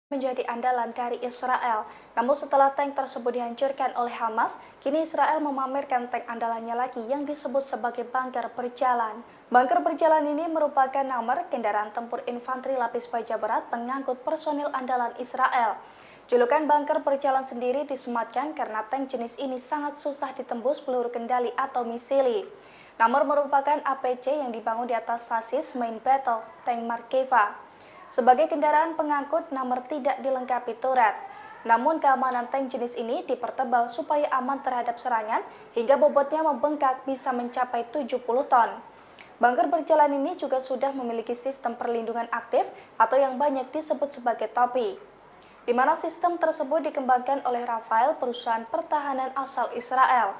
menjadi andalan dari Israel. Namun setelah tank tersebut dihancurkan oleh Hamas, kini Israel memamerkan tank andalannya lagi yang disebut sebagai bunker berjalan. Bunker berjalan ini merupakan nomor kendaraan tempur infanteri lapis baja berat pengangkut personil andalan Israel. Julukan bunker berjalan sendiri disematkan karena tank jenis ini sangat susah ditembus peluru kendali atau misili. Namor merupakan APC yang dibangun di atas sasis main battle tank Markeva. Sebagai kendaraan pengangkut, Namor tidak dilengkapi turret. Namun keamanan tank jenis ini dipertebal supaya aman terhadap serangan hingga bobotnya membengkak bisa mencapai 70 ton. Bunker berjalan ini juga sudah memiliki sistem perlindungan aktif atau yang banyak disebut sebagai topi, di mana sistem tersebut dikembangkan oleh Rafael, perusahaan pertahanan asal Israel.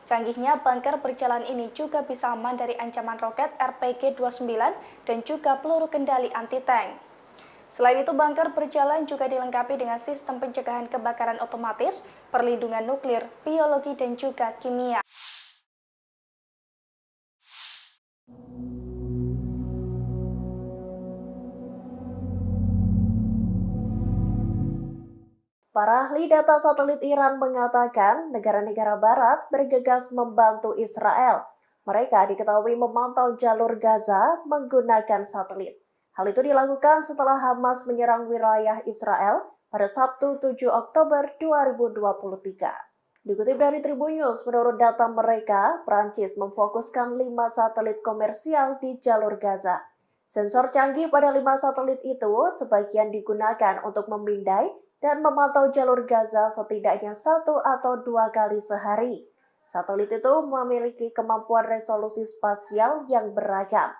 Canggihnya bunker berjalan ini juga bisa aman dari ancaman roket RPG-29 dan juga peluru kendali anti-tank. Selain itu, bunker berjalan juga dilengkapi dengan sistem pencegahan kebakaran otomatis, perlindungan nuklir, biologi, dan juga kimia. Para ahli data satelit Iran mengatakan negara-negara barat bergegas membantu Israel. Mereka diketahui memantau jalur Gaza menggunakan satelit. Hal itu dilakukan setelah Hamas menyerang wilayah Israel pada Sabtu 7 Oktober 2023. Dikutip dari Tribun News, menurut data mereka, Prancis memfokuskan 5 satelit komersial di jalur Gaza. Sensor canggih pada 5 satelit itu sebagian digunakan untuk memindai dan memantau jalur Gaza setidaknya 1 atau 2 kali sehari. Satelit itu memiliki kemampuan resolusi spasial yang beragam.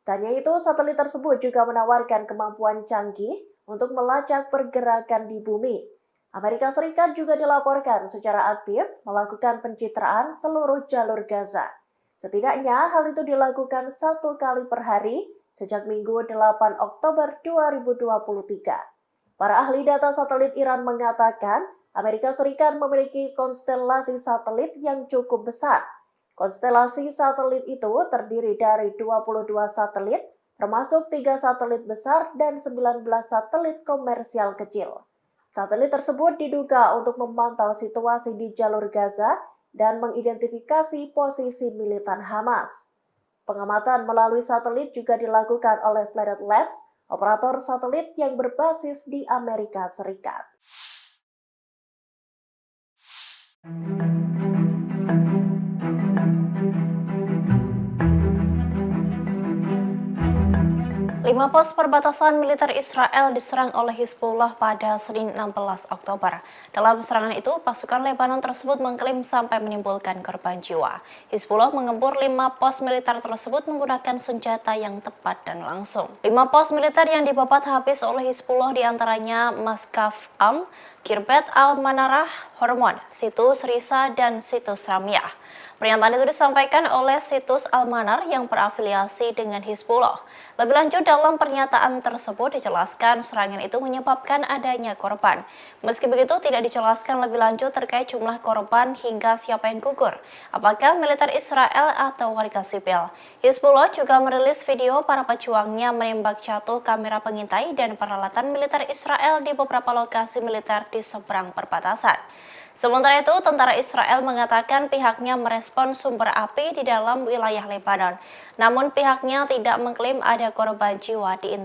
Tanya itu, satelit tersebut juga menawarkan kemampuan canggih untuk melacak pergerakan di bumi. Amerika Serikat juga dilaporkan secara aktif melakukan pencitraan seluruh jalur Gaza. Setidaknya hal itu dilakukan 1 kali per hari sejak Minggu 8 Oktober 2023. Para ahli data satelit Iran mengatakan Amerika Serikat memiliki konstelasi satelit yang cukup besar. Konstelasi satelit itu terdiri dari 22 satelit, termasuk 3 satelit besar dan 19 satelit komersial kecil. Satelit tersebut diduga untuk memantau situasi di jalur Gaza dan mengidentifikasi posisi militan Hamas. Pengamatan melalui satelit juga dilakukan oleh Planet Labs, operator satelit yang berbasis di Amerika Serikat. Lima pos perbatasan militer Israel diserang oleh Hizbullah pada Senin 16 Oktober. Dalam serangan itu, pasukan Lebanon tersebut mengklaim sampai menimbulkan korban jiwa. Hizbullah mengempur 5 pos militer tersebut menggunakan senjata yang tepat dan langsung. 5 pos militer yang dibabat habis oleh Hizbullah diantaranya Maskaf Am, Kirbet Al-Manarah, Hormon, Situs Risa, dan Situs Ramyah. Pernyataan itu disampaikan oleh Situs Al-Manar yang berafiliasi dengan Hizbullah. Lebih lanjut, dalam pernyataan tersebut dijelaskan serangan itu menyebabkan adanya korban. Meski begitu, tidak dijelaskan lebih lanjut terkait jumlah korban hingga siapa yang gugur, apakah militer Israel atau warga sipil. Hizbullah juga merilis video para pejuangnya menembak jatuh kamera pengintai dan peralatan militer Israel di beberapa lokasi militer di seberang perbatasan. Sementara itu, tentara Israel mengatakan pihaknya merespon sumber api di dalam wilayah Lebanon. Namun pihaknya tidak mengklaim ada korban jiwa di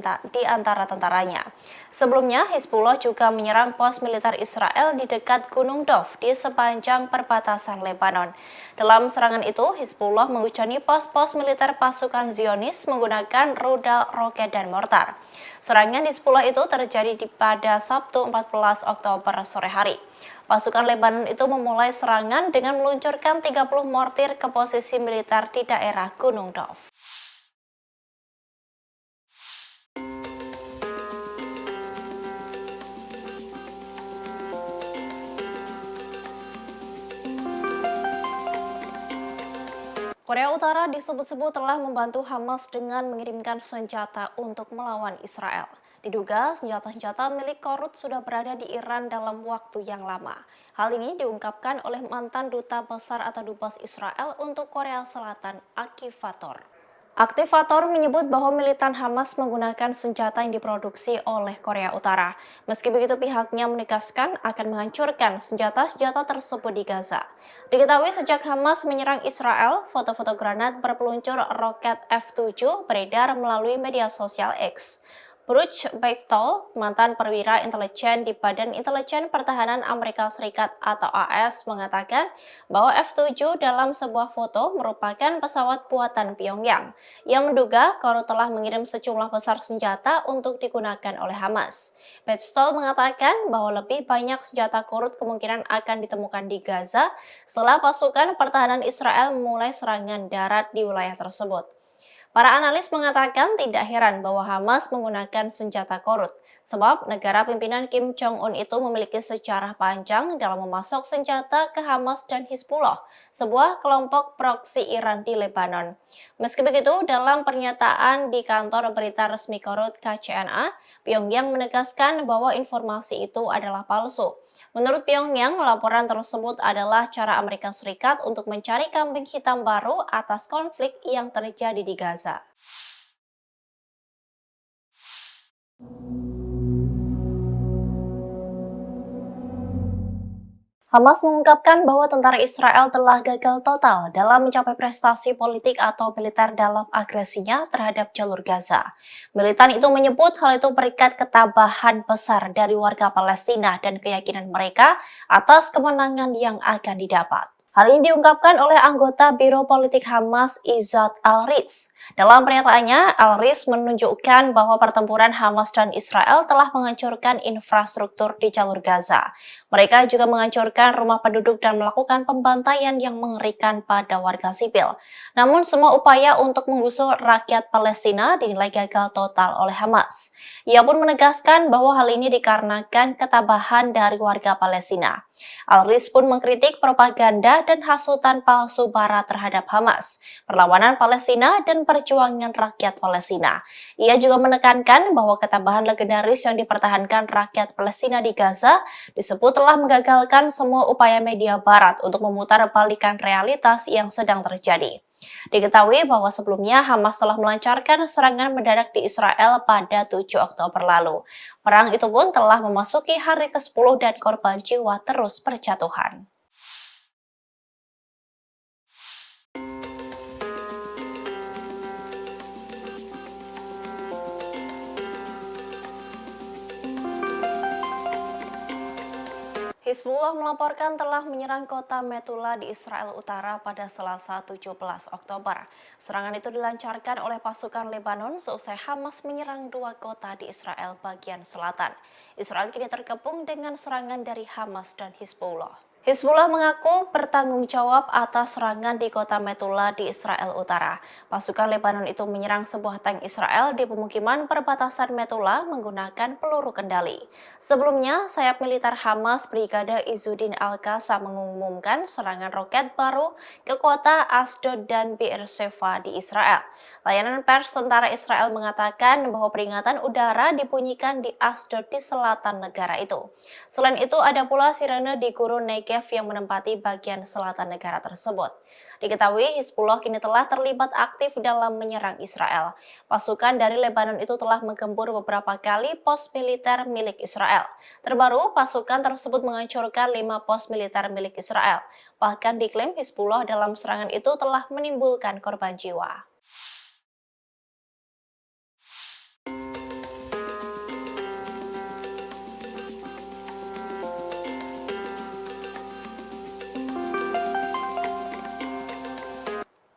antara tentaranya. Sebelumnya, Hizbullah juga menyerang pos militer Israel di dekat Gunung Dov di sepanjang perbatasan Lebanon. Dalam serangan itu, Hizbullah menghujani pos-pos militer pasukan Zionis menggunakan rudal, roket, dan mortar. Serangan Hizbullah itu terjadi pada Sabtu 14 Oktober sore hari. Pasukan Lebanon itu memulai serangan dengan meluncurkan 30 mortir ke posisi militer di daerah Gunung Dov. Korea Utara disebut-sebut telah membantu Hamas dengan mengirimkan senjata untuk melawan Israel. Diduga senjata-senjata milik Korut sudah berada di Iran dalam waktu yang lama. Hal ini diungkapkan oleh mantan duta besar atau dubes Israel untuk Korea Selatan, Akivator. Aktivator menyebut bahwa militan Hamas menggunakan senjata yang diproduksi oleh Korea Utara. Meski begitu, pihaknya menegaskan akan menghancurkan senjata-senjata tersebut di Gaza. Diketahui sejak Hamas menyerang Israel, foto-foto granat berpeluncur roket F-7 beredar melalui media sosial X. Bruce Beitel, mantan perwira intelijen di Badan Intelijen Pertahanan Amerika Serikat atau AS, mengatakan bahwa F-7 dalam sebuah foto merupakan pesawat buatan Pyongyang yang menduga Korut telah mengirim sejumlah besar senjata untuk digunakan oleh Hamas. Beitel mengatakan bahwa lebih banyak senjata Korut kemungkinan akan ditemukan di Gaza setelah pasukan pertahanan Israel memulai serangan darat di wilayah tersebut. Para analis mengatakan tidak heran bahwa Hamas menggunakan senjata Korut, sebab negara pimpinan Kim Jong-un itu memiliki sejarah panjang dalam memasok senjata ke Hamas dan Hizbullah, sebuah kelompok proksi Iran di Lebanon. Meski begitu, dalam pernyataan di kantor berita resmi Korut KCNA, Pyongyang menegaskan bahwa informasi itu adalah palsu. Menurut Pyongyang, laporan tersebut adalah cara Amerika Serikat untuk mencari kambing hitam baru atas konflik yang terjadi di Gaza. Hamas mengungkapkan bahwa tentara Israel telah gagal total dalam mencapai prestasi politik atau militer dalam agresinya terhadap jalur Gaza. Militan itu menyebut hal itu berikat ketabahan besar dari warga Palestina dan keyakinan mereka atas kemenangan yang akan didapat. Hal ini diungkapkan oleh anggota Biro Politik Hamas Izzat Al-Riz. Dalam pernyataannya, Al-Riz menunjukkan bahwa pertempuran Hamas dan Israel telah menghancurkan infrastruktur di jalur Gaza. Mereka juga menghancurkan rumah penduduk dan melakukan pembantaian yang mengerikan pada warga sipil. Namun semua upaya untuk menggusur rakyat Palestina dinilai gagal total oleh Hamas. Ia pun menegaskan bahwa hal ini dikarenakan ketabahan dari warga Palestina. Al-Riz pun mengkritik propaganda dan hasutan palsu Barat terhadap Hamas, perlawanan Palestina, dan perjuangan rakyat Palestina. Ia juga menekankan bahwa ketabahan legendaris yang dipertahankan rakyat Palestina di Gaza disebut telah menggagalkan semua upaya media Barat untuk memutar balikan realitas yang sedang terjadi. Diketahui bahwa sebelumnya Hamas telah melancarkan serangan mendadak di Israel pada 7 Oktober lalu. Perang itu pun telah memasuki hari ke-10 dan korban jiwa terus berjatuhan. Hizbullah melaporkan telah menyerang kota Metula di Israel Utara pada Selasa 17 Oktober. Serangan itu dilancarkan oleh pasukan Lebanon seusai Hamas menyerang 2 kota di Israel bagian selatan. Israel kini terkepung dengan serangan dari Hamas dan Hizbullah. Hizbullah mengaku bertanggung jawab atas serangan di kota Metula di Israel Utara. Pasukan Lebanon itu menyerang sebuah tank Israel di pemukiman perbatasan Metula menggunakan peluru kendali. Sebelumnya, sayap militer Hamas Brigade Izzuddin Al-Qassam mengumumkan serangan roket baru ke kota Asdod dan Beersheva di Israel. Layanan pers tentara Israel mengatakan bahwa peringatan udara dibunyikan di Asdod di selatan negara itu. Selain itu, ada pula sirene di gurun Negev yang menempati bagian selatan negara tersebut. Diketahui Hizbullah kini telah terlibat aktif dalam menyerang Israel. Pasukan dari Lebanon itu telah menggempur beberapa kali pos militer milik Israel. Terbaru, pasukan tersebut menghancurkan 5 pos militer milik Israel. Bahkan diklaim Hizbullah dalam serangan itu telah menimbulkan korban jiwa.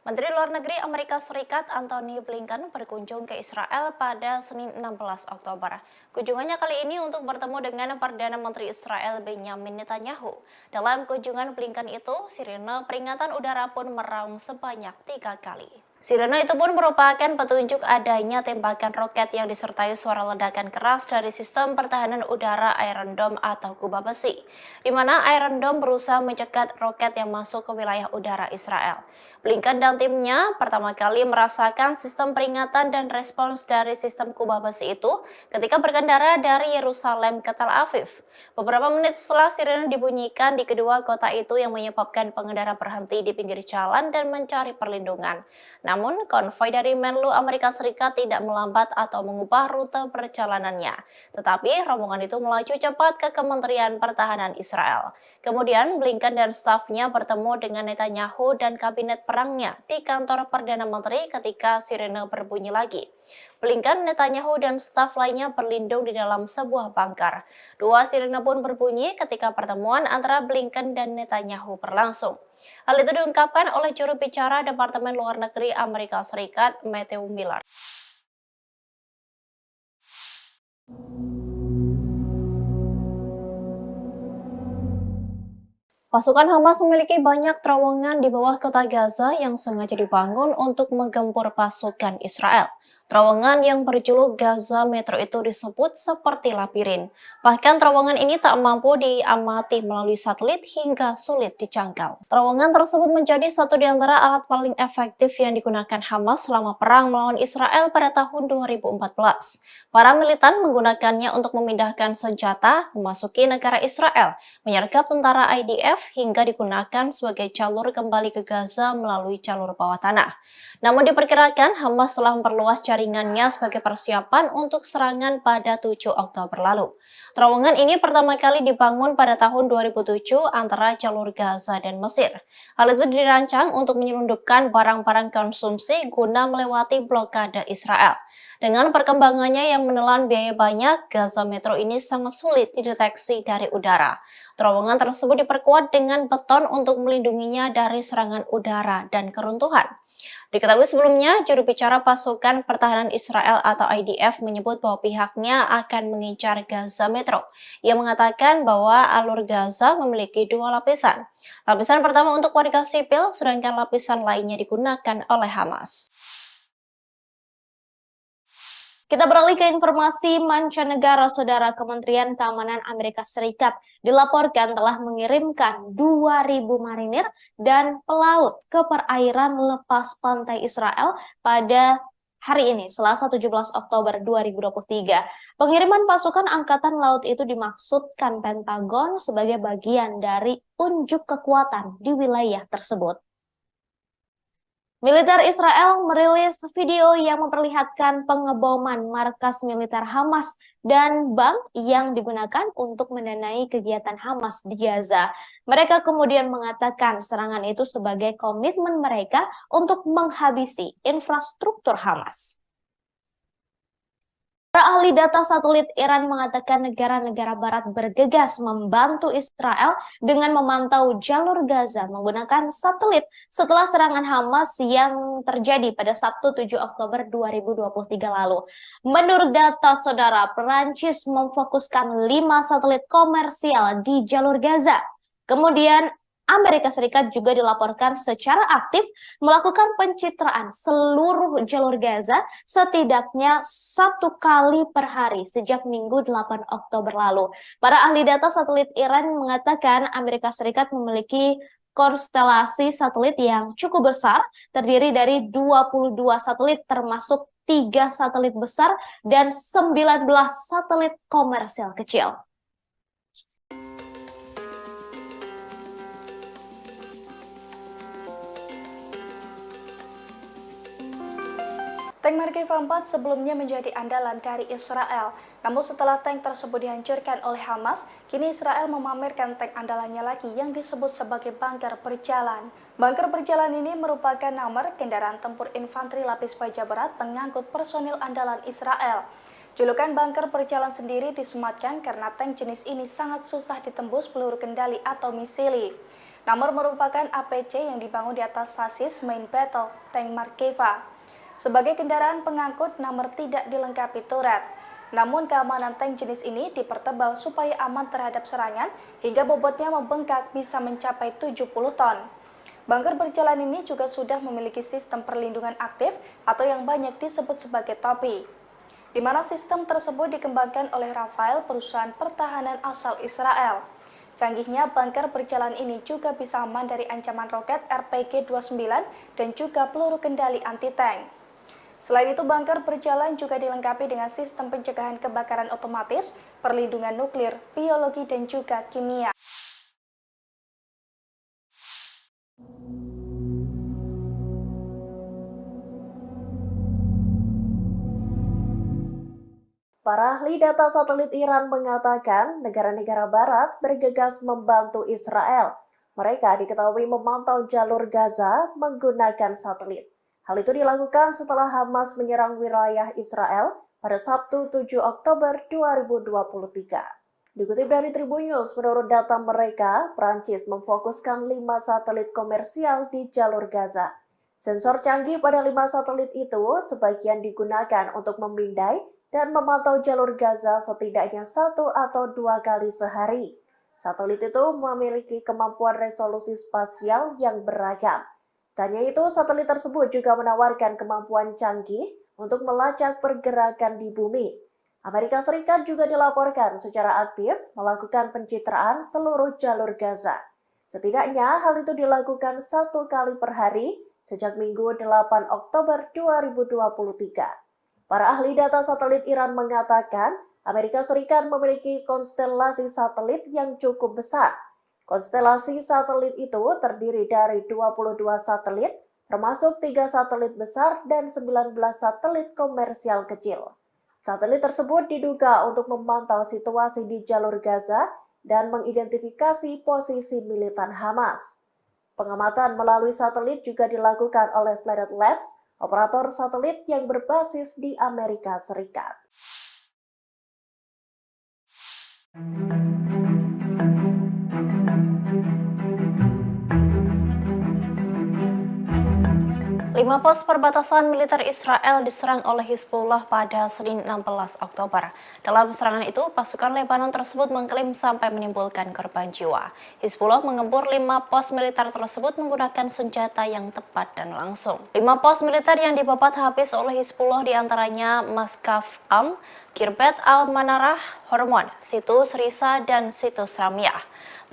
Menteri Luar Negeri Amerika Serikat Antony Blinken berkunjung ke Israel pada Senin 16 Oktober. Kunjungannya kali ini untuk bertemu dengan Perdana Menteri Israel Benjamin Netanyahu. Dalam kunjungan Blinken itu, sirene peringatan udara pun meraung sebanyak 3 kali. Sirene itu pun merupakan petunjuk adanya tembakan roket yang disertai suara ledakan keras dari sistem pertahanan udara Iron Dome atau kubah besi, di mana Iron Dome berusaha mencegat roket yang masuk ke wilayah udara Israel. Blinken dan timnya pertama kali merasakan sistem peringatan dan respons dari sistem kubah besi itu ketika berkendara dari Yerusalem ke Tel Aviv. Beberapa menit setelah sirene dibunyikan di kedua kota itu yang menyebabkan pengendara berhenti di pinggir jalan dan mencari perlindungan. Namun, konvoi dari Menlu Amerika Serikat tidak melambat atau mengubah rute perjalanannya. Tetapi, rombongan itu melaju cepat ke Kementerian Pertahanan Israel. Kemudian, Blinken dan stafnya bertemu dengan Netanyahu dan kabinet perangnya di kantor Perdana Menteri ketika sirene berbunyi lagi. Blinken, Netanyahu, dan staf lainnya berlindung di dalam sebuah bunker. Dua sirene pun berbunyi ketika pertemuan antara Blinken dan Netanyahu berlangsung. Hal itu diungkapkan oleh juru bicara Departemen Luar Negeri Amerika Serikat, Matthew Miller. Pasukan Hamas memiliki banyak terowongan di bawah kota Gaza yang sengaja dibangun untuk menggempur pasukan Israel. Terowongan yang berjuluk Gaza Metro itu disebut seperti labirin. Bahkan terowongan ini tak mampu diamati melalui satelit hingga sulit dijangkau. Terowongan tersebut menjadi satu di antara alat paling efektif yang digunakan Hamas selama perang melawan Israel pada tahun 2014. Para militan menggunakannya untuk memindahkan senjata, memasuki negara Israel, menyergap tentara IDF, hingga digunakan sebagai jalur kembali ke Gaza melalui jalur bawah tanah. Namun diperkirakan Hamas telah memperluas jaringannya sebagai persiapan untuk serangan pada 7 Oktober lalu. Terowongan ini pertama kali dibangun pada tahun 2007 antara jalur Gaza dan Mesir. Hal itu dirancang untuk menyelundupkan barang-barang konsumsi guna melewati blokade Israel. Dengan perkembangannya yang menelan biaya banyak, Gaza Metro ini sangat sulit dideteksi dari udara. Terowongan tersebut diperkuat dengan beton untuk melindunginya dari serangan udara dan keruntuhan. Diketahui sebelumnya, juru bicara pasukan pertahanan Israel atau IDF menyebut bahwa pihaknya akan mengincar Gaza Metro. Ia mengatakan bahwa alur Gaza memiliki dua lapisan. Lapisan pertama untuk warga sipil, sedangkan lapisan lainnya digunakan oleh Hamas. Kita beralih ke informasi mancanegara, Saudara. Kementerian Keamanan Amerika Serikat dilaporkan telah mengirimkan 2.000 marinir dan pelaut ke perairan lepas pantai Israel pada hari ini, Selasa 17 Oktober 2023. Pengiriman pasukan Angkatan Laut itu dimaksudkan Pentagon sebagai bagian dari unjuk kekuatan di wilayah tersebut. Militer Israel merilis video yang memperlihatkan pengeboman markas militer Hamas dan bank yang digunakan untuk mendanai kegiatan Hamas di Gaza. Mereka kemudian mengatakan serangan itu sebagai komitmen mereka untuk menghabisi infrastruktur Hamas. Para ahli data satelit Iran mengatakan negara-negara barat bergegas membantu Israel dengan memantau jalur Gaza menggunakan satelit setelah serangan Hamas yang terjadi pada Sabtu 7 Oktober 2023 lalu. Menurut data, Saudara, Perancis memfokuskan 5 satelit komersial di jalur Gaza. Kemudian Amerika Serikat juga dilaporkan secara aktif melakukan pencitraan seluruh jalur Gaza setidaknya 1 kali per hari sejak Minggu 8 Oktober lalu. Para ahli data satelit Iran mengatakan Amerika Serikat memiliki konstelasi satelit yang cukup besar, terdiri dari 22 satelit termasuk 3 satelit besar dan 19 satelit komersial kecil. Tank Merkava 4 sebelumnya menjadi andalan dari Israel. Namun setelah tank tersebut dihancurkan oleh Hamas, kini Israel memamerkan tank andalannya lagi yang disebut sebagai bunker berjalan. Bunker berjalan ini merupakan nomor kendaraan tempur infanteri lapis baja berat pengangkut personil andalan Israel. Julukan bunker berjalan sendiri disematkan karena tank jenis ini sangat susah ditembus peluru kendali atau misili. Nomor merupakan APC yang dibangun di atas sasis main battle tank Merkava. Sebagai kendaraan pengangkut, nomor tidak dilengkapi turret. Namun keamanan tank jenis ini dipertebal supaya aman terhadap serangan hingga bobotnya membengkak bisa mencapai 70 ton. Bunker berjalan ini juga sudah memiliki sistem perlindungan aktif atau yang banyak disebut sebagai topi, di mana sistem tersebut dikembangkan oleh Rafael, perusahaan pertahanan asal Israel. Canggihnya bunker berjalan ini juga bisa aman dari ancaman roket RPG-29 dan juga peluru kendali anti-tank. Selain itu, bunker berjalan juga dilengkapi dengan sistem pencegahan kebakaran otomatis, perlindungan nuklir, biologi, dan juga kimia. Para ahli data satelit Iran mengatakan negara-negara barat bergegas membantu Israel. Mereka diketahui memantau jalur Gaza menggunakan satelit. Hal itu dilakukan setelah Hamas menyerang wilayah Israel pada Sabtu 7 Oktober 2023. Dikutip dari Tribun News, menurut data mereka, Prancis memfokuskan 5 satelit komersial di jalur Gaza. Sensor canggih pada 5 satelit itu sebagian digunakan untuk memindai dan memantau jalur Gaza setidaknya 1 atau 2 kali sehari. Satelit itu memiliki kemampuan resolusi spasial yang beragam. Tak hanya itu, satelit tersebut juga menawarkan kemampuan canggih untuk melacak pergerakan di bumi. Amerika Serikat juga dilaporkan secara aktif melakukan pencitraan seluruh jalur Gaza. Setidaknya hal itu dilakukan 1 kali per hari sejak Minggu 8 Oktober 2023. Para ahli data satelit Iran mengatakan Amerika Serikat memiliki konstelasi satelit yang cukup besar. Konstelasi satelit itu terdiri dari 22 satelit, termasuk 3 satelit besar dan 19 satelit komersial kecil. Satelit tersebut diduga untuk memantau situasi di jalur Gaza dan mengidentifikasi posisi militan Hamas. Pengamatan melalui satelit juga dilakukan oleh Planet Labs, operator satelit yang berbasis di Amerika Serikat. Lima pos perbatasan militer Israel diserang oleh Hizbullah pada Senin 16 Oktober. Dalam serangan itu, pasukan Lebanon tersebut mengklaim sampai menimbulkan korban jiwa. Hizbullah mengempur 5 pos militer tersebut menggunakan senjata yang tepat dan langsung. 5 pos militer yang dibabat habis oleh Hizbullah diantaranya Maskaf Am, Kirbet Al-Manarah, Hormon, Situs Risa, dan Situs Ramyah.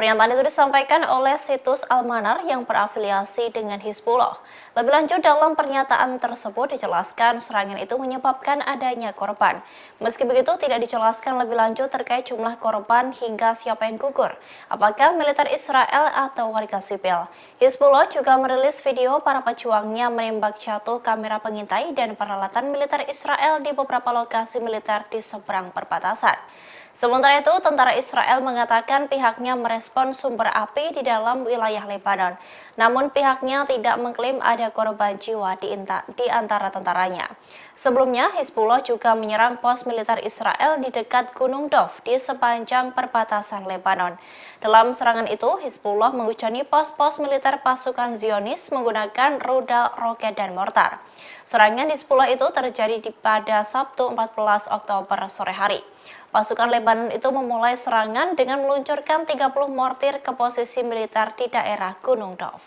Pernyataan itu disampaikan oleh Situs Al-Manar yang berafiliasi dengan Hizbullah. Lebih lanjut, dalam pernyataan tersebut dijelaskan serangan itu menyebabkan adanya korban. Meski begitu, tidak dijelaskan lebih lanjut terkait jumlah korban hingga siapa yang gugur, apakah militer Israel atau warga sipil. Hizbullah juga merilis video para pejuangnya menembak jatuh kamera pengintai dan peralatan militer Israel di beberapa lokasi militer di seberang perbatasan. Sementara itu, tentara Israel mengatakan pihaknya merespon sumber api di dalam wilayah Lebanon. Namun pihaknya tidak mengklaim ada korban jiwa di antara tentaranya. Sebelumnya, Hizbullah juga menyerang pos militer Israel di dekat Gunung Dov di sepanjang perbatasan Lebanon. Dalam serangan itu, Hizbullah menghujani pos-pos militer pasukan Zionis menggunakan rudal, roket, dan mortar. Serangan Hizbullah itu terjadi pada Sabtu 14 Oktober sore hari. Pasukan Lebanon itu memulai serangan dengan meluncurkan 30 mortir ke posisi militer di daerah Gunung Dov.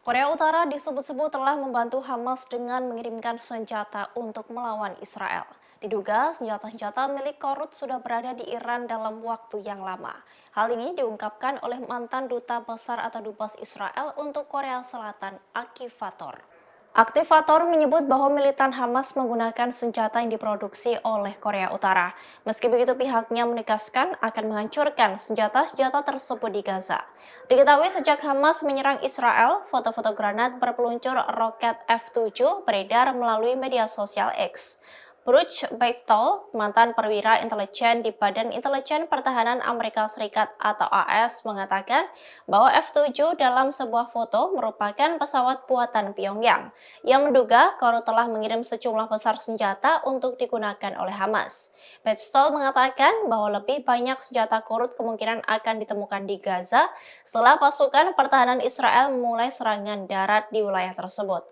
Korea Utara disebut-sebut telah membantu Hamas dengan mengirimkan senjata untuk melawan Israel. Diduga senjata-senjata milik Korut sudah berada di Iran dalam waktu yang lama. Hal ini diungkapkan oleh mantan duta besar atau dubes Israel untuk Korea Selatan, Aktivator. Aktivator menyebut bahwa militan Hamas menggunakan senjata yang diproduksi oleh Korea Utara. Meski begitu, pihaknya menegaskan akan menghancurkan senjata-senjata tersebut di Gaza. Diketahui sejak Hamas menyerang Israel, foto-foto granat berpeluncur roket F-7 beredar melalui media sosial X. Bruce Beitel, mantan perwira intelijen di Badan Intelijen Pertahanan Amerika Serikat atau AS, mengatakan bahwa F-7 dalam sebuah foto merupakan pesawat buatan Pyongyang yang menduga Korut telah mengirim sejumlah besar senjata untuk digunakan oleh Hamas. Beitel mengatakan bahwa lebih banyak senjata Korut kemungkinan akan ditemukan di Gaza setelah pasukan pertahanan Israel memulai serangan darat di wilayah tersebut.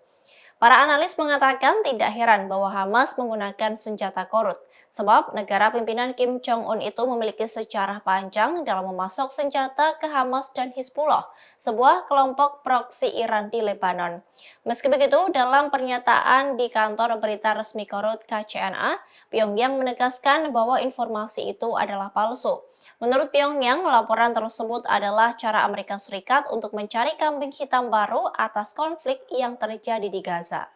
Para analis mengatakan tidak heran bahwa Hamas menggunakan senjata Korut, sebab negara pimpinan Kim Jong-un itu memiliki sejarah panjang dalam memasok senjata ke Hamas dan Hizbullah, sebuah kelompok proksi Iran di Lebanon. Meski begitu, dalam pernyataan di kantor berita resmi Korut KCNA, Pyongyang menegaskan bahwa informasi itu adalah palsu. Menurut Pyongyang, laporan tersebut adalah cara Amerika Serikat untuk mencari kambing hitam baru atas konflik yang terjadi di Gaza.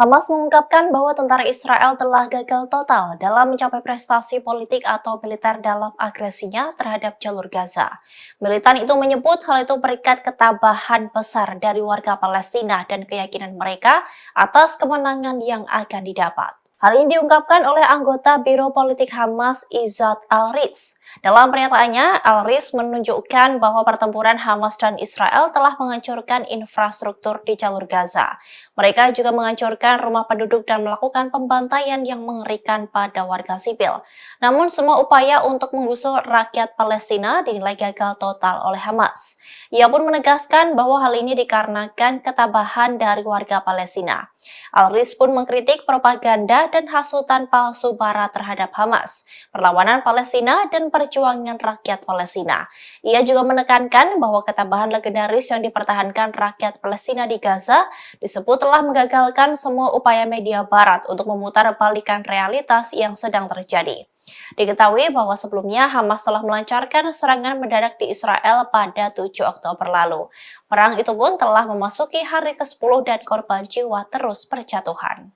Hamas mengungkapkan bahwa tentara Israel telah gagal total dalam mencapai prestasi politik atau militer dalam agresinya terhadap jalur Gaza. Militan itu menyebut hal itu berikat ketabahan besar dari warga Palestina dan keyakinan mereka atas kemenangan yang akan didapat. Hal ini diungkapkan oleh anggota Biro Politik Hamas Izzat Al-Riz. Dalam pernyataannya, Al-Riz menunjukkan bahwa pertempuran Hamas dan Israel telah menghancurkan infrastruktur di jalur Gaza. Mereka juga menghancurkan rumah penduduk dan melakukan pembantaian yang mengerikan pada warga sipil. Namun semua upaya untuk menggusur rakyat Palestina dinilai gagal total oleh Hamas. Ia pun menegaskan bahwa hal ini dikarenakan ketabahan dari warga Palestina. Al-Riz pun mengkritik propaganda dan hasutan palsu Barat terhadap Hamas, perlawanan Palestina, dan perjuangan rakyat Palestina. Ia juga menekankan bahwa ketabahan legendaris yang dipertahankan rakyat Palestina di Gaza disebut telah menggagalkan semua upaya media Barat untuk memutarbalikkan realitas yang sedang terjadi. Diketahui bahwa sebelumnya Hamas telah melancarkan serangan mendadak di Israel pada 7 Oktober lalu. Perang itu pun telah memasuki hari ke-10 dan korban jiwa terus berjatuhan.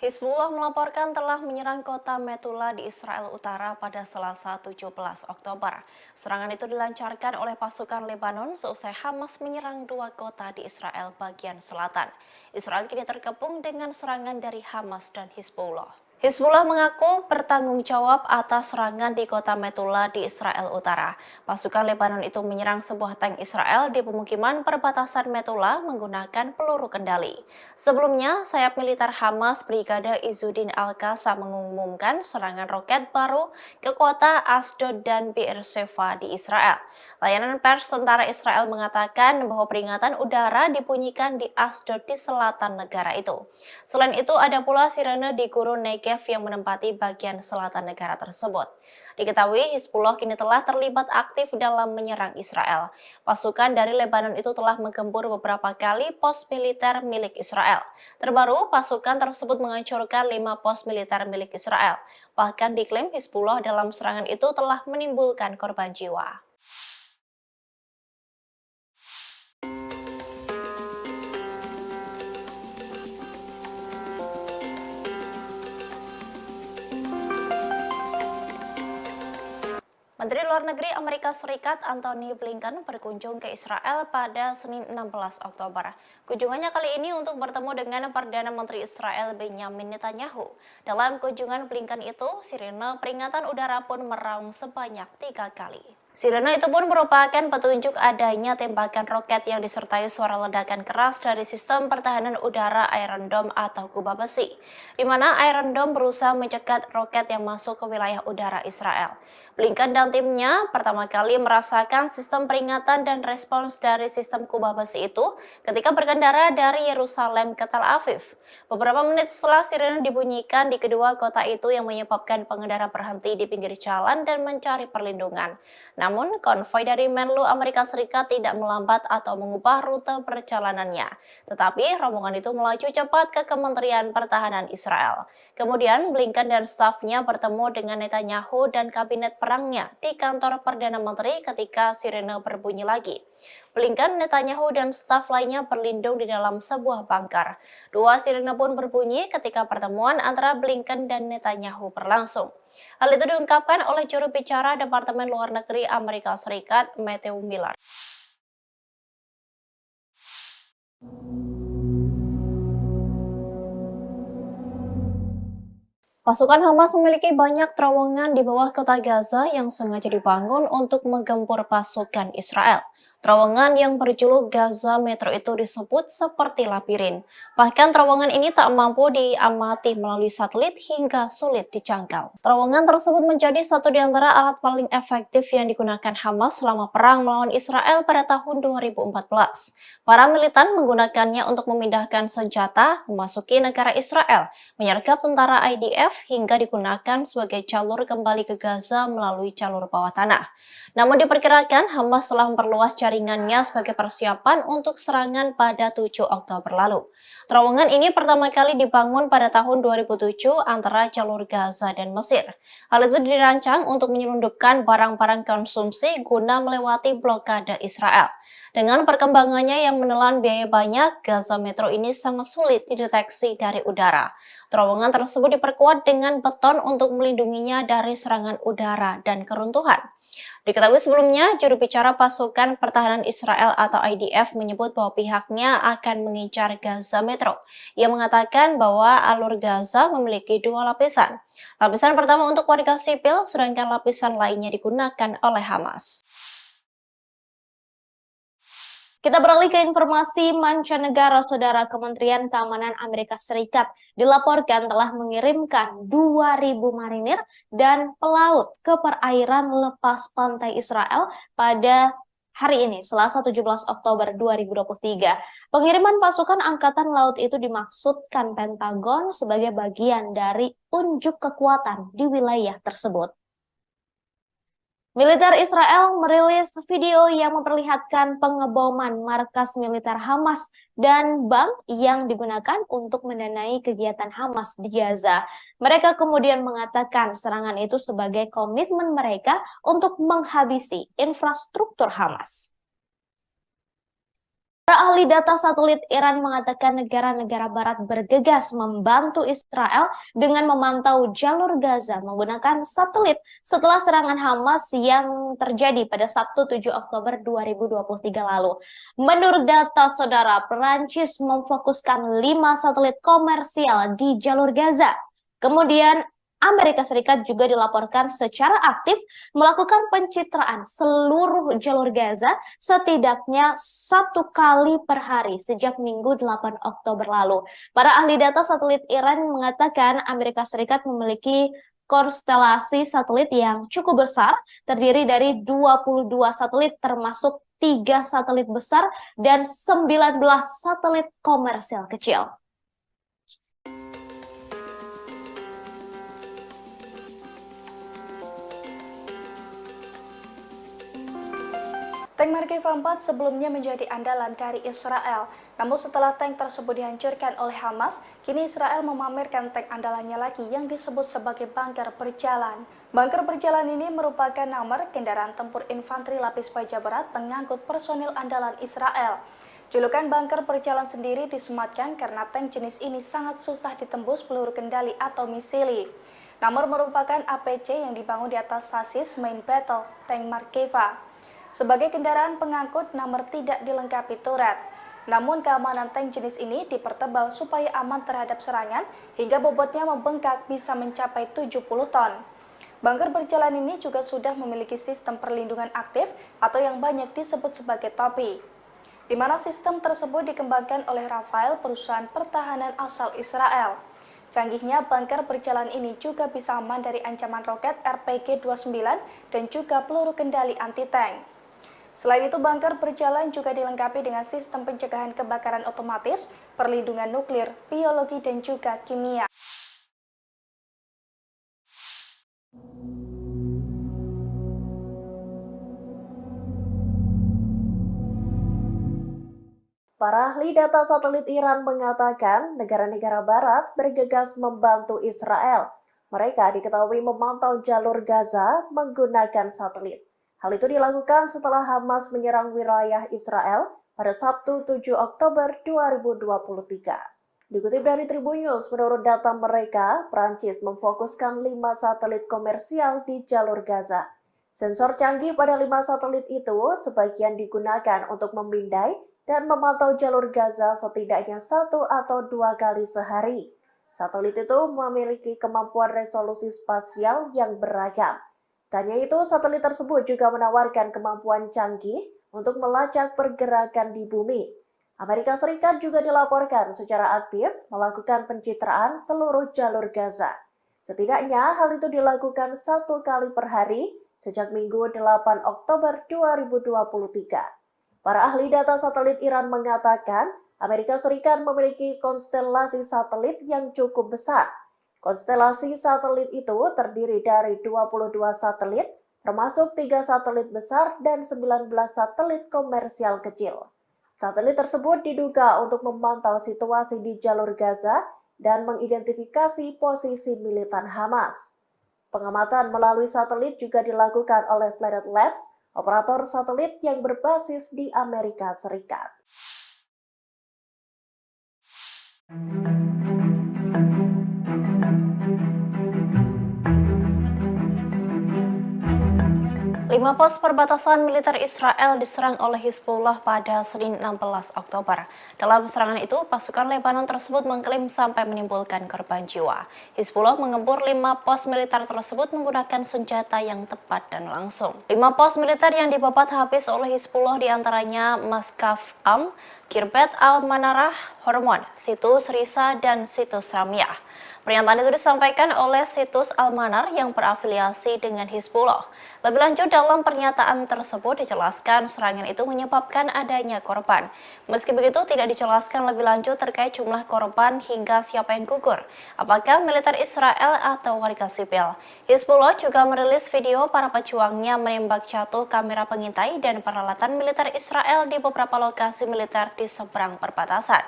Hizbullah melaporkan telah menyerang kota Metula di Israel Utara pada Selasa 17 Oktober. Serangan itu dilancarkan oleh pasukan Lebanon seusai Hamas menyerang 2 kota di Israel bagian selatan. Israel kini terkepung dengan serangan dari Hamas dan Hizbullah. Hizbullah mengaku bertanggung jawab atas serangan di kota Metula di Israel Utara. Pasukan Lebanon itu menyerang sebuah tank Israel di pemukiman perbatasan Metula menggunakan peluru kendali. Sebelumnya, sayap militer Hamas Brigade Izzuddin Al-Qassam mengumumkan serangan roket baru ke kota Asdod dan Beersheva di Israel. Layanan pers tentara Israel mengatakan bahwa peringatan udara dibunyikan di Asdod di selatan negara itu. Selain itu, ada pula sirene di gurun Negev yang menempati bagian selatan negara tersebut. Diketahui Hizbullah kini telah terlibat aktif dalam menyerang Israel. Pasukan dari Lebanon itu telah menggempur beberapa kali pos militer milik Israel. Terbaru, pasukan tersebut menghancurkan 5 pos militer milik Israel. Bahkan diklaim Hizbullah dalam serangan itu telah menimbulkan korban jiwa. Menteri Luar Negeri Amerika Serikat Antony Blinken berkunjung ke Israel pada Senin 16 Oktober. Kunjungannya kali ini untuk bertemu dengan Perdana Menteri Israel Benjamin Netanyahu. Dalam kunjungan Blinken itu, sirene peringatan udara pun meraung sebanyak 3 kali. Sirene itu pun merupakan petunjuk adanya tembakan roket yang disertai suara ledakan keras dari sistem pertahanan udara Iron Dome atau kubah besi, di mana Iron Dome berusaha mencegat roket yang masuk ke wilayah udara Israel. Blinken dan timnya pertama kali merasakan sistem peringatan dan respons dari sistem kubah besi itu ketika berkendara dari Yerusalem ke Tel Aviv. Beberapa menit setelah sirene dibunyikan di kedua kota itu yang menyebabkan pengendara berhenti di pinggir jalan dan mencari perlindungan. Namun, konvoi dari Menlu Amerika Serikat tidak melambat atau mengubah rute perjalanannya. Tetapi, rombongan itu melaju cepat ke Kementerian Pertahanan Israel. Kemudian, Blinken dan stafnya bertemu dengan Netanyahu dan kabinet perangnya di kantor Perdana Menteri ketika sirene berbunyi lagi. Blinken, Netanyahu, dan staf lainnya berlindung di dalam sebuah bunker. 2 sirene pun berbunyi ketika pertemuan antara Blinken dan Netanyahu berlangsung. Hal itu diungkapkan oleh juru bicara Departemen Luar Negeri Amerika Serikat, Matthew Miller. Pasukan Hamas memiliki banyak terowongan di bawah kota Gaza yang sengaja dibangun untuk menggempur pasukan Israel. Terowongan yang berjuluk Gaza Metro itu disebut seperti labirin. Bahkan terowongan ini tak mampu diamati melalui satelit hingga sulit dijangkau. Terowongan tersebut menjadi satu di antara alat paling efektif yang digunakan Hamas selama perang melawan Israel pada tahun 2014. Para militan menggunakannya untuk memindahkan senjata, memasuki negara Israel, menyergap tentara IDF, hingga digunakan sebagai jalur kembali ke Gaza melalui jalur bawah tanah. Namun diperkirakan Hamas telah memperluas jaringannya sebagai persiapan untuk serangan pada 7 Oktober lalu. Terowongan ini pertama kali dibangun pada tahun 2007 antara jalur Gaza dan Mesir. Hal itu dirancang untuk menyelundupkan barang-barang konsumsi guna melewati blokade Israel. Dengan perkembangannya yang menelan biaya banyak, Gaza Metro ini sangat sulit dideteksi dari udara. Terowongan tersebut diperkuat dengan beton untuk melindunginya dari serangan udara dan keruntuhan. Diketahui sebelumnya, juru bicara pasukan pertahanan Israel atau IDF menyebut bahwa pihaknya akan mengincar Gaza Metro. Ia mengatakan bahwa alur Gaza memiliki dua lapisan. Lapisan pertama untuk warga sipil, sedangkan lapisan lainnya digunakan oleh Hamas. Kita beralih ke informasi mancanegara, Saudara. Kementerian Keamanan Amerika Serikat dilaporkan telah mengirimkan 2.000 marinir dan pelaut ke perairan lepas pantai Israel pada hari ini, Selasa 17 Oktober 2023. Pengiriman pasukan Angkatan Laut itu dimaksudkan Pentagon sebagai bagian dari unjuk kekuatan di wilayah tersebut. Militer Israel merilis video yang memperlihatkan pengeboman markas militer Hamas dan bank yang digunakan untuk mendanai kegiatan Hamas di Gaza. Mereka kemudian mengatakan serangan itu sebagai komitmen mereka untuk menghabisi infrastruktur Hamas. Para ahli data satelit Iran mengatakan negara-negara barat bergegas membantu Israel dengan memantau jalur Gaza menggunakan satelit setelah serangan Hamas yang terjadi pada Sabtu 7 Oktober 2023 lalu. Menurut data Saudara, Perancis memfokuskan 5 satelit komersial di jalur Gaza. Kemudian Amerika Serikat juga dilaporkan secara aktif melakukan pencitraan seluruh jalur Gaza setidaknya 1 kali per hari sejak Minggu 8 Oktober lalu. Para ahli data satelit Iran mengatakan Amerika Serikat memiliki konstelasi satelit yang cukup besar, terdiri dari 22 satelit termasuk 3 satelit besar dan 19 satelit komersial kecil. Tank Markeva 4 sebelumnya menjadi andalan dari Israel. Namun setelah tank tersebut dihancurkan oleh Hamas, kini Israel memamerkan tank andalannya lagi yang disebut sebagai bunker berjalan. Bunker berjalan ini merupakan nomor kendaraan tempur infanteri lapis baja berat pengangkut personil andalan Israel. Julukan bunker berjalan sendiri disematkan karena tank jenis ini sangat susah ditembus peluru kendali atau misili. Nomor merupakan APC yang dibangun di atas sasis main battle tank Markeva. Sebagai kendaraan pengangkut, nomor tidak dilengkapi turret. Namun keamanan tank jenis ini dipertebal supaya aman terhadap serangan hingga bobotnya membengkak bisa mencapai 70 ton. Bunker berjalan ini juga sudah memiliki sistem perlindungan aktif atau yang banyak disebut sebagai topi, di mana sistem tersebut dikembangkan oleh Rafael, perusahaan pertahanan asal Israel. Canggihnya bunker berjalan ini juga bisa aman dari ancaman roket RPG-29 dan juga peluru kendali anti-tank. Selain itu, bunker berjalan juga dilengkapi dengan sistem pencegahan kebakaran otomatis, perlindungan nuklir, biologi, dan juga kimia. Para ahli data satelit Iran mengatakan negara-negara barat bergegas membantu Israel. Mereka diketahui memantau jalur Gaza menggunakan satelit. Hal itu dilakukan setelah Hamas menyerang wilayah Israel pada Sabtu 7 Oktober 2023. Dikutip dari Tribun News, menurut data mereka, Prancis memfokuskan 5 satelit komersial di jalur Gaza. Sensor canggih pada 5 satelit itu sebagian digunakan untuk memindai dan memantau jalur Gaza setidaknya 1 atau 2 kali sehari. Satelit itu memiliki kemampuan resolusi spasial yang beragam. Tanya itu, satelit tersebut juga menawarkan kemampuan canggih untuk melacak pergerakan di bumi. Amerika Serikat juga dilaporkan secara aktif melakukan pencitraan seluruh jalur Gaza. Setidaknya hal itu dilakukan 1 kali per hari sejak Minggu 8 Oktober 2023. Para ahli data satelit Iran mengatakan Amerika Serikat memiliki konstelasi satelit yang cukup besar. Konstelasi satelit itu terdiri dari 22 satelit, termasuk 3 satelit besar dan 19 satelit komersial kecil. Satelit tersebut diduga untuk memantau situasi di jalur Gaza dan mengidentifikasi posisi militan Hamas. Pengamatan melalui satelit juga dilakukan oleh Planet Labs, operator satelit yang berbasis di Amerika Serikat. Lima pos perbatasan militer Israel diserang oleh Hizbullah pada Senin 16 Oktober. Dalam serangan itu, pasukan Lebanon tersebut mengklaim sampai menimbulkan korban jiwa. Hizbullah mengempur 5 pos militer tersebut menggunakan senjata yang tepat dan langsung. 5 pos militer yang dibabat habis oleh Hizbullah diantaranya Maskaf Am, Kirbet Al-Manarah, Hormon, Situs Risa, dan Situs Ramyah. Pernyataan itu disampaikan oleh Situs Al-Manar yang berafiliasi dengan Hizbullah. Lebih lanjut, dalam pernyataan tersebut dijelaskan serangan itu menyebabkan adanya korban. Meski begitu, tidak dijelaskan lebih lanjut terkait jumlah korban hingga siapa yang gugur, apakah militer Israel atau warga sipil. Hizbullah juga merilis video para pejuangnya menembak jatuh kamera pengintai dan peralatan militer Israel di beberapa lokasi militer di seberang perbatasan.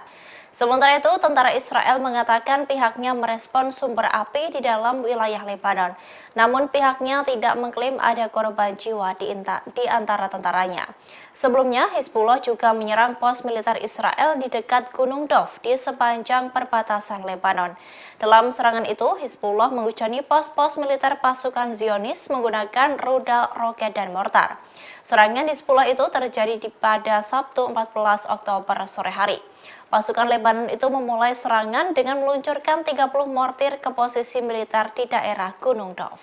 Sementara itu, tentara Israel mengatakan pihaknya merespon sumber api di dalam wilayah Lebanon. Namun pihaknya tidak mengklaim ada korban jiwa di antara tentaranya. Sebelumnya, Hizbullah juga menyerang pos militer Israel di dekat Gunung Dov di sepanjang perbatasan Lebanon. Dalam serangan itu, Hizbullah menghujani pos-pos militer pasukan Zionis menggunakan rudal, roket, dan mortar. Serangan Hizbullah itu terjadi pada Sabtu 14 Oktober sore hari. Pasukan Lebanon itu memulai serangan dengan meluncurkan 30 mortir ke posisi militer di daerah Gunung Dov.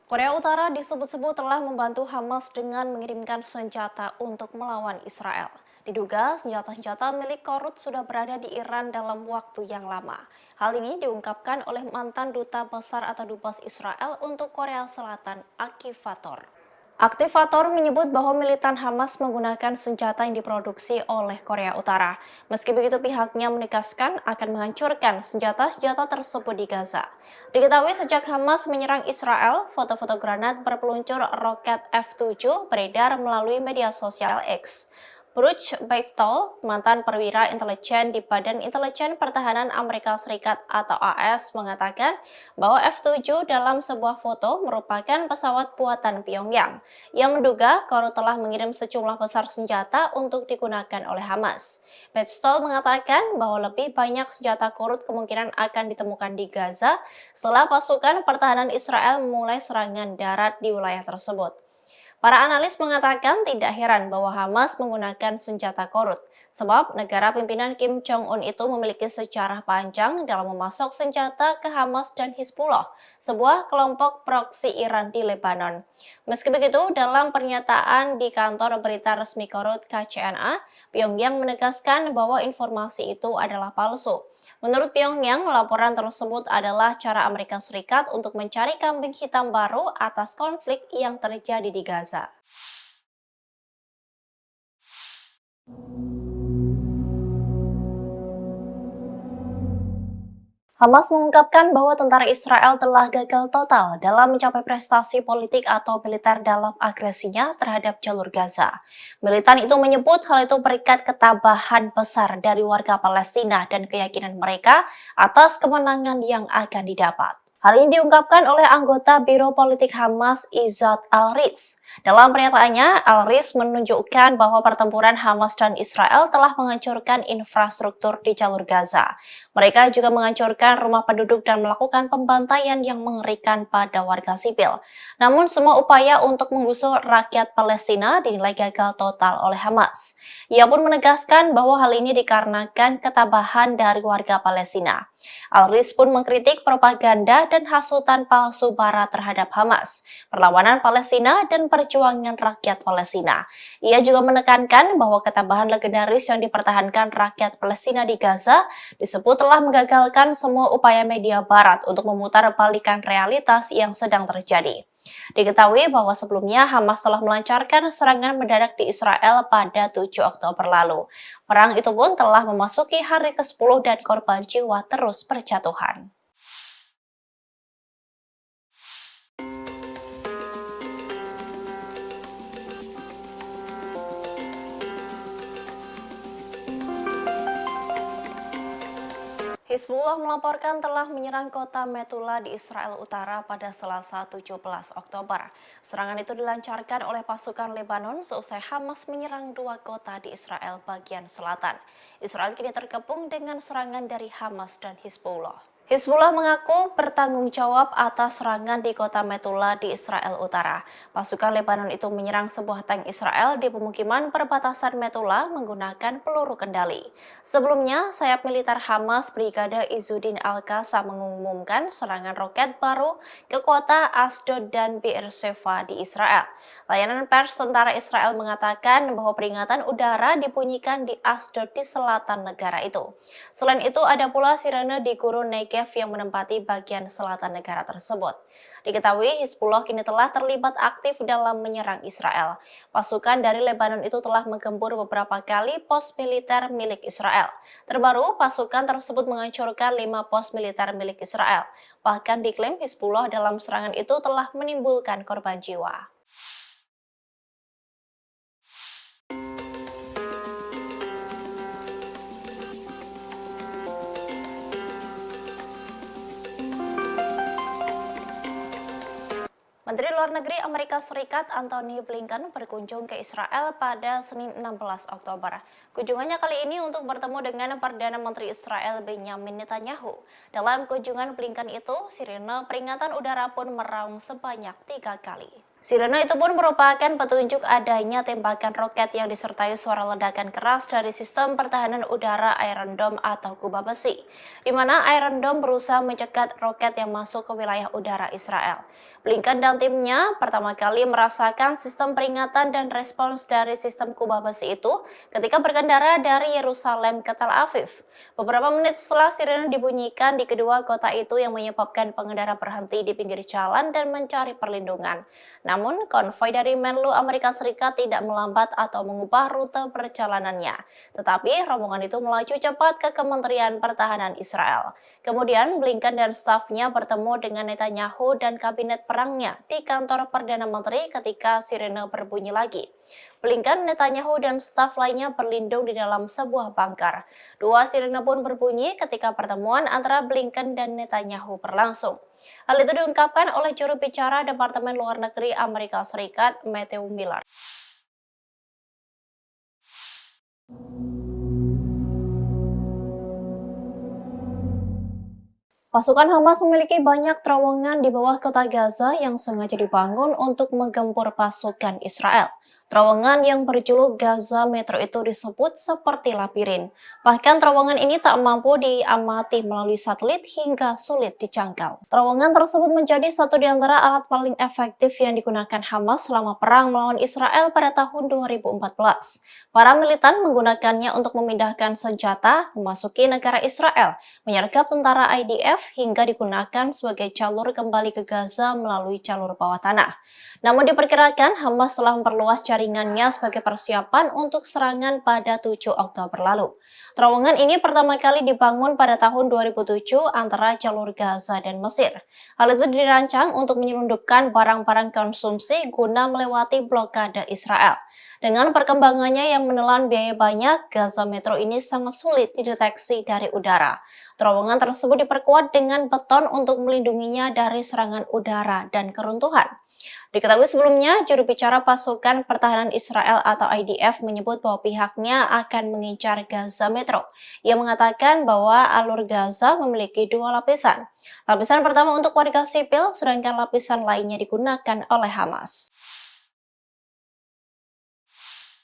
Korea Utara disebut-sebut telah membantu Hamas dengan mengirimkan senjata untuk melawan Israel. Diduga senjata-senjata milik Korut sudah berada di Iran dalam waktu yang lama. Hal ini diungkapkan oleh mantan duta besar atau dubes Israel untuk Korea Selatan, Aktivator. Aktivator menyebut bahwa militan Hamas menggunakan senjata yang diproduksi oleh Korea Utara. Meski begitu, pihaknya menegaskan akan menghancurkan senjata-senjata tersebut di Gaza. Diketahui sejak Hamas menyerang Israel, foto-foto granat berpeluncur roket F-7 beredar melalui media sosial X. Bruce Beitel, mantan perwira intelijen di Badan Intelijen Pertahanan Amerika Serikat atau AS, mengatakan bahwa F-7 dalam sebuah foto merupakan pesawat buatan Pyongyang yang menduga Korut telah mengirim sejumlah besar senjata untuk digunakan oleh Hamas. Beitel mengatakan bahwa lebih banyak senjata Korut kemungkinan akan ditemukan di Gaza setelah pasukan pertahanan Israel memulai serangan darat di wilayah tersebut. Para analis mengatakan tidak heran bahwa Hamas menggunakan senjata Korut, sebab negara pimpinan Kim Jong-un itu memiliki sejarah panjang dalam memasok senjata ke Hamas dan Hizbullah, sebuah kelompok proksi Iran di Lebanon. Meski begitu, dalam pernyataan di kantor berita resmi Korut KCNA, Pyongyang menegaskan bahwa informasi itu adalah palsu. Menurut Pyongyang, laporan tersebut adalah cara Amerika Serikat untuk mencari kambing hitam baru atas konflik yang terjadi di Gaza. Hamas mengungkapkan bahwa tentara Israel telah gagal total dalam mencapai prestasi politik atau militer dalam agresinya terhadap jalur Gaza. Militan itu menyebut hal itu berkat ketabahan besar dari warga Palestina dan keyakinan mereka atas kemenangan yang akan didapat. Hal ini diungkapkan oleh anggota Biro Politik Hamas Izzat Al-Riz. Dalam pernyataannya, Al-Riz menunjukkan bahwa pertempuran Hamas dan Israel telah menghancurkan infrastruktur di jalur Gaza. Mereka juga menghancurkan rumah penduduk dan melakukan pembantaian yang mengerikan pada warga sipil. Namun semua upaya untuk menggusur rakyat Palestina dinilai gagal total oleh Hamas. Ia pun menegaskan bahwa hal ini dikarenakan ketabahan dari warga Palestina. Al-Riz pun mengkritik propaganda dan hasutan palsu Barat terhadap Hamas, perlawanan Palestina, dan perjuangan rakyat Palestina. Ia juga menekankan bahwa ketabahan legendaris yang dipertahankan rakyat Palestina di Gaza disebut telah menggagalkan semua upaya media Barat untuk memutar balikan realitas yang sedang terjadi. Diketahui bahwa sebelumnya Hamas telah melancarkan serangan mendadak di Israel pada 7 Oktober lalu. Perang itu pun telah memasuki hari ke-10 dan korban jiwa terus berjatuhan. Hizbullah melaporkan telah menyerang kota Metula di Israel Utara pada Selasa 17 Oktober. Serangan itu dilancarkan oleh pasukan Lebanon seusai Hamas menyerang dua kota di Israel bagian selatan. Israel kini terkepung dengan serangan dari Hamas dan Hizbullah. Hizbullah mengaku bertanggung jawab atas serangan di kota Metula di Israel Utara. Pasukan Lebanon itu menyerang sebuah tank Israel di pemukiman perbatasan Metula menggunakan peluru kendali. Sebelumnya, sayap militer Hamas Brigade Izzuddin Al-Qassam mengumumkan serangan roket baru ke kota Asdod dan Beersheva di Israel. Layanan pers tentara Israel mengatakan bahwa peringatan udara dibunyikan di Asdod di selatan negara itu. Selain itu, ada pula sirene di gurun Negev yang menempati bagian selatan negara tersebut. Diketahui Hizbullah kini telah terlibat aktif dalam menyerang Israel. Pasukan dari Lebanon itu telah menggempur beberapa kali pos militer milik Israel. Terbaru, pasukan tersebut menghancurkan 5 pos militer milik Israel. Bahkan diklaim Hizbullah dalam serangan itu telah menimbulkan korban jiwa. Menteri Luar Negeri Amerika Serikat Antony Blinken berkunjung ke Israel pada Senin 16 Oktober. Kunjungannya kali ini untuk bertemu dengan Perdana Menteri Israel Benjamin Netanyahu. Dalam kunjungan Blinken itu, sirene peringatan udara pun meraung sebanyak 3 kali. Sirene itu pun merupakan petunjuk adanya tembakan roket yang disertai suara ledakan keras dari sistem pertahanan udara Iron Dome atau kubah besi, di mana Iron Dome berusaha mencegat roket yang masuk ke wilayah udara Israel. Blinken dan timnya pertama kali merasakan sistem peringatan dan respons dari sistem kubah besi itu ketika berkendara dari Yerusalem ke Tel Aviv. Beberapa menit setelah sirene dibunyikan di kedua kota itu yang menyebabkan pengendara berhenti di pinggir jalan dan mencari perlindungan. Namun, konvoi dari Menlu Amerika Serikat tidak melambat atau mengubah rute perjalanannya. Tetapi, rombongan itu melaju cepat ke Kementerian Pertahanan Israel. Kemudian, Blinken dan stafnya bertemu dengan Netanyahu dan kabinet perangnya di kantor Perdana Menteri ketika sirene berbunyi lagi. Blinken, Netanyahu, dan staf lainnya berlindung di dalam sebuah bunker. Dua sirene pun berbunyi ketika pertemuan antara Blinken dan Netanyahu berlangsung. Hal itu diungkapkan oleh juru bicara Departemen Luar Negeri Amerika Serikat, Matthew Miller. Pasukan Hamas memiliki banyak terowongan di bawah kota Gaza yang sengaja dibangun untuk menggempur pasukan Israel. Terowongan yang berjuluk Gaza Metro itu disebut seperti labirin. Bahkan terowongan ini tak mampu diamati melalui satelit hingga sulit dijangkau. Terowongan tersebut menjadi satu di antara alat paling efektif yang digunakan Hamas selama perang melawan Israel pada tahun 2014. Para militan menggunakannya untuk memindahkan senjata, memasuki negara Israel, menyergap tentara IDF hingga digunakan sebagai jalur kembali ke Gaza melalui jalur bawah tanah. Namun diperkirakan Hamas telah memperluas jaringannya sebagai persiapan untuk serangan pada 7 Oktober lalu. Terowongan ini pertama kali dibangun pada tahun 2007 antara jalur Gaza dan Mesir. Hal itu dirancang untuk menyelundupkan barang-barang konsumsi guna melewati blokade Israel. Dengan perkembangannya yang menelan biaya banyak, Gaza Metro ini sangat sulit dideteksi dari udara. Terowongan tersebut diperkuat dengan beton untuk melindunginya dari serangan udara dan keruntuhan. Diketahui sebelumnya, juru bicara pasukan pertahanan Israel atau IDF menyebut bahwa pihaknya akan mengincar Gaza Metro. Ia mengatakan bahwa alur Gaza memiliki 2 lapisan. Lapisan pertama untuk warga sipil, sedangkan lapisan lainnya digunakan oleh Hamas.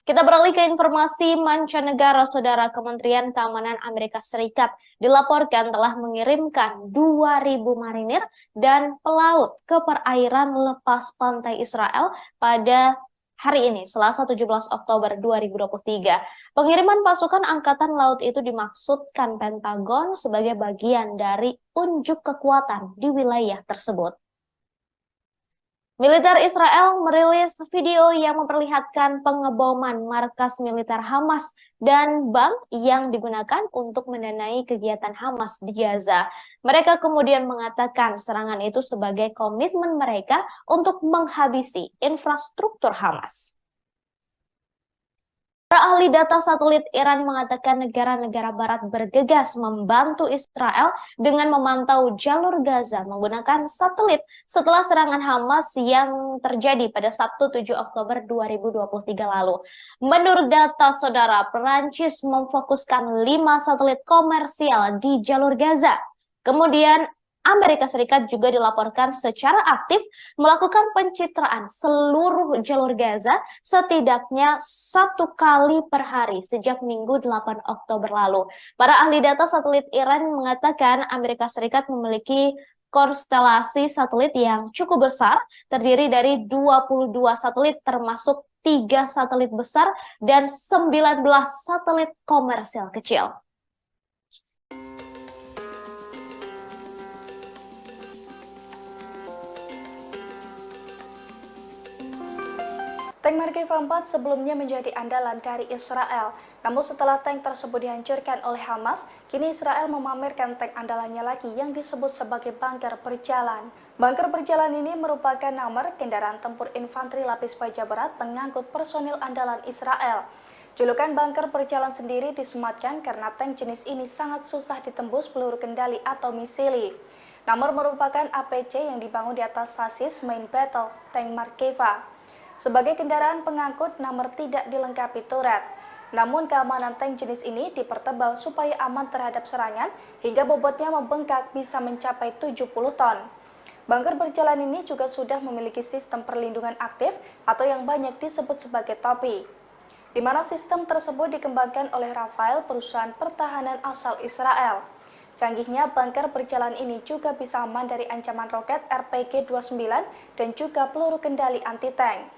Kita beralih ke informasi mancanegara. Saudara, Kementerian Keamanan Amerika Serikat dilaporkan telah mengirimkan 2.000 marinir dan pelaut ke perairan lepas pantai Israel pada hari ini, Selasa 17 Oktober 2023. Pengiriman pasukan Angkatan Laut itu dimaksudkan Pentagon sebagai bagian dari unjuk kekuatan di wilayah tersebut. Militer Israel merilis video yang memperlihatkan pengeboman markas militer Hamas dan bank yang digunakan untuk mendanai kegiatan Hamas di Gaza. Mereka kemudian mengatakan serangan itu sebagai komitmen mereka untuk menghabisi infrastruktur Hamas. Para ahli data satelit Iran mengatakan negara-negara barat bergegas membantu Israel dengan memantau jalur Gaza menggunakan satelit setelah serangan Hamas yang terjadi pada Sabtu 7 Oktober 2023 lalu. Menurut data saudara, Perancis memfokuskan 5 satelit komersial di jalur Gaza. Kemudian Amerika Serikat juga dilaporkan secara aktif melakukan pencitraan seluruh jalur Gaza setidaknya 1 kali per hari sejak Minggu 8 Oktober lalu. Para ahli data satelit Iran mengatakan Amerika Serikat memiliki konstelasi satelit yang cukup besar, terdiri dari 22 satelit termasuk 3 satelit besar dan 19 satelit komersial kecil. Tank Markeva 4 sebelumnya menjadi andalan dari Israel. Namun setelah tank tersebut dihancurkan oleh Hamas, kini Israel memamerkan tank andalannya lagi yang disebut sebagai bunker berjalan. Bunker berjalan ini merupakan nomor kendaraan tempur infanteri lapis baja berat pengangkut personil andalan Israel. Julukan bunker berjalan sendiri disematkan karena tank jenis ini sangat susah ditembus peluru kendali atau misili. Nomor merupakan APC yang dibangun di atas sasis main battle tank Markeva. Sebagai kendaraan pengangkut, nomor tidak dilengkapi turret. Namun keamanan tank jenis ini dipertebal supaya aman terhadap serangan hingga bobotnya membengkak bisa mencapai 70 ton. Bunker berjalan ini juga sudah memiliki sistem perlindungan aktif atau yang banyak disebut sebagai topi, di mana sistem tersebut dikembangkan oleh Rafael, perusahaan pertahanan asal Israel. Canggihnya bunker berjalan ini juga bisa aman dari ancaman roket RPG-29 dan juga peluru kendali anti-tank.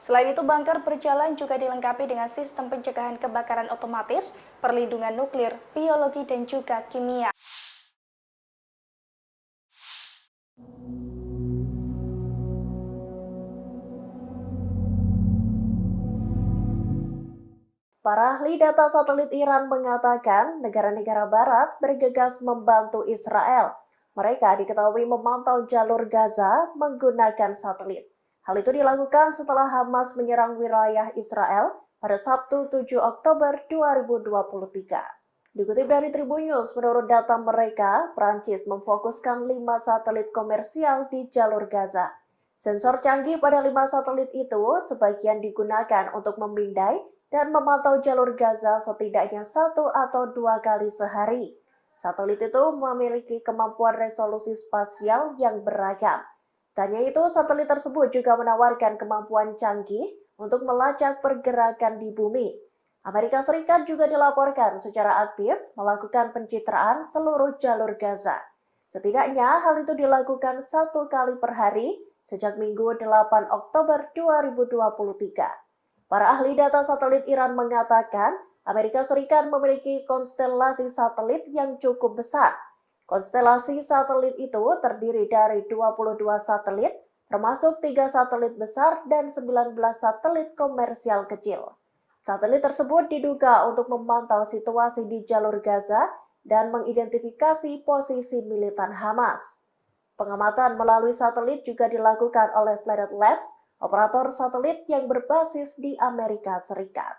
Selain itu, bunker berjalan juga dilengkapi dengan sistem pencegahan kebakaran otomatis, perlindungan nuklir, biologi, dan juga kimia. Para ahli data satelit Iran mengatakan negara-negara barat bergegas membantu Israel. Mereka diketahui memantau jalur Gaza menggunakan satelit. Hal itu dilakukan setelah Hamas menyerang wilayah Israel pada Sabtu 7 Oktober 2023. Dikutip dari Tribun News, menurut data mereka, Prancis memfokuskan 5 satelit komersial di jalur Gaza. Sensor canggih pada 5 satelit itu sebagian digunakan untuk memindai dan memantau jalur Gaza setidaknya 1 atau 2 kali sehari. Satelit itu memiliki kemampuan resolusi spasial yang beragam. Tanya itu, satelit tersebut juga menawarkan kemampuan canggih untuk melacak pergerakan di bumi. Amerika Serikat juga dilaporkan secara aktif melakukan pencitraan seluruh jalur Gaza. Setidaknya hal itu dilakukan 1 kali per hari sejak Minggu 8 Oktober 2023. Para ahli data satelit Iran mengatakan Amerika Serikat memiliki konstelasi satelit yang cukup besar. Konstelasi satelit itu terdiri dari 22 satelit, termasuk 3 satelit besar dan 19 satelit komersial kecil. Satelit tersebut diduga untuk memantau situasi di jalur Gaza dan mengidentifikasi posisi militan Hamas. Pengamatan melalui satelit juga dilakukan oleh Planet Labs, operator satelit yang berbasis di Amerika Serikat.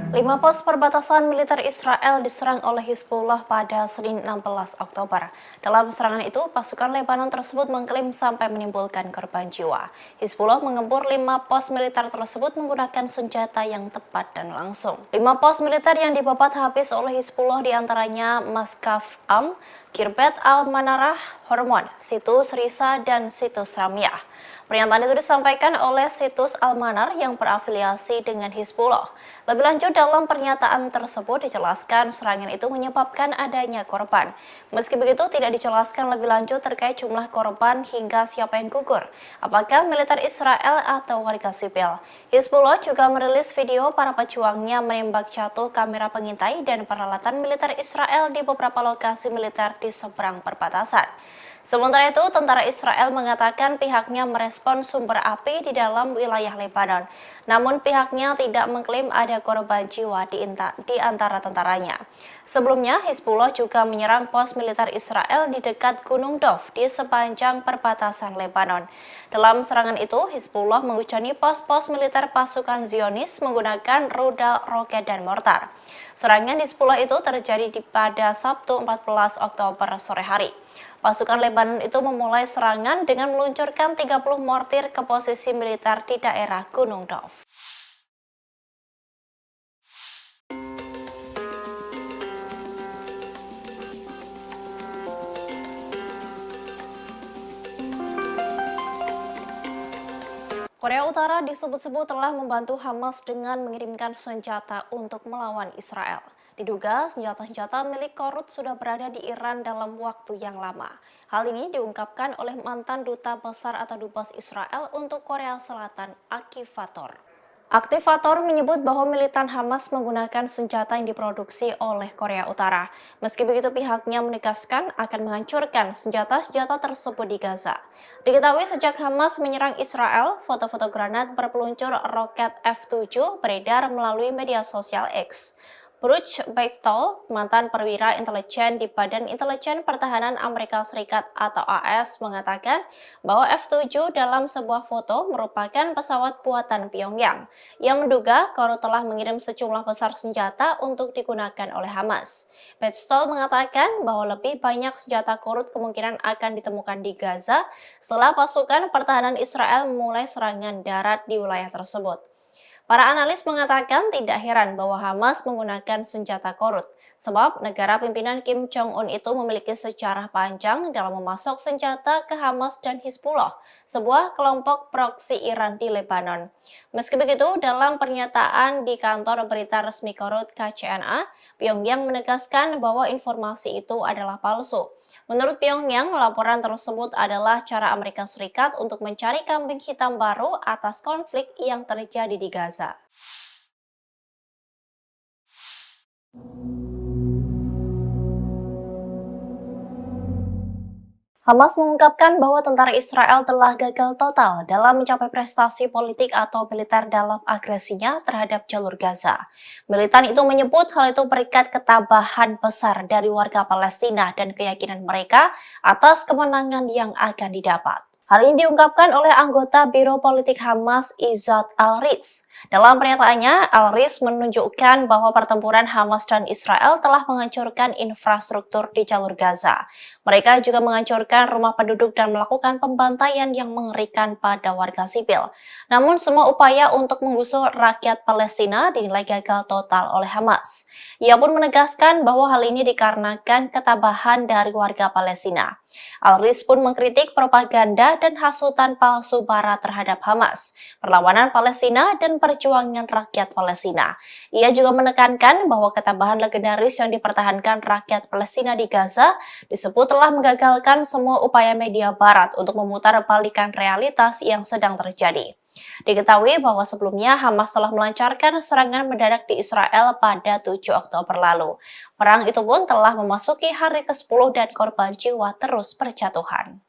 Lima pos perbatasan militer Israel diserang oleh Hizbullah pada Senin 16 Oktober. Dalam serangan itu, pasukan Lebanon tersebut mengklaim sampai menimbulkan korban jiwa. Hizbullah mengepung 5 pos militer tersebut menggunakan senjata yang tepat dan langsung. 5 pos militer yang dibabat habis oleh Hizbullah diantaranya Maskaf Am, Kirbet Al-Manarah Hormon, situs Risa, dan situs Ramiah. Pernyataan itu disampaikan oleh situs Al-Manar yang berafiliasi dengan Hizbullah. Lebih lanjut, dalam pernyataan tersebut dijelaskan serangan itu menyebabkan adanya korban. Meski begitu, tidak dijelaskan lebih lanjut terkait jumlah korban hingga siapa yang gugur, apakah militer Israel atau warga sipil. Hizbullah juga merilis video para pejuangnya menembak jatuh kamera pengintai dan peralatan militer Israel di beberapa lokasi militer di seberang perbatasan. Sementara itu, tentara Israel mengatakan pihaknya merespon sumber api di dalam wilayah Lebanon. Namun pihaknya tidak mengklaim ada korban jiwa di antara tentaranya. Sebelumnya, Hizbullah juga menyerang pos militer Israel di dekat Gunung Dov di sepanjang perbatasan Lebanon. Dalam serangan itu, Hizbullah menghujani pos-pos militer pasukan Zionis menggunakan rudal, roket, dan mortar. Serangan Hizbullah itu terjadi pada Sabtu 14 Oktober sore hari. Pasukan Lebanon itu memulai serangan dengan meluncurkan 30 mortir ke posisi militer di daerah Gunung Dov. Korea Utara disebut-sebut telah membantu Hamas dengan mengirimkan senjata untuk melawan Israel. Diduga senjata-senjata milik Korut sudah berada di Iran dalam waktu yang lama. Hal ini diungkapkan oleh mantan duta besar atau dubes Israel untuk Korea Selatan, Aktivator. Aktivator menyebut bahwa militan Hamas menggunakan senjata yang diproduksi oleh Korea Utara. Meski begitu, pihaknya menegaskan akan menghancurkan senjata-senjata tersebut di Gaza. Diketahui sejak Hamas menyerang Israel, foto-foto granat berpeluncur roket F-7 beredar melalui media sosial X. Bruce Bechtel, mantan perwira intelijen di Badan Intelijen Pertahanan Amerika Serikat atau AS, mengatakan bahwa F-7 dalam sebuah foto merupakan pesawat buatan Pyongyang yang menduga Korut telah mengirim sejumlah besar senjata untuk digunakan oleh Hamas. Bechtel mengatakan bahwa lebih banyak senjata Korut kemungkinan akan ditemukan di Gaza setelah pasukan pertahanan Israel memulai serangan darat di wilayah tersebut. Para analis mengatakan tidak heran bahwa Hamas menggunakan senjata Korut, sebab negara pimpinan Kim Jong-un itu memiliki sejarah panjang dalam memasok senjata ke Hamas dan Hizbullah, sebuah kelompok proksi Iran di Lebanon. Meski begitu, dalam pernyataan di kantor berita resmi Korut KCNA, Pyongyang menegaskan bahwa informasi itu adalah palsu. Menurut Pyongyang, laporan tersebut adalah cara Amerika Serikat untuk mencari kambing hitam baru atas konflik yang terjadi di Gaza. Hamas mengungkapkan bahwa tentara Israel telah gagal total dalam mencapai prestasi politik atau militer dalam agresinya terhadap jalur Gaza. Militan itu menyebut hal itu berikat ketabahan besar dari warga Palestina dan keyakinan mereka atas kemenangan yang akan didapat. Hal ini diungkapkan oleh anggota Biro Politik Hamas Izzat Al-Riz. Dalam pernyataannya, Al-Riz menunjukkan bahwa pertempuran Hamas dan Israel telah menghancurkan infrastruktur di jalur Gaza. Mereka juga menghancurkan rumah penduduk dan melakukan pembantaian yang mengerikan pada warga sipil. Namun semua upaya untuk menggusur rakyat Palestina dinilai gagal total oleh Hamas. Ia pun menegaskan bahwa hal ini dikarenakan ketabahan dari warga Palestina. Al-Riz pun mengkritik propaganda dan hasutan palsu Barat terhadap Hamas, perlawanan Palestina, dan perjuangan rakyat Palestina. Ia juga menekankan bahwa ketabahan legendaris yang dipertahankan rakyat Palestina di Gaza disebut telah menggagalkan semua upaya media Barat untuk memutarbalikkan realitas yang sedang terjadi. Diketahui bahwa sebelumnya Hamas telah melancarkan serangan mendadak di Israel pada 7 Oktober lalu. Perang itu pun telah memasuki hari ke-10 dan korban jiwa terus berjatuhan.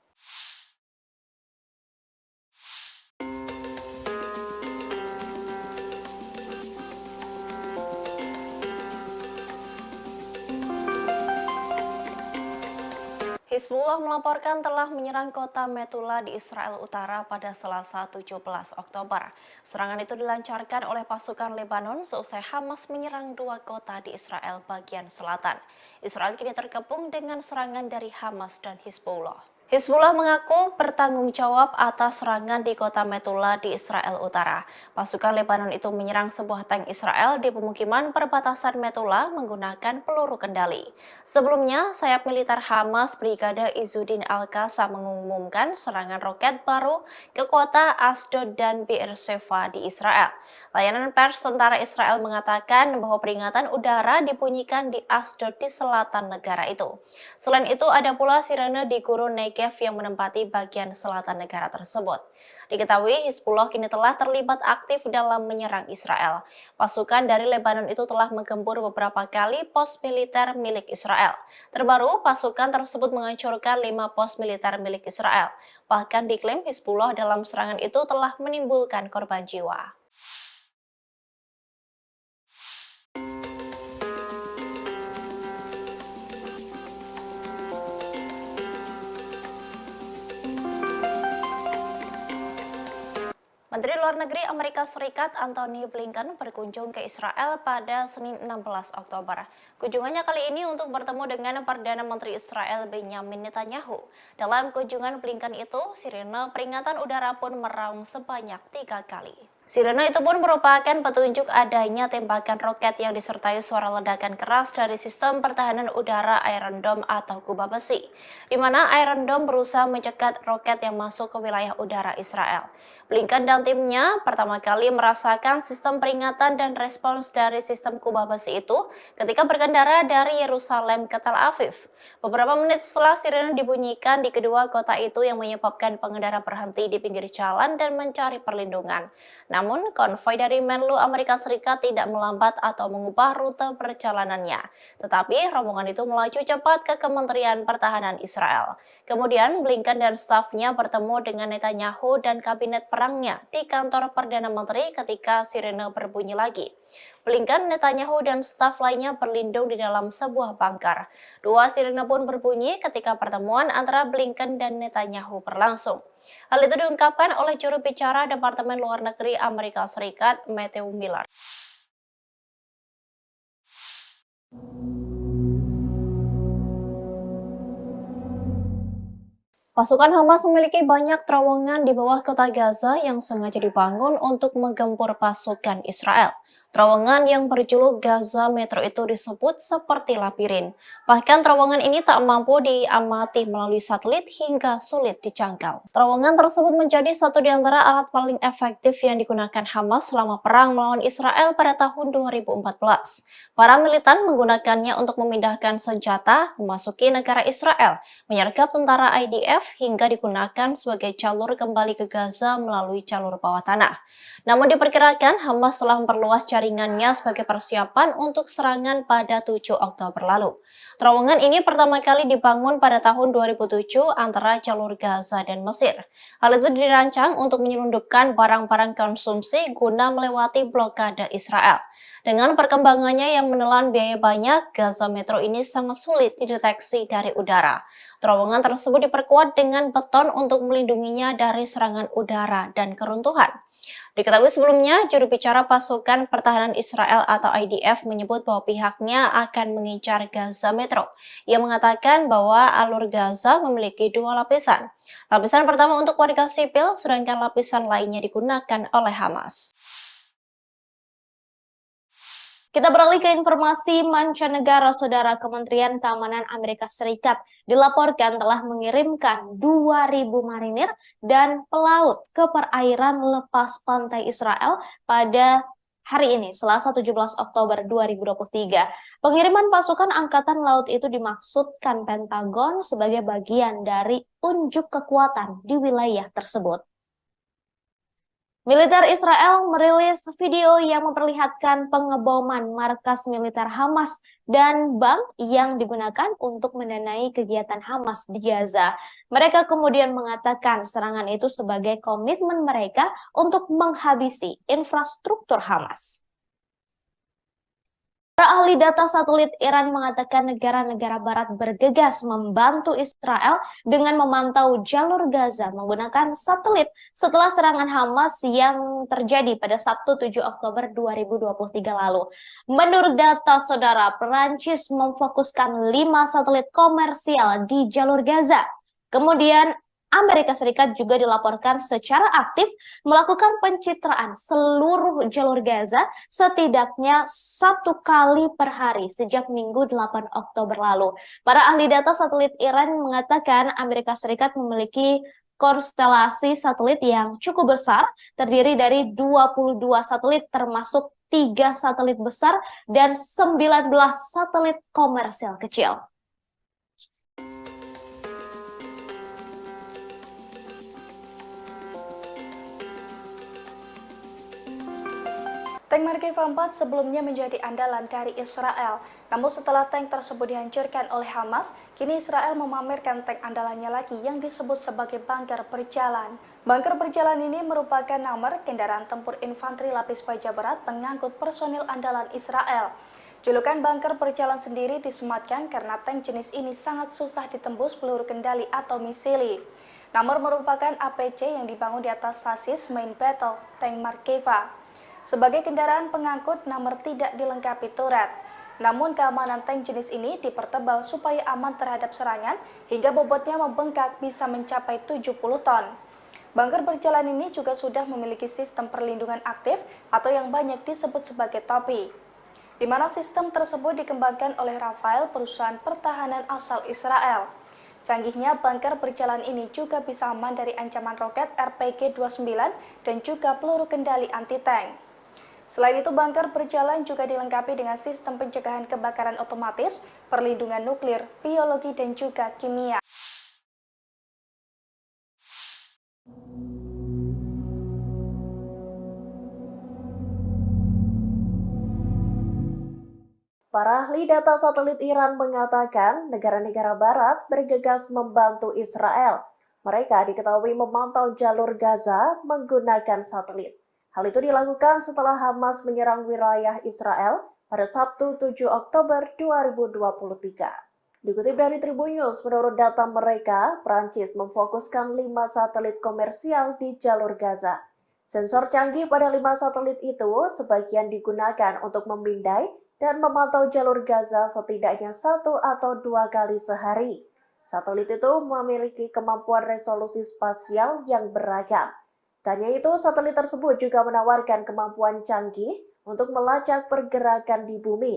Hizbullah melaporkan telah menyerang kota Metula di Israel Utara pada Selasa 17 Oktober. Serangan itu dilancarkan oleh pasukan Lebanon seusai Hamas menyerang 2 kota di Israel bagian selatan. Israel kini terkepung dengan serangan dari Hamas dan Hizbullah. Hizbullah mengaku bertanggung jawab atas serangan di kota Metula di Israel Utara. Pasukan Lebanon itu menyerang sebuah tank Israel di pemukiman perbatasan Metula menggunakan peluru kendali. Sebelumnya, sayap militer Hamas Brigade Izzuddin Al-Qassam mengumumkan serangan roket baru ke kota Asdod dan Beersheva di Israel. Layanan pers tentara Israel mengatakan bahwa peringatan udara dibunyikan di Asdod di selatan negara itu. Selain itu, ada pula sirene di gurun Negev yang menempati bagian selatan negara tersebut. Diketahui Hizbullah kini telah terlibat aktif dalam menyerang Israel. Pasukan dari Lebanon itu telah menggempur beberapa kali pos militer milik Israel. Terbaru, pasukan tersebut menghancurkan 5 pos militer milik Israel. Bahkan diklaim Hizbullah dalam serangan itu telah menimbulkan korban jiwa. Menteri Luar Negeri Amerika Serikat Antony Blinken berkunjung ke Israel pada Senin 16 Oktober. Kunjungannya kali ini untuk bertemu dengan Perdana Menteri Israel Benjamin Netanyahu. Dalam kunjungan Blinken itu, sirene peringatan udara pun meraung sebanyak 3 kali. Sirene itu pun merupakan petunjuk adanya tembakan roket yang disertai suara ledakan keras dari sistem pertahanan udara Iron Dome atau kubah besi, di mana Iron Dome berusaha mencegat roket yang masuk ke wilayah udara Israel. Blinken dan timnya pertama kali merasakan sistem peringatan dan respons dari sistem kubah besi itu ketika berkendara dari Yerusalem ke Tel Aviv. Beberapa menit setelah sirene dibunyikan di kedua kota itu yang menyebabkan pengendara berhenti di pinggir jalan dan mencari perlindungan. Namun, konvoi dari Menlu Amerika Serikat tidak melambat atau mengubah rute perjalanannya. Tetapi, rombongan itu melaju cepat ke Kementerian Pertahanan Israel. Kemudian, Blinken dan stafnya bertemu dengan Netanyahu dan kabinet perangnya di kantor Perdana Menteri ketika sirene berbunyi lagi. Blinken, Netanyahu, dan staf lainnya berlindung di dalam sebuah bunker. 2 sirene pun berbunyi ketika pertemuan antara Blinken dan Netanyahu berlangsung. Hal itu diungkapkan oleh juru bicara Departemen Luar Negeri Amerika Serikat, Matthew Miller. Pasukan Hamas memiliki banyak terowongan di bawah kota Gaza yang sengaja dibangun untuk menggempur pasukan Israel. Terowongan yang berjuluk Gaza Metro itu disebut seperti labirin. Bahkan terowongan ini tak mampu diamati melalui satelit hingga sulit dijangkau. Terowongan tersebut menjadi satu di antara alat paling efektif yang digunakan Hamas selama perang melawan Israel pada tahun 2014. Para militan menggunakannya untuk memindahkan senjata, memasuki negara Israel, menyergap tentara IDF hingga digunakan sebagai jalur kembali ke Gaza melalui jalur bawah tanah. Namun diperkirakan Hamas telah memperluas jaringannya sebagai persiapan untuk serangan pada 7 Oktober lalu. Terowongan ini pertama kali dibangun pada tahun 2007 antara jalur Gaza dan Mesir. Hal itu dirancang untuk menyelundupkan barang-barang konsumsi guna melewati blokade Israel. Dengan perkembangannya yang menelan biaya banyak, Gaza Metro ini sangat sulit dideteksi dari udara. Terowongan tersebut diperkuat dengan beton untuk melindunginya dari serangan udara dan keruntuhan. Diketahui sebelumnya, juru bicara pasukan pertahanan Israel atau IDF menyebut bahwa pihaknya akan mengincar Gaza Metro. Ia mengatakan bahwa alur Gaza memiliki 2 lapisan. Lapisan pertama untuk warga sipil, sedangkan lapisan lainnya digunakan oleh Hamas. Kita beralih ke informasi mancanegara. Saudara, Kementerian Keamanan Amerika Serikat dilaporkan telah mengirimkan 2.000 marinir dan pelaut ke perairan lepas pantai Israel pada hari ini, Selasa 17 Oktober 2023. Pengiriman pasukan Angkatan Laut itu dimaksudkan Pentagon sebagai bagian dari unjuk kekuatan di wilayah tersebut. Militer Israel merilis video yang memperlihatkan pengeboman markas militer Hamas dan bank yang digunakan untuk mendanai kegiatan Hamas di Gaza. Mereka kemudian mengatakan serangan itu sebagai komitmen mereka untuk menghabisi infrastruktur Hamas. Para ahli data satelit Iran mengatakan negara-negara barat bergegas membantu Israel dengan memantau jalur Gaza menggunakan satelit setelah serangan Hamas yang terjadi pada Sabtu 7 Oktober 2023 lalu. Menurut data saudara, Perancis memfokuskan 5 satelit komersial di jalur Gaza. Kemudian Amerika Serikat juga dilaporkan secara aktif melakukan pencitraan seluruh jalur Gaza setidaknya 1 kali per hari sejak Minggu 8 Oktober lalu. Para ahli data satelit Iran mengatakan Amerika Serikat memiliki konstelasi satelit yang cukup besar, terdiri dari 22 satelit termasuk 3 satelit besar dan 19 satelit komersial kecil. Tank Markeva 4 sebelumnya menjadi andalan dari Israel. Namun setelah tank tersebut dihancurkan oleh Hamas, kini Israel memamerkan tank andalannya lagi yang disebut sebagai bunker berjalan. Bunker berjalan ini merupakan nomor kendaraan tempur infanteri lapis baja berat pengangkut personil andalan Israel. Julukan bunker berjalan sendiri disematkan karena tank jenis ini sangat susah ditembus peluru kendali atau misili. Nomor merupakan APC yang dibangun di atas sasis main battle tank Markeva. Sebagai kendaraan pengangkut, nomor tidak dilengkapi turret. Namun keamanan tank jenis ini dipertebal supaya aman terhadap serangan hingga bobotnya membengkak bisa mencapai 70 ton. Bunker berjalan ini juga sudah memiliki sistem perlindungan aktif atau yang banyak disebut sebagai topi, di mana sistem tersebut dikembangkan oleh Rafael, perusahaan pertahanan asal Israel. Canggihnya bunker berjalan ini juga bisa aman dari ancaman roket RPG-29 dan juga peluru kendali anti-tank. Selain itu, bunker berjalan juga dilengkapi dengan sistem pencegahan kebakaran otomatis, perlindungan nuklir, biologi, dan juga kimia. Para ahli data satelit Iran mengatakan negara-negara barat bergegas membantu Israel. Mereka diketahui memantau jalur Gaza menggunakan satelit. Hal itu dilakukan setelah Hamas menyerang wilayah Israel pada Sabtu 7 Oktober 2023. Dikutip dari Tribun News, menurut data mereka, Prancis memfokuskan 5 satelit komersial di jalur Gaza. Sensor canggih pada 5 satelit itu sebagian digunakan untuk memindai dan memantau jalur Gaza setidaknya 1 atau 2 kali sehari. Satelit itu memiliki kemampuan resolusi spasial yang beragam. Tanya itu, satelit tersebut juga menawarkan kemampuan canggih untuk melacak pergerakan di bumi.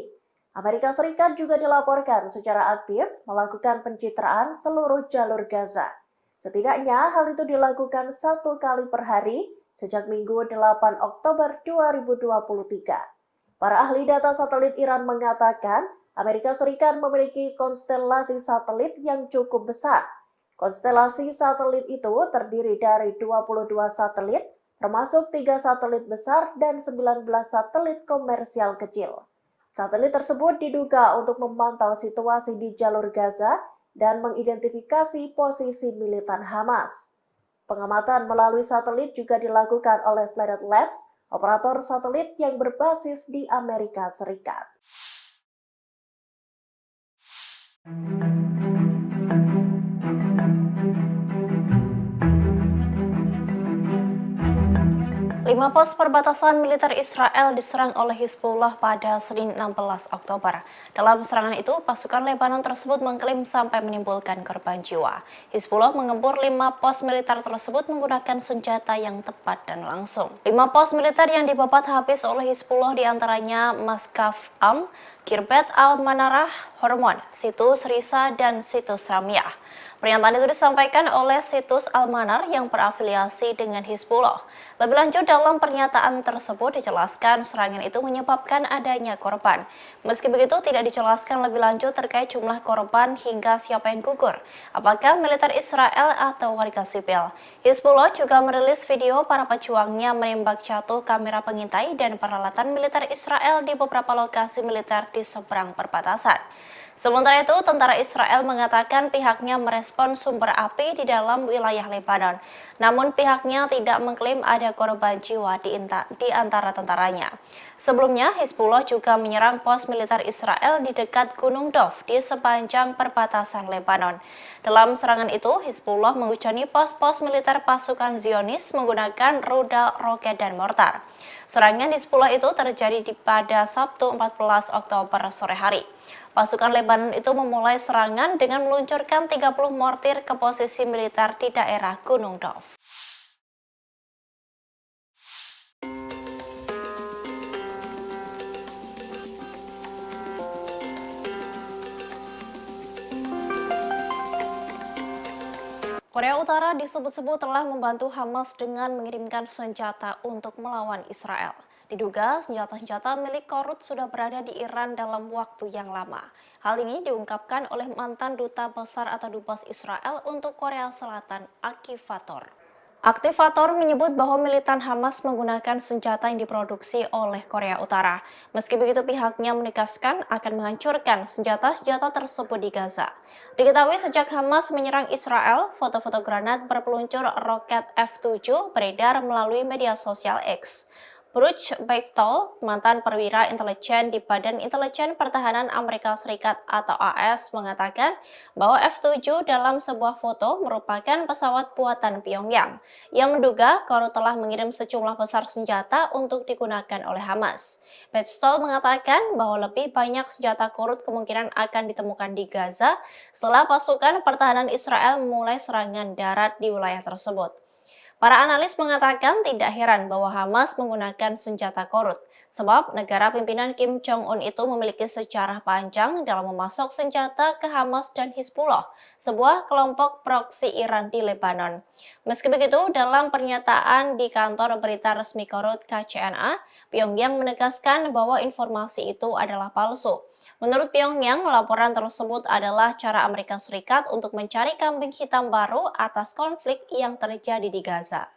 Amerika Serikat juga dilaporkan secara aktif melakukan pencitraan seluruh jalur Gaza. Setidaknya hal itu dilakukan 1 kali per hari sejak Minggu 8 Oktober 2023. Para ahli data satelit Iran mengatakan Amerika Serikat memiliki konstelasi satelit yang cukup besar. Konstelasi satelit itu terdiri dari 22 satelit, termasuk 3 satelit besar dan 19 satelit komersial kecil. Satelit tersebut diduga untuk memantau situasi di jalur Gaza dan mengidentifikasi posisi militan Hamas. Pengamatan melalui satelit juga dilakukan oleh Planet Labs, operator satelit yang berbasis di Amerika Serikat. Lima pos perbatasan militer Israel diserang oleh Hizbullah pada Senin 16 Oktober. Dalam serangan itu, pasukan Lebanon tersebut mengklaim sampai menimbulkan korban jiwa. Hizbullah mengempur 5 pos militer tersebut menggunakan senjata yang tepat dan langsung. 5 pos militer yang dibabat habis oleh Hizbullah diantaranya Maskaf Am, Kirbet Al-Manarah, Hormon, Situs Risa, dan Situs Ramiah. Pernyataan itu disampaikan oleh Situs Al-Manar yang berafiliasi dengan Hizbullah. Lebih lanjut, dalam pernyataan tersebut dijelaskan serangan itu menyebabkan adanya korban. Meski begitu, tidak dijelaskan lebih lanjut terkait jumlah korban hingga siapa yang gugur, apakah militer Israel atau warga sipil. Hizbullah juga merilis video para pejuangnya menembak jatuh kamera pengintai dan peralatan militer Israel di beberapa lokasi militer di seberang perbatasan. Sementara itu, tentara Israel mengatakan pihaknya merespon sumber api di dalam wilayah Lebanon. Namun pihaknya tidak mengklaim ada korban jiwa di antara tentaranya. Sebelumnya, Hizbullah juga menyerang pos militer Israel di dekat Gunung Dov di sepanjang perbatasan Lebanon. Dalam serangan itu, Hizbullah menghujani pos-pos militer pasukan Zionis menggunakan rudal, roket, dan mortar. Serangan Hizbullah itu terjadi pada Sabtu 14 Oktober sore hari. Pasukan Lebanon itu memulai serangan dengan meluncurkan 30 mortir ke posisi militer di daerah Gunung Dov. Korea Utara disebut-sebut telah membantu Hamas dengan mengirimkan senjata untuk melawan Israel. Diduga senjata-senjata milik Korut sudah berada di Iran dalam waktu yang lama. Hal ini diungkapkan oleh mantan duta besar atau dubes Israel untuk Korea Selatan, Akivator. Aktivator menyebut bahwa militan Hamas menggunakan senjata yang diproduksi oleh Korea Utara. Meski begitu, pihaknya menegaskan akan menghancurkan senjata-senjata tersebut di Gaza. Diketahui sejak Hamas menyerang Israel, foto-foto granat berpeluncur roket F-7 beredar melalui media sosial X. Bruce Beitel, mantan perwira intelijen di Badan Intelijen Pertahanan Amerika Serikat atau AS, mengatakan bahwa F-7 dalam sebuah foto merupakan pesawat buatan Pyongyang yang menduga Korut telah mengirim sejumlah besar senjata untuk digunakan oleh Hamas. Beitel mengatakan bahwa lebih banyak senjata Korut kemungkinan akan ditemukan di Gaza setelah pasukan pertahanan Israel memulai serangan darat di wilayah tersebut. Para analis mengatakan tidak heran bahwa Hamas menggunakan senjata Korut, sebab negara pimpinan Kim Jong-un itu memiliki sejarah panjang dalam memasok senjata ke Hamas dan Hizbullah, sebuah kelompok proksi Iran di Lebanon. Meski begitu, dalam pernyataan di kantor berita resmi Korut KCNA, Pyongyang menegaskan bahwa informasi itu adalah palsu. Menurut Pyongyang, laporan tersebut adalah cara Amerika Serikat untuk mencari kambing hitam baru atas konflik yang terjadi di Gaza.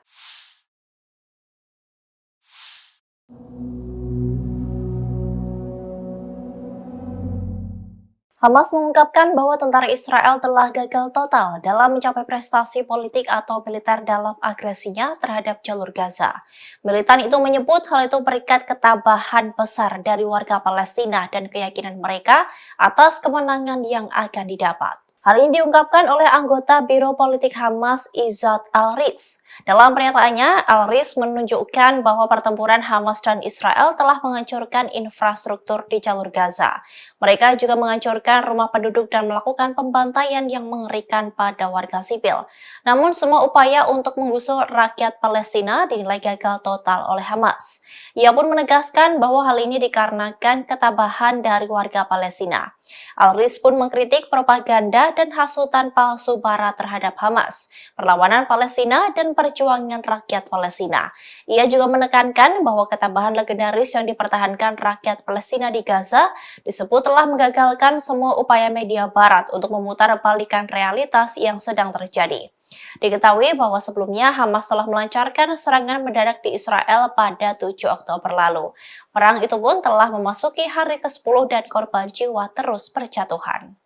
Hamas mengungkapkan bahwa tentara Israel telah gagal total dalam mencapai prestasi politik atau militer dalam agresinya terhadap jalur Gaza. Militan itu menyebut hal itu berikat ketabahan besar dari warga Palestina dan keyakinan mereka atas kemenangan yang akan didapat. Hal ini diungkapkan oleh anggota Biro Politik Hamas Izzat Al-Riz. Dalam pernyataannya, Al-Riz menunjukkan bahwa pertempuran Hamas dan Israel telah menghancurkan infrastruktur di jalur Gaza. Mereka juga menghancurkan rumah penduduk dan melakukan pembantaian yang mengerikan pada warga sipil. Namun semua upaya untuk menggusur rakyat Palestina dinilai gagal total oleh Hamas. Ia pun menegaskan bahwa hal ini dikarenakan ketabahan dari warga Palestina. Al-Riz pun mengkritik propaganda dan hasutan palsu Barat terhadap Hamas, perlawanan Palestina, dan perjuangan rakyat Palestina. Ia juga menekankan bahwa ketabahan legendaris yang dipertahankan rakyat Palestina di Gaza disebut telah menggagalkan semua upaya media Barat untuk memutarbalikkan realitas yang sedang terjadi. Diketahui bahwa sebelumnya Hamas telah melancarkan serangan mendadak di Israel pada 7 Oktober lalu. Perang itu pun telah memasuki hari ke-10 dan korban jiwa terus berjatuhan.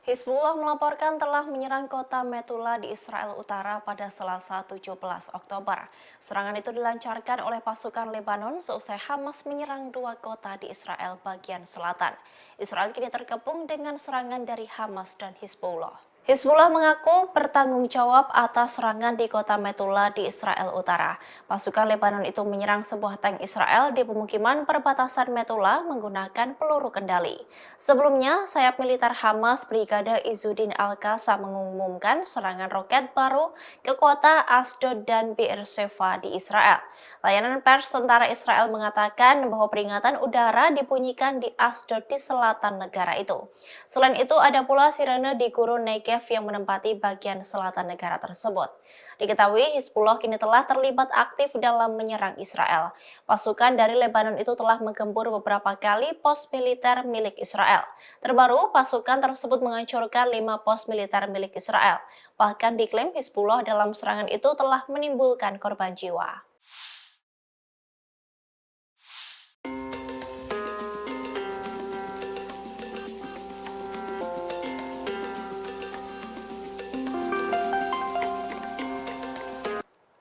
Hizbullah melaporkan telah menyerang kota Metula di Israel Utara pada Selasa 17 Oktober. Serangan itu dilancarkan oleh pasukan Lebanon seusai Hamas menyerang 2 kota di Israel bagian selatan. Israel kini terkepung dengan serangan dari Hamas dan Hizbullah. Hizbullah mengaku bertanggung jawab atas serangan di kota Metula di Israel Utara. Pasukan Lebanon itu menyerang sebuah tank Israel di pemukiman perbatasan Metula menggunakan peluru kendali. Sebelumnya, sayap militer Hamas Brigade Izzuddin Al-Qassam mengumumkan serangan roket baru ke kota Asdod dan Beersheva di Israel. Layanan pers tentara Israel mengatakan bahwa peringatan udara dibunyikan di Asdod di selatan negara itu. Selain itu, ada pula sirene di Gurun Negev yang menempati bagian selatan negara tersebut. Diketahui Hizbullah kini telah terlibat aktif dalam menyerang Israel. Pasukan dari Lebanon itu telah menggempur beberapa kali pos militer milik Israel. Terbaru, pasukan tersebut menghancurkan 5 pos militer milik Israel. Bahkan diklaim Hizbullah dalam serangan itu telah menimbulkan korban jiwa.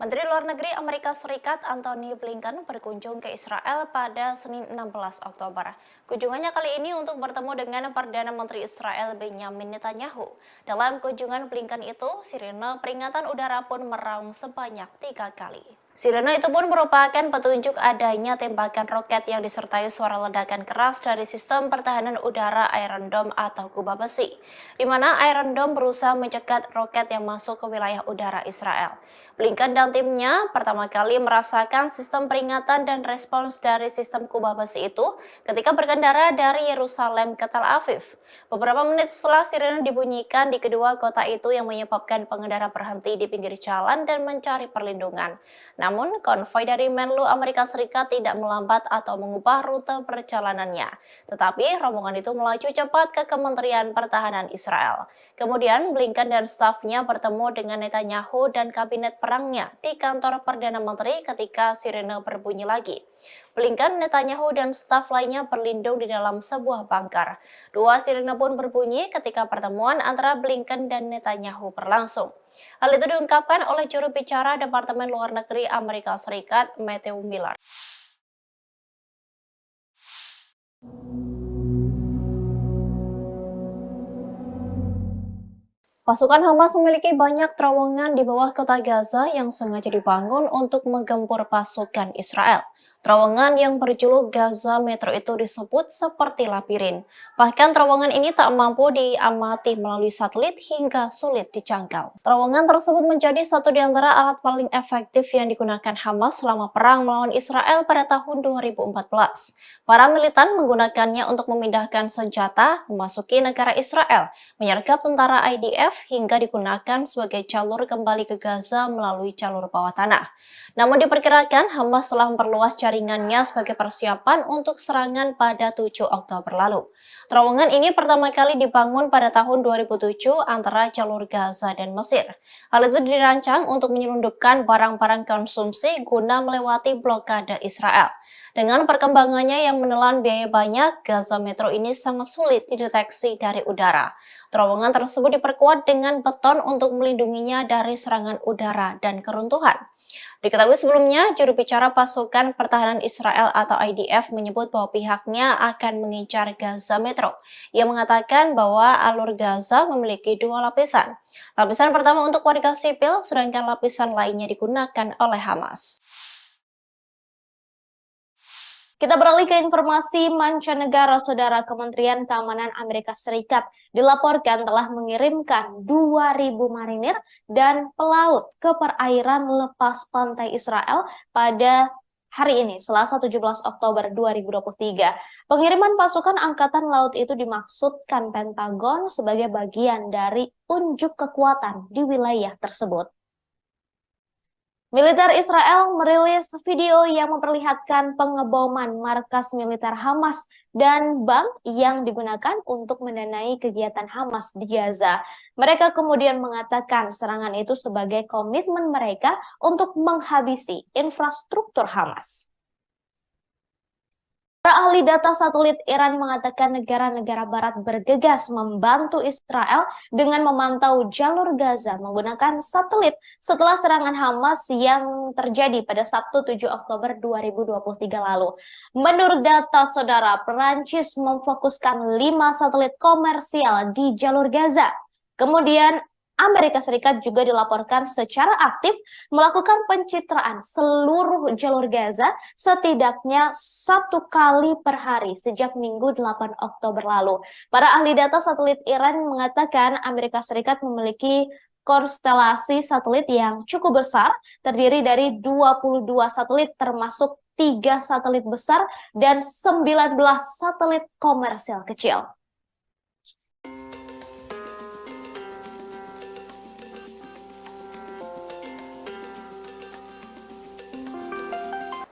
Menteri Luar Negeri Amerika Serikat Antony Blinken berkunjung ke Israel pada Senin 16 Oktober. Kunjungannya kali ini untuk bertemu dengan Perdana Menteri Israel Benjamin Netanyahu. Dalam kunjungan Blinken itu, sirene peringatan udara pun meraung sebanyak 3 kali. Sirene itu pun merupakan petunjuk adanya tembakan roket yang disertai suara ledakan keras dari sistem pertahanan udara Iron Dome atau kubah besi, di mana Iron Dome berusaha mencegat roket yang masuk ke wilayah udara Israel. Blinken dan timnya pertama kali merasakan sistem peringatan dan respons dari sistem kubah besi itu ketika berkendara dari Yerusalem ke Tel Aviv. Beberapa menit setelah sirene dibunyikan di kedua kota itu yang menyebabkan pengendara berhenti di pinggir jalan dan mencari perlindungan. Namun, konvoi dari Menlu Amerika Serikat tidak melambat atau mengubah rute perjalanannya. Tetapi, rombongan itu melaju cepat ke Kementerian Pertahanan Israel. Kemudian, Blinken dan stafnya bertemu dengan Netanyahu dan kabinet perangnya di kantor Perdana Menteri ketika sirene berbunyi lagi. Blinken, Netanyahu, dan staf lainnya berlindung di dalam sebuah bunker. Dua sirene pun berbunyi ketika pertemuan antara Blinken dan Netanyahu berlangsung. Hal itu diungkapkan oleh juru bicara Departemen Luar Negeri Amerika Serikat, Matthew Miller. Pasukan Hamas memiliki banyak terowongan di bawah kota Gaza yang sengaja dibangun untuk menggempur pasukan Israel. Terowongan yang berjuluk Gaza Metro itu disebut seperti labirin. Bahkan terowongan ini tak mampu diamati melalui satelit hingga sulit dijangkau. Terowongan tersebut menjadi satu di antara alat paling efektif yang digunakan Hamas selama perang melawan Israel pada tahun 2014. Para militan menggunakannya untuk memindahkan senjata, memasuki negara Israel, menyergap tentara IDF, hingga digunakan sebagai jalur kembali ke Gaza melalui jalur bawah tanah. Namun diperkirakan Hamas telah memperluas jaringannya sebagai persiapan untuk serangan pada 7 Oktober lalu. Terowongan ini pertama kali dibangun pada tahun 2007 antara jalur Gaza dan Mesir. Hal itu dirancang untuk menyelundupkan barang-barang konsumsi guna melewati blokade Israel. Dengan perkembangannya yang menelan biaya banyak, Gaza Metro ini sangat sulit dideteksi dari udara. Terowongan tersebut diperkuat dengan beton untuk melindunginya dari serangan udara dan keruntuhan. Diketahui sebelumnya, juru bicara pasukan pertahanan Israel atau IDF menyebut bahwa pihaknya akan mengincar Gaza Metro. Ia mengatakan bahwa alur Gaza memiliki 2 lapisan. Lapisan pertama untuk warga sipil, sedangkan lapisan lainnya digunakan oleh Hamas. Kita beralih ke informasi mancanegara. Saudara, Kementerian Keamanan Amerika Serikat dilaporkan telah mengirimkan 2.000 marinir dan pelaut ke perairan lepas pantai Israel pada hari ini, Selasa 17 Oktober 2023. Pengiriman pasukan Angkatan Laut itu dimaksudkan Pentagon sebagai bagian dari unjuk kekuatan di wilayah tersebut. Militer Israel merilis video yang memperlihatkan pengeboman markas militer Hamas dan bank yang digunakan untuk mendanai kegiatan Hamas di Gaza. Mereka kemudian mengatakan serangan itu sebagai komitmen mereka untuk menghabisi infrastruktur Hamas. Para ahli data satelit Iran mengatakan negara-negara barat bergegas membantu Israel dengan memantau jalur Gaza menggunakan satelit setelah serangan Hamas yang terjadi pada Sabtu 7 Oktober 2023 lalu. Menurut data saudara, Perancis memfokuskan 5 satelit komersial di jalur Gaza. Kemudian Amerika Serikat juga dilaporkan secara aktif melakukan pencitraan seluruh jalur Gaza setidaknya 1 kali per hari sejak Minggu 8 Oktober lalu. Para ahli data satelit Iran mengatakan Amerika Serikat memiliki konstelasi satelit yang cukup besar, terdiri dari 22 satelit termasuk 3 satelit besar dan 19 satelit komersial kecil.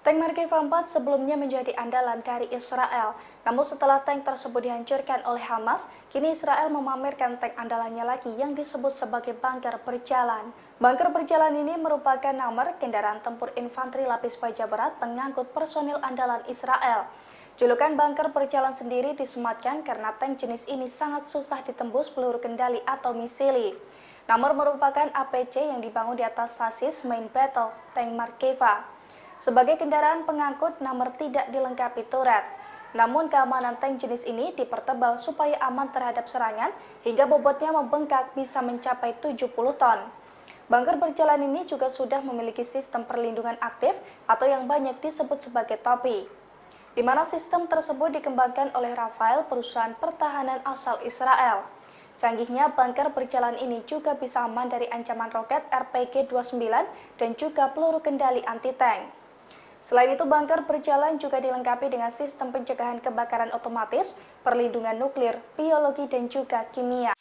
Tank Merkava 4 sebelumnya menjadi andalan dari Israel. Namun setelah tank tersebut dihancurkan oleh Hamas, kini Israel memamerkan tank andalannya lagi yang disebut sebagai bunker berjalan. Bunker berjalan ini merupakan nomor kendaraan tempur infanteri lapis baja berat pengangkut personil andalan Israel. Julukan bunker berjalan sendiri disematkan karena tank jenis ini sangat susah ditembus peluru kendali atau misili. namun merupakan APC yang dibangun di atas sasis main battle tank Markeva. Sebagai kendaraan pengangkut namun tidak dilengkapi turret. Namun keamanan tank jenis ini dipertebal supaya aman terhadap serangan hingga bobotnya membengkak bisa mencapai 70 ton. Bunker berjalan ini juga sudah memiliki sistem perlindungan aktif atau yang banyak disebut sebagai topi, di mana sistem tersebut dikembangkan oleh Rafael, perusahaan pertahanan asal Israel. Canggihnya bunker berjalan ini juga bisa aman dari ancaman roket RPG-29 dan juga peluru kendali anti-tank. Selain itu, bunker berjalan juga dilengkapi dengan sistem pencegahan kebakaran otomatis, perlindungan nuklir, biologi, dan juga kimia.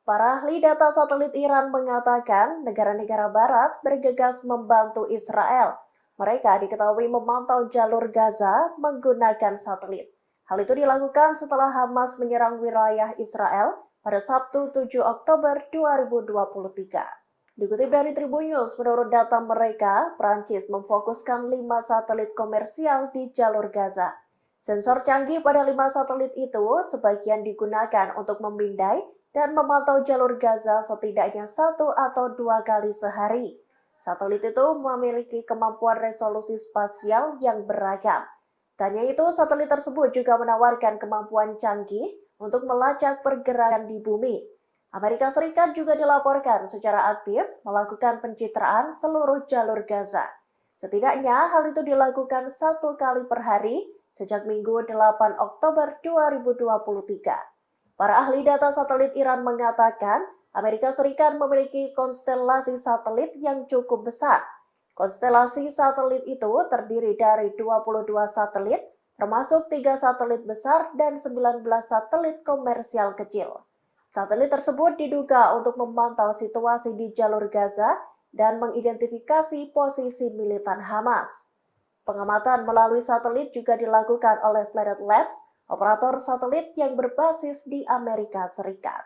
Para ahli data satelit Iran mengatakan negara-negara barat bergegas membantu Israel. Mereka diketahui memantau jalur Gaza menggunakan satelit. Hal itu dilakukan setelah Hamas menyerang wilayah Israel pada Sabtu 7 Oktober 2023. Dikutip dari Tribun News, menurut data mereka, Prancis memfokuskan 5 satelit komersial di jalur Gaza. Sensor canggih pada 5 satelit itu sebagian digunakan untuk memindai dan memantau jalur Gaza setidaknya 1 atau 2 kali sehari. Satelit itu memiliki kemampuan resolusi spasial yang beragam. Tak hanya itu, satelit tersebut juga menawarkan kemampuan canggih untuk melacak pergerakan di bumi. Amerika Serikat juga dilaporkan secara aktif melakukan pencitraan seluruh jalur Gaza. Setidaknya hal itu dilakukan 1 kali per hari sejak Minggu 8 Oktober 2023. Para ahli data satelit Iran mengatakan Amerika Serikat memiliki konstelasi satelit yang cukup besar. Konstelasi satelit itu terdiri dari 22 satelit, termasuk 3 satelit besar dan 19 satelit komersial kecil. Satelit tersebut diduga untuk memantau situasi di jalur Gaza dan mengidentifikasi posisi militan Hamas. Pengamatan melalui satelit juga dilakukan oleh Planet Labs, operator satelit yang berbasis di Amerika Serikat.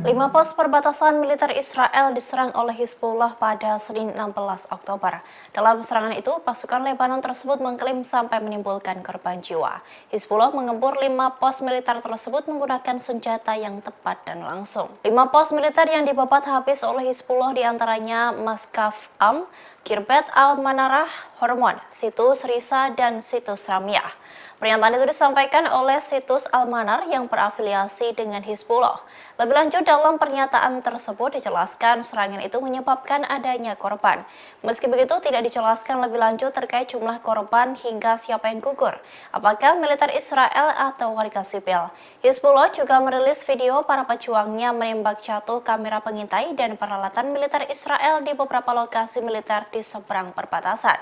Lima pos perbatasan militer Israel diserang oleh Hizbullah pada Senin 16 Oktober. Dalam serangan itu, pasukan Lebanon tersebut mengklaim sampai menimbulkan korban jiwa. Hizbullah mengempur 5 pos militer tersebut menggunakan senjata yang tepat dan langsung. 5 pos militer yang dibabat habis oleh Hizbullah diantaranya Maskaf Am, Kirbet Al-Manarah, Hormon, Situs Risa, dan Situs Ramyah. Pernyataan itu disampaikan oleh Situs Al-Manar yang berafiliasi dengan Hizbullah. Lebih lanjut, dalam pernyataan tersebut dijelaskan serangan itu menyebabkan adanya korban. Meski begitu, tidak dijelaskan lebih lanjut terkait jumlah korban hingga siapa yang gugur, apakah militer Israel atau warga sipil. Hizbullah juga merilis video para pejuangnya menembak jatuh kamera pengintai dan peralatan militer Israel di beberapa lokasi militer di seberang perbatasan.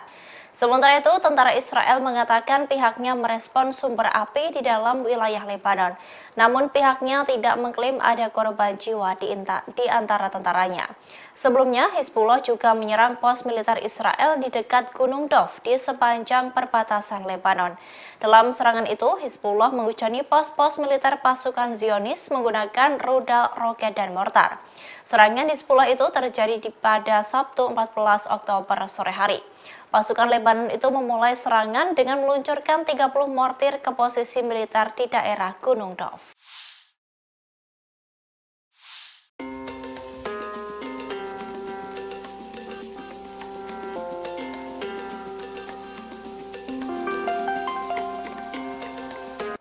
Sementara itu, tentara Israel mengatakan pihaknya merespon sumber api di dalam wilayah Lebanon. Namun pihaknya tidak mengklaim ada korban jiwa di antara tentaranya. Sebelumnya, Hizbullah juga menyerang pos militer Israel di dekat Gunung Dov di sepanjang perbatasan Lebanon. Dalam serangan itu, Hizbullah mengucani pos-pos militer pasukan Zionis menggunakan rudal, roket, dan mortar. Serangan Hizbullah itu terjadi pada Sabtu 14 Oktober sore hari. Pasukan Lebanon itu memulai serangan dengan meluncurkan 30 mortir ke posisi militer di daerah Gunung Dov.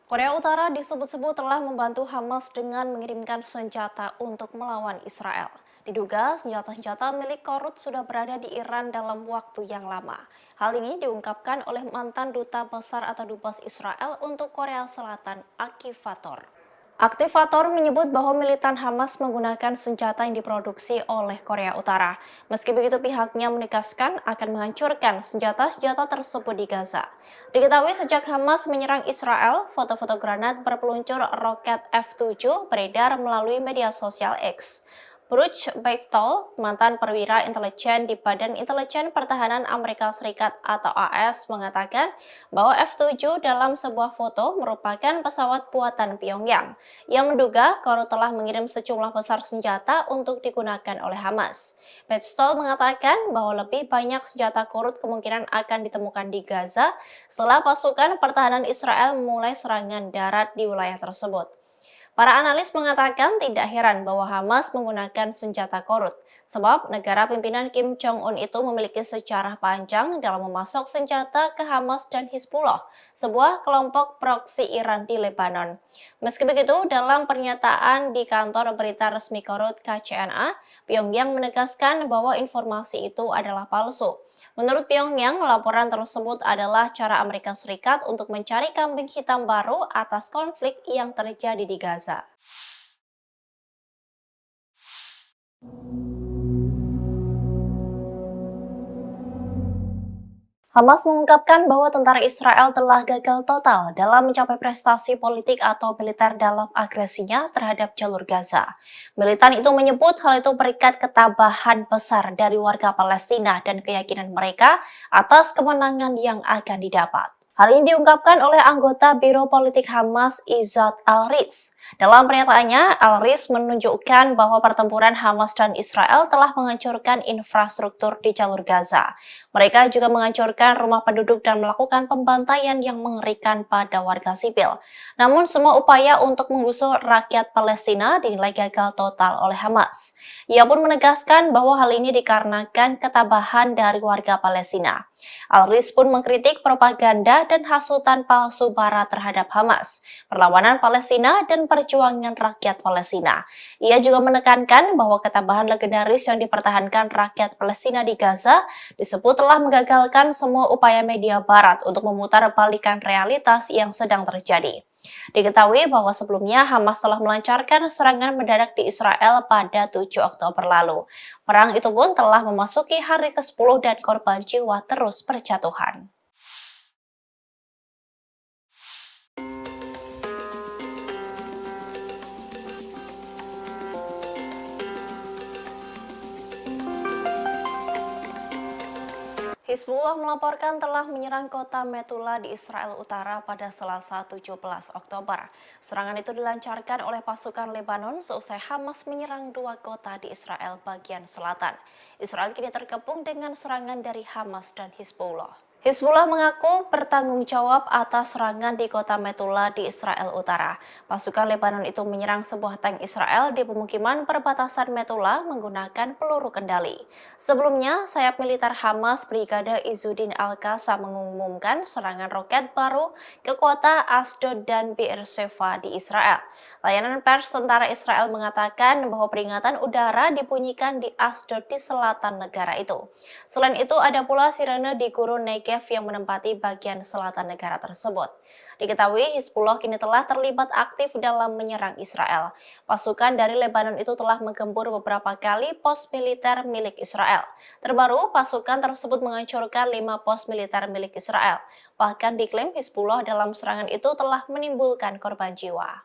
Korea Utara disebut-sebut telah membantu Hamas dengan mengirimkan senjata untuk melawan Israel. Diduga senjata-senjata milik Korut sudah berada di Iran dalam waktu yang lama. Hal ini diungkapkan oleh mantan duta besar atau dubes Israel untuk Korea Selatan, Aktivator. Aktivator menyebut bahwa militan Hamas menggunakan senjata yang diproduksi oleh Korea Utara. Meski begitu, pihaknya menegaskan akan menghancurkan senjata-senjata tersebut di Gaza. Diketahui sejak Hamas menyerang Israel, foto-foto granat berpeluncur roket F-7 beredar melalui media sosial X. Bruce Bechtel, mantan perwira intelijen di Badan Intelijen Pertahanan Amerika Serikat atau AS, mengatakan bahwa F-7 dalam sebuah foto merupakan pesawat buatan Pyongyang yang menduga Korut telah mengirim sejumlah besar senjata untuk digunakan oleh Hamas. Bechtel mengatakan bahwa lebih banyak senjata Korut kemungkinan akan ditemukan di Gaza setelah pasukan pertahanan Israel memulai serangan darat di wilayah tersebut. Para analis mengatakan tidak heran bahwa Hamas menggunakan senjata Korut, sebab negara pimpinan Kim Jong-un itu memiliki sejarah panjang dalam memasok senjata ke Hamas dan Hizbullah, sebuah kelompok proksi Iran di Lebanon. Meski begitu, dalam pernyataan di kantor berita resmi Korut KCNA, Pyongyang menegaskan bahwa informasi itu adalah palsu. Menurut Pyongyang, laporan tersebut adalah cara Amerika Serikat untuk mencari kambing hitam baru atas konflik yang terjadi di Gaza. Hamas mengungkapkan bahwa tentara Israel telah gagal total dalam mencapai prestasi politik atau militer dalam agresinya terhadap jalur Gaza. Militan itu menyebut hal itu berikat ketabahan besar dari warga Palestina dan keyakinan mereka atas kemenangan yang akan didapat. Hal ini diungkapkan oleh anggota Biro Politik Hamas Izzat Al-Riz. Dalam pernyataannya, Al-Riz menunjukkan bahwa pertempuran Hamas dan Israel telah menghancurkan infrastruktur di jalur Gaza. Mereka juga menghancurkan rumah penduduk dan melakukan pembantaian yang mengerikan pada warga sipil. Namun semua upaya untuk menggusur rakyat Palestina dinilai gagal total oleh Hamas. Ia pun menegaskan bahwa hal ini dikarenakan ketabahan dari warga Palestina. Al-Riz pun mengkritik propaganda dan hasutan palsu Barat terhadap Hamas, perlawanan Palestina, dan perjuangan rakyat Palestina. Ia juga menekankan bahwa ketabahan legendaris yang dipertahankan rakyat Palestina di Gaza disebut telah menggagalkan semua upaya media Barat untuk memutar balikan realitas yang sedang terjadi. Diketahui bahwa sebelumnya Hamas telah melancarkan serangan mendadak di Israel pada 7 Oktober lalu. Perang itu pun telah memasuki hari ke-10 dan korban jiwa terus berjatuhan. Hizbullah melaporkan telah menyerang kota Metula di Israel Utara pada Selasa 17 Oktober. Serangan itu dilancarkan oleh pasukan Lebanon seusai Hamas menyerang 2 kota di Israel bagian selatan. Israel kini terkepung dengan serangan dari Hamas dan Hizbullah. Hizbullah mengaku bertanggung jawab atas serangan di kota Metula di Israel Utara. Pasukan Lebanon itu menyerang sebuah tank Israel di pemukiman perbatasan Metula menggunakan peluru kendali. Sebelumnya, sayap militer Hamas Brigade Izzuddin Al-Qassam mengumumkan serangan roket baru ke kota Asdod dan Beersheva di Israel. Layanan pers tentara Israel mengatakan bahwa peringatan udara dibunyikan di Asdod di selatan negara itu. Selain itu, ada pula sirene di gurun Negev yang menempati bagian selatan negara tersebut. Diketahui Hizbullah kini telah terlibat aktif dalam menyerang Israel. Pasukan dari Lebanon itu telah menggempur beberapa kali pos militer milik Israel. Terbaru, pasukan tersebut menghancurkan 5 pos militer milik Israel. Bahkan diklaim Hizbullah dalam serangan itu telah menimbulkan korban jiwa.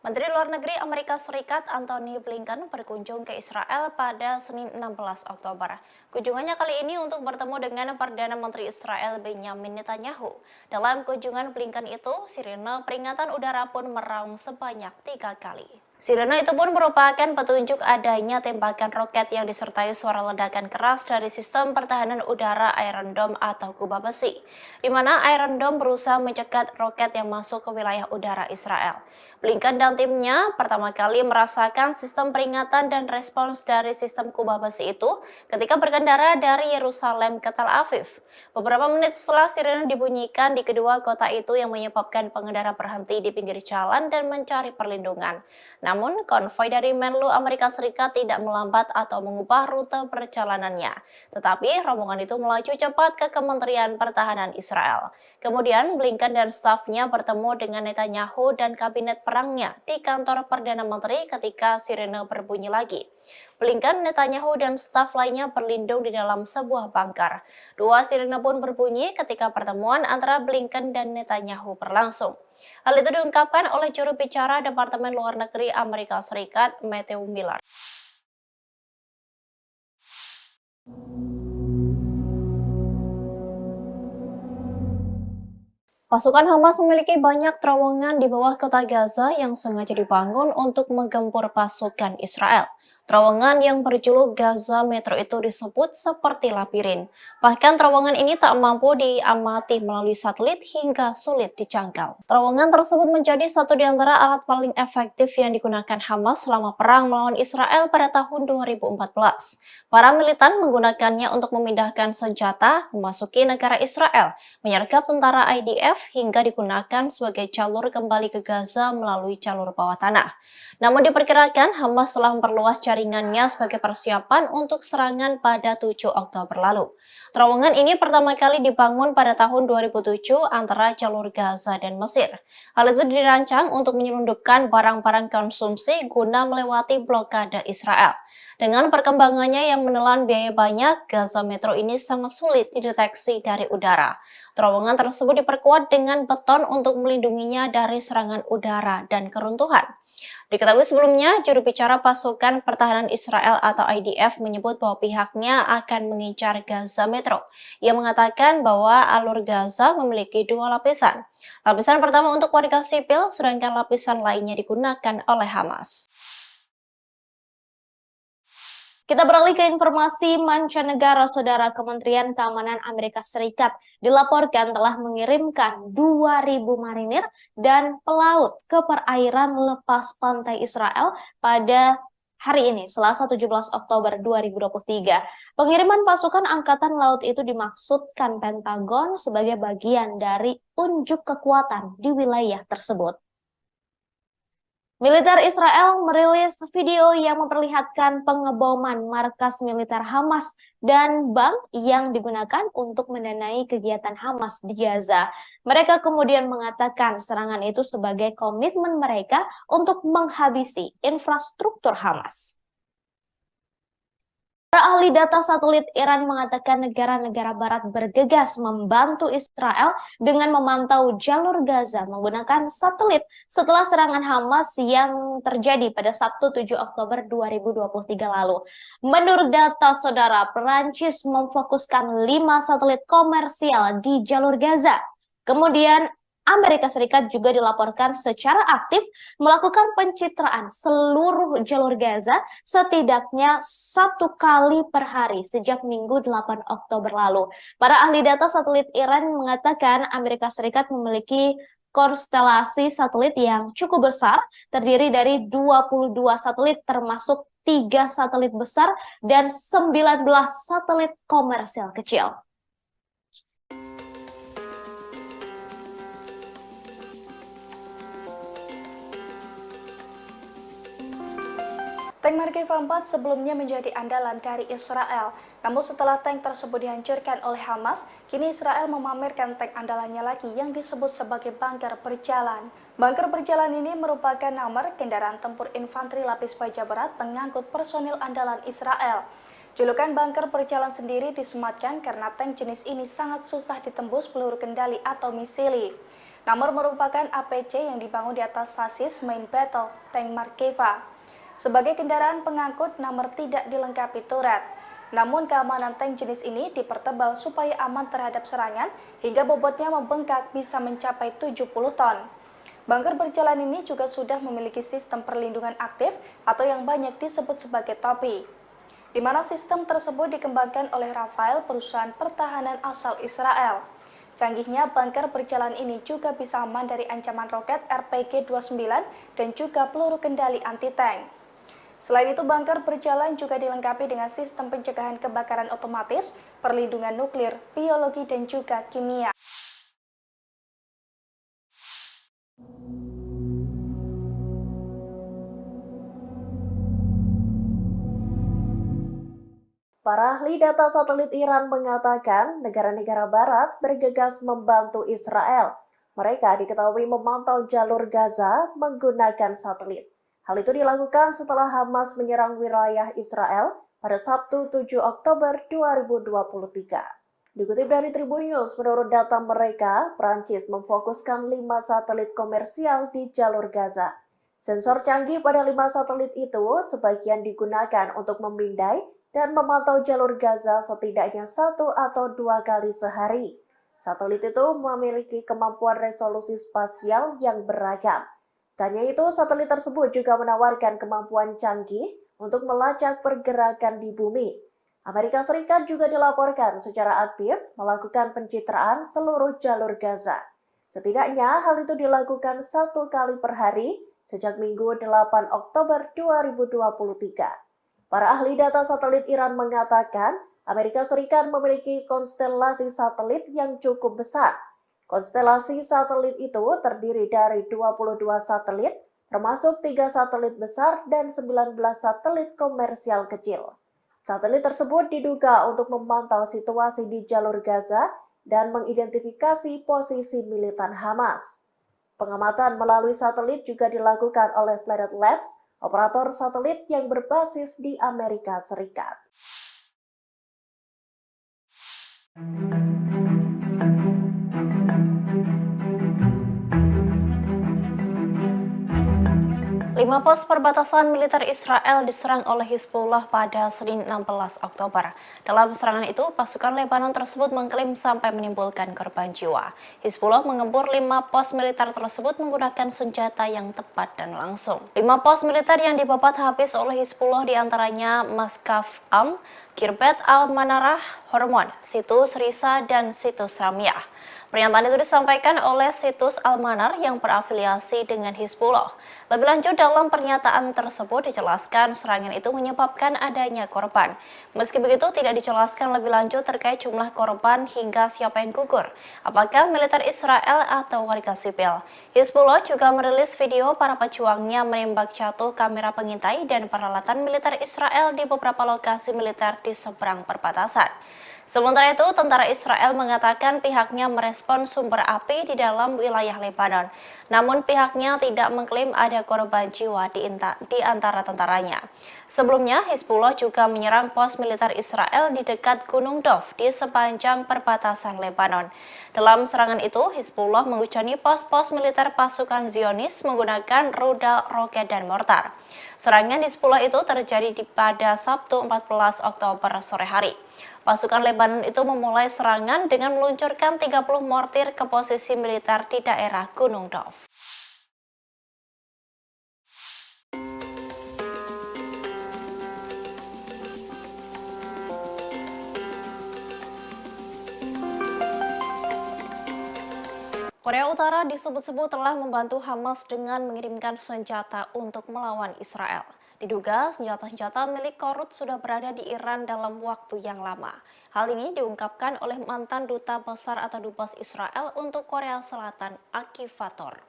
Menteri Luar Negeri Amerika Serikat Antony Blinken berkunjung ke Israel pada Senin 16 Oktober. Kunjungannya kali ini untuk bertemu dengan Perdana Menteri Israel Benjamin Netanyahu. Dalam kunjungan Blinken itu, sirene peringatan udara pun meraung sebanyak 3 kali. Sirene itu pun merupakan petunjuk adanya tembakan roket yang disertai suara ledakan keras dari sistem pertahanan udara Iron Dome atau kubah besi, di mana Iron Dome berusaha mencegat roket yang masuk ke wilayah udara Israel. Blinken dan timnya pertama kali merasakan sistem peringatan dan respons dari sistem kubah besi itu ketika berkendara dari Yerusalem ke Tel Aviv. Beberapa menit setelah sirene dibunyikan di kedua kota itu yang menyebabkan pengendara berhenti di pinggir jalan dan mencari perlindungan. Namun, konvoi dari Menlu Amerika Serikat tidak melambat atau mengubah rute perjalanannya. Tetapi, rombongan itu melaju cepat ke Kementerian Pertahanan Israel. Kemudian, Blinken dan stafnya bertemu dengan Netanyahu dan Kabinet Perdana perangnya di kantor Perdana Menteri ketika sirene berbunyi lagi. Blinken, Netanyahu, dan staf lainnya berlindung di dalam sebuah bunker. Dua sirene pun berbunyi ketika pertemuan antara Blinken dan Netanyahu berlangsung. Hal itu diungkapkan oleh juru bicara Departemen Luar Negeri Amerika Serikat, Matthew Miller. Pasukan Hamas memiliki banyak terowongan di bawah kota Gaza yang sengaja dibangun untuk menggempur pasukan Israel. Terowongan yang berjuluk Gaza Metro itu disebut seperti labirin. Bahkan terowongan ini tak mampu diamati melalui satelit hingga sulit dijangkau. Terowongan tersebut menjadi satu di antara alat paling efektif yang digunakan Hamas selama perang melawan Israel pada tahun 2014. Para militan menggunakannya untuk memindahkan senjata, memasuki negara Israel, menyergap tentara IDF hingga digunakan sebagai jalur kembali ke Gaza melalui jalur bawah tanah. Namun diperkirakan Hamas telah memperluas jaringannya sebagai persiapan untuk serangan pada 7 Oktober lalu. Terowongan ini pertama kali dibangun pada tahun 2007 antara jalur Gaza dan Mesir. Hal itu dirancang untuk menyelundupkan barang-barang konsumsi guna melewati blokade Israel. Dengan perkembangannya yang menelan biaya banyak, Gaza Metro ini sangat sulit dideteksi dari udara. Terowongan tersebut diperkuat dengan beton untuk melindunginya dari serangan udara dan keruntuhan. Diketahui sebelumnya, juru bicara pasukan pertahanan Israel atau IDF menyebut bahwa pihaknya akan mengincar Gaza Metro. Ia mengatakan bahwa alur Gaza memiliki dua lapisan. Lapisan pertama untuk warga sipil, sedangkan lapisan lainnya digunakan oleh Hamas. Kita beralih ke informasi mancanegara. Saudara, Kementerian Keamanan Amerika Serikat dilaporkan telah mengirimkan 2.000 marinir dan pelaut ke perairan lepas pantai Israel pada hari ini, Selasa 17 Oktober 2023. Pengiriman pasukan Angkatan Laut itu dimaksudkan Pentagon sebagai bagian dari unjuk kekuatan di wilayah tersebut. Militer Israel merilis video yang memperlihatkan pengeboman markas militer Hamas dan bank yang digunakan untuk mendanai kegiatan Hamas di Gaza. Mereka kemudian mengatakan serangan itu sebagai komitmen mereka untuk menghabisi infrastruktur Hamas. Para ahli data satelit Iran mengatakan negara-negara barat bergegas membantu Israel dengan memantau jalur Gaza menggunakan satelit setelah serangan Hamas yang terjadi pada Sabtu 7 Oktober 2023 lalu. Menurut data saudara, Perancis memfokuskan 5 satelit komersial di jalur Gaza. Kemudian Amerika Serikat juga dilaporkan secara aktif melakukan pencitraan seluruh jalur Gaza setidaknya 1 kali per hari sejak Minggu 8 Oktober lalu. Para ahli data satelit Iran mengatakan Amerika Serikat memiliki konstelasi satelit yang cukup besar, terdiri dari 22 satelit termasuk 3 satelit besar dan 19 satelit komersial kecil. Tank Markeva 4 sebelumnya menjadi andalan dari Israel. Namun setelah tank tersebut dihancurkan oleh Hamas, kini Israel memamerkan tank andalannya lagi yang disebut sebagai bunker berjalan. Bunker berjalan ini merupakan nomor kendaraan tempur infanteri lapis baja berat pengangkut personil andalan Israel. Julukan bunker berjalan sendiri disematkan karena tank jenis ini sangat susah ditembus peluru kendali atau misili. Nomor merupakan APC yang dibangun di atas sasis main battle tank Markeva. Sebagai kendaraan pengangkut, nomor tidak dilengkapi turret. Namun keamanan tank jenis ini dipertebal supaya aman terhadap serangan hingga bobotnya membengkak bisa mencapai 70 ton. Bunker berjalan ini juga sudah memiliki sistem perlindungan aktif atau yang banyak disebut sebagai topi, di mana sistem tersebut dikembangkan oleh Rafael, perusahaan pertahanan asal Israel. Canggihnya bunker berjalan ini juga bisa aman dari ancaman roket RPG-29 dan juga peluru kendali anti-tank. Selain itu, bunker berjalan juga dilengkapi dengan sistem pencegahan kebakaran otomatis, perlindungan nuklir, biologi, dan juga kimia. Para ahli data satelit Iran mengatakan negara-negara barat bergegas membantu Israel. Mereka diketahui memantau jalur Gaza menggunakan satelit. Hal itu dilakukan setelah Hamas menyerang wilayah Israel pada Sabtu 7 Oktober 2023. Dikutip dari Tribun News, menurut data mereka, Prancis memfokuskan 5 satelit komersial di jalur Gaza. Sensor canggih pada 5 satelit itu sebagian digunakan untuk memindai dan memantau jalur Gaza setidaknya 1 atau 2 kali sehari. Satelit itu memiliki kemampuan resolusi spasial yang beragam. Tak hanya itu, satelit tersebut juga menawarkan kemampuan canggih untuk melacak pergerakan di bumi. Amerika Serikat juga dilaporkan secara aktif melakukan pencitraan seluruh jalur Gaza. Setidaknya hal itu dilakukan 1 kali per hari sejak Minggu 8 Oktober 2023. Para ahli data satelit Iran mengatakan Amerika Serikat memiliki konstelasi satelit yang cukup besar. Konstelasi satelit itu terdiri dari 22 satelit, termasuk 3 satelit besar dan 19 satelit komersial kecil. Satelit tersebut diduga untuk memantau situasi di jalur Gaza dan mengidentifikasi posisi militan Hamas. Pengamatan melalui satelit juga dilakukan oleh Planet Labs, operator satelit yang berbasis di Amerika Serikat. Lima pos perbatasan militer Israel diserang oleh Hizbullah pada Senin 16 Oktober. Dalam serangan itu, pasukan Lebanon tersebut mengklaim sampai menimbulkan korban jiwa. Hizbullah mengembur 5 pos militer tersebut menggunakan senjata yang tepat dan langsung. 5 pos militer yang dibabat habis oleh Hizbullah diantaranya Maskaf Am, Kirbet Al-Manarah, Hormon, Situs Risa, dan Situs Ramyah. Pernyataan itu disampaikan oleh Situs Al-Manar yang berafiliasi dengan Hizbullah. Lebih lanjut, dalam pernyataan tersebut dijelaskan serangan itu menyebabkan adanya korban. Meski begitu, tidak dijelaskan lebih lanjut terkait jumlah korban hingga siapa yang gugur, apakah militer Israel atau warga sipil. Hizbullah juga merilis video para pejuangnya menembak jatuh kamera pengintai dan peralatan militer Israel di beberapa lokasi militer di seberang perbatasan. Sementara itu, tentara Israel mengatakan pihaknya merespon sumber api di dalam wilayah Lebanon. Namun pihaknya tidak mengklaim ada korban jiwa di antara tentaranya. Sebelumnya, Hizbullah juga menyerang pos militer Israel di dekat Gunung Dov di sepanjang perbatasan Lebanon. Dalam serangan itu, Hizbullah menghujani pos-pos militer pasukan Zionis menggunakan rudal, roket, dan mortar. Serangan Hizbullah itu terjadi pada Sabtu 14 Oktober sore hari. Pasukan Lebanon itu memulai serangan dengan meluncurkan 30 mortir ke posisi militer di daerah Gunung Dov. Korea Utara disebut-sebut telah membantu Hamas dengan mengirimkan senjata untuk melawan Israel. Diduga senjata-senjata milik Korut sudah berada di Iran dalam waktu yang lama. Hal ini diungkapkan oleh mantan duta besar atau dubes Israel untuk Korea Selatan, Aktivator.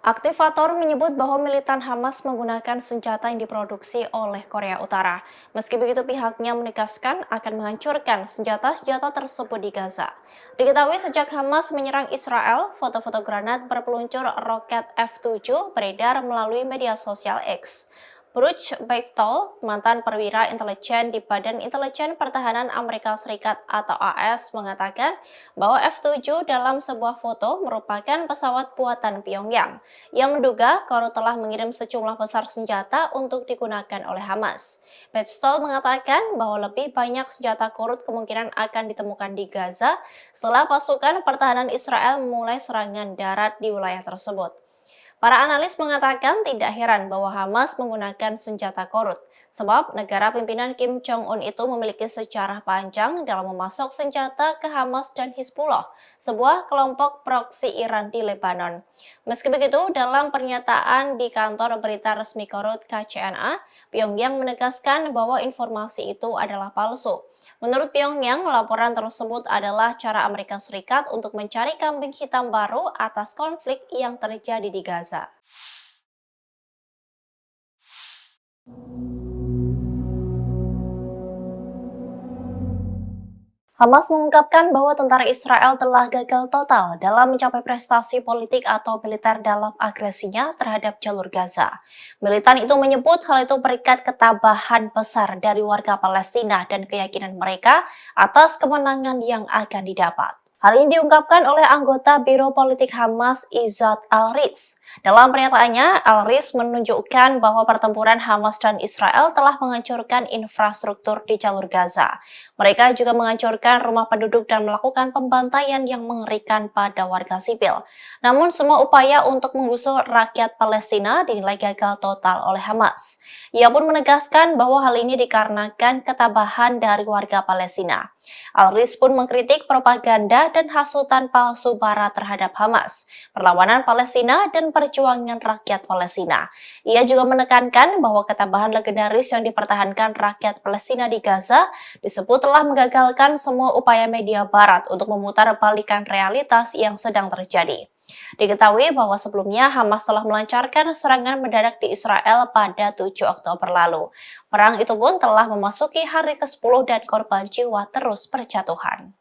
Aktivator menyebut bahwa militan Hamas menggunakan senjata yang diproduksi oleh Korea Utara. Meski begitu, pihaknya menegaskan akan menghancurkan senjata-senjata tersebut di Gaza. Diketahui sejak Hamas menyerang Israel, foto-foto granat berpeluncur roket F-7 beredar melalui media sosial X. Bruce Beitel, mantan perwira intelijen di Badan Intelijen Pertahanan Amerika Serikat atau AS, mengatakan bahwa F-7 dalam sebuah foto merupakan pesawat buatan Pyongyang yang menduga Korut telah mengirim sejumlah besar senjata untuk digunakan oleh Hamas. Beitel mengatakan bahwa lebih banyak senjata Korut kemungkinan akan ditemukan di Gaza setelah pasukan pertahanan Israel memulai serangan darat di wilayah tersebut. Para analis mengatakan tidak heran bahwa Hamas menggunakan senjata Korut, sebab negara pimpinan Kim Jong-un itu memiliki sejarah panjang dalam memasok senjata ke Hamas dan Hizbullah, sebuah kelompok proksi Iran di Lebanon. Meski begitu, dalam pernyataan di kantor berita resmi Korut KCNA, Pyongyang menegaskan bahwa informasi itu adalah palsu. Menurut Pyongyang, laporan tersebut adalah cara Amerika Serikat untuk mencari kambing hitam baru atas konflik yang terjadi di Gaza. Hamas mengungkapkan bahwa tentara Israel telah gagal total dalam mencapai prestasi politik atau militer dalam agresinya terhadap jalur Gaza. Militan itu menyebut hal itu berikat ketabahan besar dari warga Palestina dan keyakinan mereka atas kemenangan yang akan didapat. Hal ini diungkapkan oleh anggota Biro Politik Hamas Izzat Al-Riz. Dalam pernyataannya, Al-Riz menunjukkan bahwa pertempuran Hamas dan Israel telah menghancurkan infrastruktur di jalur Gaza. Mereka juga menghancurkan rumah penduduk dan melakukan pembantaian yang mengerikan pada warga sipil. Namun semua upaya untuk menggusur rakyat Palestina dinilai gagal total oleh Hamas. Ia pun menegaskan bahwa hal ini dikarenakan ketabahan dari warga Palestina. Al-Riz pun mengkritik propaganda dan hasutan palsu Barat terhadap Hamas, perlawanan Palestina, dan perjuangan rakyat Palestina. Ia juga menekankan bahwa ketabahan legendaris yang dipertahankan rakyat Palestina di Gaza disebut telah menggagalkan semua upaya media Barat untuk memutar balikan realitas yang sedang terjadi. Diketahui bahwa sebelumnya Hamas telah melancarkan serangan mendadak di Israel pada 7 Oktober lalu. Perang itu pun telah memasuki hari ke-10 dan korban jiwa terus berjatuhan.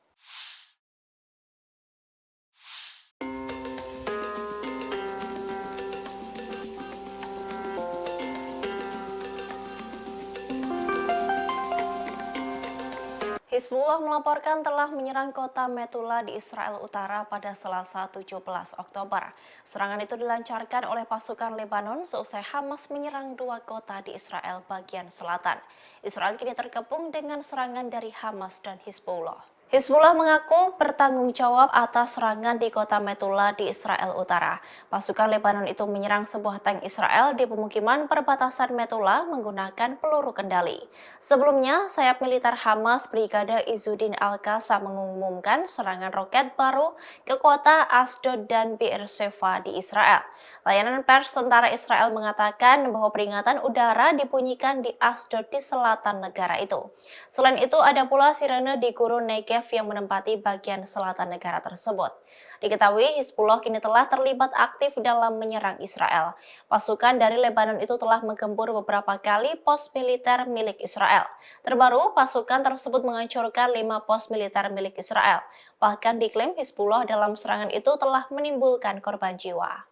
Hizbullah melaporkan telah menyerang kota Metula di Israel Utara pada Selasa 17 Oktober. Serangan itu dilancarkan oleh pasukan Lebanon seusai Hamas menyerang 2 kota di Israel bagian selatan. Israel kini terkepung dengan serangan dari Hamas dan Hizbullah. Hizbullah mengaku bertanggung jawab atas serangan di kota Metula di Israel Utara. Pasukan Lebanon itu menyerang sebuah tank Israel di pemukiman perbatasan Metula menggunakan peluru kendali. Sebelumnya, sayap militer Hamas Brigade Izzuddin Al-Qassam mengumumkan serangan roket baru ke kota Asdod dan Beersheva di Israel. Layanan pers tentara Israel mengatakan bahwa peringatan udara dibunyikan di Asdod di selatan negara itu. Selain itu, ada pula sirene di gurun Negev yang menempati bagian selatan negara tersebut. Diketahui Hizbullah kini telah terlibat aktif dalam menyerang Israel. Pasukan dari Lebanon itu telah menggempur beberapa kali pos militer milik Israel. Terbaru, pasukan tersebut menghancurkan 5 pos militer milik Israel. Bahkan diklaim Hizbullah dalam serangan itu telah menimbulkan korban jiwa.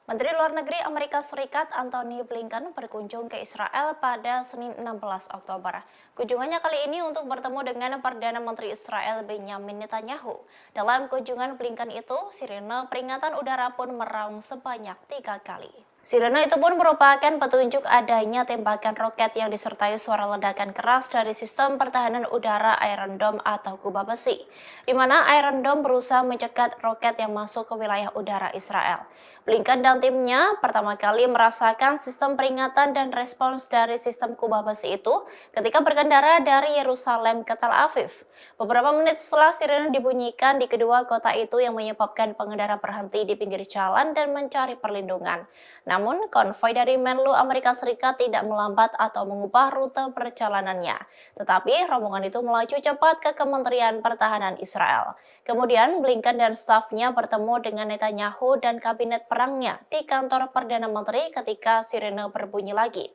Menteri Luar Negeri Amerika Serikat Antony Blinken berkunjung ke Israel pada Senin 16 Oktober. Kunjungannya kali ini untuk bertemu dengan Perdana Menteri Israel Benjamin Netanyahu. Dalam kunjungan Blinken itu, sirene peringatan udara pun meraung sebanyak 3 kali. Sirene itu pun merupakan petunjuk adanya tembakan roket yang disertai suara ledakan keras dari sistem pertahanan udara Iron Dome atau kubah besi, di mana Iron Dome berusaha mencegat roket yang masuk ke wilayah udara Israel. Blinken dan timnya pertama kali merasakan sistem peringatan dan respons dari sistem kubah besi itu ketika berkendara dari Yerusalem ke Tel Aviv. Beberapa menit setelah sirene dibunyikan di kedua kota itu yang menyebabkan pengendara berhenti di pinggir jalan dan mencari perlindungan. Namun, konvoi dari Menlu Amerika Serikat tidak melambat atau mengubah rute perjalanannya. Tetapi, rombongan itu melaju cepat ke Kementerian Pertahanan Israel. Kemudian, Blinken dan stafnya bertemu dengan Netanyahu dan kabinet perangnya di kantor Perdana Menteri ketika sirene berbunyi lagi.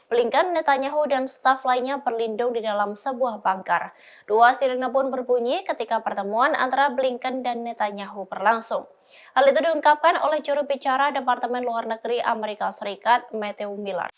Blinken, Netanyahu, dan staf lainnya berlindung di dalam sebuah bunker. 2 sirene pun berbunyi ketika pertemuan antara Blinken dan Netanyahu berlangsung. Hal itu diungkapkan oleh juru bicara Departemen Luar Negeri Amerika Serikat, Matthew Miller.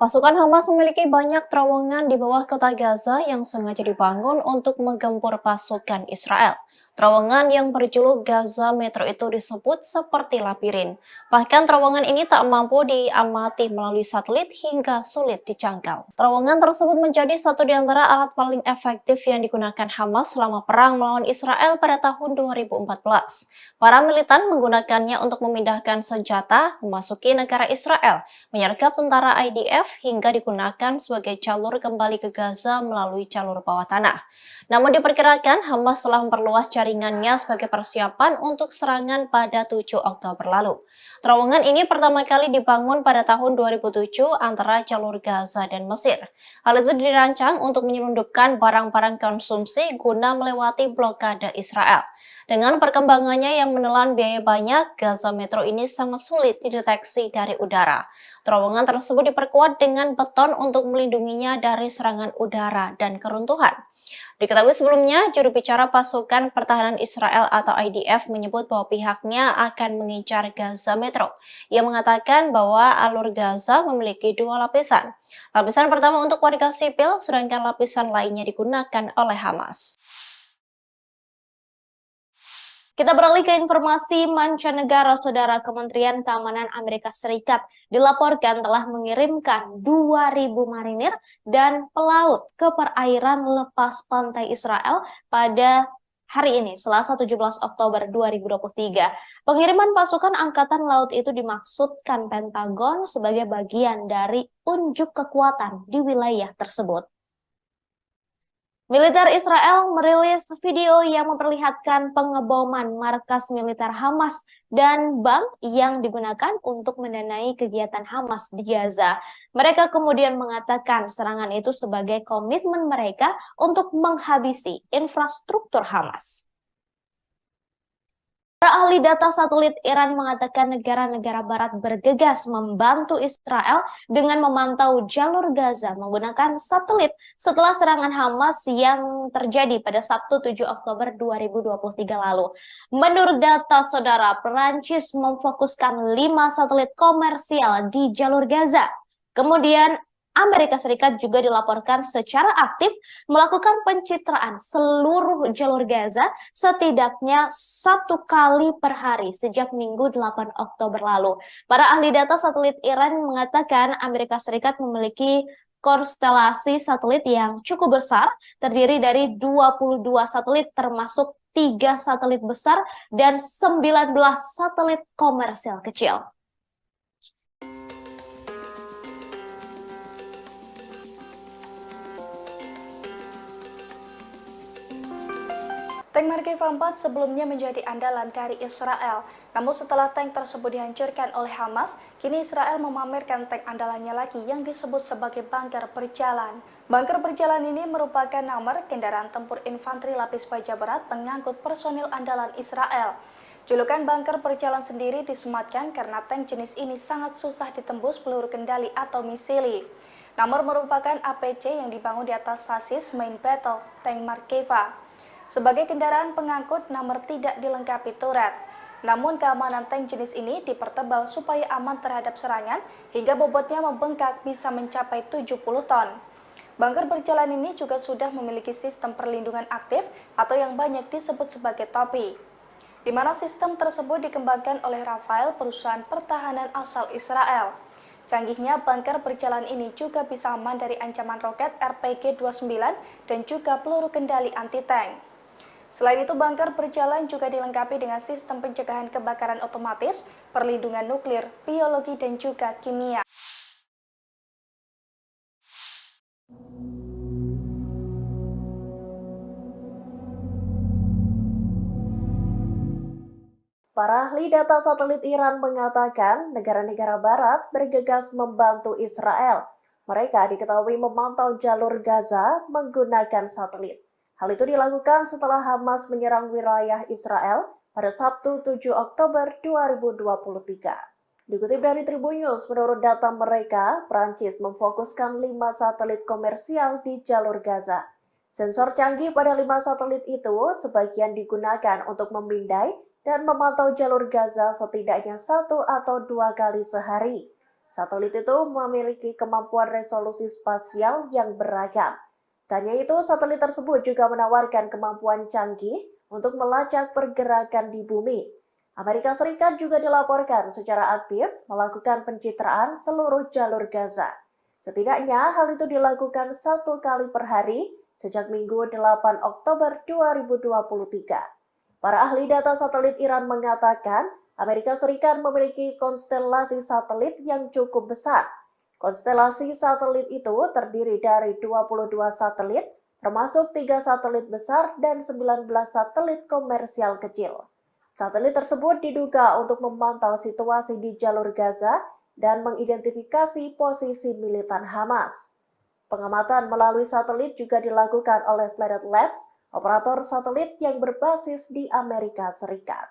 Pasukan Hamas memiliki banyak terowongan di bawah kota Gaza yang sengaja dibangun untuk menggempur pasukan Israel. Terowongan yang berjuluk Gaza Metro itu disebut seperti labirin. Bahkan terowongan ini tak mampu diamati melalui satelit hingga sulit dijangkau. Terowongan tersebut menjadi satu di antara alat paling efektif yang digunakan Hamas selama perang melawan Israel pada tahun 2014. Para militan menggunakannya untuk memindahkan senjata, memasuki negara Israel, menyergap tentara IDF, hingga digunakan sebagai jalur kembali ke Gaza melalui jalur bawah tanah. Namun diperkirakan Hamas telah memperluas jaringannya sebagai persiapan untuk serangan pada 7 Oktober lalu. Terowongan ini pertama kali dibangun pada tahun 2007 antara jalur Gaza dan Mesir. Hal itu dirancang untuk menyelundupkan barang-barang konsumsi guna melewati blokade Israel. Dengan perkembangannya yang menelan biaya banyak, Gaza Metro ini sangat sulit dideteksi dari udara. Terowongan tersebut diperkuat dengan beton untuk melindunginya dari serangan udara dan keruntuhan. Diketahui sebelumnya, juru bicara pasukan pertahanan Israel atau IDF menyebut bahwa pihaknya akan mengincar Gaza Metro. Ia mengatakan bahwa alur Gaza memiliki dua lapisan. Lapisan pertama untuk warga sipil, sedangkan lapisan lainnya digunakan oleh Hamas. Kita beralih ke informasi mancanegara. Saudara, Kementerian Keamanan Amerika Serikat dilaporkan telah mengirimkan 2.000 marinir dan pelaut ke perairan lepas pantai Israel pada hari ini, Selasa 17 Oktober 2023. Pengiriman pasukan Angkatan Laut itu dimaksudkan Pentagon sebagai bagian dari unjuk kekuatan di wilayah tersebut. Militer Israel merilis video yang memperlihatkan pengeboman markas militer Hamas dan bank yang digunakan untuk mendanai kegiatan Hamas di Gaza. Mereka kemudian mengatakan serangan itu sebagai komitmen mereka untuk menghabisi infrastruktur Hamas. Para ahli data satelit Iran mengatakan negara-negara barat bergegas membantu Israel dengan memantau jalur Gaza menggunakan satelit setelah serangan Hamas yang terjadi pada Sabtu 7 Oktober 2023 lalu. Menurut data saudara, Perancis memfokuskan 5 satelit komersial di jalur Gaza. Kemudian Amerika Serikat juga dilaporkan secara aktif melakukan pencitraan seluruh jalur Gaza setidaknya 1 kali per hari sejak Minggu 8 Oktober lalu. Para ahli data satelit Iran mengatakan Amerika Serikat memiliki konstelasi satelit yang cukup besar, terdiri dari 22 satelit termasuk 3 satelit besar dan 19 satelit komersial kecil. Tank Merkava 4 sebelumnya menjadi andalan dari Israel. Namun setelah tank tersebut dihancurkan oleh Hamas, kini Israel memamerkan tank andalannya lagi yang disebut sebagai bunker berjalan. Bunker berjalan ini merupakan nomor kendaraan tempur infanteri lapis baja berat pengangkut personil andalan Israel. Julukan bunker berjalan sendiri disematkan karena tank jenis ini sangat susah ditembus peluru kendali atau misili. Nomor merupakan APC yang dibangun di atas sasis main battle tank Merkava. Sebagai kendaraan pengangkut, nomor tidak dilengkapi turret. Namun keamanan tank jenis ini dipertebal supaya aman terhadap serangan hingga bobotnya membengkak bisa mencapai 70 ton. Bunker berjalan ini juga sudah memiliki sistem perlindungan aktif atau yang banyak disebut sebagai topi, di mana sistem tersebut dikembangkan oleh Rafael, perusahaan pertahanan asal Israel. Canggihnya bunker berjalan ini juga bisa aman dari ancaman roket RPG-29 dan juga peluru kendali anti-tank. Selain itu, bunker berjalan juga dilengkapi dengan sistem pencegahan kebakaran otomatis, perlindungan nuklir, biologi, dan juga kimia. Para ahli data satelit Iran mengatakan negara-negara barat bergegas membantu Israel. Mereka diketahui memantau jalur Gaza menggunakan satelit. Hal itu dilakukan setelah Hamas menyerang wilayah Israel pada Sabtu 7 Oktober 2023. Dikutip dari Tribun News, menurut data mereka, Prancis memfokuskan 5 satelit komersial di jalur Gaza. Sensor canggih pada 5 satelit itu sebagian digunakan untuk memindai dan memantau jalur Gaza setidaknya 1 atau 2 kali sehari. Satelit itu memiliki kemampuan resolusi spasial yang beragam. Tanya itu, satelit tersebut juga menawarkan kemampuan canggih untuk melacak pergerakan di bumi. Amerika Serikat juga dilaporkan secara aktif melakukan pencitraan seluruh jalur Gaza. Setidaknya hal itu dilakukan 1 kali per hari sejak Minggu 8 Oktober 2023. Para ahli data satelit Iran mengatakan Amerika Serikat memiliki konstelasi satelit yang cukup besar. Konstelasi satelit itu terdiri dari 22 satelit, termasuk 3 satelit besar dan 19 satelit komersial kecil. Satelit tersebut diduga untuk memantau situasi di jalur Gaza dan mengidentifikasi posisi militan Hamas. Pengamatan melalui satelit juga dilakukan oleh Planet Labs, operator satelit yang berbasis di Amerika Serikat.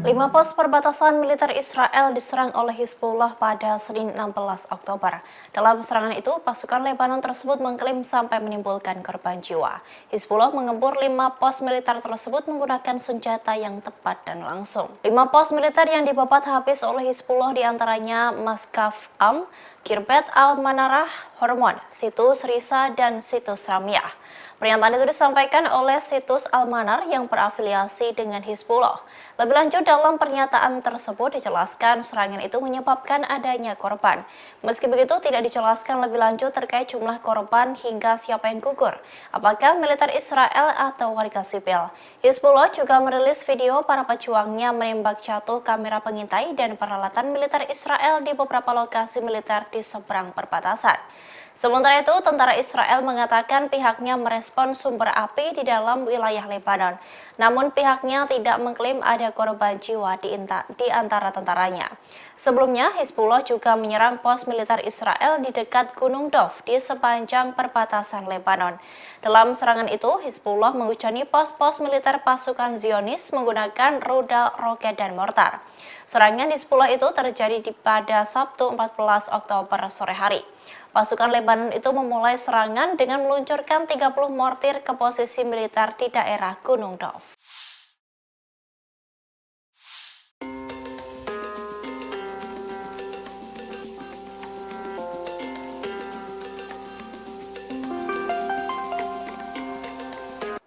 Lima pos perbatasan militer Israel diserang oleh Hizbullah pada Senin 16 Oktober. Dalam serangan itu, pasukan Lebanon tersebut mengklaim sampai menimbulkan korban jiwa. Hizbullah mengempur 5 pos militer tersebut menggunakan senjata yang tepat dan langsung. 5 pos militer yang dibabat habis oleh Hizbullah diantaranya Maskaf Am, Kirbet Al-Manarah, Hormon, Situs Risa, dan Situs Ramiah. Pernyataan itu disampaikan oleh Situs Al-Manar yang berafiliasi dengan Hizbullah. Lebih lanjut dalam pernyataan tersebut dijelaskan serangan itu menyebabkan adanya korban. Meski begitu tidak dijelaskan lebih lanjut terkait jumlah korban hingga siapa yang gugur, apakah militer Israel atau warga sipil. Hizbullah juga merilis video para pejuangnya menembak jatuh kamera pengintai dan peralatan militer Israel di beberapa lokasi militer di seberang perbatasan. Sementara itu, tentara Israel mengatakan pihaknya merespon sumber api di dalam wilayah Lebanon. Namun pihaknya tidak mengklaim ada korban jiwa di antara tentaranya. Sebelumnya, Hizbullah juga menyerang pos militer Israel di dekat Gunung Dov di sepanjang perbatasan Lebanon. Dalam serangan itu, Hizbullah menghujani pos-pos militer pasukan Zionis menggunakan rudal, roket, dan mortar. Serangan Hizbullah itu terjadi pada Sabtu 14 Oktober sore hari. Pasukan Lebanon itu memulai serangan dengan meluncurkan 30 mortir ke posisi militer di daerah Gunung Dov.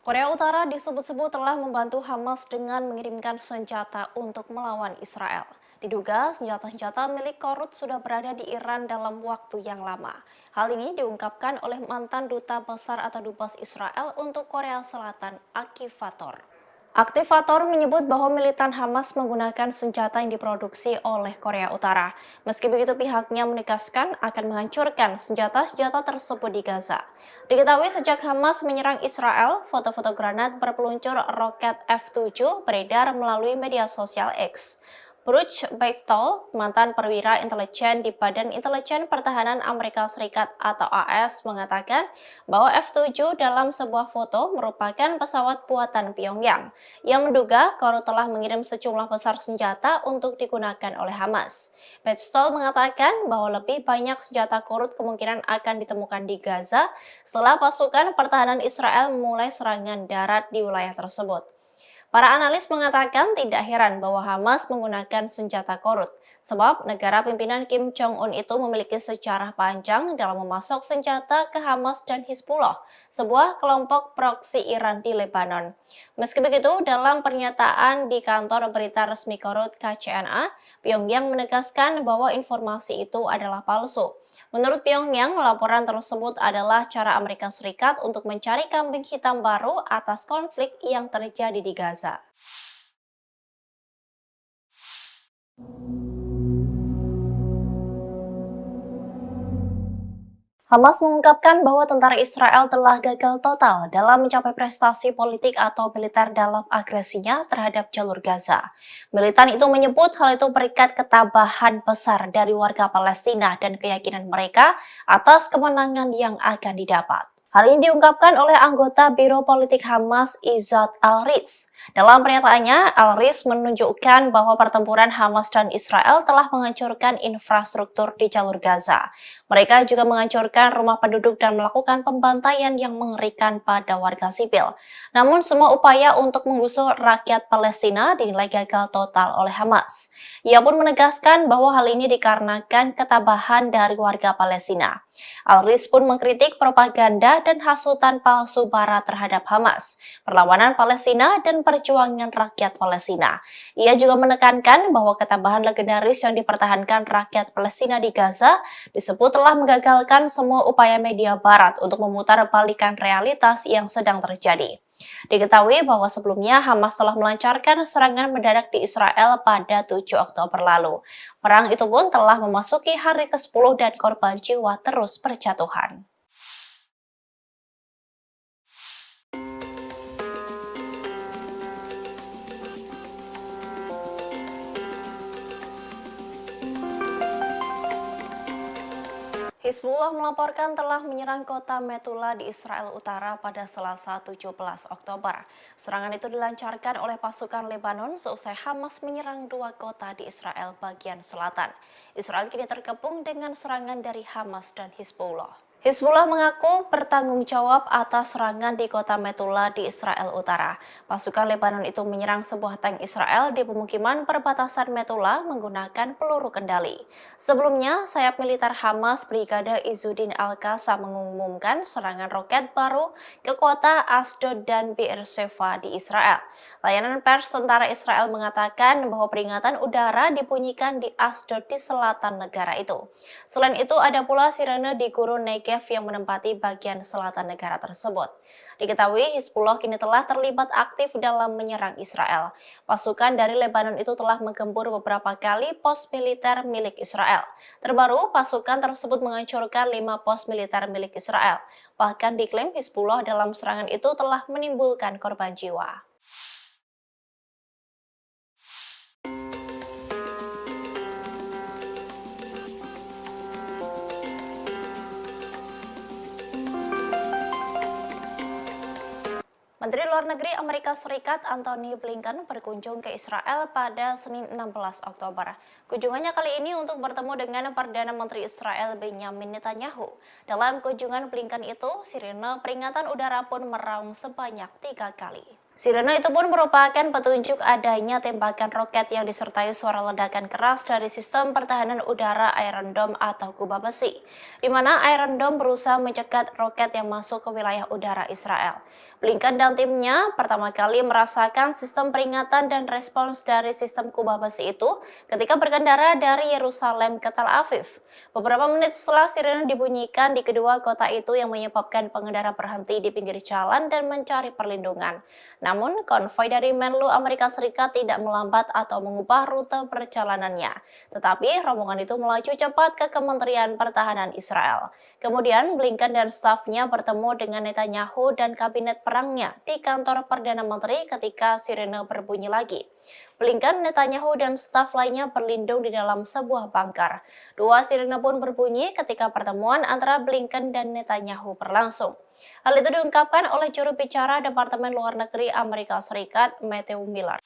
Korea Utara disebut-sebut telah membantu Hamas dengan mengirimkan senjata untuk melawan Israel. Diduga senjata-senjata milik Korut sudah berada di Iran dalam waktu yang lama. Hal ini diungkapkan oleh mantan duta besar atau dubes Israel untuk Korea Selatan, Aktivator. Aktivator menyebut bahwa militan Hamas menggunakan senjata yang diproduksi oleh Korea Utara. Meski begitu, pihaknya menegaskan akan menghancurkan senjata-senjata tersebut di Gaza. Diketahui sejak Hamas menyerang Israel, foto-foto granat berpeluncur roket F-7 beredar melalui media sosial X. Bruce Bechtel, mantan perwira intelijen di Badan Intelijen Pertahanan Amerika Serikat atau AS, mengatakan bahwa F-7 dalam sebuah foto merupakan pesawat buatan Pyongyang yang menduga Korut telah mengirim sejumlah besar senjata untuk digunakan oleh Hamas. Bechtel mengatakan bahwa lebih banyak senjata Korut kemungkinan akan ditemukan di Gaza setelah pasukan pertahanan Israel memulai serangan darat di wilayah tersebut. Para analis mengatakan tidak heran bahwa Hamas menggunakan senjata Korut, sebab negara pimpinan Kim Jong-un itu memiliki sejarah panjang dalam memasok senjata ke Hamas dan Hizbullah, sebuah kelompok proksi Iran di Lebanon. Meski begitu, dalam pernyataan di kantor berita resmi Korut KCNA, Pyongyang menegaskan bahwa informasi itu adalah palsu. Menurut Pyongyang, laporan tersebut adalah cara Amerika Serikat untuk mencari kambing hitam baru atas konflik yang terjadi di Gaza. Hamas mengungkapkan bahwa tentara Israel telah gagal total dalam mencapai prestasi politik atau militer dalam agresinya terhadap jalur Gaza. Militan itu menyebut hal itu berikat ketabahan besar dari warga Palestina dan keyakinan mereka atas kemenangan yang akan didapat. Hal ini diungkapkan oleh anggota Biro Politik Hamas Izzat Al-Riz. Dalam pernyataannya, Al-Riz menunjukkan bahwa pertempuran Hamas dan Israel telah menghancurkan infrastruktur di jalur Gaza. Mereka juga menghancurkan rumah penduduk dan melakukan pembantaian yang mengerikan pada warga sipil. Namun semua upaya untuk menggusur rakyat Palestina dinilai gagal total oleh Hamas. Ia pun menegaskan bahwa hal ini dikarenakan ketabahan dari warga Palestina. Al-Riz pun mengkritik propaganda dan hasutan palsu Barat terhadap Hamas, perlawanan Palestina, dan perjuangan rakyat Palestina. Ia juga menekankan bahwa ketabahan legendaris yang dipertahankan rakyat Palestina di Gaza disebut telah menggagalkan semua upaya media barat untuk memutar balikan realitas yang sedang terjadi. Diketahui bahwa sebelumnya Hamas telah melancarkan serangan mendadak di Israel pada 7 Oktober lalu. Perang itu pun telah memasuki hari ke-10 dan korban jiwa terus berjatuhan. Hizbullah melaporkan telah menyerang kota Metula di Israel Utara pada Selasa 17 Oktober. Serangan itu dilancarkan oleh pasukan Lebanon seusai Hamas menyerang 2 kota di Israel bagian selatan. Israel kini terkepung dengan serangan dari Hamas dan Hizbullah. Hizbullah mengaku bertanggung jawab atas serangan di kota Metula di Israel Utara. Pasukan Lebanon itu menyerang sebuah tank Israel di pemukiman perbatasan Metula menggunakan peluru kendali. Sebelumnya, sayap militer Hamas Brigade Izzuddin Al-Qassam mengumumkan serangan roket baru ke kota Asdod dan Beersheva di Israel. Layanan pers tentara Israel mengatakan bahwa peringatan udara dibunyikan di Asdod di selatan negara itu. Selain itu, ada pula sirene di gurun Negev yang menempati bagian selatan negara tersebut. Diketahui Hizbullah kini telah terlibat aktif dalam menyerang Israel. Pasukan dari Lebanon itu telah menggempur beberapa kali pos militer milik Israel. Terbaru, pasukan tersebut menghancurkan 5 pos militer milik Israel. Bahkan diklaim Hizbullah dalam serangan itu telah menimbulkan korban jiwa. Menteri Luar Negeri Amerika Serikat Antony Blinken berkunjung ke Israel pada Senin 16 Oktober. Kunjungannya kali ini untuk bertemu dengan Perdana Menteri Israel Benjamin Netanyahu. Dalam kunjungan Blinken itu, sirene peringatan udara pun meraung sebanyak 3 kali. Sirene itu pun merupakan petunjuk adanya tembakan roket yang disertai suara ledakan keras dari sistem pertahanan udara Iron Dome atau kubah besi, di mana Iron Dome berusaha mencegat roket yang masuk ke wilayah udara Israel. Blinken dan timnya pertama kali merasakan sistem peringatan dan respons dari sistem kubah besi itu ketika berkendara dari Yerusalem ke Tel Aviv. Beberapa menit setelah sirene dibunyikan di kedua kota itu yang menyebabkan pengendara berhenti di pinggir jalan dan mencari perlindungan. Namun, konvoi dari Menlu Amerika Serikat tidak melambat atau mengubah rute perjalanannya. Tetapi, rombongan itu melaju cepat ke Kementerian Pertahanan Israel. Kemudian, Blinken dan stafnya bertemu dengan Netanyahu dan kabinet perangnya di kantor Perdana Menteri ketika sirene berbunyi lagi. Blinken, Netanyahu, dan staf lainnya berlindung di dalam sebuah bunker. 2 sirene pun berbunyi ketika pertemuan antara Blinken dan Netanyahu berlangsung. Hal itu diungkapkan oleh juru bicara Departemen Luar Negeri Amerika Serikat, Matthew Miller.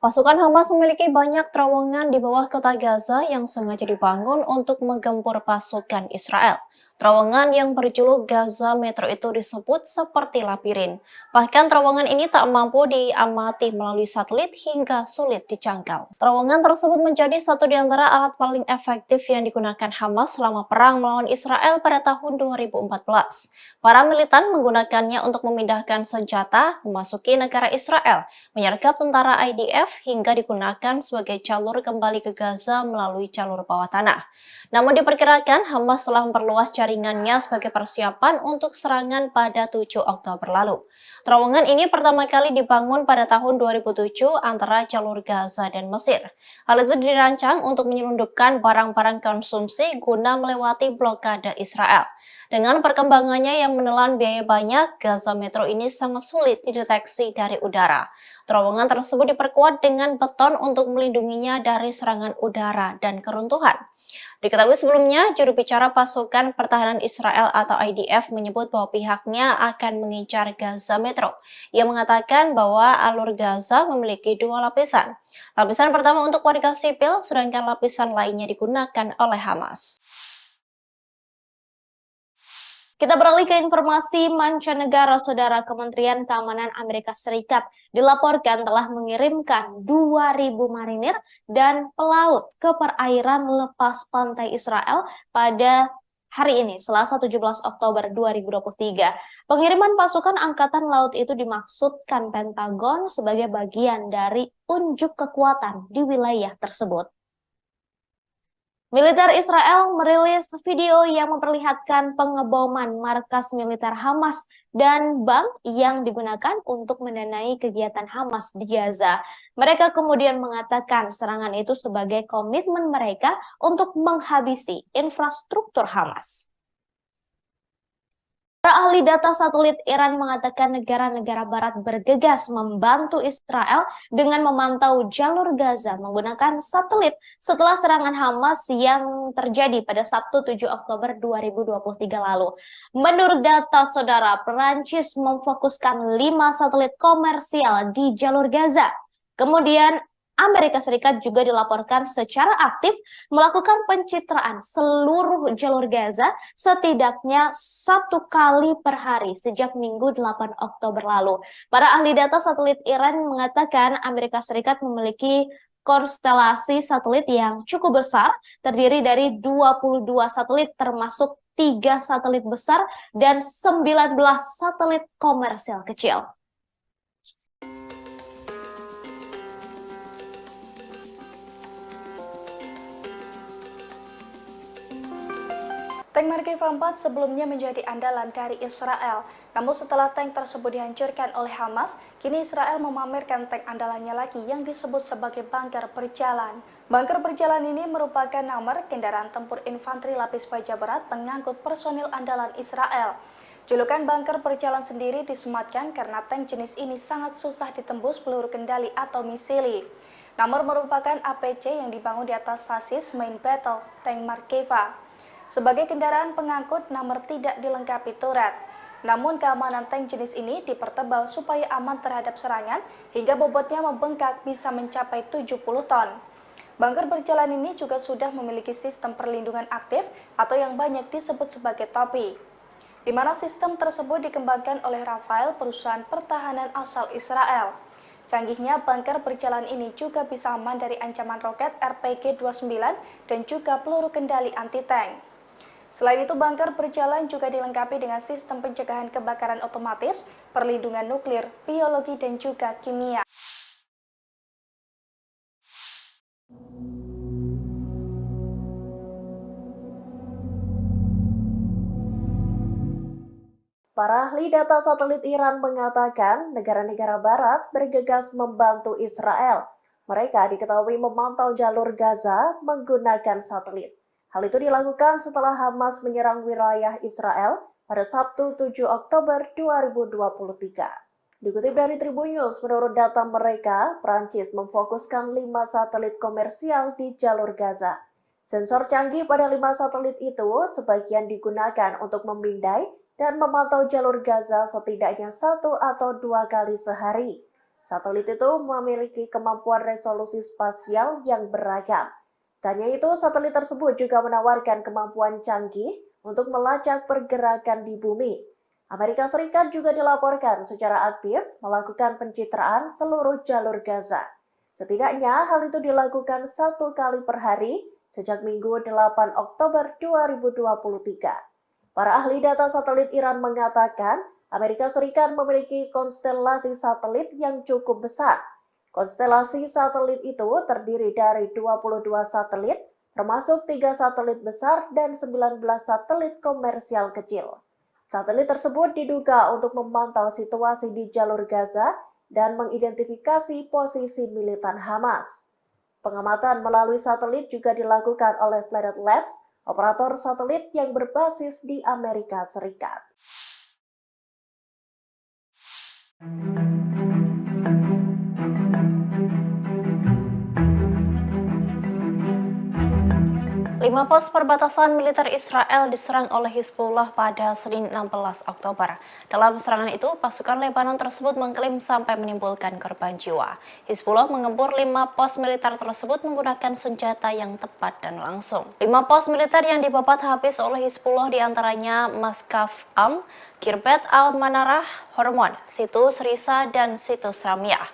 Pasukan Hamas memiliki banyak terowongan di bawah kota Gaza yang sengaja dibangun untuk menggempur pasukan Israel. Terowongan yang berjuluk Gaza Metro itu disebut seperti labirin. Bahkan terowongan ini tak mampu diamati melalui satelit hingga sulit dijangkau. Terowongan tersebut menjadi satu di antara alat paling efektif yang digunakan Hamas selama perang melawan Israel pada tahun 2014. Para militan menggunakannya untuk memindahkan senjata, memasuki negara Israel, menyergap tentara IDF hingga digunakan sebagai jalur kembali ke Gaza melalui jalur bawah tanah. Namun diperkirakan Hamas telah memperluas jaringannya sebagai persiapan untuk serangan pada 7 Oktober lalu. Terowongan ini pertama kali dibangun pada tahun 2007 antara jalur Gaza dan Mesir. Hal itu dirancang untuk menyelundupkan barang-barang konsumsi guna melewati blokade Israel. Dengan perkembangannya yang menelan biaya banyak, Gaza Metro ini sangat sulit dideteksi dari udara. Terowongan tersebut diperkuat dengan beton untuk melindunginya dari serangan udara dan keruntuhan. Diketahui sebelumnya, juru bicara pasukan pertahanan Israel atau IDF menyebut bahwa pihaknya akan mengincar Gaza Metro. Ia mengatakan bahwa alur Gaza memiliki 2 lapisan. Lapisan pertama untuk warga sipil, sedangkan lapisan lainnya digunakan oleh Hamas. Kita beralih ke informasi mancanegara. Saudara, Kementerian Keamanan Amerika Serikat dilaporkan telah mengirimkan 2.000 marinir dan pelaut ke perairan lepas pantai Israel pada hari ini, Selasa 17 Oktober 2023. Pengiriman pasukan Angkatan Laut itu dimaksudkan Pentagon sebagai bagian dari unjuk kekuatan di wilayah tersebut. Militer Israel merilis video yang memperlihatkan pengeboman markas militer Hamas dan bank yang digunakan untuk mendanai kegiatan Hamas di Gaza. Mereka kemudian mengatakan serangan itu sebagai komitmen mereka untuk menghabisi infrastruktur Hamas. Para ahli data satelit Iran mengatakan negara-negara barat bergegas membantu Israel dengan memantau jalur Gaza menggunakan satelit setelah serangan Hamas yang terjadi pada Sabtu 7 Oktober 2023 lalu. Menurut data saudara, Perancis memfokuskan 5 satelit komersial di jalur Gaza. Kemudian Amerika Serikat juga dilaporkan secara aktif melakukan pencitraan seluruh jalur Gaza setidaknya 1 kali per hari sejak Minggu 8 Oktober lalu. Para ahli data satelit Iran mengatakan Amerika Serikat memiliki konstelasi satelit yang cukup besar, terdiri dari 22 satelit termasuk 3 satelit besar dan 19 satelit komersial kecil. Tank Merkava 4 sebelumnya menjadi andalan dari Israel. Namun setelah tank tersebut dihancurkan oleh Hamas, kini Israel memamerkan tank andalannya lagi yang disebut sebagai bunker berjalan. Bunker berjalan ini merupakan nomor kendaraan tempur infanteri lapis baja berat pengangkut personil andalan Israel. Julukan bunker berjalan sendiri disematkan karena tank jenis ini sangat susah ditembus peluru kendali atau misili. Nomor merupakan APC yang dibangun di atas sasis main battle tank Merkava. Sebagai kendaraan pengangkut, nomor tidak dilengkapi turret. Namun keamanan tank jenis ini dipertebal supaya aman terhadap serangan hingga bobotnya membengkak bisa mencapai 70 ton. Bunker berjalan ini juga sudah memiliki sistem perlindungan aktif atau yang banyak disebut sebagai topi, di mana sistem tersebut dikembangkan oleh Rafael, perusahaan pertahanan asal Israel. Canggihnya bunker berjalan ini juga bisa aman dari ancaman roket RPG-29 dan juga peluru kendali anti-tank. Selain itu, bunker berjalan juga dilengkapi dengan sistem pencegahan kebakaran otomatis, perlindungan nuklir, biologi, dan juga kimia. Para ahli data satelit Iran mengatakan negara-negara barat bergegas membantu Israel. Mereka diketahui memantau jalur Gaza menggunakan satelit. Hal itu dilakukan setelah Hamas menyerang wilayah Israel pada Sabtu 7 Oktober 2023. Dikutip dari Tribun News, menurut data mereka, Prancis memfokuskan 5 satelit komersial di jalur Gaza. Sensor canggih pada 5 satelit itu sebagian digunakan untuk memindai dan memantau jalur Gaza setidaknya 1 atau 2 kali sehari. Satelit itu memiliki kemampuan resolusi spasial yang beragam. Tanya itu, satelit tersebut juga menawarkan kemampuan canggih untuk melacak pergerakan di bumi. Amerika Serikat juga dilaporkan secara aktif melakukan pencitraan seluruh jalur Gaza. Setidaknya hal itu dilakukan 1 kali per hari sejak Minggu 8 Oktober 2023. Para ahli data satelit Iran mengatakan Amerika Serikat memiliki konstelasi satelit yang cukup besar. Konstelasi satelit itu terdiri dari 22 satelit, termasuk 3 satelit besar dan 19 satelit komersial kecil. Satelit tersebut diduga untuk memantau situasi di jalur Gaza dan mengidentifikasi posisi militan Hamas. Pengamatan melalui satelit juga dilakukan oleh Planet Labs, operator satelit yang berbasis di Amerika Serikat. Lima pos perbatasan militer Israel diserang oleh Hizbullah pada Senin 16 Oktober. Dalam serangan itu, pasukan Lebanon tersebut mengklaim sampai menimbulkan korban jiwa. Hizbullah mengepung 5 pos militer tersebut menggunakan senjata yang tepat dan langsung. 5 pos militer yang dibabat habis oleh Hizbullah diantaranya Maskaf Am, Kirbet Al-Manarah, Hormon, Situs Risa, dan Situs Ramyah.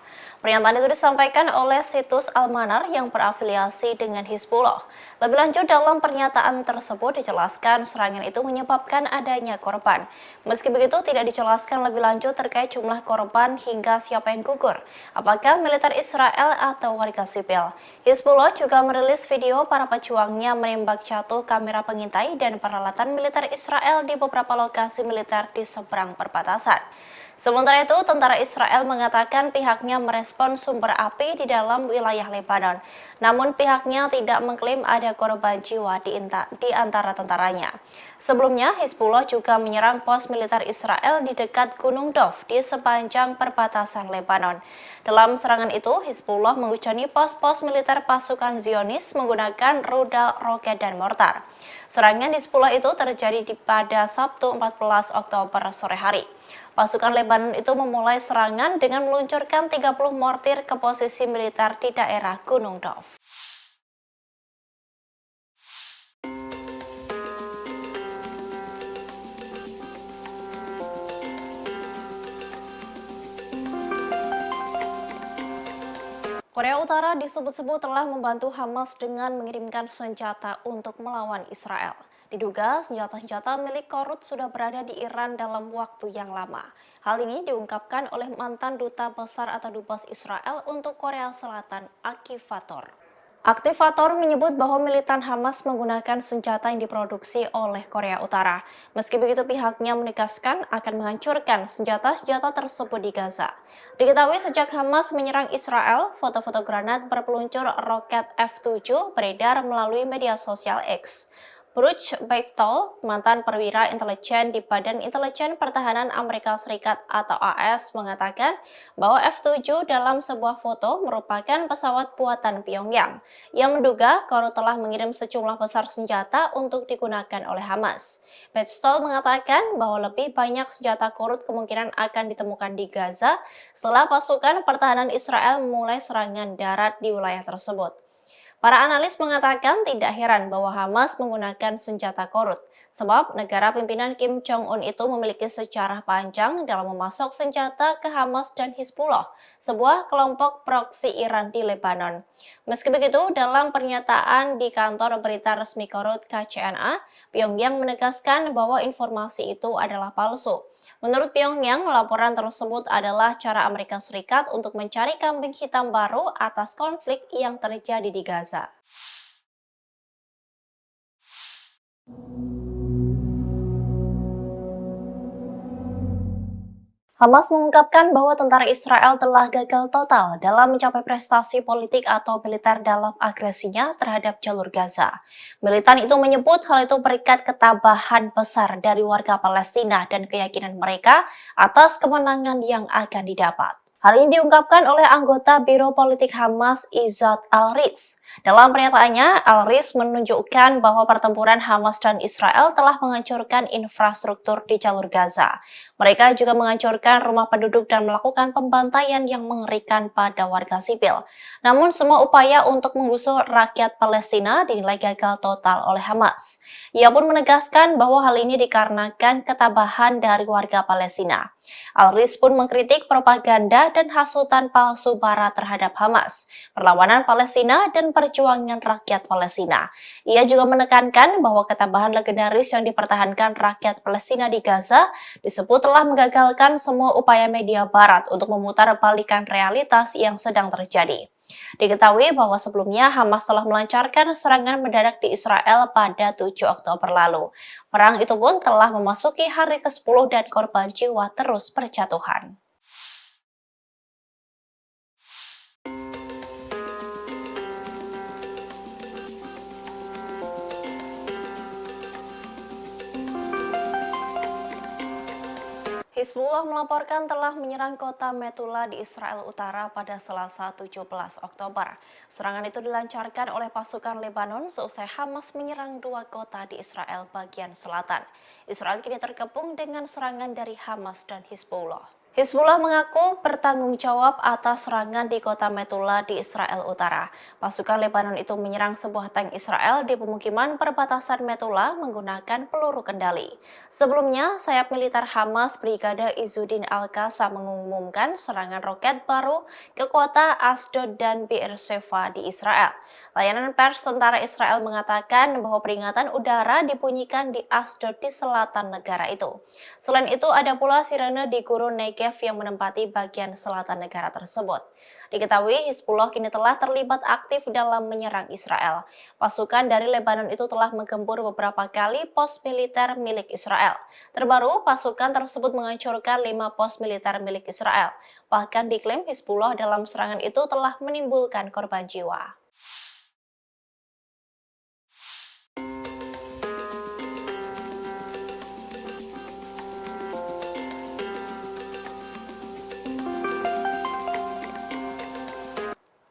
Pernyataan itu disampaikan oleh situs Al-Manar yang berafiliasi dengan Hizbullah. Lebih lanjut, dalam pernyataan tersebut dijelaskan serangan itu menyebabkan adanya korban. Meski begitu, tidak dijelaskan lebih lanjut terkait jumlah korban hingga siapa yang gugur, apakah militer Israel atau warga sipil. Hizbullah juga merilis video para pejuangnya menembak jatuh kamera pengintai dan peralatan militer Israel di beberapa lokasi militer di seberang perbatasan. Sementara itu, tentara Israel mengatakan pihaknya merespon sumber api di dalam wilayah Lebanon. Namun pihaknya tidak mengklaim ada korban jiwa di antara tentaranya. Sebelumnya, Hizbullah juga menyerang pos militer Israel di dekat Gunung Dov di sepanjang perbatasan Lebanon. Dalam serangan itu, Hizbullah menghujani pos-pos militer pasukan Zionis menggunakan rudal, roket, dan mortar. Serangan Hizbullah itu terjadi pada Sabtu 14 Oktober sore hari. Pasukan Lebanon itu memulai serangan dengan meluncurkan 30 mortir ke posisi militer di daerah Gunung Dov. Korea Utara disebut-sebut telah membantu Hamas dengan mengirimkan senjata untuk melawan Israel. Diduga senjata-senjata milik Korut sudah berada di Iran dalam waktu yang lama. Hal ini diungkapkan oleh mantan duta besar atau dubes Israel untuk Korea Selatan, Aktivator. Aktivator menyebut bahwa militan Hamas menggunakan senjata yang diproduksi oleh Korea Utara. Meski begitu, pihaknya menegaskan akan menghancurkan senjata-senjata tersebut di Gaza. Diketahui sejak Hamas menyerang Israel, foto-foto granat berpeluncur roket F-7 beredar melalui media sosial X. Bruce Bechtel, mantan perwira intelijen di Badan Intelijen Pertahanan Amerika Serikat atau AS, mengatakan bahwa F-7 dalam sebuah foto merupakan pesawat buatan Pyongyang yang menduga Korut telah mengirim sejumlah besar senjata untuk digunakan oleh Hamas. Bechtel mengatakan bahwa lebih banyak senjata Korut kemungkinan akan ditemukan di Gaza setelah pasukan pertahanan Israel memulai serangan darat di wilayah tersebut. Para analis mengatakan tidak heran bahwa Hamas menggunakan senjata Korut, sebab negara pimpinan Kim Jong-un itu memiliki sejarah panjang dalam memasok senjata ke Hamas dan Hizbullah, sebuah kelompok proksi Iran di Lebanon. Meski begitu, dalam pernyataan di kantor berita resmi Korut KCNA, Pyongyang menegaskan bahwa informasi itu adalah palsu. Menurut Pyongyang, laporan tersebut adalah cara Amerika Serikat untuk mencari kambing hitam baru atas konflik yang terjadi di Gaza. Hamas mengungkapkan bahwa tentara Israel telah gagal total dalam mencapai prestasi politik atau militer dalam agresinya terhadap jalur Gaza. Militan itu menyebut hal itu berikat ketabahan besar dari warga Palestina dan keyakinan mereka atas kemenangan yang akan didapat. Hal ini diungkapkan oleh anggota Biro Politik Hamas, Izzat Al-Riz. Dalam pernyataannya, Al-Riz menunjukkan bahwa pertempuran Hamas dan Israel telah menghancurkan infrastruktur di jalur Gaza. Mereka juga menghancurkan rumah penduduk dan melakukan pembantaian yang mengerikan pada warga sipil. Namun semua upaya untuk menggusur rakyat Palestina dinilai gagal total oleh Hamas. Ia pun menegaskan bahwa hal ini dikarenakan ketabahan dari warga Palestina. Al-Riz pun mengkritik propaganda dan hasutan palsu Barat terhadap Hamas, perlawanan Palestina, dan perjuangan rakyat Palestina. Ia juga menekankan bahwa ketabahan legendaris yang dipertahankan rakyat Palestina di Gaza disebut telah menggagalkan semua upaya media Barat untuk memutarbalikkan realitas yang sedang terjadi. Diketahui bahwa sebelumnya Hamas telah melancarkan serangan mendadak di Israel pada 7 Oktober lalu. Perang itu pun telah memasuki hari ke-10 dan korban jiwa terus berjatuhan. Hizbullah melaporkan telah menyerang kota Metula di Israel Utara pada Selasa 17 Oktober. Serangan itu dilancarkan oleh pasukan Lebanon seusai Hamas menyerang dua kota di Israel bagian selatan. Israel kini terkepung dengan serangan dari Hamas dan Hizbullah. Hizbullah mengaku bertanggung jawab atas serangan di kota Metula di Israel Utara. Pasukan Lebanon itu menyerang sebuah tank Israel di pemukiman perbatasan Metula menggunakan peluru kendali. Sebelumnya, sayap militer Hamas Brigade Izzuddin Al-Qassam mengumumkan serangan roket baru ke kota Asdod dan Beersheva di Israel. Layanan pers tentara Israel mengatakan bahwa peringatan udara dibunyikan di Asdod di selatan negara itu. Selain itu, ada pula sirene di gurun Negev yang menempati bagian selatan negara tersebut. Diketahui Hizbullah kini telah terlibat aktif dalam menyerang Israel. Pasukan dari Lebanon itu telah menggempur beberapa kali pos militer milik Israel. Terbaru, pasukan tersebut menghancurkan 5 pos militer milik Israel. Bahkan diklaim Hizbullah dalam serangan itu telah menimbulkan korban jiwa.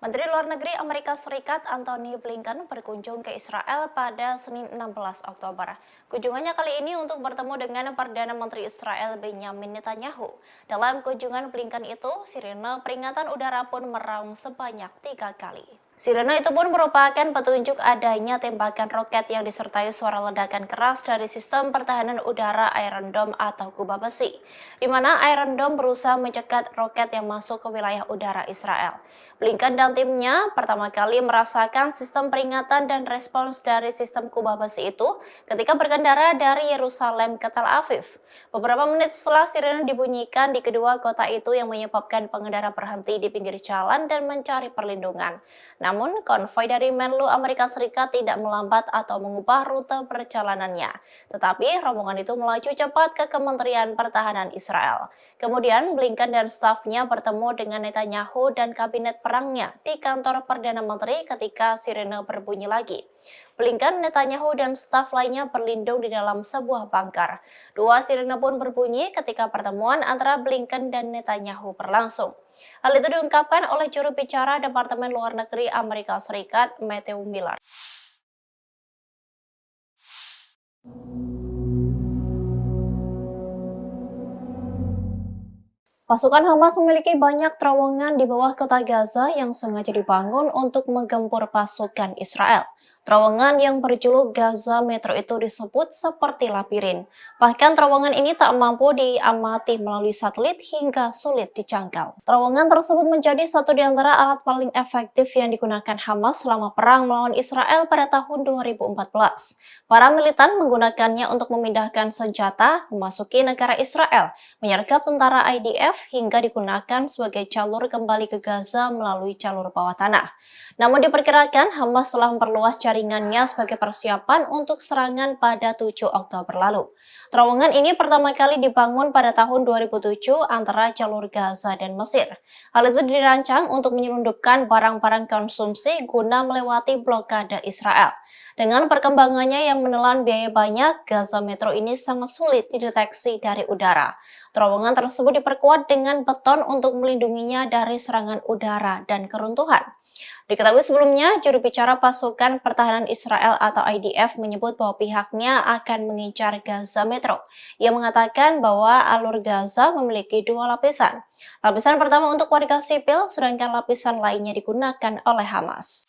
Menteri Luar Negeri Amerika Serikat Antony Blinken berkunjung ke Israel pada Senin 16 Oktober. Kunjungannya kali ini untuk bertemu dengan Perdana Menteri Israel Benjamin Netanyahu. Dalam kunjungan Blinken itu, sirene peringatan udara pun meraung sebanyak 3 kali. Sirene itu pun merupakan petunjuk adanya tembakan roket yang disertai suara ledakan keras dari sistem pertahanan udara Iron Dome atau kubah besi, di mana Iron Dome berusaha mencegat roket yang masuk ke wilayah udara Israel. Blinken dan timnya pertama kali merasakan sistem peringatan dan respons dari sistem kubah besi itu ketika berkendara dari Yerusalem ke Tel Aviv. Beberapa menit setelah sirene dibunyikan di kedua kota itu yang menyebabkan pengendara berhenti di pinggir jalan dan mencari perlindungan. Namun, konvoi dari Menlu Amerika Serikat tidak melambat atau mengubah rute perjalanannya. Tetapi, rombongan itu melaju cepat ke Kementerian Pertahanan Israel. Kemudian, Blinken dan stafnya bertemu dengan Netanyahu dan kabinet perangnya di kantor Perdana Menteri ketika sirene berbunyi lagi. Blinken, Netanyahu, dan staf lainnya berlindung di dalam sebuah bunker. 2 sirene pun berbunyi ketika pertemuan antara Blinken dan Netanyahu berlangsung. Hal itu diungkapkan oleh juru bicara Departemen Luar Negeri Amerika Serikat, Matthew Miller. Pasukan Hamas memiliki banyak terowongan di bawah kota Gaza yang sengaja dibangun untuk menggempur pasukan Israel. Terowongan yang berjuluk Gaza Metro itu disebut seperti labirin. Bahkan terowongan ini tak mampu diamati melalui satelit hingga sulit dijangkau. Terowongan tersebut menjadi satu di antara alat paling efektif yang digunakan Hamas selama perang melawan Israel pada tahun 2014. Para militan menggunakannya untuk memindahkan senjata, memasuki negara Israel, menyergap tentara IDF hingga digunakan sebagai jalur kembali ke Gaza melalui jalur bawah tanah. Namun diperkirakan Hamas telah memperluas jaringannya sebagai persiapan untuk serangan pada 7 Oktober lalu. Terowongan ini pertama kali dibangun pada tahun 2007 antara jalur Gaza dan Mesir. Hal itu dirancang untuk menyelundupkan barang-barang konsumsi guna melewati blokade Israel. Dengan perkembangannya yang menelan biaya banyak, Gaza Metro ini sangat sulit dideteksi dari udara. Terowongan tersebut diperkuat dengan beton untuk melindunginya dari serangan udara dan keruntuhan. Diketahui sebelumnya, juru bicara pasukan pertahanan Israel atau IDF menyebut bahwa pihaknya akan mengincar Gaza Metro. Ia mengatakan bahwa alur Gaza memiliki 2 lapisan. Lapisan pertama untuk warga sipil, sedangkan lapisan lainnya digunakan oleh Hamas.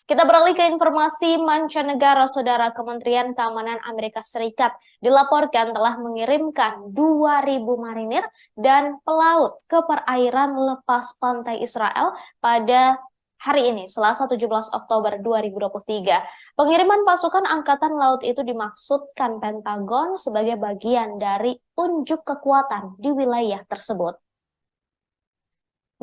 Kita beralih ke informasi mancanegara. Saudara, Kementerian Keamanan Amerika Serikat dilaporkan telah mengirimkan 2.000 marinir dan pelaut ke perairan lepas pantai Israel pada hari ini, Selasa 17 Oktober 2023. Pengiriman pasukan Angkatan Laut itu dimaksudkan Pentagon sebagai bagian dari unjuk kekuatan di wilayah tersebut.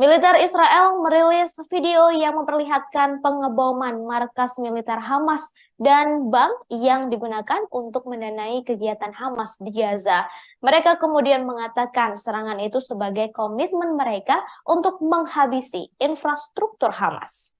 Militer Israel merilis video yang memperlihatkan pengeboman markas militer Hamas dan bank yang digunakan untuk mendanai kegiatan Hamas di Gaza. Mereka kemudian mengatakan serangan itu sebagai komitmen mereka untuk menghabisi infrastruktur Hamas.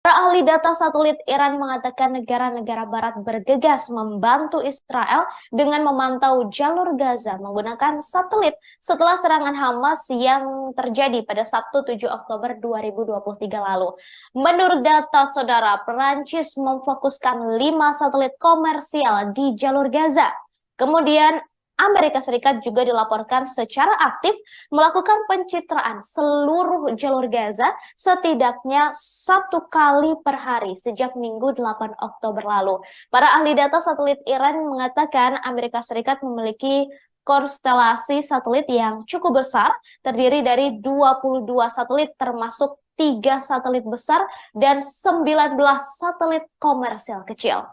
Para ahli data satelit Iran mengatakan negara-negara barat bergegas membantu Israel dengan memantau jalur Gaza menggunakan satelit setelah serangan Hamas yang terjadi pada Sabtu 7 Oktober 2023 lalu. Menurut data saudara, Perancis memfokuskan 5 satelit komersial di jalur Gaza. Kemudian Amerika Serikat juga dilaporkan secara aktif melakukan pencitraan seluruh jalur Gaza setidaknya 1 kali per hari sejak Minggu 8 Oktober lalu. Para ahli data satelit Iran mengatakan Amerika Serikat memiliki konstelasi satelit yang cukup besar, terdiri dari 22 satelit termasuk 3 satelit besar dan 19 satelit komersial kecil.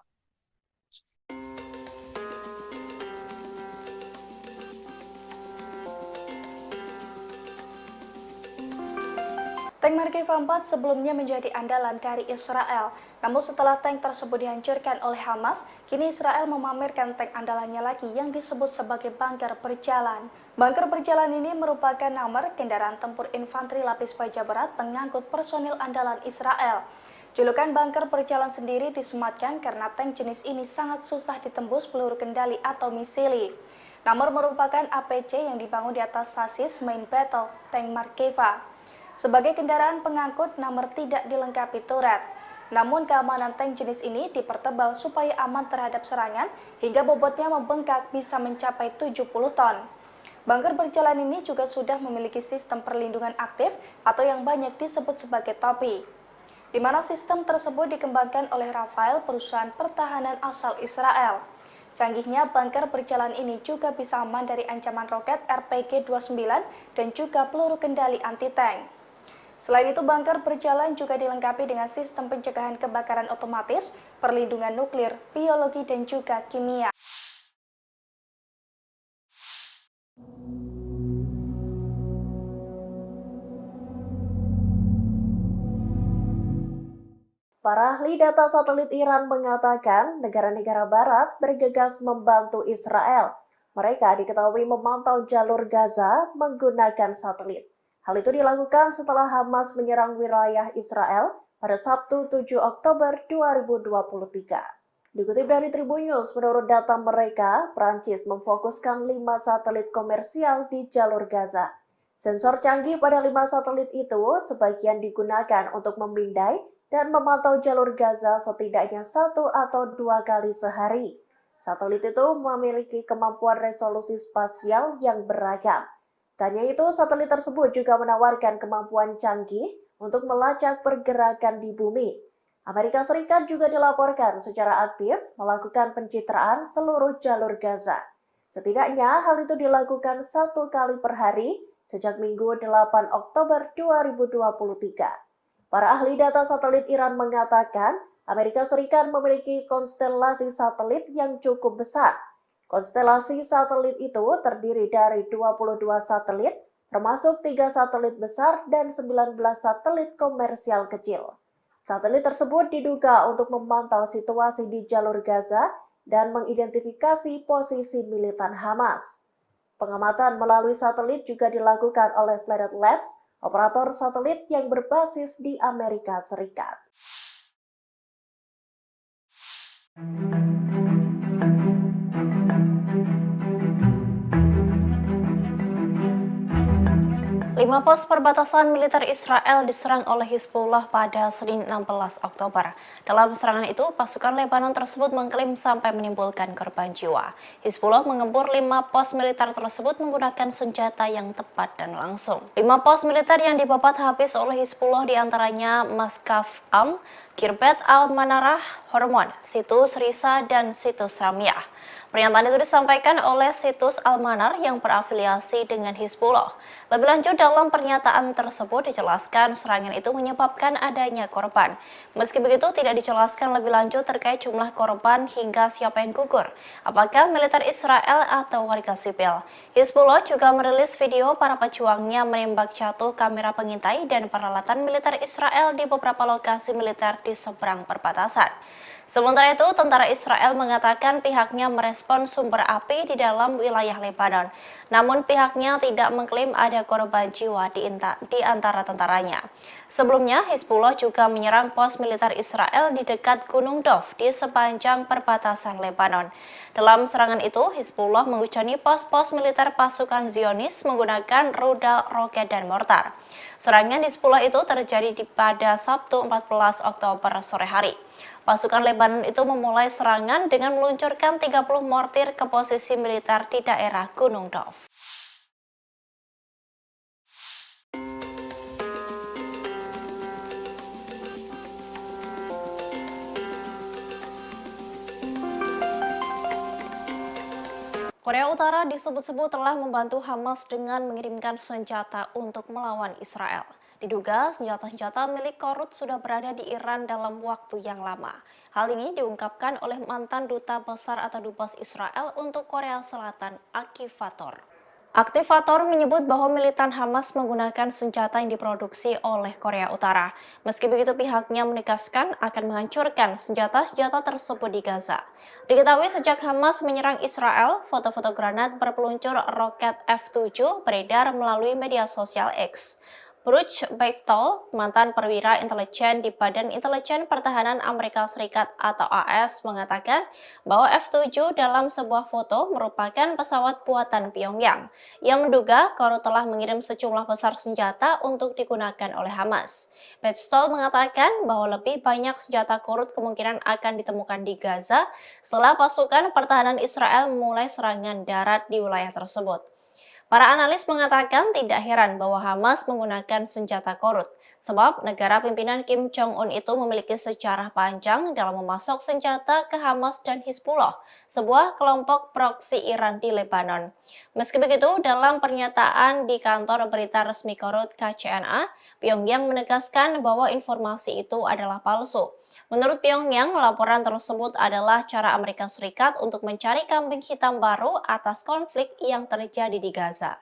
Tank Merkava 4 sebelumnya menjadi andalan dari Israel. Namun setelah tank tersebut dihancurkan oleh Hamas, kini Israel memamerkan tank andalannya lagi yang disebut sebagai bunker berjalan. Bunker berjalan ini merupakan nomor kendaraan tempur infanteri lapis baja berat pengangkut personil andalan Israel. Julukan bunker berjalan sendiri disematkan karena tank jenis ini sangat susah ditembus peluru kendali atau misili. Nomor merupakan APC yang dibangun di atas sasis main battle tank Merkava. Sebagai kendaraan pengangkut, nomor tidak dilengkapi turret. Namun keamanan tank jenis ini dipertebal supaya aman terhadap serangan hingga bobotnya membengkak bisa mencapai 70 ton. Bunker berjalan ini juga sudah memiliki sistem perlindungan aktif atau yang banyak disebut sebagai topi, di mana sistem tersebut dikembangkan oleh Rafael, perusahaan pertahanan asal Israel. Canggihnya bunker berjalan ini juga bisa aman dari ancaman roket RPG-29 dan juga peluru kendali anti-tank. Selain itu, bunker berjalan juga dilengkapi dengan sistem pencegahan kebakaran otomatis, perlindungan nuklir, biologi, dan juga kimia. Para ahli data satelit Iran mengatakan negara-negara barat bergegas membantu Israel. Mereka diketahui memantau jalur Gaza menggunakan satelit. Hal itu dilakukan setelah Hamas menyerang wilayah Israel pada Sabtu 7 Oktober 2023. Dikutip dari Tribun News, menurut data mereka, Prancis memfokuskan 5 satelit komersial di jalur Gaza. Sensor canggih pada 5 satelit itu sebagian digunakan untuk memindai dan memantau jalur Gaza setidaknya 1 atau 2 kali sehari. Satelit itu memiliki kemampuan resolusi spasial yang beragam. Tanya itu, satelit tersebut juga menawarkan kemampuan canggih untuk melacak pergerakan di bumi. Amerika Serikat juga dilaporkan secara aktif melakukan pencitraan seluruh jalur Gaza. Setidaknya hal itu dilakukan 1 kali per hari sejak Minggu 8 Oktober 2023. Para ahli data satelit Iran mengatakan Amerika Serikat memiliki konstelasi satelit yang cukup besar. Konstelasi satelit itu terdiri dari 22 satelit, termasuk 3 satelit besar dan 19 satelit komersial kecil. Satelit tersebut diduga untuk memantau situasi di jalur Gaza dan mengidentifikasi posisi militan Hamas. Pengamatan melalui satelit juga dilakukan oleh Planet Labs, operator satelit yang berbasis di Amerika Serikat. Lima pos perbatasan militer Israel diserang oleh Hizbullah pada Senin 16 Oktober. Dalam serangan itu, pasukan Lebanon tersebut mengklaim sampai menimbulkan korban jiwa. Hizbullah mengepung 5 pos militer tersebut menggunakan senjata yang tepat dan langsung. 5 pos militer yang dibabat habis oleh Hizbullah diantaranya Maskaf Am, Kirbet Al-Manarah, Hormon, Situs Risa, dan Situs Ramiah. Pernyataan itu disampaikan oleh Situs Al-Manar yang berafiliasi dengan Hizbullah. Lebih lanjut, dalam pernyataan tersebut dijelaskan serangan itu menyebabkan adanya korban. Meski begitu, tidak dijelaskan lebih lanjut terkait jumlah korban hingga siapa yang gugur, apakah militer Israel atau warga sipil. Hizbullah juga merilis video para pejuangnya menembak jatuh kamera pengintai dan peralatan militer Israel di beberapa lokasi militer di seberang perbatasan. Sementara itu, tentara Israel mengatakan pihaknya merespon sumber api di dalam wilayah Lebanon. Namun pihaknya tidak mengklaim ada korban jiwa di antara tentaranya. Sebelumnya, Hizbullah juga menyerang pos militer Israel di dekat Gunung Dov di sepanjang perbatasan Lebanon. Dalam serangan itu, Hizbullah mengucani pos-pos militer pasukan Zionis menggunakan rudal, roket, dan mortar. Serangan di Hizbullah itu terjadi pada Sabtu 14 Oktober sore hari. Pasukan Lebanon itu memulai serangan dengan meluncurkan 30 mortir ke posisi militer di daerah Gunung Dov. Korea Utara disebut-sebut telah membantu Hamas dengan mengirimkan senjata untuk melawan Israel. Diduga senjata-senjata milik Korut sudah berada di Iran dalam waktu yang lama. Hal ini diungkapkan oleh mantan duta besar atau dubes Israel untuk Korea Selatan, Aktivator. Aktivator menyebut bahwa militan Hamas menggunakan senjata yang diproduksi oleh Korea Utara. Meski begitu, pihaknya menegaskan akan menghancurkan senjata-senjata tersebut di Gaza. Diketahui sejak Hamas menyerang Israel, foto-foto granat berpeluncur roket F-7 beredar melalui media sosial X. Bruce Bechtel, mantan perwira intelijen di Badan Intelijen Pertahanan Amerika Serikat atau AS, mengatakan bahwa F-7 dalam sebuah foto merupakan pesawat buatan Pyongyang yang menduga Korut telah mengirim sejumlah besar senjata untuk digunakan oleh Hamas. Bechtel mengatakan bahwa lebih banyak senjata Korut kemungkinan akan ditemukan di Gaza setelah pasukan pertahanan Israel memulai serangan darat di wilayah tersebut. Para analis mengatakan tidak heran bahwa Hamas menggunakan senjata Korut, sebab negara pimpinan Kim Jong-un itu memiliki sejarah panjang dalam memasok senjata ke Hamas dan Hizbullah, sebuah kelompok proksi Iran di Lebanon. Meski begitu, dalam pernyataan di kantor berita resmi Korut KCNA, Pyongyang menegaskan bahwa informasi itu adalah palsu. Menurut Pyongyang, laporan tersebut adalah cara Amerika Serikat untuk mencari kambing hitam baru atas konflik yang terjadi di Gaza.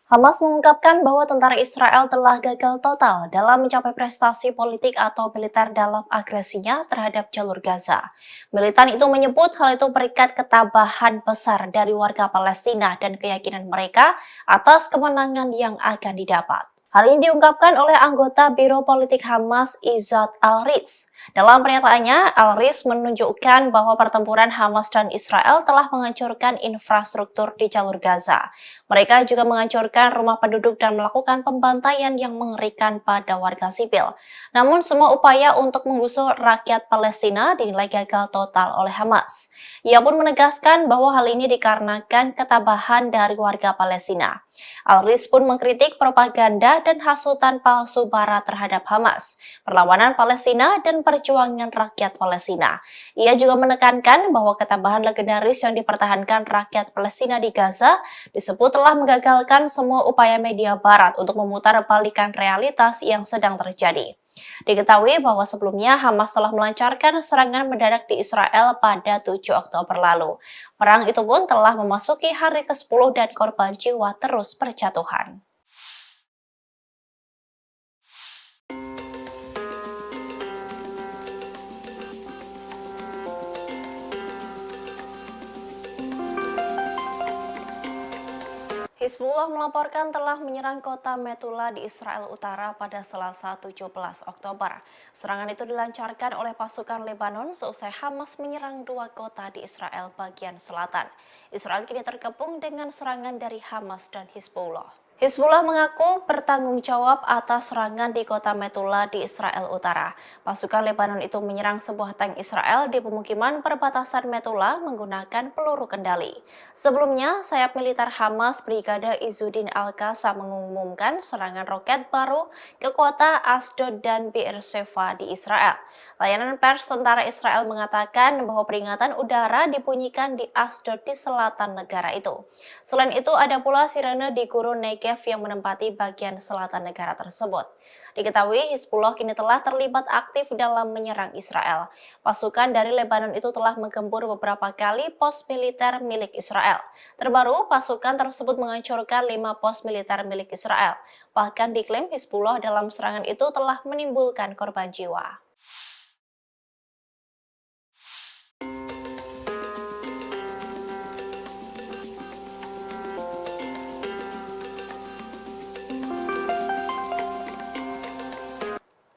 Hamas mengungkapkan bahwa tentara Israel telah gagal total dalam mencapai prestasi politik atau militer dalam agresinya terhadap jalur Gaza. Militan itu menyebut hal itu berikat ketabahan besar dari warga Palestina dan keyakinan mereka atas kemenangan yang akan didapat. Hal ini diungkapkan oleh anggota Biro Politik Hamas Izzat Al-Riz. Dalam pernyataannya, Al-Riz menunjukkan bahwa pertempuran Hamas dan Israel telah menghancurkan infrastruktur di jalur Gaza. Mereka juga menghancurkan rumah penduduk dan melakukan pembantaian yang mengerikan pada warga sipil. Namun semua upaya untuk menggusur rakyat Palestina dinilai gagal total oleh Hamas. Ia pun menegaskan bahwa hal ini dikarenakan ketabahan dari warga Palestina. Al-Riz pun mengkritik propaganda dan hasutan palsu Barat terhadap Hamas, perlawanan Palestina, dan perjuangan rakyat Palestina. Ia juga menekankan bahwa ketabahan legendaris yang dipertahankan rakyat Palestina di Gaza disebut telah menggagalkan semua upaya media Barat untuk memutar balikan realitas yang sedang terjadi. Diketahui bahwa sebelumnya Hamas telah melancarkan serangan mendadak di Israel pada 7 Oktober lalu. Perang itu pun telah memasuki hari ke-10 dan korban jiwa terus berjatuhan. Hizbullah melaporkan telah menyerang kota Metula di Israel Utara pada Selasa 17 Oktober. Serangan itu dilancarkan oleh pasukan Lebanon seusai Hamas menyerang dua kota di Israel bagian selatan. Israel kini terkepung dengan serangan dari Hamas dan Hizbullah. Hizbullah mengaku bertanggung jawab atas serangan di kota Metula di Israel Utara. Pasukan Lebanon itu menyerang sebuah tank Israel di pemukiman perbatasan Metula menggunakan peluru kendali. Sebelumnya, sayap militer Hamas Brigade Izzuddin Al-Qassam mengumumkan serangan roket baru ke kota Asdod dan Beersheva di Israel. Layanan pers tentara Israel mengatakan bahwa peringatan udara dibunyikan di Asdod di selatan negara itu. Selain itu, ada pula sirene di Gurun Negev yang menempati bagian selatan negara tersebut. Diketahui Hizbullah kini telah terlibat aktif dalam menyerang Israel. Pasukan dari Lebanon itu telah menggempur beberapa kali pos militer milik Israel. Terbaru, pasukan tersebut menghancurkan 5 pos militer milik Israel. Bahkan diklaim Hizbullah dalam serangan itu telah menimbulkan korban jiwa.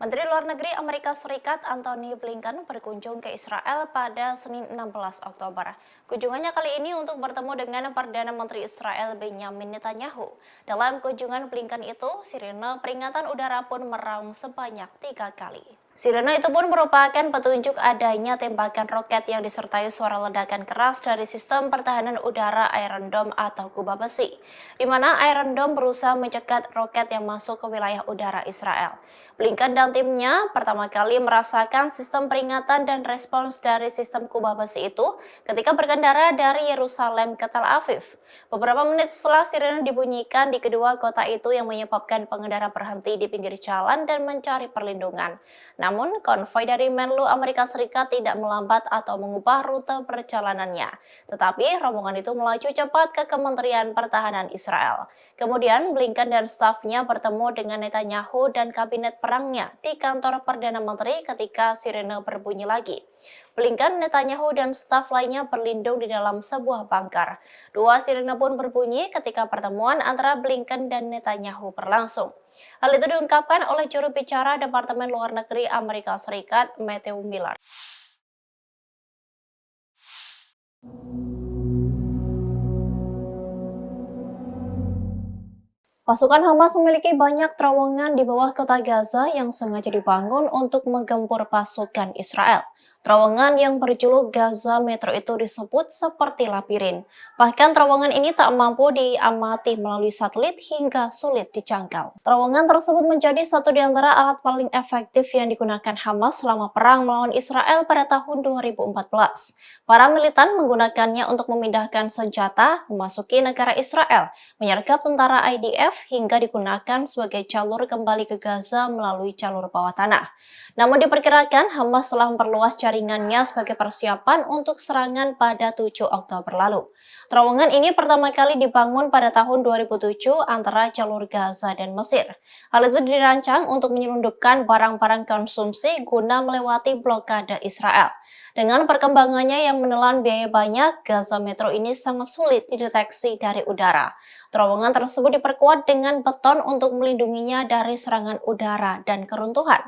Menteri Luar Negeri Amerika Serikat Antony Blinken berkunjung ke Israel pada Senin 16 Oktober. Kunjungannya kali ini untuk bertemu dengan Perdana Menteri Israel Benjamin Netanyahu. Dalam kunjungan Blinken itu, sirene peringatan udara pun meraung sebanyak 3 kali. Sirene itu pun merupakan petunjuk adanya tembakan roket yang disertai suara ledakan keras dari sistem pertahanan udara Iron Dome atau kubah besi, di mana Iron Dome berusaha mencegat roket yang masuk ke wilayah udara Israel. Blinken dan timnya pertama kali merasakan sistem peringatan dan respons dari sistem kubah besi itu ketika berkendara dari Yerusalem ke Tel Aviv. Beberapa menit setelah sirene dibunyikan di kedua kota itu yang menyebabkan pengendara berhenti di pinggir jalan dan mencari perlindungan. Namun, konvoi dari Menlu Amerika Serikat tidak melambat atau mengubah rute perjalanannya. Tetapi, rombongan itu melaju cepat ke Kementerian Pertahanan Israel. Kemudian, Blinken dan stafnya bertemu dengan Netanyahu dan kabinet perangnya di kantor Perdana Menteri ketika sirene berbunyi lagi. Blinken, Netanyahu, dan staf lainnya berlindung di dalam sebuah bunker. Dua sirene pun berbunyi ketika pertemuan antara Blinken dan Netanyahu berlangsung. Hal itu diungkapkan oleh juru bicara Departemen Luar Negeri Amerika Serikat, Matthew Miller. Pasukan Hamas memiliki banyak terowongan di bawah kota Gaza yang sengaja dibangun untuk menggempur pasukan Israel. Terowongan yang berjuluk Gaza Metro itu disebut seperti labirin. Bahkan terowongan ini tak mampu diamati melalui satelit hingga sulit dijangkau. Terowongan tersebut menjadi satu di antara alat paling efektif yang digunakan Hamas selama perang melawan Israel pada tahun 2014. Para militan menggunakannya untuk memindahkan senjata, memasuki negara Israel, menyergap tentara IDF hingga digunakan sebagai jalur kembali ke Gaza melalui jalur bawah tanah. Namun diperkirakan Hamas telah memperluas jaringannya sebagai persiapan untuk serangan pada 7 Oktober lalu. Terowongan ini pertama kali dibangun pada tahun 2007 antara jalur Gaza dan Mesir. Hal itu dirancang untuk menyelundupkan barang-barang konsumsi guna melewati blokade Israel. Dengan perkembangannya yang menelan biaya banyak, Gaza Metro ini sangat sulit dideteksi dari udara. Terowongan tersebut diperkuat dengan beton untuk melindunginya dari serangan udara dan keruntuhan.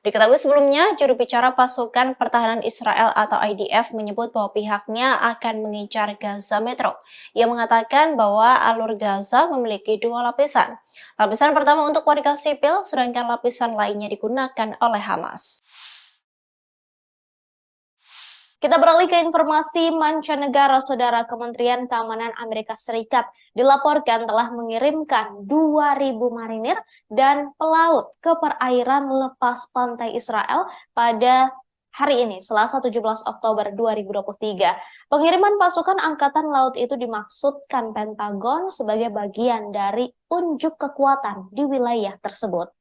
Diketahui sebelumnya, juru bicara pasukan pertahanan Israel atau IDF menyebut bahwa pihaknya akan mengincar Gaza Metro. Ia mengatakan bahwa alur Gaza memiliki 2 lapisan. Lapisan pertama untuk warga sipil, sedangkan lapisan lainnya digunakan oleh Hamas. Kita beralih ke informasi mancanegara. Saudara, Kementerian Keamanan Amerika Serikat dilaporkan telah mengirimkan 2.000 marinir dan pelaut ke perairan lepas pantai Israel pada hari ini, Selasa 17 Oktober 2023. Pengiriman pasukan Angkatan Laut itu dimaksudkan Pentagon sebagai bagian dari unjuk kekuatan di wilayah tersebut.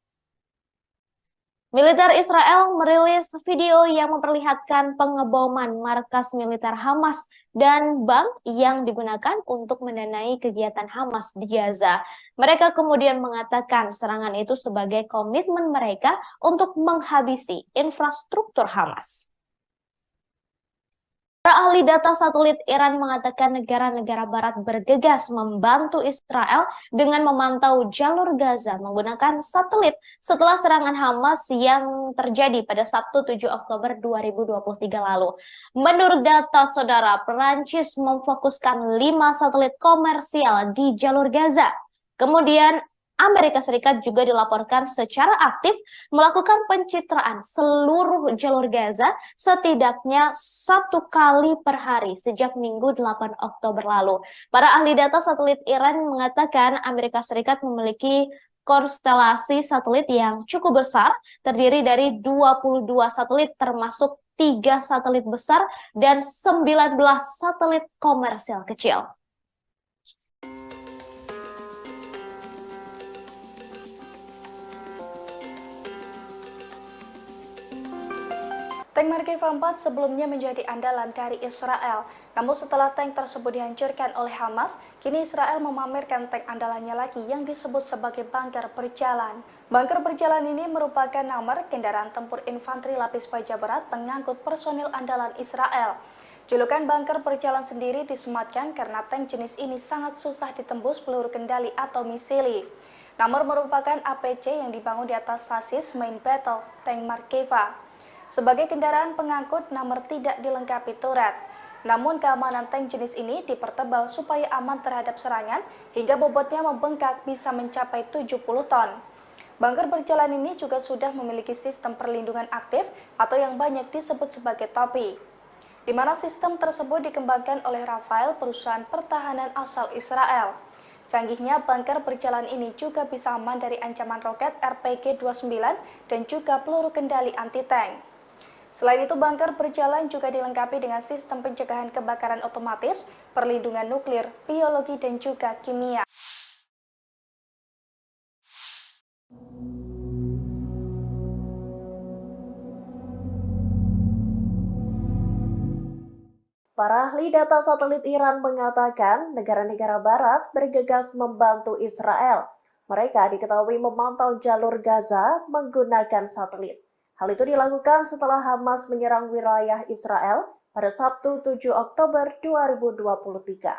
Militer Israel merilis video yang memperlihatkan pengeboman markas militer Hamas dan bank yang digunakan untuk mendanai kegiatan Hamas di Gaza. Mereka kemudian mengatakan serangan itu sebagai komitmen mereka untuk menghabisi infrastruktur Hamas. Para ahli data satelit Iran mengatakan negara-negara barat bergegas membantu Israel dengan memantau jalur Gaza menggunakan satelit setelah serangan Hamas yang terjadi pada Sabtu 7 Oktober 2023 lalu. Menurut data saudara, Perancis memfokuskan 5 satelit komersial di jalur Gaza. Kemudian Amerika Serikat juga dilaporkan secara aktif melakukan pencitraan seluruh jalur Gaza setidaknya 1 kali per hari sejak Minggu 8 Oktober lalu. Para ahli data satelit Iran mengatakan Amerika Serikat memiliki konstelasi satelit yang cukup besar, terdiri dari 22 satelit termasuk 3 satelit besar dan 19 satelit komersial kecil. Tank Merkava 4 sebelumnya menjadi andalan dari Israel. Namun setelah tank tersebut dihancurkan oleh Hamas, kini Israel memamerkan tank andalannya lagi yang disebut sebagai bunker berjalan. Bunker berjalan ini merupakan nomor kendaraan tempur infanteri lapis baja berat pengangkut personil andalan Israel. Julukan bunker berjalan sendiri disematkan karena tank jenis ini sangat susah ditembus peluru kendali atau misili. Namor merupakan APC yang dibangun di atas sasis main battle tank Markeva. Sebagai kendaraan pengangkut, Namor tidak dilengkapi turret. Namun keamanan tank jenis ini dipertebal supaya aman terhadap serangan hingga bobotnya membengkak bisa mencapai 70 ton. Bunker berjalan ini juga sudah memiliki sistem perlindungan aktif atau yang banyak disebut sebagai topi, di mana sistem tersebut dikembangkan oleh Rafael, perusahaan pertahanan asal Israel. Canggihnya bunker berjalan ini juga bisa aman dari ancaman roket RPG-29 dan juga peluru kendali anti-tank. Selain itu, bunker berjalan juga dilengkapi dengan sistem pencegahan kebakaran otomatis, perlindungan nuklir, biologi, dan juga kimia. Para ahli data satelit Iran mengatakan negara-negara barat bergegas membantu Israel. Mereka diketahui memantau jalur Gaza menggunakan satelit. Hal itu dilakukan setelah Hamas menyerang wilayah Israel pada Sabtu 7 Oktober 2023.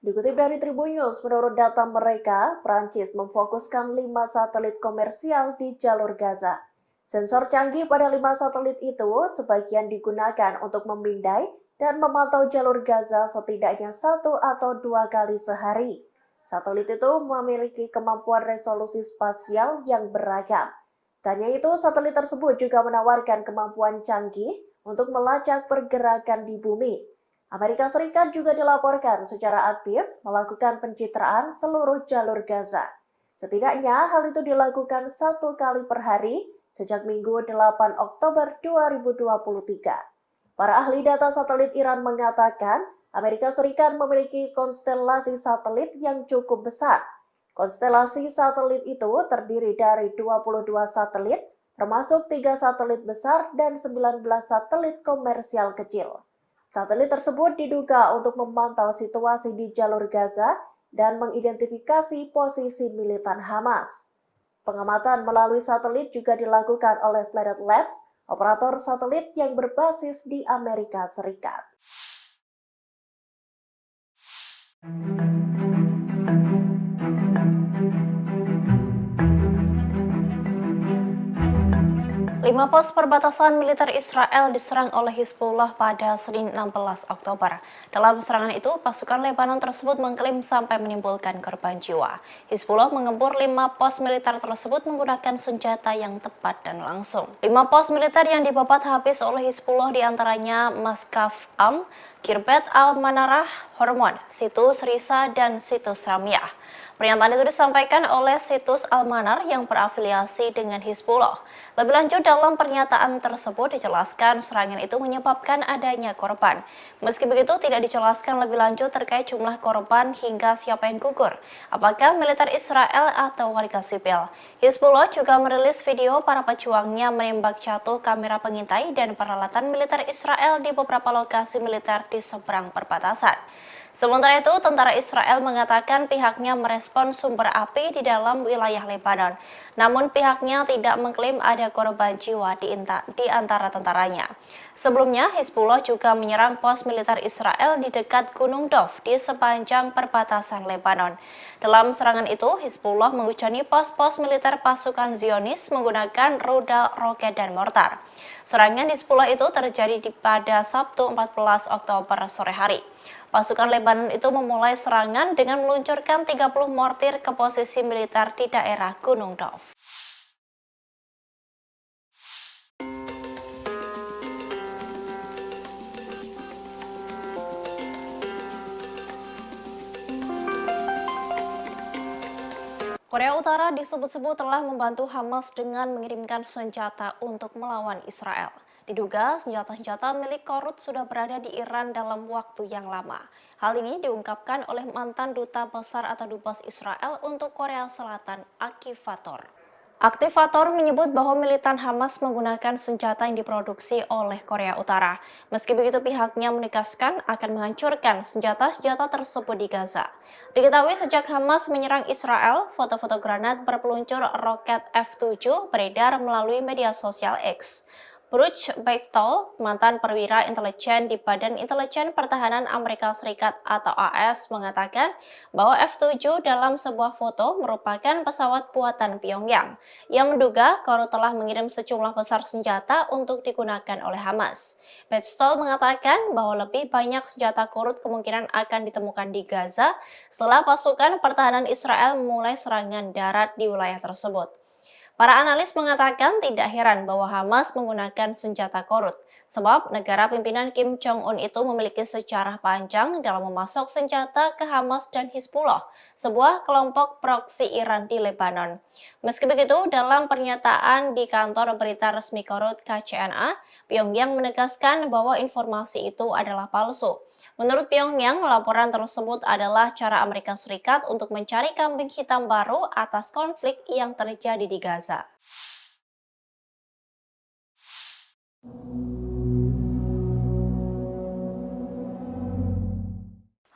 Dikutip dari Tribun News, menurut data mereka, Prancis memfokuskan 5 satelit komersial di jalur Gaza. Sensor canggih pada 5 satelit itu sebagian digunakan untuk memindai dan memantau jalur Gaza setidaknya 1 atau 2 kali sehari. Satelit itu memiliki kemampuan resolusi spasial yang beragam. Tanya itu, satelit tersebut juga menawarkan kemampuan canggih untuk melacak pergerakan di bumi. Amerika Serikat juga dilaporkan secara aktif melakukan pencitraan seluruh jalur Gaza. Setidaknya hal itu dilakukan 1 kali per hari sejak Minggu 8 Oktober 2023. Para ahli data satelit Iran mengatakan Amerika Serikat memiliki konstelasi satelit yang cukup besar. Konstelasi satelit itu terdiri dari 22 satelit, termasuk 3 satelit besar dan 19 satelit komersial kecil. Satelit tersebut diduga untuk memantau situasi di jalur Gaza dan mengidentifikasi posisi militan Hamas. Pengamatan melalui satelit juga dilakukan oleh Planet Labs, operator satelit yang berbasis di Amerika Serikat. Lima pos perbatasan militer Israel diserang oleh Hizbullah pada Senin 16 Oktober. Dalam serangan itu, pasukan Lebanon tersebut mengklaim sampai menimbulkan korban jiwa. Hizbullah mengepung 5 pos militer tersebut menggunakan senjata yang tepat dan langsung. 5 pos militer yang dibabat habis oleh Hizbullah diantaranya Maskaf Am, Kirbet Al-Manarah, Hormon, Situs Risa, dan Situs Ramiah. Pernyataan itu disampaikan oleh Situs Al-Manar yang berafiliasi dengan Hizbullah. Lebih lanjut, dalam pernyataan tersebut dijelaskan serangan itu menyebabkan adanya korban. Meski begitu, tidak dijelaskan lebih lanjut terkait jumlah korban hingga siapa yang gugur, apakah militer Israel atau warga sipil. Hizbullah juga merilis video para pejuangnya menembak jatuh kamera pengintai dan peralatan militer Israel di beberapa lokasi militer di seberang perbatasan. Sementara itu, tentara Israel mengatakan pihaknya merespon sumber api di dalam wilayah Lebanon. Namun pihaknya tidak mengklaim ada korban jiwa di antara tentaranya. Sebelumnya, Hizbullah juga menyerang pos militer Israel di dekat Gunung Dov di sepanjang perbatasan Lebanon. Dalam serangan itu, Hizbullah menghujani pos-pos militer pasukan Zionis menggunakan rudal, roket, dan mortar. Serangan Hizbullah itu terjadi pada Sabtu 14 Oktober sore hari. Pasukan Lebanon itu memulai serangan dengan meluncurkan 30 mortir ke posisi militer di daerah Gunung Dov. Korea Utara disebut-sebut telah membantu Hamas dengan mengirimkan senjata untuk melawan Israel. Diduga senjata-senjata milik Korut sudah berada di Iran dalam waktu yang lama. Hal ini diungkapkan oleh mantan duta besar atau dubes Israel untuk Korea Selatan, Aktivator. Aktivator menyebut bahwa militan Hamas menggunakan senjata yang diproduksi oleh Korea Utara. Meski begitu, pihaknya menegaskan akan menghancurkan senjata-senjata tersebut di Gaza. Diketahui sejak Hamas menyerang Israel, foto-foto granat berpeluncur roket F-7 beredar melalui media sosial X. Bruce Bechtel, mantan perwira intelijen di Badan Intelijen Pertahanan Amerika Serikat atau AS, mengatakan bahwa F-7 dalam sebuah foto merupakan pesawat buatan Pyongyang yang menduga Korut telah mengirim sejumlah besar senjata untuk digunakan oleh Hamas. Bechtel mengatakan bahwa lebih banyak senjata Korut kemungkinan akan ditemukan di Gaza setelah pasukan pertahanan Israel memulai serangan darat di wilayah tersebut. Para analis mengatakan tidak heran bahwa Hamas menggunakan senjata Korut, sebab negara pimpinan Kim Jong-un itu memiliki sejarah panjang dalam memasok senjata ke Hamas dan Hizbullah, sebuah kelompok proksi Iran di Lebanon. Meski begitu, dalam pernyataan di kantor berita resmi Korut KCNA, Pyongyang menegaskan bahwa informasi itu adalah palsu. Menurut Pyongyang, laporan tersebut adalah cara Amerika Serikat untuk mencari kambing hitam baru atas konflik yang terjadi di Gaza.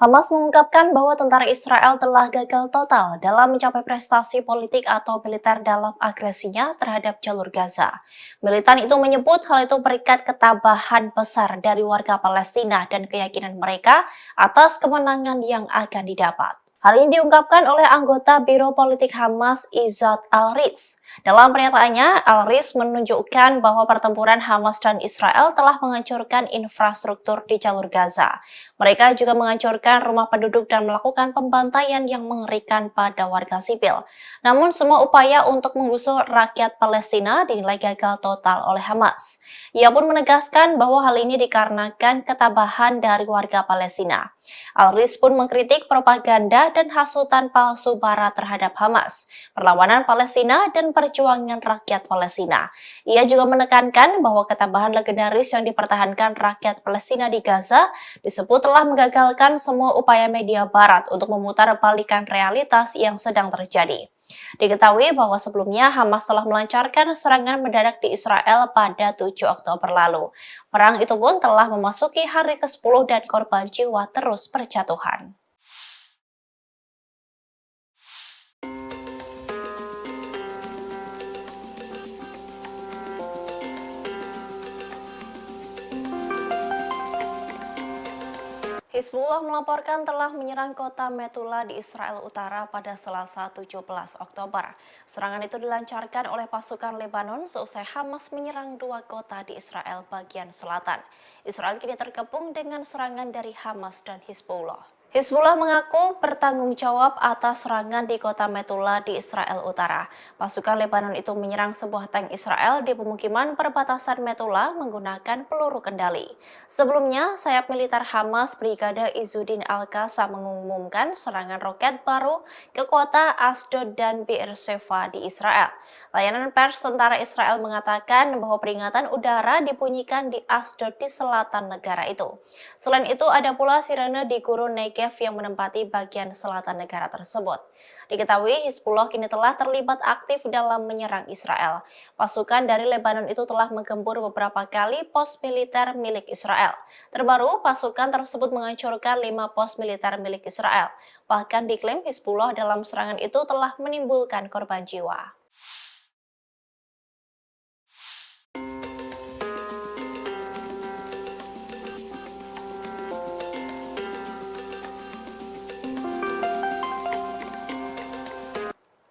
Hamas mengungkapkan bahwa tentara Israel telah gagal total dalam mencapai prestasi politik atau militer dalam agresinya terhadap jalur Gaza. Militan itu menyebut hal itu berikat ketabahan besar dari warga Palestina dan keyakinan mereka atas kemenangan yang akan didapat. Hal ini diungkapkan oleh anggota Biro Politik Hamas Izzat Al-Riz. Dalam pernyataannya, Al-Riz menunjukkan bahwa pertempuran Hamas dan Israel telah menghancurkan infrastruktur di jalur Gaza. Mereka juga menghancurkan rumah penduduk dan melakukan pembantaian yang mengerikan pada warga sipil. Namun semua upaya untuk menggusur rakyat Palestina dinilai gagal total oleh Hamas. Ia pun menegaskan bahwa hal ini dikarenakan ketabahan dari warga Palestina. Al-Riz pun mengkritik propaganda dan hasutan palsu Barat terhadap Hamas, perlawanan Palestina, dan perjuangan rakyat Palestina. Ia juga menekankan bahwa ketabahan legendaris yang dipertahankan rakyat Palestina di Gaza disebut telah menggagalkan semua upaya media Barat untuk memutarbalikkan realitas yang sedang terjadi. Diketahui bahwa sebelumnya Hamas telah melancarkan serangan mendadak di Israel pada 7 Oktober lalu. Perang itu pun telah memasuki hari ke-10 dan korban jiwa terus berjatuhan. Hizbullah melaporkan telah menyerang kota Metula di Israel Utara pada Selasa 17 Oktober. Serangan itu dilancarkan oleh pasukan Lebanon seusai Hamas menyerang 2 kota di Israel bagian selatan. Israel kini terkepung dengan serangan dari Hamas dan Hizbullah. Hizbullah mengaku bertanggung jawab atas serangan di kota Metula di Israel Utara. Pasukan Lebanon itu menyerang sebuah tank Israel di pemukiman perbatasan Metula menggunakan peluru kendali. Sebelumnya, sayap militer Hamas Brigade Izzuddin Al-Qassam mengumumkan serangan roket baru ke kota Asdod dan Beersheva di Israel. Layanan pers tentara Israel mengatakan bahwa peringatan udara dibunyikan di Asdod di selatan negara itu. Selain itu, ada pula sirene di gurun Negev yang menempati bagian selatan negara tersebut. Diketahui Hizbullah kini telah terlibat aktif dalam menyerang Israel. Pasukan dari Lebanon itu telah menggempur beberapa kali pos militer milik Israel. Terbaru, pasukan tersebut menghancurkan 5 pos militer milik Israel. Bahkan diklaim Hizbullah dalam serangan itu telah menimbulkan korban jiwa.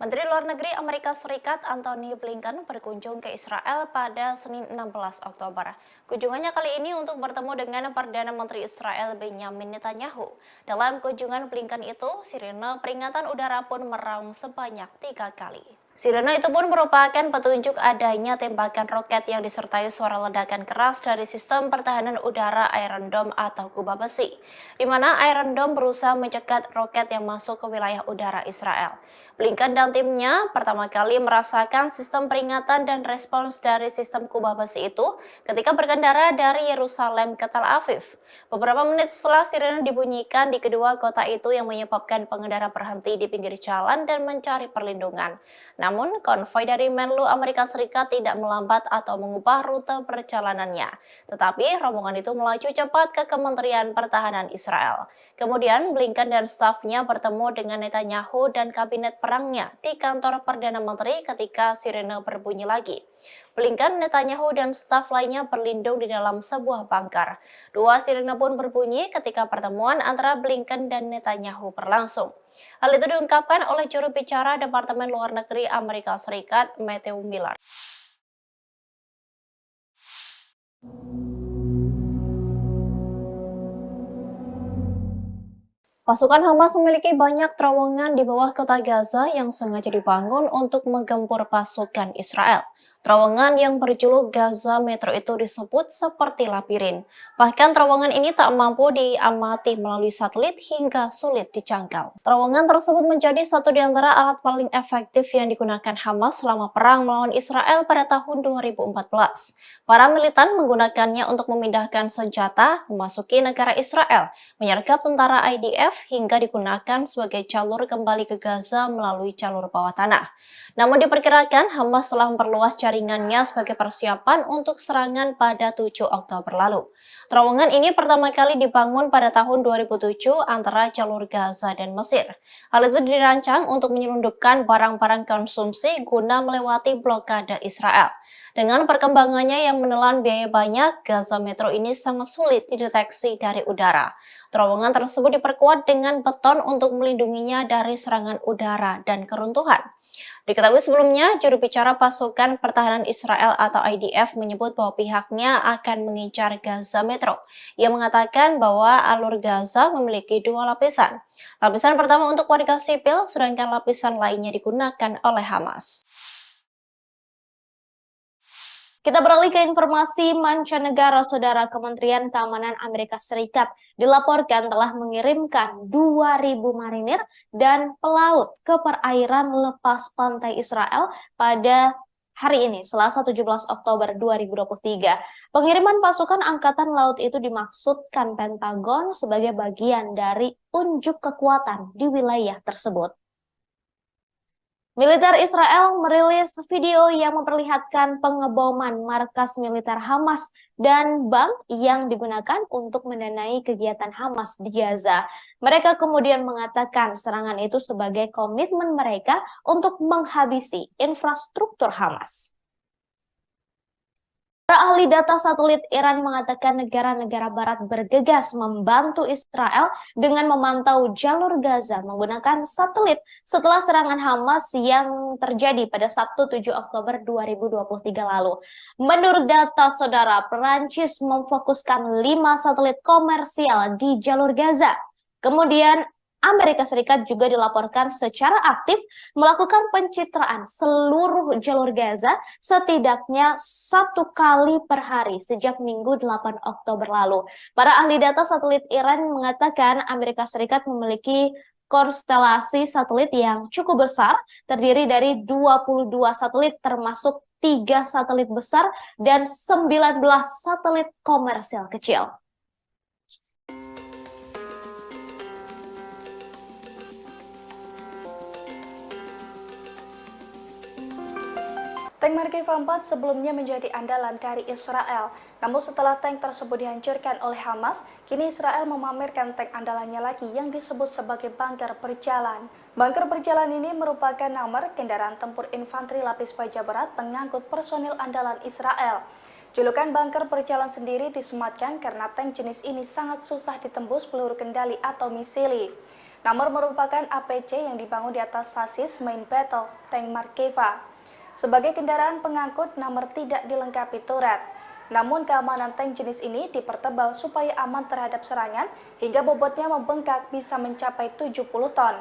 Menteri Luar Negeri Amerika Serikat Antony Blinken berkunjung ke Israel pada Senin 16 Oktober. Kunjungannya kali ini untuk bertemu dengan Perdana Menteri Israel Benjamin Netanyahu. Dalam kunjungan Blinken itu, sirene peringatan udara pun meraung sebanyak 3 kali. Sirene itu pun merupakan petunjuk adanya tembakan roket yang disertai suara ledakan keras dari sistem pertahanan udara Iron Dome atau kubah besi, di mana Iron Dome berusaha mencegat roket yang masuk ke wilayah udara Israel. Blinken dan timnya pertama kali merasakan sistem peringatan dan respons dari sistem kubah besi itu ketika berkendara dari Yerusalem ke Tel Aviv. Beberapa menit setelah sirene dibunyikan di kedua kota itu yang menyebabkan pengendara berhenti di pinggir jalan dan mencari perlindungan. Namun, konvoi dari Menlu Amerika Serikat tidak melambat atau mengubah rute perjalanannya. Tetapi, rombongan itu melaju cepat ke Kementerian Pertahanan Israel. Kemudian, Blinken dan stafnya bertemu dengan Netanyahu dan kabinet perangnya di kantor Perdana Menteri ketika sirene berbunyi lagi. Blinken, Netanyahu, dan staf lainnya berlindung di dalam sebuah bunker. Dua sirene pun berbunyi ketika pertemuan antara Blinken dan Netanyahu berlangsung. Hal itu diungkapkan oleh juru bicara Departemen Luar Negeri Amerika Serikat, Matthew Miller. Pasukan Hamas memiliki banyak terowongan di bawah kota Gaza yang sengaja dibangun untuk menggempur pasukan Israel. Terowongan yang berjuluk Gaza Metro itu disebut seperti labirin. Bahkan terowongan ini tak mampu diamati melalui satelit hingga sulit dijangkau. Terowongan tersebut menjadi satu di antara alat paling efektif yang digunakan Hamas selama perang melawan Israel pada tahun 2014. Para militan menggunakannya untuk memindahkan senjata memasuki negara Israel, menyergap tentara IDF hingga digunakan sebagai jalur kembali ke Gaza melalui jalur bawah tanah. Namun diperkirakan Hamas telah memperluas jaringannya sebagai persiapan untuk serangan pada 7 Oktober lalu. Terowongan ini pertama kali dibangun pada tahun 2007 antara jalur Gaza dan Mesir. Hal itu dirancang untuk menyelundupkan barang-barang konsumsi guna melewati blokade Israel. Dengan perkembangannya yang menelan biaya banyak, Gaza Metro ini sangat sulit dideteksi dari udara. Terowongan tersebut diperkuat dengan beton untuk melindunginya dari serangan udara dan keruntuhan. Diketahui sebelumnya, juru bicara pasukan pertahanan Israel atau IDF menyebut bahwa pihaknya akan mengincar Gaza Metro. Ia mengatakan bahwa alur Gaza memiliki dua lapisan. Lapisan pertama untuk warga sipil, sedangkan lapisan lainnya digunakan oleh Hamas. Kita beralih ke informasi mancanegara. Saudara, Kementerian Keamanan Amerika Serikat dilaporkan telah mengirimkan 2.000 marinir dan pelaut ke perairan lepas pantai Israel pada hari ini, Selasa 17 Oktober 2023. Pengiriman pasukan Angkatan Laut itu dimaksudkan Pentagon sebagai bagian dari unjuk kekuatan di wilayah tersebut. Militer Israel merilis video yang memperlihatkan pengeboman markas militer Hamas dan bank yang digunakan untuk mendanai kegiatan Hamas di Gaza. Mereka kemudian mengatakan serangan itu sebagai komitmen mereka untuk menghabisi infrastruktur Hamas. Para ahli data satelit Iran mengatakan negara-negara barat bergegas membantu Israel dengan memantau jalur Gaza menggunakan satelit setelah serangan Hamas yang terjadi pada Sabtu 7 Oktober 2023 lalu. Menurut data saudara, Perancis memfokuskan 5 satelit komersial di jalur Gaza. Kemudian Amerika Serikat juga dilaporkan secara aktif melakukan pencitraan seluruh jalur Gaza setidaknya 1 kali per hari sejak Minggu 8 Oktober lalu. Para ahli data satelit Iran mengatakan Amerika Serikat memiliki konstelasi satelit yang cukup besar, terdiri dari 22 satelit termasuk 3 satelit besar dan 19 satelit komersial kecil. Tank Markeva 4 sebelumnya menjadi andalan dari Israel. Namun setelah tank tersebut dihancurkan oleh Hamas, kini Israel memamerkan tank andalannya lagi yang disebut sebagai bunker berjalan. Bunker berjalan ini merupakan nomor kendaraan tempur infanteri lapis baja berat pengangkut personil andalan Israel. Julukan bunker berjalan sendiri disematkan karena tank jenis ini sangat susah ditembus peluru kendali atau misili. Nomor merupakan APC yang dibangun di atas sasis main battle tank Markeva. Sebagai kendaraan pengangkut, nomor tidak dilengkapi turret. Namun keamanan tank jenis ini dipertebal supaya aman terhadap serangan hingga bobotnya membengkak bisa mencapai 70 ton.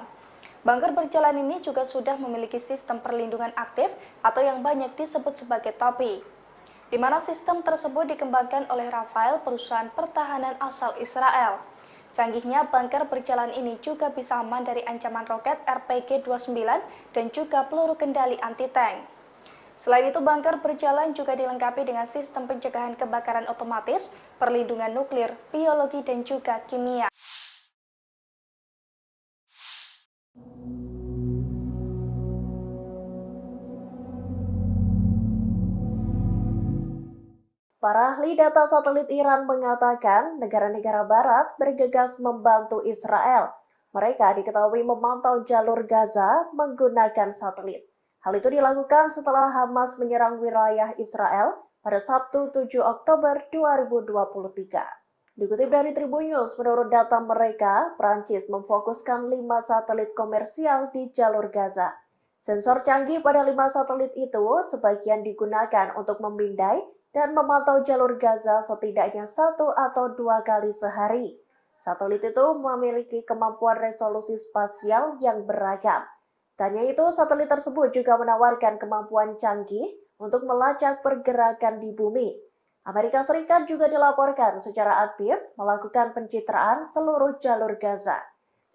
Bunker berjalan ini juga sudah memiliki sistem perlindungan aktif atau yang banyak disebut sebagai topi, di mana sistem tersebut dikembangkan oleh Rafael, perusahaan pertahanan asal Israel. Canggihnya bunker berjalan ini juga bisa aman dari ancaman roket RPG-29 dan juga peluru kendali anti-tank. Selain itu, bunker berjalan juga dilengkapi dengan sistem pencegahan kebakaran otomatis, perlindungan nuklir, biologi, dan juga kimia. Para ahli data satelit Iran mengatakan negara-negara barat bergegas membantu Israel. Mereka diketahui memantau jalur Gaza menggunakan satelit. Hal itu dilakukan setelah Hamas menyerang wilayah Israel pada Sabtu 7 Oktober 2023. Dikutip dari Tribun News, menurut data mereka, Prancis memfokuskan 5 satelit komersial di jalur Gaza. Sensor canggih pada 5 satelit itu sebagian digunakan untuk memindai dan memantau jalur Gaza setidaknya 1 atau 2 kali sehari. Satelit itu memiliki kemampuan resolusi spasial yang beragam. Tak hanya itu, satelit tersebut juga menawarkan kemampuan canggih untuk melacak pergerakan di bumi. Amerika Serikat juga dilaporkan secara aktif melakukan pencitraan seluruh jalur Gaza.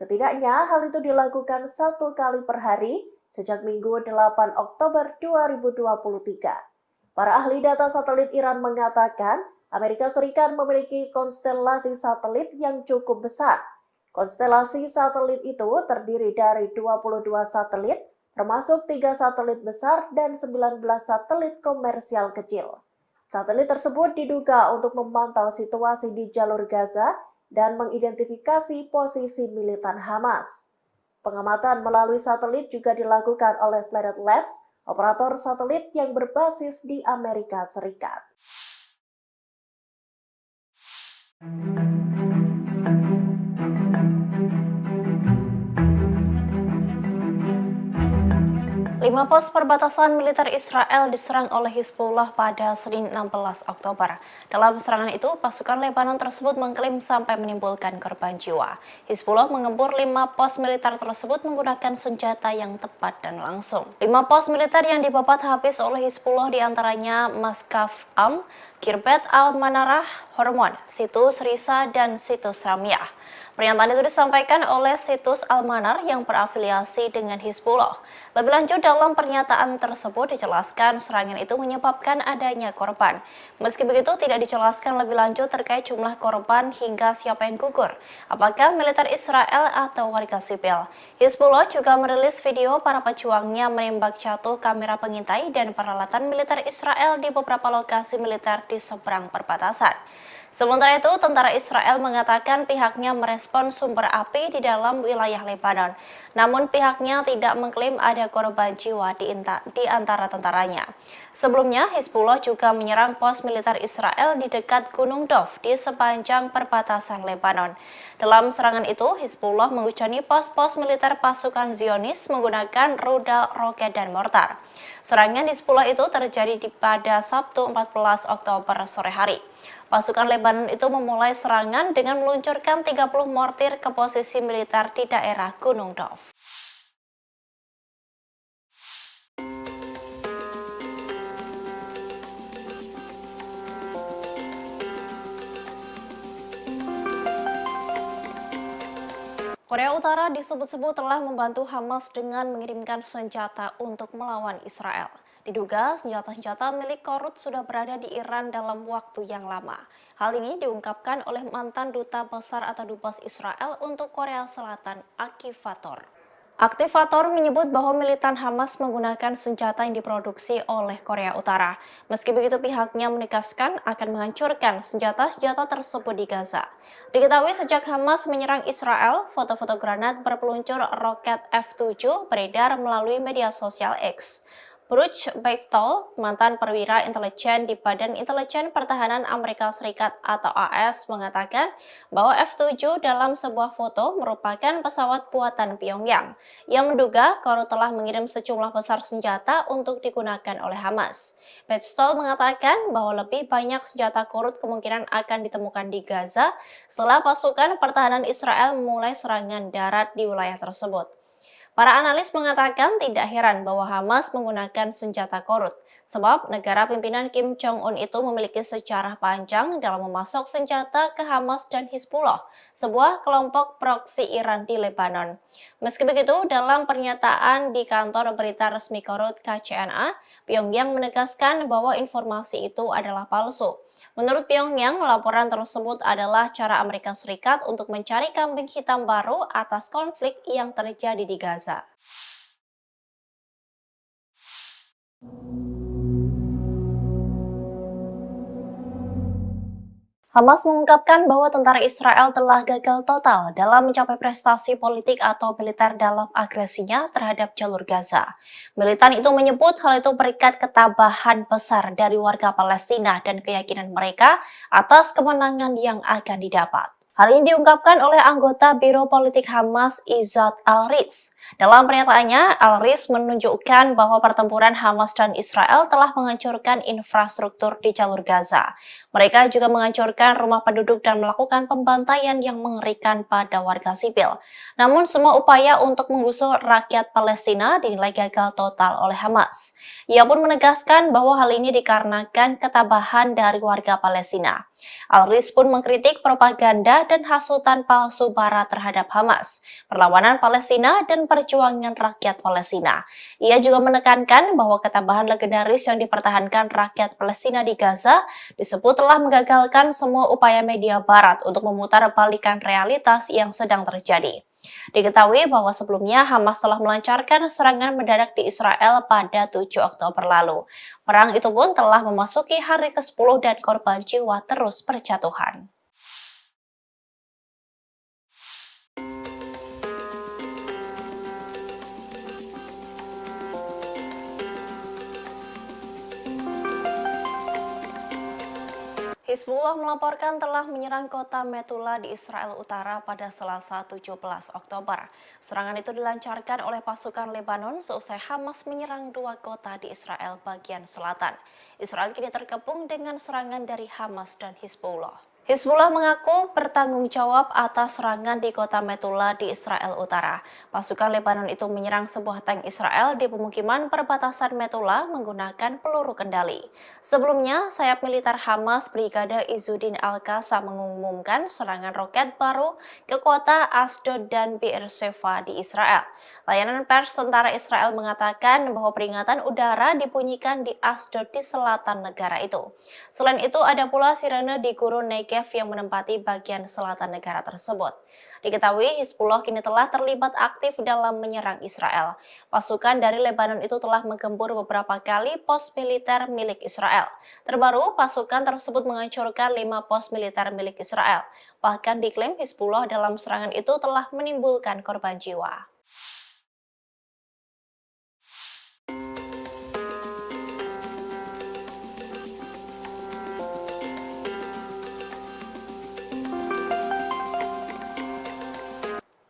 Setidaknya hal itu dilakukan 1 kali per hari sejak Minggu 8 Oktober 2023. Para ahli data satelit Iran mengatakan Amerika Serikat memiliki konstelasi satelit yang cukup besar. Konstelasi satelit itu terdiri dari 22 satelit, termasuk 3 satelit besar dan 19 satelit komersial kecil. Satelit tersebut diduga untuk memantau situasi di jalur Gaza dan mengidentifikasi posisi militan Hamas. Pengamatan melalui satelit juga dilakukan oleh Planet Labs, operator satelit yang berbasis di Amerika Serikat. Lima pos perbatasan militer Israel diserang oleh Hizbullah pada Senin 16 Oktober. Dalam serangan itu, pasukan Lebanon tersebut mengklaim sampai menimbulkan korban jiwa. Hizbullah mengempur 5 pos militer tersebut menggunakan senjata yang tepat dan langsung. 5 pos militer yang dibabat habis oleh Hizbullah diantaranya Maskaf Am, Kirbet Al-Manarah, Hormon, Situs Risa, dan Situs Ramiah. Pernyataan itu disampaikan oleh Situs Al-Manar yang berafiliasi dengan Hizbullah. Lebih lanjut, dalam pernyataan tersebut dijelaskan serangan itu menyebabkan adanya korban. Meski begitu, tidak dijelaskan lebih lanjut terkait jumlah korban hingga siapa yang gugur, apakah militer Israel atau warga sipil. Hizbullah juga merilis video para pejuangnya menembak jatuh kamera pengintai dan peralatan militer Israel di beberapa lokasi militer di seberang perbatasan. Sementara itu, tentara Israel mengatakan pihaknya merespon sumber api di dalam wilayah Lebanon. Namun pihaknya tidak mengklaim ada korban jiwa di antara tentaranya. Sebelumnya, Hizbullah juga menyerang pos militer Israel di dekat Gunung Dov di sepanjang perbatasan Lebanon. Dalam serangan itu, Hizbullah menghujani pos-pos militer pasukan Zionis menggunakan rudal, roket, dan mortar. Serangan Hizbullah itu terjadi pada Sabtu 14 Oktober sore hari. Pasukan Lebanon itu memulai serangan dengan meluncurkan 30 mortir ke posisi militer di daerah Gunung Dov. Korea Utara disebut-sebut telah membantu Hamas dengan mengirimkan senjata untuk melawan Israel. Diduga senjata-senjata milik Korut sudah berada di Iran dalam waktu yang lama. Hal ini diungkapkan oleh mantan duta besar atau dubes Israel untuk Korea Selatan, Aktivator. Aktivator menyebut bahwa militan Hamas menggunakan senjata yang diproduksi oleh Korea Utara. Meski begitu, pihaknya menegaskan akan menghancurkan senjata-senjata tersebut di Gaza. Diketahui sejak Hamas menyerang Israel, foto-foto granat berpeluncur roket F-7 beredar melalui media sosial X. Bruce Bechtel, mantan perwira intelijen di Badan Intelijen Pertahanan Amerika Serikat atau AS, mengatakan bahwa F-7 dalam sebuah foto merupakan pesawat buatan Pyongyang yang menduga Korut telah mengirim sejumlah besar senjata untuk digunakan oleh Hamas. Bechtel mengatakan bahwa lebih banyak senjata Korut kemungkinan akan ditemukan di Gaza setelah pasukan pertahanan Israel memulai serangan darat di wilayah tersebut. Para analis mengatakan tidak heran bahwa Hamas menggunakan senjata Korut, sebab negara pimpinan Kim Jong-un itu memiliki sejarah panjang dalam memasok senjata ke Hamas dan Hizbullah, sebuah kelompok proksi Iran di Lebanon. Meski begitu, dalam pernyataan di kantor berita resmi Korut KCNA, Pyongyang menegaskan bahwa informasi itu adalah palsu. Menurut Pyongyang, laporan tersebut adalah cara Amerika Serikat untuk mencari kambing hitam baru atas konflik yang terjadi di Gaza. Hamas mengungkapkan bahwa tentara Israel telah gagal total dalam mencapai prestasi politik atau militer dalam agresinya terhadap jalur Gaza. Militan itu menyebut hal itu berikat ketabahan besar dari warga Palestina dan keyakinan mereka atas kemenangan yang akan didapat. Hal ini diungkapkan oleh anggota Biro Politik Hamas Izzat Al-Riz. Dalam pernyataannya, Al-Riz menunjukkan bahwa pertempuran Hamas dan Israel telah menghancurkan infrastruktur di jalur Gaza. Mereka juga menghancurkan rumah penduduk dan melakukan pembantaian yang mengerikan pada warga sipil. Namun semua upaya untuk menggusur rakyat Palestina dinilai gagal total oleh Hamas. Ia pun menegaskan bahwa hal ini dikarenakan ketabahan dari warga Palestina. Al-Riz pun mengkritik propaganda dan hasutan palsu Barat terhadap Hamas, perlawanan Palestina, dan perjuangan rakyat Palestina. Ia juga menekankan bahwa ketabahan legendaris yang dipertahankan rakyat Palestina di Gaza disebut telah menggagalkan semua upaya media Barat untuk memutarbalikkan realitas yang sedang terjadi. Diketahui bahwa sebelumnya Hamas telah melancarkan serangan mendadak di Israel pada 7 Oktober lalu. Perang itu pun telah memasuki hari ke-10 dan korban jiwa terus berjatuhan. Hizbullah melaporkan telah menyerang kota Metula di Israel Utara pada Selasa 17 Oktober. Serangan itu dilancarkan oleh pasukan Lebanon seusai Hamas menyerang 2 kota di Israel bagian selatan. Israel kini terkepung dengan serangan dari Hamas dan Hizbullah. Hizbullah mengaku bertanggung jawab atas serangan di kota Metula di Israel Utara. Pasukan Lebanon itu menyerang sebuah tank Israel di pemukiman perbatasan Metula menggunakan peluru kendali. Sebelumnya, sayap militer Hamas Brigade Izzuddin Al-Qassam mengumumkan serangan roket baru ke kota Asdod dan Beersheva di Israel. Layanan pers tentara Israel mengatakan bahwa peringatan udara dibunyikan di Asdod di selatan negara itu. Selain itu, ada pula sirene di gurun Negev yang menempati bagian selatan negara tersebut. Diketahui Hizbullah kini telah terlibat aktif dalam menyerang Israel. Pasukan dari Lebanon itu telah menggempur beberapa kali pos militer milik Israel. Terbaru, pasukan tersebut menghancurkan 5 pos militer milik Israel. Bahkan diklaim Hizbullah dalam serangan itu telah menimbulkan korban jiwa.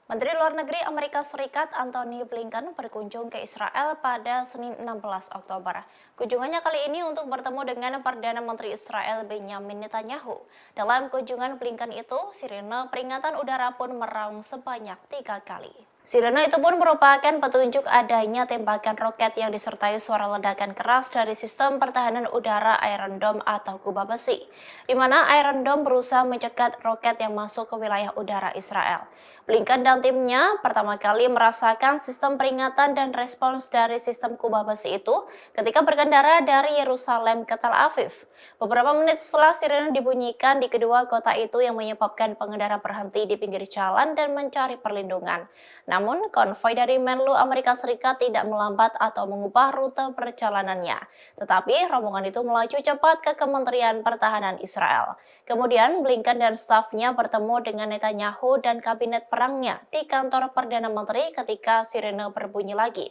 Menteri Luar Negeri Amerika Serikat Antony Blinken berkunjung ke Israel pada Senin 16 Oktober. Kunjungannya kali ini untuk bertemu dengan Perdana Menteri Israel Benjamin Netanyahu. Dalam kunjungan Blinken itu, sirene peringatan udara pun meraung sebanyak 3 kali. Sirene itu pun merupakan petunjuk adanya tembakan roket yang disertai suara ledakan keras dari sistem pertahanan udara Iron Dome atau kubah besi, di mana Iron Dome berusaha mencegat roket yang masuk ke wilayah udara Israel. Blinken dan timnya pertama kali merasakan sistem peringatan dan respons dari sistem kubah besi itu ketika berkendara dari Yerusalem ke Tel Aviv. Beberapa menit setelah sirene dibunyikan di kedua kota itu yang menyebabkan pengendara berhenti di pinggir jalan dan mencari perlindungan. Namun, konvoi dari Menlu Amerika Serikat tidak melambat atau mengubah rute perjalanannya. Tetapi, rombongan itu melaju cepat ke Kementerian Pertahanan Israel. Kemudian, Blinken dan stafnya bertemu dengan Netanyahu dan kabinet perangnya di kantor Perdana Menteri ketika sirene berbunyi lagi.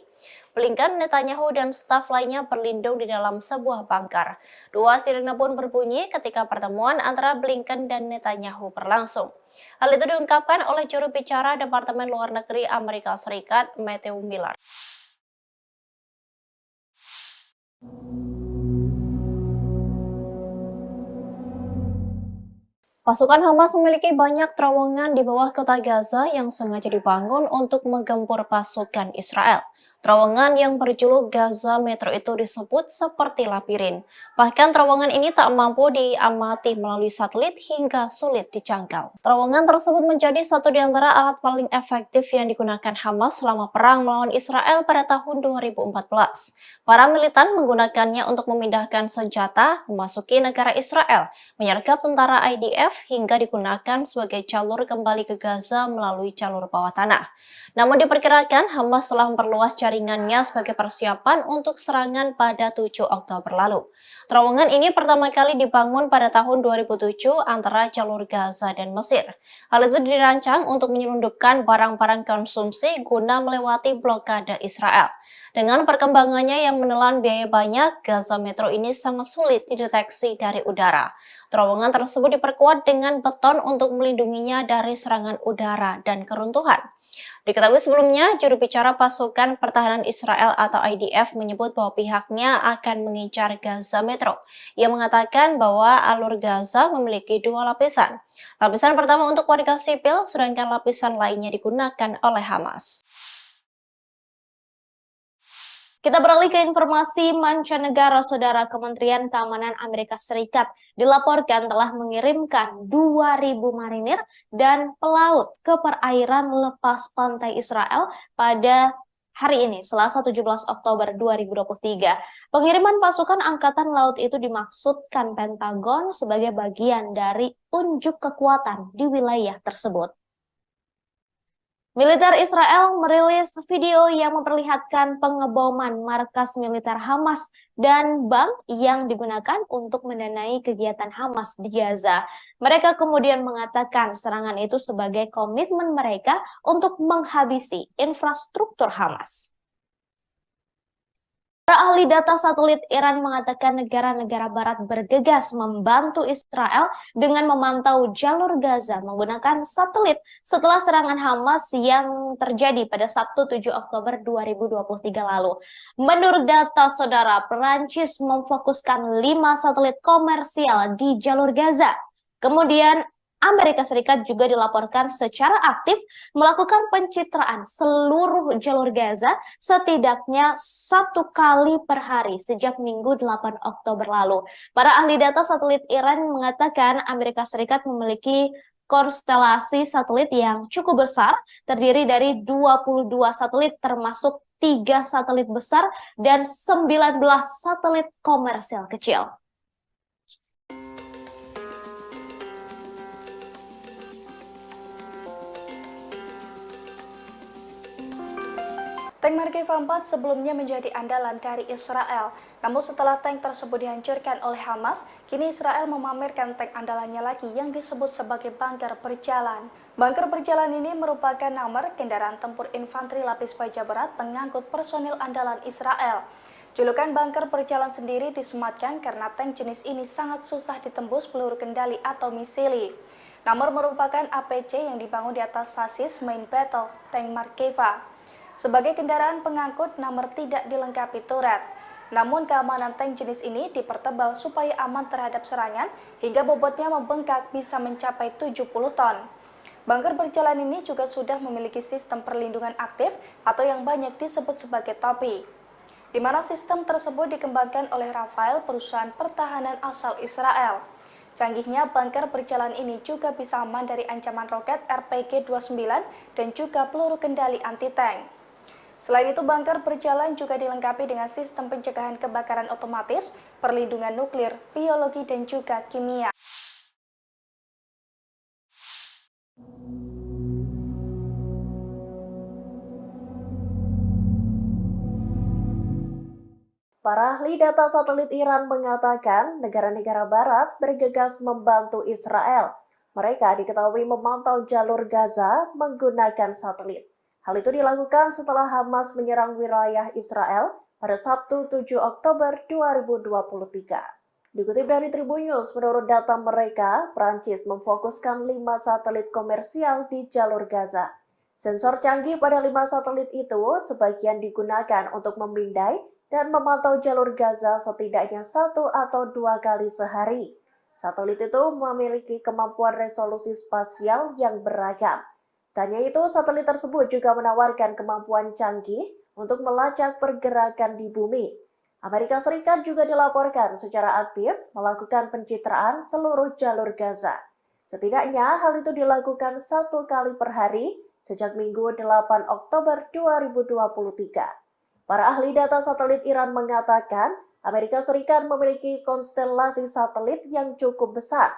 Blinken, Netanyahu, dan staf lainnya berlindung di dalam sebuah bunker. 2 sirene pun berbunyi ketika pertemuan antara Blinken dan Netanyahu berlangsung. Hal itu diungkapkan oleh juru bicara Departemen Luar Negeri Amerika Serikat, Matthew Miller. Pasukan Hamas memiliki banyak terowongan di bawah kota Gaza yang sengaja dibangun untuk menggempur pasukan Israel. Terowongan yang berjuluk Gaza Metro itu disebut seperti labirin. Bahkan terowongan ini tak mampu diamati melalui satelit hingga sulit dijangkau. Terowongan tersebut menjadi satu di antara alat paling efektif yang digunakan Hamas selama perang melawan Israel pada tahun 2014. Para militan menggunakannya untuk memindahkan senjata, memasuki negara Israel, menyergap tentara IDF, hingga digunakan sebagai jalur kembali ke Gaza melalui jalur bawah tanah. Namun diperkirakan Hamas telah memperluas jaringan jaringannya sebagai persiapan untuk serangan pada 7 Oktober lalu. Terowongan ini pertama kali dibangun pada tahun 2007 antara jalur Gaza dan Mesir. Hal itu dirancang untuk menyelundupkan barang-barang konsumsi guna melewati blokade Israel. Dengan perkembangannya yang menelan biaya banyak, Gaza Metro ini sangat sulit dideteksi dari udara. Terowongan tersebut diperkuat dengan beton untuk melindunginya dari serangan udara dan keruntuhan. Diketahui sebelumnya, juru bicara pasukan pertahanan Israel atau IDF menyebut bahwa pihaknya akan mengincar Gaza Metro. Ia mengatakan bahwa alur Gaza memiliki 2 lapisan. Lapisan pertama untuk warga sipil, sedangkan lapisan lainnya digunakan oleh Hamas. Kita beralih ke informasi mancanegara. Saudara, Kementerian Keamanan Amerika Serikat dilaporkan telah mengirimkan 2.000 marinir dan pelaut ke perairan lepas pantai Israel pada hari ini, Selasa 17 Oktober 2023. Pengiriman pasukan Angkatan Laut itu dimaksudkan Pentagon sebagai bagian dari unjuk kekuatan di wilayah tersebut. Militer Israel merilis video yang memperlihatkan pengeboman markas militer Hamas dan bank yang digunakan untuk mendanai kegiatan Hamas di Gaza. Mereka kemudian mengatakan serangan itu sebagai komitmen mereka untuk menghabisi infrastruktur Hamas. Para ahli data satelit Iran mengatakan negara-negara barat bergegas membantu Israel dengan memantau jalur Gaza menggunakan satelit setelah serangan Hamas yang terjadi pada Sabtu 7 Oktober 2023 lalu. Menurut data saudara, Perancis memfokuskan 5 satelit komersial di jalur Gaza. Kemudian Amerika Serikat juga dilaporkan secara aktif melakukan pencitraan seluruh jalur Gaza setidaknya 1 kali per hari sejak Minggu 8 Oktober lalu. Para ahli data satelit Iran mengatakan Amerika Serikat memiliki konstelasi satelit yang cukup besar, terdiri dari 22 satelit termasuk 3 satelit besar dan 19 satelit komersial kecil. Tank Markeva 4 sebelumnya menjadi andalan dari Israel. Namun setelah tank tersebut dihancurkan oleh Hamas, kini Israel memamerkan tank andalannya lagi yang disebut sebagai bunker berjalan. Bunker berjalan ini merupakan nomor kendaraan tempur infanteri lapis baja berat pengangkut personil andalan Israel. Julukan bunker berjalan sendiri disematkan karena tank jenis ini sangat susah ditembus peluru kendali atau misili. Nomor merupakan APC yang dibangun di atas sasis main battle tank Markeva. Sebagai kendaraan pengangkut, nomor tidak dilengkapi turret. Namun keamanan tank jenis ini dipertebal supaya aman terhadap serangan hingga bobotnya membengkak bisa mencapai 70 ton. Bunker berjalan ini juga sudah memiliki sistem perlindungan aktif atau yang banyak disebut sebagai topi, di mana sistem tersebut dikembangkan oleh Rafael, perusahaan pertahanan asal Israel. Canggihnya bunker berjalan ini juga bisa aman dari ancaman roket RPG-29 dan juga peluru kendali anti-tank. Selain itu, bunker berjalan juga dilengkapi dengan sistem pencegahan kebakaran otomatis, perlindungan nuklir, biologi, dan juga kimia. Para ahli data satelit Iran mengatakan negara-negara barat bergegas membantu Israel. Mereka diketahui memantau jalur Gaza menggunakan satelit. Hal itu dilakukan setelah Hamas menyerang wilayah Israel pada Sabtu 7 Oktober 2023. Dikutip dari Tribun News, menurut data mereka, Prancis memfokuskan 5 satelit komersial di jalur Gaza. Sensor canggih pada 5 satelit itu sebagian digunakan untuk memindai dan memantau jalur Gaza setidaknya 1 atau 2 kali sehari. Satelit itu memiliki kemampuan resolusi spasial yang beragam. Tanya itu, satelit tersebut juga menawarkan kemampuan canggih untuk melacak pergerakan di bumi. Amerika Serikat juga dilaporkan secara aktif melakukan pencitraan seluruh jalur Gaza. Setidaknya hal itu dilakukan 1 kali per hari sejak Minggu 8 Oktober 2023. Para ahli data satelit Iran mengatakan Amerika Serikat memiliki konstelasi satelit yang cukup besar.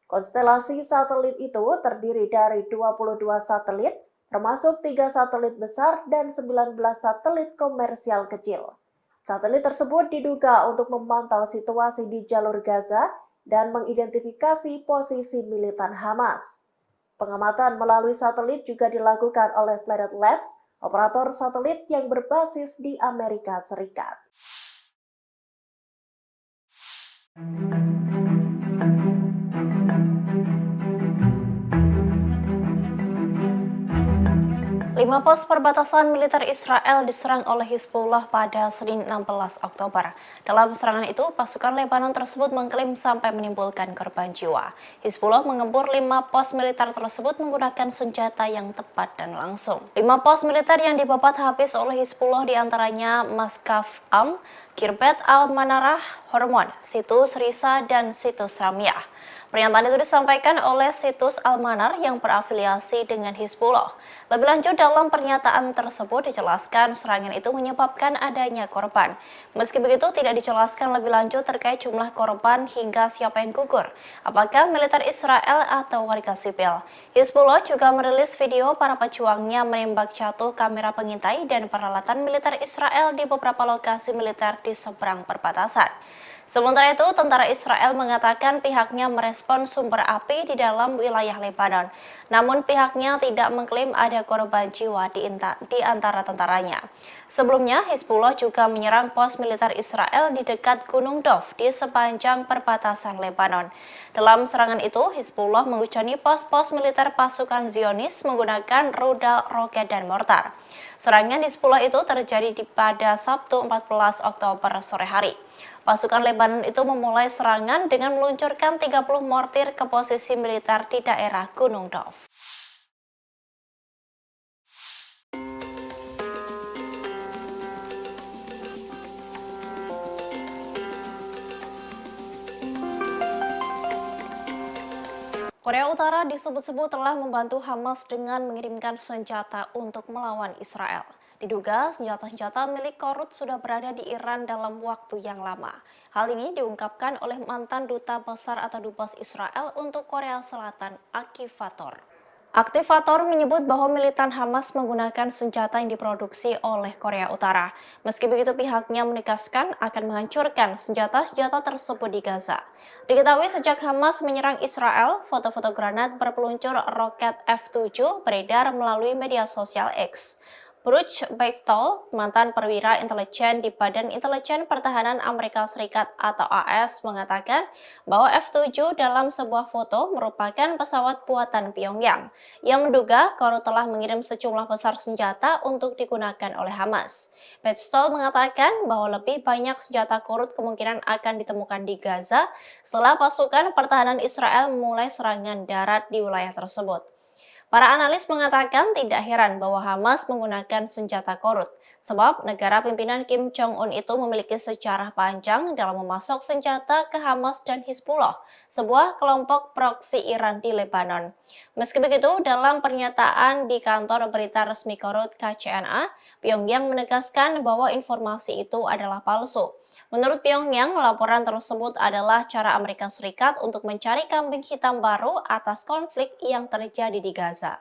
Konstelasi satelit itu terdiri dari 22 satelit termasuk 3 satelit besar dan 19 satelit komersial kecil. Satelit tersebut diduga untuk memantau situasi di jalur Gaza dan mengidentifikasi posisi militan Hamas. Pengamatan melalui satelit juga dilakukan oleh Planet Labs, operator satelit yang berbasis di Amerika Serikat. Lima pos perbatasan militer Israel diserang oleh Hizbullah pada Senin 16 Oktober. Dalam serangan itu, pasukan Lebanon tersebut mengklaim sampai menimbulkan korban jiwa. Hizbullah mengempur 5 pos militer tersebut menggunakan senjata yang tepat dan langsung. 5 pos militer yang dibabat habis oleh Hizbullah diantaranya Maskaf Am, Kirbet Al-Manarah, Hormon, Situs Risa, dan Situs Ramiah. Pernyataan itu disampaikan oleh Situs Al-Manar yang berafiliasi dengan Hizbullah. Lebih lanjut, dalam pernyataan tersebut dijelaskan serangan itu menyebabkan adanya korban. Meski begitu, tidak dijelaskan lebih lanjut terkait jumlah korban hingga siapa yang gugur, apakah militer Israel atau warga sipil. Hizbullah juga merilis video para pejuangnya menembak jatuh kamera pengintai dan peralatan militer Israel di beberapa lokasi militer di seberang perbatasan. Sementara itu, tentara Israel mengatakan pihaknya merespon sumber api di dalam wilayah Lebanon. Namun pihaknya tidak mengklaim ada korban jiwa di antara tentaranya. Sebelumnya, Hizbullah juga menyerang pos militer Israel di dekat Gunung Dov di sepanjang perbatasan Lebanon. Dalam serangan itu, Hizbullah menghujani pos-pos militer pasukan Zionis menggunakan rudal, roket, dan mortar. Serangan Hizbullah itu terjadi pada Sabtu 14 Oktober sore hari. Pasukan Lebanon itu memulai serangan dengan meluncurkan 30 mortir ke posisi militer di daerah Gunung Dov. Korea Utara disebut-sebut telah membantu Hamas dengan mengirimkan senjata untuk melawan Israel. Diduga senjata-senjata milik Korut sudah berada di Iran dalam waktu yang lama. Hal ini diungkapkan oleh mantan duta besar atau dubes Israel untuk Korea Selatan, Aktivator. Aktivator menyebut bahwa militan Hamas menggunakan senjata yang diproduksi oleh Korea Utara. Meski begitu, pihaknya menegaskan akan menghancurkan senjata-senjata tersebut di Gaza. Diketahui sejak Hamas menyerang Israel, foto-foto granat berpeluncur roket F-7 beredar melalui media sosial X. Bruce Bechtel, mantan perwira intelijen di Badan Intelijen Pertahanan Amerika Serikat atau AS, mengatakan bahwa F-7 dalam sebuah foto merupakan pesawat buatan Pyongyang yang menduga Korut telah mengirim sejumlah besar senjata untuk digunakan oleh Hamas. Bechtel mengatakan bahwa lebih banyak senjata Korut kemungkinan akan ditemukan di Gaza setelah pasukan pertahanan Israel memulai serangan darat di wilayah tersebut. Para analis mengatakan tidak heran bahwa Hamas menggunakan senjata Korut, sebab negara pimpinan Kim Jong-un itu memiliki sejarah panjang dalam memasok senjata ke Hamas dan Hizbullah, sebuah kelompok proksi Iran di Lebanon. Meski begitu, dalam pernyataan di kantor berita resmi Korut KCNA, Pyongyang menegaskan bahwa informasi itu adalah palsu. Menurut Pyongyang, laporan tersebut adalah cara Amerika Serikat untuk mencari kambing hitam baru atas konflik yang terjadi di Gaza.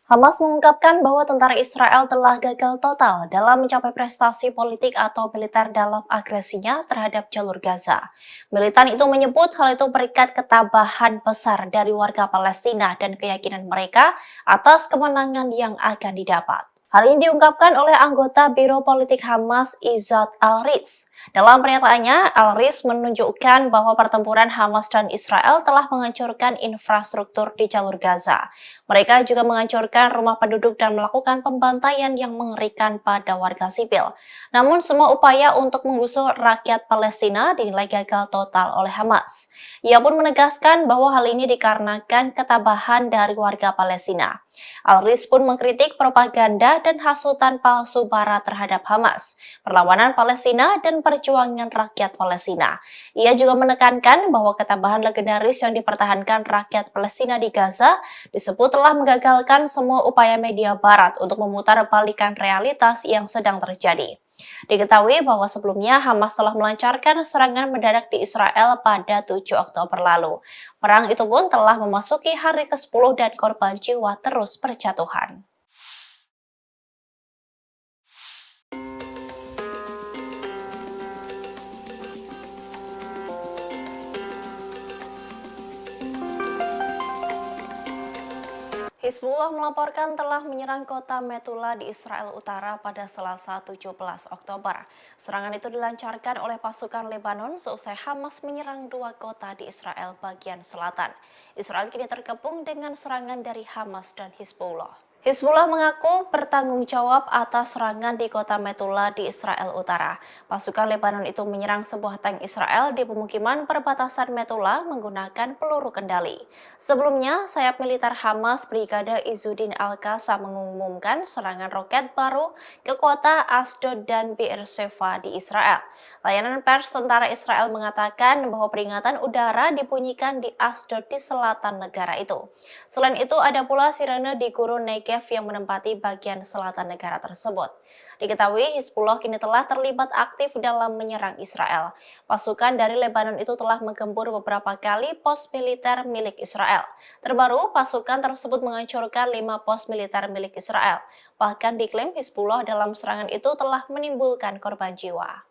Hamas mengungkapkan bahwa tentara Israel telah gagal total dalam mencapai prestasi politik atau militer dalam agresinya terhadap jalur Gaza. Militan itu menyebut hal itu berikat ketabahan besar dari warga Palestina dan keyakinan mereka atas kemenangan yang akan didapat. Hal ini diungkapkan oleh anggota Biro Politik Hamas Izzat Al-Riz. Dalam pernyataannya, Al-Riz menunjukkan bahwa pertempuran Hamas dan Israel telah menghancurkan infrastruktur di jalur Gaza. Mereka juga menghancurkan rumah penduduk dan melakukan pembantaian yang mengerikan pada warga sipil. Namun semua upaya untuk menggusur rakyat Palestina dinilai gagal total oleh Hamas. Ia pun menegaskan bahwa hal ini dikarenakan ketabahan dari warga Palestina. Al-Riz pun mengkritik propaganda dan hasutan palsu Barat terhadap Hamas, perlawanan Palestina, dan perjuangan rakyat Palestina. Ia juga menekankan bahwa ketabahan legendaris yang dipertahankan rakyat Palestina di Gaza disebut telah menggagalkan semua upaya media Barat untuk memutar balikan realitas yang sedang terjadi. Diketahui bahwa sebelumnya Hamas telah melancarkan serangan mendadak di Israel pada 7 Oktober lalu. Perang itu pun telah memasuki hari ke-10 dan korban jiwa terus berjatuhan. Hizbullah melaporkan telah menyerang kota Metula di Israel Utara pada Selasa 17 Oktober. Serangan itu dilancarkan oleh pasukan Lebanon seusai Hamas menyerang dua kota di Israel bagian selatan. Israel kini terkepung dengan serangan dari Hamas dan Hizbullah. Hizbullah mengaku bertanggung jawab atas serangan di kota Metula di Israel Utara. Pasukan Lebanon itu menyerang sebuah tank Israel di pemukiman perbatasan Metula menggunakan peluru kendali. Sebelumnya, sayap militer Hamas Brigade Izzuddin Al-Qassam mengumumkan serangan roket baru ke kota Asdod dan Beersheva di Israel. Layanan pers tentara Israel mengatakan bahwa peringatan udara dibunyikan di Asdod di selatan negara itu. Selain itu, ada pula sirene di gurun Negev yang menempati bagian selatan negara tersebut. Diketahui Hizbullah kini telah terlibat aktif dalam menyerang Israel. Pasukan dari Lebanon itu telah menggempur beberapa kali pos militer milik Israel. Terbaru, pasukan tersebut menghancurkan 5 pos militer milik Israel. Bahkan diklaim Hizbullah dalam serangan itu telah menimbulkan korban jiwa.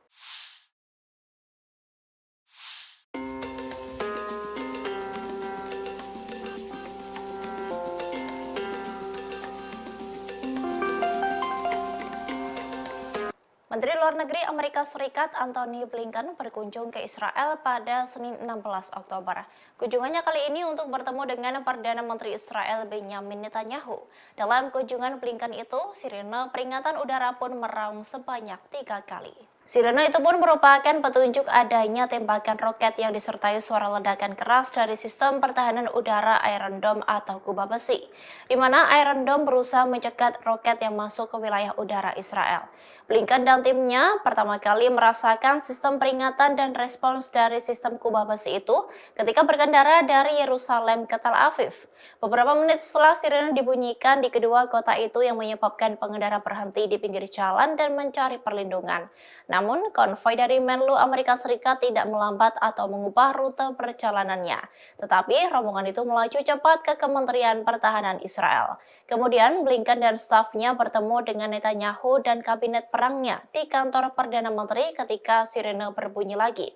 Menteri Luar Negeri Amerika Serikat Antony Blinken berkunjung ke Israel pada Senin 16 Oktober. Kunjungannya kali ini untuk bertemu dengan Perdana Menteri Israel Benjamin Netanyahu. Dalam kunjungan Blinken itu, sirene peringatan udara pun meraung sebanyak 3 kali. Sirene itu pun merupakan petunjuk adanya tembakan roket yang disertai suara ledakan keras dari sistem pertahanan udara Iron Dome atau kubah besi, di mana Iron Dome berusaha mencegat roket yang masuk ke wilayah udara Israel. Blinken dan timnya pertama kali merasakan sistem peringatan dan respons dari sistem kubah besi itu ketika berkendara dari Yerusalem ke Tel Aviv. Beberapa menit setelah sirene dibunyikan di kedua kota itu yang menyebabkan pengendara berhenti di pinggir jalan dan mencari perlindungan. Namun, konvoi dari Menlu Amerika Serikat tidak melambat atau mengubah rute perjalanannya. Tetapi, rombongan itu melaju cepat ke Kementerian Pertahanan Israel. Kemudian, Blinken dan stafnya bertemu dengan Netanyahu dan kabinet perangnya di kantor Perdana Menteri ketika sirene berbunyi lagi.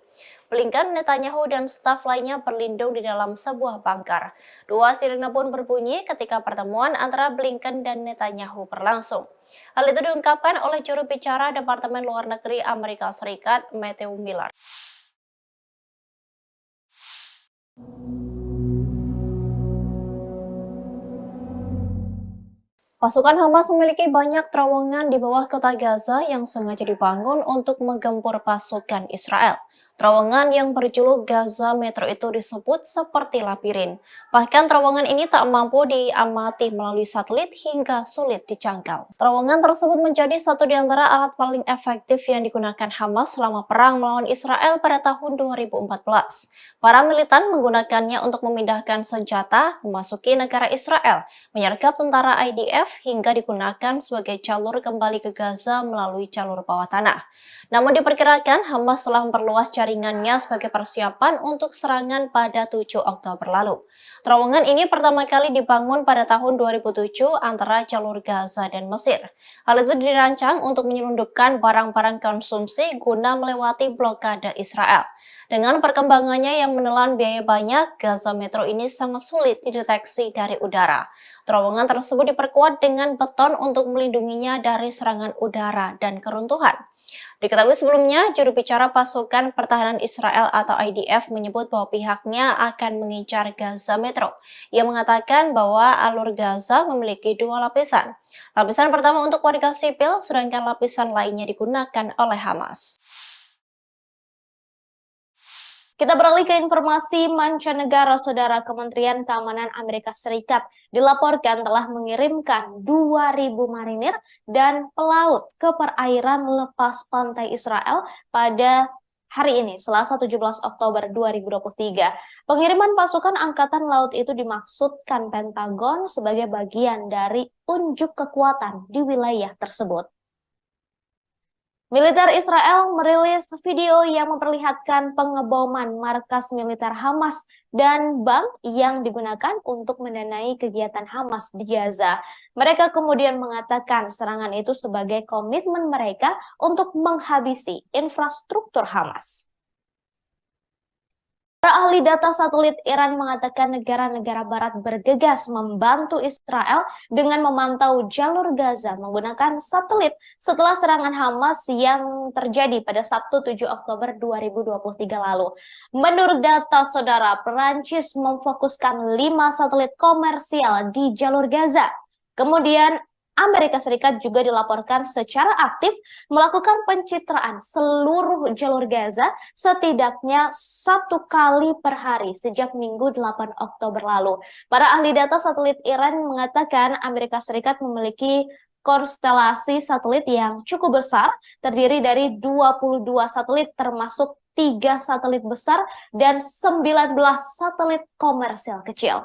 Blinken, Netanyahu, dan staf lainnya berlindung di dalam sebuah bunker. Dua sirene pun berbunyi ketika pertemuan antara Blinken dan Netanyahu berlangsung. Hal itu diungkapkan oleh juru bicara Departemen Luar Negeri Amerika Serikat, Matthew Miller. Pasukan Hamas memiliki banyak terowongan di bawah kota Gaza yang sengaja dibangun untuk menggempur pasukan Israel. Terowongan yang berjuluk Gaza Metro itu disebut seperti labirin. Bahkan terowongan ini tak mampu diamati melalui satelit hingga sulit dijangkau. Terowongan tersebut menjadi satu di antara alat paling efektif yang digunakan Hamas selama perang melawan Israel pada tahun 2014. Para militan menggunakannya untuk memindahkan senjata, memasuki negara Israel, menyergap tentara IDF, hingga digunakan sebagai jalur kembali ke Gaza melalui jalur bawah tanah. Namun diperkirakan Hamas telah memperluas jaringannya sebagai persiapan untuk serangan pada 7 Oktober lalu. Terowongan ini pertama kali dibangun pada tahun 2007 antara jalur Gaza dan Mesir. Hal itu dirancang untuk menyelundupkan barang-barang konsumsi guna melewati blokade Israel. Dengan perkembangannya yang menelan biaya banyak, Gaza Metro ini sangat sulit dideteksi dari udara. Terowongan tersebut diperkuat dengan beton untuk melindunginya dari serangan udara dan keruntuhan. Diketahui sebelumnya, juru bicara pasukan pertahanan Israel atau IDF menyebut bahwa pihaknya akan mengincar Gaza Metro. Ia mengatakan bahwa alur Gaza memiliki 2 lapisan. Lapisan pertama untuk warga sipil, sedangkan lapisan lainnya digunakan oleh Hamas. Kita beralih ke informasi mancanegara. Saudara, Kementerian Keamanan Amerika Serikat dilaporkan telah mengirimkan 2.000 marinir dan pelaut ke perairan lepas pantai Israel pada hari ini, Selasa 17 Oktober 2023. Pengiriman pasukan Angkatan Laut itu dimaksudkan Pentagon sebagai bagian dari unjuk kekuatan di wilayah tersebut. Militer Israel merilis video yang memperlihatkan pengeboman markas militer Hamas dan bank yang digunakan untuk mendanai kegiatan Hamas di Gaza. Mereka kemudian mengatakan serangan itu sebagai komitmen mereka untuk menghabisi infrastruktur Hamas. Para ahli data satelit Iran mengatakan negara-negara barat bergegas membantu Israel dengan memantau jalur Gaza menggunakan satelit setelah serangan Hamas yang terjadi pada Sabtu 7 Oktober 2023 lalu. Menurut data saudara, Perancis memfokuskan 5 satelit komersial di jalur Gaza. Kemudian Amerika Serikat juga dilaporkan secara aktif melakukan pencitraan seluruh jalur Gaza setidaknya 1 kali per hari sejak Minggu 8 Oktober lalu. Para ahli data satelit Iran mengatakan Amerika Serikat memiliki konstelasi satelit yang cukup besar, terdiri dari 22 satelit termasuk 3 satelit besar dan 19 satelit komersial kecil.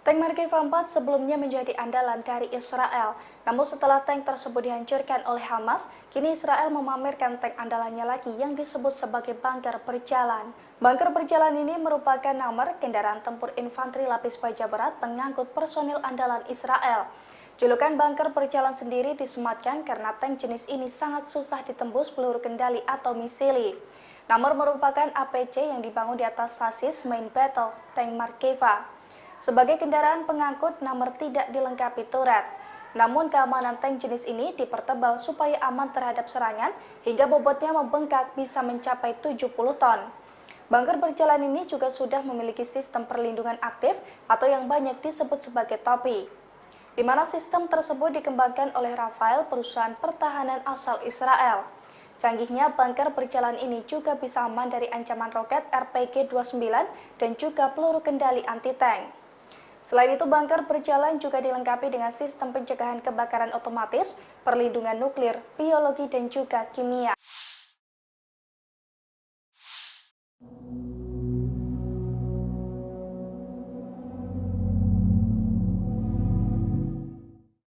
Tank Markava 4 sebelumnya menjadi andalan dari Israel. Namun setelah tank tersebut dihancurkan oleh Hamas, kini Israel memamerkan tank andalannya lagi yang disebut sebagai bunker berjalan. Bunker berjalan ini merupakan nomor kendaraan tempur infanteri lapis baja berat pengangkut personil andalan Israel. Julukan bunker berjalan sendiri disematkan karena tank jenis ini sangat susah ditembus peluru kendali atau misili. Nomor merupakan APC yang dibangun di atas sasis main battle tank Markava. Sebagai kendaraan pengangkut, nomor tidak dilengkapi turret. Namun keamanan tank jenis ini dipertebal supaya aman terhadap serangan hingga bobotnya membengkak bisa mencapai 70 ton. Bunker berjalan ini juga sudah memiliki sistem perlindungan aktif atau yang banyak disebut sebagai topi, di mana sistem tersebut dikembangkan oleh Rafael, perusahaan pertahanan asal Israel. Canggihnya bunker berjalan ini juga bisa aman dari ancaman roket RPG-29 dan juga peluru kendali anti-tank. Selain itu, bunker berjalan juga dilengkapi dengan sistem pencegahan kebakaran otomatis, perlindungan nuklir, biologi, dan juga kimia.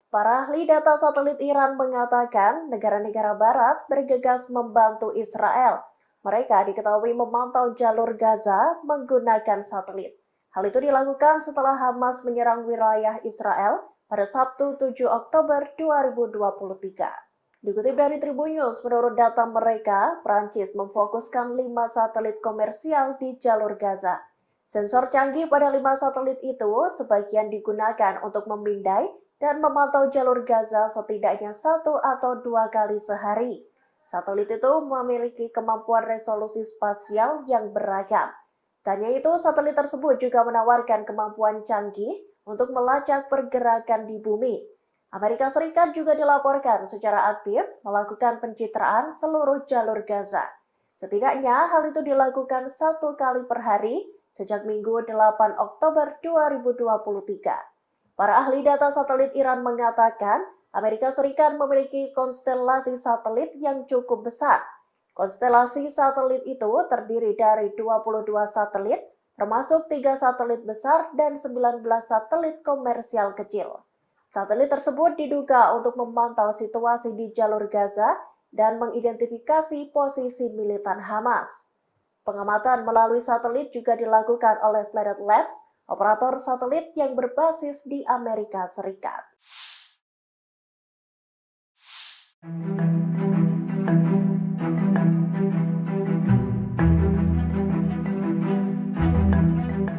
Para ahli data satelit Iran mengatakan negara-negara barat bergegas membantu Israel. Mereka diketahui memantau jalur Gaza menggunakan satelit. Hal itu dilakukan setelah Hamas menyerang wilayah Israel pada Sabtu 7 Oktober 2023. Dikutip dari Tribun News, menurut data mereka, Prancis memfokuskan 5 satelit komersial di jalur Gaza. Sensor canggih pada 5 satelit itu sebagian digunakan untuk memindai dan memantau jalur Gaza setidaknya 1 atau 2 kali sehari. Satelit itu memiliki kemampuan resolusi spasial yang beragam. Tanya itu, satelit tersebut juga menawarkan kemampuan canggih untuk melacak pergerakan di bumi. Amerika Serikat juga dilaporkan secara aktif melakukan pencitraan seluruh jalur Gaza. Setidaknya hal itu dilakukan 1 kali per hari sejak Minggu 8 Oktober 2023. Para ahli data satelit Iran mengatakan Amerika Serikat memiliki konstelasi satelit yang cukup besar. Konstelasi satelit itu terdiri dari 22 satelit, termasuk 3 satelit besar dan 19 satelit komersial kecil. Satelit tersebut diduga untuk memantau situasi di jalur Gaza dan mengidentifikasi posisi militan Hamas. Pengamatan melalui satelit juga dilakukan oleh Planet Labs, operator satelit yang berbasis di Amerika Serikat.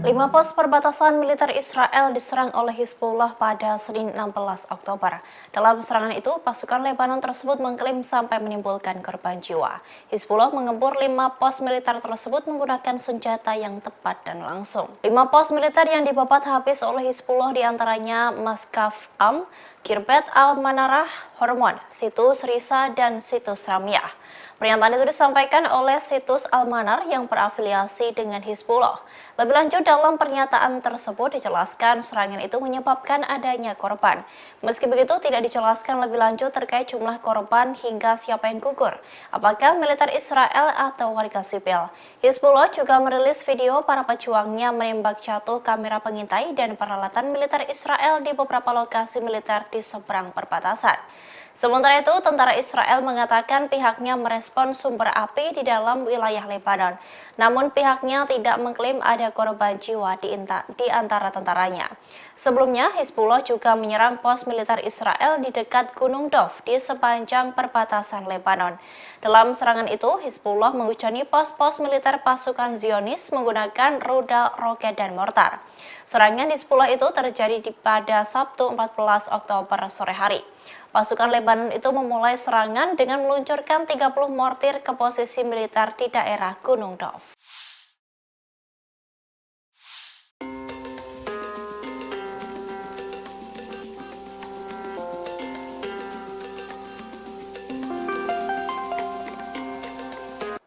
Lima pos perbatasan militer Israel diserang oleh Hizbullah pada Senin 16 Oktober. Dalam serangan itu, pasukan Lebanon tersebut mengklaim sampai menimbulkan korban jiwa. Hizbullah mengempur 5 pos militer tersebut menggunakan senjata yang tepat dan langsung. 5 pos militer yang dibabat habis oleh Hizbullah diantaranya Maskaf Am, Kirbet Al-Manarah, Hormon, situs Risa, dan situs Ramiah. Pernyataan itu disampaikan oleh situs Al-Manar yang berafiliasi dengan Hizbullah. Lebih lanjut, dalam pernyataan tersebut dijelaskan serangan itu menyebabkan adanya korban. Meski begitu, tidak dijelaskan lebih lanjut terkait jumlah korban hingga siapa yang gugur, apakah militer Israel atau warga sipil. Hizbullah juga merilis video para pejuangnya menembak jatuh kamera pengintai dan peralatan militer Israel di beberapa lokasi militer di seberang perbatasan. Sementara itu, tentara Israel mengatakan pihaknya merespon sumber api di dalam wilayah Lebanon. Namun pihaknya tidak mengklaim ada korban jiwa di antara tentaranya. Sebelumnya, Hizbullah juga menyerang pos militer Israel di dekat Gunung Dov di sepanjang perbatasan Lebanon. Dalam serangan itu, Hizbullah menghujani pos-pos militer pasukan Zionis menggunakan rudal, roket, dan mortar. Serangan Hizbullah itu terjadi pada Sabtu 14 Oktober sore hari. Pasukan Lebanon itu memulai serangan dengan meluncurkan 30 mortir ke posisi militer di daerah Gunung Dov.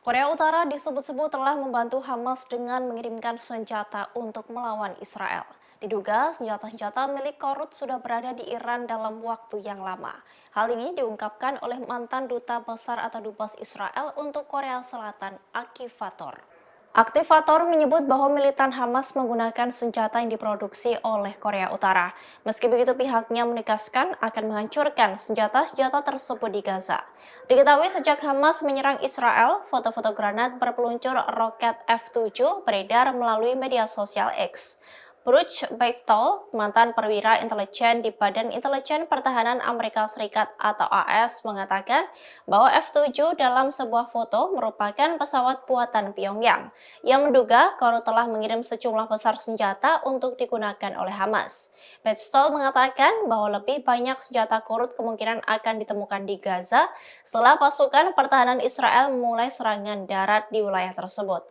Korea Utara disebut-sebut telah membantu Hamas dengan mengirimkan senjata untuk melawan Israel. Diduga senjata-senjata milik Korut sudah berada di Iran dalam waktu yang lama. Hal ini diungkapkan oleh mantan duta besar atau dubes Israel untuk Korea Selatan, Aktivator. Aktivator menyebut bahwa militan Hamas menggunakan senjata yang diproduksi oleh Korea Utara. Meski begitu, pihaknya menegaskan akan menghancurkan senjata-senjata tersebut di Gaza. Diketahui sejak Hamas menyerang Israel, foto-foto granat berpeluncur roket F-7 beredar melalui media sosial X. Bruce Bechtel, mantan perwira intelijen di Badan Intelijen Pertahanan Amerika Serikat atau AS, mengatakan bahwa F-7 dalam sebuah foto merupakan pesawat buatan Pyongyang yang menduga Korut telah mengirim sejumlah besar senjata untuk digunakan oleh Hamas. Bechtel mengatakan bahwa lebih banyak senjata Korut kemungkinan akan ditemukan di Gaza setelah pasukan pertahanan Israel memulai serangan darat di wilayah tersebut.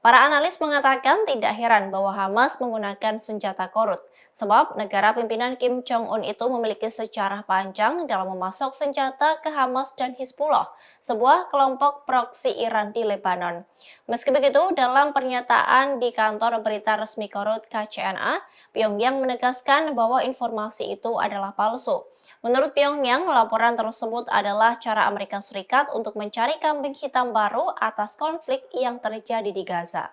Para analis mengatakan tidak heran bahwa Hamas menggunakan senjata Korut, sebab negara pimpinan Kim Jong-un itu memiliki sejarah panjang dalam memasok senjata ke Hamas dan Hizbullah, sebuah kelompok proksi Iran di Lebanon. Meski begitu, dalam pernyataan di kantor berita resmi Korut KCNA, Pyongyang menegaskan bahwa informasi itu adalah palsu. Menurut Pyongyang, laporan tersebut adalah cara Amerika Serikat untuk mencari kambing hitam baru atas konflik yang terjadi di Gaza.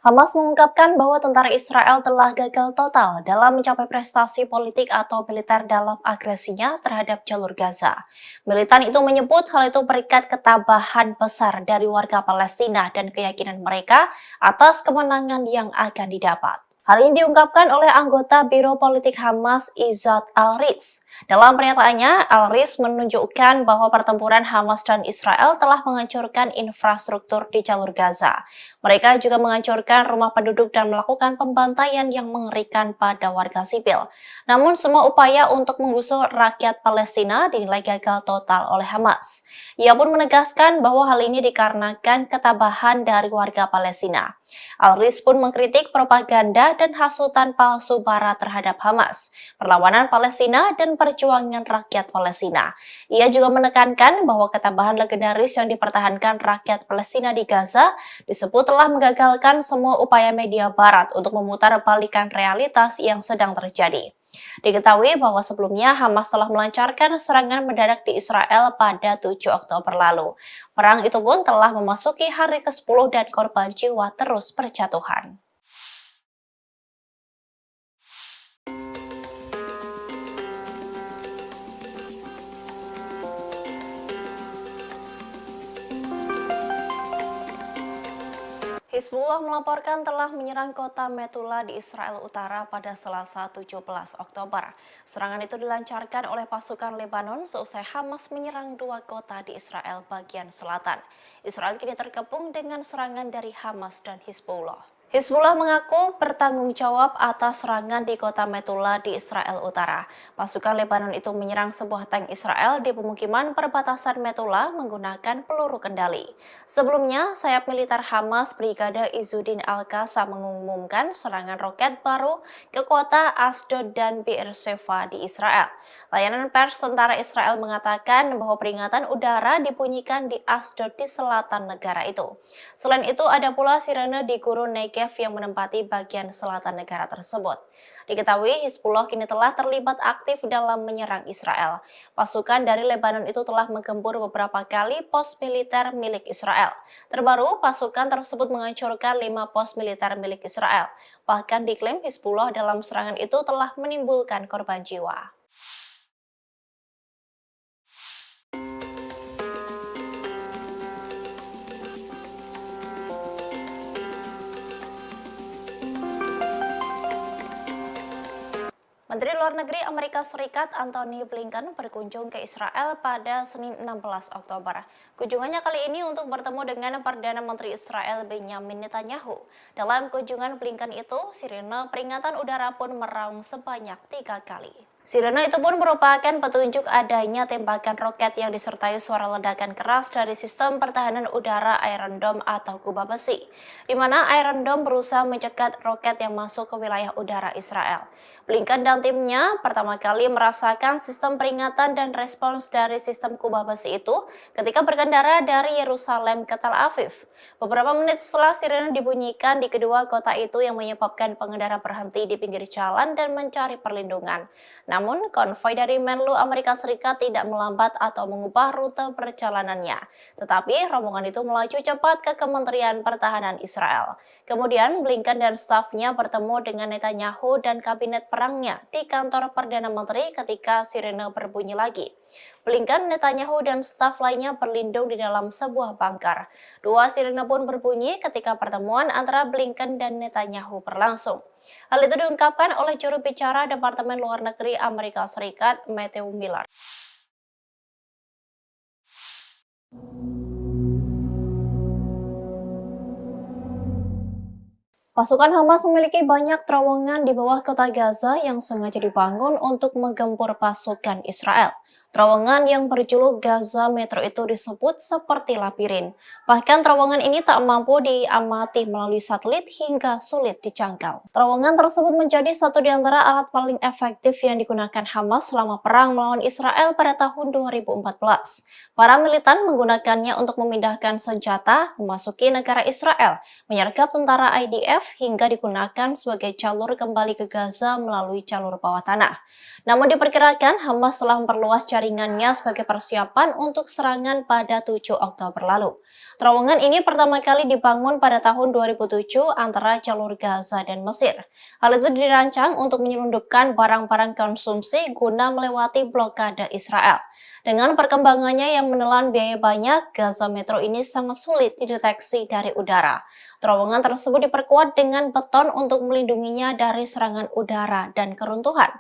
Hamas mengungkapkan bahwa tentara Israel telah gagal total dalam mencapai prestasi politik atau militer dalam agresinya terhadap jalur Gaza. Militan itu menyebut hal itu berikat ketabahan besar dari warga Palestina dan keyakinan mereka atas kemenangan yang akan didapat. Hal ini diungkapkan oleh anggota Biro Politik Hamas Izzat Al-Riz. Dalam pernyataannya, Al-Riz menunjukkan bahwa pertempuran Hamas dan Israel telah menghancurkan infrastruktur di jalur Gaza. Mereka juga menghancurkan rumah penduduk dan melakukan pembantaian yang mengerikan pada warga sipil. Namun semua upaya untuk menggusur rakyat Palestina dinilai gagal total oleh Hamas. Ia pun menegaskan bahwa hal ini dikarenakan ketabahan dari warga Palestina. Al-Riz pun mengkritik propaganda dan hasutan palsu Barat terhadap Hamas, perlawanan Palestina, dan perjuangan rakyat Palestina. Ia juga menekankan bahwa ketabahan legendaris yang dipertahankan rakyat Palestina di Gaza disebut telah menggagalkan semua upaya media Barat untuk memutarbalikkan realitas yang sedang terjadi. Diketahui bahwa sebelumnya Hamas telah melancarkan serangan mendadak di Israel pada 7 Oktober lalu. Perang itu pun telah memasuki hari ke-10 dan korban jiwa terus berjatuhan. Hizbullah melaporkan telah menyerang kota Metula di Israel Utara pada Selasa 17 Oktober. Serangan itu dilancarkan oleh pasukan Lebanon seusai Hamas menyerang dua kota di Israel bagian selatan. Israel kini terkepung dengan serangan dari Hamas dan Hizbullah. Hizbullah mengaku bertanggung jawab atas serangan di kota Metula di Israel Utara. Pasukan Lebanon itu menyerang sebuah tank Israel di pemukiman perbatasan Metula menggunakan peluru kendali. Sebelumnya, sayap militer Hamas Brigade Izzuddin Al-Qassam mengumumkan serangan roket baru ke kota Asdod dan Be'er Sheva di Israel. Layanan pers tentara Israel mengatakan bahwa peringatan udara dibunyikan di Asdod di selatan negara itu. Selain itu, ada pula sirene di gurun Negev yang menempati bagian selatan negara tersebut. Diketahui Hizbullah kini telah terlibat aktif dalam menyerang Israel. Pasukan dari Lebanon itu telah menggempur beberapa kali pos militer milik Israel. Terbaru, pasukan tersebut menghancurkan 5 pos militer milik Israel. Bahkan diklaim Hizbullah dalam serangan itu telah menimbulkan korban jiwa. Menteri Luar Negeri Amerika Serikat Antony Blinken berkunjung ke Israel pada Senin 16 Oktober. Kunjungannya kali ini untuk bertemu dengan Perdana Menteri Israel Benjamin Netanyahu. Dalam kunjungan Blinken itu, sirene peringatan udara pun meraung sebanyak 3 kali. Sirene itu pun merupakan petunjuk adanya tembakan roket yang disertai suara ledakan keras dari sistem pertahanan udara Iron Dome atau kubah besi, di mana Iron Dome berusaha mencegat roket yang masuk ke wilayah udara Israel. Blinken dan timnya pertama kali merasakan sistem peringatan dan respons dari sistem kubah besi itu ketika berkendara dari Yerusalem ke Tel Aviv. Beberapa menit setelah sirene dibunyikan di kedua kota itu yang menyebabkan pengendara berhenti di pinggir jalan dan mencari perlindungan. Namun, konvoi dari Menlu Amerika Serikat tidak melambat atau mengubah rute perjalanannya. Tetapi, rombongan itu melaju cepat ke Kementerian Pertahanan Israel. Kemudian, Blinken dan stafnya bertemu dengan Netanyahu dan kabinet perangnya di kantor Perdana Menteri ketika sirene berbunyi lagi. Blinken, Netanyahu, dan staf lainnya berlindung di dalam sebuah bunker. 2 sirene pun berbunyi ketika pertemuan antara Blinken dan Netanyahu berlangsung. Hal itu diungkapkan oleh juru bicara Departemen Luar Negeri Amerika Serikat, Matthew Miller. Pasukan Hamas memiliki banyak terowongan di bawah kota Gaza yang sengaja dibangun untuk menggempur pasukan Israel. Terowongan yang berjuluk Gaza Metro itu disebut seperti labirin. Bahkan terowongan ini tak mampu diamati melalui satelit hingga sulit dijangkau. Terowongan tersebut menjadi satu di antara alat paling efektif yang digunakan Hamas selama perang melawan Israel pada tahun 2014. Para militan menggunakannya untuk memindahkan senjata, memasuki negara Israel, menyergap tentara IDF, hingga digunakan sebagai jalur kembali ke Gaza melalui jalur bawah tanah. Namun diperkirakan Hamas telah memperluas jaringannya sebagai persiapan untuk serangan pada 7 Oktober lalu. Terowongan ini pertama kali dibangun pada tahun 2007 antara jalur Gaza dan Mesir. Hal itu dirancang untuk menyelundupkan barang-barang konsumsi guna melewati blokade Israel. Dengan perkembangannya yang menelan biaya banyak, Gaza Metro ini sangat sulit dideteksi dari udara. Terowongan tersebut diperkuat dengan beton untuk melindunginya dari serangan udara dan keruntuhan.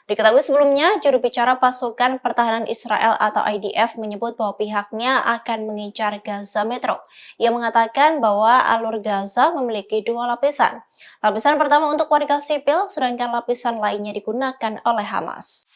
Diketahui sebelumnya, juru bicara pasukan pertahanan Israel atau IDF menyebut bahwa pihaknya akan mengincar Gaza Metro. Ia mengatakan bahwa alur Gaza memiliki 2 lapisan. Lapisan pertama untuk warga sipil, sedangkan lapisan lainnya digunakan oleh Hamas.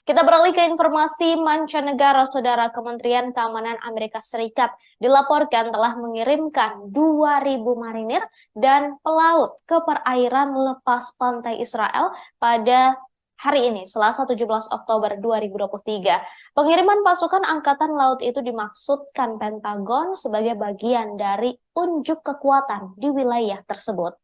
Kita beralih ke informasi mancanegara. Saudara, Kementerian Keamanan Amerika Serikat dilaporkan telah mengirimkan 2.000 marinir dan pelaut ke perairan lepas pantai Israel pada hari ini, Selasa 17 Oktober 2023. Pengiriman pasukan Angkatan Laut itu dimaksudkan Pentagon sebagai bagian dari unjuk kekuatan di wilayah tersebut.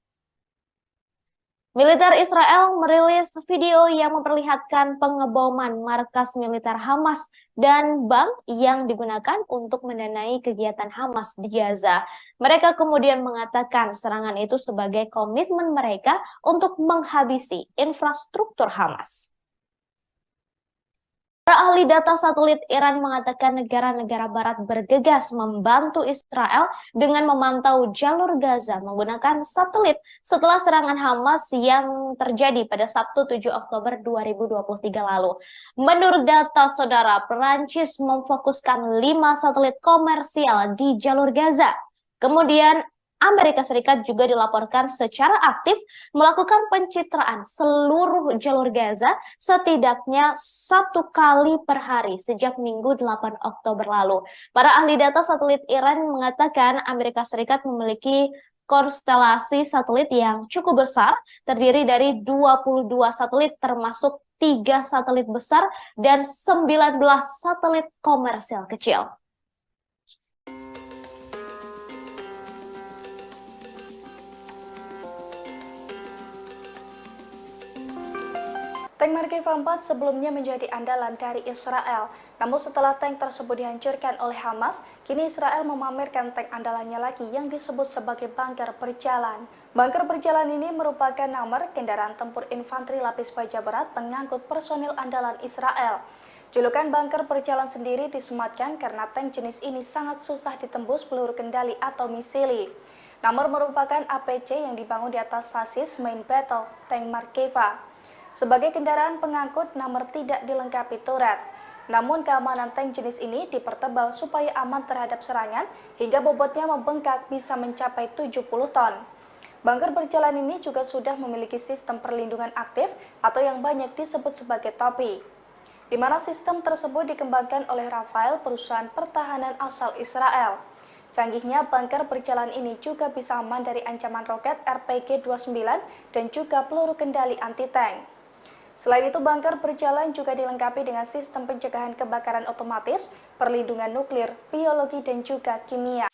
Militer Israel merilis video yang memperlihatkan pengeboman markas militer Hamas dan bank yang digunakan untuk mendanai kegiatan Hamas di Gaza. Mereka kemudian mengatakan serangan itu sebagai komitmen mereka untuk menghabisi infrastruktur Hamas. Para ahli data satelit Iran mengatakan negara-negara barat bergegas membantu Israel dengan memantau jalur Gaza menggunakan satelit setelah serangan Hamas yang terjadi pada Sabtu 7 Oktober 2023 lalu. Menurut data saudara, Perancis memfokuskan 5 satelit komersial di jalur Gaza. Kemudian Amerika Serikat juga dilaporkan secara aktif melakukan pencitraan seluruh jalur Gaza setidaknya 1 kali per hari sejak Minggu 8 Oktober lalu. Para ahli data satelit Iran mengatakan Amerika Serikat memiliki konstelasi satelit yang cukup besar, terdiri dari 22 satelit termasuk 3 satelit besar dan 19 satelit komersial kecil. Tank Markeva 4 sebelumnya menjadi andalan dari Israel. Namun setelah tank tersebut dihancurkan oleh Hamas, kini Israel memamerkan tank andalannya lagi yang disebut sebagai bunker berjalan. Bunker berjalan ini merupakan nomor kendaraan tempur infanteri lapis baja berat pengangkut personil andalan Israel. Julukan bunker berjalan sendiri disematkan karena tank jenis ini sangat susah ditembus peluru kendali atau misili. Nomor merupakan APC yang dibangun di atas sasis main battle tank Markeva. Sebagai kendaraan pengangkut, nomor tidak dilengkapi turret. Namun keamanan tank jenis ini dipertebal supaya aman terhadap serangan hingga bobotnya membengkak bisa mencapai 70 ton. Bunker berjalan ini juga sudah memiliki sistem perlindungan aktif atau yang banyak disebut sebagai topi, di mana sistem tersebut dikembangkan oleh Rafael, perusahaan pertahanan asal Israel. Canggihnya bunker berjalan ini juga bisa aman dari ancaman roket RPG-29 dan juga peluru kendali anti-tank. Selain itu, bunker berjalan juga dilengkapi dengan sistem pencegahan kebakaran otomatis, perlindungan nuklir, biologi, dan juga kimia.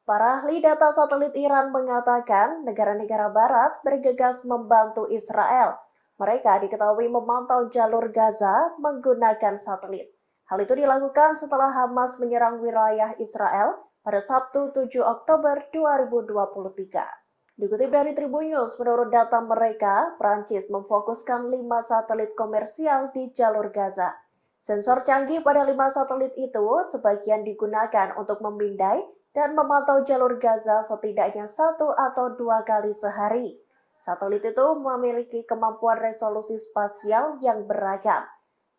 Para ahli data satelit Iran mengatakan negara-negara barat bergegas membantu Israel. Mereka diketahui memantau jalur Gaza menggunakan satelit. Hal itu dilakukan setelah Hamas menyerang wilayah Israel pada Sabtu 7 Oktober 2023. Dikutip dari Tribun News, menurut data mereka, Prancis memfokuskan 5 satelit komersial di jalur Gaza. Sensor canggih pada 5 satelit itu sebagian digunakan untuk memindai dan memantau jalur Gaza setidaknya 1 atau 2 kali sehari. Satelit itu memiliki kemampuan resolusi spasial yang beragam.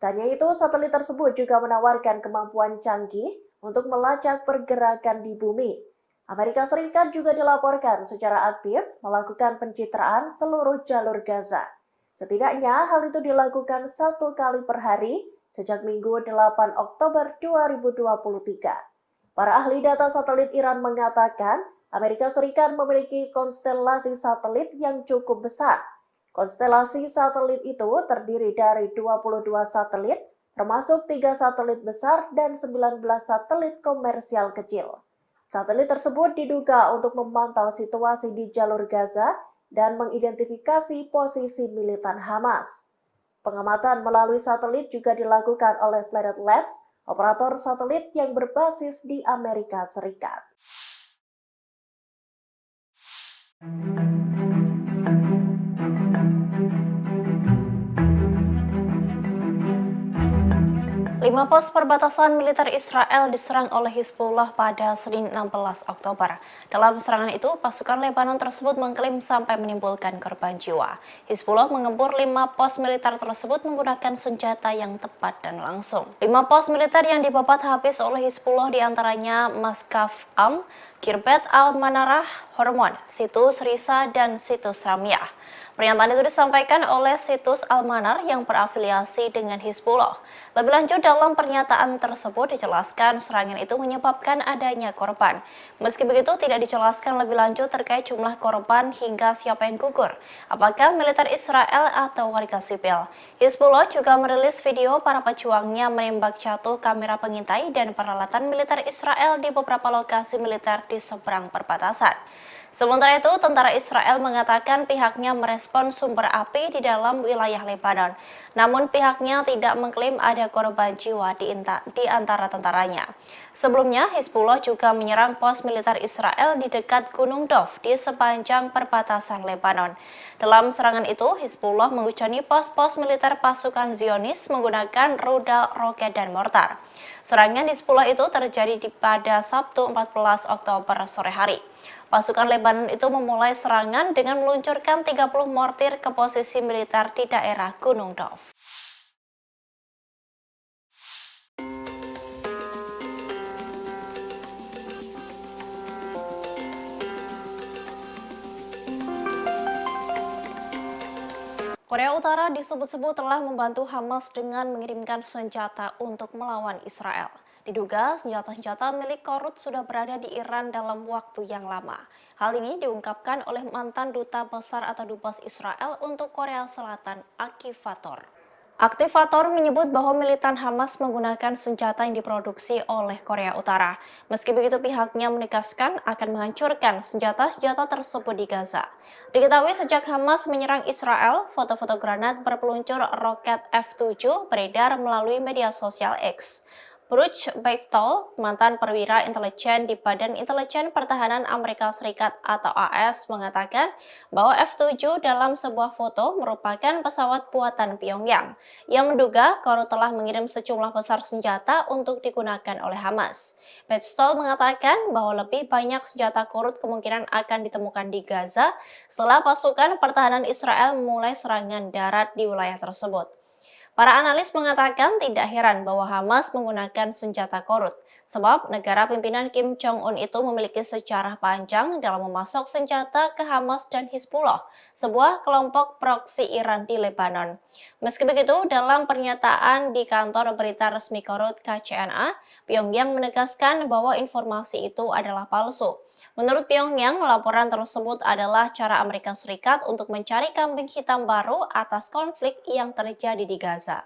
Tanya itu, satelit tersebut juga menawarkan kemampuan canggih untuk melacak pergerakan di bumi. Amerika Serikat juga dilaporkan secara aktif melakukan pencitraan seluruh jalur Gaza. Setidaknya hal itu dilakukan 1 kali per hari sejak Minggu 8 Oktober 2023. Para ahli data satelit Iran mengatakan Amerika Serikat memiliki konstelasi satelit yang cukup besar. Konstelasi satelit itu terdiri dari 22 satelit, termasuk 3 satelit besar dan 19 satelit komersial kecil. Satelit tersebut diduga untuk memantau situasi di jalur Gaza dan mengidentifikasi posisi militan Hamas. Pengamatan melalui satelit juga dilakukan oleh Planet Labs, operator satelit yang berbasis di Amerika Serikat. 5 pos perbatasan militer Israel diserang oleh Hizbullah pada Senin 16 Oktober. Dalam serangan itu, pasukan Lebanon tersebut mengklaim sampai menimbulkan korban jiwa. Hizbullah mengepung 5 pos militer tersebut menggunakan senjata yang tepat dan langsung. 5 pos militer yang dibabat habis oleh Hizbullah diantaranya Maskaf Am, Kirbet Al-Manarah, Hormon, Situs Risa, dan Situs Ramyah. Pernyataan itu disampaikan oleh Situs Al-Manar yang berafiliasi dengan Hizbullah. Lebih lanjut, dalam pernyataan tersebut dijelaskan serangan itu menyebabkan adanya korban. Meski begitu, tidak dijelaskan lebih lanjut terkait jumlah korban hingga siapa yang gugur, apakah militer Israel atau warga sipil. Hizbullah juga merilis video para pejuangnya menembak jatuh kamera pengintai dan peralatan militer Israel di beberapa lokasi militer di seberang perbatasan. Sementara itu, tentara Israel mengatakan pihaknya merespon sumber api di dalam wilayah Lebanon. Namun pihaknya tidak mengklaim ada korban jiwa di antara tentaranya. Sebelumnya, Hizbullah juga menyerang pos militer Israel di dekat Gunung Dov di sepanjang perbatasan Lebanon. Dalam serangan itu, Hizbullah menghujani pos-pos militer pasukan Zionis menggunakan rudal, roket, dan mortar. Serangan Hizbullah itu terjadi pada Sabtu 14 Oktober sore hari. Pasukan Lebanon itu memulai serangan dengan meluncurkan 30 mortir ke posisi militer di daerah Gunung Dov. Korea Utara disebut-sebut telah membantu Hamas dengan mengirimkan senjata untuk melawan Israel. Diduga senjata-senjata milik Korut sudah berada di Iran dalam waktu yang lama. Hal ini diungkapkan oleh mantan duta besar atau dubes Israel untuk Korea Selatan, Aktivator. Aktivator menyebut bahwa militan Hamas menggunakan senjata yang diproduksi oleh Korea Utara. Meski begitu, pihaknya menegaskan akan menghancurkan senjata-senjata tersebut di Gaza. Diketahui sejak Hamas menyerang Israel, foto-foto granat berpeluncur roket F-7 beredar melalui media sosial X. Bruce Bechtel, mantan perwira intelijen di Badan Intelijen Pertahanan Amerika Serikat atau AS, mengatakan bahwa F-7 dalam sebuah foto merupakan pesawat buatan Pyongyang yang menduga Korut telah mengirim sejumlah besar senjata untuk digunakan oleh Hamas. Bechtel mengatakan bahwa lebih banyak senjata Korut kemungkinan akan ditemukan di Gaza setelah pasukan pertahanan Israel memulai serangan darat di wilayah tersebut. Para analis mengatakan tidak heran bahwa Hamas menggunakan senjata Korut, sebab negara pimpinan Kim Jong-un itu memiliki sejarah panjang dalam memasok senjata ke Hamas dan Hizbullah, sebuah kelompok proksi Iran di Lebanon. Meski begitu, dalam pernyataan di kantor berita resmi Korut KCNA, Pyongyang menegaskan bahwa informasi itu adalah palsu. Menurut Pyongyang, laporan tersebut adalah cara Amerika Serikat untuk mencari kambing hitam baru atas konflik yang terjadi di Gaza.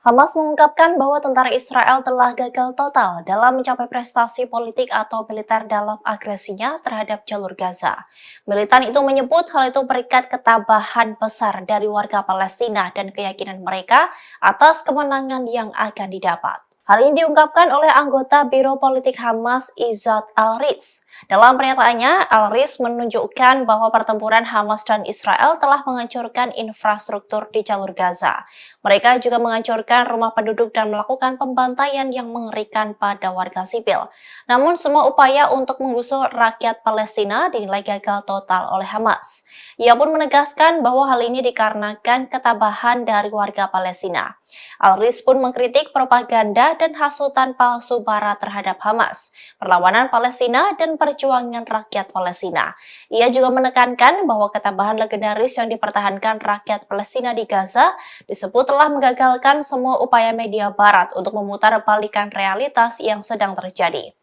Hamas mengungkapkan bahwa tentara Israel telah gagal total dalam mencapai prestasi politik atau militer dalam agresinya terhadap jalur Gaza. Militan itu menyebut hal itu berikat ketabahan besar dari warga Palestina dan keyakinan mereka atas kemenangan yang akan didapat. Hal ini diungkapkan oleh anggota Biro Politik Hamas Izzat Al-Riz. Dalam pernyataannya, Al-Riz menunjukkan bahwa pertempuran Hamas dan Israel telah menghancurkan infrastruktur di jalur Gaza. Mereka juga menghancurkan rumah penduduk dan melakukan pembantaian yang mengerikan pada warga sipil. Namun semua upaya untuk menggusur rakyat Palestina dinilai gagal total oleh Hamas. Ia pun menegaskan bahwa hal ini dikarenakan ketabahan dari warga Palestina. Al-Riz pun mengkritik propaganda dan hasutan palsu Barat terhadap Hamas, perlawanan Palestina, dan perjuangan rakyat Palestina. Ia juga menekankan bahwa ketabahan legendaris yang dipertahankan rakyat Palestina di Gaza disebut telah menggagalkan semua upaya media Barat untuk memutarbalikkan realitas yang sedang terjadi.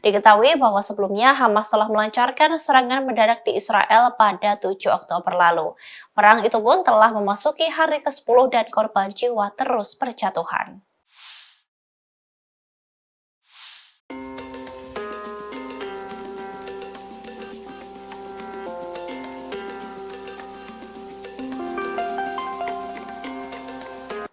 Diketahui bahwa sebelumnya Hamas telah melancarkan serangan mendadak di Israel pada 7 Oktober lalu. Perang itu pun telah memasuki hari ke-10 dan korban jiwa terus berjatuhan.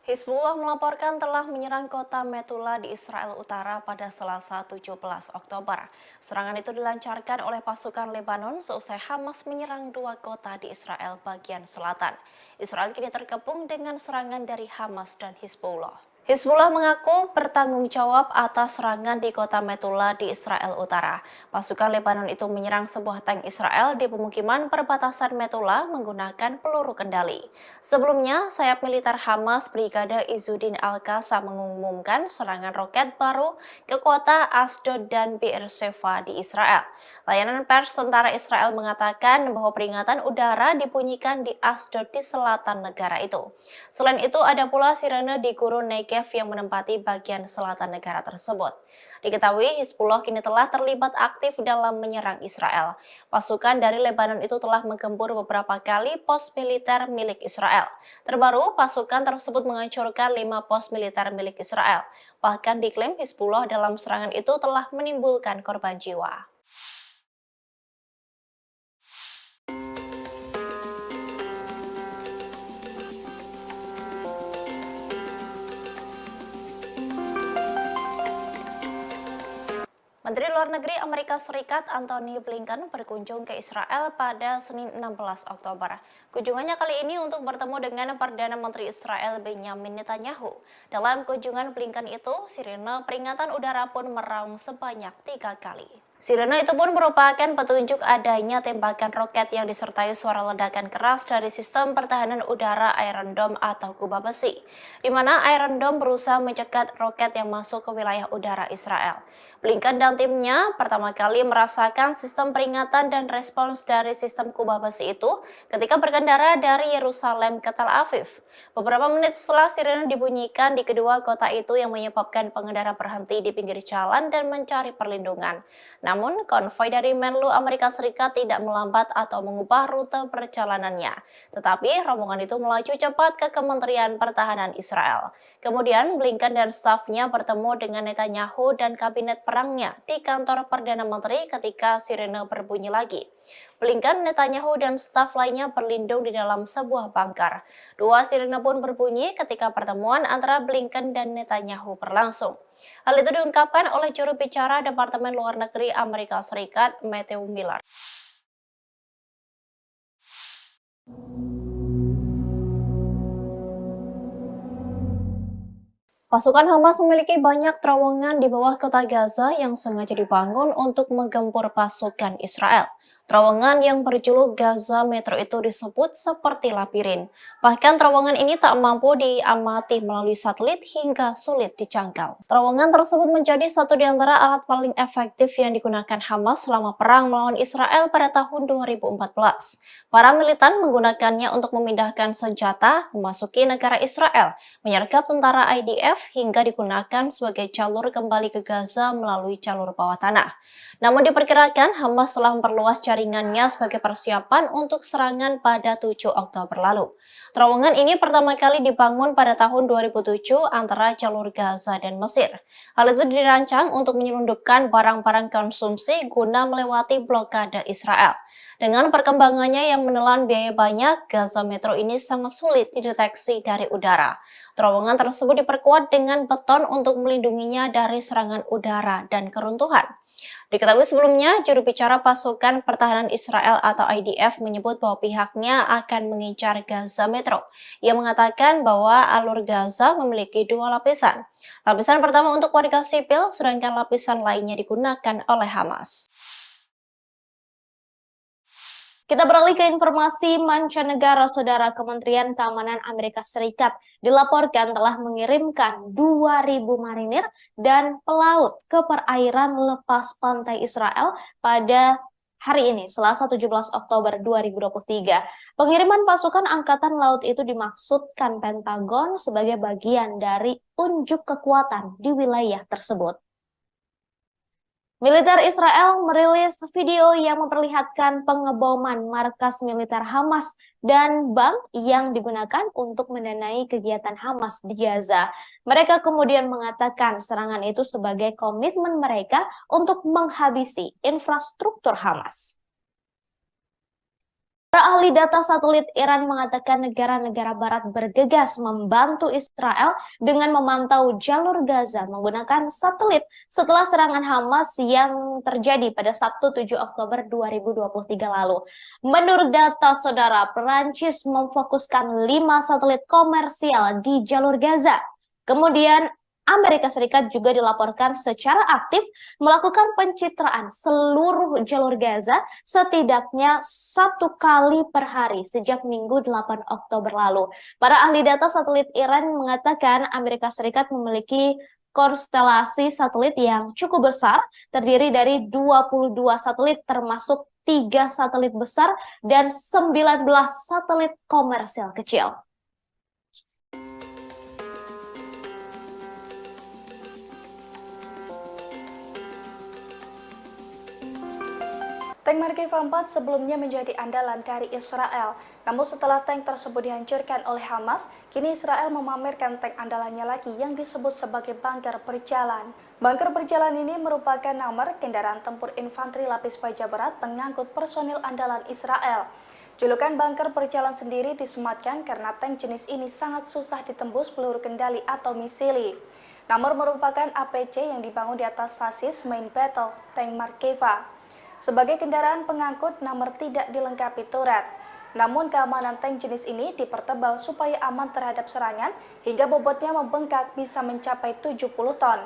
Hizbullah melaporkan telah menyerang kota Metula di Israel Utara pada Selasa 17 Oktober. Serangan itu dilancarkan oleh pasukan Lebanon seusai Hamas menyerang 2 kota di Israel bagian selatan. Israel kini terkepung dengan serangan dari Hamas dan Hizbullah. Hizbullah mengaku bertanggung jawab atas serangan di kota Metula di Israel Utara. Pasukan Lebanon itu menyerang sebuah tank Israel di pemukiman perbatasan Metula menggunakan peluru kendali. Sebelumnya, sayap militer Hamas Brigade Izzuddin Al-Qassam mengumumkan serangan roket baru ke kota Asdod dan Beersheva di Israel. Layanan pers tentara Israel mengatakan bahwa peringatan udara dibunyikan di Asdod di selatan negara itu. Selain itu, ada pula sirene di Gurun Negev yang menempati bagian selatan negara tersebut. Diketahui Hizbullah kini telah terlibat aktif dalam menyerang Israel. Pasukan dari Lebanon itu telah menggempur beberapa kali pos militer milik Israel. Terbaru, pasukan tersebut menghancurkan 5 pos militer milik Israel. Bahkan diklaim Hizbullah dalam serangan itu telah menimbulkan korban jiwa. Menteri Luar Negeri Amerika Serikat Antony Blinken berkunjung ke Israel pada Senin 16 Oktober. Kunjungannya kali ini untuk bertemu dengan Perdana Menteri Israel Benjamin Netanyahu. Dalam kunjungan Blinken itu, sirene peringatan udara pun meraung sebanyak 3 kali. Sirene itu pun merupakan petunjuk adanya tembakan roket yang disertai suara ledakan keras dari sistem pertahanan udara Iron Dome atau kubah besi, di mana Iron Dome berusaha mencegat roket yang masuk ke wilayah udara Israel. Blinken dan timnya pertama kali merasakan sistem peringatan dan respons dari sistem kubah besi itu ketika berkendara dari Yerusalem ke Tel Aviv. Beberapa menit setelah sirene dibunyikan di kedua kota itu yang menyebabkan pengendara berhenti di pinggir jalan dan mencari perlindungan. Namun, konvoi dari Menlu Amerika Serikat tidak melambat atau mengubah rute perjalanannya. Tetapi, rombongan itu melaju cepat ke Kementerian Pertahanan Israel. Kemudian, Blinken dan stafnya bertemu dengan Netanyahu dan kabinet perangnya di kantor Perdana Menteri ketika sirene berbunyi lagi. Blinken, Netanyahu, dan staf lainnya berlindung di dalam sebuah bunker. Dua sirene pun berbunyi ketika pertemuan antara Blinken dan Netanyahu berlangsung. Hal itu diungkapkan oleh juru bicara Departemen Luar Negeri Amerika Serikat, Matthew Miller. Pasukan Hamas memiliki banyak terowongan di bawah kota Gaza yang sengaja dibangun untuk menggempur pasukan Israel. Terowongan yang berjuluk Gaza Metro itu disebut seperti labirin. Bahkan terowongan ini tak mampu diamati melalui satelit hingga sulit dijangkau. Terowongan tersebut menjadi satu di antara alat paling efektif yang digunakan Hamas selama perang melawan Israel pada tahun 2014. Para militan menggunakannya untuk memindahkan senjata, memasuki negara Israel, menyergap tentara IDF hingga digunakan sebagai jalur kembali ke Gaza melalui jalur bawah tanah. Namun diperkirakan Hamas telah memperluas jaringannya sebagai persiapan untuk serangan pada 7 Oktober lalu. Terowongan ini pertama kali dibangun pada tahun 2007 antara jalur Gaza dan Mesir. Hal itu dirancang untuk menyelundupkan barang-barang konsumsi guna melewati blokade Israel. Dengan perkembangannya yang menelan biaya banyak, Gaza Metro ini sangat sulit dideteksi dari udara. Terowongan tersebut diperkuat dengan beton untuk melindunginya dari serangan udara dan keruntuhan. Diketahui sebelumnya, juru bicara pasukan pertahanan Israel atau IDF menyebut bahwa pihaknya akan mengincar Gaza Metro. Ia mengatakan bahwa alur Gaza memiliki 2 lapisan. Lapisan pertama untuk warga sipil, sedangkan lapisan lainnya digunakan oleh Hamas. Kita beralih ke informasi mancanegara. Saudara, Kementerian Keamanan Amerika Serikat dilaporkan telah mengirimkan 2.000 marinir dan pelaut ke perairan lepas pantai Israel pada hari ini, Selasa 17 Oktober 2023. Pengiriman pasukan Angkatan Laut itu dimaksudkan Pentagon sebagai bagian dari unjuk kekuatan di wilayah tersebut. Militer Israel merilis video yang memperlihatkan pengeboman markas militer Hamas dan bank yang digunakan untuk mendanai kegiatan Hamas di Gaza. Mereka kemudian mengatakan serangan itu sebagai komitmen mereka untuk menghabisi infrastruktur Hamas. Para ahli data satelit Iran mengatakan negara-negara barat bergegas membantu Israel dengan memantau jalur Gaza menggunakan satelit setelah serangan Hamas yang terjadi pada Sabtu 7 Oktober 2023 lalu. Menurut data saudara, Perancis memfokuskan 5 satelit komersial di jalur Gaza. Kemudian Amerika Serikat juga dilaporkan secara aktif melakukan pencitraan seluruh jalur Gaza setidaknya 1 kali per hari sejak Minggu 8 Oktober lalu. Para ahli data satelit Iran mengatakan Amerika Serikat memiliki konstelasi satelit yang cukup besar, terdiri dari 22 satelit termasuk 3 satelit besar dan 19 satelit komersial kecil. Tank Merkava 4 sebelumnya menjadi andalan dari Israel. Namun setelah tank tersebut dihancurkan oleh Hamas, kini Israel memamerkan tank andalannya lagi yang disebut sebagai bunker berjalan. Bunker berjalan ini merupakan nomor kendaraan tempur infanteri lapis baja berat pengangkut personil andalan Israel. Julukan bunker berjalan sendiri disematkan karena tank jenis ini sangat susah ditembus peluru kendali atau misili. Namor merupakan APC yang dibangun di atas sasis main battle tank Markeva. Sebagai kendaraan pengangkut, Namor tidak dilengkapi turret. Namun keamanan tank jenis ini dipertebal supaya aman terhadap serangan hingga bobotnya membengkak bisa mencapai 70 ton.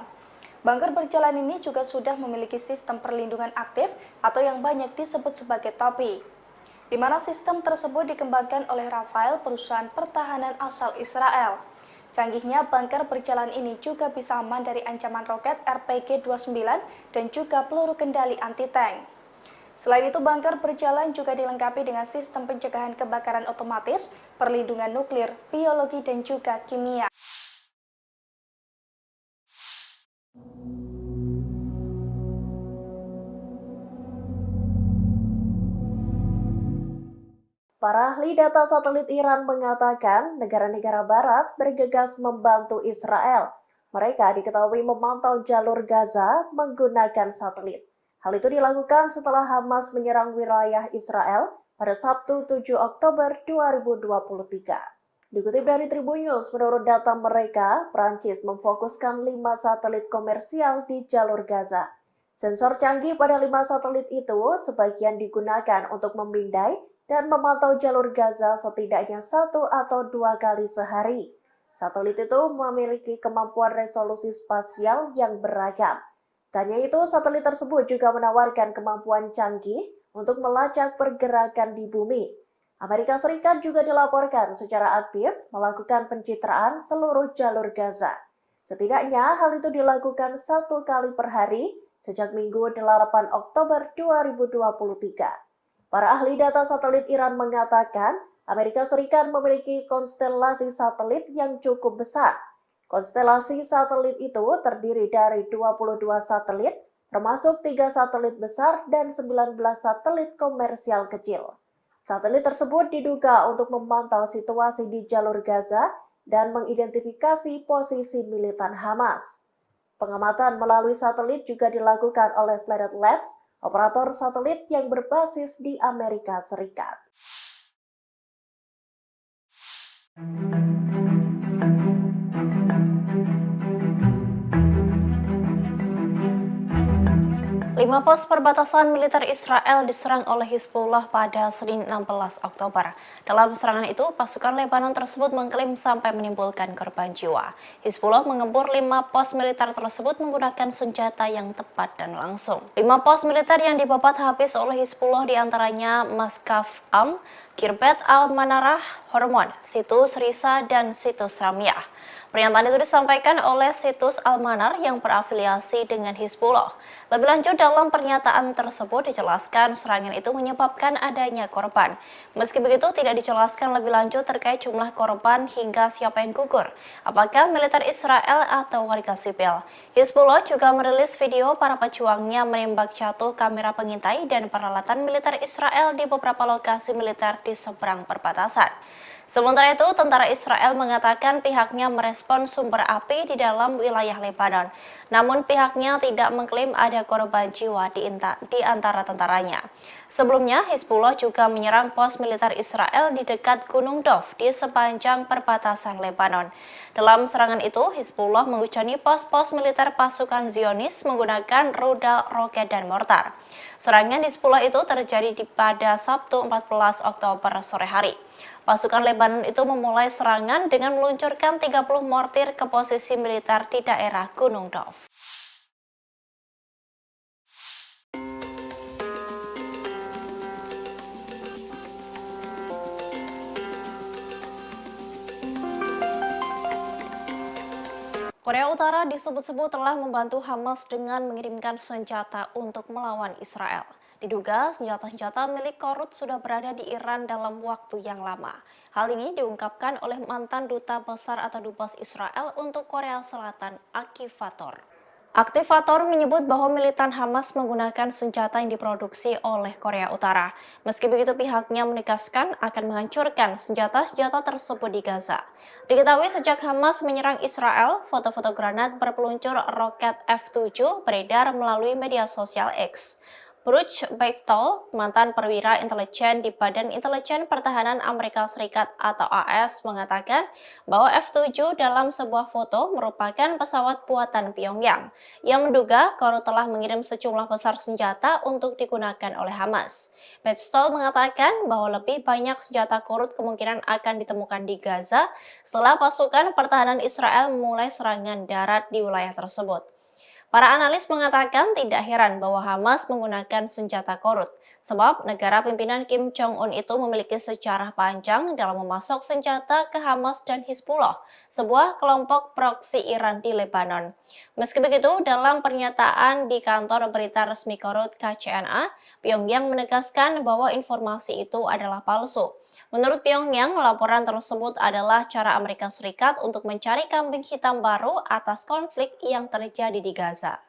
Bunker berjalan ini juga sudah memiliki sistem perlindungan aktif atau yang banyak disebut sebagai topi, di mana sistem tersebut dikembangkan oleh Rafael, perusahaan pertahanan asal Israel. Canggihnya bunker berjalan ini juga bisa aman dari ancaman roket RPG-29 dan juga peluru kendali anti-tank. Selain itu, bunker berjalan juga dilengkapi dengan sistem pencegahan kebakaran otomatis, perlindungan nuklir, biologi, dan juga kimia. Para ahli data satelit Iran mengatakan negara-negara barat bergegas membantu Israel. Mereka diketahui memantau jalur Gaza menggunakan satelit. Hal itu dilakukan setelah Hamas menyerang wilayah Israel pada Sabtu 7 Oktober 2023. Dikutip dari Tribun News, menurut data mereka, Prancis memfokuskan 5 satelit komersial di jalur Gaza. Sensor canggih pada 5 satelit itu sebagian digunakan untuk memindai dan memantau jalur Gaza setidaknya 1 atau 2 kali sehari. Satelit itu memiliki kemampuan resolusi spasial yang beragam. Tanya itu, satelit tersebut juga menawarkan kemampuan canggih untuk melacak pergerakan di bumi. Amerika Serikat juga dilaporkan secara aktif melakukan pencitraan seluruh jalur Gaza. Setidaknya hal itu dilakukan 1 kali per hari sejak Minggu 8 Oktober 2023. Para ahli data satelit Iran mengatakan Amerika Serikat memiliki konstelasi satelit yang cukup besar. Konstelasi satelit itu terdiri dari 22 satelit, termasuk 3 satelit besar dan 19 satelit komersial kecil. Satelit tersebut diduga untuk memantau situasi di jalur Gaza dan mengidentifikasi posisi militan Hamas. Pengamatan melalui satelit juga dilakukan oleh Planet Labs, operator satelit yang berbasis di Amerika Serikat. Lima pos perbatasan militer Israel diserang oleh Hizbullah pada Senin 16 Oktober. Dalam serangan itu, pasukan Lebanon tersebut mengklaim sampai menimbulkan korban jiwa. Hizbullah mengepung 5 pos militer tersebut menggunakan senjata yang tepat dan langsung. 5 pos militer yang dibabat habis oleh Hizbullah diantaranya Maskaf Am, Kirbet Al-Manarah, Hormon, Situs Risa, dan Situs Ramyah. Pernyataan itu disampaikan oleh Situs Al-Manar yang berafiliasi dengan Hizbullah. Lebih lanjut, dalam pernyataan tersebut dijelaskan serangan itu menyebabkan adanya korban. Meski begitu, tidak dijelaskan lebih lanjut terkait jumlah korban hingga siapa yang gugur, apakah militer Israel atau warga sipil. Hizbullah juga merilis video para pejuangnya menembak jatuh kamera pengintai dan peralatan militer Israel di beberapa lokasi militer di seberang perbatasan. Sementara itu, tentara Israel mengatakan pihaknya merespon sumber api di dalam wilayah Lebanon. Namun pihaknya tidak mengklaim ada korban jiwa di antara tentaranya. Sebelumnya, Hizbullah juga menyerang pos militer Israel di dekat Gunung Dov di sepanjang perbatasan Lebanon. Dalam serangan itu, Hizbullah mengucani pos-pos militer pasukan Zionis menggunakan rudal, roket, dan mortar. Serangan Hizbullah itu terjadi pada Sabtu 14 Oktober sore hari. Pasukan Lebanon itu memulai serangan dengan meluncurkan 30 mortir ke posisi militer di daerah Gunung Dov. Korea Utara disebut-sebut telah membantu Hamas dengan mengirimkan senjata untuk melawan Israel. Diduga senjata-senjata milik Korut sudah berada di Iran dalam waktu yang lama. Hal ini diungkapkan oleh mantan duta besar atau dubes Israel untuk Korea Selatan, Aktivator. Aktivator menyebut bahwa militan Hamas menggunakan senjata yang diproduksi oleh Korea Utara. Meski begitu, pihaknya menegaskan akan menghancurkan senjata-senjata tersebut di Gaza. Diketahui sejak Hamas menyerang Israel, foto-foto granat berpeluncur roket F-7 beredar melalui media sosial X. Bruce Bechtel, mantan perwira intelijen di Badan Intelijen Pertahanan Amerika Serikat atau AS, mengatakan bahwa F-7 dalam sebuah foto merupakan pesawat buatan Pyongyang yang menduga Korut telah mengirim sejumlah besar senjata untuk digunakan oleh Hamas. Bechtel mengatakan bahwa lebih banyak senjata Korut kemungkinan akan ditemukan di Gaza setelah pasukan pertahanan Israel memulai serangan darat di wilayah tersebut. Para analis mengatakan tidak heran bahwa Hamas menggunakan senjata Korut, sebab negara pimpinan Kim Jong-un itu memiliki sejarah panjang dalam memasok senjata ke Hamas dan Hizbullah, sebuah kelompok proksi Iran di Lebanon. Meski begitu, dalam pernyataan di kantor berita resmi Korut KCNA, Pyongyang menegaskan bahwa informasi itu adalah palsu. Menurut Pyongyang, laporan tersebut adalah cara Amerika Serikat untuk mencari kambing hitam baru atas konflik yang terjadi di Gaza.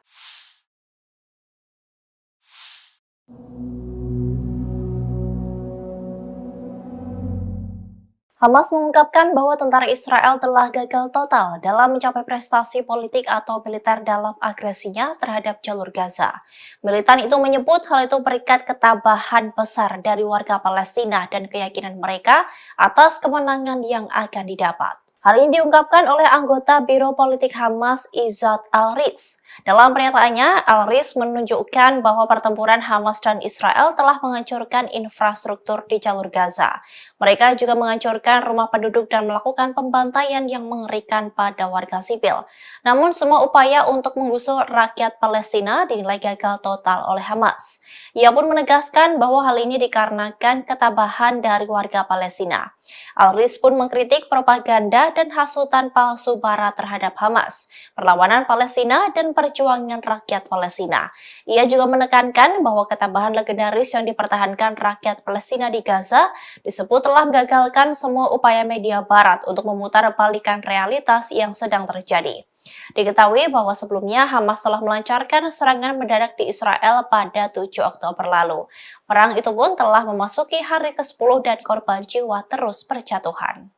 Hamas mengungkapkan bahwa tentara Israel telah gagal total dalam mencapai prestasi politik atau militer dalam agresinya terhadap jalur Gaza. Militan itu menyebut hal itu berikat ketabahan besar dari warga Palestina dan keyakinan mereka atas kemenangan yang akan didapat. Hal ini diungkapkan oleh anggota Biro Politik Hamas Izzat Al-Riz. Dalam pernyataannya, Al-Riz menunjukkan bahwa pertempuran Hamas dan Israel telah menghancurkan infrastruktur di jalur Gaza. Mereka juga menghancurkan rumah penduduk dan melakukan pembantaian yang mengerikan pada warga sipil. Namun semua upaya untuk menggusur rakyat Palestina dinilai gagal total oleh Hamas. Ia pun menegaskan bahwa hal ini dikarenakan ketabahan dari warga Palestina. Al-Riz pun mengkritik propaganda dan hasutan palsu Barat terhadap Hamas, perlawanan Palestina, dan perjuangan rakyat Palestina. Ia juga menekankan bahwa ketabahan legendaris yang dipertahankan rakyat Palestina di Gaza disebut telah menggagalkan semua upaya media Barat untuk memutarbalikan realitas yang sedang terjadi. Diketahui bahwa sebelumnya Hamas telah melancarkan serangan mendadak di Israel pada 7 Oktober lalu. Perang itu pun telah memasuki hari ke-10 dan korban jiwa terus berjatuhan.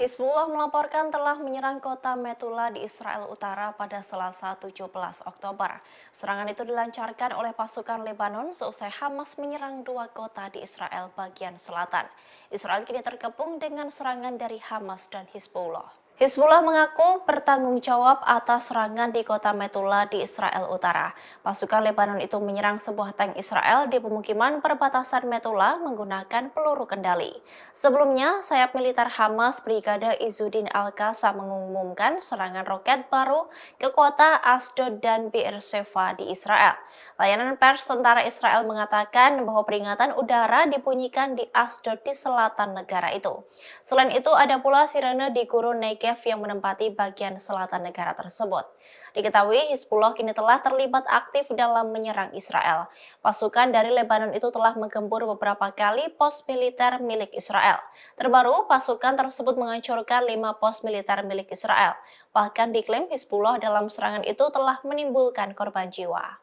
Hizbullah melaporkan telah menyerang kota Metula di Israel Utara pada Selasa 17 Oktober. Serangan itu dilancarkan oleh pasukan Lebanon seusai Hamas menyerang 2 kota di Israel bagian selatan. Israel kini terkepung dengan serangan dari Hamas dan Hizbullah. Hizbullah mengaku bertanggung jawab atas serangan di kota Metula di Israel Utara. Pasukan Lebanon itu menyerang sebuah tank Israel di pemukiman perbatasan Metula menggunakan peluru kendali. Sebelumnya, sayap militer Hamas Brigade Izzuddin Al-Qassam mengumumkan serangan roket baru ke kota Asdod dan Beersheva di Israel. Layanan pers tentara Israel mengatakan bahwa peringatan udara dibunyikan di Asdod di selatan negara itu. Selain itu, ada pula sirene di gurun Negev yang menempati bagian selatan negara tersebut. Diketahui Hizbullah kini telah terlibat aktif dalam menyerang Israel. Pasukan dari Lebanon itu telah menggempur beberapa kali pos militer milik Israel. Terbaru, pasukan tersebut menghancurkan 5 pos militer milik Israel. Bahkan diklaim Hizbullah dalam serangan itu telah menimbulkan korban jiwa.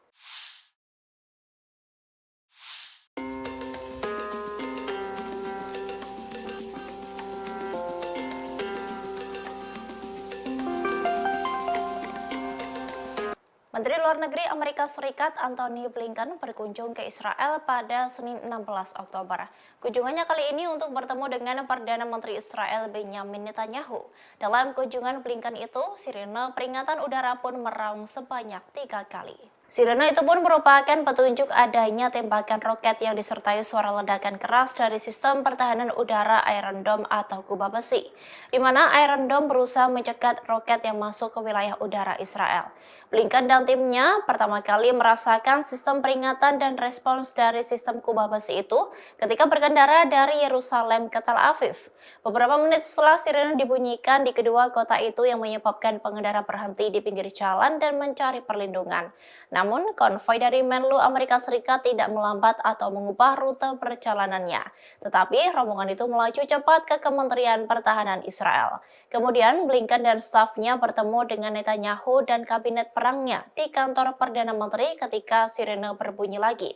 Menteri Luar Negeri Amerika Serikat Antony Blinken berkunjung ke Israel pada Senin 16 Oktober. Kunjungannya kali ini untuk bertemu dengan Perdana Menteri Israel Benjamin Netanyahu. Dalam kunjungan Blinken itu, sirene peringatan udara pun meraung sebanyak 3 kali. Sirene itu pun merupakan petunjuk adanya tembakan roket yang disertai suara ledakan keras dari sistem pertahanan udara Iron Dome atau kubah besi, di mana Iron Dome berusaha mencegat roket yang masuk ke wilayah udara Israel. Blinken dan timnya pertama kali merasakan sistem peringatan dan respons dari sistem kubah besi itu ketika berkendara dari Yerusalem ke Tel Aviv. Beberapa menit setelah sirene dibunyikan di kedua kota itu yang menyebabkan pengendara berhenti di pinggir jalan dan mencari perlindungan. Namun, konvoi dari Menlu Amerika Serikat tidak melambat atau mengubah rute perjalanannya. Tetapi, rombongan itu melaju cepat ke Kementerian Pertahanan Israel. Kemudian, Blinken dan stafnya bertemu dengan Netanyahu dan kabinet perangnya di kantor Perdana Menteri ketika sirene berbunyi lagi.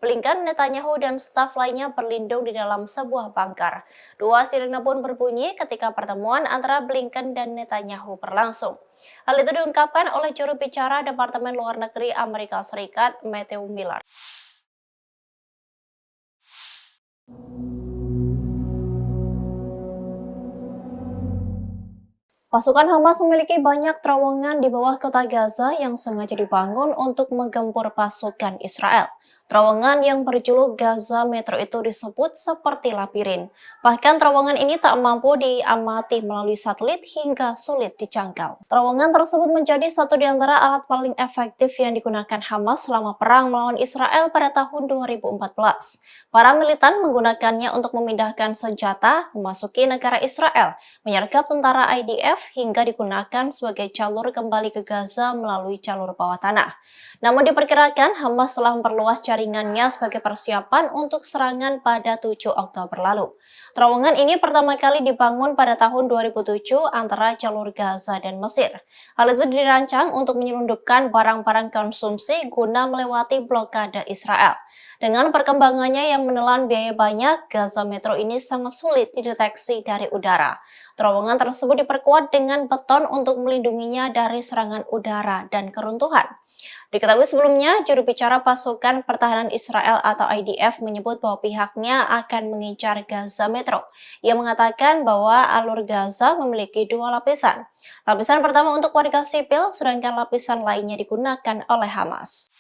Blinken, Netanyahu, dan staf lainnya berlindung di dalam sebuah bunker. Dua sirene pun berbunyi ketika pertemuan antara Blinken dan Netanyahu berlangsung. Hal itu diungkapkan oleh juru bicara Departemen Luar Negeri Amerika Serikat, Matthew Miller. Pasukan Hamas memiliki banyak terowongan di bawah kota Gaza yang sengaja dibangun untuk menggempur pasukan Israel. Terowongan yang berjuluk Gaza Metro itu disebut seperti labirin. Bahkan terowongan ini tak mampu diamati melalui satelit hingga sulit dijangkau. Terowongan tersebut menjadi satu di antara alat paling efektif yang digunakan Hamas selama perang melawan Israel pada tahun 2014. Para militan menggunakannya untuk memindahkan senjata, memasuki negara Israel, menyergap tentara IDF, hingga digunakan sebagai jalur kembali ke Gaza melalui jalur bawah tanah. Namun diperkirakan Hamas telah memperluas jaringannya sebagai persiapan untuk serangan pada 7 Oktober lalu. Terowongan ini pertama kali dibangun pada tahun 2007 antara jalur Gaza dan Mesir. Hal itu dirancang untuk menyelundupkan barang-barang konsumsi guna melewati blokade Israel. Dengan perkembangannya yang menelan biaya banyak, Gaza Metro ini sangat sulit dideteksi dari udara. Terowongan tersebut diperkuat dengan beton untuk melindunginya dari serangan udara dan keruntuhan. Diketahui sebelumnya, juru bicara pasukan pertahanan Israel atau IDF menyebut bahwa pihaknya akan mengincar Gaza Metro. Ia mengatakan bahwa alur Gaza memiliki dua lapisan. Lapisan pertama untuk warga sipil, sedangkan lapisan lainnya digunakan oleh Hamas.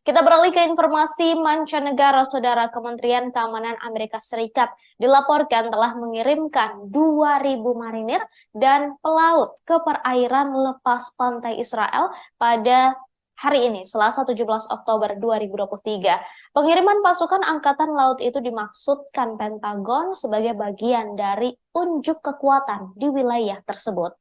Kita beralih ke informasi mancanegara. Saudara, Kementerian Keamanan Amerika Serikat dilaporkan telah mengirimkan 2.000 marinir dan pelaut ke perairan lepas pantai Israel pada hari ini, Selasa 17 Oktober 2023. Pengiriman pasukan Angkatan Laut itu dimaksudkan Pentagon sebagai bagian dari unjuk kekuatan di wilayah tersebut.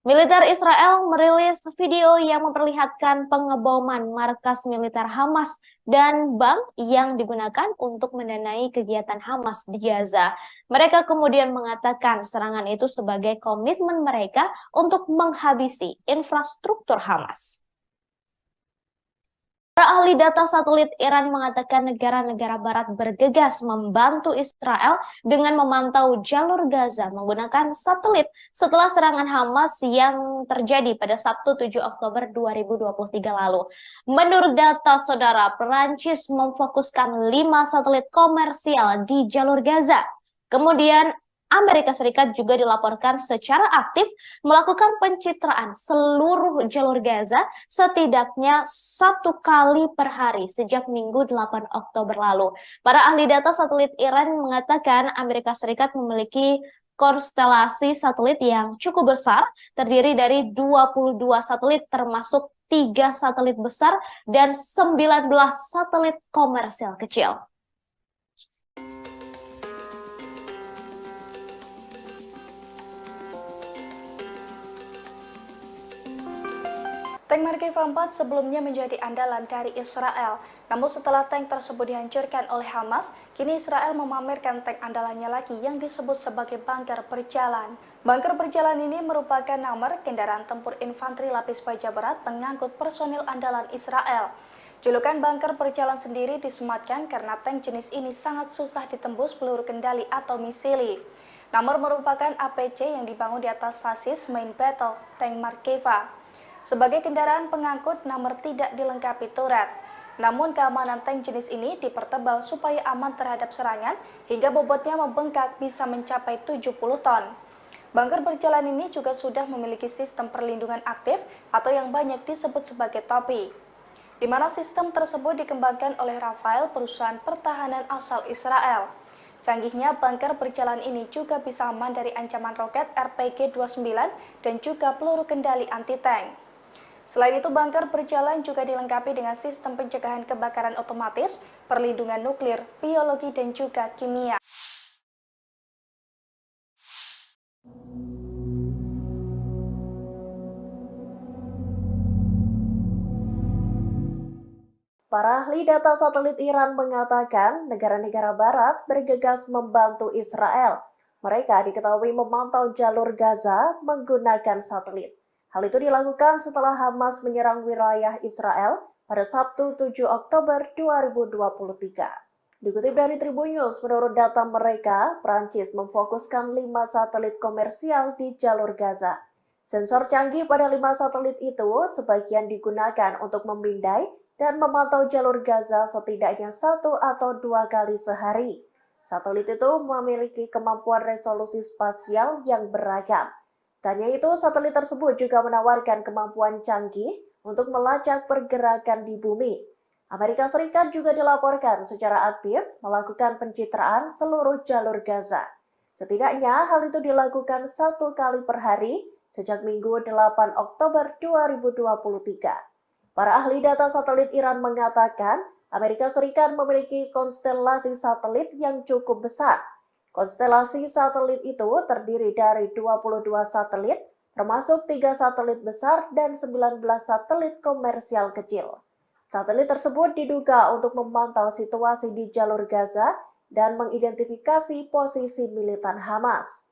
Militer Israel merilis video yang memperlihatkan pengeboman markas militer Hamas dan bank yang digunakan untuk mendanai kegiatan Hamas di Gaza. Mereka kemudian mengatakan serangan itu sebagai komitmen mereka untuk menghabisi infrastruktur Hamas. Para ahli data satelit Iran mengatakan negara-negara barat bergegas membantu Israel dengan memantau jalur Gaza menggunakan satelit setelah serangan Hamas yang terjadi pada Sabtu 7 Oktober 2023 lalu. Menurut data saudara, Perancis memfokuskan 5 satelit komersial di jalur Gaza. Kemudian Amerika Serikat juga dilaporkan secara aktif melakukan pencitraan seluruh jalur Gaza setidaknya 1 kali per hari sejak Minggu 8 Oktober lalu. Para ahli data satelit Iran mengatakan Amerika Serikat memiliki konstelasi satelit yang cukup besar, terdiri dari 22 satelit termasuk 3 satelit besar dan 19 satelit komersial kecil. Tank Markeva 4 sebelumnya menjadi andalan dari Israel. Namun setelah tank tersebut dihancurkan oleh Hamas, kini Israel memamerkan tank andalannya lagi yang disebut sebagai bunker berjalan. Bunker berjalan ini merupakan nomor kendaraan tempur infanteri lapis baja berat pengangkut personil andalan Israel. Julukan bunker berjalan sendiri disematkan karena tank jenis ini sangat susah ditembus peluru kendali atau misili. Nomor merupakan APC yang dibangun di atas sasis main battle tank Markeva. Sebagai kendaraan pengangkut, nomor tidak dilengkapi turret. Namun keamanan tank jenis ini dipertebal supaya aman terhadap serangan hingga bobotnya membengkak bisa mencapai 70 ton. Bunker berjalan ini juga sudah memiliki sistem perlindungan aktif atau yang banyak disebut sebagai topi, di mana sistem tersebut dikembangkan oleh Rafael, perusahaan pertahanan asal Israel. Canggihnya bunker berjalan ini juga bisa aman dari ancaman roket RPG-29 dan juga peluru kendali anti-tank. Selain itu, bunker berjalan juga dilengkapi dengan sistem pencegahan kebakaran otomatis, perlindungan nuklir, biologi, dan juga kimia. Para ahli data satelit Iran mengatakan negara-negara barat bergegas membantu Israel. Mereka diketahui memantau jalur Gaza menggunakan satelit. Hal itu dilakukan setelah Hamas menyerang wilayah Israel pada Sabtu 7 Oktober 2023. Dikutip dari Tribun News, menurut data mereka, Prancis memfokuskan 5 satelit komersial di jalur Gaza. Sensor canggih pada 5 satelit itu sebagian digunakan untuk memindai dan memantau jalur Gaza setidaknya 1 atau 2 kali sehari. Satelit itu memiliki kemampuan resolusi spasial yang beragam. Tak hanya itu, satelit tersebut juga menawarkan kemampuan canggih untuk melacak pergerakan di bumi. Amerika Serikat juga dilaporkan secara aktif melakukan pencitraan seluruh jalur Gaza. Setidaknya hal itu dilakukan 1 kali per hari sejak Minggu 8 Oktober 2023. Para ahli data satelit Iran mengatakan Amerika Serikat memiliki konstelasi satelit yang cukup besar. Konstelasi satelit itu terdiri dari 22 satelit, termasuk 3 satelit besar dan 19 satelit komersial kecil. Satelit tersebut diduga untuk memantau situasi di jalur Gaza dan mengidentifikasi posisi militan Hamas.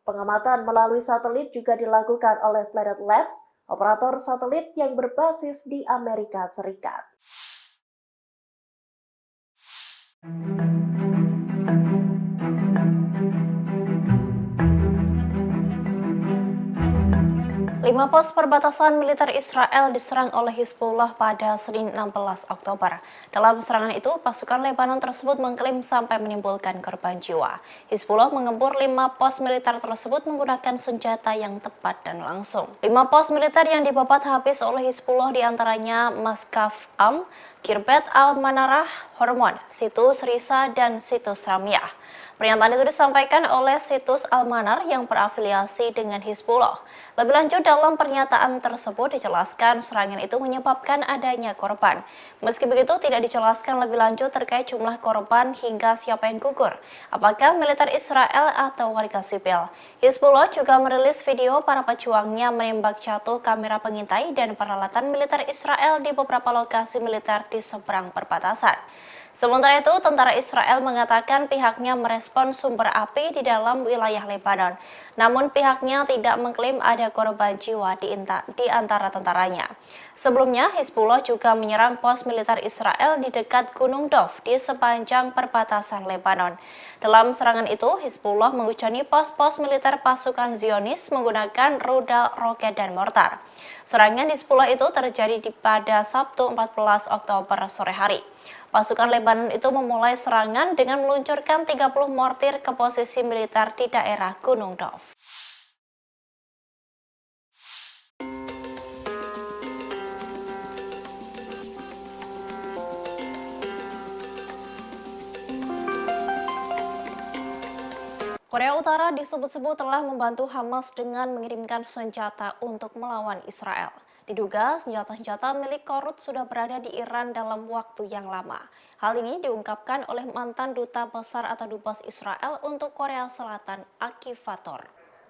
Pengamatan melalui satelit juga dilakukan oleh Planet Labs, operator satelit yang berbasis di Amerika Serikat. Lima pos perbatasan militer Israel diserang oleh Hizbullah pada Senin 16 Oktober. Dalam serangan itu, pasukan Lebanon tersebut mengklaim sampai menimbulkan korban jiwa. Hizbullah mengempur 5 pos militer tersebut menggunakan senjata yang tepat dan langsung. 5 pos militer yang dibabat habis oleh Hizbullah diantaranya Maskaf Am, Kirbet Al-Manarah, Hormon, Situs Risa, dan Situs Ramyah. Pernyataan itu disampaikan oleh Situs Al-Manar yang berafiliasi dengan Hizbullah. Lebih lanjut, dalam pernyataan tersebut dijelaskan serangan itu menyebabkan adanya korban. Meski begitu, tidak dijelaskan lebih lanjut terkait jumlah korban hingga siapa yang gugur, apakah militer Israel atau warga sipil. Hizbullah juga merilis video para pejuangnya menembak jatuh kamera pengintai dan peralatan militer Israel di beberapa lokasi militer di seberang perbatasan. Sementara itu, tentara Israel mengatakan pihaknya merespon sumber api di dalam wilayah Lebanon. Namun pihaknya tidak mengklaim ada korban jiwa di antara tentaranya. Sebelumnya, Hizbullah juga menyerang pos militer Israel di dekat Gunung Dov di sepanjang perbatasan Lebanon. Dalam serangan itu, Hizbullah menghujani pos-pos militer pasukan Zionis menggunakan rudal, roket, dan mortar. Serangan Hizbullah itu terjadi pada Sabtu 14 Oktober sore hari. Pasukan Lebanon itu memulai serangan dengan meluncurkan 30 mortir ke posisi militer di daerah Gunung Dov. Korea Utara disebut-sebut telah membantu Hamas dengan mengirimkan senjata untuk melawan Israel. Diduga senjata-senjata milik Korut sudah berada di Iran dalam waktu yang lama. Hal ini diungkapkan oleh mantan duta besar atau dubes Israel untuk Korea Selatan, Aktivator.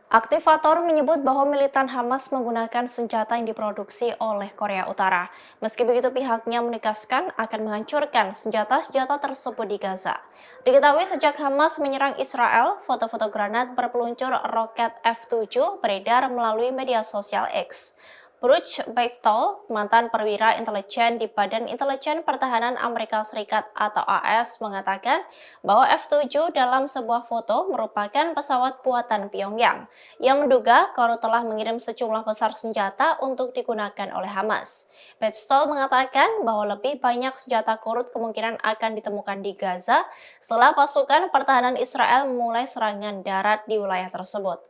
Aktivator menyebut bahwa militan Hamas menggunakan senjata yang diproduksi oleh Korea Utara. Meski begitu, pihaknya menegaskan akan menghancurkan senjata-senjata tersebut di Gaza. Diketahui sejak Hamas menyerang Israel, foto-foto granat berpeluncur roket F-7 beredar melalui media sosial X. Bruce Beitel, mantan perwira intelijen di Badan Intelijen Pertahanan Amerika Serikat atau AS, mengatakan bahwa F-7 dalam sebuah foto merupakan pesawat buatan Pyongyang yang menduga Korut telah mengirim sejumlah besar senjata untuk digunakan oleh Hamas. Beitel mengatakan bahwa lebih banyak senjata Korut kemungkinan akan ditemukan di Gaza setelah pasukan pertahanan Israel memulai serangan darat di wilayah tersebut.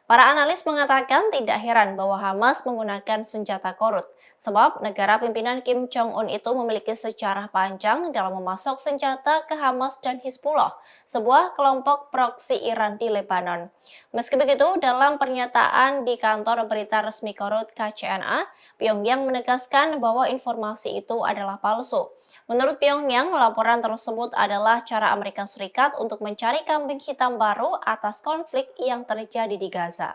Para analis mengatakan tidak heran bahwa Hamas menggunakan senjata Korut, sebab negara pimpinan Kim Jong-un itu memiliki sejarah panjang dalam memasok senjata ke Hamas dan Hizbullah, sebuah kelompok proksi Iran di Lebanon. Meski begitu, dalam pernyataan di kantor berita resmi Korut KCNA, Pyongyang menegaskan bahwa informasi itu adalah palsu. Menurut Pyongyang, laporan tersebut adalah cara Amerika Serikat untuk mencari kambing hitam baru atas konflik yang terjadi di Gaza.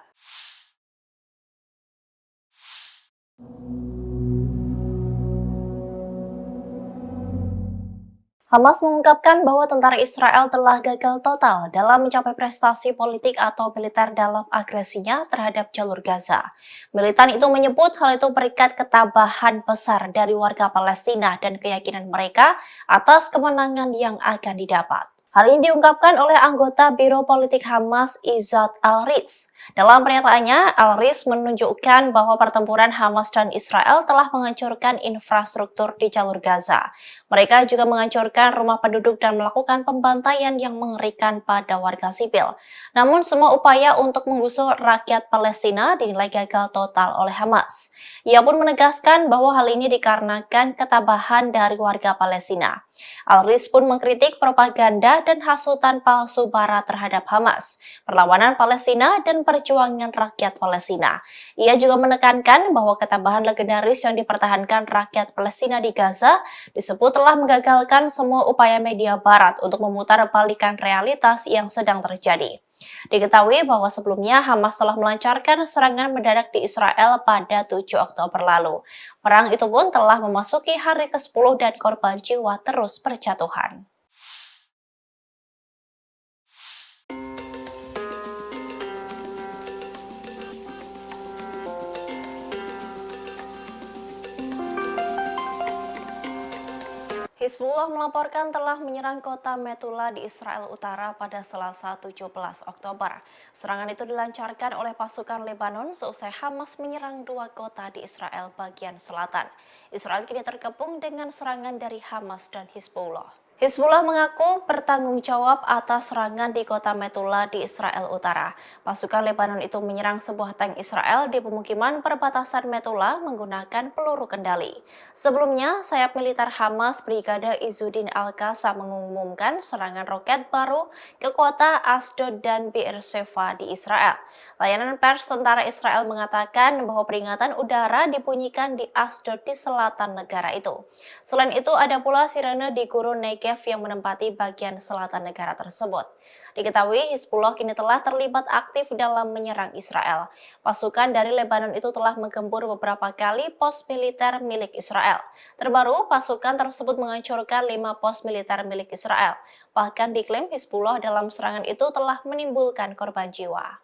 Hamas mengungkapkan bahwa tentara Israel telah gagal total dalam mencapai prestasi politik atau militer dalam agresinya terhadap jalur Gaza. Militan itu menyebut hal itu berikat ketabahan besar dari warga Palestina dan keyakinan mereka atas kemenangan yang akan didapat. Hal ini diungkapkan oleh anggota Biro Politik Hamas Izzat Al-Riz. Dalam pernyataannya, Al-Riz menunjukkan bahwa pertempuran Hamas dan Israel telah menghancurkan infrastruktur di jalur Gaza. Mereka juga menghancurkan rumah penduduk dan melakukan pembantaian yang mengerikan pada warga sipil. Namun semua upaya untuk menggusur rakyat Palestina dinilai gagal total oleh Hamas. Ia pun menegaskan bahwa hal ini dikarenakan ketabahan dari warga Palestina. Al-Riz pun mengkritik propaganda dan hasutan palsu Barat terhadap Hamas, perlawanan Palestina, dan perjuangan rakyat Palestina. Ia juga menekankan bahwa ketabahan legendaris yang dipertahankan rakyat Palestina di Gaza disebut telah menggagalkan semua upaya media Barat untuk memutar balikan realitas yang sedang terjadi. Diketahui bahwa sebelumnya Hamas telah melancarkan serangan mendadak di Israel pada 7 Oktober lalu. Perang itu pun telah memasuki hari ke-10 dan korban jiwa terus berjatuhan. Hizbullah melaporkan telah menyerang kota Metula di Israel Utara pada Selasa 17 Oktober. Serangan itu dilancarkan oleh pasukan Lebanon seusai Hamas menyerang 2 kota di Israel bagian selatan. Israel kini terkepung dengan serangan dari Hamas dan Hizbullah. Hizbullah mengaku bertanggung jawab atas serangan di kota Metula di Israel Utara. Pasukan Lebanon itu menyerang sebuah tank Israel di pemukiman perbatasan Metula menggunakan peluru kendali. Sebelumnya, sayap militer Hamas Brigade Izzuddin Al-Qassam mengumumkan serangan roket baru ke kota Asdod dan Beersheva di Israel. Layanan pers tentara Israel mengatakan bahwa peringatan udara dibunyikan di Asdod di selatan negara itu. Selain itu, ada pula sirene di gurun Negev yang menempati bagian selatan negara tersebut. Diketahui Hizbullah kini telah terlibat aktif dalam menyerang Israel. Pasukan dari Lebanon itu telah menggempur beberapa kali pos militer milik Israel. Terbaru, pasukan tersebut menghancurkan 5 pos militer milik Israel. Bahkan diklaim Hizbullah dalam serangan itu telah menimbulkan korban jiwa.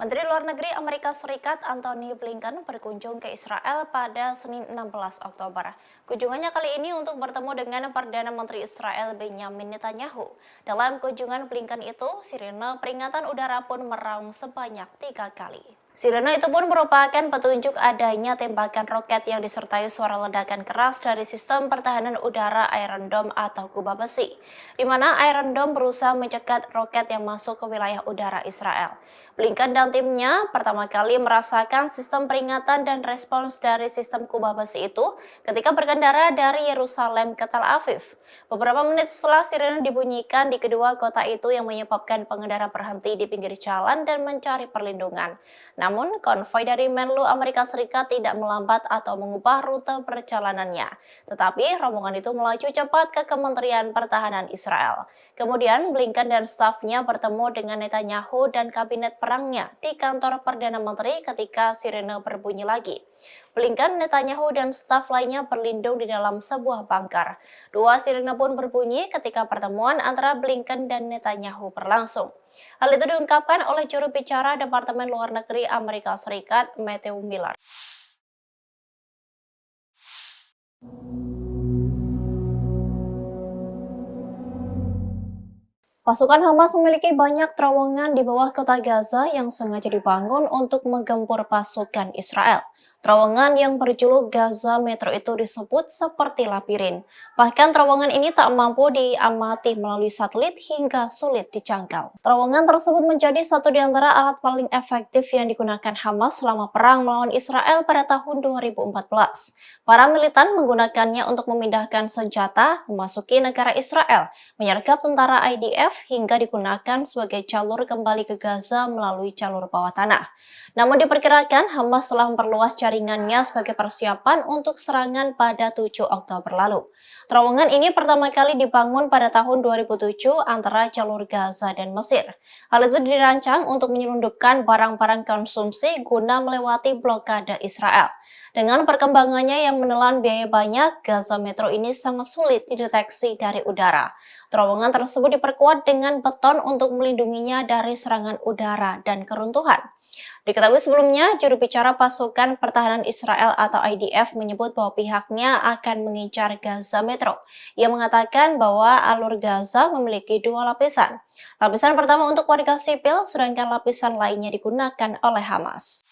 Menteri Luar Negeri Amerika Serikat Antony Blinken berkunjung ke Israel pada Senin 16 Oktober. Kunjungannya kali ini untuk bertemu dengan Perdana Menteri Israel Benjamin Netanyahu. Dalam kunjungan Blinken itu, sirene peringatan udara pun meraung sebanyak 3 kali. Sirene itu pun merupakan petunjuk adanya tembakan roket yang disertai suara ledakan keras dari sistem pertahanan udara Iron Dome atau kubah besi, di mana Iron Dome berusaha mencegat roket yang masuk ke wilayah udara Israel. Blinken dan timnya pertama kali merasakan sistem peringatan dan respons dari sistem kubah besi itu ketika berkendara dari Yerusalem ke Tel Aviv. Beberapa menit setelah sirene dibunyikan di kedua kota itu yang menyebabkan pengendara berhenti di pinggir jalan dan mencari perlindungan. Namun, konvoi dari Menlu Amerika Serikat tidak melambat atau mengubah rute perjalanannya. Tetapi, rombongan itu melaju cepat ke Kementerian Pertahanan Israel. Kemudian, Blinken dan stafnya bertemu dengan Netanyahu dan kabinet perangnya di kantor Perdana Menteri ketika sirene berbunyi lagi. Blinken, Netanyahu, dan staf lainnya berlindung di dalam sebuah bunker. 2 sirene pun berbunyi ketika pertemuan antara Blinken dan Netanyahu berlangsung. Hal itu diungkapkan oleh juru bicara Departemen Luar Negeri Amerika Serikat, Matthew Miller. Pasukan Hamas memiliki banyak terowongan di bawah kota Gaza yang sengaja dibangun untuk menggempur pasukan Israel. Terowongan yang berjuluk Gaza Metro itu disebut seperti labirin. Bahkan terowongan ini tak mampu diamati melalui satelit hingga sulit dijangkau. Terowongan tersebut menjadi satu di antara alat paling efektif yang digunakan Hamas selama perang melawan Israel pada tahun 2014. Para militan menggunakannya untuk memindahkan senjata, memasuki negara Israel, menyergap tentara IDF, hingga digunakan sebagai jalur kembali ke Gaza melalui jalur bawah tanah. Namun diperkirakan Hamas telah memperluas jaringannya sebagai persiapan untuk serangan pada 7 Oktober lalu. Terowongan ini pertama kali dibangun pada tahun 2007 antara jalur Gaza dan Mesir. Hal itu dirancang untuk menyelundupkan barang-barang konsumsi guna melewati blokade Israel. Dengan perkembangannya yang menelan biaya banyak, Gaza Metro ini sangat sulit dideteksi dari udara. Terowongan tersebut diperkuat dengan beton untuk melindunginya dari serangan udara dan keruntuhan. Diketahui sebelumnya, juru bicara pasukan pertahanan Israel atau IDF menyebut bahwa pihaknya akan mengincar Gaza Metro. Ia mengatakan bahwa alur Gaza memiliki dua lapisan. Lapisan pertama untuk warga sipil, sedangkan lapisan lainnya digunakan oleh Hamas.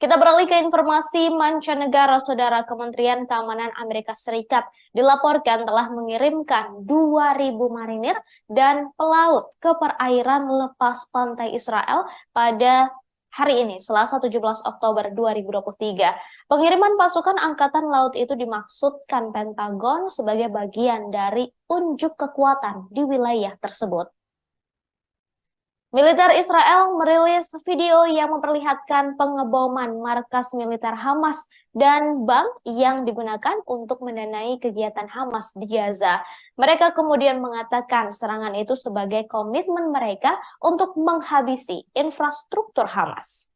Kita beralih ke informasi mancanegara. Saudara, Kementerian Keamanan Amerika Serikat dilaporkan telah mengirimkan 2.000 marinir dan pelaut ke perairan lepas pantai Israel pada hari ini, Selasa 17 Oktober 2023. Pengiriman pasukan Angkatan Laut itu dimaksudkan Pentagon sebagai bagian dari unjuk kekuatan di wilayah tersebut. Militer Israel merilis video yang memperlihatkan pengeboman markas militer Hamas dan bank yang digunakan untuk mendanai kegiatan Hamas di Gaza. Mereka kemudian mengatakan serangan itu sebagai komitmen mereka untuk menghabisi infrastruktur Hamas.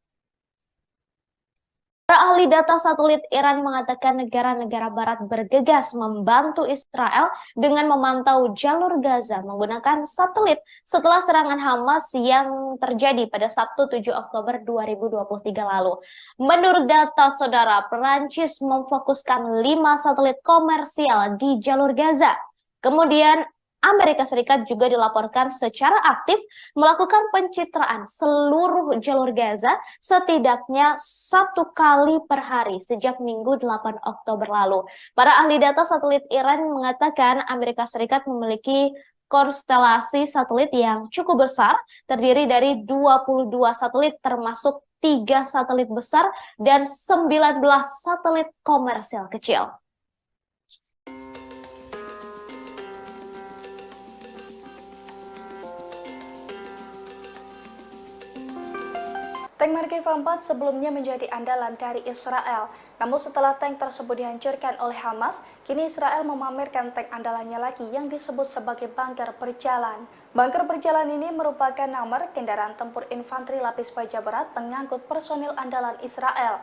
Para ahli data satelit Iran mengatakan negara-negara barat bergegas membantu Israel dengan memantau jalur Gaza menggunakan satelit setelah serangan Hamas yang terjadi pada Sabtu 7 Oktober 2023 lalu. Menurut data saudara, Perancis memfokuskan 5 satelit komersial di jalur Gaza. Kemudian Amerika Serikat juga dilaporkan secara aktif melakukan pencitraan seluruh jalur Gaza setidaknya 1 kali per hari sejak Minggu 8 Oktober lalu. Para ahli data satelit Iran mengatakan Amerika Serikat memiliki konstelasi satelit yang cukup besar, terdiri dari 22 satelit termasuk 3 satelit besar dan 19 satelit komersial kecil. Tank Markeva 4 sebelumnya menjadi andalan dari Israel. Namun setelah tank tersebut dihancurkan oleh Hamas, kini Israel memamerkan tank andalannya lagi yang disebut sebagai bunker berjalan. Bunker berjalan ini merupakan nomor kendaraan tempur infanteri lapis baja berat pengangkut personil andalan Israel.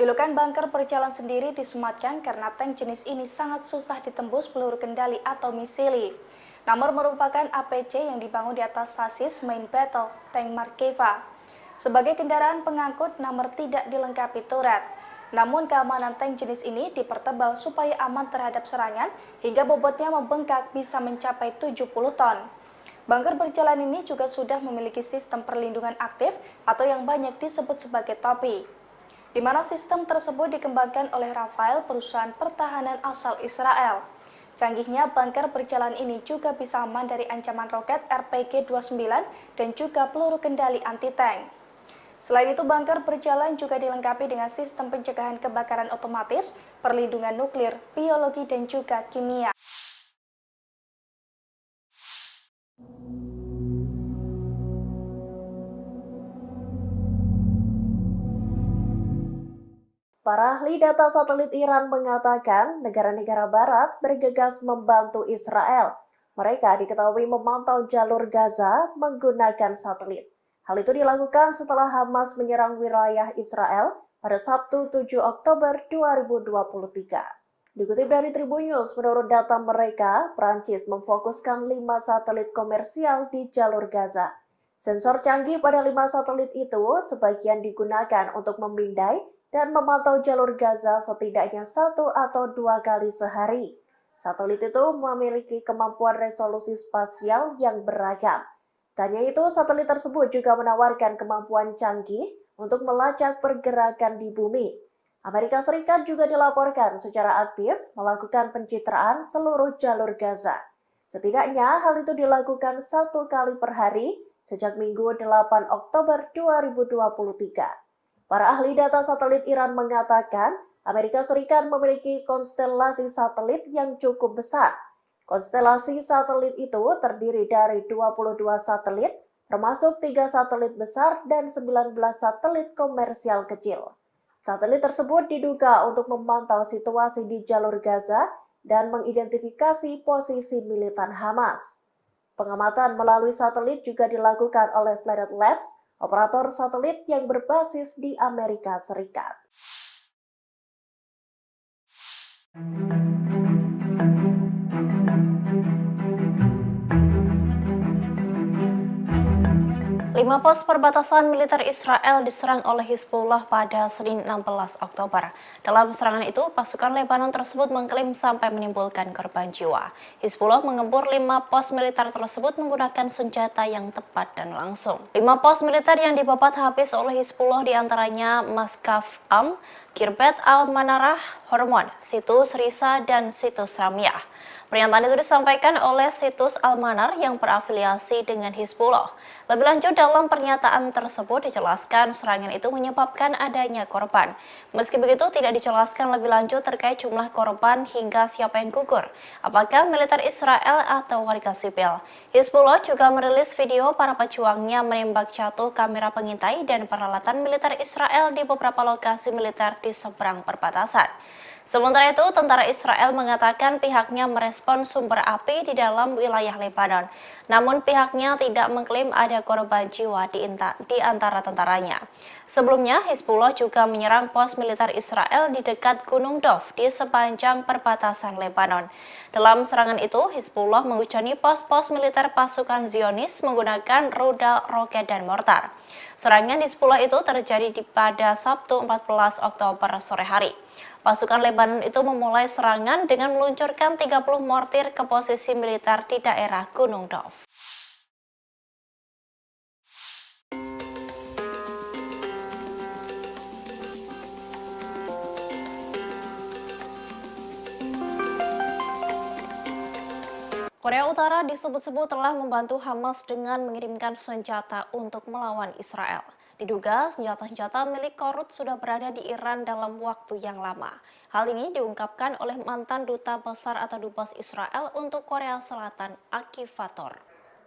Julukan bunker berjalan sendiri disematkan karena tank jenis ini sangat susah ditembus peluru kendali atau misili. Nomor merupakan APC yang dibangun di atas sasis main battle tank Markeva. Sebagai kendaraan pengangkut, nomor tidak dilengkapi turret. Namun keamanan tank jenis ini dipertebal supaya aman terhadap serangan hingga bobotnya membengkak bisa mencapai 70 ton. Bunker berjalan ini juga sudah memiliki sistem perlindungan aktif atau yang banyak disebut sebagai topi, di mana sistem tersebut dikembangkan oleh Rafael, perusahaan pertahanan asal Israel. Canggihnya bunker berjalan ini juga bisa aman dari ancaman roket RPG-29 dan juga peluru kendali anti-tank. Selain itu, bunker berjalan juga dilengkapi dengan sistem pencegahan kebakaran otomatis, perlindungan nuklir, biologi, dan juga kimia. Para ahli data satelit Iran mengatakan negara-negara barat bergegas membantu Israel. Mereka diketahui memantau jalur Gaza menggunakan satelit. Hal itu dilakukan setelah Hamas menyerang wilayah Israel pada Sabtu 7 Oktober 2023. Dikutip dari Tribun News, menurut data mereka, Prancis memfokuskan 5 satelit komersial di jalur Gaza. Sensor canggih pada 5 satelit itu sebagian digunakan untuk memindai dan memantau jalur Gaza setidaknya 1 atau 2 kali sehari. Satelit itu memiliki kemampuan resolusi spasial yang beragam. Tanya itu, satelit tersebut juga menawarkan kemampuan canggih untuk melacak pergerakan di bumi. Amerika Serikat juga dilaporkan secara aktif melakukan pencitraan seluruh jalur Gaza. Setidaknya hal itu dilakukan 1 kali per hari sejak Minggu 8 Oktober 2023. Para ahli data satelit Iran mengatakan Amerika Serikat memiliki konstelasi satelit yang cukup besar. Konstelasi satelit itu terdiri dari 22 satelit, termasuk 3 satelit besar dan 19 satelit komersial kecil. Satelit tersebut diduga untuk memantau situasi di jalur Gaza dan mengidentifikasi posisi militan Hamas. Pengamatan melalui satelit juga dilakukan oleh Planet Labs, operator satelit yang berbasis di Amerika Serikat. Lima pos perbatasan militer Israel diserang oleh Hizbullah pada Senin 16 Oktober. Dalam serangan itu, pasukan Lebanon tersebut mengklaim sampai menimbulkan korban jiwa. Hizbullah mengempur 5 pos militer tersebut menggunakan senjata yang tepat dan langsung. 5 pos militer yang dibabat habis oleh Hizbullah diantaranya Maskaf Am, Kirbet Al-Manarah, Hormon, Situs Risa, dan Situs Ramyah. Pernyataan itu disampaikan oleh Situs Al-Manar yang berafiliasi dengan Hizbullah. Lebih lanjut, dalam pernyataan tersebut dijelaskan serangan itu menyebabkan adanya korban. Meski begitu, tidak dijelaskan lebih lanjut terkait jumlah korban hingga siapa yang gugur, apakah militer Israel atau warga sipil. Hizbullah juga merilis video para pejuangnya menembak jatuh kamera pengintai dan peralatan militer Israel di beberapa lokasi militer di seberang perbatasan. Sementara itu, tentara Israel mengatakan pihaknya merespon sumber api di dalam wilayah Lebanon. Namun pihaknya tidak mengklaim ada korban jiwa di antara tentaranya. Sebelumnya, Hizbullah juga menyerang pos militer Israel di dekat Gunung Dov di sepanjang perbatasan Lebanon. Dalam serangan itu, Hizbullah menghujani pos-pos militer pasukan Zionis menggunakan rudal, roket, dan mortar. Serangan Hizbullah itu terjadi pada Sabtu 14 Oktober sore hari. Pasukan Lebanon itu memulai serangan dengan meluncurkan 30 mortir ke posisi militer di daerah Gunung Dov. Korea Utara disebut-sebut telah membantu Hamas dengan mengirimkan senjata untuk melawan Israel. Diduga senjata-senjata milik Korut sudah berada di Iran dalam waktu yang lama. Hal ini diungkapkan oleh mantan duta besar atau dubes Israel untuk Korea Selatan, Aktivator.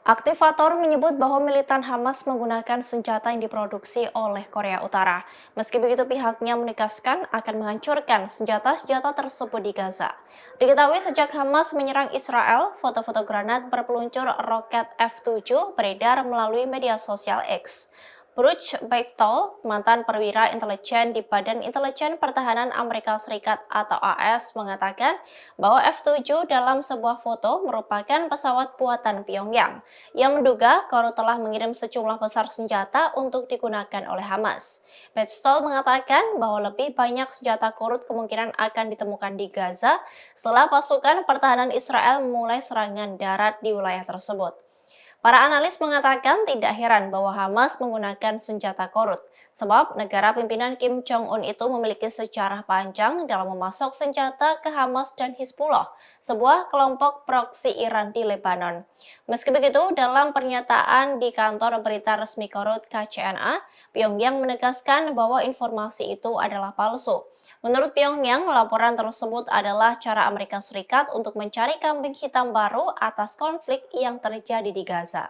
Aktivator menyebut bahwa militan Hamas menggunakan senjata yang diproduksi oleh Korea Utara. Meski begitu, pihaknya menegaskan akan menghancurkan senjata-senjata tersebut di Gaza. Diketahui sejak Hamas menyerang Israel, foto-foto granat berpeluncur roket F-7 beredar melalui media sosial X. Bruce Bechtel, mantan perwira intelijen di Badan Intelijen Pertahanan Amerika Serikat atau AS, mengatakan bahwa F-7 dalam sebuah foto merupakan pesawat buatan Pyongyang yang menduga Korut telah mengirim sejumlah besar senjata untuk digunakan oleh Hamas. Bechtel mengatakan bahwa lebih banyak senjata Korut kemungkinan akan ditemukan di Gaza setelah pasukan pertahanan Israel memulai serangan darat di wilayah tersebut. Para analis mengatakan tidak heran bahwa Hamas menggunakan senjata Korut, sebab negara pimpinan Kim Jong-un itu memiliki sejarah panjang dalam memasok senjata ke Hamas dan Hizbullah, sebuah kelompok proksi Iran di Lebanon. Meski begitu, dalam pernyataan di kantor berita resmi Korut KCNA, Pyongyang menegaskan bahwa informasi itu adalah palsu. Menurut Pyongyang, laporan tersebut adalah cara Amerika Serikat untuk mencari kambing hitam baru atas konflik yang terjadi di Gaza.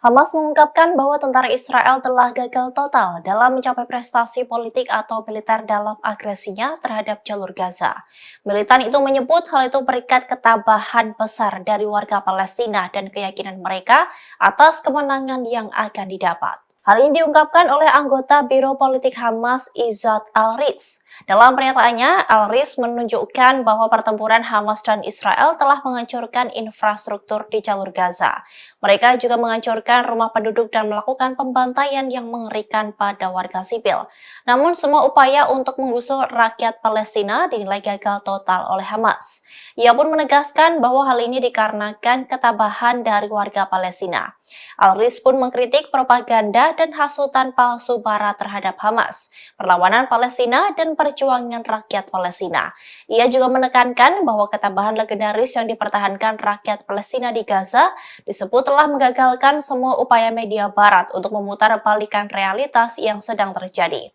Hamas mengungkapkan bahwa tentara Israel telah gagal total dalam mencapai prestasi politik atau militer dalam agresinya terhadap jalur Gaza. Militan itu menyebut hal itu berikat ketabahan besar dari warga Palestina dan keyakinan mereka atas kemenangan yang akan didapat. Hal ini diungkapkan oleh anggota Biro Politik Hamas Izzat Al-Riz. Dalam pernyataannya, Al-Riz menunjukkan bahwa pertempuran Hamas dan Israel telah menghancurkan infrastruktur di jalur Gaza. Mereka juga menghancurkan rumah penduduk dan melakukan pembantaian yang mengerikan pada warga sipil. Namun semua upaya untuk menggusur rakyat Palestina dinilai gagal total oleh Hamas. Ia pun menegaskan bahwa hal ini dikarenakan ketabahan dari warga Palestina. Al-Riz pun mengkritik propaganda dan hasutan palsu Barat terhadap Hamas, perlawanan Palestina, dan perjuangan rakyat Palestina. Ia juga menekankan bahwa ketabahan legendaris yang dipertahankan rakyat Palestina di Gaza disebut telah menggagalkan semua upaya media Barat untuk memutar balikan realitas yang sedang terjadi.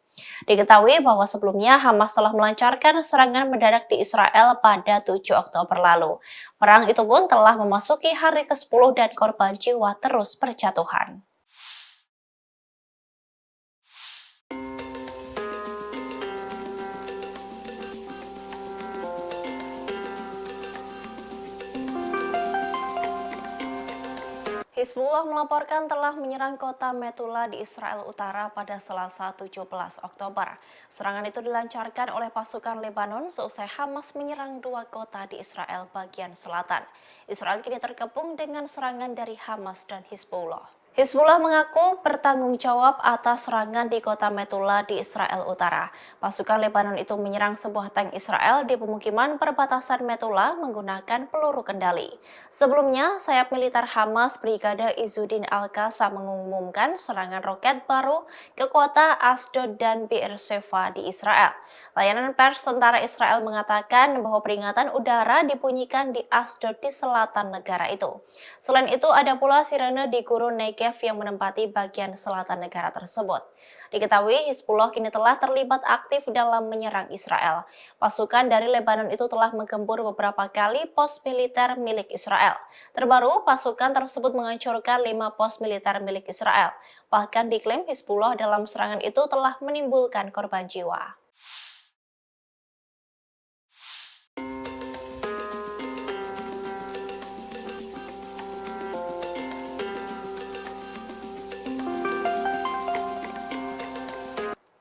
Diketahui bahwa sebelumnya Hamas telah melancarkan serangan mendadak di Israel pada 7 Oktober lalu. Perang itu pun telah memasuki hari ke-10 dan korban jiwa terus berjatuhan. Hizbullah melaporkan telah menyerang kota Metula di Israel Utara pada Selasa 17 Oktober. Serangan itu dilancarkan oleh pasukan Lebanon seusai Hamas menyerang dua kota di Israel bagian selatan. Israel kini terkepung dengan serangan dari Hamas dan Hizbullah. Hizbullah mengaku bertanggung jawab atas serangan di kota Metula di Israel Utara. Pasukan Lebanon itu menyerang sebuah tank Israel di pemukiman perbatasan Metula menggunakan peluru kendali. Sebelumnya, sayap militer Hamas Brigade Izzuddin Al-Qassam mengumumkan serangan roket baru ke kota Asdod dan Beersheva di Israel. Layanan pers tentara Israel mengatakan bahwa peringatan udara dibunyikan di Asdod di selatan negara itu. Selain itu, ada pula sirene di gurun Negev yang menempati bagian selatan negara tersebut. Diketahui Hizbullah kini telah terlibat aktif dalam menyerang Israel. Pasukan dari Lebanon itu telah menggempur beberapa kali pos militer milik Israel. Terbaru, pasukan tersebut menghancurkan 5 pos militer milik Israel. Bahkan diklaim Hizbullah dalam serangan itu telah menimbulkan korban jiwa.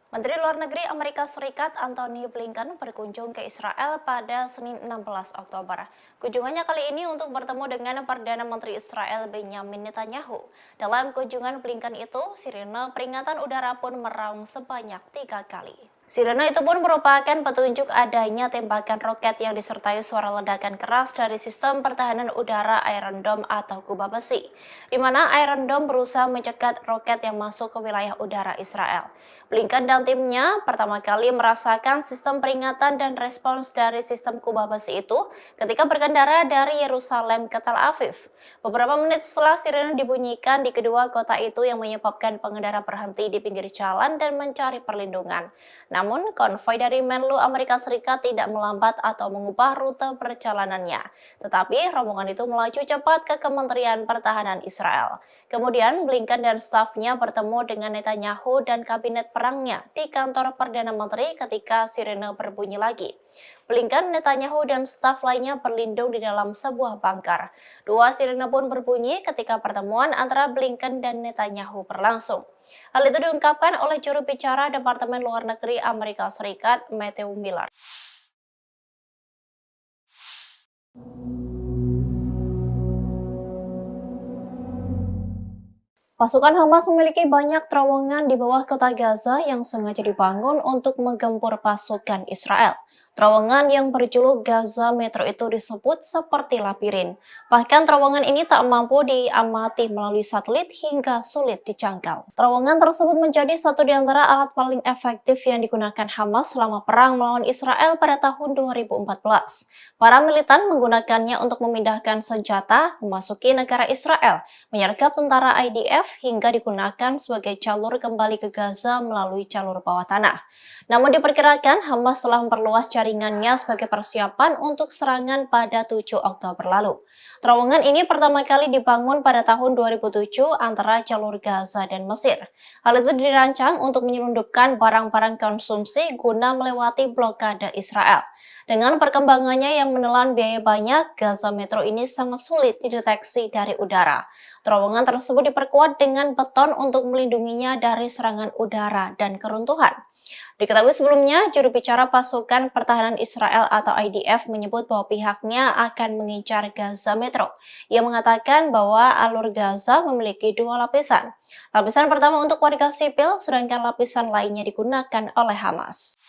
Menteri Luar Negeri Amerika Serikat Antony Blinken berkunjung ke Israel pada Senin 16 Oktober. Kunjungannya kali ini untuk bertemu dengan Perdana Menteri Israel Benjamin Netanyahu. Dalam kunjungan Blinken itu, sirene peringatan udara pun meraung sebanyak 3 kali. Sirene itu pun merupakan petunjuk adanya tembakan roket yang disertai suara ledakan keras dari sistem pertahanan udara Iron Dome atau kubah besi, di mana Iron Dome berusaha mencegat roket yang masuk ke wilayah udara Israel. Blinken dan timnya pertama kali merasakan sistem peringatan dan respons dari sistem kubah besi itu ketika berkendara dari Yerusalem ke Tel Aviv. Beberapa menit setelah sirene dibunyikan di kedua kota itu yang menyebabkan pengendara berhenti di pinggir jalan dan mencari perlindungan. Namun, konvoi dari Menlu Amerika Serikat tidak melambat atau mengubah rute perjalanannya. Tetapi, rombongan itu melaju cepat ke Kementerian Pertahanan Israel. Kemudian, Blinken dan stafnya bertemu dengan Netanyahu dan kabinet perangnya di kantor Perdana Menteri ketika sirene berbunyi lagi. Blinken, Netanyahu, dan staf lainnya berlindung di dalam sebuah bangkar. Dua sirene pun berbunyi ketika pertemuan antara Blinken dan Netanyahu berlangsung. Hal itu diungkapkan oleh juru bicara Departemen Luar Negeri Amerika Serikat, Matthew Miller. Pasukan Hamas memiliki banyak terowongan di bawah kota Gaza yang sengaja dibangun untuk menggempur pasukan Israel. Terowongan yang berjuluk Gaza Metro itu disebut seperti labirin. Bahkan terowongan ini tak mampu diamati melalui satelit hingga sulit dijangkau. Terowongan tersebut menjadi satu di antara alat paling efektif yang digunakan Hamas selama perang melawan Israel pada tahun 2014. Para militan menggunakannya untuk memindahkan senjata, memasuki negara Israel, menyergap tentara IDF hingga digunakan sebagai jalur kembali ke Gaza melalui jalur bawah tanah. Namun diperkirakan Hamas telah memperluas jaringannya sebagai persiapan untuk serangan pada 7 Oktober lalu. Terowongan ini pertama kali dibangun pada tahun 2007 antara jalur Gaza dan Mesir. Hal itu dirancang untuk menyelundupkan barang-barang konsumsi guna melewati blokade Israel. Dengan perkembangannya yang menelan biaya banyak, Gaza Metro ini sangat sulit dideteksi dari udara. Terowongan tersebut diperkuat dengan beton untuk melindunginya dari serangan udara dan keruntuhan. Diketahui sebelumnya, juru bicara pasukan pertahanan Israel atau IDF menyebut bahwa pihaknya akan mengincar Gaza Metro. Ia mengatakan bahwa alur Gaza memiliki 2 lapisan. Lapisan pertama untuk warga sipil, sedangkan lapisan lainnya digunakan oleh Hamas.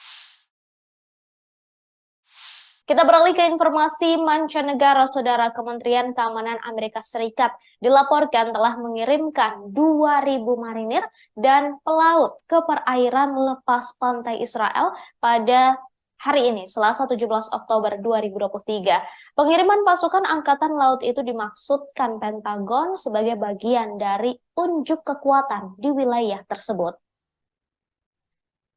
Kita beralih ke informasi mancanegara. Saudara, Kementerian Keamanan Amerika Serikat dilaporkan telah mengirimkan 2.000 marinir dan pelaut ke perairan lepas pantai Israel pada hari ini, Selasa 17 Oktober 2023. Pengiriman pasukan Angkatan Laut itu dimaksudkan Pentagon sebagai bagian dari unjuk kekuatan di wilayah tersebut.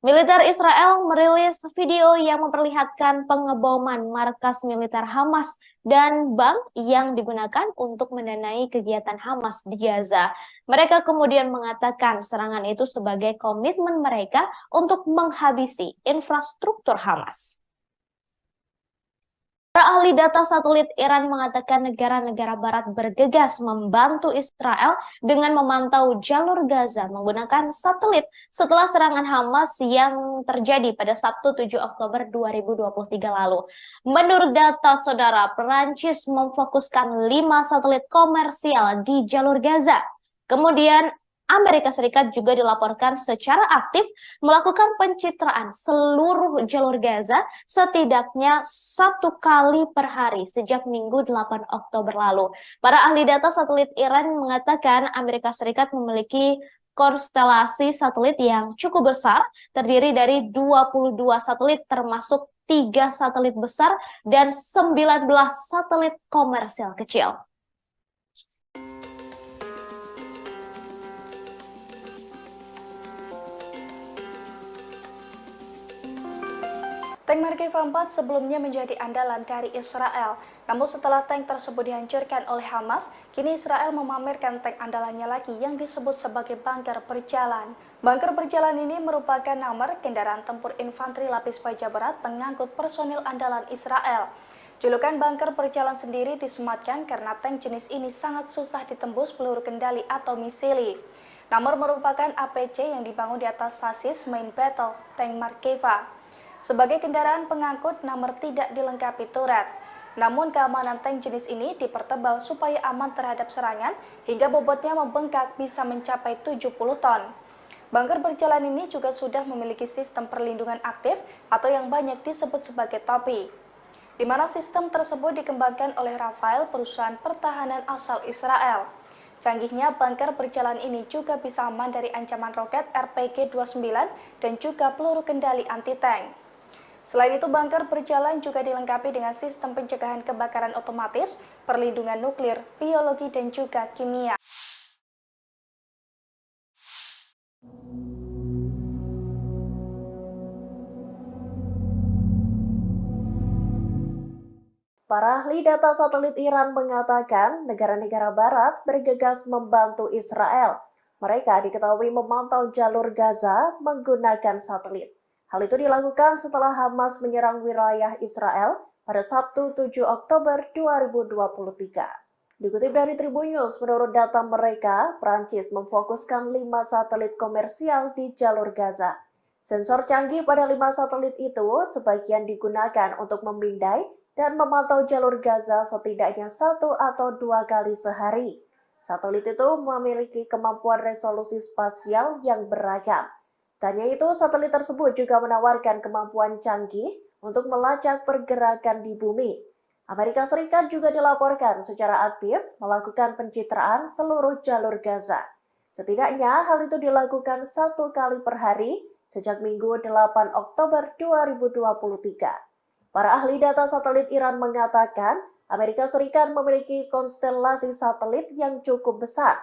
Militer Israel merilis video yang memperlihatkan pengeboman markas militer Hamas dan bank yang digunakan untuk mendanai kegiatan Hamas di Gaza. Mereka kemudian mengatakan serangan itu sebagai komitmen mereka untuk menghabisi infrastruktur Hamas. Para ahli data satelit Iran mengatakan negara-negara barat bergegas membantu Israel dengan memantau jalur Gaza menggunakan satelit setelah serangan Hamas yang terjadi pada Sabtu 7 Oktober 2023 lalu. Menurut data saudara, Perancis memfokuskan 5 satelit komersial di jalur Gaza. Kemudian Amerika Serikat juga dilaporkan secara aktif melakukan pencitraan seluruh jalur Gaza setidaknya 1 kali per hari sejak Minggu 8 Oktober lalu. Para ahli data satelit Iran mengatakan Amerika Serikat memiliki konstelasi satelit yang cukup besar, terdiri dari 22 satelit termasuk 3 satelit besar dan 19 satelit komersial kecil. Tank Merkava 4 sebelumnya menjadi andalan dari Israel. Namun setelah tank tersebut dihancurkan oleh Hamas, kini Israel memamerkan tank andalannya lagi yang disebut sebagai bunker berjalan. Bunker berjalan ini merupakan nomor kendaraan tempur infanteri lapis baja berat pengangkut personil andalan Israel. Julukan bunker berjalan sendiri disematkan karena tank jenis ini sangat susah ditembus peluru kendali atau misili. Nomor merupakan APC yang dibangun di atas sasis main battle tank Merkava. Sebagai kendaraan pengangkut, nomor tidak dilengkapi turret. Namun keamanan tank jenis ini dipertebal supaya aman terhadap serangan hingga bobotnya membengkak bisa mencapai 70 ton. Bunker berjalan ini juga sudah memiliki sistem perlindungan aktif atau yang banyak disebut sebagai topi, di mana sistem tersebut dikembangkan oleh Rafael, perusahaan pertahanan asal Israel. Canggihnya bunker berjalan ini juga bisa aman dari ancaman roket RPG-29 dan juga peluru kendali anti-tank. Selain itu, bunker berjalan juga dilengkapi dengan sistem pencegahan kebakaran otomatis, perlindungan nuklir, biologi, dan juga kimia. Para ahli data satelit Iran mengatakan negara-negara barat bergegas membantu Israel. Mereka diketahui memantau jalur Gaza menggunakan satelit. Hal itu dilakukan setelah Hamas menyerang wilayah Israel pada Sabtu 7 Oktober 2023. Dikutip dari Tribun News, menurut data mereka, Prancis memfokuskan 5 satelit komersial di jalur Gaza. Sensor canggih pada 5 satelit itu sebagian digunakan untuk memindai dan memantau jalur Gaza setidaknya 1 atau 2 kali sehari. Satelit itu memiliki kemampuan resolusi spasial yang beragam. Tanya itu, satelit tersebut juga menawarkan kemampuan canggih untuk melacak pergerakan di bumi. Amerika Serikat juga dilaporkan secara aktif melakukan pencitraan seluruh jalur Gaza. Setidaknya hal itu dilakukan 1 kali per hari sejak Minggu 8 Oktober 2023. Para ahli data satelit Iran mengatakan Amerika Serikat memiliki konstelasi satelit yang cukup besar.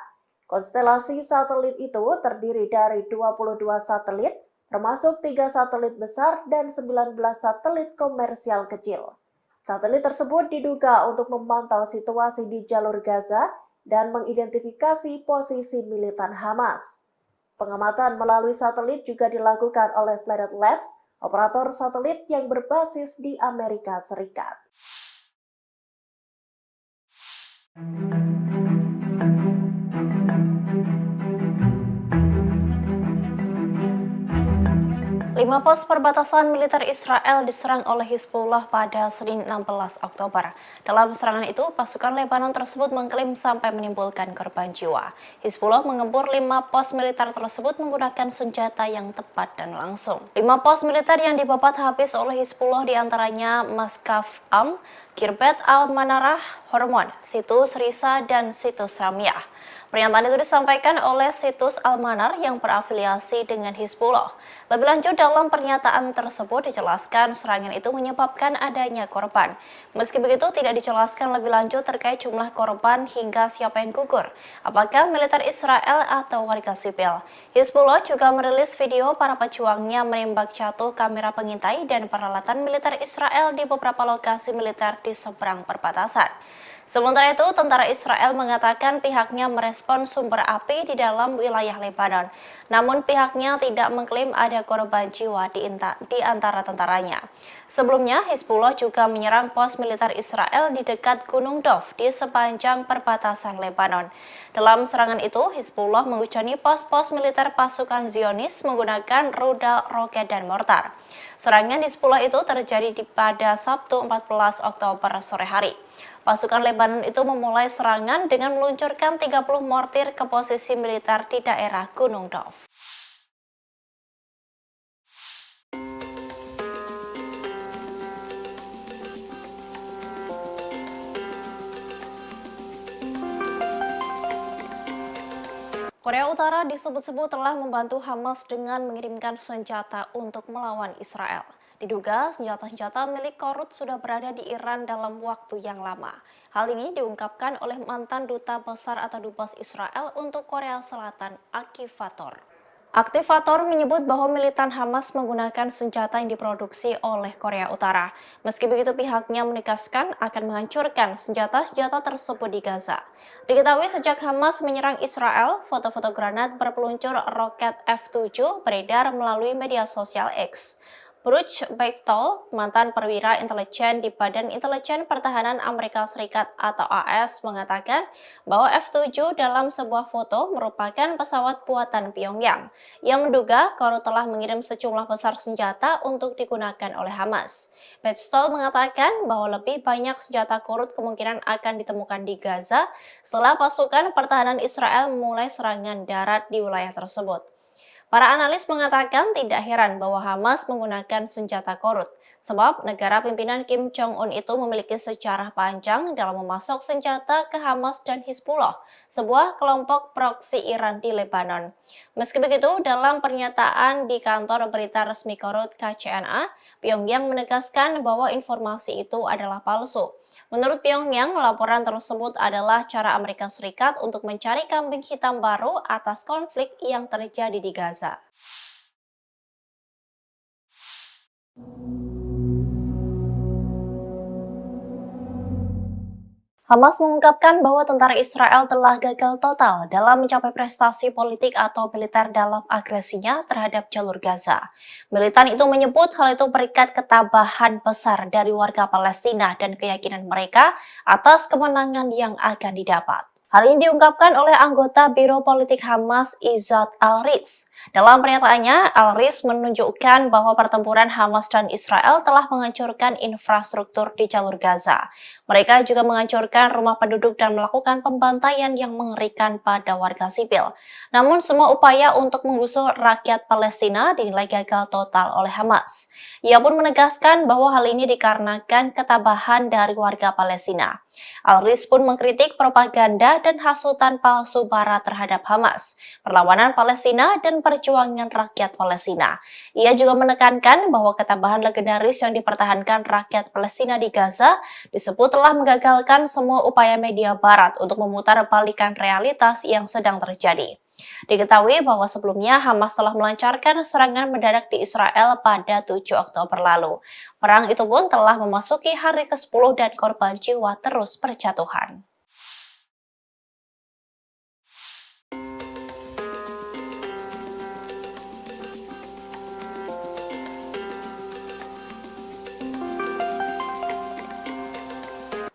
Konstelasi satelit itu terdiri dari 22 satelit, termasuk 3 satelit besar dan 19 satelit komersial kecil. Satelit tersebut diduga untuk memantau situasi di jalur Gaza dan mengidentifikasi posisi militan Hamas. Pengamatan melalui satelit juga dilakukan oleh Planet Labs, operator satelit yang berbasis di Amerika Serikat. Lima pos perbatasan militer Israel diserang oleh Hizbullah pada Senin 16 Oktober. Dalam serangan itu, pasukan Lebanon tersebut mengklaim sampai menimbulkan korban jiwa. Hizbullah mengempur 5 pos militer tersebut menggunakan senjata yang tepat dan langsung. 5 pos militer yang dibabat habis oleh Hizbullah diantaranya Maskaf Am, Kirbet Al-Manarah, Hormon, situs Risa, dan situs Ramiah. Pernyataan itu disampaikan oleh situs Al-Manar yang berafiliasi dengan Hizbullah. Lebih lanjut dalam pernyataan tersebut dijelaskan serangan itu menyebabkan adanya korban. Meski begitu tidak dijelaskan lebih lanjut terkait jumlah korban hingga siapa yang gugur, apakah militer Israel atau warga sipil. Hizbullah juga merilis video para pejuangnya menembak jatuh kamera pengintai dan peralatan militer Israel di beberapa lokasi militer di seberang perbatasan. Sementara itu, tentara Israel mengatakan pihaknya merespon sumber api di dalam wilayah Lebanon. Namun pihaknya tidak mengklaim ada korban jiwa di antara tentaranya. Sebelumnya, Hizbullah juga menyerang pos militer Israel di dekat Gunung Dov di sepanjang perbatasan Lebanon. Dalam serangan itu, Hizbullah menghujani pos-pos militer pasukan Zionis menggunakan rudal, roket, dan mortar. Serangan Hizbullah itu terjadi pada Sabtu 14 Oktober sore hari. Pasukan Lebanon itu memulai serangan dengan meluncurkan 30 mortir ke posisi militer di daerah Gunung Dov. Korea Utara disebut-sebut telah membantu Hamas dengan mengirimkan senjata untuk melawan Israel. Diduga senjata-senjata milik Korut sudah berada di Iran dalam waktu yang lama. Hal ini diungkapkan oleh mantan duta besar atau dubes Israel untuk Korea Selatan, Aktivator. Aktivator menyebut bahwa militan Hamas menggunakan senjata yang diproduksi oleh Korea Utara. Meski begitu pihaknya menegaskan akan menghancurkan senjata-senjata tersebut di Gaza. Diketahui sejak Hamas menyerang Israel, foto-foto granat berpeluncur roket F-7 beredar melalui media sosial X. Bruce Beitel, mantan perwira intelijen di Badan Intelijen Pertahanan Amerika Serikat atau AS, mengatakan bahwa F-7 dalam sebuah foto merupakan pesawat buatan Pyongyang yang menduga Korut telah mengirim sejumlah besar senjata untuk digunakan oleh Hamas. Beitel mengatakan bahwa lebih banyak senjata Korut kemungkinan akan ditemukan di Gaza setelah pasukan pertahanan Israel memulai serangan darat di wilayah tersebut. Para analis mengatakan tidak heran bahwa Hamas menggunakan senjata Korut, sebab negara pimpinan Kim Jong-un itu memiliki sejarah panjang dalam memasok senjata ke Hamas dan Hizbullah, sebuah kelompok proksi Iran di Lebanon. Meski begitu, dalam pernyataan di kantor berita resmi Korut KCNA, Pyongyang menegaskan bahwa informasi itu adalah palsu. Menurut Pyongyang, laporan tersebut adalah cara Amerika Serikat untuk mencari kambing hitam baru atas konflik yang terjadi di Gaza. Hamas mengungkapkan bahwa tentara Israel telah gagal total dalam mencapai prestasi politik atau militer dalam agresinya terhadap jalur Gaza. Militan itu menyebut hal itu berikat ketabahan besar dari warga Palestina dan keyakinan mereka atas kemenangan yang akan didapat. Hal ini diungkapkan oleh anggota Biro Politik Hamas Izzat Al-Riz. Dalam pernyataannya, Al-Riz menunjukkan bahwa pertempuran Hamas dan Israel telah menghancurkan infrastruktur di jalur Gaza. Mereka juga menghancurkan rumah penduduk dan melakukan pembantaian yang mengerikan pada warga sipil. Namun semua upaya untuk menggusur rakyat Palestina dinilai gagal total oleh Hamas. Ia pun menegaskan bahwa hal ini dikarenakan ketabahan dari warga Palestina. Al-Riz pun mengkritik propaganda dan hasutan palsu Barat terhadap Hamas, perlawanan Palestina, dan perjuangan rakyat Palestina. Ia juga menekankan bahwa ketabahan legendaris yang dipertahankan rakyat Palestina di Gaza disebut telah menggagalkan semua upaya media Barat untuk memutar balikan realitas yang sedang terjadi. Diketahui bahwa sebelumnya Hamas telah melancarkan serangan mendadak di Israel pada 7 Oktober lalu. Perang itu pun telah memasuki hari ke-10 dan korban jiwa terus berjatuhan.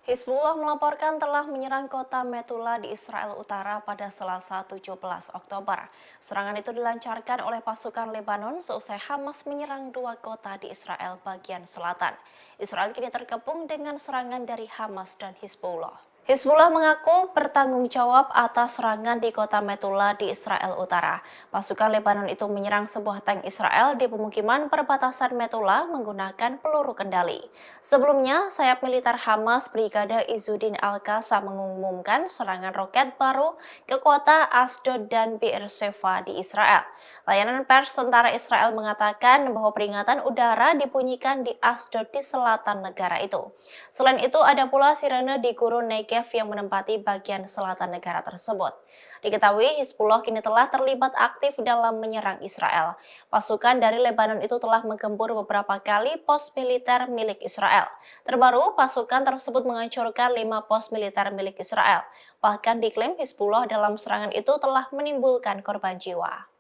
Hizbullah melaporkan telah menyerang kota Metula di Israel Utara pada Selasa 17 Oktober. Serangan itu dilancarkan oleh pasukan Lebanon seusai Hamas menyerang dua kota di Israel bagian selatan. Israel kini terkepung dengan serangan dari Hamas dan Hizbullah. Hizbullah mengaku bertanggung jawab atas serangan di kota Metula di Israel Utara. Pasukan Lebanon itu menyerang sebuah tank Israel di pemukiman perbatasan Metula menggunakan peluru kendali. Sebelumnya, sayap militer Hamas Brigade Izzuddin Al-Qassam mengumumkan serangan roket baru ke kota Asdod dan Beersheva di Israel. Layanan pers tentara Israel mengatakan bahwa peringatan udara dibunyikan di Asdod di selatan negara itu. Selain itu, ada pula sirene di gurun Negev yang menempati bagian selatan negara tersebut. Diketahui Hizbullah kini telah terlibat aktif dalam menyerang Israel. Pasukan dari Lebanon itu telah menggempur beberapa kali pos militer milik Israel. Terbaru, pasukan tersebut menghancurkan 5 pos militer milik Israel. Bahkan diklaim Hizbullah dalam serangan itu telah menimbulkan korban jiwa.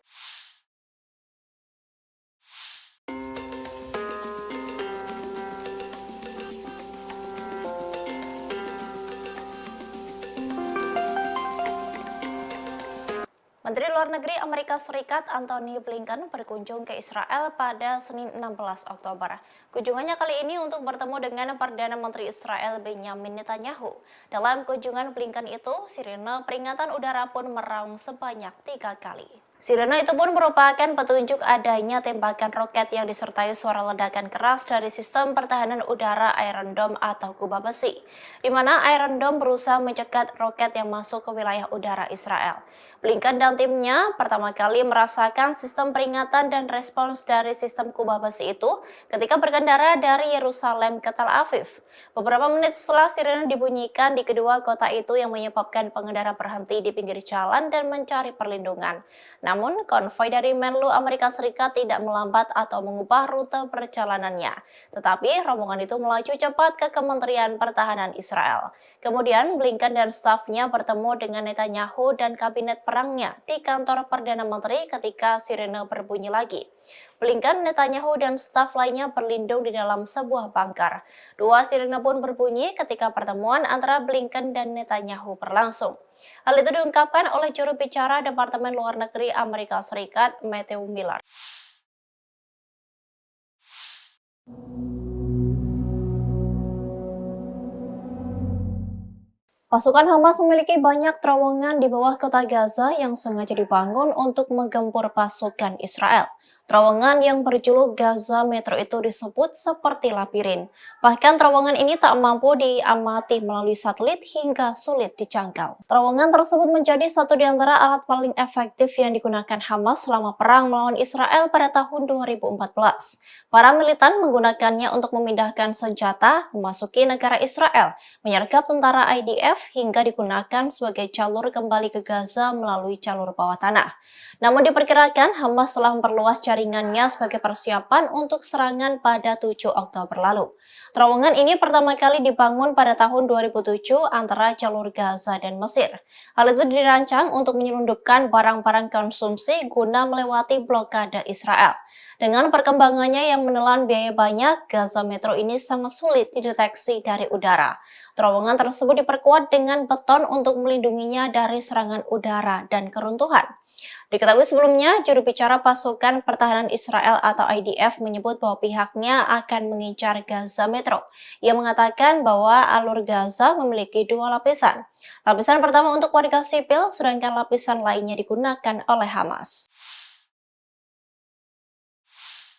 Menteri Luar Negeri Amerika Serikat Antony Blinken berkunjung ke Israel pada Senin 16 Oktober. Kunjungannya kali ini untuk bertemu dengan Perdana Menteri Israel Benjamin Netanyahu. Dalam kunjungan Blinken itu, sirene peringatan udara pun meraung sebanyak 3 kali. Sirene itu pun merupakan petunjuk adanya tembakan roket yang disertai suara ledakan keras dari sistem pertahanan udara Iron Dome atau kubah besi, di mana Iron Dome berusaha mencegat roket yang masuk ke wilayah udara Israel. Blinken dan timnya pertama kali merasakan sistem peringatan dan respons dari sistem kubah besi itu ketika berkendara dari Yerusalem ke Tel Aviv. Beberapa menit setelah sirene dibunyikan di kedua kota itu yang menyebabkan pengendara berhenti di pinggir jalan dan mencari perlindungan. Namun, konvoi dari Menlu Amerika Serikat tidak melambat atau mengubah rute perjalanannya. Tetapi, rombongan itu melaju cepat ke Kementerian Pertahanan Israel. Kemudian, Blinken dan stafnya bertemu dengan Netanyahu dan kabinet perangnya di kantor Perdana Menteri ketika sirene berbunyi lagi. Blinken, Netanyahu, dan staf lainnya berlindung di dalam sebuah bunker. 2 sirene pun berbunyi ketika pertemuan antara Blinken dan Netanyahu berlangsung. Hal itu diungkapkan oleh juru bicara Departemen Luar Negeri Amerika Serikat, Matthew Miller. Pasukan Hamas memiliki banyak terowongan di bawah kota Gaza yang sengaja dibangun untuk menggempur pasukan Israel. Terowongan yang berjuluk Gaza Metro itu disebut seperti labirin. Bahkan terowongan ini tak mampu diamati melalui satelit hingga sulit dijangkau. Terowongan tersebut menjadi satu di antara alat paling efektif yang digunakan Hamas selama perang melawan Israel pada tahun 2014. Para militan menggunakannya untuk memindahkan senjata, memasuki negara Israel, menyergap tentara IDF hingga digunakan sebagai jalur kembali ke Gaza melalui jalur bawah tanah. Namun diperkirakan Hamas telah memperluas jaringannya sebagai persiapan untuk serangan pada 7 Oktober lalu. Terowongan ini pertama kali dibangun pada tahun 2007 antara jalur Gaza dan Mesir. Hal itu dirancang untuk menyelundupkan barang-barang konsumsi guna melewati blokade Israel. Dengan perkembangannya yang menelan biaya banyak, Gaza Metro ini sangat sulit dideteksi dari udara. Terowongan tersebut diperkuat dengan beton untuk melindunginya dari serangan udara dan keruntuhan. Diketahui sebelumnya, juru bicara pasukan pertahanan Israel atau IDF menyebut bahwa pihaknya akan mengincar Gaza Metro. Ia mengatakan bahwa alur Gaza memiliki 2 lapisan. Lapisan pertama untuk warga sipil, sedangkan lapisan lainnya digunakan oleh Hamas.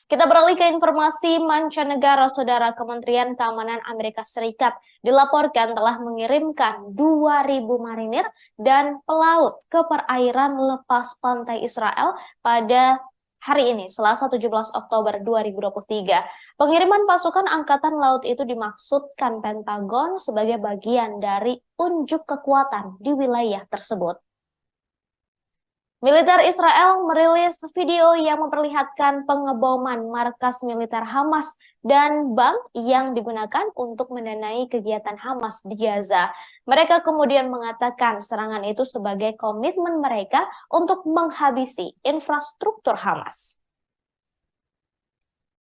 Kita beralih ke informasi mancanegara. Saudara, Kementerian Keamanan Amerika Serikat dilaporkan telah mengirimkan 2.000 marinir dan pelaut ke perairan lepas pantai Israel pada hari ini, Selasa 17 Oktober 2023. Pengiriman pasukan Angkatan Laut itu dimaksudkan Pentagon sebagai bagian dari unjuk kekuatan di wilayah tersebut. Militer Israel merilis video yang memperlihatkan pengeboman markas militer Hamas dan bank yang digunakan untuk mendanai kegiatan Hamas di Gaza. Mereka kemudian mengatakan serangan itu sebagai komitmen mereka untuk menghabisi infrastruktur Hamas.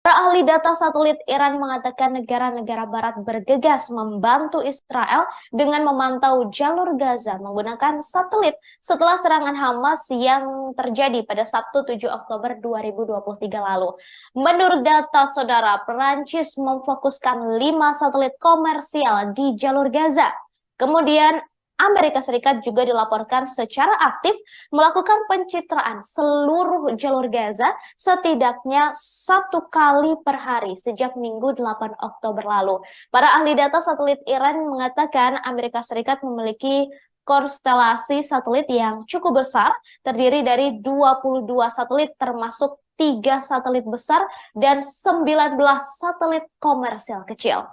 Para ahli data satelit Iran mengatakan negara-negara barat bergegas membantu Israel dengan memantau jalur Gaza menggunakan satelit setelah serangan Hamas yang terjadi pada Sabtu 7 Oktober 2023 lalu. Menurut data saudara, Perancis memfokuskan 5 satelit komersial di jalur Gaza. Kemudian Amerika Serikat juga dilaporkan secara aktif melakukan pencitraan seluruh jalur Gaza setidaknya 1 kali per hari sejak Minggu 8 Oktober lalu. Para ahli data satelit Iran mengatakan Amerika Serikat memiliki konstelasi satelit yang cukup besar, terdiri dari 22 satelit termasuk 3 satelit besar dan 19 satelit komersial kecil.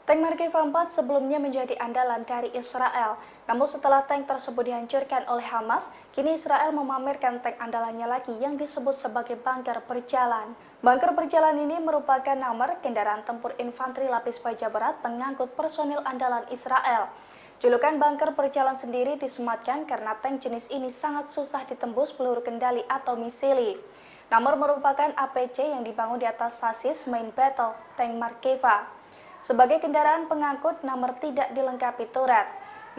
Tank Merkava 4 sebelumnya menjadi andalan dari Israel. Namun setelah tank tersebut dihancurkan oleh Hamas, kini Israel memamerkan tank andalannya lagi yang disebut sebagai bunker berjalan. Bunker berjalan ini merupakan nomor kendaraan tempur infanteri lapis baja berat pengangkut personil andalan Israel. Julukan bunker berjalan sendiri disematkan karena tank jenis ini sangat susah ditembus peluru kendali atau misili. Nomor merupakan APC yang dibangun di atas sasis main battle tank Merkava. Sebagai kendaraan pengangkut, nomor tidak dilengkapi turret.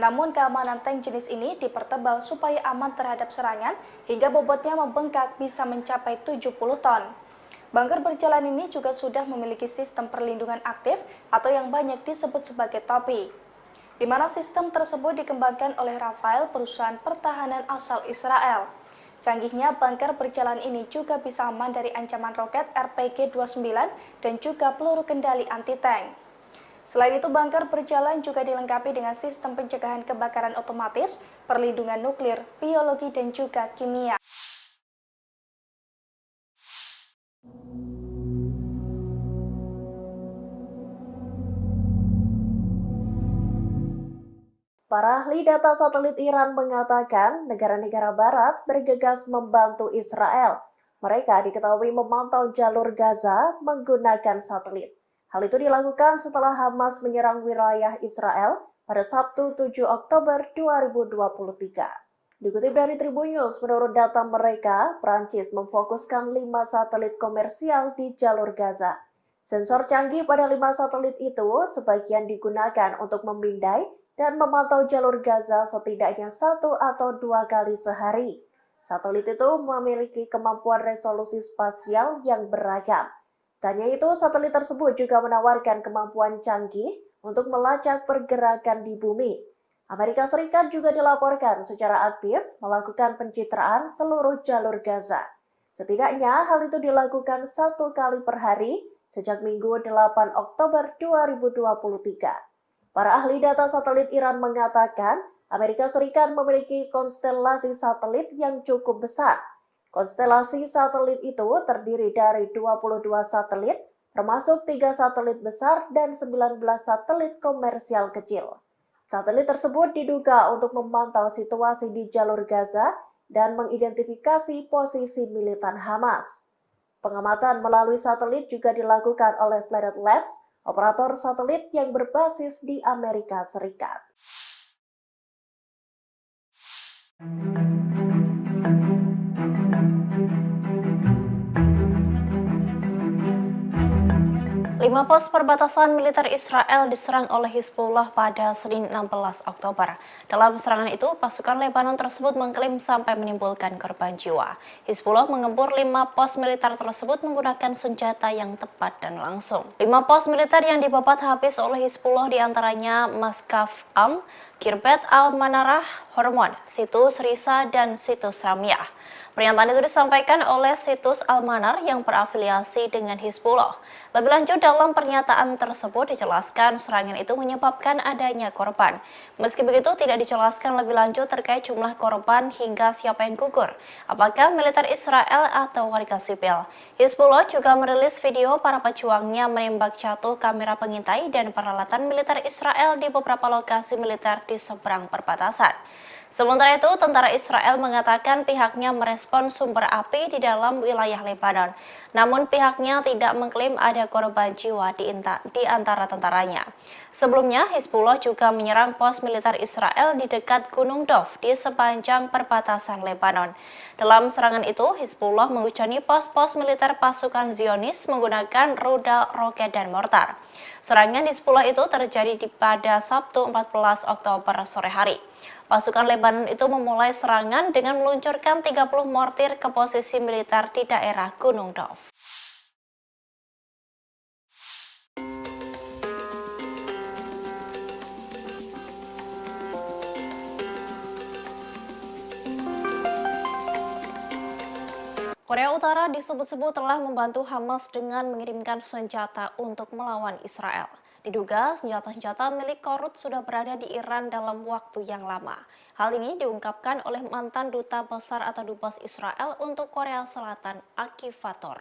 Namun keamanan tank jenis ini dipertebal supaya aman terhadap serangan hingga bobotnya membengkak bisa mencapai 70 ton. Bunker berjalan ini juga sudah memiliki sistem perlindungan aktif atau yang banyak disebut sebagai topi, di mana sistem tersebut dikembangkan oleh Rafael, perusahaan pertahanan asal Israel. Canggihnya bunker berjalan ini juga bisa aman dari ancaman roket RPG-29 dan juga peluru kendali anti-tank. Selain itu, bunker berjalan juga dilengkapi dengan sistem pencegahan kebakaran otomatis, perlindungan nuklir, biologi, dan juga kimia. Para ahli data satelit Iran mengatakan negara-negara barat bergegas membantu Israel. Mereka diketahui memantau jalur Gaza menggunakan satelit. Hal itu dilakukan setelah Hamas menyerang wilayah Israel pada Sabtu 7 Oktober 2023. Dikutip dari Tribun News, menurut data mereka, Prancis memfokuskan 5 satelit komersial di jalur Gaza. Sensor canggih pada 5 satelit itu sebagian digunakan untuk memindai dan memantau jalur Gaza setidaknya 1 atau 2 kali sehari. Satelit itu memiliki kemampuan resolusi spasial yang beragam. Tanya itu, satelit tersebut juga menawarkan kemampuan canggih untuk melacak pergerakan di bumi. Amerika Serikat juga dilaporkan secara aktif melakukan pencitraan seluruh jalur Gaza. Setidaknya hal itu dilakukan 1 kali per hari sejak Minggu 8 Oktober 2023. Para ahli data satelit Iran mengatakan Amerika Serikat memiliki konstelasi satelit yang cukup besar. Konstelasi satelit itu terdiri dari 22 satelit, termasuk 3 satelit besar dan 19 satelit komersial kecil. Satelit tersebut diduga untuk memantau situasi di jalur Gaza dan mengidentifikasi posisi militan Hamas. Pengamatan melalui satelit juga dilakukan oleh Planet Labs, operator satelit yang berbasis di Amerika Serikat. Lima pos perbatasan militer Israel diserang oleh Hizbullah pada Senin 16 Oktober. Dalam serangan itu, pasukan Lebanon tersebut mengklaim sampai menimbulkan korban jiwa. Hizbullah mengempur 5 pos militer tersebut menggunakan senjata yang tepat dan langsung. 5 pos militer yang dibabat habis oleh Hizbullah diantaranya Maskaf Am, Kirbet Al-Manarah, Hormon, Situs Risa, dan Situs Ramyah. Pernyataan itu disampaikan oleh Situs Al-Manar yang berafiliasi dengan Hizbullah. Lebih lanjut, dalam pernyataan tersebut dijelaskan serangan itu menyebabkan adanya korban. Meski begitu, tidak dijelaskan lebih lanjut terkait jumlah korban hingga siapa yang gugur, apakah militer Israel atau warga sipil. Hizbullah juga merilis video para pejuangnya menembak jatuh kamera pengintai dan peralatan militer Israel di beberapa lokasi militer di seberang perbatasan. Sementara itu, tentara Israel mengatakan pihaknya merespon sumber api di dalam wilayah Lebanon. Namun pihaknya tidak mengklaim ada korban jiwa di antara tentaranya. Sebelumnya, Hizbullah juga menyerang pos militer Israel di dekat Gunung Dov di sepanjang perbatasan Lebanon. Dalam serangan itu, Hizbullah mengucani pos-pos militer pasukan Zionis menggunakan rudal, roket, dan mortar. Serangan di Hizbullah itu terjadi pada Sabtu 14 Oktober sore hari. Pasukan Lebanon itu memulai serangan dengan meluncurkan 30 mortir ke posisi militer di daerah Gunung Dov. Korea Utara disebut-sebut telah membantu Hamas dengan mengirimkan senjata untuk melawan Israel. Diduga senjata-senjata milik Korut sudah berada di Iran dalam waktu yang lama. Hal ini diungkapkan oleh mantan duta besar atau dubes Israel untuk Korea Selatan, Aktivator.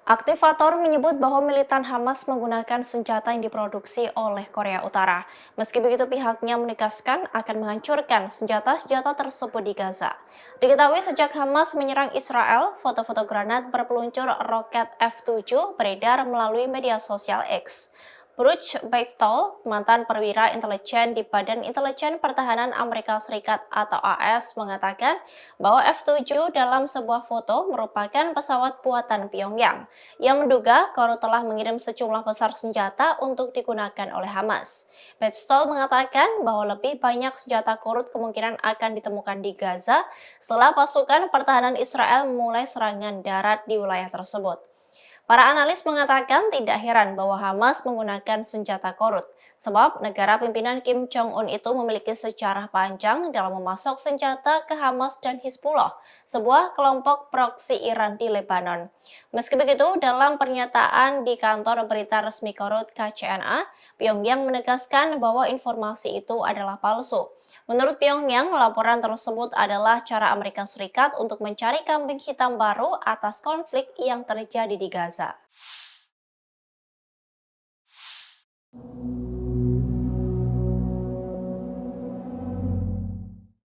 Aktivator menyebut bahwa militan Hamas menggunakan senjata yang diproduksi oleh Korea Utara. Meski begitu, pihaknya menegaskan akan menghancurkan senjata-senjata tersebut di Gaza. Diketahui sejak Hamas menyerang Israel, foto-foto granat berpeluncur roket F-7 beredar melalui media sosial X. Bruce Beitel, mantan perwira intelijen di Badan Intelijen Pertahanan Amerika Serikat atau AS, mengatakan bahwa F-7 dalam sebuah foto merupakan pesawat buatan Pyongyang yang menduga Korut telah mengirim sejumlah besar senjata untuk digunakan oleh Hamas. Beitel mengatakan bahwa lebih banyak senjata Korut kemungkinan akan ditemukan di Gaza setelah pasukan pertahanan Israel memulai serangan darat di wilayah tersebut. Para analis mengatakan tidak heran bahwa Hamas menggunakan senjata Korut, sebab negara pimpinan Kim Jong-un itu memiliki sejarah panjang dalam memasok senjata ke Hamas dan Hizbullah, sebuah kelompok proksi Iran di Lebanon. Meski begitu, dalam pernyataan di kantor berita resmi Korut KCNA, Pyongyang menegaskan bahwa informasi itu adalah palsu. Menurut Pyongyang, laporan tersebut adalah cara Amerika Serikat untuk mencari kambing hitam baru atas konflik yang terjadi di Gaza.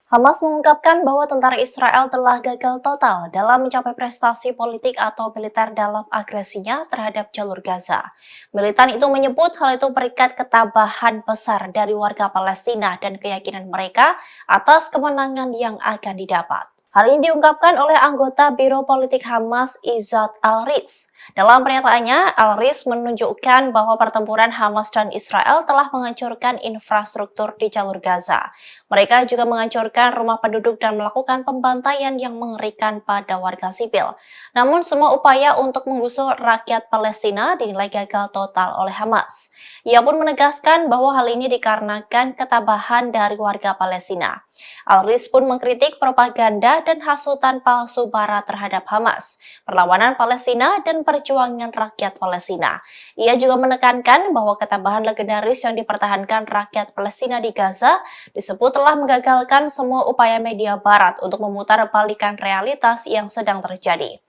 Hamas mengungkapkan bahwa tentara Israel telah gagal total dalam mencapai prestasi politik atau militer dalam agresinya terhadap jalur Gaza. Militan itu menyebut hal itu berikat ketabahan besar dari warga Palestina dan keyakinan mereka atas kemenangan yang akan didapat. Hal ini diungkapkan oleh anggota Biro Politik Hamas Izzat Al-Riz. Dalam pernyataannya, Al-Riz menunjukkan bahwa pertempuran Hamas dan Israel telah menghancurkan infrastruktur di jalur Gaza. Mereka juga menghancurkan rumah penduduk dan melakukan pembantaian yang mengerikan pada warga sipil. Namun semua upaya untuk menggusur rakyat Palestina dinilai gagal total oleh Hamas. Ia pun menegaskan bahwa hal ini dikarenakan ketabahan dari warga Palestina. Al-Riz pun mengkritik propaganda dan hasutan palsu Barat terhadap Hamas, perlawanan Palestina, dan perjuangan rakyat Palestina. Ia juga menekankan bahwa ketabahan legendaris yang dipertahankan rakyat Palestina di Gaza disebut telah menggagalkan semua upaya media Barat untuk memutarbalikan realitas yang sedang terjadi.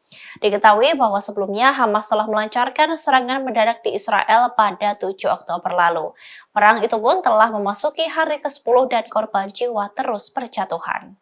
Diketahui bahwa sebelumnya Hamas telah melancarkan serangan mendadak di Israel pada 7 Oktober lalu. Perang itu pun telah memasuki hari ke-10 dan korban jiwa terus berjatuhan.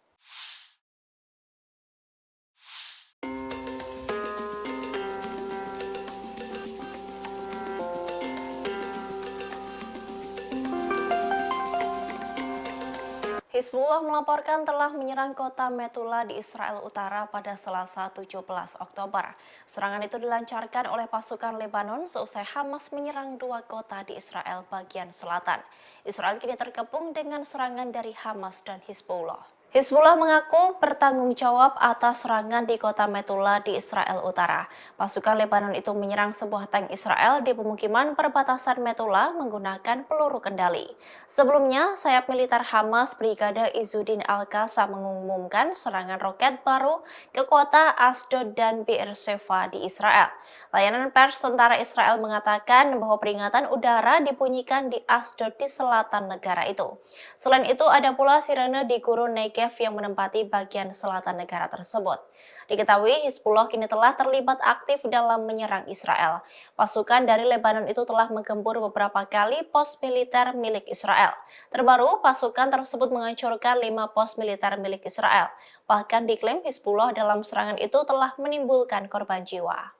Hizbullah melaporkan telah menyerang kota Metula di Israel Utara pada Selasa 17 Oktober. Serangan itu dilancarkan oleh pasukan Lebanon seusai Hamas menyerang dua kota di Israel bagian selatan. Israel kini terkepung dengan serangan dari Hamas dan Hizbullah. Hizbullah mengaku bertanggung jawab atas serangan di kota Metula di Israel Utara. Pasukan Lebanon itu menyerang sebuah tank Israel di pemukiman perbatasan Metula menggunakan peluru kendali. Sebelumnya, sayap militer Hamas Brigade Izzuddin Al-Qassam mengumumkan serangan roket baru ke kota Asdod dan Beersheva di Israel. Layanan pers tentara Israel mengatakan bahwa peringatan udara dibunyikan di Asdod di selatan negara itu. Selain itu, ada pula sirene di gurun Negev yang menempati bagian selatan negara tersebut. Diketahui Hizbullah kini telah terlibat aktif dalam menyerang Israel. Pasukan dari Lebanon itu telah menggempur beberapa kali pos militer milik Israel. Terbaru, pasukan tersebut menghancurkan 5 pos militer milik Israel. Bahkan diklaim Hizbullah dalam serangan itu telah menimbulkan korban jiwa.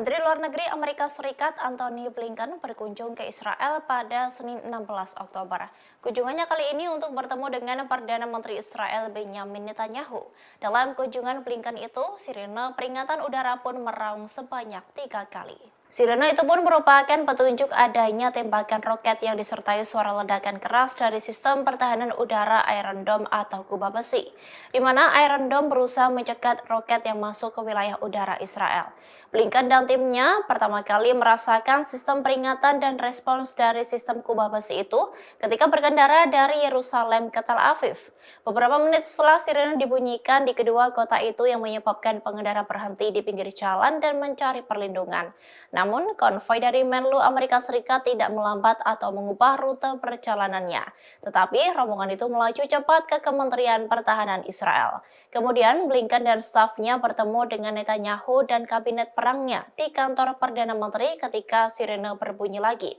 Menteri Luar Negeri Amerika Serikat Antony Blinken berkunjung ke Israel pada Senin 16 Oktober. Kunjungannya kali ini untuk bertemu dengan Perdana Menteri Israel Benjamin Netanyahu. Dalam kunjungan Blinken itu, sirene peringatan udara pun meraung sebanyak 3 kali. Sirene itu pun merupakan petunjuk adanya tembakan roket yang disertai suara ledakan keras dari sistem pertahanan udara Iron Dome atau kubah besi, di mana Iron Dome berusaha mencegat roket yang masuk ke wilayah udara Israel. Blinken dan timnya pertama kali merasakan sistem peringatan dan respons dari sistem kubah besi itu ketika berkendara dari Yerusalem ke Tel Aviv. Beberapa menit setelah sirene dibunyikan di kedua kota itu yang menyebabkan pengendara berhenti di pinggir jalan dan mencari perlindungan. Namun, konvoi dari Menlu Amerika Serikat tidak melambat atau mengubah rute perjalanannya. Tetapi, rombongan itu melaju cepat ke Kementerian Pertahanan Israel. Kemudian, Blinken dan stafnya bertemu dengan Netanyahu dan kabinet perangnya di kantor Perdana Menteri ketika sirene berbunyi lagi.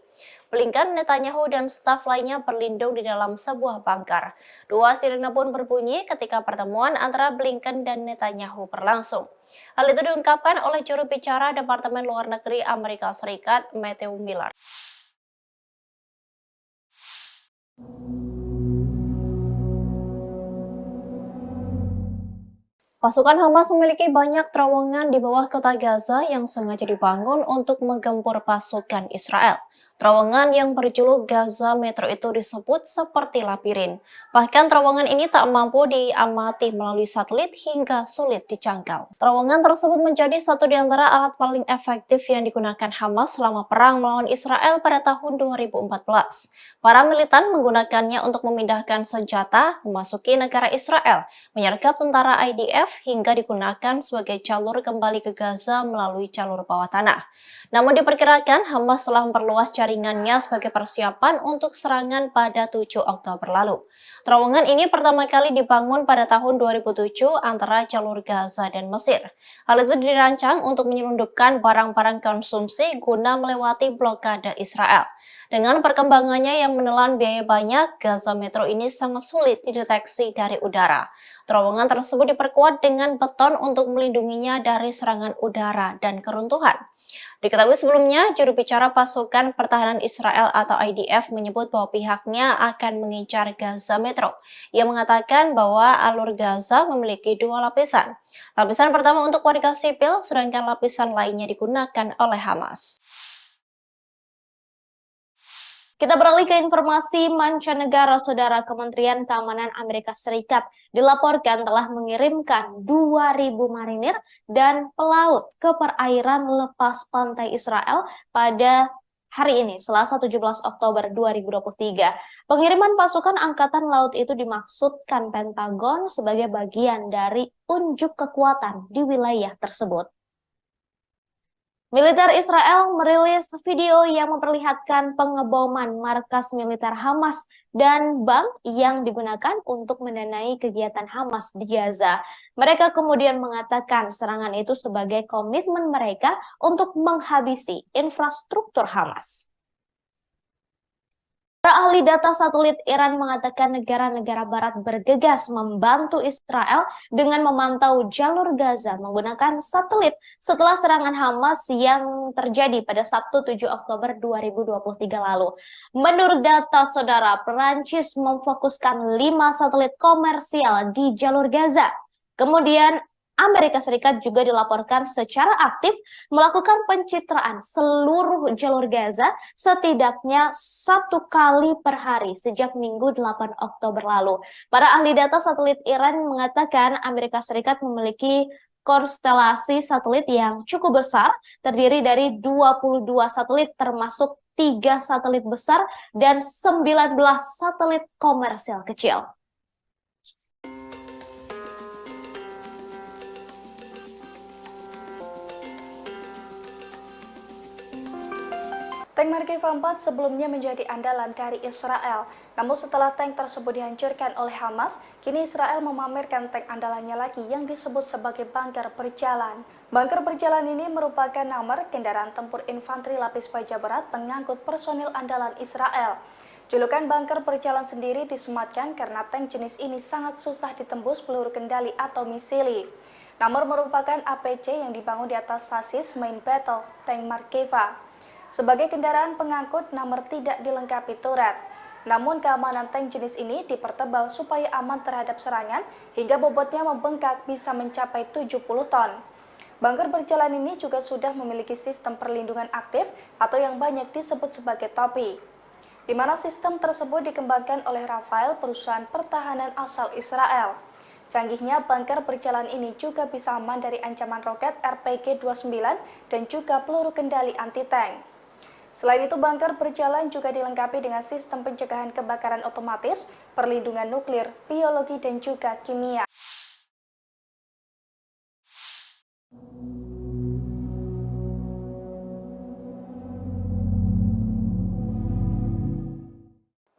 Blinken, Netanyahu, dan staf lainnya berlindung di dalam sebuah bunker. Dua sirene pun berbunyi ketika pertemuan antara Blinken dan Netanyahu berlangsung. Hal itu diungkapkan oleh juru bicara Departemen Luar Negeri Amerika Serikat, Matthew Miller. Pasukan Hamas memiliki banyak terowongan di bawah kota Gaza yang sengaja dibangun untuk menggempur pasukan Israel. Terowongan yang berjuluk Gaza Metro itu disebut seperti labirin. Bahkan terowongan ini tak mampu diamati melalui satelit hingga sulit dijangkau. Terowongan tersebut menjadi satu di antara alat paling efektif yang digunakan Hamas selama perang melawan Israel pada tahun 2014. Para militan menggunakannya untuk memindahkan senjata, memasuki negara Israel, menyergap tentara IDF hingga digunakan sebagai jalur kembali ke Gaza melalui jalur bawah tanah. Namun diperkirakan Hamas telah memperluas jaringannya sebagai persiapan untuk serangan pada 7 Oktober lalu. Terowongan ini pertama kali dibangun pada tahun 2007 antara jalur Gaza dan Mesir. Hal itu dirancang untuk menyelundupkan barang-barang konsumsi guna melewati blokade Israel. Dengan perkembangannya yang menelan biaya banyak, Gaza Metro ini sangat sulit dideteksi dari udara. Terowongan tersebut diperkuat dengan beton untuk melindunginya dari serangan udara dan keruntuhan. Diketahui sebelumnya, juru bicara pasukan pertahanan Israel atau IDF menyebut bahwa pihaknya akan mengincar Gaza Metro. Ia mengatakan bahwa alur Gaza memiliki 2 lapisan. Lapisan pertama untuk warga sipil, sedangkan lapisan lainnya digunakan oleh Hamas. Kita beralih ke informasi mancanegara. Saudara, Kementerian Keamanan Amerika Serikat dilaporkan telah mengirimkan 2.000 marinir dan pelaut ke perairan lepas pantai Israel pada hari ini, Selasa 17 Oktober 2023. Pengiriman pasukan Angkatan Laut itu dimaksudkan Pentagon sebagai bagian dari unjuk kekuatan di wilayah tersebut. Militer Israel merilis video yang memperlihatkan pengeboman markas militer Hamas dan bank yang digunakan untuk mendanai kegiatan Hamas di Gaza. Mereka kemudian mengatakan serangan itu sebagai komitmen mereka untuk menghabisi infrastruktur Hamas. Para ahli data satelit Iran mengatakan negara-negara barat bergegas membantu Israel dengan memantau jalur Gaza menggunakan satelit setelah serangan Hamas yang terjadi pada Sabtu 7 Oktober 2023 lalu. Menurut data saudara, Perancis memfokuskan 5 satelit komersial di jalur Gaza. Kemudian Amerika Serikat juga dilaporkan secara aktif melakukan pencitraan seluruh jalur Gaza setidaknya 1 kali per hari sejak Minggu 8 Oktober lalu. Para ahli data satelit Iran mengatakan Amerika Serikat memiliki konstelasi satelit yang cukup besar, terdiri dari 22 satelit termasuk 3 satelit besar dan 19 satelit komersial kecil. Tank Merkava 4 sebelumnya menjadi andalan dari Israel. Namun setelah tank tersebut dihancurkan oleh Hamas, kini Israel memamerkan tank andalannya lagi yang disebut sebagai bunker berjalan. Bunker berjalan ini merupakan nomor kendaraan tempur infanteri lapis baja berat pengangkut personil andalan Israel. Julukan bunker berjalan sendiri disematkan karena tank jenis ini sangat susah ditembus peluru kendali atau misili. Namor merupakan APC yang dibangun di atas sasis main battle tank Markeva. Sebagai kendaraan pengangkut, Namor tidak dilengkapi turret. Namun keamanan tank jenis ini dipertebal supaya aman terhadap serangan hingga bobotnya membengkak bisa mencapai 70 ton. Bunker berjalan ini juga sudah memiliki sistem perlindungan aktif atau yang banyak disebut sebagai topi, di mana sistem tersebut dikembangkan oleh Rafael, perusahaan pertahanan asal Israel. Canggihnya bunker berjalan ini juga bisa aman dari ancaman roket RPG-29 dan juga peluru kendali anti-tank. Selain itu, bunker berjalan juga dilengkapi dengan sistem pencegahan kebakaran otomatis, perlindungan nuklir, biologi, dan juga kimia.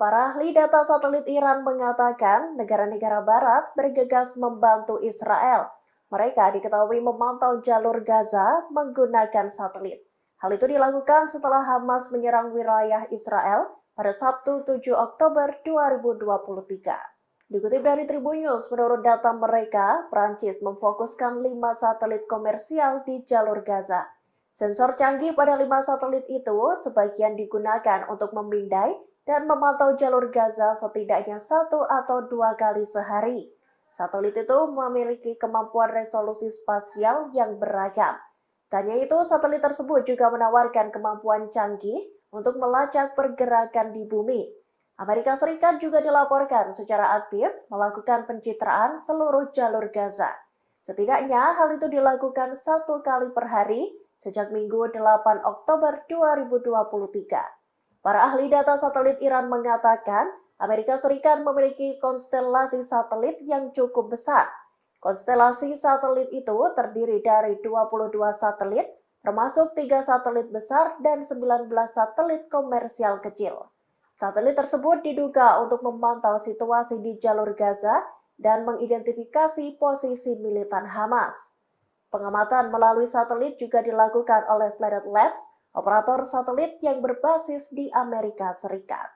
Para ahli data satelit Iran mengatakan negara-negara barat bergegas membantu Israel. Mereka diketahui memantau jalur Gaza menggunakan satelit. Hal itu dilakukan setelah Hamas menyerang wilayah Israel pada Sabtu 7 Oktober 2023. Dikutip dari Tribun News, menurut data mereka, Prancis memfokuskan 5 satelit komersial di jalur Gaza. Sensor canggih pada 5 satelit itu sebagian digunakan untuk memindai dan memantau jalur Gaza setidaknya 1 atau 2 kali sehari. Satelit itu memiliki kemampuan resolusi spasial yang beragam. Tak hanya itu, satelit tersebut juga menawarkan kemampuan canggih untuk melacak pergerakan di bumi. Amerika Serikat juga dilaporkan secara aktif melakukan pencitraan seluruh jalur Gaza. Setidaknya hal itu dilakukan 1 kali per hari sejak Minggu 8 Oktober 2023. Para ahli data satelit Iran mengatakan Amerika Serikat memiliki konstelasi satelit yang cukup besar. Konstelasi satelit itu terdiri dari 22 satelit, termasuk 3 satelit besar dan 19 satelit komersial kecil. Satelit tersebut diduga untuk memantau situasi di jalur Gaza dan mengidentifikasi posisi militan Hamas. Pengamatan melalui satelit juga dilakukan oleh Planet Labs, operator satelit yang berbasis di Amerika Serikat.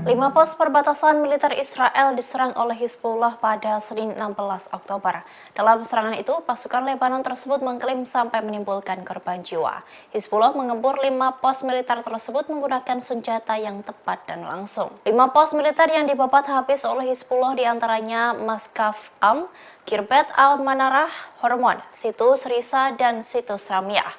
Lima pos perbatasan militer Israel diserang oleh Hizbullah pada Senin 16 Oktober. Dalam serangan itu, pasukan Lebanon tersebut mengklaim sampai menimbulkan korban jiwa. Hizbullah mengepung 5 pos militer tersebut menggunakan senjata yang tepat dan langsung. 5 pos militer yang dibabat habis oleh Hizbullah diantaranya Maskaf Am, Kirbet Al-Manarah, Hormon, Situs Risa, dan Situs Ramyah.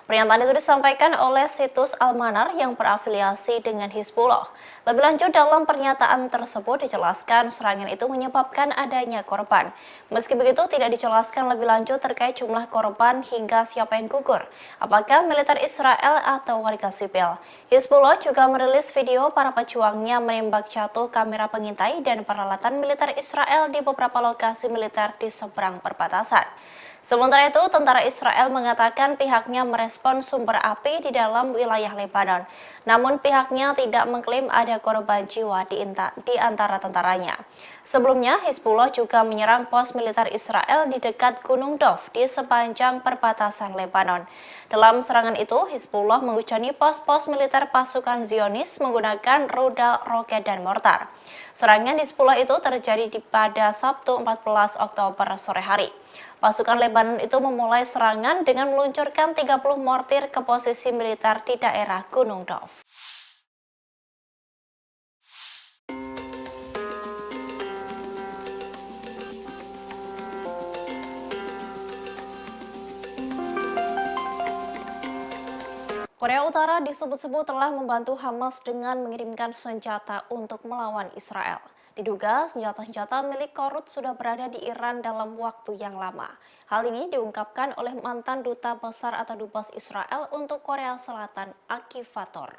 Pernyataan itu disampaikan oleh Situs Al-Manar yang berafiliasi dengan Hizbullah. Lebih lanjut, dalam pernyataan tersebut dijelaskan serangan itu menyebabkan adanya korban. Meski begitu, tidak dijelaskan lebih lanjut terkait jumlah korban hingga siapa yang gugur, apakah militer Israel atau warga sipil. Hizbullah juga merilis video para pejuangnya menembak jatuh kamera pengintai dan peralatan militer Israel di beberapa lokasi militer di seberang perbatasan. Sementara itu, tentara Israel mengatakan pihaknya merespon sumber api di dalam wilayah Lebanon. Namun pihaknya tidak mengklaim ada korban jiwa di antara tentaranya. Sebelumnya, Hizbullah juga menyerang pos militer Israel di dekat Gunung Dov di sepanjang perbatasan Lebanon. Dalam serangan itu, Hizbullah menghujani pos-pos militer pasukan Zionis menggunakan rudal, roket, dan mortar. Serangan Hizbullah itu terjadi pada Sabtu 14 Oktober sore hari. Pasukan Lebanon itu memulai serangan dengan meluncurkan 30 mortir ke posisi militer di daerah Gunung Dov. Korea Utara disebut-sebut telah membantu Hamas dengan mengirimkan senjata untuk melawan Israel. Diduga senjata-senjata milik Korut sudah berada di Iran dalam waktu yang lama. Hal ini diungkapkan oleh mantan duta besar atau dubes Israel untuk Korea Selatan, Aktivator.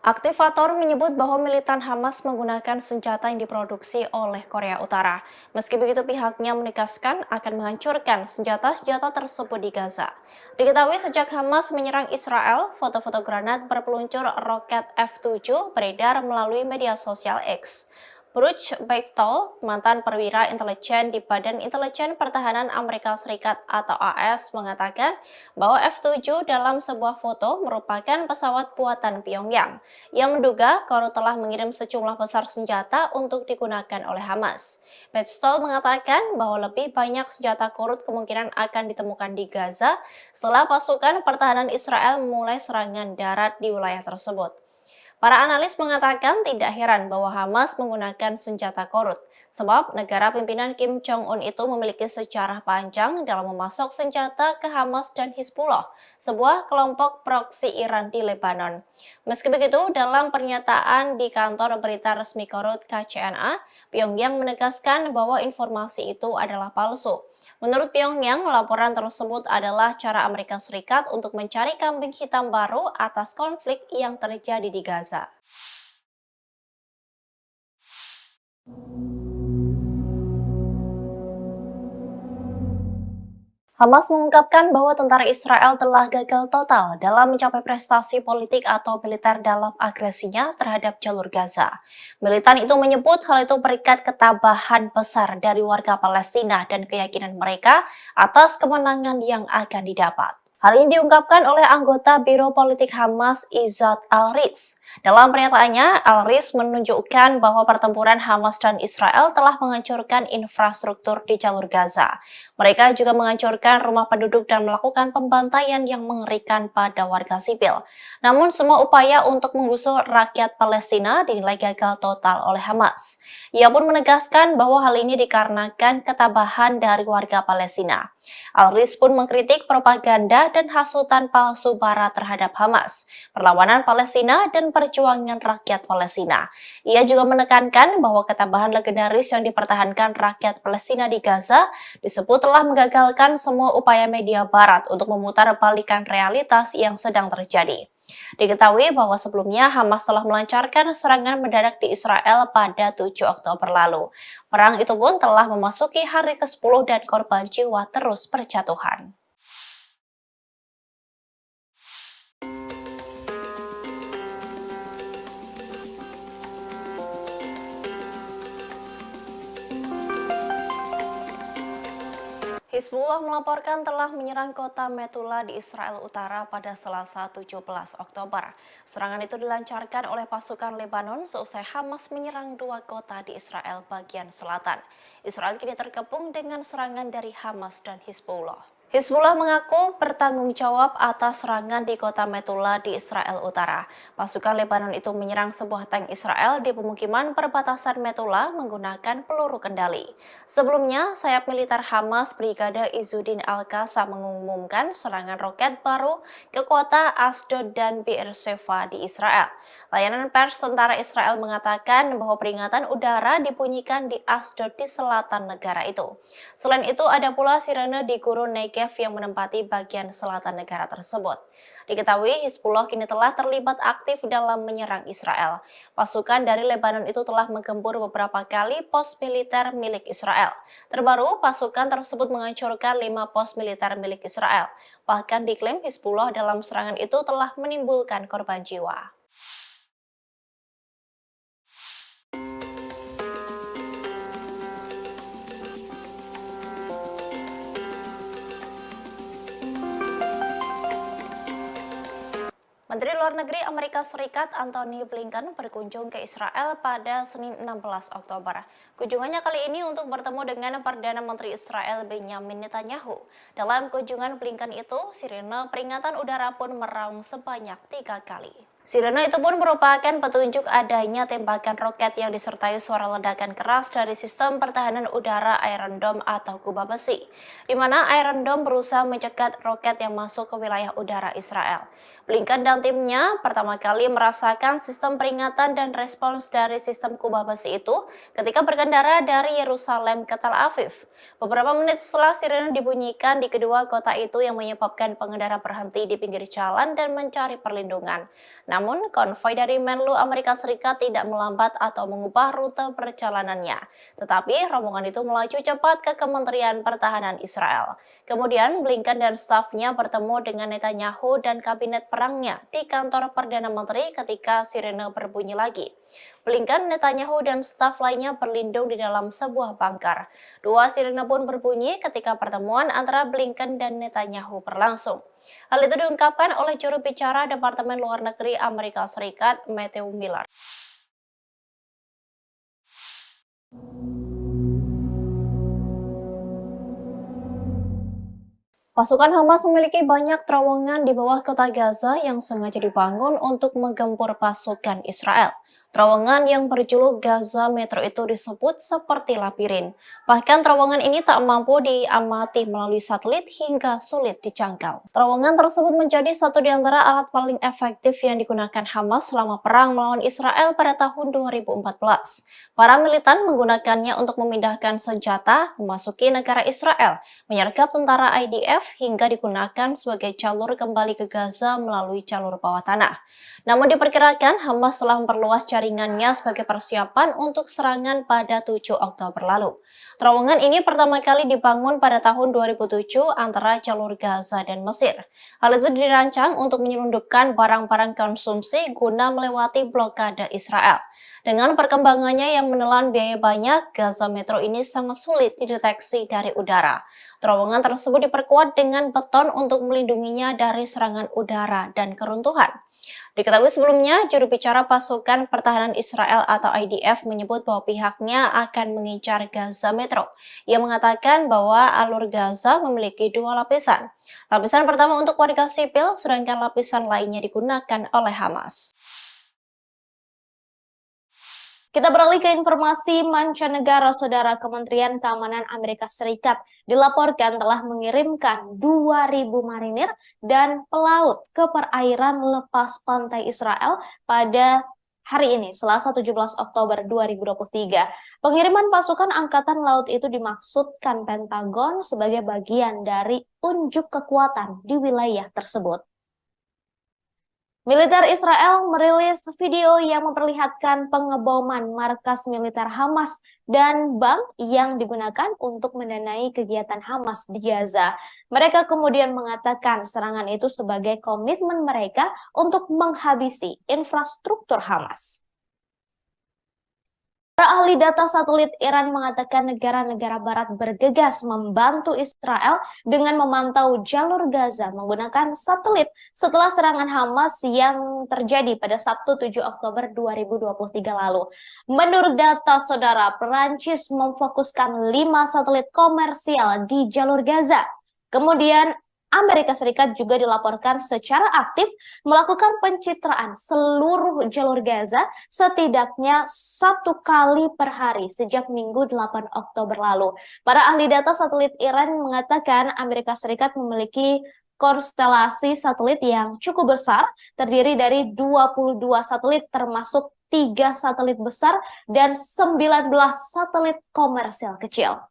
Aktivator menyebut bahwa militan Hamas menggunakan senjata yang diproduksi oleh Korea Utara. Meski begitu, pihaknya menegaskan akan menghancurkan senjata-senjata tersebut di Gaza. Diketahui sejak Hamas menyerang Israel, foto-foto granat berpeluncur roket F-7 beredar melalui media sosial X. Bruce Bechtel, mantan perwira intelijen di Badan Intelijen Pertahanan Amerika Serikat atau AS, mengatakan bahwa F-7 dalam sebuah foto merupakan pesawat buatan Pyongyang yang menduga Korut telah mengirim sejumlah besar senjata untuk digunakan oleh Hamas. Bechtel mengatakan bahwa lebih banyak senjata Korut kemungkinan akan ditemukan di Gaza setelah pasukan pertahanan Israel memulai serangan darat di wilayah tersebut. Para analis mengatakan tidak heran bahwa Hamas menggunakan senjata Korut, sebab negara pimpinan Kim Jong-un itu memiliki sejarah panjang dalam memasok senjata ke Hamas dan Hizbullah, sebuah kelompok proksi Iran di Lebanon. Meski begitu, dalam pernyataan di kantor berita resmi Korut KCNA, Pyongyang menegaskan bahwa informasi itu adalah palsu. Menurut Pyongyang, laporan tersebut adalah cara Amerika Serikat untuk mencari kambing hitam baru atas konflik yang terjadi di Gaza. Hamas mengungkapkan bahwa tentara Israel telah gagal total dalam mencapai prestasi politik atau militer dalam agresinya terhadap jalur Gaza. Militan itu menyebut hal itu berikat ketabahan besar dari warga Palestina dan keyakinan mereka atas kemenangan yang akan didapat. Hal ini diungkapkan oleh anggota Biro Politik Hamas Izzat Al-Riz. Dalam pernyataannya, Al-Riz menunjukkan bahwa pertempuran Hamas dan Israel telah menghancurkan infrastruktur di jalur Gaza. Mereka juga menghancurkan rumah penduduk dan melakukan pembantaian yang mengerikan pada warga sipil. Namun semua upaya untuk menggusur rakyat Palestina dinilai gagal total oleh Hamas. Ia pun menegaskan bahwa hal ini dikarenakan ketabahan dari warga Palestina. Al-Riz pun mengkritik propaganda dan hasutan palsu Barat terhadap Hamas, perlawanan Palestina, dan perjuangan rakyat Palestina. Ia juga menekankan bahwa ketabahan legendaris yang dipertahankan rakyat Palestina di Gaza disebut telah menggagalkan semua upaya media Barat untuk memutarbalikkan realitas yang sedang terjadi. Diketahui bahwa sebelumnya Hamas telah melancarkan serangan mendadak di Israel pada 7 Oktober lalu. Perang itu pun telah memasuki hari ke-10 dan korban jiwa terus berjatuhan. Hizbullah melaporkan telah menyerang kota Metula di Israel Utara pada Selasa 17 Oktober. Serangan itu dilancarkan oleh pasukan Lebanon seusai Hamas menyerang dua kota di Israel bagian selatan. Israel kini terkepung dengan serangan dari Hamas dan Hizbullah. Hizbullah mengaku bertanggung jawab atas serangan di kota Metula di Israel Utara. Pasukan Lebanon itu menyerang sebuah tank Israel di pemukiman perbatasan Metula menggunakan peluru kendali. Sebelumnya, sayap militer Hamas Brigade Izzuddin Al-Qassam mengumumkan serangan roket baru ke kota Asdod dan Beersheva di Israel. Layanan pers tentara Israel mengatakan bahwa peringatan udara dibunyikan di Asdod di selatan negara itu. Selain itu, ada pula sirene di gurun Negev yang menempati bagian selatan negara tersebut. Diketahui Hizbullah kini telah terlibat aktif dalam menyerang Israel. Pasukan dari Lebanon itu telah menggempur beberapa kali pos militer milik Israel. Terbaru, pasukan tersebut menghancurkan 5 pos militer milik Israel. Bahkan diklaim Hizbullah dalam serangan itu telah menimbulkan korban jiwa. Menteri Luar Negeri Amerika Serikat Antony Blinken berkunjung ke Israel pada Senin 16 Oktober. Kunjungannya kali ini untuk bertemu dengan Perdana Menteri Israel Benjamin Netanyahu. Dalam kunjungan Blinken itu, sirene peringatan udara pun meraung sebanyak 3 kali. Sirene itu pun merupakan petunjuk adanya tembakan roket yang disertai suara ledakan keras dari sistem pertahanan udara Iron Dome atau kubah besi, di mana Iron Dome berusaha mencegat roket yang masuk ke wilayah udara Israel. Blinken dan timnya pertama kali merasakan sistem peringatan dan respons dari sistem kubah besi itu ketika berkendara dari Yerusalem ke Tel Aviv. Beberapa menit setelah sirene dibunyikan di kedua kota itu yang menyebabkan pengendara berhenti di pinggir jalan dan mencari perlindungan. Namun, konvoi dari Menlu Amerika Serikat tidak melambat atau mengubah rute perjalanannya. Tetapi, rombongan itu melaju cepat ke Kementerian Pertahanan Israel. Kemudian, Blinken dan stafnya bertemu dengan Netanyahu dan kabinet perangnya di kantor Perdana Menteri ketika sirene berbunyi lagi. Blinken, Netanyahu, dan staf lainnya berlindung di dalam sebuah bunker. Dua sirene pun berbunyi ketika pertemuan antara Blinken dan Netanyahu berlangsung. Hal itu diungkapkan oleh juru bicara Departemen Luar Negeri Amerika Serikat, Matthew Miller. Pasukan Hamas memiliki banyak terowongan di bawah kota Gaza yang sengaja dibangun untuk menggempur pasukan Israel. Terowongan yang berjuluk Gaza Metro itu disebut seperti labirin. Bahkan terowongan ini tak mampu diamati melalui satelit hingga sulit dijangkau. Terowongan tersebut menjadi satu di antara alat paling efektif yang digunakan Hamas selama perang melawan Israel pada tahun 2014. Para militan menggunakannya untuk memindahkan senjata, memasuki negara Israel, menyergap tentara IDF hingga digunakan sebagai jalur kembali ke Gaza melalui jalur bawah tanah. Namun diperkirakan Hamas telah memperluas jaringannya sebagai persiapan untuk serangan pada 7 Oktober lalu. Terowongan ini pertama kali dibangun pada tahun 2007 antara jalur Gaza dan Mesir. Hal itu dirancang untuk menyelundupkan barang-barang konsumsi guna melewati blokade Israel. Dengan perkembangannya yang menelan biaya banyak, Gaza Metro ini sangat sulit dideteksi dari udara. Terowongan tersebut diperkuat dengan beton untuk melindunginya dari serangan udara dan keruntuhan. Diketahui sebelumnya, juru bicara pasukan pertahanan Israel atau IDF menyebut bahwa pihaknya akan mengincar Gaza Metro. Ia mengatakan bahwa alur Gaza memiliki dua lapisan. Lapisan pertama untuk warga sipil, sedangkan lapisan lainnya digunakan oleh Hamas. Kita beralih ke informasi mancanegara. Saudara, Kementerian Keamanan Amerika Serikat dilaporkan telah mengirimkan 2.000 marinir dan pelaut ke perairan lepas pantai Israel pada hari ini, Selasa 17 Oktober 2023. Pengiriman pasukan Angkatan Laut itu dimaksudkan Pentagon sebagai bagian dari unjuk kekuatan di wilayah tersebut. Militer Israel merilis video yang memperlihatkan pengeboman markas militer Hamas dan bank yang digunakan untuk mendanai kegiatan Hamas di Gaza. Mereka kemudian mengatakan serangan itu sebagai komitmen mereka untuk menghabisi infrastruktur Hamas. Para ahli data satelit Iran mengatakan negara-negara barat bergegas membantu Israel dengan memantau jalur Gaza menggunakan satelit setelah serangan Hamas yang terjadi pada Sabtu 7 Oktober 2023 lalu. Menurut data saudara, Perancis memfokuskan 5 satelit komersial di jalur Gaza. Kemudian Amerika Serikat juga dilaporkan secara aktif melakukan pencitraan seluruh jalur Gaza setidaknya 1 kali per hari sejak Minggu 8 Oktober lalu. Para ahli data satelit Iran mengatakan Amerika Serikat memiliki konstelasi satelit yang cukup besar, terdiri dari 22 satelit termasuk 3 satelit besar dan 19 satelit komersial kecil.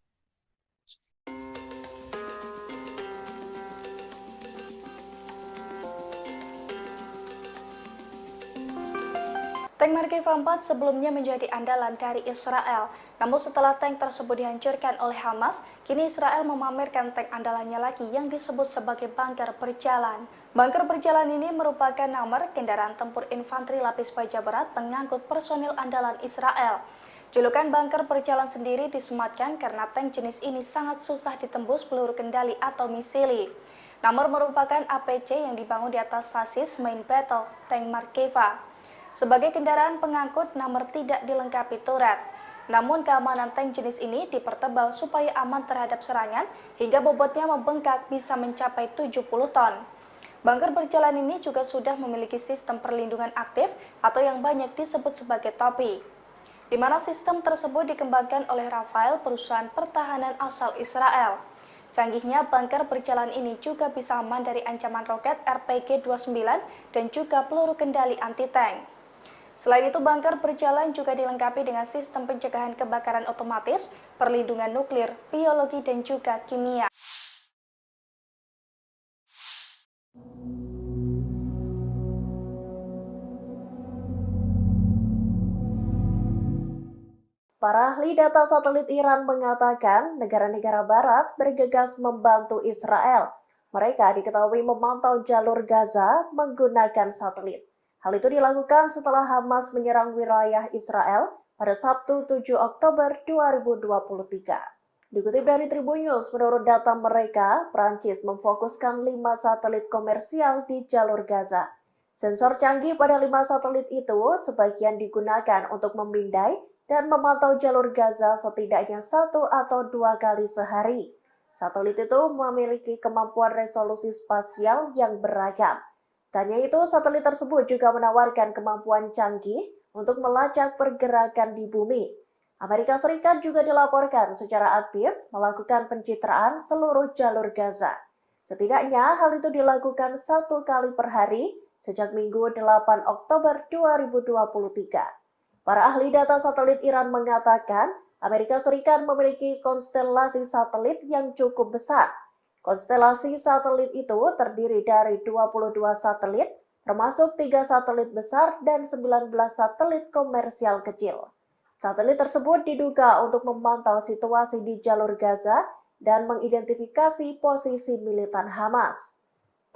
Tank Markeva 4 sebelumnya menjadi andalan dari Israel. Namun setelah tank tersebut dihancurkan oleh Hamas, kini Israel memamerkan tank andalannya lagi yang disebut sebagai bunker berjalan. Bunker berjalan ini merupakan nomor kendaraan tempur infanteri lapis baja berat pengangkut personil andalan Israel. Julukan bunker berjalan sendiri disematkan karena tank jenis ini sangat susah ditembus peluru kendali atau misili. Nomor merupakan APC yang dibangun di atas sasis main battle tank Markeva. Sebagai kendaraan pengangkut, nomor tidak dilengkapi turret. Namun keamanan tank jenis ini dipertebal supaya aman terhadap serangan hingga bobotnya membengkak bisa mencapai 70 ton. Bunker berjalan ini juga sudah memiliki sistem perlindungan aktif atau yang banyak disebut sebagai topi, di mana sistem tersebut dikembangkan oleh Rafael, perusahaan pertahanan asal Israel. Canggihnya bunker berjalan ini juga bisa aman dari ancaman roket RPG-29 dan juga peluru kendali anti-tank. Selain itu, bunker berjalan juga dilengkapi dengan sistem pencegahan kebakaran otomatis, perlindungan nuklir, biologi, dan juga kimia. Para ahli data satelit Iran mengatakan negara-negara barat bergegas membantu Israel. Mereka diketahui memantau jalur Gaza menggunakan satelit. Hal itu dilakukan setelah Hamas menyerang wilayah Israel pada Sabtu 7 Oktober 2023. Dikutip dari Tribun News, menurut data mereka, Prancis memfokuskan 5 satelit komersial di jalur Gaza. Sensor canggih pada 5 satelit itu sebagian digunakan untuk memindai dan memantau jalur Gaza setidaknya 1 atau 2 kali sehari. Satelit itu memiliki kemampuan resolusi spasial yang beragam. Tanya itu, satelit tersebut juga menawarkan kemampuan canggih untuk melacak pergerakan di bumi. Amerika Serikat juga dilaporkan secara aktif melakukan pencitraan seluruh jalur Gaza. Setidaknya hal itu dilakukan 1 kali per hari sejak Minggu 8 Oktober 2023. Para ahli data satelit Iran mengatakan Amerika Serikat memiliki konstelasi satelit yang cukup besar. Konstelasi satelit itu terdiri dari 22 satelit, termasuk 3 satelit besar dan 19 satelit komersial kecil. Satelit tersebut diduga untuk memantau situasi di jalur Gaza dan mengidentifikasi posisi militan Hamas.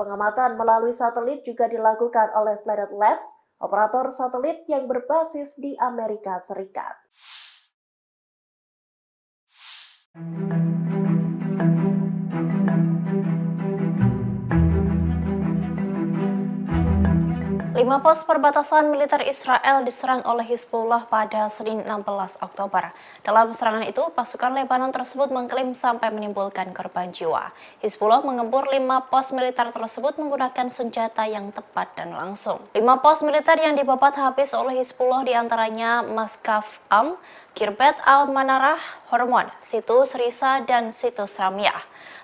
Pengamatan melalui satelit juga dilakukan oleh Planet Labs, operator satelit yang berbasis di Amerika Serikat. Lima pos perbatasan militer Israel diserang oleh Hizbullah pada Senin 16 Oktober. Dalam serangan itu, pasukan Lebanon tersebut mengklaim sampai menimbulkan korban jiwa. Hizbullah mengempur 5 pos militer tersebut menggunakan senjata yang tepat dan langsung. 5 pos militer yang dibabat habis oleh Hizbullah diantaranya Maskaf Am, Kirbet Al-Manarah, Hormon, Situs Risa, dan Situs Ramyah.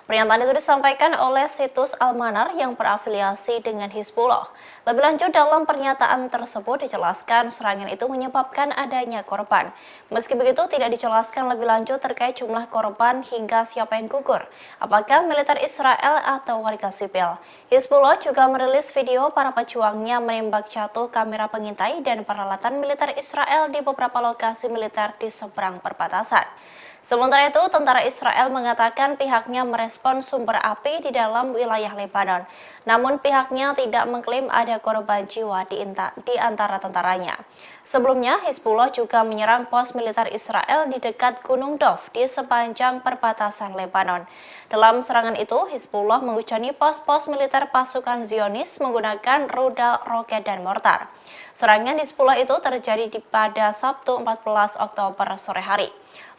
Pernyataan itu disampaikan oleh Situs Al-Manar yang berafiliasi dengan Hizbullah. Lebih lanjut, dalam pernyataan tersebut dijelaskan serangan itu menyebabkan adanya korban. Meski begitu, tidak dijelaskan lebih lanjut terkait jumlah korban hingga siapa yang gugur, apakah militer Israel atau warga sipil. Hizbullah juga merilis video para pejuangnya menembak jatuh kamera pengintai dan peralatan militer Israel di beberapa lokasi militer di seberang perbatasan. Sementara itu, tentara Israel mengatakan pihaknya merespon sumber api di dalam wilayah Lebanon. Namun pihaknya tidak mengklaim ada korban jiwa di antara tentaranya. Sebelumnya, Hizbullah juga menyerang pos militer Israel di dekat Gunung Dov di sepanjang perbatasan Lebanon. Dalam serangan itu, Hizbullah menghujani pos-pos militer pasukan Zionis menggunakan rudal, roket, dan mortar. Serangan Hizbullah itu terjadi pada Sabtu 14 Oktober sore hari.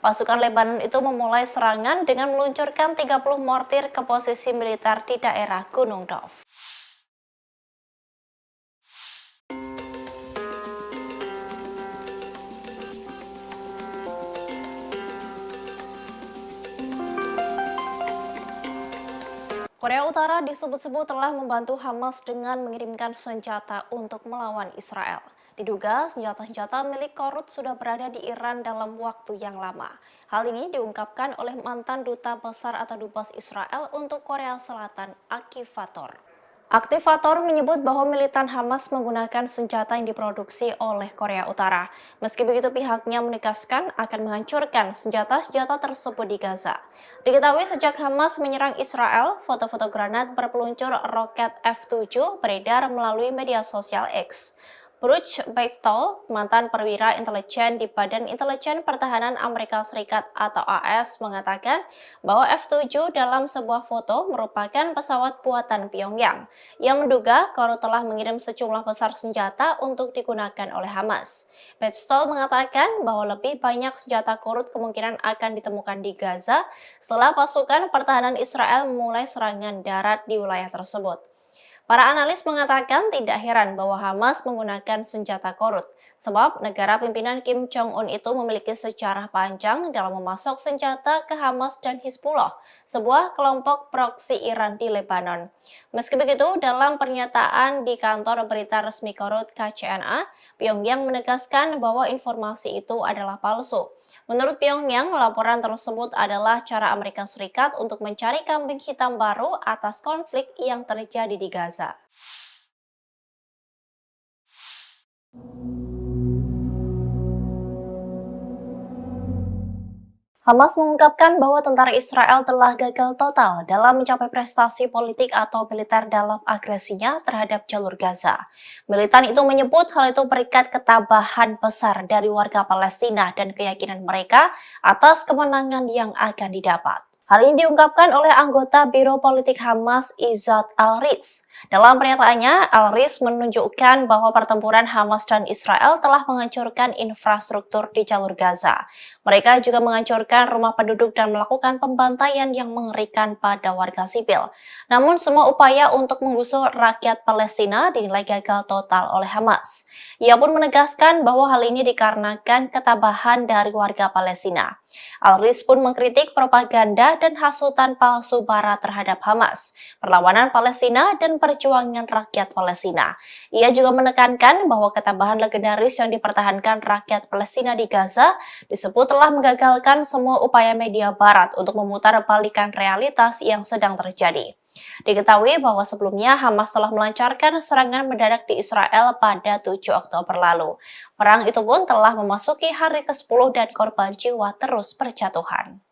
Pasukan Lebanon itu memulai serangan dengan meluncurkan 30 mortir ke posisi militer di daerah Gunung Dov. Korea Utara disebut-sebut telah membantu Hamas dengan mengirimkan senjata untuk melawan Israel. Diduga senjata-senjata milik Korut sudah berada di Iran dalam waktu yang lama. Hal ini diungkapkan oleh mantan duta besar atau dubes Israel untuk Korea Selatan, Aktivator. Aktivator menyebut bahwa militan Hamas menggunakan senjata yang diproduksi oleh Korea Utara. Meski begitu, pihaknya menegaskan akan menghancurkan senjata-senjata tersebut di Gaza. Diketahui sejak Hamas menyerang Israel, foto-foto granat berpeluncur roket F-7 beredar melalui media sosial X. Bruce Beitel, mantan perwira intelijen di Badan Intelijen Pertahanan Amerika Serikat atau AS, mengatakan bahwa F-7 dalam sebuah foto merupakan pesawat buatan Pyongyang yang menduga Korut telah mengirim sejumlah besar senjata untuk digunakan oleh Hamas. Beitel mengatakan bahwa lebih banyak senjata Korut kemungkinan akan ditemukan di Gaza setelah pasukan pertahanan Israel memulai serangan darat di wilayah tersebut. Para analis mengatakan tidak heran bahwa Hamas menggunakan senjata Korut, sebab negara pimpinan Kim Jong-un itu memiliki sejarah panjang dalam memasok senjata ke Hamas dan Hizbullah, sebuah kelompok proksi Iran di Lebanon. Meski begitu, dalam pernyataan di kantor berita resmi Korut KCNA, Pyongyang menegaskan bahwa informasi itu adalah palsu. Menurut Pyongyang, laporan tersebut adalah cara Amerika Serikat untuk mencari kambing hitam baru atas konflik yang terjadi di Gaza. Hamas mengungkapkan bahwa tentara Israel telah gagal total dalam mencapai prestasi politik atau militer dalam agresinya terhadap jalur Gaza. Militan itu menyebut hal itu berikat ketabahan besar dari warga Palestina dan keyakinan mereka atas kemenangan yang akan didapat. Hal ini diungkapkan oleh anggota Biro Politik Hamas Izzat Al-Riz. Dalam pernyataannya, Al-Riz menunjukkan bahwa pertempuran Hamas dan Israel telah menghancurkan infrastruktur di jalur Gaza. Mereka juga menghancurkan rumah penduduk dan melakukan pembantaian yang mengerikan pada warga sipil. Namun semua upaya untuk menggusur rakyat Palestina dinilai gagal total oleh Hamas. Ia pun menegaskan bahwa hal ini dikarenakan ketabahan dari warga Palestina. Al-Riz pun mengkritik propaganda dan hasutan palsu Barat terhadap Hamas, perlawanan Palestina, dan perjuangan rakyat Palestina. Ia juga menekankan bahwa ketabahan legendaris yang dipertahankan rakyat Palestina di Gaza disebut telah menggagalkan semua upaya media Barat untuk memutarbalikkan realitas yang sedang terjadi. Diketahui bahwa sebelumnya Hamas telah melancarkan serangan mendadak di Israel pada 7 Oktober lalu. Perang itu pun telah memasuki hari ke-10 dan korban jiwa terus berjatuhan.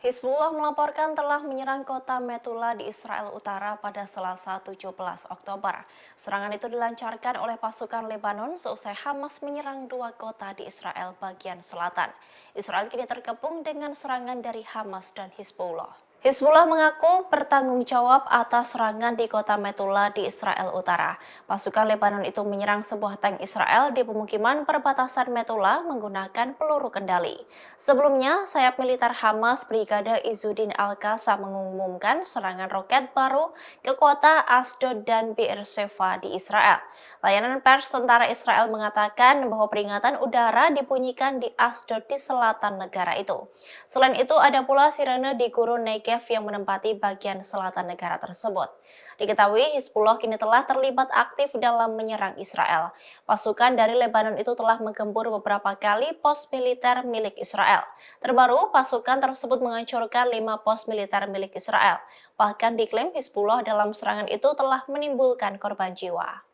Hizbullah melaporkan telah menyerang kota Metula di Israel Utara pada Selasa 17 Oktober. Serangan itu dilancarkan oleh pasukan Lebanon seusai Hamas menyerang 2 kota di Israel bagian selatan. Israel kini terkepung dengan serangan dari Hamas dan Hizbullah. Hizbullah mengaku bertanggung jawab atas serangan di kota Metula di Israel Utara. Pasukan Lebanon itu menyerang sebuah tank Israel di pemukiman perbatasan Metula menggunakan peluru kendali. Sebelumnya, sayap militer Hamas Brigade Izzuddin Al-Qassam mengumumkan serangan roket baru ke kota Asdod dan Beersheva di Israel. Layanan pers tentara Israel mengatakan bahwa peringatan udara dibunyikan di Asdod di selatan negara itu. Selain itu, ada pula sirene di gurun Negev yang menempati bagian selatan negara tersebut. Diketahui Hizbullah kini telah terlibat aktif dalam menyerang Israel. Pasukan dari Lebanon itu telah menggempur beberapa kali pos militer milik Israel. Terbaru, pasukan tersebut menghancurkan 5 pos militer milik Israel. Bahkan diklaim Hizbullah dalam serangan itu telah menimbulkan korban jiwa.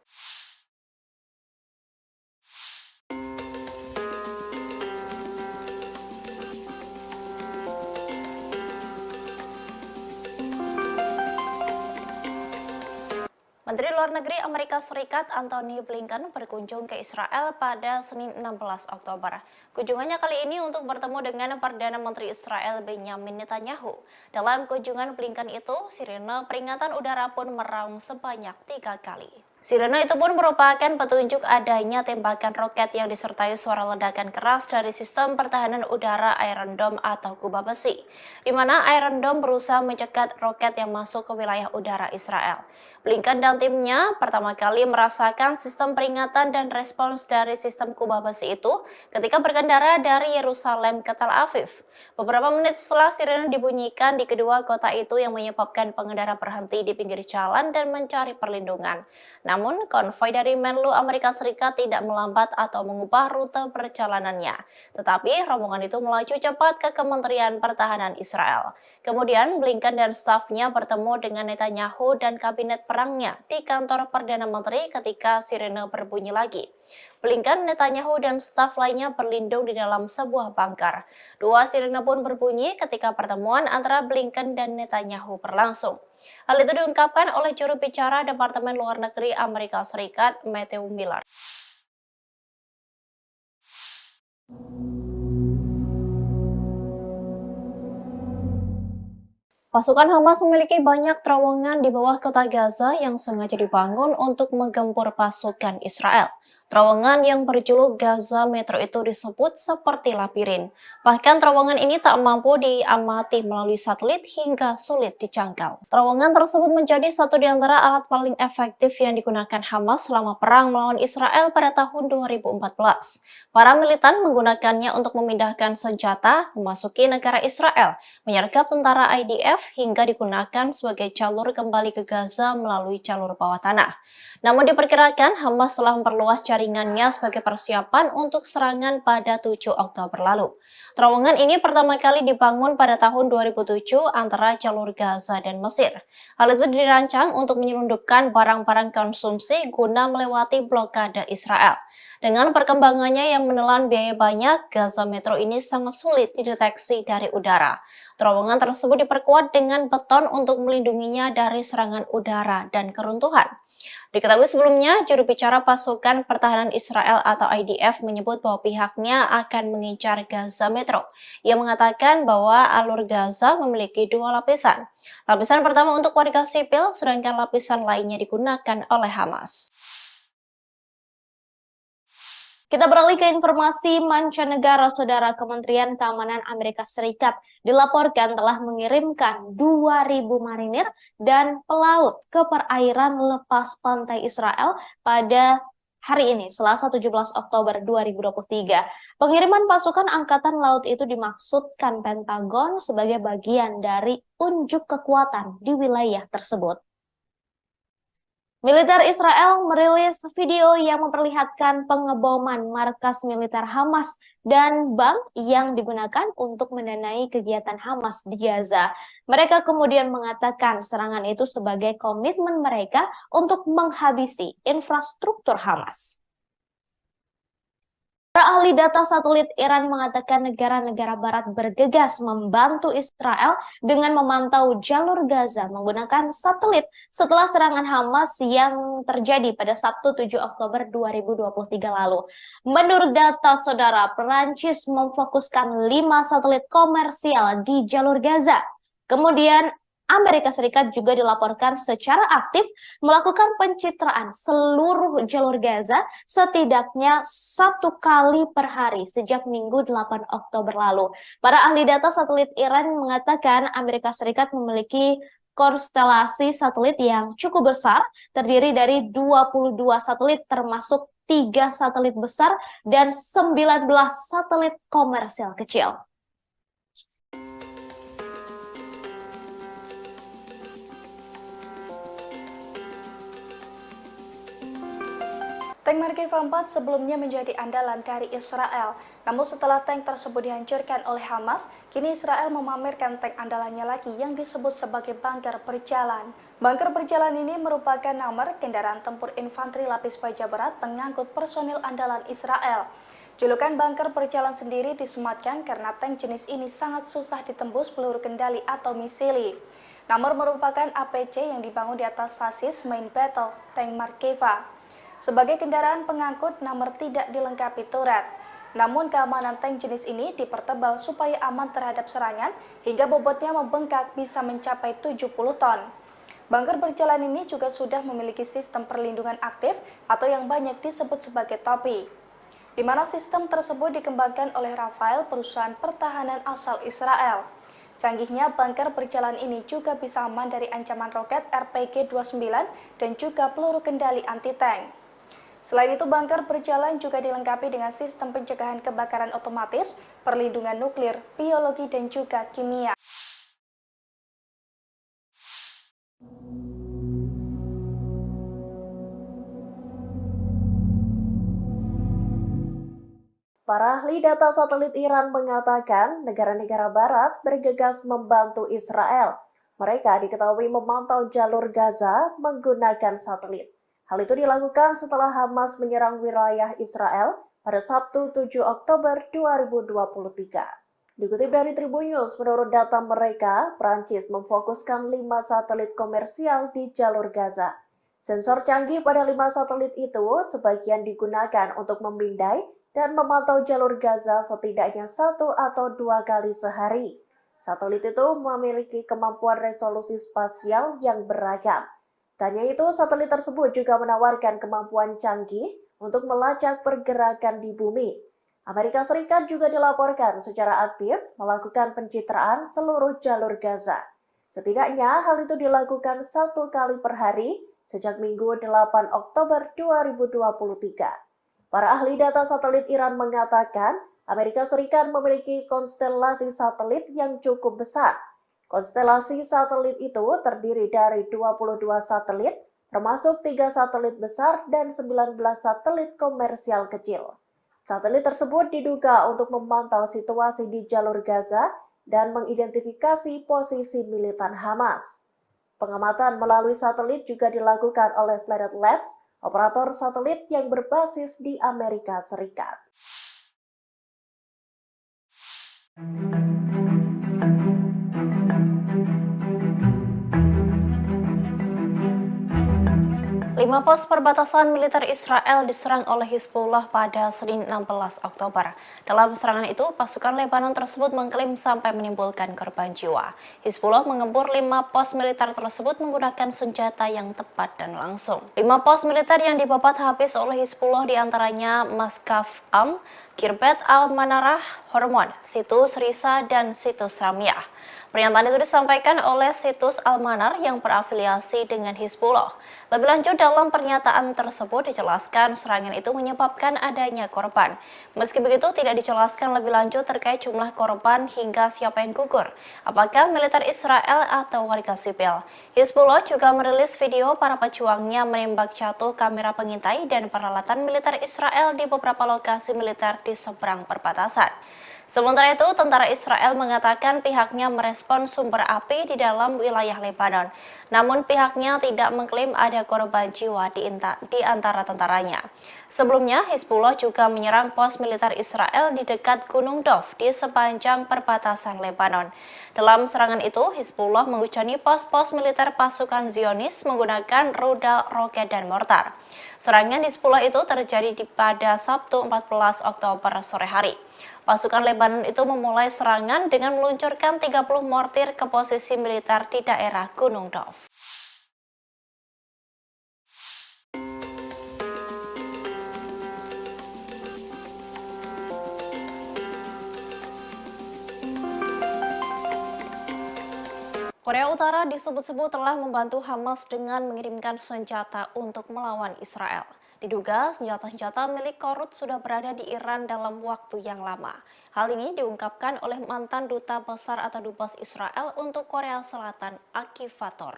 Menteri Luar Negeri Amerika Serikat Antony Blinken berkunjung ke Israel pada Senin 16 Oktober. Kunjungannya kali ini untuk bertemu dengan Perdana Menteri Israel Benjamin Netanyahu. Dalam kunjungan Blinken itu, sirene peringatan udara pun meraung sebanyak 3 kali. Sirene itu pun merupakan petunjuk adanya tembakan roket yang disertai suara ledakan keras dari sistem pertahanan udara Iron Dome atau kubah besi, di mana Iron Dome berusaha mencegat roket yang masuk ke wilayah udara Israel. Blinken dan timnya pertama kali merasakan sistem peringatan dan respons dari sistem kubah besi itu ketika berkendara dari Yerusalem ke Tel Aviv. Beberapa menit setelah sirene dibunyikan di kedua kota itu yang menyebabkan pengendara berhenti di pinggir jalan dan mencari perlindungan. Namun, konvoi dari Menlu Amerika Serikat tidak melambat atau mengubah rute perjalanannya. Tetapi, rombongan itu melaju cepat ke Kementerian Pertahanan Israel. Kemudian, Blinken dan stafnya bertemu dengan Netanyahu dan kabinet perangnya di kantor Perdana Menteri ketika sirene berbunyi lagi. Blinken, Netanyahu, dan staf lainnya berlindung di dalam sebuah bunker. 2 sirene pun berbunyi ketika pertemuan antara Blinken dan Netanyahu berlangsung. Hal itu diungkapkan oleh juru bicara Departemen Luar Negeri Amerika Serikat, Matthew Miller. Pasukan Hamas memiliki banyak terowongan di bawah kota Gaza yang sengaja dibangun untuk menggempur pasukan Israel. Terowongan yang berjuluk Gaza Metro itu disebut seperti labirin. Bahkan terowongan ini tak mampu diamati melalui satelit hingga sulit dijangkau. Terowongan tersebut menjadi satu di antara alat paling efektif yang digunakan Hamas selama perang melawan Israel pada tahun 2014. Para militan menggunakannya untuk memindahkan senjata, memasuki negara Israel, menyergap tentara IDF, hingga digunakan sebagai jalur kembali ke Gaza melalui jalur bawah tanah. Namun diperkirakan Hamas telah memperluas jaringan jaringannya sebagai persiapan untuk serangan pada 7 Oktober lalu. Terowongan ini pertama kali dibangun pada tahun 2007 antara jalur Gaza dan Mesir. Hal itu dirancang untuk menyelundupkan barang-barang konsumsi guna melewati blokade Israel. Dengan perkembangannya yang menelan biaya banyak, Gaza Metro ini sangat sulit dideteksi dari udara. Terowongan tersebut diperkuat dengan beton untuk melindunginya dari serangan udara dan keruntuhan. Diketahui sebelumnya, juru bicara pasukan pertahanan Israel atau IDF menyebut bahwa pihaknya akan mengincar Gaza Metro. Ia mengatakan bahwa alur Gaza memiliki 2 lapisan. Lapisan pertama untuk warga sipil, sedangkan lapisan lainnya digunakan oleh Hamas. Kita beralih ke informasi mancanegara. Saudara, Kementerian Keamanan Amerika Serikat dilaporkan telah mengirimkan 2.000 marinir dan pelaut ke perairan lepas pantai Israel pada hari ini, Selasa 17 Oktober 2023. Pengiriman pasukan Angkatan Laut itu dimaksudkan Pentagon sebagai bagian dari unjuk kekuatan di wilayah tersebut. Militer Israel merilis video yang memperlihatkan pengeboman markas militer Hamas dan bank yang digunakan untuk mendanai kegiatan Hamas di Gaza. Mereka kemudian mengatakan serangan itu sebagai komitmen mereka untuk menghabisi infrastruktur Hamas. Para ahli data satelit Iran mengatakan negara-negara barat bergegas membantu Israel dengan memantau jalur Gaza menggunakan satelit setelah serangan Hamas yang terjadi pada Sabtu 7 Oktober 2023 lalu. Menurut data saudara, Perancis memfokuskan 5 satelit komersial di jalur Gaza. Kemudian Amerika Serikat juga dilaporkan secara aktif melakukan pencitraan seluruh jalur Gaza setidaknya 1 kali per hari sejak Minggu 8 Oktober lalu. Para ahli data satelit Iran mengatakan Amerika Serikat memiliki konstelasi satelit yang cukup besar, terdiri dari 22 satelit termasuk 3 satelit besar dan 19 satelit komersial kecil. Tank Markeva 4 sebelumnya menjadi andalan dari Israel. Namun setelah tank tersebut dihancurkan oleh Hamas, kini Israel memamerkan tank andalannya lagi yang disebut sebagai bunker berjalan. Bunker berjalan ini merupakan nomor kendaraan tempur infanteri lapis baja berat pengangkut personil andalan Israel. Julukan bunker berjalan sendiri disematkan karena tank jenis ini sangat susah ditembus peluru kendali atau misili. Nomor merupakan APC yang dibangun di atas sasis main battle tank Markeva. Sebagai kendaraan pengangkut, nomor tidak dilengkapi turret. Namun keamanan tank jenis ini dipertebal supaya aman terhadap serangan hingga bobotnya membengkak bisa mencapai 70 ton. Bunker berjalan ini juga sudah memiliki sistem perlindungan aktif atau yang banyak disebut sebagai topi, di mana sistem tersebut dikembangkan oleh Rafael, perusahaan pertahanan asal Israel. Canggihnya bunker berjalan ini juga bisa aman dari ancaman roket RPG-29 dan juga peluru kendali anti-tank. Selain itu, bunker berjalan juga dilengkapi dengan sistem pencegahan kebakaran otomatis, perlindungan nuklir, biologi, dan juga kimia. Para ahli data satelit Iran mengatakan negara-negara barat bergegas membantu Israel. Mereka diketahui memantau jalur Gaza menggunakan satelit. Hal itu dilakukan setelah Hamas menyerang wilayah Israel pada Sabtu 7 Oktober 2023. Dikutip dari Tribun News, menurut data mereka, Prancis memfokuskan 5 satelit komersial di jalur Gaza. Sensor canggih pada 5 satelit itu sebagian digunakan untuk memindai dan memantau jalur Gaza setidaknya 1 atau 2 kali sehari. Satelit itu memiliki kemampuan resolusi spasial yang beragam. Tanya itu, satelit tersebut juga menawarkan kemampuan canggih untuk melacak pergerakan di bumi. Amerika Serikat juga dilaporkan secara aktif melakukan pencitraan seluruh jalur Gaza. Setidaknya hal itu dilakukan 1 kali per hari sejak Minggu 8 Oktober 2023. Para ahli data satelit Iran mengatakan Amerika Serikat memiliki konstelasi satelit yang cukup besar. Konstelasi satelit itu terdiri dari 22 satelit termasuk 3 satelit besar dan 19 satelit komersial kecil. Satelit tersebut diduga untuk memantau situasi di jalur Gaza dan mengidentifikasi posisi militan Hamas. Pengamatan melalui satelit juga dilakukan oleh Planet Labs, operator satelit yang berbasis di Amerika Serikat. Lima pos perbatasan militer Israel diserang oleh Hizbullah pada Senin 16 Oktober. Dalam serangan itu, pasukan Lebanon tersebut mengklaim sampai menimbulkan korban jiwa. Hizbullah mengempur 5 pos militer tersebut menggunakan senjata yang tepat dan langsung. 5 pos militer yang dibabat habis oleh Hizbullah diantaranya Maskaf Am, Kirbet Al-Manarah, Hormon, Situs Risa, dan Situs Ramyah. Pernyataan itu disampaikan oleh Situs Al-Manar yang berafiliasi dengan Hizbullah. Lebih lanjut, dalam pernyataan tersebut dijelaskan serangan itu menyebabkan adanya korban. Meski begitu, tidak dijelaskan lebih lanjut terkait jumlah korban hingga siapa yang gugur, apakah militer Israel atau warga sipil. Hizbullah juga merilis video para pejuangnya menembak jatuh kamera pengintai dan peralatan militer Israel di beberapa lokasi militer di seberang perbatasan. Sementara itu, tentara Israel mengatakan pihaknya merespon sumber api di dalam wilayah Lebanon. Namun pihaknya tidak mengklaim ada korban jiwa di antara tentaranya. Sebelumnya, Hizbullah juga menyerang pos militer Israel di dekat Gunung Dov di sepanjang perbatasan Lebanon. Dalam serangan itu, Hizbullah menghujani pos-pos militer pasukan Zionis menggunakan rudal, roket, dan mortar. Serangan Hizbullah itu terjadi pada Sabtu 14 Oktober sore hari. Pasukan Lebanon itu memulai serangan dengan meluncurkan 30 mortir ke posisi militer di daerah Gunung Dov. Korea Utara disebut-sebut telah membantu Hamas dengan mengirimkan senjata untuk melawan Israel. Diduga senjata-senjata milik Korut sudah berada di Iran dalam waktu yang lama. Hal ini diungkapkan oleh mantan duta besar atau dubes Israel untuk Korea Selatan, Aktivator.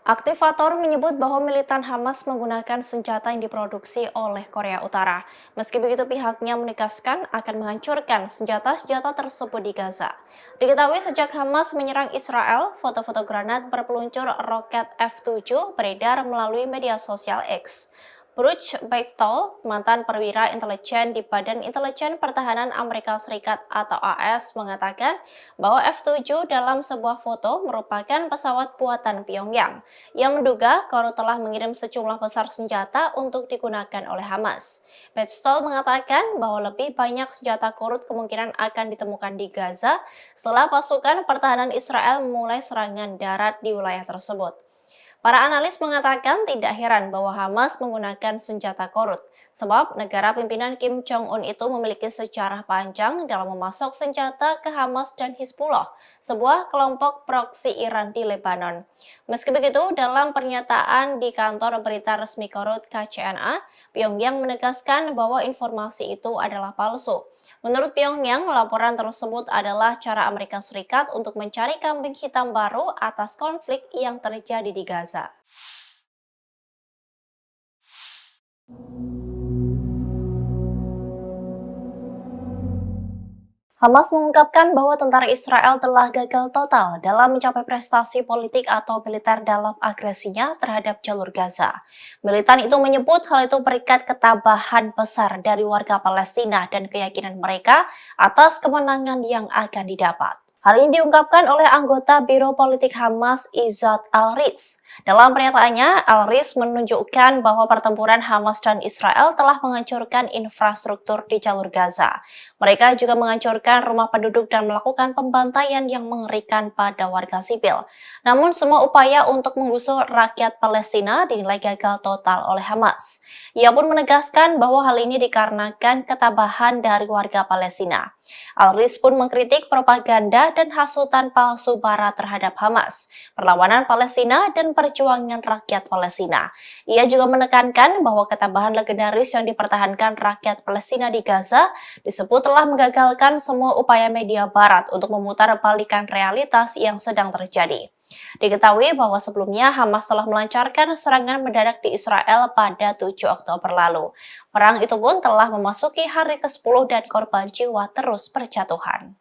Aktivator menyebut bahwa militan Hamas menggunakan senjata yang diproduksi oleh Korea Utara. Meski begitu, pihaknya menegaskan akan menghancurkan senjata-senjata tersebut di Gaza. Diketahui sejak Hamas menyerang Israel, foto-foto granat berpeluncur roket F-7 beredar melalui media sosial X. Bruce Beitel, mantan perwira intelijen di Badan Intelijen Pertahanan Amerika Serikat atau AS, mengatakan bahwa F-7 dalam sebuah foto merupakan pesawat buatan Pyongyang yang menduga Korut telah mengirim sejumlah besar senjata untuk digunakan oleh Hamas. Beitel mengatakan bahwa lebih banyak senjata Korut kemungkinan akan ditemukan di Gaza setelah pasukan pertahanan Israel memulai serangan darat di wilayah tersebut. Para analis mengatakan tidak heran bahwa Hamas menggunakan senjata Korut, sebab negara pimpinan Kim Jong-un itu memiliki sejarah panjang dalam memasok senjata ke Hamas dan Hizbullah, sebuah kelompok proksi Iran di Lebanon. Meski begitu, dalam pernyataan di kantor berita resmi Korut KCNA, Pyongyang menegaskan bahwa informasi itu adalah palsu. Menurut Pyongyang, laporan tersebut adalah cara Amerika Serikat untuk mencari kambing hitam baru atas konflik yang terjadi di Gaza. Hamas mengungkapkan bahwa tentara Israel telah gagal total dalam mencapai prestasi politik atau militer dalam agresinya terhadap jalur Gaza. Militan itu menyebut hal itu berikat ketabahan besar dari warga Palestina dan keyakinan mereka atas kemenangan yang akan didapat. Hal ini diungkapkan oleh anggota Biro Politik Hamas Izzat Al-Riz. Dalam pernyataannya, Al-Riz menunjukkan bahwa pertempuran Hamas dan Israel telah menghancurkan infrastruktur di jalur Gaza. Mereka juga menghancurkan rumah penduduk dan melakukan pembantaian yang mengerikan pada warga sipil. Namun semua upaya untuk menggusur rakyat Palestina dinilai gagal total oleh Hamas. Ia pun menegaskan bahwa hal ini dikarenakan ketabahan dari warga Palestina. Al-Riz pun mengkritik propaganda dan hasutan palsu Barat terhadap Hamas, perlawanan Palestina, dan perjuangan rakyat Palestina. Ia juga menekankan bahwa ketabahan legendaris yang dipertahankan rakyat Palestina di Gaza disebut telah menggagalkan semua upaya media Barat untuk memutar balikan realitas yang sedang terjadi. Diketahui bahwa sebelumnya Hamas telah melancarkan serangan mendadak di Israel pada 7 Oktober lalu. Perang itu pun telah memasuki hari ke-10 dan korban jiwa terus berjatuhan.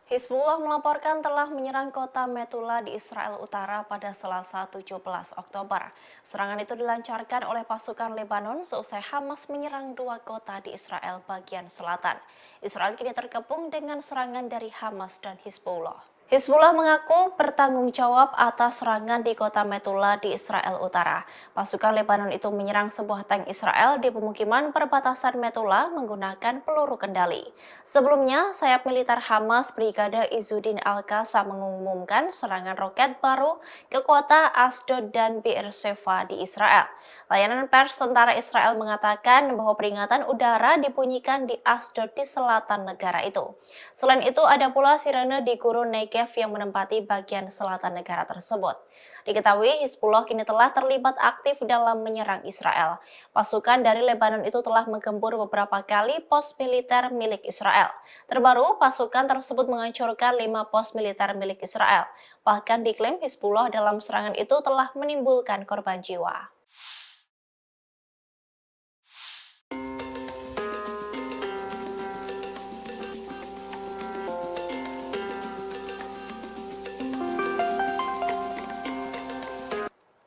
Hizbullah melaporkan telah menyerang kota Metula di Israel Utara pada Selasa 17 Oktober. Serangan itu dilancarkan oleh pasukan Lebanon seusai Hamas menyerang dua kota di Israel bagian selatan. Israel kini terkepung dengan serangan dari Hamas dan Hizbullah. Hizbullah mengaku bertanggung jawab atas serangan di kota Metula di Israel Utara. Pasukan Lebanon itu menyerang sebuah tank Israel di pemukiman perbatasan Metula menggunakan peluru kendali. Sebelumnya, sayap militer Hamas Brigade Izzuddin Al-Qassam mengumumkan serangan roket baru ke kota Asdod dan Beersheva di Israel. Layanan pers tentara Israel mengatakan bahwa peringatan udara dibunyikan di Asdod di selatan negara itu. Selain itu, ada pula sirene di gurun Negev yang menempati bagian selatan negara tersebut. Diketahui Hizbullah kini telah terlibat aktif dalam menyerang Israel. Pasukan dari Lebanon itu telah menggempur beberapa kali pos militer milik Israel. Terbaru, pasukan tersebut menghancurkan 5 pos militer milik Israel. Bahkan diklaim Hizbullah dalam serangan itu telah menimbulkan korban jiwa.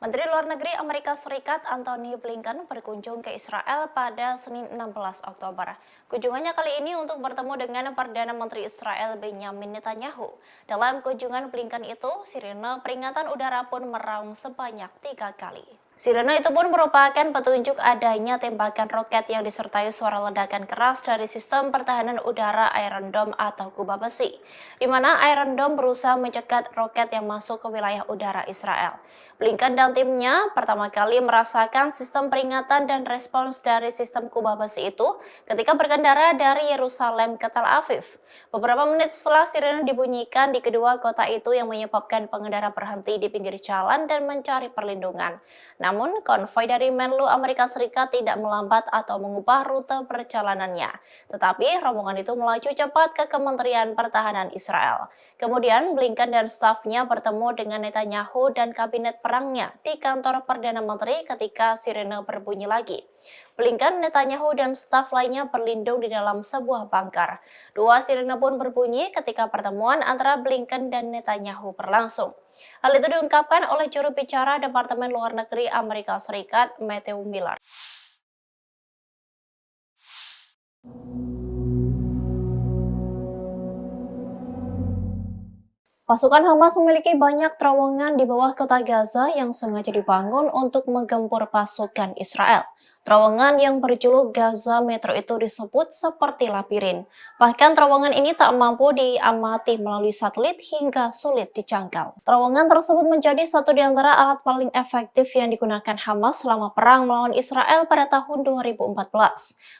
Menteri Luar Negeri Amerika Serikat Antony Blinken berkunjung ke Israel pada Senin 16 Oktober. Kunjungannya kali ini untuk bertemu dengan Perdana Menteri Israel Benjamin Netanyahu. Dalam kunjungan Blinken itu, sirene peringatan udara pun meraung sebanyak 3 kali. Sirene itu pun merupakan petunjuk adanya tembakan roket yang disertai suara ledakan keras dari sistem pertahanan udara Iron Dome atau kubah besi, di mana Iron Dome berusaha mencegat roket yang masuk ke wilayah udara Israel. Blinken dan timnya pertama kali merasakan sistem peringatan dan respons dari sistem kubah besi itu ketika berkendara dari Yerusalem ke Tel Aviv. Beberapa menit setelah sirene dibunyikan di kedua kota itu yang menyebabkan pengendara berhenti di pinggir jalan dan mencari perlindungan. Namun, konvoi dari Menlu Amerika Serikat tidak melambat atau mengubah rute perjalanannya. Tetapi, rombongan itu melaju cepat ke Kementerian Pertahanan Israel. Kemudian, Blinken dan stafnya bertemu dengan Netanyahu dan kabinet perangnya di kantor Perdana Menteri ketika sirene berbunyi lagi. Blinken, Netanyahu, dan staf lainnya berlindung di dalam sebuah bunker. Dua sirene pun berbunyi ketika pertemuan antara Blinken dan Netanyahu berlangsung. Hal itu diungkapkan oleh juru bicara Departemen Luar Negeri Amerika Serikat, Matthew Miller. Pasukan Hamas memiliki banyak terowongan di bawah kota Gaza yang sengaja dibangun untuk menggempur pasukan Israel. Terowongan yang berjuluk Gaza Metro itu disebut seperti labirin. Bahkan terowongan ini tak mampu diamati melalui satelit hingga sulit dijangkau. Terowongan tersebut menjadi satu di antara alat paling efektif yang digunakan Hamas selama perang melawan Israel pada tahun 2014.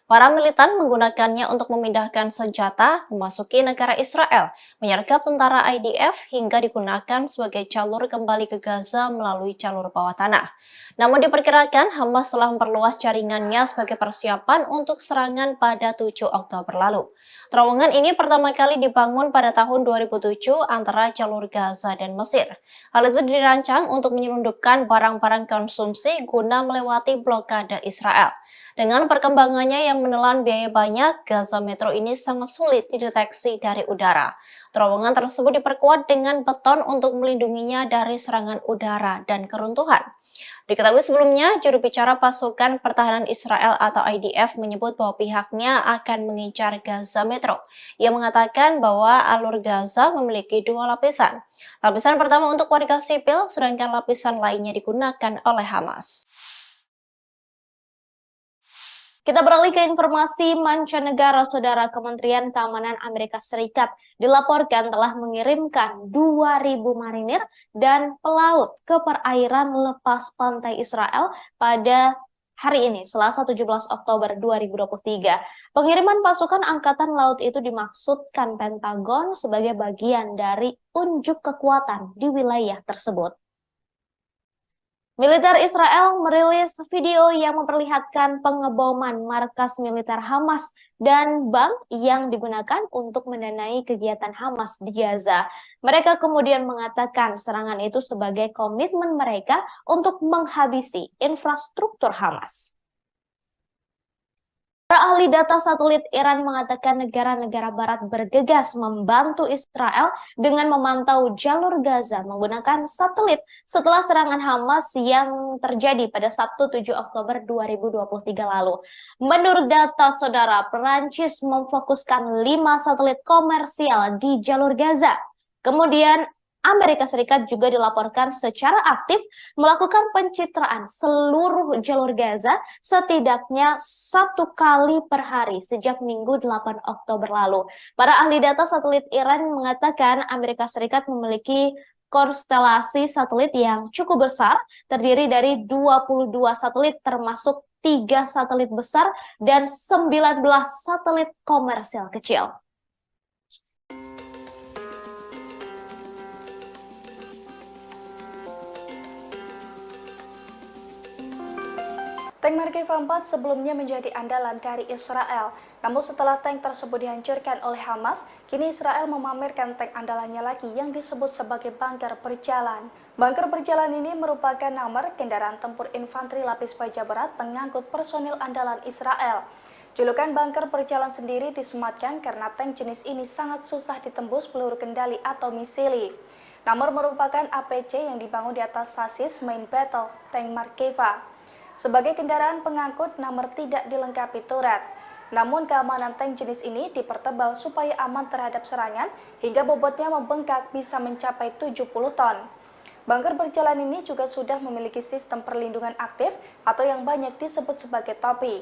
Para militan menggunakannya untuk memindahkan senjata, memasuki negara Israel, menyergap tentara IDF hingga digunakan sebagai jalur kembali ke Gaza melalui jalur bawah tanah. Namun diperkirakan Hamas telah memperluas jaringannya sebagai persiapan untuk serangan pada 7 Oktober lalu. Terowongan ini pertama kali dibangun pada tahun 2007 antara jalur Gaza dan Mesir. Hal itu dirancang untuk menyelundupkan barang-barang konsumsi guna melewati blokade Israel. Dengan perkembangannya yang menelan biaya banyak, Gaza Metro ini sangat sulit dideteksi dari udara. Terowongan tersebut diperkuat dengan beton untuk melindunginya dari serangan udara dan keruntuhan. Diketahui sebelumnya, juru bicara pasukan pertahanan Israel atau IDF menyebut bahwa pihaknya akan mengincar Gaza Metro. Ia mengatakan bahwa alur Gaza memiliki 2 lapisan. Lapisan pertama untuk warga sipil, sedangkan lapisan lainnya digunakan oleh Hamas. Kita beralih ke informasi mancanegara. Saudara, Kementerian Keamanan Amerika Serikat dilaporkan telah mengirimkan 2.000 marinir dan pelaut ke perairan lepas pantai Israel pada hari ini, Selasa 17 Oktober 2023. Pengiriman pasukan Angkatan Laut itu dimaksudkan Pentagon sebagai bagian dari unjuk kekuatan di wilayah tersebut. Militer Israel merilis video yang memperlihatkan pengeboman markas militer Hamas dan bank yang digunakan untuk mendanai kegiatan Hamas di Gaza. Mereka kemudian mengatakan serangan itu sebagai komitmen mereka untuk menghabisi infrastruktur Hamas. Para ahli data satelit Iran mengatakan negara-negara barat bergegas membantu Israel dengan memantau jalur Gaza menggunakan satelit setelah serangan Hamas yang terjadi pada Sabtu 7 Oktober 2023 lalu. Menurut data saudara, Perancis memfokuskan 5 satelit komersial di jalur Gaza. Kemudian Amerika Serikat juga dilaporkan secara aktif melakukan pencitraan seluruh jalur Gaza setidaknya 1 kali per hari sejak Minggu 8 Oktober lalu. Para ahli data satelit Iran mengatakan Amerika Serikat memiliki konstelasi satelit yang cukup besar, terdiri dari 22 satelit termasuk 3 satelit besar dan 19 satelit komersial kecil. Tank Merkava 4 sebelumnya menjadi andalan dari Israel. Namun setelah tank tersebut dihancurkan oleh Hamas, kini Israel memamerkan tank andalannya lagi yang disebut sebagai bunker berjalan. Bunker berjalan ini merupakan nomor kendaraan tempur infanteri lapis baja berat pengangkut personil andalan Israel. Julukan bunker berjalan sendiri disematkan karena tank jenis ini sangat susah ditembus peluru kendali atau misili. Nomor merupakan APC yang dibangun di atas sasis main battle tank Merkava. Sebagai kendaraan pengangkut, nomor tidak dilengkapi turret. Namun keamanan tank jenis ini dipertebal supaya aman terhadap serangan hingga bobotnya membengkak bisa mencapai 70 ton. Bunker berjalan ini juga sudah memiliki sistem perlindungan aktif atau yang banyak disebut sebagai topi,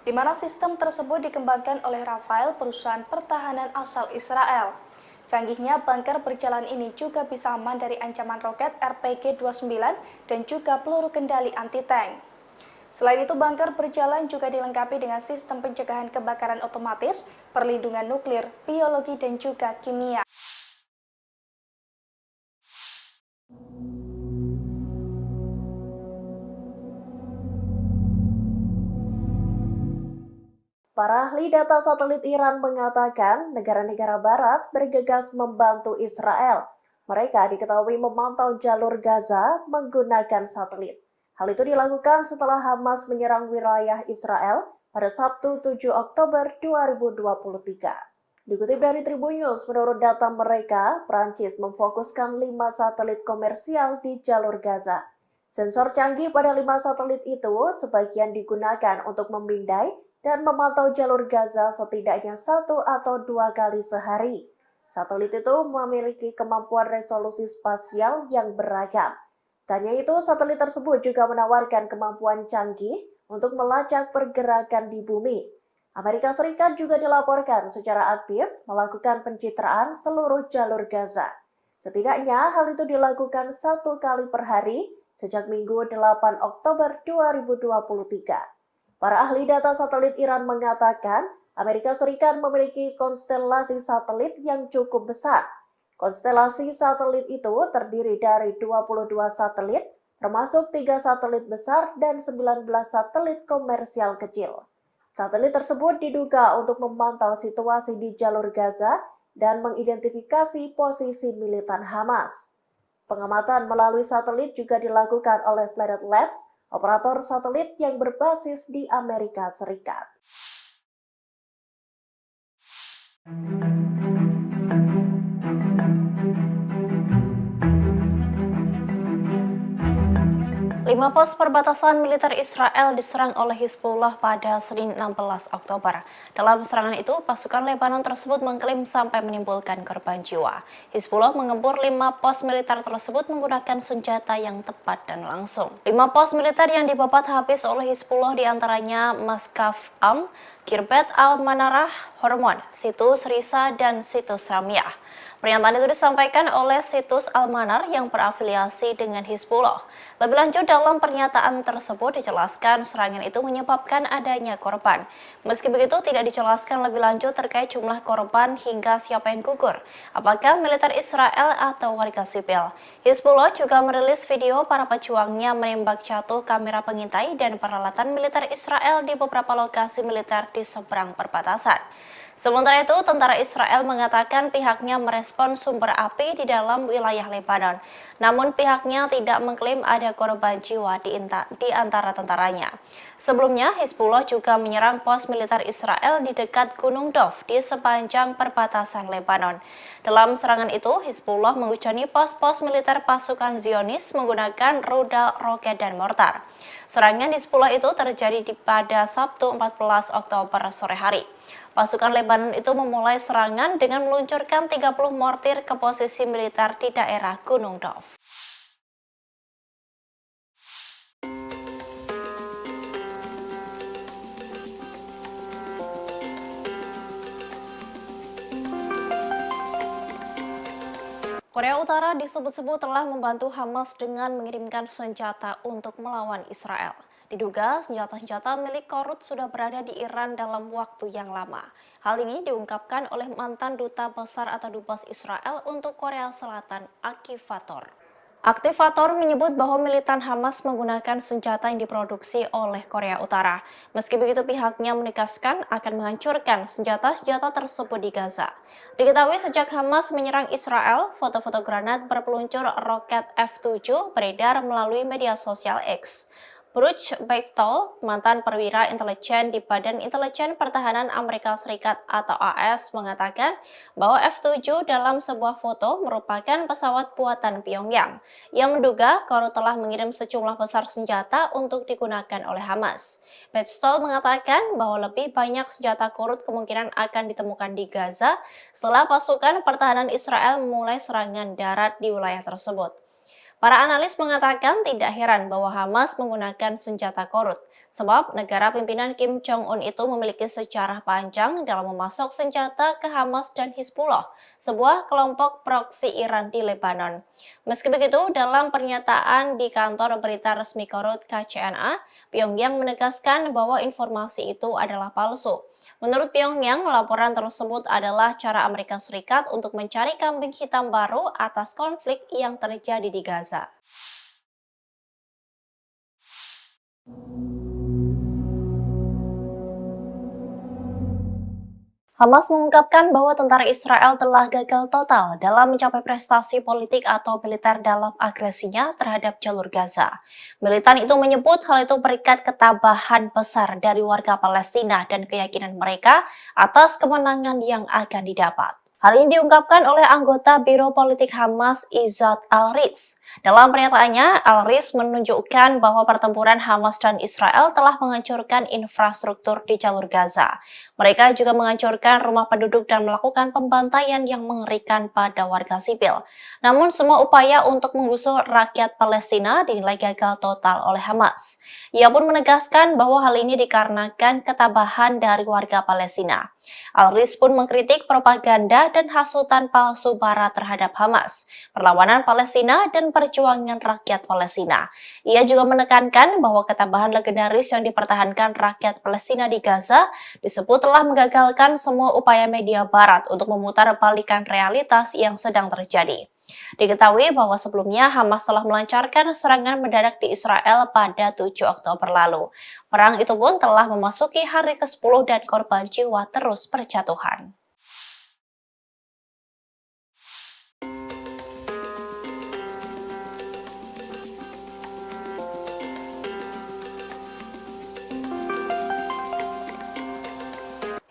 di mana sistem tersebut dikembangkan oleh Rafael, perusahaan pertahanan asal Israel. Canggihnya bunker berjalan ini juga bisa aman dari ancaman roket RPG-29 dan juga peluru kendali anti-tank. Selain itu, bunker berjalan juga dilengkapi dengan sistem pencegahan kebakaran otomatis, perlindungan nuklir, biologi, dan juga kimia. Para ahli data satelit Iran mengatakan negara-negara barat bergegas membantu Israel. Mereka diketahui memantau jalur Gaza menggunakan satelit. Hal itu dilakukan setelah Hamas menyerang wilayah Israel pada Sabtu 7 Oktober 2023. Dikutip dari Tribun News, menurut data mereka, Prancis memfokuskan 5 satelit komersial di jalur Gaza. Sensor canggih pada 5 satelit itu sebagian digunakan untuk memindai dan memantau jalur Gaza setidaknya 1 atau 2 kali sehari. Satelit itu memiliki kemampuan resolusi spasial yang beragam. Tanya itu, satelit tersebut juga menawarkan kemampuan canggih untuk melacak pergerakan di bumi. Amerika Serikat juga dilaporkan secara aktif melakukan pencitraan seluruh jalur Gaza. Setidaknya hal itu dilakukan 1 kali per hari sejak Minggu 8 Oktober 2023. Para ahli data satelit Iran mengatakan Amerika Serikat memiliki konstelasi satelit yang cukup besar. Konstelasi satelit itu terdiri dari 22 satelit, termasuk 3 satelit besar dan 19 satelit komersial kecil. Satelit tersebut diduga untuk memantau situasi di jalur Gaza dan mengidentifikasi posisi militan Hamas. Pengamatan melalui satelit juga dilakukan oleh Planet Labs, operator satelit yang berbasis di Amerika Serikat. Lima pos perbatasan militer Israel diserang oleh Hizbullah pada Senin 16 Oktober. Dalam serangan itu, pasukan Lebanon tersebut mengklaim sampai menimbulkan korban jiwa. Hizbullah mengempur 5 pos militer tersebut menggunakan senjata yang tepat dan langsung. 5 pos militer yang dibabat habis oleh Hizbullah diantaranya Maskaf Am, Kirbet Al-Manarah Hormon, situs Risa, dan situs Ramiah. Pernyataan itu disampaikan oleh situs Al-Manar yang berafiliasi dengan Hizbullah. Lebih lanjut, dalam pernyataan tersebut dijelaskan serangan itu menyebabkan adanya korban. Meski begitu, tidak dijelaskan lebih lanjut terkait jumlah korban hingga siapa yang gugur, apakah militer Israel atau warga sipil. Hizbullah juga merilis video para pejuangnya menembak jatuh kamera pengintai dan peralatan militer Israel di beberapa lokasi militer di seberang perbatasan. Sementara itu, tentara Israel mengatakan pihaknya merespon sumber api di dalam wilayah Lebanon. Namun pihaknya tidak mengklaim ada korban jiwa di antara tentaranya. Sebelumnya, Hizbullah juga menyerang pos militer Israel di dekat Gunung Dov di sepanjang perbatasan Lebanon. Dalam serangan itu, Hizbullah menghujani pos-pos militer pasukan Zionis menggunakan rudal, roket, dan mortar. Serangan Hizbullah itu terjadi pada Sabtu 14 Oktober sore hari. Pasukan Lebanon itu memulai serangan dengan meluncurkan 30 mortir ke posisi militer di daerah Gunung Dov. Korea Utara disebut-sebut telah membantu Hamas dengan mengirimkan senjata untuk melawan Israel. Diduga senjata-senjata milik Korut sudah berada di Iran dalam waktu yang lama. Hal ini diungkapkan oleh mantan duta besar atau dubes Israel untuk Korea Selatan, Aktivator. Aktivator menyebut bahwa militan Hamas menggunakan senjata yang diproduksi oleh Korea Utara. Meski begitu, pihaknya menegaskan akan menghancurkan senjata-senjata tersebut di Gaza. Diketahui sejak Hamas menyerang Israel, foto-foto granat berpeluncur roket F-7 beredar melalui media sosial X. Bruce Beitel, mantan perwira intelijen di Badan Intelijen Pertahanan Amerika Serikat atau AS, mengatakan bahwa F-7 dalam sebuah foto merupakan pesawat buatan Pyongyang yang menduga Korut telah mengirim sejumlah besar senjata untuk digunakan oleh Hamas. Beitel mengatakan bahwa lebih banyak senjata Korut kemungkinan akan ditemukan di Gaza setelah pasukan pertahanan Israel memulai serangan darat di wilayah tersebut. Para analis mengatakan tidak heran bahwa Hamas menggunakan senjata Korut, sebab negara pimpinan Kim Jong-un itu memiliki sejarah panjang dalam memasok senjata ke Hamas dan Hizbullah, sebuah kelompok proksi Iran di Lebanon. Meski begitu, dalam pernyataan di kantor berita resmi Korut KCNA, Pyongyang menegaskan bahwa informasi itu adalah palsu. Menurut Pyongyang, laporan tersebut adalah cara Amerika Serikat untuk mencari kambing hitam baru atas konflik yang terjadi di Gaza. Hamas mengungkapkan bahwa tentara Israel telah gagal total dalam mencapai prestasi politik atau militer dalam agresinya terhadap jalur Gaza. Militan itu menyebut hal itu berikat ketabahan besar dari warga Palestina dan keyakinan mereka atas kemenangan yang akan didapat. Hal ini diungkapkan oleh anggota Biro Politik Hamas Izzat Al-Riz. Dalam pernyataannya, Al-Riz menunjukkan bahwa pertempuran Hamas dan Israel telah menghancurkan infrastruktur di jalur Gaza. Mereka juga menghancurkan rumah penduduk dan melakukan pembantaian yang mengerikan pada warga sipil. Namun semua upaya untuk menggusur rakyat Palestina dinilai gagal total oleh Hamas. Ia pun menegaskan bahwa hal ini dikarenakan ketabahan dari warga Palestina. Al-Riz pun mengkritik propaganda dan hasutan palsu Barat terhadap Hamas, perlawanan Palestina, dan perjuangan rakyat Palestina. Ia juga menekankan bahwa ketabahan legendaris yang dipertahankan rakyat Palestina di Gaza disebut telah menggagalkan semua upaya media Barat untuk memutarbalikan realitas yang sedang terjadi. Diketahui bahwa sebelumnya Hamas telah melancarkan serangan mendadak di Israel pada 7 Oktober lalu. Perang itu pun telah memasuki hari ke-10 dan korban jiwa terus berjatuhan.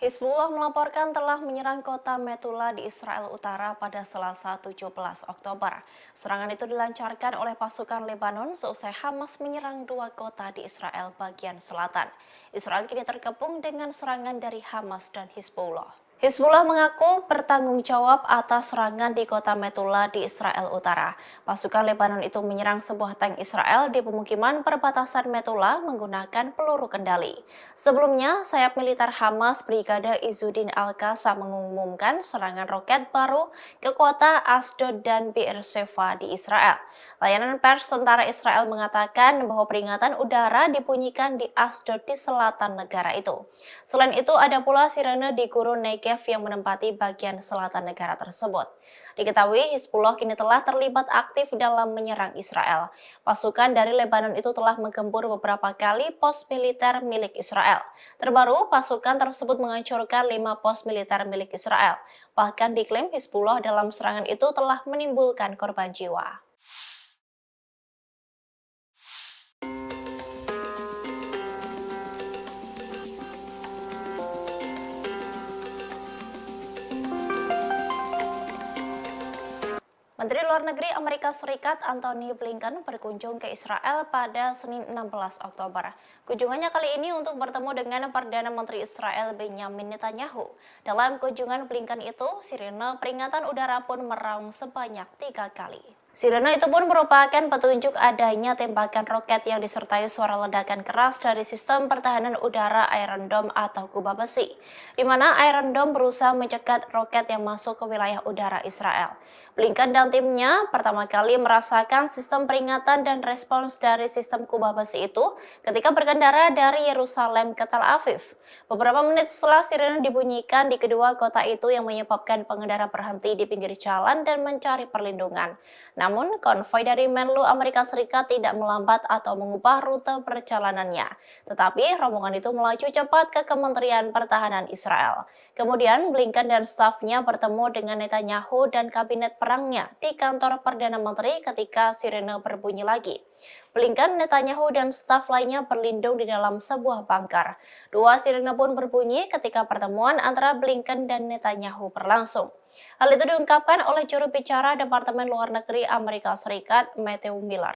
Hizbullah melaporkan telah menyerang kota Metula di Israel Utara pada Selasa 17 Oktober. Serangan itu dilancarkan oleh pasukan Lebanon seusai Hamas menyerang 2 kota di Israel bagian selatan. Israel kini terkepung dengan serangan dari Hamas dan Hizbullah. Hizbullah mengaku bertanggung jawab atas serangan di kota Metula di Israel Utara. Pasukan Lebanon itu menyerang sebuah tank Israel di pemukiman perbatasan Metula menggunakan peluru kendali. Sebelumnya, sayap militer Hamas Brigade Izzuddin Al-Qassam mengumumkan serangan roket baru ke kota Asdod dan Be'er Sheva di Israel. Layanan pers tentara Israel mengatakan bahwa peringatan udara dibunyikan di Asdod di selatan negara itu. Selain itu, ada pula sirene di gurun Negev yang menempati bagian selatan negara tersebut. Diketahui Hizbullah kini telah terlibat aktif dalam menyerang Israel. Pasukan dari Lebanon itu telah menggempur beberapa kali pos militer milik Israel. Terbaru, pasukan tersebut menghancurkan 5 pos militer milik Israel. Bahkan diklaim Hizbullah dalam serangan itu telah menimbulkan korban jiwa. Menteri Luar Negeri Amerika Serikat Antony Blinken berkunjung ke Israel pada Senin 16 Oktober. Kunjungannya kali ini untuk bertemu dengan Perdana Menteri Israel Benjamin Netanyahu. Dalam kunjungan Blinken itu, sirene peringatan udara pun meraung sebanyak 3 kali. Sirene itu pun merupakan petunjuk adanya tembakan roket yang disertai suara ledakan keras dari sistem pertahanan udara Iron Dome atau kubah besi, di mana Iron Dome berusaha mencegat roket yang masuk ke wilayah udara Israel. Blinken dan timnya pertama kali merasakan sistem peringatan dan respons dari sistem kubah besi itu ketika berkendara dari Yerusalem ke Tel Aviv. Beberapa menit setelah sirene dibunyikan di kedua kota itu yang menyebabkan pengendara berhenti di pinggir jalan dan mencari perlindungan. Namun, konvoi dari Menlu Amerika Serikat tidak melambat atau mengubah rute perjalanannya. Tetapi, rombongan itu melaju cepat ke Kementerian Pertahanan Israel. Kemudian, Blinken dan stafnya bertemu dengan Netanyahu dan kabinet perangnya di kantor Perdana Menteri ketika sirene berbunyi lagi. Blinken, Netanyahu, dan staf lainnya berlindung di dalam sebuah bunker. Dua sirene pun berbunyi ketika pertemuan antara Blinken dan Netanyahu berlangsung. Hal itu diungkapkan oleh juru bicara Departemen Luar Negeri Amerika Serikat, Matthew Miller.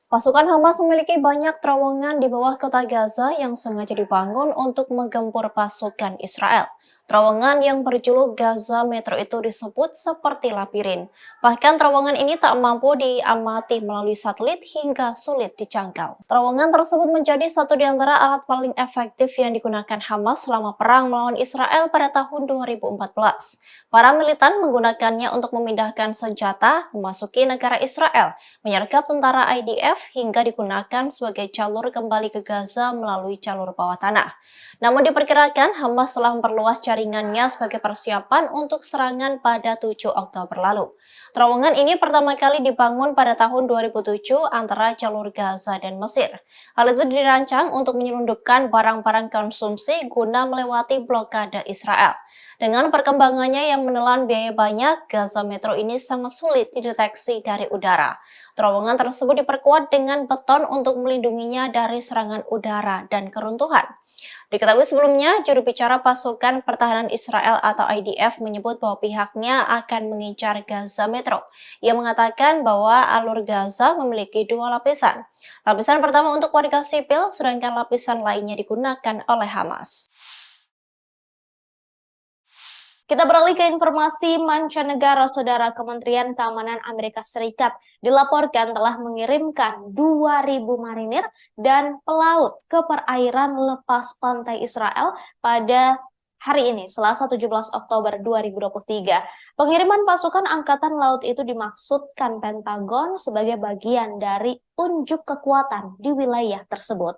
Pasukan Hamas memiliki banyak terowongan di bawah kota Gaza yang sengaja dibangun untuk menggempur pasukan Israel. Terowongan yang berjuluk Gaza Metro itu disebut seperti labirin. Bahkan terowongan ini tak mampu diamati melalui satelit hingga sulit dijangkau. Terowongan tersebut menjadi satu di antara alat paling efektif yang digunakan Hamas selama perang melawan Israel pada tahun 2014. Para militan menggunakannya untuk memindahkan senjata, memasuki negara Israel, menyergap tentara IDF, hingga digunakan sebagai jalur kembali ke Gaza melalui jalur bawah tanah. Namun diperkirakan Hamas telah memperluas jaringannya sebagai persiapan untuk serangan pada 7 Oktober lalu. Terowongan ini pertama kali dibangun pada tahun 2007 antara jalur Gaza dan Mesir. Hal itu dirancang untuk menyelundupkan barang-barang konsumsi guna melewati blokade Israel. Dengan perkembangannya yang menelan biaya banyak, Gaza Metro ini sangat sulit dideteksi dari udara. Terowongan tersebut diperkuat dengan beton untuk melindunginya dari serangan udara dan keruntuhan. Diketahui sebelumnya, juru bicara pasukan pertahanan Israel atau IDF menyebut bahwa pihaknya akan mengincar Gaza Metro. Ia mengatakan bahwa alur Gaza memiliki 2 lapisan. Lapisan pertama untuk warga sipil, sedangkan lapisan lainnya digunakan oleh Hamas. Kita beralih ke informasi mancanegara. Saudara, Kementerian Keamanan Amerika Serikat dilaporkan telah mengirimkan 2.000 marinir dan pelaut ke perairan lepas pantai Israel pada hari ini, Selasa 17 Oktober 2023. Pengiriman pasukan Angkatan Laut itu dimaksudkan Pentagon sebagai bagian dari unjuk kekuatan di wilayah tersebut.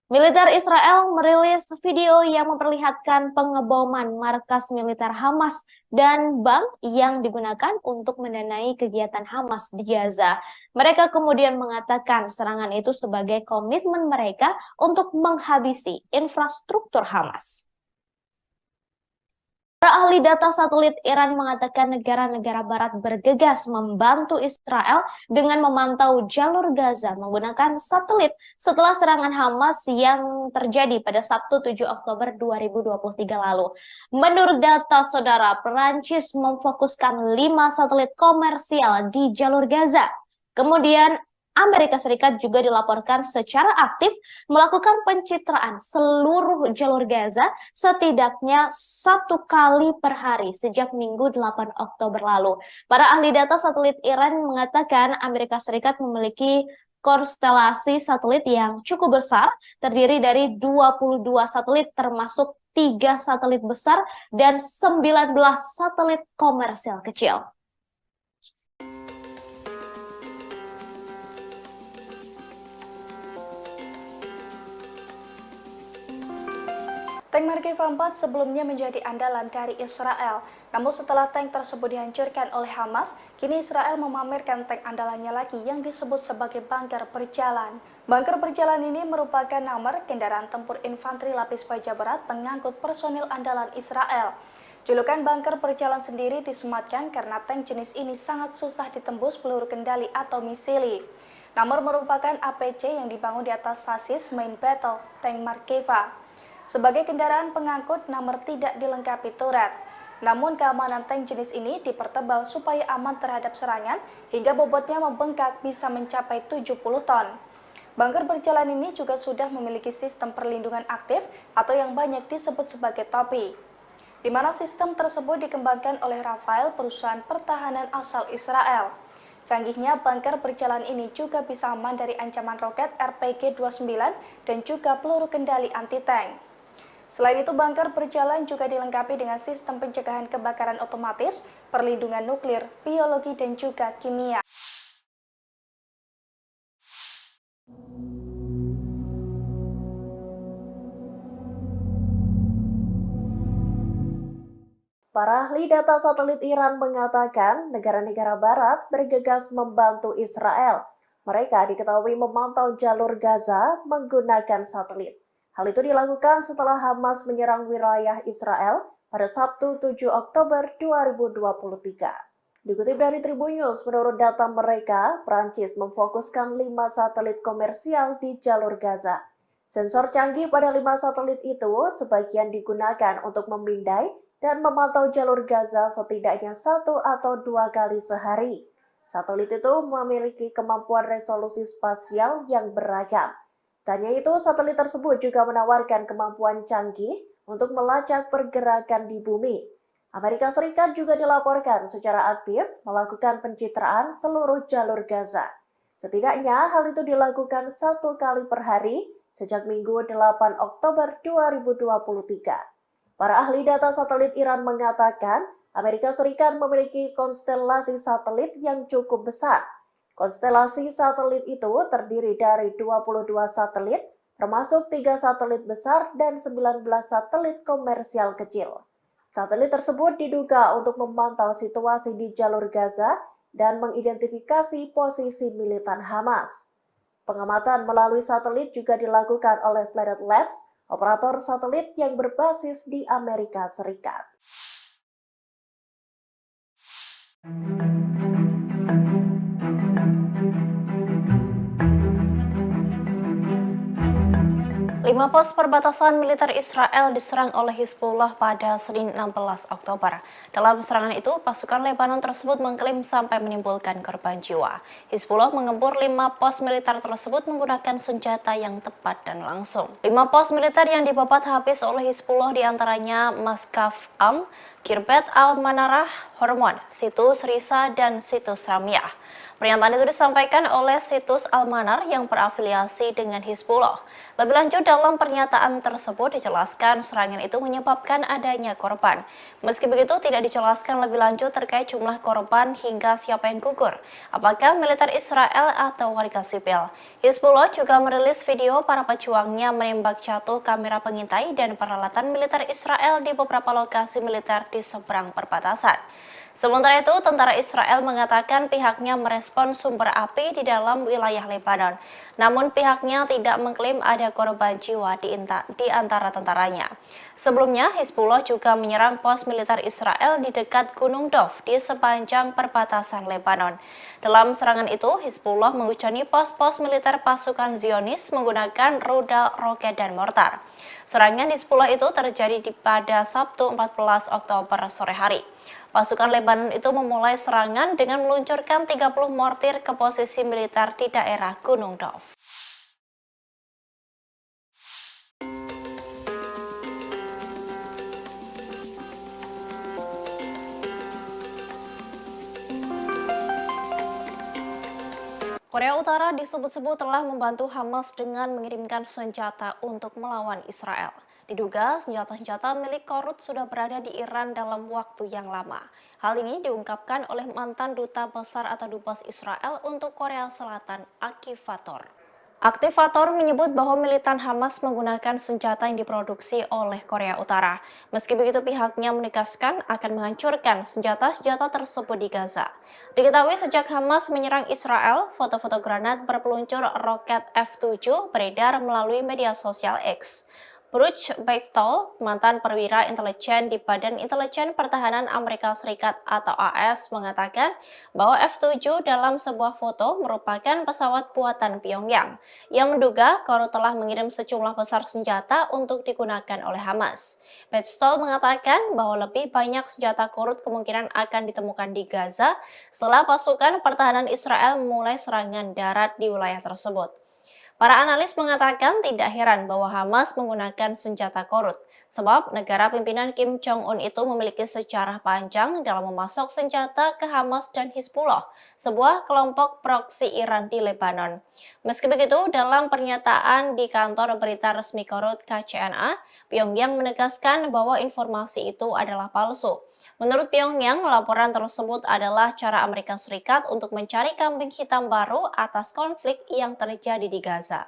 Militer Israel merilis video yang memperlihatkan pengeboman markas militer Hamas dan bank yang digunakan untuk mendanai kegiatan Hamas di Gaza. Mereka kemudian mengatakan serangan itu sebagai komitmen mereka untuk menghabisi infrastruktur Hamas. Para ahli data satelit Iran mengatakan negara-negara barat bergegas membantu Israel dengan memantau jalur Gaza menggunakan satelit setelah serangan Hamas yang terjadi pada Sabtu 7 Oktober 2023 lalu. Menurut data saudara, Perancis memfokuskan 5 satelit komersial di jalur Gaza. Kemudian Amerika Serikat juga dilaporkan secara aktif melakukan pencitraan seluruh jalur Gaza setidaknya 1 kali per hari sejak Minggu 8 Oktober lalu. Para ahli data satelit Iran mengatakan Amerika Serikat memiliki konstelasi satelit yang cukup besar, terdiri dari 22 satelit termasuk 3 satelit besar dan 19 satelit komersial kecil. Tank Markeva 4 sebelumnya menjadi andalan dari Israel. Namun setelah tank tersebut dihancurkan oleh Hamas, kini Israel memamerkan tank andalannya lagi yang disebut sebagai bunker berjalan. Bunker berjalan ini merupakan nomor kendaraan tempur infanteri lapis baja berat pengangkut personil andalan Israel. Julukan bunker berjalan sendiri disematkan karena tank jenis ini sangat susah ditembus peluru kendali atau misili. Nomor merupakan APC yang dibangun di atas sasis main battle tank Markeva. Sebagai kendaraan pengangkut, nomor tidak dilengkapi turret. Namun keamanan tank jenis ini dipertebal supaya aman terhadap serangan hingga bobotnya membengkak bisa mencapai 70 ton. Bunker berjalan ini juga sudah memiliki sistem perlindungan aktif atau yang banyak disebut sebagai topi, di mana sistem tersebut dikembangkan oleh Rafael, perusahaan pertahanan asal Israel. Canggihnya bunker berjalan ini juga bisa aman dari ancaman roket RPG-29 dan juga peluru kendali anti-tank. Selain itu, bunker berjalan juga dilengkapi dengan sistem pencegahan kebakaran otomatis, perlindungan nuklir, biologi, dan juga kimia. Para ahli data satelit Iran mengatakan negara-negara barat bergegas membantu Israel. Mereka diketahui memantau jalur Gaza menggunakan satelit. Hal itu dilakukan setelah Hamas menyerang wilayah Israel pada Sabtu 7 Oktober 2023. Dikutip dari Tribun News, menurut data mereka, Prancis memfokuskan 5 satelit komersial di jalur Gaza. Sensor canggih pada 5 satelit itu sebagian digunakan untuk memindai dan memantau jalur Gaza setidaknya 1 atau 2 kali sehari. Satelit itu memiliki kemampuan resolusi spasial yang beragam. Tanya itu, satelit tersebut juga menawarkan kemampuan canggih untuk melacak pergerakan di bumi. Amerika Serikat juga dilaporkan secara aktif melakukan pencitraan seluruh jalur Gaza. Setidaknya hal itu dilakukan 1 kali per hari sejak Minggu 8 Oktober 2023. Para ahli data satelit Iran mengatakan Amerika Serikat memiliki konstelasi satelit yang cukup besar. Konstelasi satelit itu terdiri dari 22 satelit, termasuk 3 satelit besar dan 19 satelit komersial kecil. Satelit tersebut diduga untuk memantau situasi di jalur Gaza dan mengidentifikasi posisi militan Hamas. Pengamatan melalui satelit juga dilakukan oleh Planet Labs, operator satelit yang berbasis di Amerika Serikat. Lima pos perbatasan militer Israel diserang oleh Hizbullah pada Senin 16 Oktober. Dalam serangan itu, pasukan Lebanon tersebut mengklaim sampai menimbulkan korban jiwa. Hizbullah mengempur 5 pos militer tersebut menggunakan senjata yang tepat dan langsung. 5 pos militer yang dibabat habis oleh Hizbullah diantaranya Maskaf Am, Kirbet Al-Manarah, Hormon, Situs Risa, dan Situs Ramyah. Pernyataan itu disampaikan oleh Situs Al-Manar yang berafiliasi dengan Hizbullah. Lebih lanjut, dalam pernyataan tersebut dijelaskan serangan itu menyebabkan adanya korban. Meski begitu, tidak dijelaskan lebih lanjut terkait jumlah korban hingga siapa yang gugur, apakah militer Israel atau warga sipil. Hizbullah juga merilis video para pejuangnya menembak jatuh kamera pengintai dan peralatan militer Israel di beberapa lokasi militer di seberang perbatasan. Sementara itu, tentara Israel mengatakan pihaknya merespon sumber api di dalam wilayah Lebanon. Namun pihaknya tidak mengklaim ada korban jiwa di antara tentaranya. Sebelumnya, Hizbullah juga menyerang pos militer Israel di dekat Gunung Dov di sepanjang perbatasan Lebanon. Dalam serangan itu, Hizbullah mengucani pos-pos militer pasukan Zionis menggunakan rudal, roket, dan mortar. Serangan Hizbullah itu terjadi pada Sabtu 14 Oktober sore hari. Pasukan Lebanon itu memulai serangan dengan meluncurkan 30 mortir ke posisi militer di daerah Gunung Dov. Korea Utara disebut-sebut telah membantu Hamas dengan mengirimkan senjata untuk melawan Israel. Diduga senjata-senjata milik Korut sudah berada di Iran dalam waktu yang lama. Hal ini diungkapkan oleh mantan duta besar atau dubes Israel untuk Korea Selatan, Aktivator. Aktivator menyebut bahwa militan Hamas menggunakan senjata yang diproduksi oleh Korea Utara. Meski begitu, pihaknya menegaskan akan menghancurkan senjata-senjata tersebut di Gaza. Diketahui sejak Hamas menyerang Israel, foto-foto granat berpeluncur roket F-7 beredar melalui media sosial X. Bruce Beitel, mantan perwira intelijen di Badan Intelijen Pertahanan Amerika Serikat atau AS, mengatakan bahwa F-7 dalam sebuah foto merupakan pesawat buatan Pyongyang yang menduga Korut telah mengirim sejumlah besar senjata untuk digunakan oleh Hamas. Beitel mengatakan bahwa lebih banyak senjata Korut kemungkinan akan ditemukan di Gaza setelah pasukan pertahanan Israel memulai serangan darat di wilayah tersebut. Para analis mengatakan tidak heran bahwa Hamas menggunakan senjata Korut, sebab negara pimpinan Kim Jong-un itu memiliki sejarah panjang dalam memasok senjata ke Hamas dan Hizbullah, sebuah kelompok proksi Iran di Lebanon. Meski begitu, dalam pernyataan di kantor berita resmi Korut KCNA, Pyongyang menegaskan bahwa informasi itu adalah palsu. Menurut Pyongyang, laporan tersebut adalah cara Amerika Serikat untuk mencari kambing hitam baru atas konflik yang terjadi di Gaza.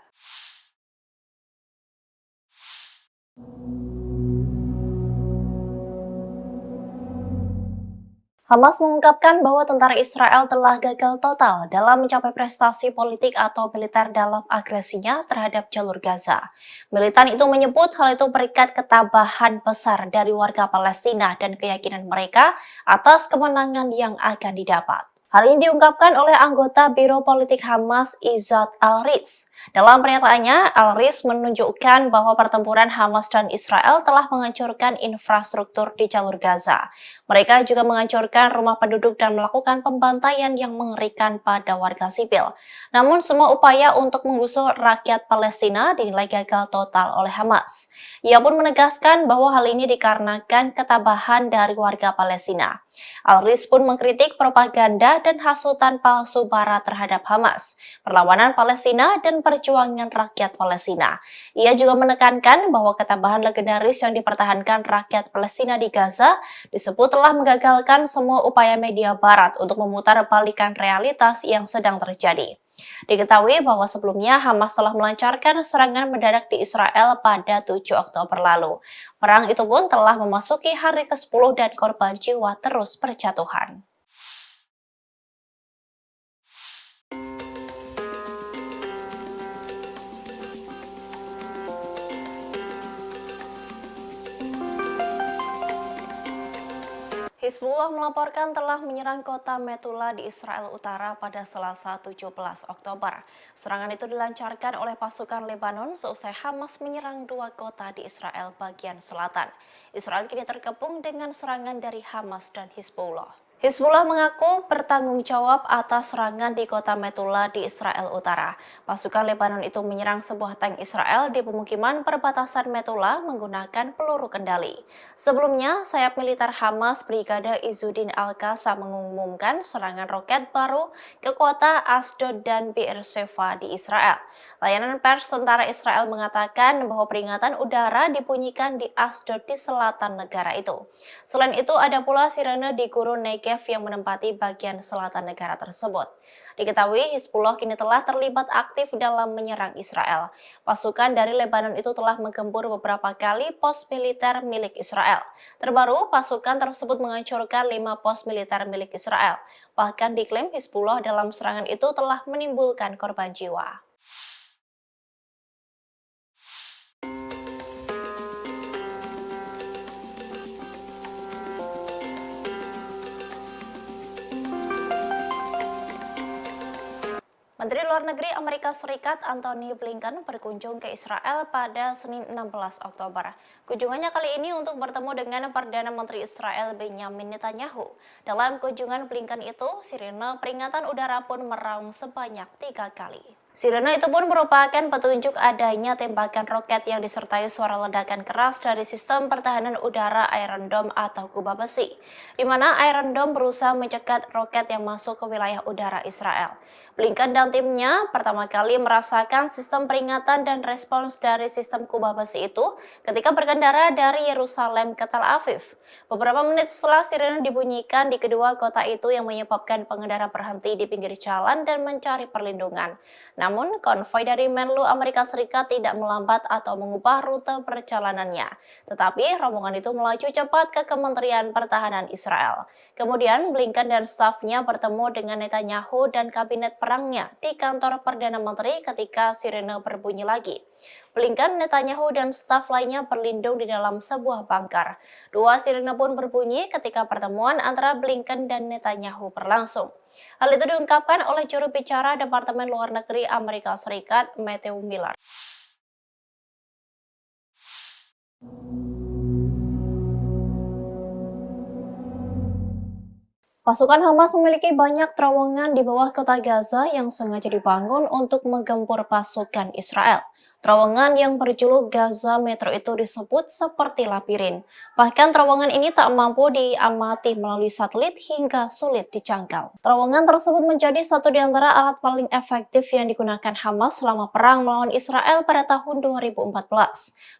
Hamas mengungkapkan bahwa tentara Israel telah gagal total dalam mencapai prestasi politik atau militer dalam agresinya terhadap jalur Gaza. Militan itu menyebut hal itu berikat ketabahan besar dari warga Palestina dan keyakinan mereka atas kemenangan yang akan didapat. Hal ini diungkapkan oleh anggota Biro Politik Hamas Izzat Al-Riz. Dalam pernyataannya, Al-Riz menunjukkan bahwa pertempuran Hamas dan Israel telah menghancurkan infrastruktur di jalur Gaza. Mereka juga menghancurkan rumah penduduk dan melakukan pembantaian yang mengerikan pada warga sipil. Namun semua upaya untuk menggusur rakyat Palestina dinilai gagal total oleh Hamas. Ia pun menegaskan bahwa hal ini dikarenakan ketabahan dari warga Palestina. Al-Riz pun mengkritik propaganda dan hasutan palsu Barat terhadap Hamas, perlawanan Palestina, dan perjuangan rakyat Palestina. Ia juga menekankan bahwa ketabahan legendaris yang dipertahankan rakyat Palestina di Gaza disebut telah menggagalkan semua upaya media Barat untuk memutarbalikkan realitas yang sedang terjadi. Diketahui bahwa sebelumnya Hamas telah melancarkan serangan mendadak di Israel pada 7 Oktober lalu. Perang itu pun telah memasuki hari ke-10 dan korban jiwa terus berjatuhan. Hizbullah melaporkan telah menyerang kota Metula di Israel Utara pada Selasa 17 Oktober. Serangan itu dilancarkan oleh pasukan Lebanon seusai Hamas menyerang 2 kota di Israel bagian selatan. Israel kini terkepung dengan serangan dari Hamas dan Hizbullah. Hizbullah mengaku bertanggung jawab atas serangan di kota Metula di Israel Utara. Pasukan Lebanon itu menyerang sebuah tank Israel di pemukiman perbatasan Metula menggunakan peluru kendali. Sebelumnya, sayap militer Hamas Brigade Izzuddin Al-Qassam mengumumkan serangan roket baru ke kota Asdod dan Beersheva di Israel. Layanan pers tentara Israel mengatakan bahwa peringatan udara dibunyikan di Asdod di selatan negara itu. Selain itu, ada pula sirene di gurun Negev yang menempati bagian selatan negara tersebut. Diketahui Hizbullah kini telah terlibat aktif dalam menyerang Israel. Pasukan dari Lebanon itu telah menggempur beberapa kali pos militer milik Israel. Terbaru, pasukan tersebut menghancurkan 5 pos militer milik Israel. Bahkan diklaim Hizbullah dalam serangan itu telah menimbulkan korban jiwa. Menteri Luar Negeri Amerika Serikat Antony Blinken berkunjung ke Israel pada Senin 16 Oktober. Kunjungannya kali ini untuk bertemu dengan Perdana Menteri Israel Benjamin Netanyahu. Dalam kunjungan Blinken itu, sirene peringatan udara pun meraung sebanyak 3 kali. Sirene itu pun merupakan petunjuk adanya tembakan roket yang disertai suara ledakan keras dari sistem pertahanan udara Iron Dome atau kubah besi, di mana Iron Dome berusaha mencegat roket yang masuk ke wilayah udara Israel. Blinken dan timnya pertama kali merasakan sistem peringatan dan respons dari sistem kubah besi itu ketika berkendara dari Yerusalem ke Tel Aviv. Beberapa menit setelah sirene dibunyikan di kedua kota itu yang menyebabkan pengendara berhenti di pinggir jalan dan mencari perlindungan. Namun, konvoi dari Menlu Amerika Serikat tidak melambat atau mengubah rute perjalanannya. Tetapi, rombongan itu melaju cepat ke Kementerian Pertahanan Israel. Kemudian, Blinken dan stafnya bertemu dengan Netanyahu dan kabinet perangnya di kantor Perdana Menteri ketika sirene berbunyi lagi. Blinken, Netanyahu, dan staf lainnya berlindung di dalam sebuah bunker. Dua sirene pun berbunyi ketika pertemuan antara Blinken dan Netanyahu berlangsung. Hal itu diungkapkan oleh juru bicara Departemen Luar Negeri Amerika Serikat, Matthew Miller. Pasukan Hamas memiliki banyak terowongan di bawah kota Gaza yang sengaja dibangun untuk menggempur pasukan Israel. Terowongan yang berjuluk Gaza Metro itu disebut seperti labirin. Bahkan terowongan ini tak mampu diamati melalui satelit hingga sulit dijangkau. Terowongan tersebut menjadi satu di antara alat paling efektif yang digunakan Hamas selama perang melawan Israel pada tahun 2014.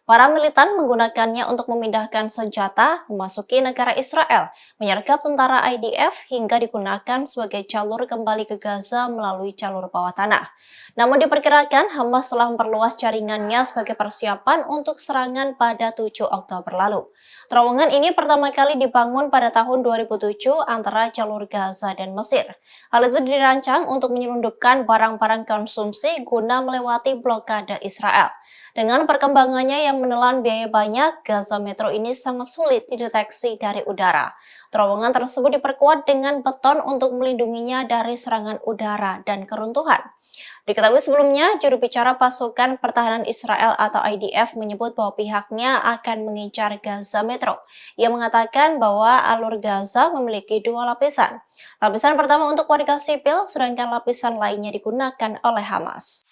Para militan menggunakannya untuk memindahkan senjata, memasuki negara Israel, menyergap tentara IDF hingga digunakan sebagai jalur kembali ke Gaza melalui jalur bawah tanah. Namun diperkirakan Hamas telah memperluas jaringannya sebagai persiapan untuk serangan pada 7 Oktober lalu. Terowongan ini pertama kali dibangun pada tahun 2007 antara jalur Gaza dan Mesir. Hal itu dirancang untuk menyelundupkan barang-barang konsumsi guna melewati blokade Israel. Dengan perkembangannya yang menelan biaya banyak, Gaza Metro ini sangat sulit dideteksi dari udara. Terowongan tersebut diperkuat dengan beton untuk melindunginya dari serangan udara dan keruntuhan. Diketahui sebelumnya, juru bicara pasukan pertahanan Israel atau IDF menyebut bahwa pihaknya akan mengincar Gaza Metro. Ia mengatakan bahwa alur Gaza memiliki 2 lapisan. Lapisan pertama untuk warga sipil, sedangkan lapisan lainnya digunakan oleh Hamas.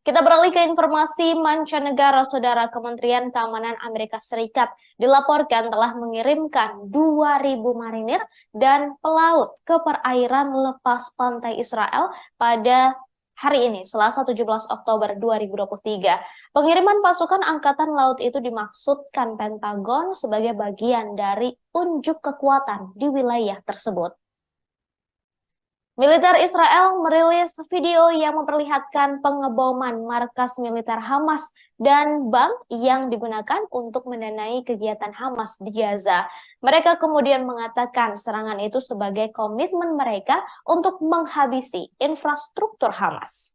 Kita beralih ke informasi mancanegara. Saudara, Kementerian Keamanan Amerika Serikat dilaporkan telah mengirimkan 2.000 marinir dan pelaut ke perairan lepas pantai Israel pada hari ini, Selasa 17 Oktober 2023. Pengiriman pasukan Angkatan Laut itu dimaksudkan Pentagon sebagai bagian dari unjuk kekuatan di wilayah tersebut. Militer Israel merilis video yang memperlihatkan pengeboman markas militer Hamas dan bank yang digunakan untuk mendanai kegiatan Hamas di Gaza. Mereka kemudian mengatakan serangan itu sebagai komitmen mereka untuk menghabisi infrastruktur Hamas.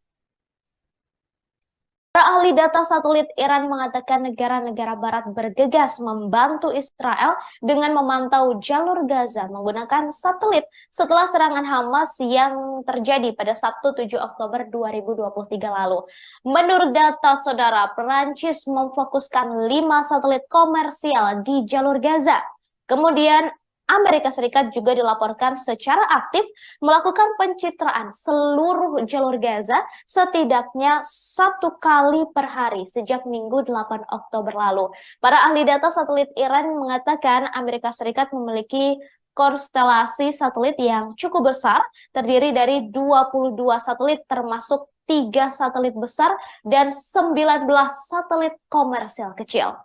Para ahli data satelit Iran mengatakan negara-negara barat bergegas membantu Israel dengan memantau jalur Gaza menggunakan satelit setelah serangan Hamas yang terjadi pada Sabtu 7 Oktober 2023 lalu. Menurut data saudara, Perancis memfokuskan 5 satelit komersial di jalur Gaza. Kemudian Amerika Serikat juga dilaporkan secara aktif melakukan pencitraan seluruh jalur Gaza setidaknya 1 kali per hari sejak Minggu 8 Oktober lalu. Para ahli data satelit Iran mengatakan Amerika Serikat memiliki konstelasi satelit yang cukup besar, terdiri dari 22 satelit termasuk 3 satelit besar dan 19 satelit komersial kecil.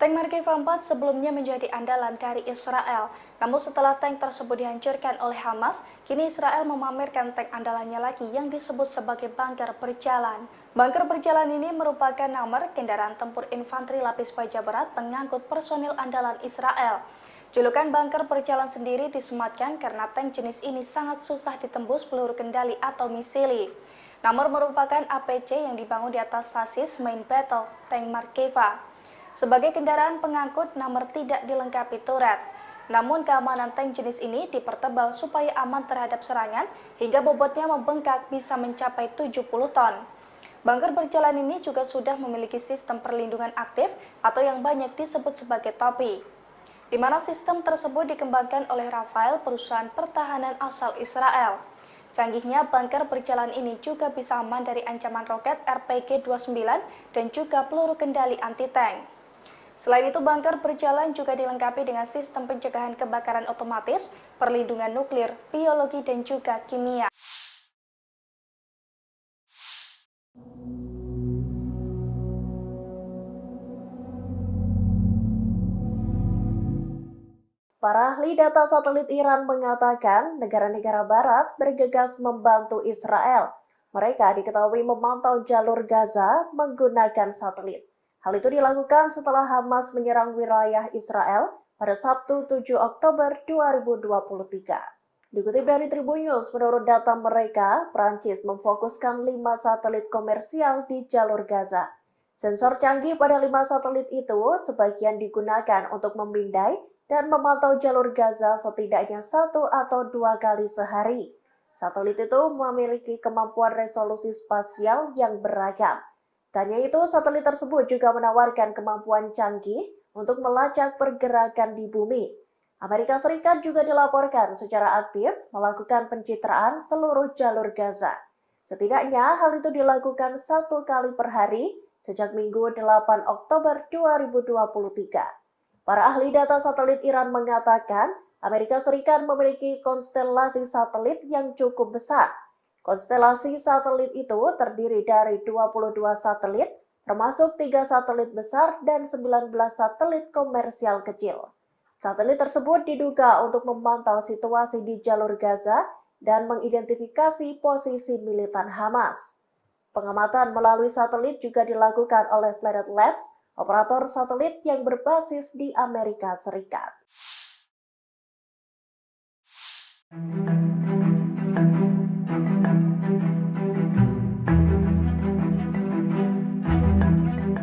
Tank Merkava 4 sebelumnya menjadi andalan dari Israel. Namun setelah tank tersebut dihancurkan oleh Hamas, kini Israel memamerkan tank andalannya lagi yang disebut sebagai bunker berjalan. Bunker berjalan ini merupakan nomor kendaraan tempur infanteri lapis baja berat pengangkut personil andalan Israel. Julukan bunker berjalan sendiri disematkan karena tank jenis ini sangat susah ditembus peluru kendali atau misili. namun merupakan APC yang dibangun di atas sasis main battle tank Markeva. Sebagai kendaraan pengangkut namun tidak dilengkapi turret. Namun keamanan tank jenis ini dipertebal supaya aman terhadap serangan hingga bobotnya membengkak bisa mencapai 70 ton. Bunker berjalan ini juga sudah memiliki sistem perlindungan aktif atau yang banyak disebut sebagai topi, di mana sistem tersebut dikembangkan oleh Rafael, perusahaan pertahanan asal Israel. Canggihnya bunker berjalan ini juga bisa aman dari ancaman roket RPG-29 dan juga peluru kendali anti-tank. Selain itu, bunker berjalan juga dilengkapi dengan sistem pencegahan kebakaran otomatis, perlindungan nuklir, biologi, dan juga kimia. Para ahli data satelit Iran mengatakan negara-negara barat bergegas membantu Israel. Mereka diketahui memantau jalur Gaza menggunakan satelit. Hal itu dilakukan setelah Hamas menyerang wilayah Israel pada Sabtu 7 Oktober 2023. Dikutip dari Tribun News, menurut data mereka, Prancis memfokuskan 5 satelit komersial di jalur Gaza. Sensor canggih pada 5 satelit itu sebagian digunakan untuk memindai dan memantau jalur Gaza setidaknya 1 atau 2 kali sehari. Satelit itu memiliki kemampuan resolusi spasial yang beragam. Tanya itu, satelit tersebut juga menawarkan kemampuan canggih untuk melacak pergerakan di bumi. Amerika Serikat juga dilaporkan secara aktif melakukan pencitraan seluruh jalur Gaza. Setidaknya hal itu dilakukan 1 kali per hari sejak Minggu 8 Oktober 2023. Para ahli data satelit Iran mengatakan Amerika Serikat memiliki konstelasi satelit yang cukup besar. Konstelasi satelit itu terdiri dari 22 satelit, termasuk 3 satelit besar dan 19 satelit komersial kecil. Satelit tersebut diduga untuk memantau situasi di jalur Gaza dan mengidentifikasi posisi militan Hamas. Pengamatan melalui satelit juga dilakukan oleh Planet Labs, operator satelit yang berbasis di Amerika Serikat.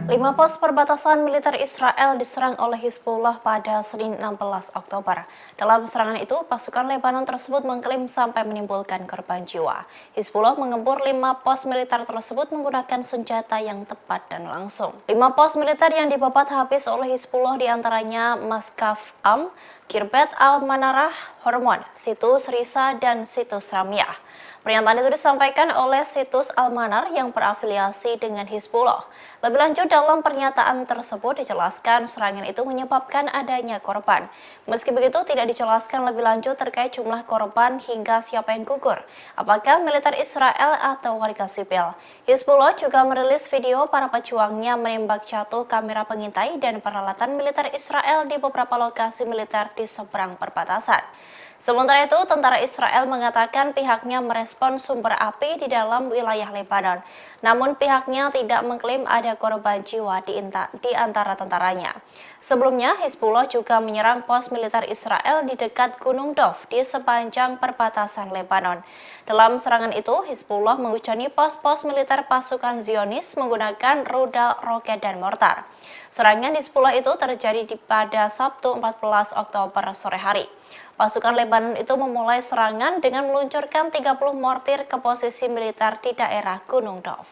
Lima pos perbatasan militer Israel diserang oleh Hizbullah pada Senin 16 Oktober. Dalam serangan itu, pasukan Lebanon tersebut mengklaim sampai menimbulkan korban jiwa. Hizbullah menggebur 5 pos militer tersebut menggunakan senjata yang tepat dan langsung. 5 pos militer yang dibabat habis oleh Hizbullah diantaranya Maskaf Am, Kirbet Al-Manarah, Hormon, Situs Risa, dan Situs Ramyah. Pernyataan itu disampaikan oleh Situs Al-Manar yang berafiliasi dengan Hizbullah. Lebih lanjut, dalam pernyataan tersebut dijelaskan serangan itu menyebabkan adanya korban. Meski begitu, tidak dijelaskan lebih lanjut terkait jumlah korban hingga siapa yang gugur, apakah militer Israel atau warga sipil. Hizbullah juga merilis video para pejuangnya menembak jatuh kamera pengintai dan peralatan militer Israel di beberapa lokasi militer di seberang perbatasan. Sementara itu, tentara Israel mengatakan pihaknya merespon sumber api di dalam wilayah Lebanon. Namun pihaknya tidak mengklaim ada korban jiwa di antara tentaranya. Sebelumnya, Hizbullah juga menyerang pos militer Israel di dekat Gunung Dov di sepanjang perbatasan Lebanon. Dalam serangan itu, Hizbullah menghujani pos-pos militer pasukan Zionis menggunakan rudal, roket, dan mortar. Serangan Hizbullah itu terjadi pada Sabtu 14 Oktober sore hari. Pasukan Lebanon itu memulai serangan dengan meluncurkan 30 mortir ke posisi militer di daerah Gunung Dov.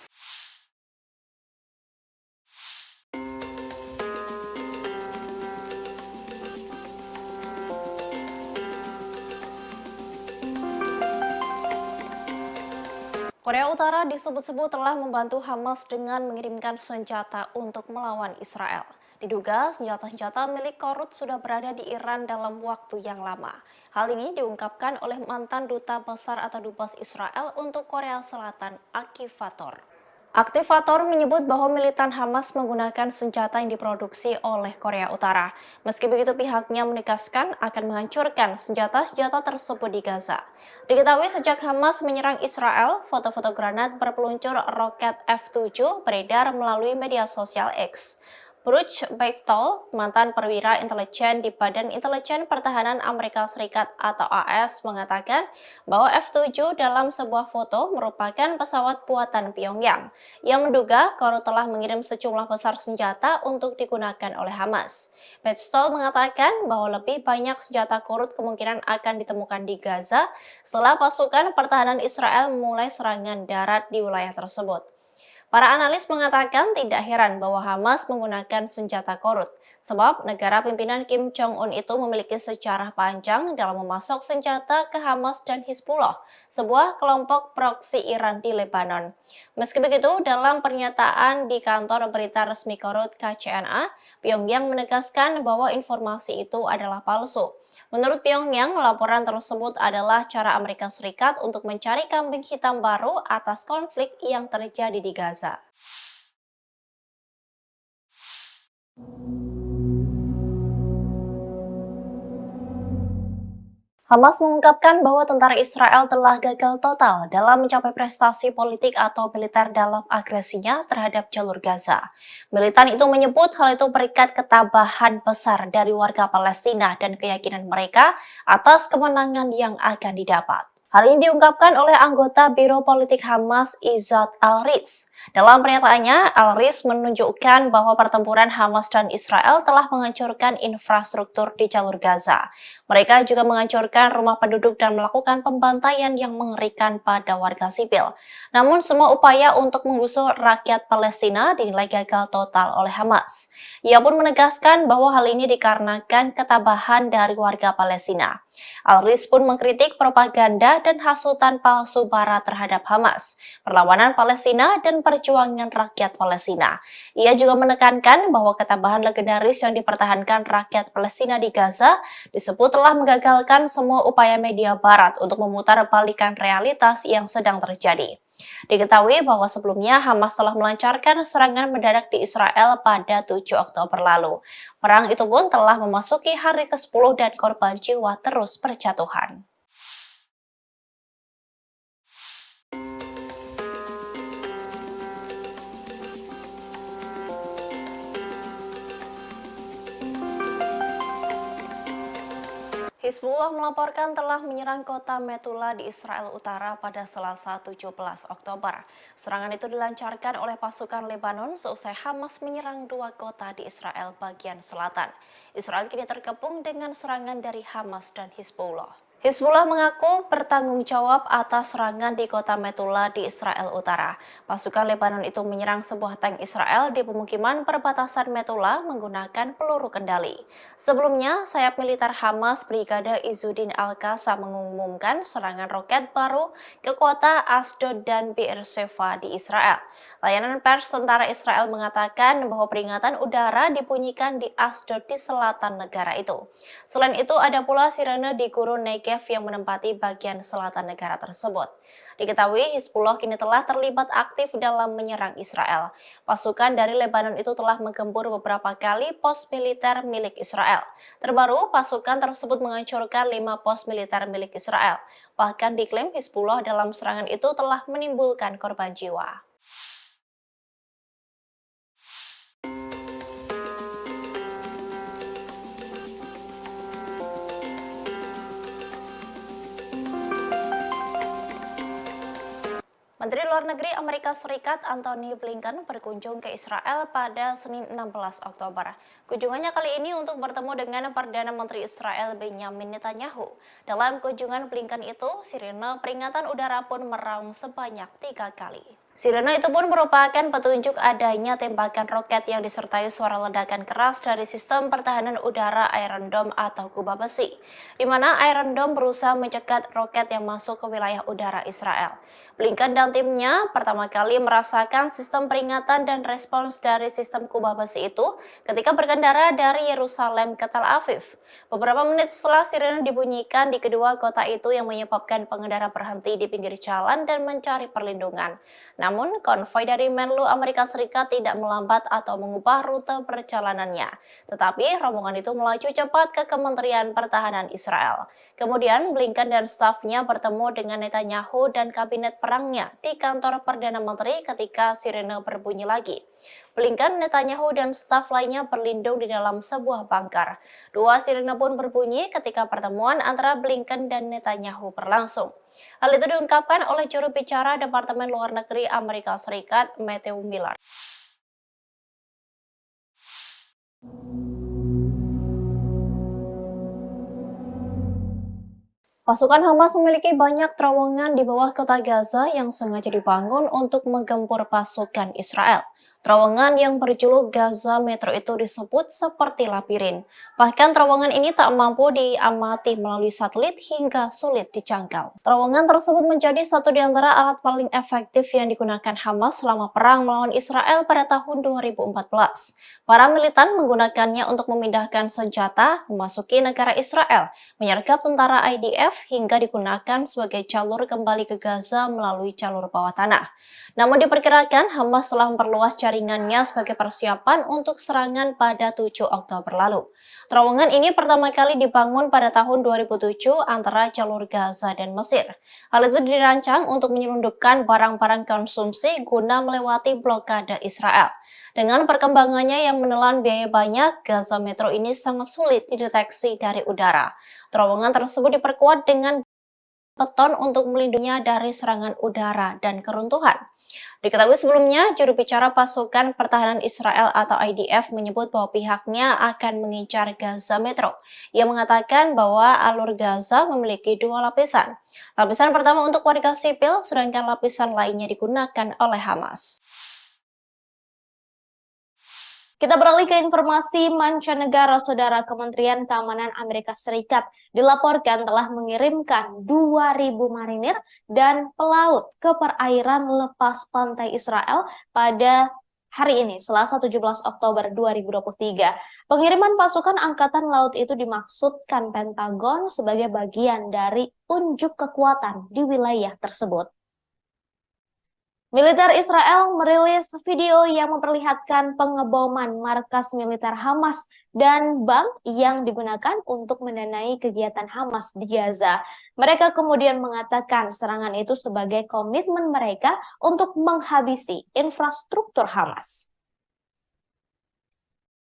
Korea Utara disebut-sebut telah membantu Hamas dengan mengirimkan senjata untuk melawan Israel. Diduga senjata-senjata milik Korut sudah berada di Iran dalam waktu yang lama. Hal ini diungkapkan oleh mantan duta besar atau dubes Israel untuk Korea Selatan, Aktivator. Aktivator menyebut bahwa militan Hamas menggunakan senjata yang diproduksi oleh Korea Utara. Meski begitu, pihaknya menegaskan akan menghancurkan senjata-senjata tersebut di Gaza. Diketahui sejak Hamas menyerang Israel, foto-foto granat berpeluncur roket F-7 beredar melalui media sosial X. Bruce Bechtel, mantan perwira intelijen di Badan Intelijen Pertahanan Amerika Serikat atau AS, mengatakan bahwa F-7 dalam sebuah foto merupakan pesawat buatan Pyongyang yang menduga Korut telah mengirim sejumlah besar senjata untuk digunakan oleh Hamas. Bechtel mengatakan bahwa lebih banyak senjata Korut kemungkinan akan ditemukan di Gaza setelah pasukan pertahanan Israel memulai serangan darat di wilayah tersebut. Para analis mengatakan tidak heran bahwa Hamas menggunakan senjata Korut, sebab negara pimpinan Kim Jong-un itu memiliki sejarah panjang dalam memasok senjata ke Hamas dan Hizbullah, sebuah kelompok proksi Iran di Lebanon. Meski begitu, dalam pernyataan di kantor berita resmi Korut KCNA, Pyongyang menegaskan bahwa informasi itu adalah palsu. Menurut Pyongyang, laporan tersebut adalah cara Amerika Serikat untuk mencari kambing hitam baru atas konflik yang terjadi di Gaza. Hamas mengungkapkan bahwa tentara Israel telah gagal total dalam mencapai prestasi politik atau militer dalam agresinya terhadap jalur Gaza. Militan itu menyebut hal itu berikat ketabahan besar dari warga Palestina dan keyakinan mereka atas kemenangan yang akan didapat. Hal ini diungkapkan oleh anggota Biro Politik Hamas Izzat Al-Riz. Dalam pernyataannya, Al-Riz menunjukkan bahwa pertempuran Hamas dan Israel telah menghancurkan infrastruktur di jalur Gaza. Mereka juga menghancurkan rumah penduduk dan melakukan pembantaian yang mengerikan pada warga sipil. Namun semua upaya untuk menggusur rakyat Palestina dinilai gagal total oleh Hamas. Ia pun menegaskan bahwa hal ini dikarenakan ketabahan dari warga Palestina. Al-Riz pun mengkritik propaganda dan hasutan palsu Barat terhadap Hamas, perlawanan Palestina, dan perjuangan rakyat Palestina. Ia juga menekankan bahwa ketabahan legendaris yang dipertahankan rakyat Palestina di Gaza disebut telah menggagalkan semua upaya media Barat untuk memutarbalikkan realitas yang sedang terjadi. Diketahui bahwa sebelumnya Hamas telah melancarkan serangan mendadak di Israel pada 7 Oktober lalu. Perang itu pun telah memasuki hari ke-10 dan korban jiwa terus berjatuhan. Hizbullah melaporkan telah menyerang kota Metula di Israel Utara pada Selasa 17 Oktober. Serangan itu dilancarkan oleh pasukan Lebanon seusai Hamas menyerang 2 kota di Israel bagian selatan. Israel kini terkepung dengan serangan dari Hamas dan Hizbullah. Hizbullah mengaku bertanggung jawab atas serangan di kota Metula di Israel Utara. Pasukan Lebanon itu menyerang sebuah tank Israel di pemukiman perbatasan Metula menggunakan peluru kendali. Sebelumnya, sayap militer Hamas Brigade Izzuddin Al-Qassam mengumumkan serangan roket baru ke kota Asdod dan Beersheva di Israel. Layanan pers tentara Israel mengatakan bahwa peringatan udara dibunyikan di Asdod di selatan negara itu. Selain itu, ada pula sirene di gurun Negev yang menempati bagian selatan negara tersebut. Diketahui Hizbullah kini telah terlibat aktif dalam menyerang Israel. Pasukan dari Lebanon itu telah menggempur beberapa kali pos militer milik Israel. Terbaru, pasukan tersebut menghancurkan 5 pos militer milik Israel. Bahkan diklaim Hizbullah dalam serangan itu telah menimbulkan korban jiwa. Menteri Luar Negeri Amerika Serikat Antony Blinken berkunjung ke Israel pada Senin 16 Oktober. Kunjungannya kali ini untuk bertemu dengan Perdana Menteri Israel Benjamin Netanyahu. Dalam kunjungan Blinken itu, sirene peringatan udara pun meraung sebanyak 3 kali. Sirene itu pun merupakan petunjuk adanya tembakan roket yang disertai suara ledakan keras dari sistem pertahanan udara Iron Dome atau kubah besi, di mana Iron Dome berusaha mencegat roket yang masuk ke wilayah udara Israel. Blinken dan timnya pertama kali merasakan sistem peringatan dan respons dari sistem kubah besi itu ketika berkendara dari Yerusalem ke Tel Aviv. Beberapa menit setelah sirene dibunyikan di kedua kota itu yang menyebabkan pengendara berhenti di pinggir jalan dan mencari perlindungan. Namun, konvoi dari Menlu Amerika Serikat tidak melambat atau mengubah rute perjalanannya. Tetapi, rombongan itu melaju cepat ke Kementerian Pertahanan Israel. Kemudian, Blinken dan stafnya bertemu dengan Netanyahu dan kabinet perangnya di kantor Perdana Menteri ketika sirene berbunyi lagi. Blinken, Netanyahu, dan staf lainnya berlindung di dalam sebuah bunker. Dua sirine pun berbunyi ketika pertemuan antara Blinken dan Netanyahu berlangsung. Hal itu diungkapkan oleh juru bicara Departemen Luar Negeri Amerika Serikat, Matthew Miller. Pasukan Hamas memiliki banyak terowongan di bawah kota Gaza yang sengaja dibangun untuk menggempur pasukan Israel. Terowongan yang berjuluk Gaza Metro itu disebut seperti labirin. Bahkan terowongan ini tak mampu diamati melalui satelit hingga sulit dijangkau. Terowongan tersebut menjadi satu di antara alat paling efektif yang digunakan Hamas selama perang melawan Israel pada tahun 2014. Para militan menggunakannya untuk memindahkan senjata, memasuki negara Israel, menyergap tentara IDF, hingga digunakan sebagai jalur kembali ke Gaza melalui jalur bawah tanah. Namun diperkirakan Hamas telah memperluas jaringannya sebagai persiapan untuk serangan pada 7 Oktober lalu. Terowongan ini pertama kali dibangun pada tahun 2007 antara jalur Gaza dan Mesir. Hal itu dirancang untuk menyelundupkan barang-barang konsumsi guna melewati blokade Israel. Dengan perkembangannya yang menelan biaya banyak, Gaza Metro ini sangat sulit dideteksi dari udara. Terowongan tersebut diperkuat dengan beton untuk melindunginya dari serangan udara dan keruntuhan. Diketahui sebelumnya, juru bicara pasukan pertahanan Israel atau IDF menyebut bahwa pihaknya akan mengincar Gaza Metro. Ia mengatakan bahwa alur Gaza memiliki dua lapisan. Lapisan pertama untuk warga sipil, sedangkan lapisan lainnya digunakan oleh Hamas. Kita beralih ke informasi mancanegara. Saudara, Kementerian Keamanan Amerika Serikat dilaporkan telah mengirimkan 2.000 marinir dan pelaut ke perairan lepas pantai Israel pada hari ini, Selasa 17 Oktober 2023. Pengiriman pasukan Angkatan Laut itu dimaksudkan Pentagon sebagai bagian dari unjuk kekuatan di wilayah tersebut. Militer Israel merilis video yang memperlihatkan pengeboman markas militer Hamas dan bank yang digunakan untuk mendanai kegiatan Hamas di Gaza. Mereka kemudian mengatakan serangan itu sebagai komitmen mereka untuk menghabisi infrastruktur Hamas.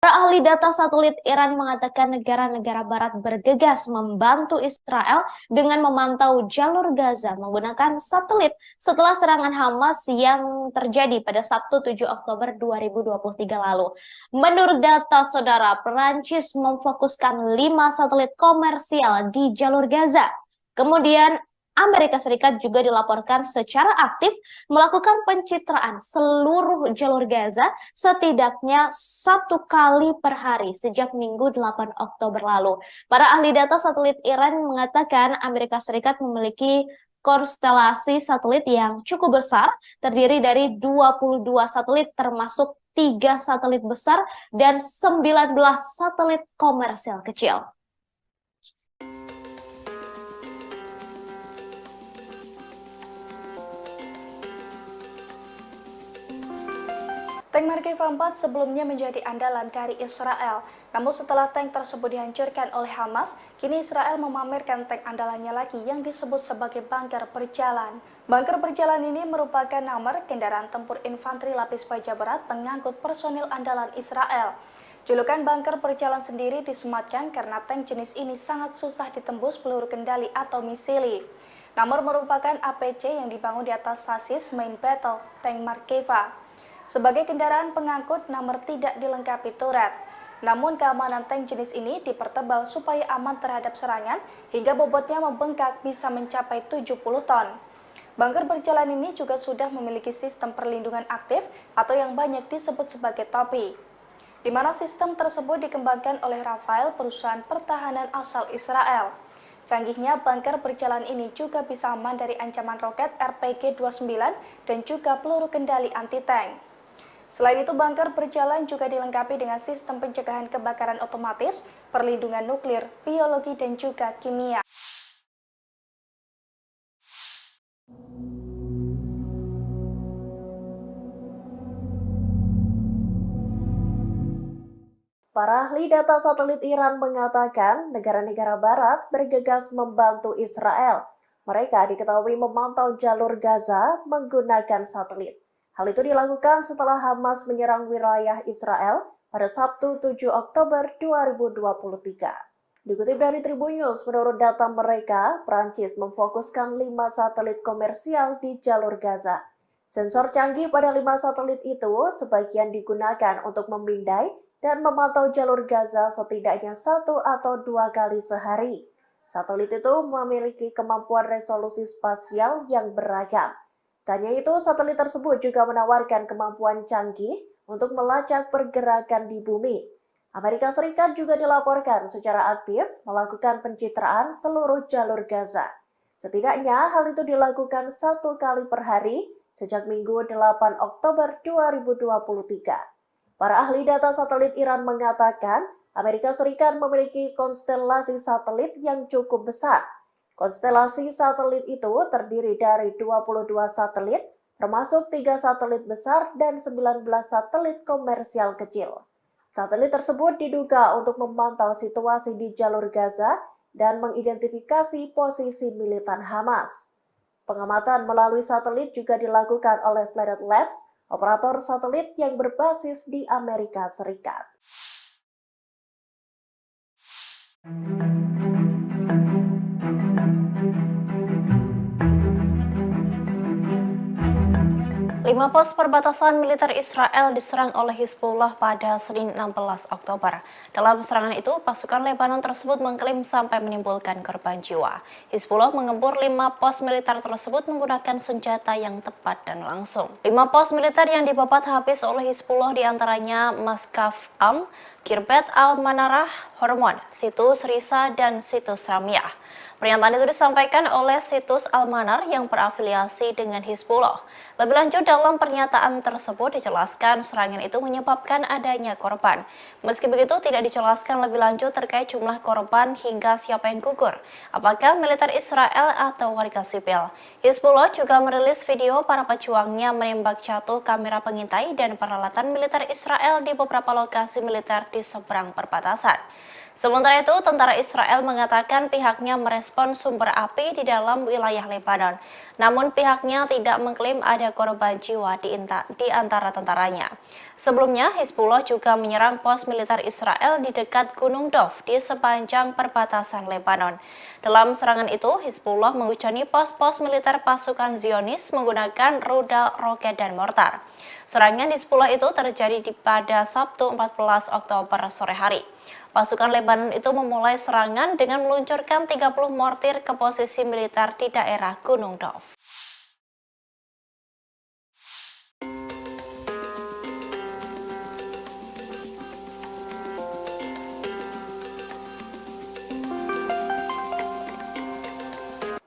Para ahli data satelit Iran mengatakan negara-negara barat bergegas membantu Israel dengan memantau jalur Gaza menggunakan satelit setelah serangan Hamas yang terjadi pada Sabtu 7 Oktober 2023 lalu. Menurut data saudara, Perancis memfokuskan 5 satelit komersial di jalur Gaza. Kemudian Amerika Serikat juga dilaporkan secara aktif melakukan pencitraan seluruh jalur Gaza setidaknya 1 kali per hari sejak Minggu 8 Oktober lalu. Para ahli data satelit Iran mengatakan Amerika Serikat memiliki konstelasi satelit yang cukup besar, terdiri dari 22 satelit termasuk 3 satelit besar dan 19 satelit komersial kecil. Tank Merkava 4 sebelumnya menjadi andalan dari Israel. Namun setelah tank tersebut dihancurkan oleh Hamas, kini Israel memamerkan tank andalannya lagi yang disebut sebagai bunker berjalan. Bunker berjalan ini merupakan nomor kendaraan tempur infanteri lapis baja berat pengangkut personil andalan Israel. Julukan bunker berjalan sendiri disematkan karena tank jenis ini sangat susah ditembus peluru kendali atau misili. Nomor merupakan APC yang dibangun di atas sasis main battle tank Merkava. Sebagai kendaraan pengangkut, nomor tidak dilengkapi turret. Namun keamanan tank jenis ini dipertebal supaya aman terhadap serangan hingga bobotnya membengkak bisa mencapai 70 ton. Bunker berjalan ini juga sudah memiliki sistem perlindungan aktif atau yang banyak disebut sebagai topi, di mana sistem tersebut dikembangkan oleh Rafael, perusahaan pertahanan asal Israel. Canggihnya bunker berjalan ini juga bisa aman dari ancaman roket RPG-29 dan juga peluru kendali anti-tank. Selain itu, bunker berjalan juga dilengkapi dengan sistem pencegahan kebakaran otomatis, perlindungan nuklir, biologi, dan juga kimia. Para ahli data satelit Iran mengatakan negara-negara barat bergegas membantu Israel. Mereka diketahui memantau jalur Gaza menggunakan satelit. Hal itu dilakukan setelah Hamas menyerang wilayah Israel pada Sabtu 7 Oktober 2023. Dikutip dari Tribun News, menurut data mereka, Prancis memfokuskan 5 satelit komersial di jalur Gaza. Sensor canggih pada 5 satelit itu sebagian digunakan untuk memindai dan memantau jalur Gaza setidaknya 1 atau 2 kali sehari. Satelit itu memiliki kemampuan resolusi spasial yang beragam. Tanya itu, satelit tersebut juga menawarkan kemampuan canggih untuk melacak pergerakan di bumi. Amerika Serikat juga dilaporkan secara aktif melakukan pencitraan seluruh jalur Gaza. Setidaknya hal itu dilakukan 1 kali per hari sejak Minggu 8 Oktober 2023. Para ahli data satelit Iran mengatakan Amerika Serikat memiliki konstelasi satelit yang cukup besar. Konstelasi satelit itu terdiri dari 22 satelit, termasuk 3 satelit besar dan 19 satelit komersial kecil. Satelit tersebut diduga untuk memantau situasi di jalur Gaza dan mengidentifikasi posisi militan Hamas. Pengamatan melalui satelit juga dilakukan oleh Planet Labs, operator satelit yang berbasis di Amerika Serikat. Lima pos perbatasan militer Israel diserang oleh Hizbullah pada Senin 16 Oktober. Dalam serangan itu, pasukan Lebanon tersebut mengklaim sampai menimbulkan korban jiwa. Hizbullah mengembur 5 pos militer tersebut menggunakan senjata yang tepat dan langsung. 5 pos militer yang dibabat habis oleh Hizbullah diantaranya Maskaf Am, Kirbet Al-Manarah, Hormon, Situs Risa, dan Situs Ramyah. Pernyataan itu disampaikan oleh Situs Al-Manar yang berafiliasi dengan Hizbullah. Lebih lanjut, dalam pernyataan tersebut dijelaskan serangan itu menyebabkan adanya korban. Meski begitu, tidak dijelaskan lebih lanjut terkait jumlah korban hingga siapa yang gugur, apakah militer Israel atau warga sipil. Hizbullah juga merilis video para pejuangnya menembak jatuh kamera pengintai dan peralatan militer Israel di beberapa lokasi militer di seberang perbatasan. Sementara itu, tentara Israel mengatakan pihaknya merespon sumber api di dalam wilayah Lebanon. Namun pihaknya tidak mengklaim ada korban jiwa di antara tentaranya. Sebelumnya, Hizbullah juga menyerang pos militer Israel di dekat Gunung Dov di sepanjang perbatasan Lebanon. Dalam serangan itu, Hizbullah menghujani pos-pos militer pasukan Zionis menggunakan rudal, roket, dan mortar. Serangan Hizbullah itu terjadi pada Sabtu 14 Oktober sore hari. Pasukan Lebanon itu memulai serangan dengan meluncurkan 30 mortir ke posisi militer di daerah Gunung Dov.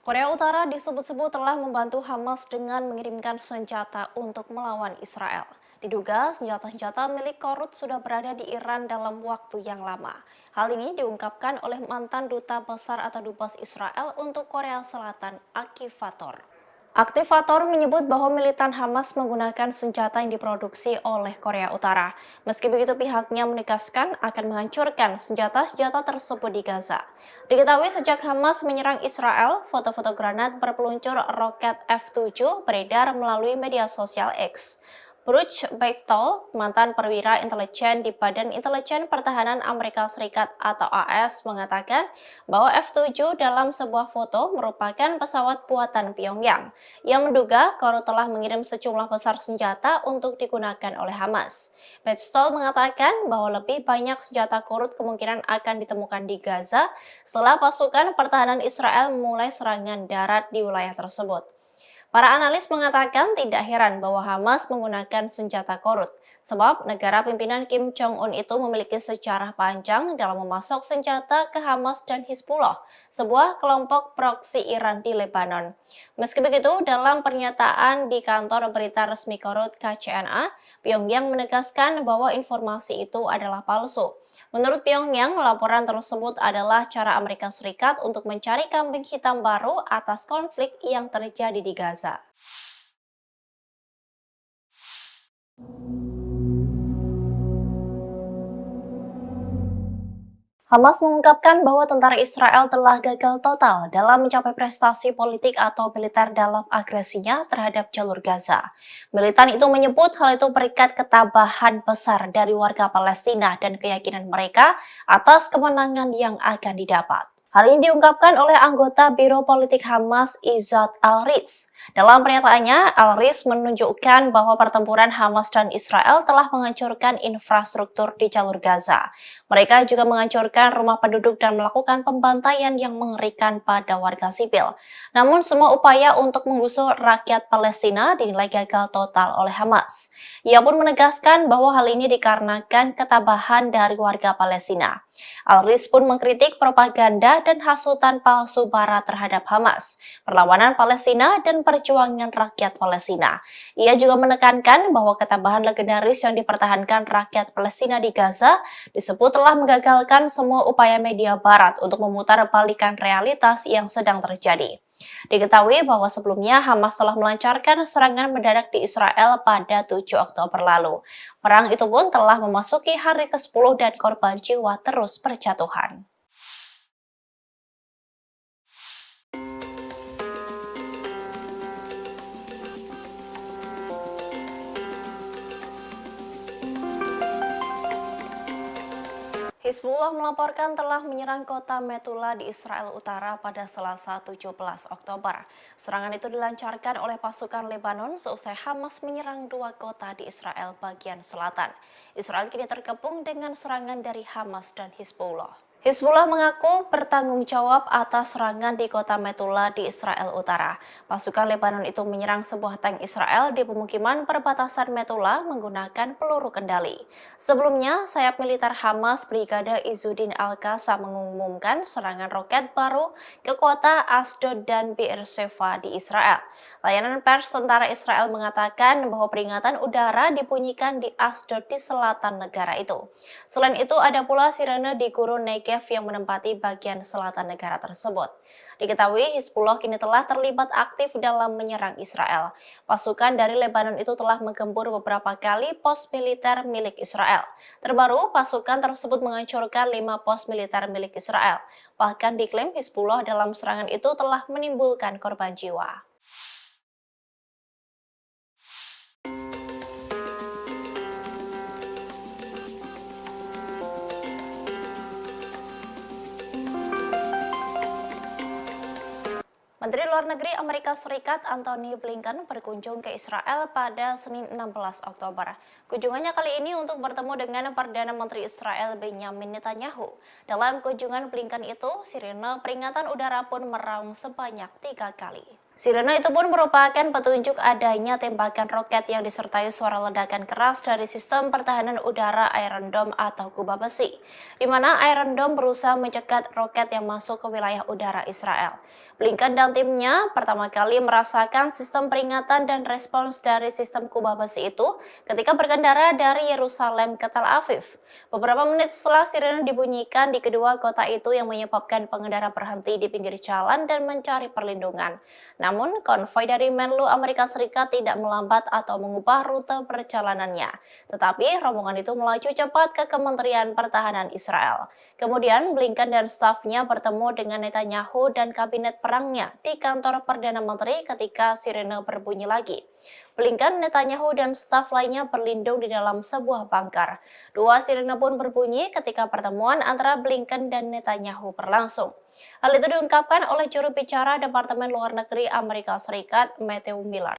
Korea Utara disebut-sebut telah membantu Hamas dengan mengirimkan senjata untuk melawan Israel. Diduga senjata-senjata milik Korut sudah berada di Iran dalam waktu yang lama. Hal ini diungkapkan oleh mantan duta besar atau dubes Israel untuk Korea Selatan, Aktivator. Aktivator menyebut bahwa militan Hamas menggunakan senjata yang diproduksi oleh Korea Utara. Meski begitu, pihaknya menegaskan akan menghancurkan senjata-senjata tersebut di Gaza. Diketahui sejak Hamas menyerang Israel, foto-foto granat berpeluncur roket F-7 beredar melalui media sosial X. Bruce Bechtel, mantan perwira intelijen di Badan Intelijen Pertahanan Amerika Serikat atau AS, mengatakan bahwa F-7 dalam sebuah foto merupakan pesawat buatan Pyongyang yang menduga Korut telah mengirim sejumlah besar senjata untuk digunakan oleh Hamas. Bechtel mengatakan bahwa lebih banyak senjata Korut kemungkinan akan ditemukan di Gaza setelah pasukan pertahanan Israel memulai serangan darat di wilayah tersebut. Para analis mengatakan tidak heran bahwa Hamas menggunakan senjata Korut, sebab negara pimpinan Kim Jong-un itu memiliki sejarah panjang dalam memasok senjata ke Hamas dan Hizbullah, sebuah kelompok proksi Iran di Lebanon. Meski begitu, dalam pernyataan di kantor berita resmi Korut KCNA, Pyongyang menegaskan bahwa informasi itu adalah palsu. Menurut Pyongyang, laporan tersebut adalah cara Amerika Serikat untuk mencari kambing hitam baru atas konflik yang terjadi di Gaza. Hamas mengungkapkan bahwa tentara Israel telah gagal total dalam mencapai prestasi politik atau militer dalam agresinya terhadap jalur Gaza. Militan itu menyebut hal itu berikat ketabahan besar dari warga Palestina dan keyakinan mereka atas kemenangan yang akan didapat. Hal ini diungkapkan oleh anggota Biro Politik Hamas Izzat Al-Riz. Dalam pernyataannya, Al-Riz menunjukkan bahwa pertempuran Hamas dan Israel telah menghancurkan infrastruktur di jalur Gaza. Mereka juga menghancurkan rumah penduduk dan melakukan pembantaian yang mengerikan pada warga sipil. Namun semua upaya untuk menggusur rakyat Palestina dinilai gagal total oleh Hamas. Ia pun menegaskan bahwa hal ini dikarenakan ketabahan dari warga Palestina. Al-Riz pun mengkritik propaganda dan hasutan palsu Barat terhadap Hamas, perlawanan Palestina, dan perjuangan rakyat Palestina. Ia juga menekankan bahwa ketabahan legendaris yang dipertahankan rakyat Palestina di Gaza disebut telah menggagalkan semua upaya media Barat untuk memutarbalikkan realitas yang sedang terjadi. Diketahui bahwa sebelumnya Hamas telah melancarkan serangan mendadak di Israel pada 7 Oktober lalu. Perang itu pun telah memasuki hari ke-10 dan korban jiwa terus berjatuhan. Hizbullah melaporkan telah menyerang kota Metula di Israel Utara pada Selasa 17 Oktober. Serangan itu dilancarkan oleh pasukan Lebanon seusai Hamas menyerang 2 kota di Israel bagian selatan. Israel kini terkepung dengan serangan dari Hamas dan Hizbullah. Hizbullah mengaku bertanggung jawab atas serangan di kota Metula di Israel Utara. Pasukan Lebanon itu menyerang sebuah tank Israel di pemukiman perbatasan Metula menggunakan peluru kendali. Sebelumnya, sayap militer Hamas Brigade Izzuddin Al-Qassam mengumumkan serangan roket baru ke kota Asdod dan Beersheva di Israel. Layanan pers tentara Israel mengatakan bahwa peringatan udara dibunyikan di Asdod di selatan negara itu. Selain itu, ada pula sirene di gurun Negev yang menempati bagian selatan negara tersebut. Diketahui Hizbullah kini telah terlibat aktif dalam menyerang Israel. Pasukan dari Lebanon itu telah menggempur beberapa kali pos militer milik Israel. Terbaru, pasukan tersebut menghancurkan 5 pos militer milik Israel. Bahkan diklaim Hizbullah dalam serangan itu telah menimbulkan korban jiwa. Menteri Luar Negeri Amerika Serikat Antony Blinken berkunjung ke Israel pada Senin 16 Oktober. Kunjungannya kali ini untuk bertemu dengan Perdana Menteri Israel Benjamin Netanyahu. Dalam kunjungan Blinken itu, sirene peringatan udara pun meraung sebanyak 3 kali. Sirene itu pun merupakan petunjuk adanya tembakan roket yang disertai suara ledakan keras dari sistem pertahanan udara Iron Dome atau kubah besi, di mana Iron Dome berusaha mencegat roket yang masuk ke wilayah udara Israel. Blinken dan timnya pertama kali merasakan sistem peringatan dan respons dari sistem kubah besi itu ketika berkendara dari Yerusalem ke Tel Aviv. Beberapa menit setelah sirene dibunyikan di kedua kota itu yang menyebabkan pengendara berhenti di pinggir jalan dan mencari perlindungan. Namun, konvoi dari Menlu Amerika Serikat tidak melambat atau mengubah rute perjalanannya. Tetapi, rombongan itu melaju cepat ke Kementerian Pertahanan Israel. Kemudian, Blinken dan stafnya bertemu dengan Netanyahu dan kabinet perangnya di kantor Perdana Menteri ketika sirene berbunyi lagi. Blinken, Netanyahu, dan staf lainnya berlindung di dalam sebuah bunker. 2 sirene pun berbunyi ketika pertemuan antara Blinken dan Netanyahu berlangsung. Hal itu diungkapkan oleh juru bicara Departemen Luar Negeri Amerika Serikat, Matthew Miller.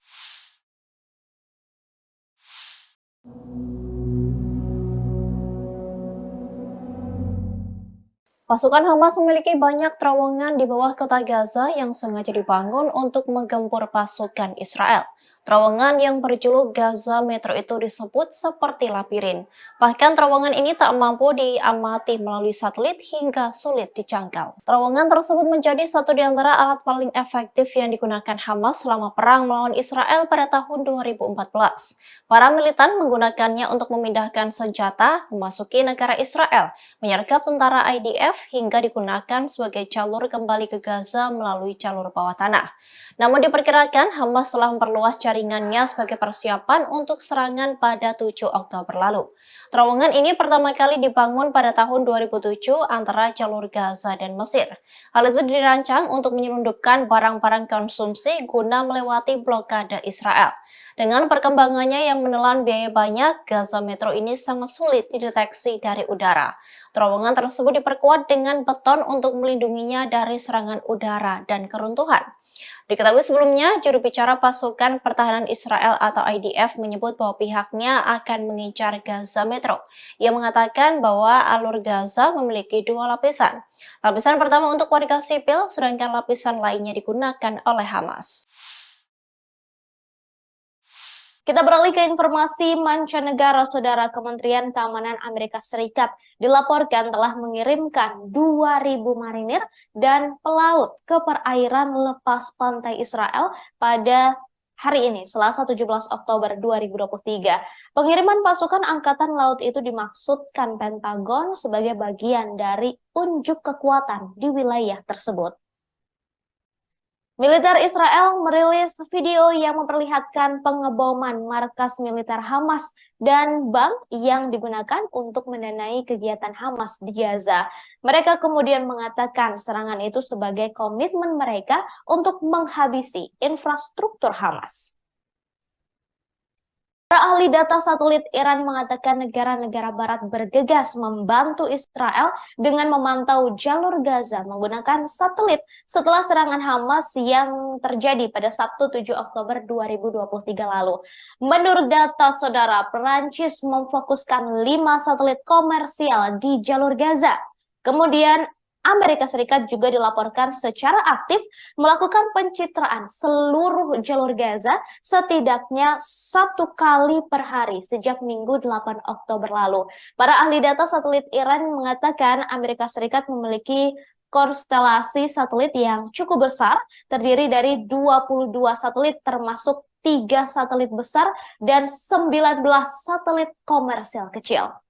Pasukan Hamas memiliki banyak terowongan di bawah kota Gaza yang sengaja dibangun untuk menggempur pasukan Israel. Terowongan yang berjuluk Gaza Metro itu disebut seperti labirin. Bahkan terowongan ini tak mampu diamati melalui satelit hingga sulit dijangkau. Terowongan tersebut menjadi satu di antara alat paling efektif yang digunakan Hamas selama perang melawan Israel pada tahun 2014. Para militan menggunakannya untuk memindahkan senjata, memasuki negara Israel, menyergap tentara IDF, hingga digunakan sebagai jalur kembali ke Gaza melalui jalur bawah tanah. Namun diperkirakan Hamas telah memperluas jaringan jaringannya sebagai persiapan untuk serangan pada 7 Oktober lalu. Terowongan ini pertama kali dibangun pada tahun 2007 antara jalur Gaza dan Mesir. Hal itu dirancang untuk menyelundupkan barang-barang konsumsi guna melewati blokade Israel. Dengan perkembangannya yang menelan biaya banyak, Gaza Metro ini sangat sulit dideteksi dari udara. Terowongan tersebut diperkuat dengan beton untuk melindunginya dari serangan udara dan keruntuhan. Diketahui sebelumnya, juru bicara pasukan pertahanan Israel atau IDF menyebut bahwa pihaknya akan mengincar Gaza Metro. Ia mengatakan bahwa alur Gaza memiliki 2 lapisan. Lapisan pertama untuk warga sipil, sedangkan lapisan lainnya digunakan oleh Hamas. Kita beralih ke informasi mancanegara. Saudara, Kementerian Keamanan Amerika Serikat dilaporkan telah mengirimkan 2.000 marinir dan pelaut ke perairan lepas pantai Israel pada hari ini, Selasa 17 Oktober 2023. Pengiriman pasukan Angkatan Laut itu dimaksudkan Pentagon sebagai bagian dari unjuk kekuatan di wilayah tersebut. Militer Israel merilis video yang memperlihatkan pengeboman markas militer Hamas dan bank yang digunakan untuk mendanai kegiatan Hamas di Gaza. Mereka kemudian mengatakan serangan itu sebagai komitmen mereka untuk menghabisi infrastruktur Hamas. Para ahli data satelit Iran mengatakan negara-negara barat bergegas membantu Israel dengan memantau jalur Gaza menggunakan satelit setelah serangan Hamas yang terjadi pada Sabtu 7 Oktober 2023 lalu. Menurut data saudara, Perancis memfokuskan 5 satelit komersial di jalur Gaza. Kemudian Amerika Serikat juga dilaporkan secara aktif melakukan pencitraan seluruh jalur Gaza setidaknya 1 kali per hari sejak Minggu 8 Oktober lalu. Para ahli data satelit Iran mengatakan Amerika Serikat memiliki konstelasi satelit yang cukup besar, terdiri dari 22 satelit termasuk 3 satelit besar dan 19 satelit komersial kecil.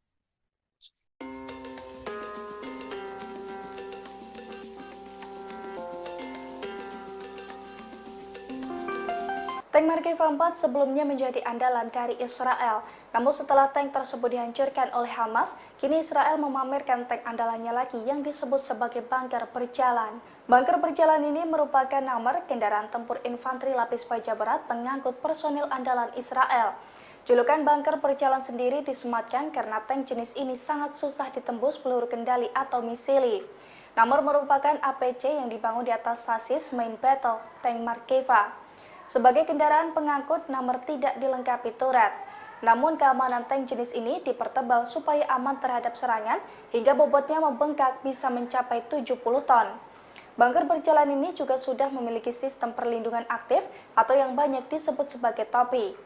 Tank Markeva 4 sebelumnya menjadi andalan dari Israel. Namun setelah tank tersebut dihancurkan oleh Hamas, kini Israel memamerkan tank andalannya lagi yang disebut sebagai bunker berjalan. Bunker berjalan ini merupakan nomor kendaraan tempur infanteri lapis baja berat pengangkut personil andalan Israel. Julukan bunker berjalan sendiri disematkan karena tank jenis ini sangat susah ditembus peluru kendali atau misili. Nomor merupakan APC yang dibangun di atas sasis main battle tank Markeva. Sebagai kendaraan pengangkut, nomor tidak dilengkapi turret. Namun keamanan tank jenis ini dipertebal supaya aman terhadap serangan hingga bobotnya membengkak bisa mencapai 70 ton. Bunker berjalan ini juga sudah memiliki sistem perlindungan aktif atau yang banyak disebut sebagai topi,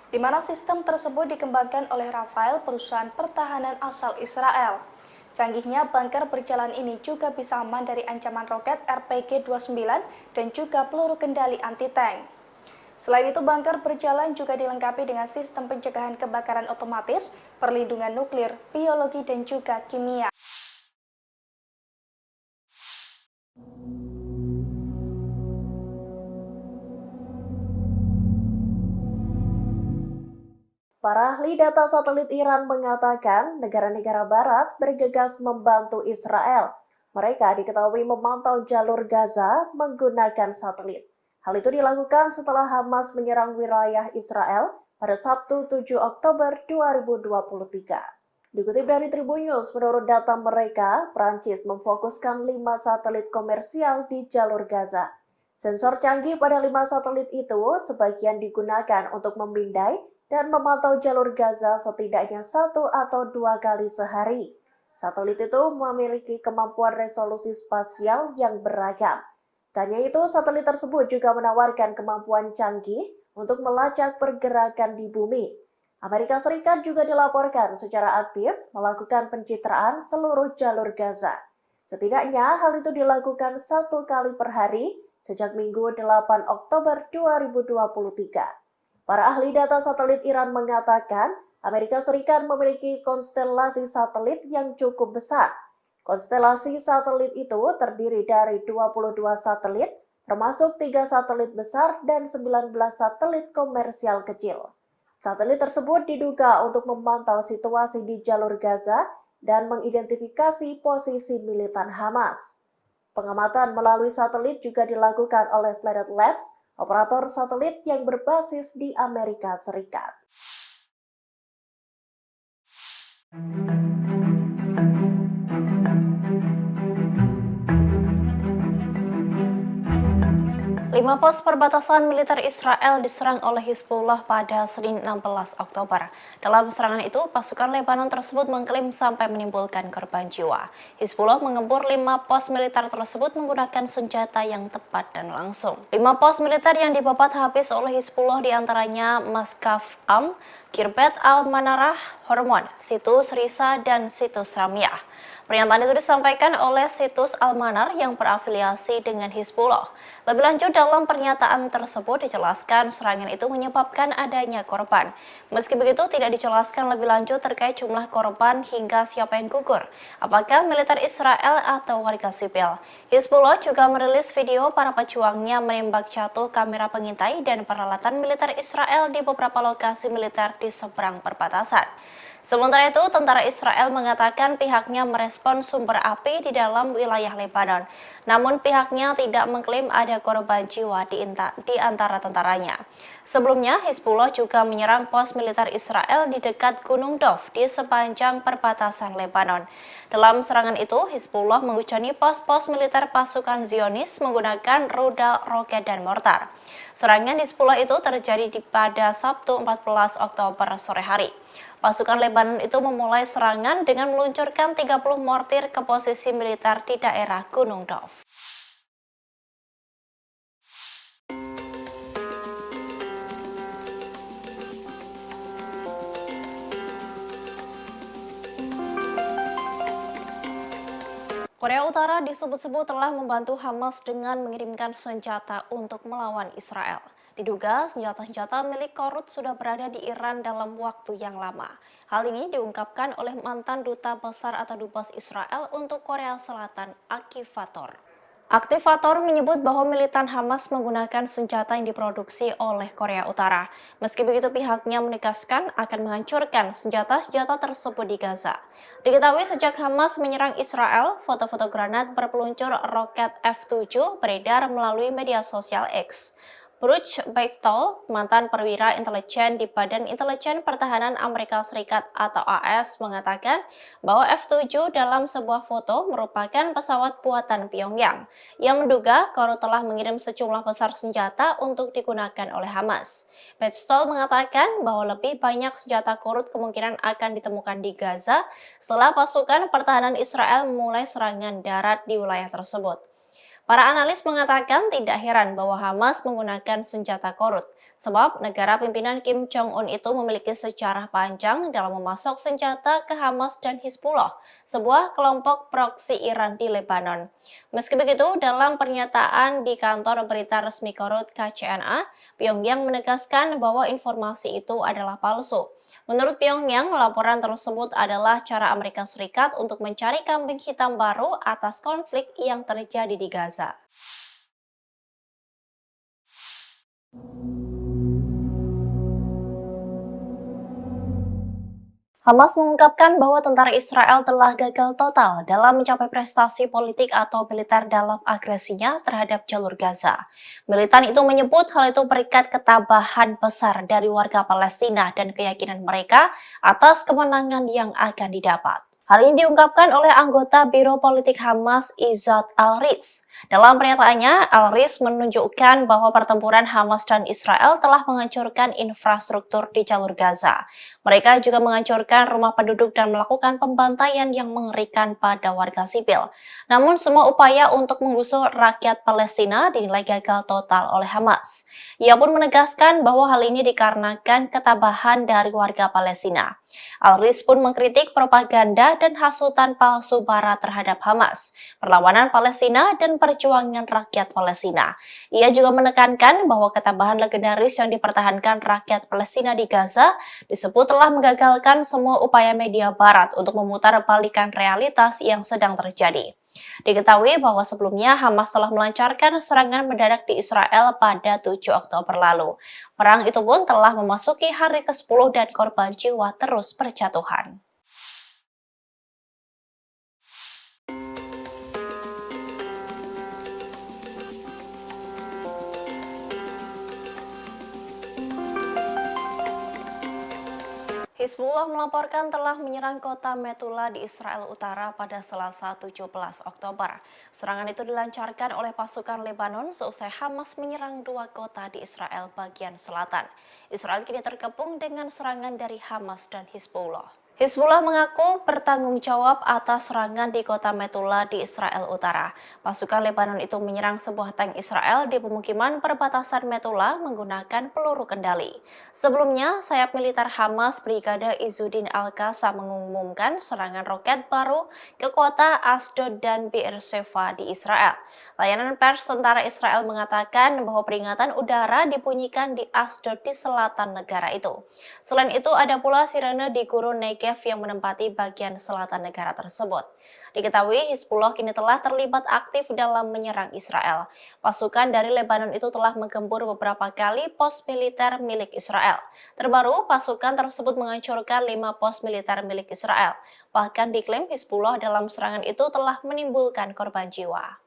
di mana sistem tersebut dikembangkan oleh Rafael, perusahaan pertahanan asal Israel. Canggihnya bunker berjalan ini juga bisa aman dari ancaman roket RPG-29 dan juga peluru kendali anti-tank. Selain itu, bunker berjalan juga dilengkapi dengan sistem pencegahan kebakaran otomatis, perlindungan nuklir, biologi, dan juga kimia. Para ahli data satelit Iran mengatakan negara-negara barat bergegas membantu Israel. Mereka diketahui memantau jalur Gaza menggunakan satelit. Hal itu dilakukan setelah Hamas menyerang wilayah Israel pada Sabtu 7 Oktober 2023. Dikutip dari Tribun News, menurut data mereka, Prancis memfokuskan 5 satelit komersial di jalur Gaza. Sensor canggih pada 5 satelit itu sebagian digunakan untuk memindai dan memantau jalur Gaza setidaknya 1 atau 2 kali sehari. Satelit itu memiliki kemampuan resolusi spasial yang beragam. Tanya itu, satelit tersebut juga menawarkan kemampuan canggih untuk melacak pergerakan di bumi. Amerika Serikat juga dilaporkan secara aktif melakukan pencitraan seluruh jalur Gaza. Setidaknya hal itu dilakukan 1 kali per hari sejak Minggu 8 Oktober 2023. Para ahli data satelit Iran mengatakan Amerika Serikat memiliki konstelasi satelit yang cukup besar. Konstelasi satelit itu terdiri dari 22 satelit termasuk 3 satelit besar dan 19 satelit komersial kecil. Satelit tersebut diduga untuk memantau situasi di jalur Gaza dan mengidentifikasi posisi militan Hamas. Pengamatan melalui satelit juga dilakukan oleh Planet Labs, operator satelit yang berbasis di Amerika Serikat. Lima pos perbatasan militer Israel diserang oleh Hizbullah pada Senin 16 Oktober. Dalam serangan itu, pasukan Lebanon tersebut mengklaim sampai menimbulkan korban jiwa. Hizbullah mengempur 5 pos militer tersebut menggunakan senjata yang tepat dan langsung. 5 pos militer yang dibabat habis oleh Hizbullah diantaranya Maskaf Am, Kirbet Al-Manarah, Hormon, Situs Risa, dan Situs Ramiah. Pernyataan itu disampaikan oleh Situs Al-Manar yang berafiliasi dengan Hizbullah. Lebih lanjut, dalam pernyataan tersebut dijelaskan serangan itu menyebabkan adanya korban. Meski begitu, tidak dijelaskan lebih lanjut terkait jumlah korban hingga siapa yang gugur, apakah militer Israel atau warga sipil. Hizbullah juga merilis video para pejuangnya menembak jatuh kamera pengintai dan peralatan militer Israel di beberapa lokasi militer di seberang perbatasan. Sementara itu, tentara Israel mengatakan pihaknya merespon sumber api di dalam wilayah Lebanon. Namun pihaknya tidak mengklaim ada korban jiwa di antara tentaranya. Sebelumnya, Hizbullah juga menyerang pos militer Israel di dekat Gunung Dov di sepanjang perbatasan Lebanon. Dalam serangan itu, Hizbullah menghujani pos-pos militer pasukan Zionis menggunakan rudal, roket, dan mortar. Serangan Hizbullah itu terjadi pada Sabtu 14 Oktober sore hari. Pasukan Lebanon itu memulai serangan dengan meluncurkan 30 mortir ke posisi militer di daerah Gunung Dov. Korea Utara disebut-sebut telah membantu Hamas dengan mengirimkan senjata untuk melawan Israel. Diduga senjata-senjata milik Korut sudah berada di Iran dalam waktu yang lama. Hal ini diungkapkan oleh mantan duta besar atau dubes Israel untuk Korea Selatan, Aktivator. Aktivator menyebut bahwa militan Hamas menggunakan senjata yang diproduksi oleh Korea Utara. Meski begitu, pihaknya menegaskan akan menghancurkan senjata-senjata tersebut di Gaza. Diketahui sejak Hamas menyerang Israel, foto-foto granat berpeluncur roket F-7 beredar melalui media sosial X. Bruce Bechtel, mantan perwira intelijen di Badan Intelijen Pertahanan Amerika Serikat atau AS, mengatakan bahwa F-7 dalam sebuah foto merupakan pesawat buatan Pyongyang yang menduga Korut telah mengirim sejumlah besar senjata untuk digunakan oleh Hamas. Bechtel mengatakan bahwa lebih banyak senjata Korut kemungkinan akan ditemukan di Gaza setelah pasukan pertahanan Israel memulai serangan darat di wilayah tersebut. Para analis mengatakan tidak heran bahwa Hamas menggunakan senjata Korut, sebab negara pimpinan Kim Jong-un itu memiliki sejarah panjang dalam memasok senjata ke Hamas dan Hizbullah, sebuah kelompok proksi Iran di Lebanon. Meski begitu, dalam pernyataan di kantor berita resmi Korut KCNA, Pyongyang menegaskan bahwa informasi itu adalah palsu. Menurut Pyongyang, laporan tersebut adalah cara Amerika Serikat untuk mencari kambing hitam baru atas konflik yang terjadi di Gaza. Hamas mengungkapkan bahwa tentara Israel telah gagal total dalam mencapai prestasi politik atau militer dalam agresinya terhadap jalur Gaza. Militan itu menyebut hal itu berikat ketabahan besar dari warga Palestina dan keyakinan mereka atas kemenangan yang akan didapat. Hal ini diungkapkan oleh anggota Biro Politik Hamas Izzat Al-Riz. Dalam pernyataannya, Al-Riz menunjukkan bahwa pertempuran Hamas dan Israel telah menghancurkan infrastruktur di jalur Gaza. Mereka juga menghancurkan rumah penduduk dan melakukan pembantaian yang mengerikan pada warga sipil. Namun semua upaya untuk menggusur rakyat Palestina dinilai gagal total oleh Hamas. Ia pun menegaskan bahwa hal ini dikarenakan ketabahan dari warga Palestina. Al-Riz pun mengkritik propaganda dan hasutan palsu Barat terhadap Hamas, perlawanan Palestina, dan perjuangan rakyat Palestina. Ia juga menekankan bahwa ketabahan legendaris yang dipertahankan rakyat Palestina di Gaza disebut telah menggagalkan semua upaya media Barat untuk memutar balikan realitas yang sedang terjadi. Diketahui bahwa sebelumnya Hamas telah melancarkan serangan mendadak di Israel pada 7 Oktober lalu. Perang itu pun telah memasuki hari ke-10 dan korban jiwa terus berjatuhan. Hizbullah melaporkan telah menyerang kota Metula di Israel Utara pada Selasa 17 Oktober. Serangan itu dilancarkan oleh pasukan Lebanon seusai Hamas menyerang 2 kota di Israel bagian selatan. Israel kini terkepung dengan serangan dari Hamas dan Hizbullah. Hizbullah mengaku bertanggung jawab atas serangan di kota Metula di Israel Utara. Pasukan Lebanon itu menyerang sebuah tank Israel di pemukiman perbatasan Metula menggunakan peluru kendali. Sebelumnya, sayap militer Hamas Brigade Izzuddin Al-Qassam mengumumkan serangan roket baru ke kota Asdod dan Beersheva di Israel. Layanan pers tentara Israel mengatakan bahwa peringatan udara dibunyikan di Asdod di selatan negara itu. Selain itu, ada pula sirene di gurun Negev yang menempati bagian selatan negara tersebut. Diketahui Hizbullah kini telah terlibat aktif dalam menyerang Israel. Pasukan dari Lebanon itu telah menggempur beberapa kali pos militer milik Israel. Terbaru, pasukan tersebut menghancurkan 5 pos militer milik Israel. Bahkan diklaim Hizbullah dalam serangan itu telah menimbulkan korban jiwa.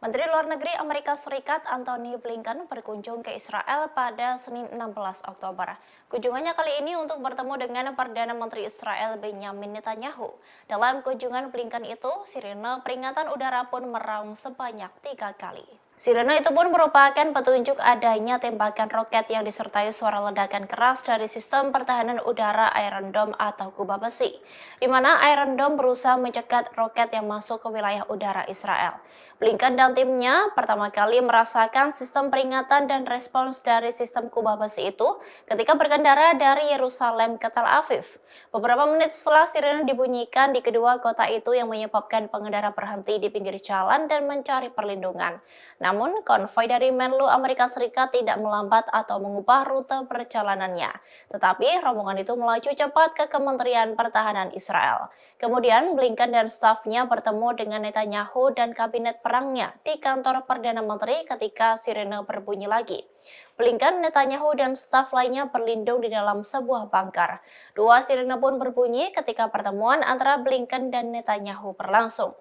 Menteri Luar Negeri Amerika Serikat Antony Blinken berkunjung ke Israel pada Senin 16 Oktober. Kunjungannya kali ini untuk bertemu dengan Perdana Menteri Israel Benjamin Netanyahu. Dalam kunjungan Blinken itu, sirene peringatan udara pun meraung sebanyak 3 kali. Sirene itu pun merupakan petunjuk adanya tembakan roket yang disertai suara ledakan keras dari sistem pertahanan udara Iron Dome atau kubah besi, di mana Iron Dome berusaha mencegat roket yang masuk ke wilayah udara Israel. Blinken dan timnya pertama kali merasakan sistem peringatan dan respons dari sistem kubah besi itu ketika berkendara dari Yerusalem ke Tel Aviv. Beberapa menit setelah sirene dibunyikan di kedua kota itu yang menyebabkan pengendara berhenti di pinggir jalan dan mencari perlindungan. Namun, konvoi dari Menlu Amerika Serikat tidak melambat atau mengubah rute perjalanannya. Tetapi, rombongan itu melaju cepat ke Kementerian Pertahanan Israel. Kemudian, Blinken dan stafnya bertemu dengan Netanyahu dan kabinet perangnya di kantor Perdana Menteri ketika sirene berbunyi lagi. Blinken, Netanyahu, dan staf lainnya berlindung di dalam sebuah bunker. 2 sirene pun berbunyi ketika pertemuan antara Blinken dan Netanyahu berlangsung.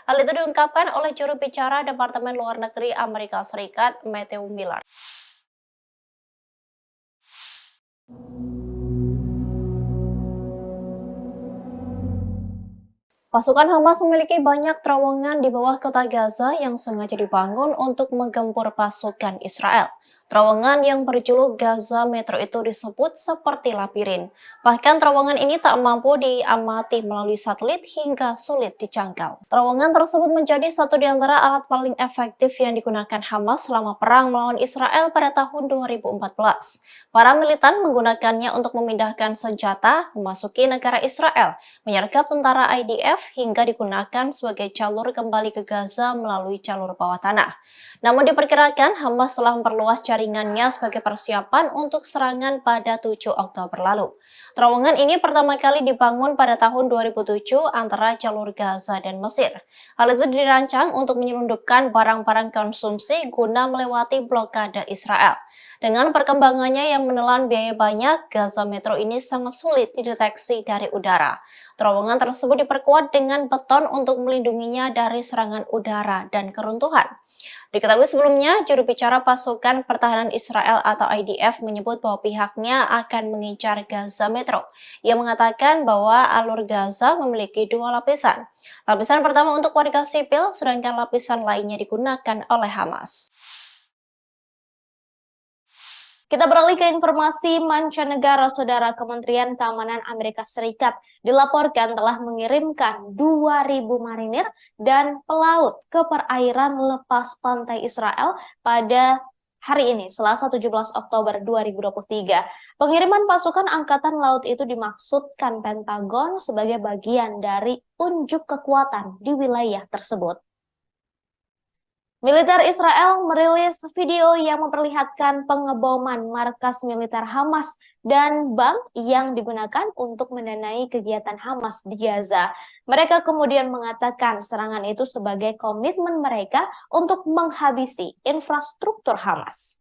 Hal itu diungkapkan oleh juru bicara Departemen Luar Negeri Amerika Serikat, Matthew Miller. Pasukan Hamas memiliki banyak terowongan di bawah kota Gaza yang sengaja dibangun untuk menggempur pasukan Israel. Terowongan yang berjuluk Gaza Metro itu disebut seperti labirin. Bahkan terowongan ini tak mampu diamati melalui satelit hingga sulit dijangkau. Terowongan tersebut menjadi satu di antara alat paling efektif yang digunakan Hamas selama perang melawan Israel pada tahun 2014. Para militan menggunakannya untuk memindahkan senjata, memasuki negara Israel, menyergap tentara IDF hingga digunakan sebagai jalur kembali ke Gaza melalui jalur bawah tanah. Namun diperkirakan Hamas telah memperluas jaringannya sebagai persiapan untuk serangan pada 7 Oktober lalu. Terowongan ini pertama kali dibangun pada tahun 2007 antara jalur Gaza dan Mesir. Hal itu dirancang untuk menyelundupkan barang-barang konsumsi guna melewati blokade Israel. Dengan perkembangannya yang menelan biaya banyak, Gaza Metro ini sangat sulit dideteksi dari udara. Terowongan tersebut diperkuat dengan beton untuk melindunginya dari serangan udara dan keruntuhan. Diketahui sebelumnya, juru bicara pasukan pertahanan Israel atau IDF menyebut bahwa pihaknya akan mengincar Gaza Metro. Ia mengatakan bahwa alur Gaza memiliki 2 lapisan. Lapisan pertama untuk warga sipil, sedangkan lapisan lainnya digunakan oleh Hamas. Kita beralih ke informasi mancanegara. Saudara, Kementerian Keamanan Amerika Serikat dilaporkan telah mengirimkan 2.000 marinir dan pelaut ke perairan lepas pantai Israel pada hari ini, Selasa 17 Oktober 2023. Pengiriman pasukan Angkatan Laut itu dimaksudkan Pentagon sebagai bagian dari unjuk kekuatan di wilayah tersebut. Militer Israel merilis video yang memperlihatkan pengeboman markas militer Hamas dan bank yang digunakan untuk mendanai kegiatan Hamas di Gaza. Mereka kemudian mengatakan serangan itu sebagai komitmen mereka untuk menghabisi infrastruktur Hamas.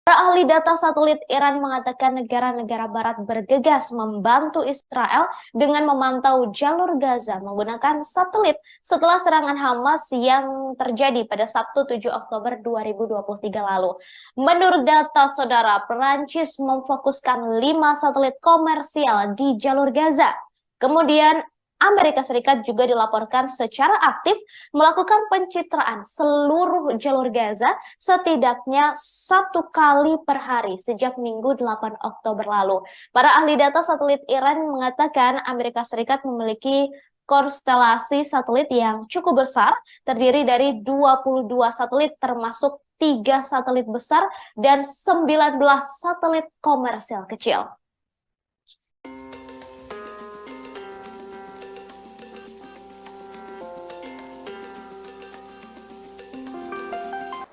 Para ahli data satelit Iran mengatakan negara-negara barat bergegas membantu Israel dengan memantau jalur Gaza menggunakan satelit setelah serangan Hamas yang terjadi pada Sabtu 7 Oktober 2023 lalu. Menurut data saudara, Perancis memfokuskan 5 satelit komersial di jalur Gaza. Kemudian Amerika Serikat juga dilaporkan secara aktif melakukan pencitraan seluruh jalur Gaza setidaknya 1 kali per hari sejak Minggu 8 Oktober lalu. Para ahli data satelit Iran mengatakan Amerika Serikat memiliki konstelasi satelit yang cukup besar, terdiri dari 22 satelit termasuk 3 satelit besar dan 19 satelit komersial kecil.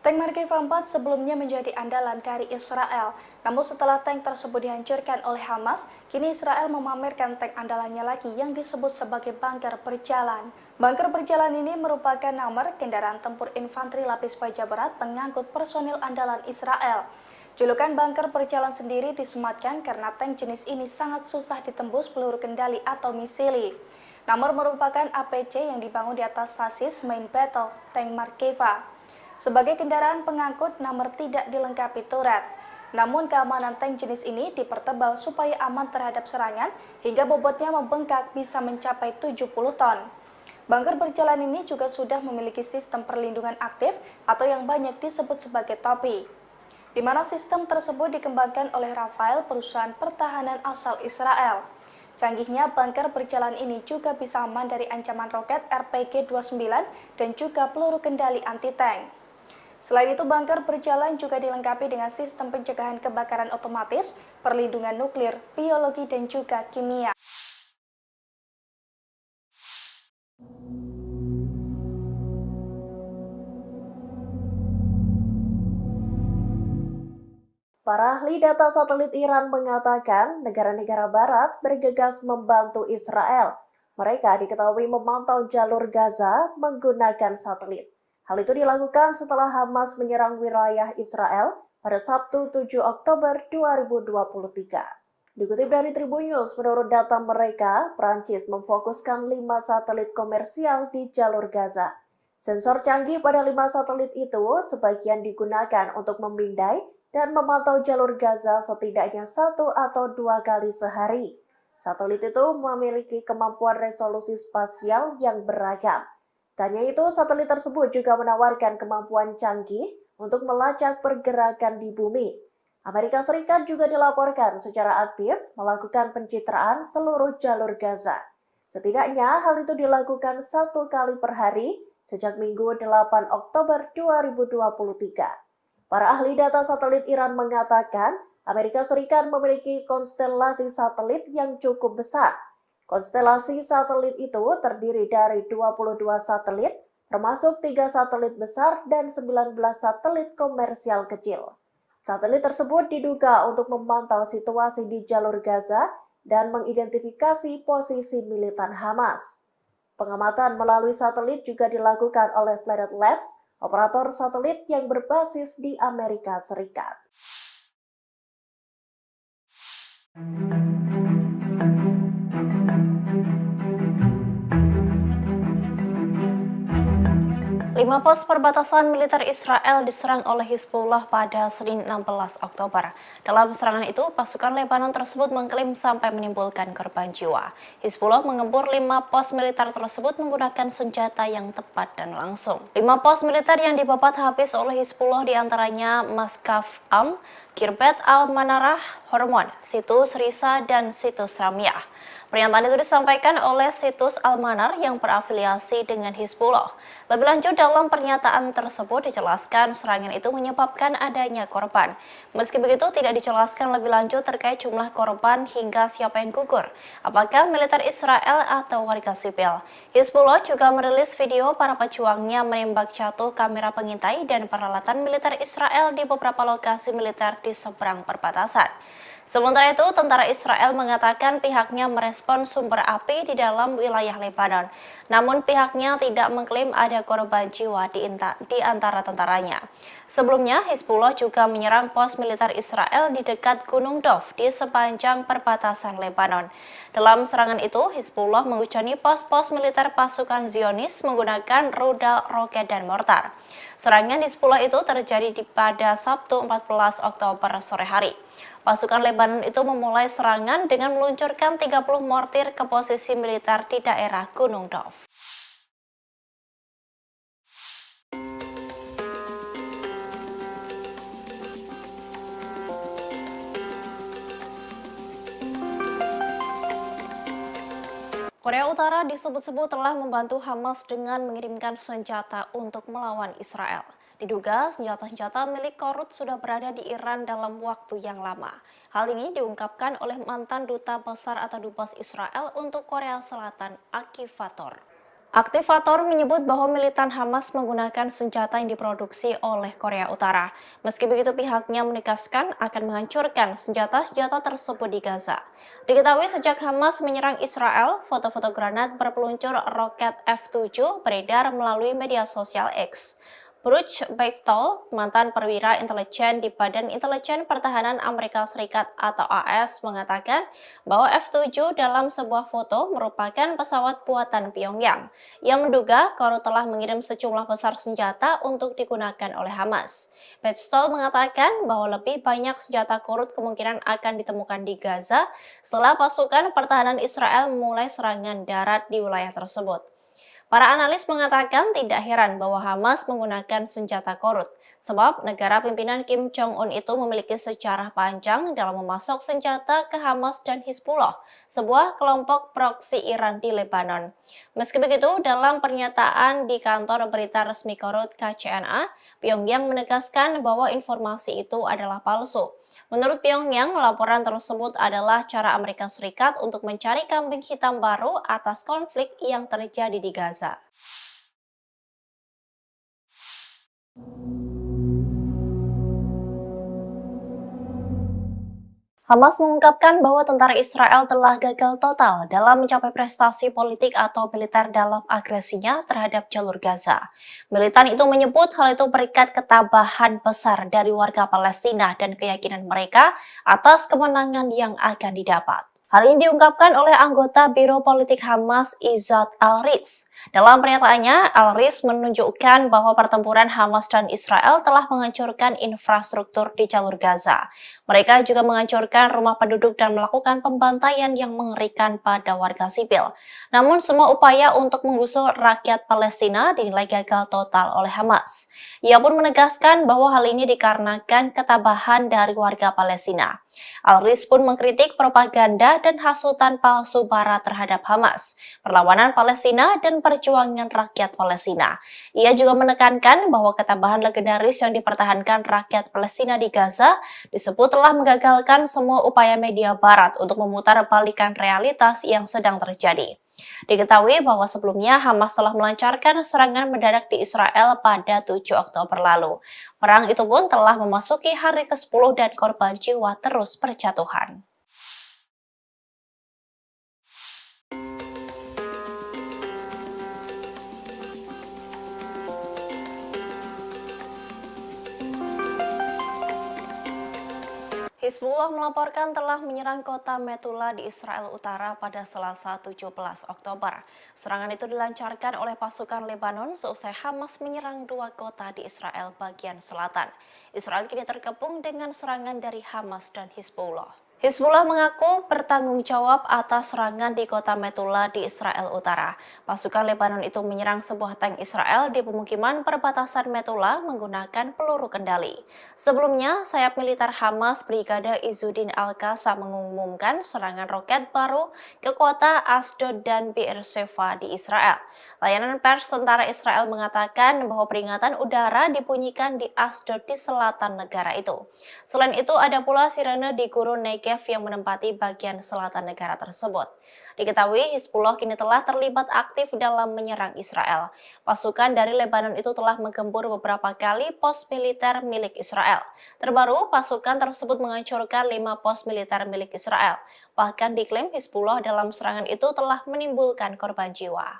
Tank Merkava 4 sebelumnya menjadi andalan dari Israel. Namun setelah tank tersebut dihancurkan oleh Hamas, kini Israel memamerkan tank andalannya lagi yang disebut sebagai bunker berjalan. Bunker berjalan ini merupakan nomor kendaraan tempur infanteri lapis baja berat pengangkut personil andalan Israel. Julukan bunker berjalan sendiri disematkan karena tank jenis ini sangat susah ditembus peluru kendali atau misili. Nomor merupakan APC yang dibangun di atas sasis main battle tank Merkava. Sebagai kendaraan pengangkut, nomor tidak dilengkapi turret. Namun keamanan tank jenis ini dipertebal supaya aman terhadap serangan hingga bobotnya membengkak bisa mencapai 70 ton. Bunker berjalan ini juga sudah memiliki sistem perlindungan aktif atau yang banyak disebut sebagai topi, di mana sistem tersebut dikembangkan oleh Rafael, perusahaan pertahanan asal Israel. Canggihnya bunker berjalan ini juga bisa aman dari ancaman roket RPG-29 dan juga peluru kendali anti-tank. Selain itu, bunker berjalan juga dilengkapi dengan sistem pencegahan kebakaran otomatis, perlindungan nuklir, biologi, dan juga kimia. Para ahli data satelit Iran mengatakan negara-negara barat bergegas membantu Israel. Mereka diketahui memantau jalur Gaza menggunakan satelit. Hal itu dilakukan setelah Hamas menyerang wilayah Israel pada Sabtu 7 Oktober 2023. Dikutip dari Tribun News, menurut data mereka, Prancis memfokuskan 5 satelit komersial di jalur Gaza. Sensor canggih pada 5 satelit itu sebagian digunakan untuk memindai dan memantau jalur Gaza setidaknya 1 atau 2 kali sehari. Satelit itu memiliki kemampuan resolusi spasial yang beragam. Tanya itu, satelit tersebut juga menawarkan kemampuan canggih untuk melacak pergerakan di bumi. Amerika Serikat juga dilaporkan secara aktif melakukan pencitraan seluruh jalur Gaza. Setidaknya hal itu dilakukan 1 kali per hari sejak Minggu 8 Oktober 2023. Para ahli data satelit Iran mengatakan Amerika Serikat memiliki konstelasi satelit yang cukup besar. Konstelasi satelit itu terdiri dari 22 satelit, termasuk 3 satelit besar dan 19 satelit komersial kecil. Satelit tersebut diduga untuk memantau situasi di jalur Gaza dan mengidentifikasi posisi militan Hamas. Pengamatan melalui satelit juga dilakukan oleh Planet Labs, operator satelit yang berbasis di Amerika Serikat. 5 pos perbatasan militer Israel diserang oleh Hizbullah pada Senin 16 Oktober. Dalam serangan itu, pasukan Lebanon tersebut mengklaim sampai menimbulkan korban jiwa. Hizbullah menggebur 5 pos militer tersebut menggunakan senjata yang tepat dan langsung. 5 pos militer yang dibabat habis oleh Hizbullah diantaranya Maskaf Am, Kirbet Al-Manarah, Hormon, Situs Risa, dan Situs Ramyah. Pernyataan itu disampaikan oleh situs Al-Manar yang berafiliasi dengan Hizbullah. Lebih lanjut, dalam pernyataan tersebut dijelaskan serangan itu menyebabkan adanya korban. Meski begitu, tidak dijelaskan lebih lanjut terkait jumlah korban hingga siapa yang gugur, apakah militer Israel atau warga sipil. Hizbullah juga merilis video para pejuangnya menembak jatuh kamera pengintai dan peralatan militer Israel di beberapa lokasi militer di seberang perbatasan. Sementara itu, tentara Israel mengatakan pihaknya merespon sumber api di dalam wilayah Lebanon. Namun pihaknya tidak mengklaim ada korban jiwa di antara tentaranya. Sebelumnya, Hizbullah juga menyerang pos militer Israel di dekat Gunung Dov di sepanjang perbatasan Lebanon. Dalam serangan itu, Hizbullah menghujani pos-pos militer pasukan Zionis menggunakan rudal, roket, dan mortar. Serangan Hizbullah itu terjadi pada Sabtu 14 Oktober sore hari. Pasukan Lebanon itu memulai serangan dengan meluncurkan 30 mortir ke posisi militer di daerah Gunung Dov. Korea Utara disebut-sebut telah membantu Hamas dengan mengirimkan senjata untuk melawan Israel. Diduga senjata-senjata milik Korut sudah berada di Iran dalam waktu yang lama. Hal ini diungkapkan oleh mantan duta besar atau dubes Israel untuk Korea Selatan, Aktivator. Aktivator menyebut bahwa militan Hamas menggunakan senjata yang diproduksi oleh Korea Utara. Meski begitu, pihaknya menegaskan akan menghancurkan senjata-senjata tersebut di Gaza. Diketahui sejak Hamas menyerang Israel, foto-foto granat berpeluncur roket F-7 beredar melalui media sosial X. Bruce Bechtel, mantan perwira intelijen di Badan Intelijen Pertahanan Amerika Serikat atau AS, mengatakan bahwa F-7 dalam sebuah foto merupakan pesawat buatan Pyongyang yang menduga Korut telah mengirim sejumlah besar senjata untuk digunakan oleh Hamas. Bechtel mengatakan bahwa lebih banyak senjata Korut kemungkinan akan ditemukan di Gaza setelah pasukan pertahanan Israel memulai serangan darat di wilayah tersebut. Para analis mengatakan tidak heran bahwa Hamas menggunakan senjata Korut, sebab negara pimpinan Kim Jong-un itu memiliki sejarah panjang dalam memasok senjata ke Hamas dan Hizbullah, sebuah kelompok proksi Iran di Lebanon. Meski begitu, dalam pernyataan di kantor berita resmi Korut KCNA, Pyongyang menegaskan bahwa informasi itu adalah palsu. Menurut Pyongyang, laporan tersebut adalah cara Amerika Serikat untuk mencari kambing hitam baru atas konflik yang terjadi di Gaza. Hamas mengungkapkan bahwa tentara Israel telah gagal total dalam mencapai prestasi politik atau militer dalam agresinya terhadap jalur Gaza. Militan itu menyebut hal itu berkat ketabahan besar dari warga Palestina dan keyakinan mereka atas kemenangan yang akan didapat. Hal ini diungkapkan oleh anggota Biro Politik Hamas Izzat Al-Riz. Dalam pernyataannya, Al-Riz menunjukkan bahwa pertempuran Hamas dan Israel telah menghancurkan infrastruktur di jalur Gaza. Mereka juga menghancurkan rumah penduduk dan melakukan pembantaian yang mengerikan pada warga sipil. Namun semua upaya untuk menggusur rakyat Palestina dinilai gagal total oleh Hamas. Ia pun menegaskan bahwa hal ini dikarenakan ketabahan dari warga Palestina. Al-Riz pun mengkritik propaganda dan hasutan palsu Barat terhadap Hamas, perlawanan Palestina, dan perjuangan rakyat Palestina. Ia juga menekankan bahwa ketabahan legendaris yang dipertahankan rakyat Palestina di Gaza disebut telah menggagalkan semua upaya media Barat untuk memutarbalikan realitas yang sedang terjadi. Diketahui bahwa sebelumnya Hamas telah melancarkan serangan mendadak di Israel pada 7 Oktober lalu. Perang itu pun telah memasuki hari ke-10 dan korban jiwa terus berjatuhan. Hizbullah melaporkan telah menyerang kota Metula di Israel Utara pada Selasa 17 Oktober. Serangan itu dilancarkan oleh pasukan Lebanon seusai Hamas menyerang dua kota di Israel bagian selatan. Israel kini terkepung dengan serangan dari Hamas dan Hizbullah. Hizbullah mengaku bertanggung jawab atas serangan di kota Metula di Israel Utara. Pasukan Lebanon itu menyerang sebuah tank Israel di pemukiman perbatasan Metula menggunakan peluru kendali. Sebelumnya, sayap militer Hamas Brigade Izzuddin Al-Qassam mengumumkan serangan roket baru ke kota Asdod dan Bir Sheva di Israel. Layanan pers tentara Israel mengatakan bahwa peringatan udara dibunyikan di Asdod di selatan negara itu. Selain itu, ada pula sirene di gurun Negev yang menempati bagian selatan negara tersebut. Diketahui Hizbullah kini telah terlibat aktif dalam menyerang Israel. Pasukan dari Lebanon itu telah menggempur beberapa kali pos militer milik Israel. Terbaru, pasukan tersebut menghancurkan 5 pos militer milik Israel. Bahkan diklaim Hizbullah dalam serangan itu telah menimbulkan korban jiwa.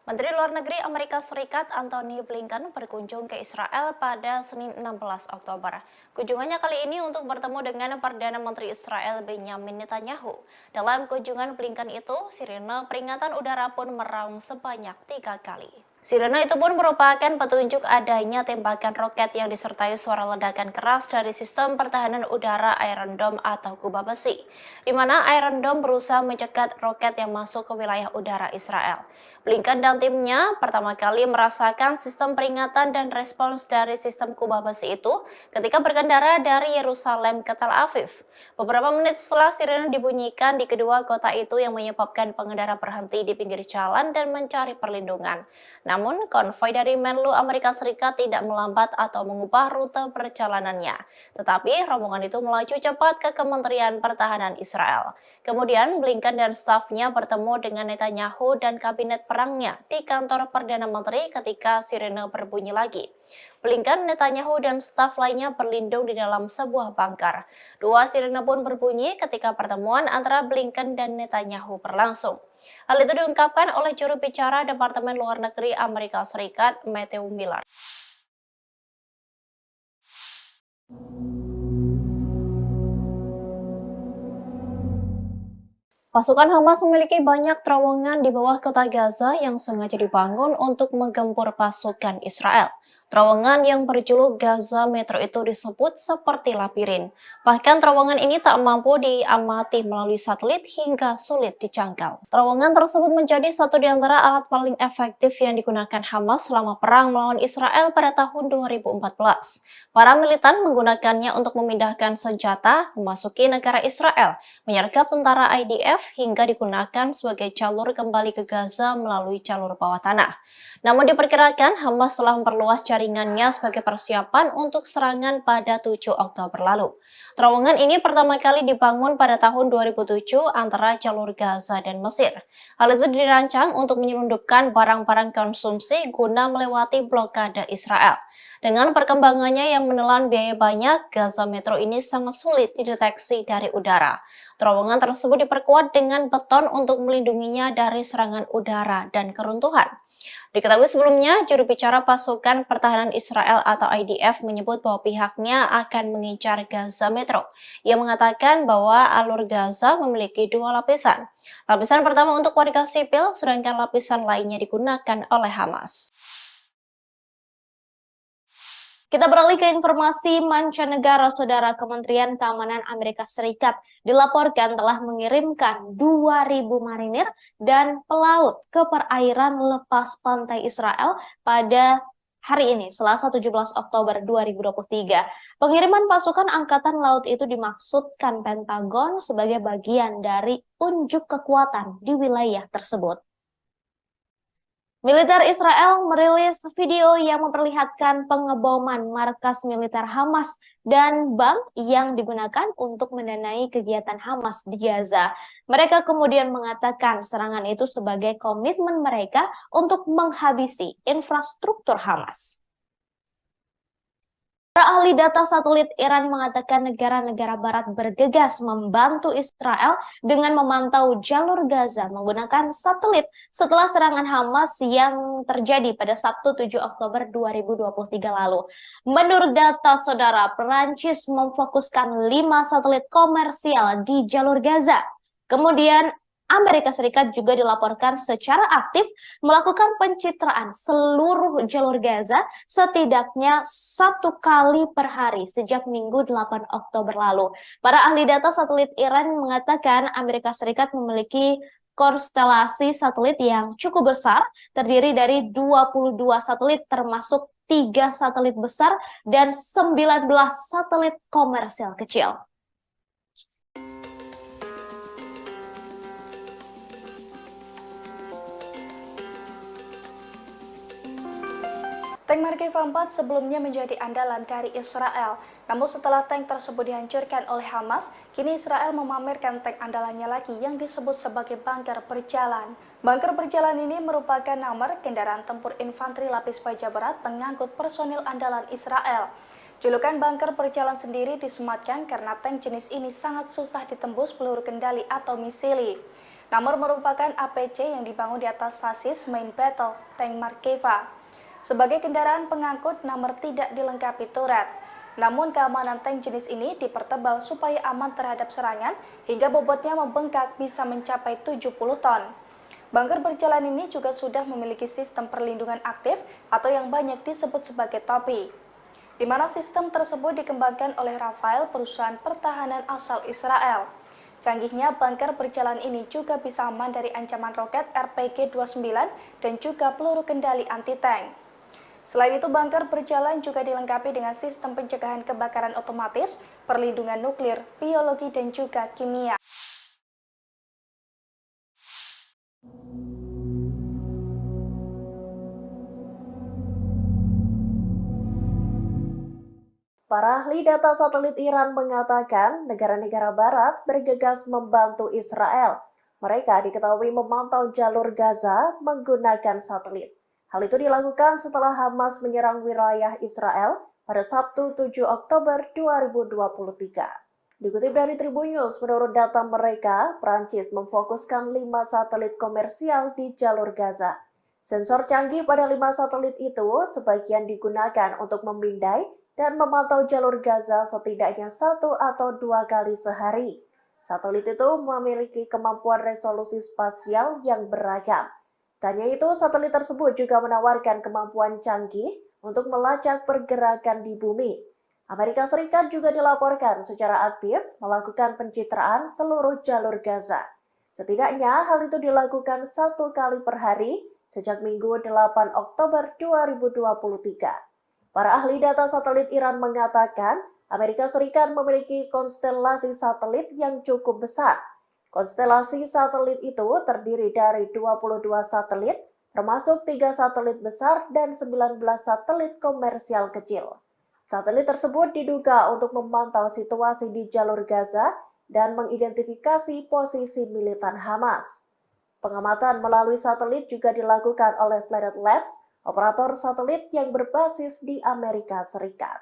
Menteri Luar Negeri Amerika Serikat Antony Blinken berkunjung ke Israel pada Senin 16 Oktober. Kunjungannya kali ini untuk bertemu dengan Perdana Menteri Israel Benjamin Netanyahu. Dalam kunjungan Blinken itu, sirene peringatan udara pun meraung sebanyak 3 kali. Sirene itu pun merupakan petunjuk adanya tembakan roket yang disertai suara ledakan keras dari sistem pertahanan udara Iron Dome atau kubah besi, di mana Iron Dome berusaha mencegat roket yang masuk ke wilayah udara Israel. Blinken dan timnya pertama kali merasakan sistem peringatan dan respons dari sistem kubah besi itu ketika berkendara dari Yerusalem ke Tel Aviv. Beberapa menit setelah sirene dibunyikan di kedua kota itu yang menyebabkan pengendara berhenti di pinggir jalan dan mencari perlindungan. Namun, konvoi dari Menlu Amerika Serikat tidak melambat atau mengubah rute perjalanannya. Tetapi, rombongan itu melaju cepat ke Kementerian Pertahanan Israel. Kemudian, Blinken dan stafnya bertemu dengan Netanyahu dan kabinet perangnya di kantor Perdana Menteri ketika sirene berbunyi lagi. Blinken, Netanyahu, dan staf lainnya berlindung di dalam sebuah bunker. 2 sirene pun berbunyi ketika pertemuan antara Blinken dan Netanyahu berlangsung. Hal itu diungkapkan oleh juru bicara Departemen Luar Negeri Amerika Serikat, Matthew Miller. Pasukan Hamas memiliki banyak terowongan di bawah kota Gaza yang sengaja dibangun untuk menggempur pasukan Israel. Terowongan yang berjuluk Gaza Metro itu disebut seperti labirin. Bahkan terowongan ini tak mampu diamati melalui satelit hingga sulit dijangkau. Terowongan tersebut menjadi satu di antara alat paling efektif yang digunakan Hamas selama perang melawan Israel pada tahun 2014. Para militan menggunakannya untuk memindahkan senjata, memasuki negara Israel, menyergap tentara IDF, hingga digunakan sebagai jalur kembali ke Gaza melalui jalur bawah tanah. Namun diperkirakan Hamas telah memperluas jaringannya sebagai persiapan untuk serangan pada 7 Oktober lalu. Terowongan ini pertama kali dibangun pada tahun 2007 antara jalur Gaza dan Mesir. Hal itu dirancang untuk menyelundupkan barang-barang konsumsi guna melewati blokade Israel. Dengan perkembangannya yang menelan biaya banyak, Gaza Metro ini sangat sulit dideteksi dari udara. Terowongan tersebut diperkuat dengan beton untuk melindunginya dari serangan udara dan keruntuhan. Diketahui sebelumnya, juru bicara pasukan pertahanan Israel atau IDF menyebut bahwa pihaknya akan mengincar Gaza Metro. Ia mengatakan bahwa alur Gaza memiliki 2 lapisan. Lapisan pertama untuk warga sipil, sedangkan lapisan lainnya digunakan oleh Hamas. Kita beralih ke informasi mancanegara. Saudara, Kementerian Keamanan Amerika Serikat dilaporkan telah mengirimkan 2.000 marinir dan pelaut ke perairan lepas pantai Israel pada hari ini, Selasa 17 Oktober 2023. Pengiriman pasukan Angkatan Laut itu dimaksudkan Pentagon sebagai bagian dari unjuk kekuatan di wilayah tersebut. Militer Israel merilis video yang memperlihatkan pengeboman markas militer Hamas dan bank yang digunakan untuk mendanai kegiatan Hamas di Gaza. Mereka kemudian mengatakan serangan itu sebagai komitmen mereka untuk menghabisi infrastruktur Hamas. Para ahli data satelit Iran mengatakan negara-negara barat bergegas membantu Israel dengan memantau jalur Gaza menggunakan satelit setelah serangan Hamas yang terjadi pada Sabtu 7 Oktober 2023 lalu. Menurut data saudara, Perancis memfokuskan 5 satelit komersial di jalur Gaza. Kemudian Amerika Serikat juga dilaporkan secara aktif melakukan pencitraan seluruh jalur Gaza setidaknya 1 kali per hari sejak Minggu 8 Oktober lalu. Para ahli data satelit Iran mengatakan Amerika Serikat memiliki konstelasi satelit yang cukup besar, terdiri dari 22 satelit termasuk 3 satelit besar dan 19 satelit komersial kecil. Tank Markeva 4 sebelumnya menjadi andalan dari Israel. Namun setelah tank tersebut dihancurkan oleh Hamas, kini Israel memamerkan tank andalannya lagi yang disebut sebagai bunker berjalan. Bunker berjalan ini merupakan nomor kendaraan tempur infanteri lapis baja berat pengangkut personil andalan Israel. Julukan bunker berjalan sendiri disematkan karena tank jenis ini sangat susah ditembus peluru kendali atau misili. Nomor merupakan APC yang dibangun di atas sasis main battle tank Markeva. Sebagai kendaraan pengangkut, nomor tidak dilengkapi turret. Namun keamanan tank jenis ini dipertebal supaya aman terhadap serangan hingga bobotnya membengkak bisa mencapai 70 ton. Bunker berjalan ini juga sudah memiliki sistem perlindungan aktif atau yang banyak disebut sebagai topi, di mana sistem tersebut dikembangkan oleh Rafael, perusahaan pertahanan asal Israel. Canggihnya bunker berjalan ini juga bisa aman dari ancaman roket RPG-29 dan juga peluru kendali anti-tank. Selain itu, bunker berjalan juga dilengkapi dengan sistem pencegahan kebakaran otomatis, perlindungan nuklir, biologi, dan juga kimia. Para ahli data satelit Iran mengatakan negara-negara barat bergegas membantu Israel. Mereka diketahui memantau jalur Gaza menggunakan satelit. Hal itu dilakukan setelah Hamas menyerang wilayah Israel pada Sabtu 7 Oktober 2023. Dikutip dari Tribun News, menurut data mereka, Prancis memfokuskan 5 satelit komersial di jalur Gaza. Sensor canggih pada 5 satelit itu sebagian digunakan untuk memindai dan memantau jalur Gaza setidaknya 1 atau 2 kali sehari. Satelit itu memiliki kemampuan resolusi spasial yang beragam. Tanya itu, satelit tersebut juga menawarkan kemampuan canggih untuk melacak pergerakan di bumi. Amerika Serikat juga dilaporkan secara aktif melakukan pencitraan seluruh jalur Gaza. Setidaknya hal itu dilakukan 1 kali per hari sejak Minggu 8 Oktober 2023. Para ahli data satelit Iran mengatakan Amerika Serikat memiliki konstelasi satelit yang cukup besar. Konstelasi satelit itu terdiri dari 22 satelit, termasuk 3 satelit besar dan 19 satelit komersial kecil. Satelit tersebut diduga untuk memantau situasi di jalur Gaza dan mengidentifikasi posisi militan Hamas. Pengamatan melalui satelit juga dilakukan oleh Planet Labs, operator satelit yang berbasis di Amerika Serikat.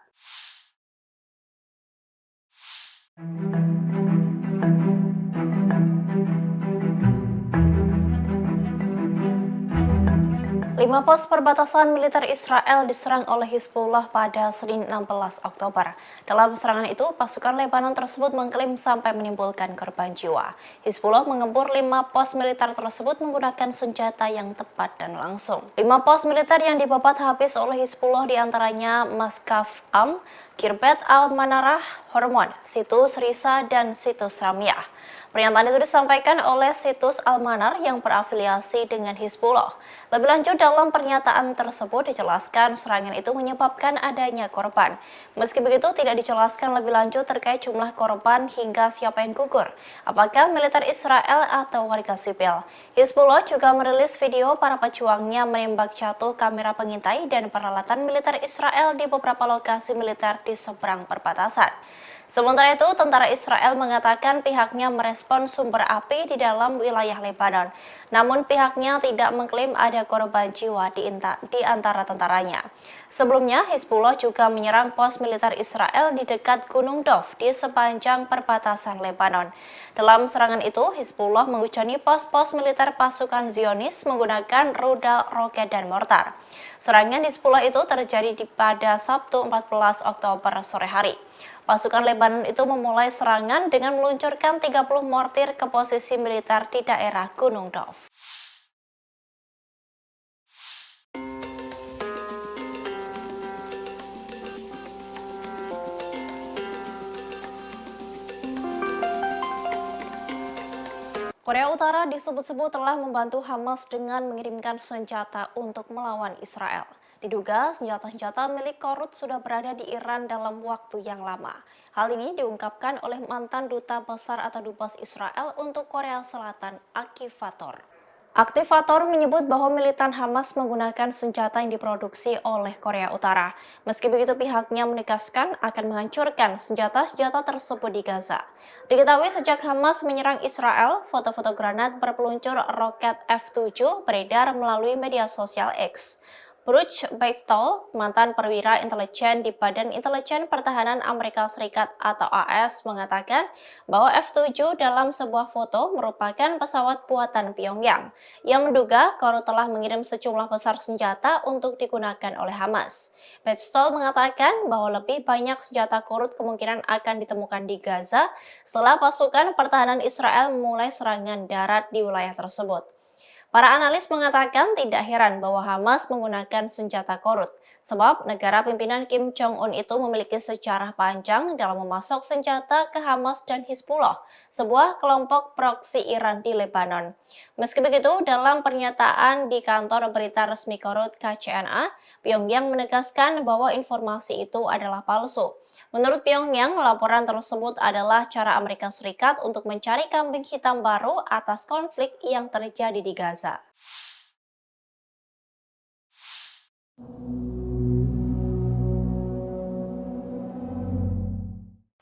Lima pos perbatasan militer Israel diserang oleh Hizbullah pada Senin 16 Oktober. Dalam serangan itu, pasukan Lebanon tersebut mengklaim sampai menimbulkan korban jiwa. Hizbullah mengempur 5 pos militer tersebut menggunakan senjata yang tepat dan langsung. 5 pos militer yang dibabat habis oleh Hizbullah diantaranya Maskaf Am, Kirbet Al-Manarah, Hormon, Situs Risa, dan Situs Ramyah. Pernyataan itu disampaikan oleh Situs Al-Manar yang berafiliasi dengan Hizbullah. Lebih lanjut, dalam pernyataan tersebut dijelaskan serangan itu menyebabkan adanya korban. Meski begitu, tidak dijelaskan lebih lanjut terkait jumlah korban hingga siapa yang gugur, apakah militer Israel atau warga sipil. Hizbullah juga merilis video para pejuangnya menembak jatuh kamera pengintai dan peralatan militer Israel di beberapa lokasi militer di seberang perbatasan. Sementara itu, tentara Israel mengatakan pihaknya merespon sumber api di dalam wilayah Lebanon. Namun pihaknya tidak mengklaim ada korban jiwa di antara tentaranya. Sebelumnya, Hizbullah juga menyerang pos militer Israel di dekat Gunung Dov di sepanjang perbatasan Lebanon. Dalam serangan itu, Hizbullah mengucani pos-pos militer pasukan Zionis menggunakan rudal, roket, dan mortar. Serangan di Hizbullah itu terjadi pada Sabtu 14 Oktober sore hari. Pasukan Lebanon itu memulai serangan dengan meluncurkan 30 mortir ke posisi militer di daerah Gunung Dov. Korea Utara disebut-sebut telah membantu Hamas dengan mengirimkan senjata untuk melawan Israel. Diduga senjata-senjata milik Korut sudah berada di Iran dalam waktu yang lama. Hal ini diungkapkan oleh mantan duta besar atau dubes Israel untuk Korea Selatan, Aktivator. Aktivator menyebut bahwa militan Hamas menggunakan senjata yang diproduksi oleh Korea Utara. Meski begitu, pihaknya menegaskan akan menghancurkan senjata-senjata tersebut di Gaza. Diketahui sejak Hamas menyerang Israel, foto-foto granat berpeluncur roket F-7 beredar melalui media sosial X. Bruce Beitel, mantan perwira intelijen di Badan Intelijen Pertahanan Amerika Serikat atau AS, mengatakan bahwa F-7 dalam sebuah foto merupakan pesawat buatan Pyongyang yang menduga Korut telah mengirim sejumlah besar senjata untuk digunakan oleh Hamas. Beitel mengatakan bahwa lebih banyak senjata Korut kemungkinan akan ditemukan di Gaza setelah pasukan pertahanan Israel memulai serangan darat di wilayah tersebut. Para analis mengatakan tidak heran bahwa Hamas menggunakan senjata Korut, sebab negara pimpinan Kim Jong-un itu memiliki sejarah panjang dalam memasok senjata ke Hamas dan Hizbullah, sebuah kelompok proksi Iran di Lebanon. Meski begitu, dalam pernyataan di kantor berita resmi Korut KCNA, Pyongyang menegaskan bahwa informasi itu adalah palsu. Menurut Pyongyang, laporan tersebut adalah cara Amerika Serikat untuk mencari kambing hitam baru atas konflik yang terjadi di Gaza.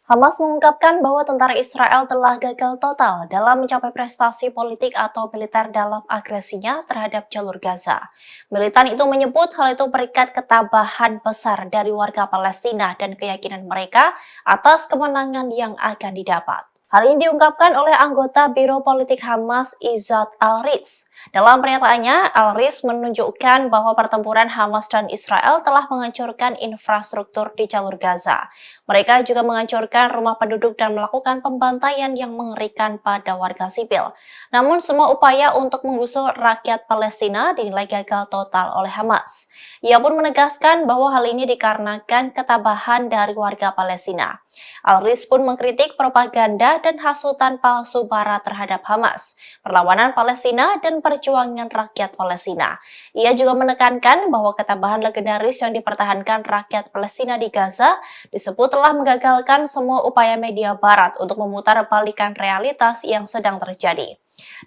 Hamas mengungkapkan bahwa tentara Israel telah gagal total dalam mencapai prestasi politik atau militer dalam agresinya terhadap jalur Gaza. Militan itu menyebut hal itu berikat ketabahan besar dari warga Palestina dan keyakinan mereka atas kemenangan yang akan didapat. Hal ini diungkapkan oleh anggota Biro Politik Hamas Izzat Al-Riz. Dalam pernyataannya, Al-Riz menunjukkan bahwa pertempuran Hamas dan Israel telah menghancurkan infrastruktur di jalur Gaza. Mereka juga menghancurkan rumah penduduk dan melakukan pembantaian yang mengerikan pada warga sipil. Namun semua upaya untuk menggusur rakyat Palestina dinilai gagal total oleh Hamas. Ia pun menegaskan bahwa hal ini dikarenakan ketabahan dari warga Palestina. Al-Riz pun mengkritik propaganda dan hasutan palsu Barat terhadap Hamas, perlawanan Palestina, dan perjuangan rakyat Palestina. Ia juga menekankan bahwa ketabahan legendaris yang dipertahankan rakyat Palestina di Gaza disebut telah menggagalkan semua upaya media Barat untuk memutarbalikkan realitas yang sedang terjadi.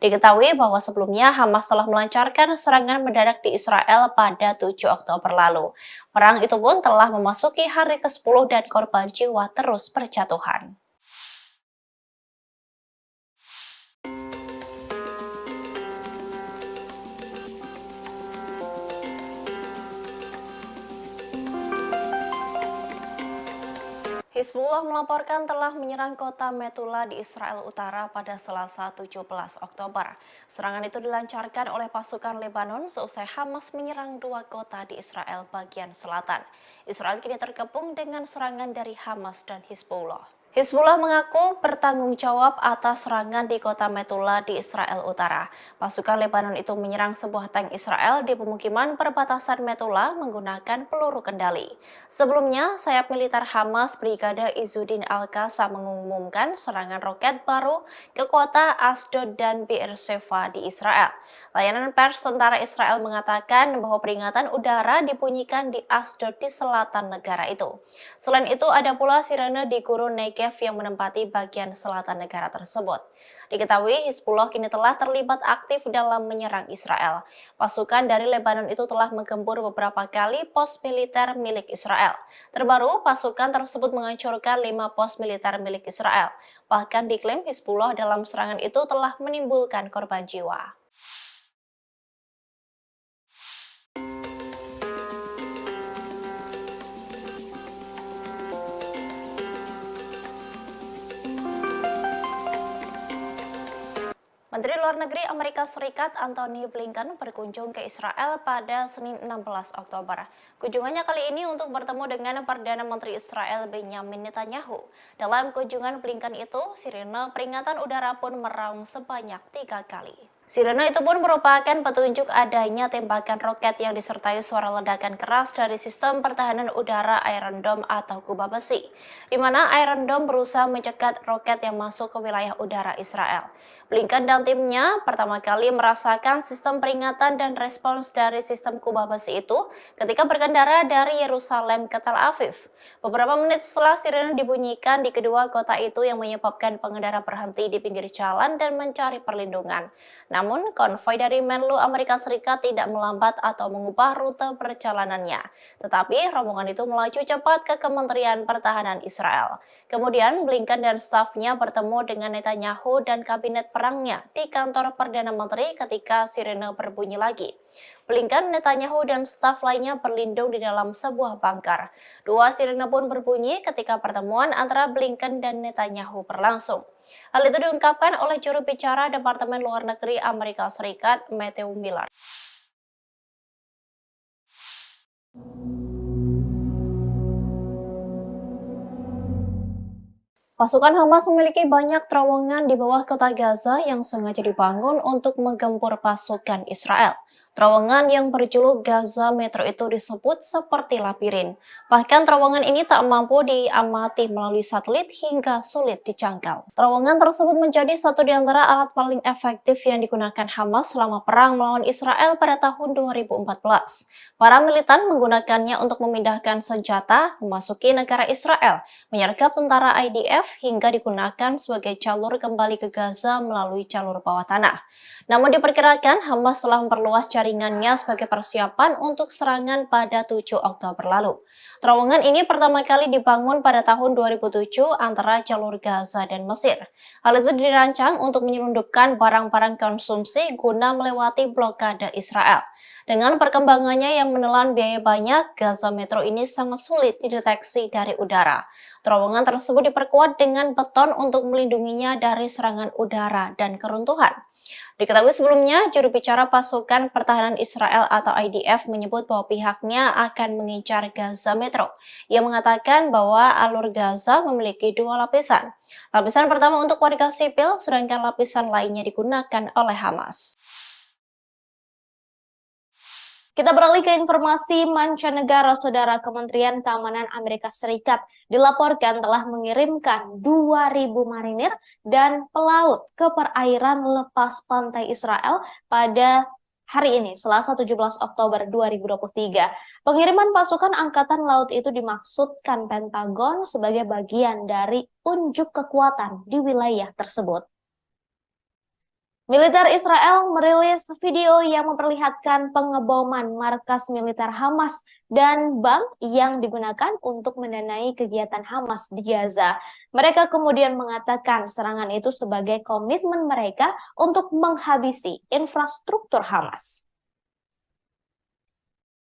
Diketahui bahwa sebelumnya Hamas telah melancarkan serangan mendadak di Israel pada 7 Oktober lalu. Perang itu pun telah memasuki hari ke-10 dan korban jiwa terus berjatuhan. Hizbullah melaporkan telah menyerang kota Metula di Israel Utara pada Selasa 17 Oktober. Serangan itu dilancarkan oleh pasukan Lebanon seusai Hamas menyerang dua kota di Israel bagian selatan. Israel kini terkepung dengan serangan dari Hamas dan Hizbullah. Hizbullah mengaku bertanggung jawab atas serangan di kota Metula di Israel Utara. Pasukan Lebanon itu menyerang sebuah tank Israel di pemukiman perbatasan Metula menggunakan peluru kendali. Sebelumnya, sayap militer Hamas Brigade Izzuddin Al-Qassam mengumumkan serangan roket baru ke kota Asdod dan Beersheva di Israel. Layanan pers tentara Israel mengatakan bahwa peringatan udara dibunyikan di Asdod di selatan negara itu. Selain itu, ada pula sirene di gurun Negev yang menempati bagian selatan negara tersebut. Diketahui Hizbullah kini telah terlibat aktif dalam menyerang Israel. Pasukan dari Lebanon itu telah menggempur beberapa kali pos militer milik Israel. Terbaru, pasukan tersebut menghancurkan 5 pos militer milik Israel. Bahkan diklaim Hizbullah dalam serangan itu telah menimbulkan korban jiwa. Menteri Luar Negeri Amerika Serikat Antony Blinken berkunjung ke Israel pada Senin 16 Oktober. Kunjungannya kali ini untuk bertemu dengan Perdana Menteri Israel Benjamin Netanyahu. Dalam kunjungan Blinken itu, sirene peringatan udara pun meraung sebanyak 3 kali. Sirene itu pun merupakan petunjuk adanya tembakan roket yang disertai suara ledakan keras dari sistem pertahanan udara Iron Dome atau kubah besi, di mana Iron Dome berusaha mencegat roket yang masuk ke wilayah udara Israel. Blinken dan timnya pertama kali merasakan sistem peringatan dan respons dari sistem kubah besi itu ketika berkendara dari Yerusalem ke Tel Aviv. Beberapa menit setelah sirene dibunyikan di kedua kota itu yang menyebabkan pengendara berhenti di pinggir jalan dan mencari perlindungan. Namun, konvoi dari Menlu Amerika Serikat tidak melambat atau mengubah rute perjalanannya. Tetapi, rombongan itu melaju cepat ke Kementerian Pertahanan Israel. Kemudian, Blinken dan stafnya bertemu dengan Netanyahu dan kabinet perangnya di kantor Perdana Menteri ketika sirene berbunyi lagi. Blinken, Netanyahu, dan staf lainnya berlindung di dalam sebuah bunker. Dua sirene pun berbunyi ketika pertemuan antara Blinken dan Netanyahu berlangsung. Hal itu diungkapkan oleh juru bicara Departemen Luar Negeri Amerika Serikat, Matthew Miller. Pasukan Hamas memiliki banyak terowongan di bawah kota Gaza yang sengaja dibangun untuk menggempur pasukan Israel. Terowongan yang berjuluk Gaza Metro itu disebut seperti labirin. Bahkan terowongan ini tak mampu diamati melalui satelit hingga sulit dijangkau. Terowongan tersebut menjadi satu di antara alat paling efektif yang digunakan Hamas selama perang melawan Israel pada tahun 2014. Para militan menggunakannya untuk memindahkan senjata, memasuki negara Israel, menyergap tentara IDF hingga digunakan sebagai jalur kembali ke Gaza melalui jalur bawah tanah. Namun diperkirakan Hamas telah memperluas jaringannya sebagai persiapan untuk serangan pada 7 Oktober lalu. Terowongan ini pertama kali dibangun pada tahun 2007 antara jalur Gaza dan Mesir. Hal itu dirancang untuk menyelundupkan barang-barang konsumsi guna melewati blokade Israel. Dengan perkembangannya yang menelan biaya banyak, Gaza Metro ini sangat sulit dideteksi dari udara. Terowongan tersebut diperkuat dengan beton untuk melindunginya dari serangan udara dan keruntuhan. Diketahui sebelumnya, juru bicara pasukan pertahanan Israel atau IDF menyebut bahwa pihaknya akan mengincar Gaza Metro. Ia mengatakan bahwa alur Gaza memiliki 2 lapisan. Lapisan pertama untuk warga sipil, sedangkan lapisan lainnya digunakan oleh Hamas. Kita beralih ke informasi mancanegara. Saudara, Kementerian Keamanan Amerika Serikat dilaporkan telah mengirimkan 2.000 marinir dan pelaut ke perairan lepas pantai Israel pada hari ini, Selasa 17 Oktober 2023. Pengiriman pasukan Angkatan Laut itu dimaksudkan Pentagon sebagai bagian dari unjuk kekuatan di wilayah tersebut. Militer Israel merilis video yang memperlihatkan pengeboman markas militer Hamas dan bank yang digunakan untuk mendanai kegiatan Hamas di Gaza. Mereka kemudian mengatakan serangan itu sebagai komitmen mereka untuk menghabisi infrastruktur Hamas.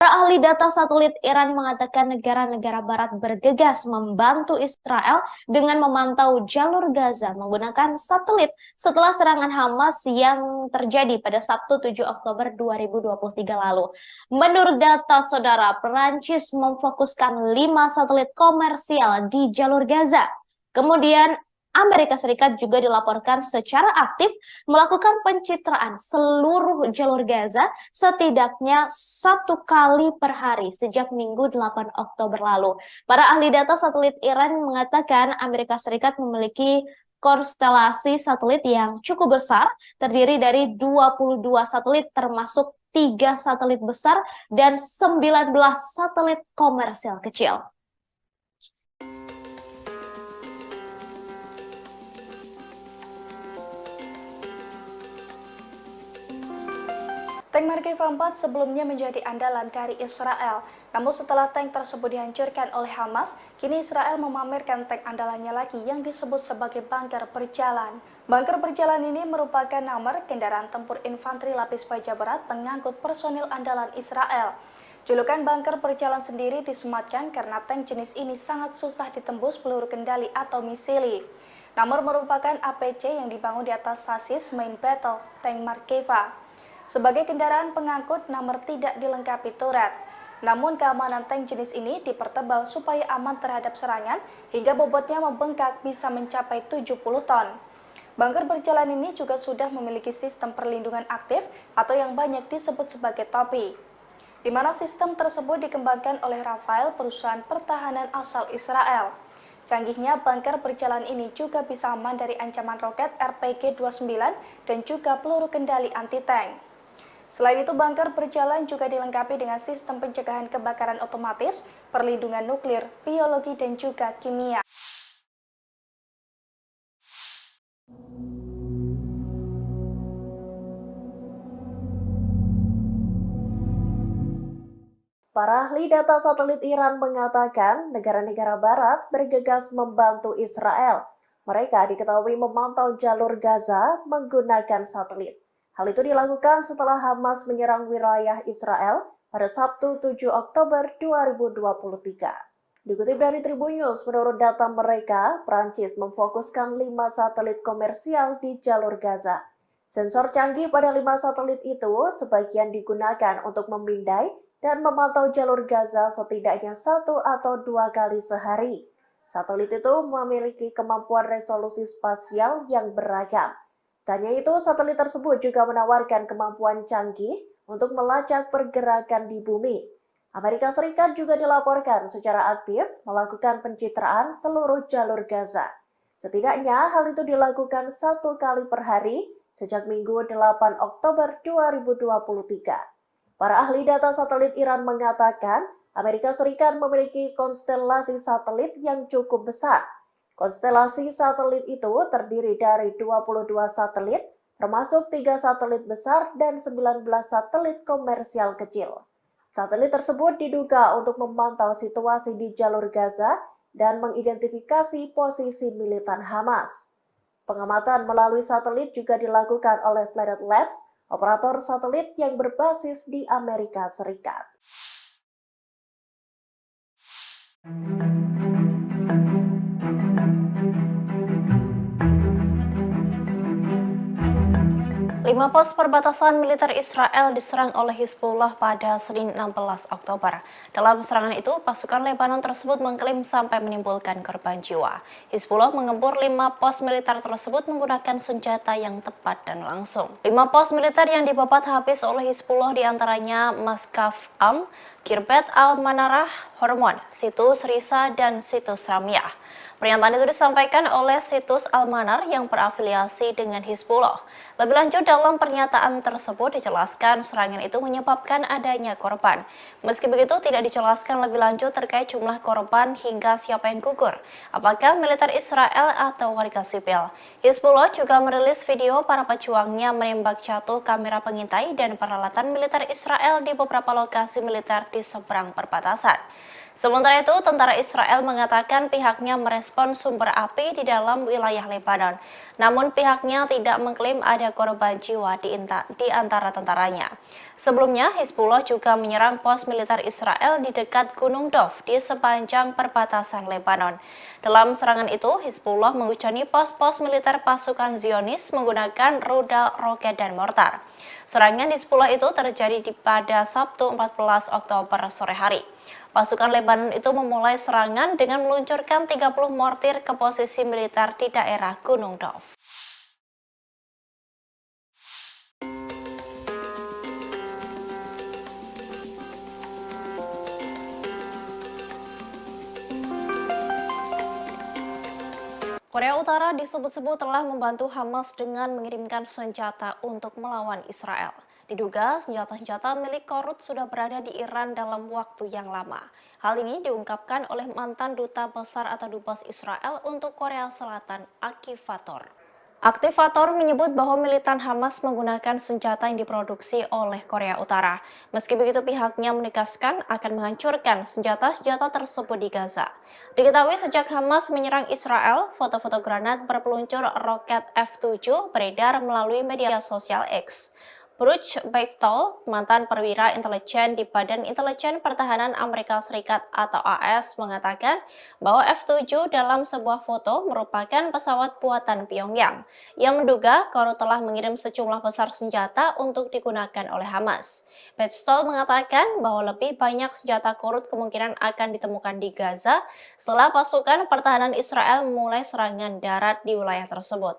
Para ahli data satelit Iran mengatakan negara-negara barat bergegas membantu Israel dengan memantau jalur Gaza menggunakan satelit setelah serangan Hamas yang terjadi pada Sabtu 7 Oktober 2023 lalu. Menurut data saudara, Perancis memfokuskan 5 satelit komersial di jalur Gaza. Kemudian Amerika Serikat juga dilaporkan secara aktif melakukan pencitraan seluruh jalur Gaza setidaknya 1 kali per hari sejak Minggu 8 Oktober lalu. Para ahli data satelit Iran mengatakan Amerika Serikat memiliki konstelasi satelit yang cukup besar, terdiri dari 22 satelit termasuk 3 satelit besar dan 19 satelit komersial kecil. Tank Merkava 4 sebelumnya menjadi andalan dari Israel. Namun setelah tank tersebut dihancurkan oleh Hamas, kini Israel memamerkan tank andalannya lagi yang disebut sebagai bunker berjalan. Bunker berjalan ini merupakan nomor kendaraan tempur infanteri lapis baja berat pengangkut personil andalan Israel. Julukan bunker berjalan sendiri disematkan karena tank jenis ini sangat susah ditembus peluru kendali atau misili. namun merupakan APC yang dibangun di atas sasis main battle tank Markeva. Sebagai kendaraan pengangkut namun tidak dilengkapi turret. Namun keamanan tank jenis ini dipertebal supaya aman terhadap serangan hingga bobotnya membengkak bisa mencapai 70 ton. Bunker berjalan ini juga sudah memiliki sistem perlindungan aktif atau yang banyak disebut sebagai topi, di mana sistem tersebut dikembangkan oleh Rafael, perusahaan pertahanan asal Israel. Canggihnya bunker berjalan ini juga bisa aman dari ancaman roket RPG-29 dan juga peluru kendali anti-tank. Selain itu, bunker berjalan juga dilengkapi dengan sistem pencegahan kebakaran otomatis, perlindungan nuklir, biologi, dan juga kimia. Para ahli data satelit Iran mengatakan negara-negara barat bergegas membantu Israel. Mereka diketahui memantau jalur Gaza menggunakan satelit. Hal itu dilakukan setelah Hamas menyerang wilayah Israel pada Sabtu 7 Oktober 2023. Dikutip dari Tribun News, menurut data mereka, Prancis memfokuskan 5 satelit komersial di jalur Gaza. Sensor canggih pada 5 satelit itu sebagian digunakan untuk memindai dan memantau jalur Gaza setidaknya 1 atau 2 kali sehari. Satelit itu memiliki kemampuan resolusi spasial yang beragam. Tak hanya itu, satelit tersebut juga menawarkan kemampuan canggih untuk melacak pergerakan di bumi. Amerika Serikat juga dilaporkan secara aktif melakukan pencitraan seluruh jalur Gaza. Setidaknya hal itu dilakukan 1 kali per hari sejak Minggu 8 Oktober 2023. Para ahli data satelit Iran mengatakan Amerika Serikat memiliki konstelasi satelit yang cukup besar. Konstelasi satelit itu terdiri dari 22 satelit, termasuk 3 satelit besar dan 19 satelit komersial kecil. Satelit tersebut diduga untuk memantau situasi di jalur Gaza dan mengidentifikasi posisi militan Hamas. Pengamatan melalui satelit juga dilakukan oleh Planet Labs, operator satelit yang berbasis di Amerika Serikat. Lima pos perbatasan militer Israel diserang oleh Hizbullah pada Senin 16 Oktober. Dalam serangan itu, pasukan Lebanon tersebut mengklaim sampai menimbulkan korban jiwa. Hizbullah mengempur 5 pos militer tersebut menggunakan senjata yang tepat dan langsung. 5 pos militer yang dibabat habis oleh Hizbullah diantaranya Maskaf Am, Kirbet Al-Manarah, Hormon, Situs Risa, dan Situs Ramyah. Pernyataan itu disampaikan oleh Situs Al-Manar yang berafiliasi dengan Hizbullah. Lebih lanjut, dalam pernyataan tersebut dijelaskan serangan itu menyebabkan adanya korban. Meski begitu, tidak dijelaskan lebih lanjut terkait jumlah korban hingga siapa yang gugur, apakah militer Israel atau warga sipil. Hizbullah juga merilis video para pejuangnya menembak jatuh kamera pengintai dan peralatan militer Israel di beberapa lokasi militer di seberang perbatasan. Sementara itu, tentara Israel mengatakan pihaknya merespon sumber api di dalam wilayah Lebanon. Namun pihaknya tidak mengklaim ada korban jiwa di antara tentaranya. Sebelumnya, Hizbullah juga menyerang pos militer Israel di dekat Gunung Dov di sepanjang perbatasan Lebanon. Dalam serangan itu, Hizbullah menghujani pos-pos militer pasukan Zionis menggunakan rudal, roket, dan mortar. Serangan Hizbullah itu terjadi pada Sabtu 14 Oktober sore hari. Pasukan Lebanon itu memulai serangan dengan meluncurkan 30 mortir ke posisi militer di daerah Gunung Dov. Korea Utara disebut-sebut telah membantu Hamas dengan mengirimkan senjata untuk melawan Israel. Diduga senjata-senjata milik Korut sudah berada di Iran dalam waktu yang lama. Hal ini diungkapkan oleh mantan duta besar atau dubes Israel untuk Korea Selatan, Aktivator. Aktivator menyebut bahwa militan Hamas menggunakan senjata yang diproduksi oleh Korea Utara. Meski begitu, pihaknya menegaskan akan menghancurkan senjata-senjata tersebut di Gaza. Diketahui sejak Hamas menyerang Israel, foto-foto granat berpeluncur roket F-7 beredar melalui media sosial X. Bruce Bechtel, mantan perwira intelijen di Badan Intelijen Pertahanan Amerika Serikat atau AS, mengatakan bahwa F-7 dalam sebuah foto merupakan pesawat buatan Pyongyang yang menduga Korut telah mengirim sejumlah besar senjata untuk digunakan oleh Hamas. Bechtel mengatakan bahwa lebih banyak senjata Korut kemungkinan akan ditemukan di Gaza setelah pasukan pertahanan Israel memulai serangan darat di wilayah tersebut.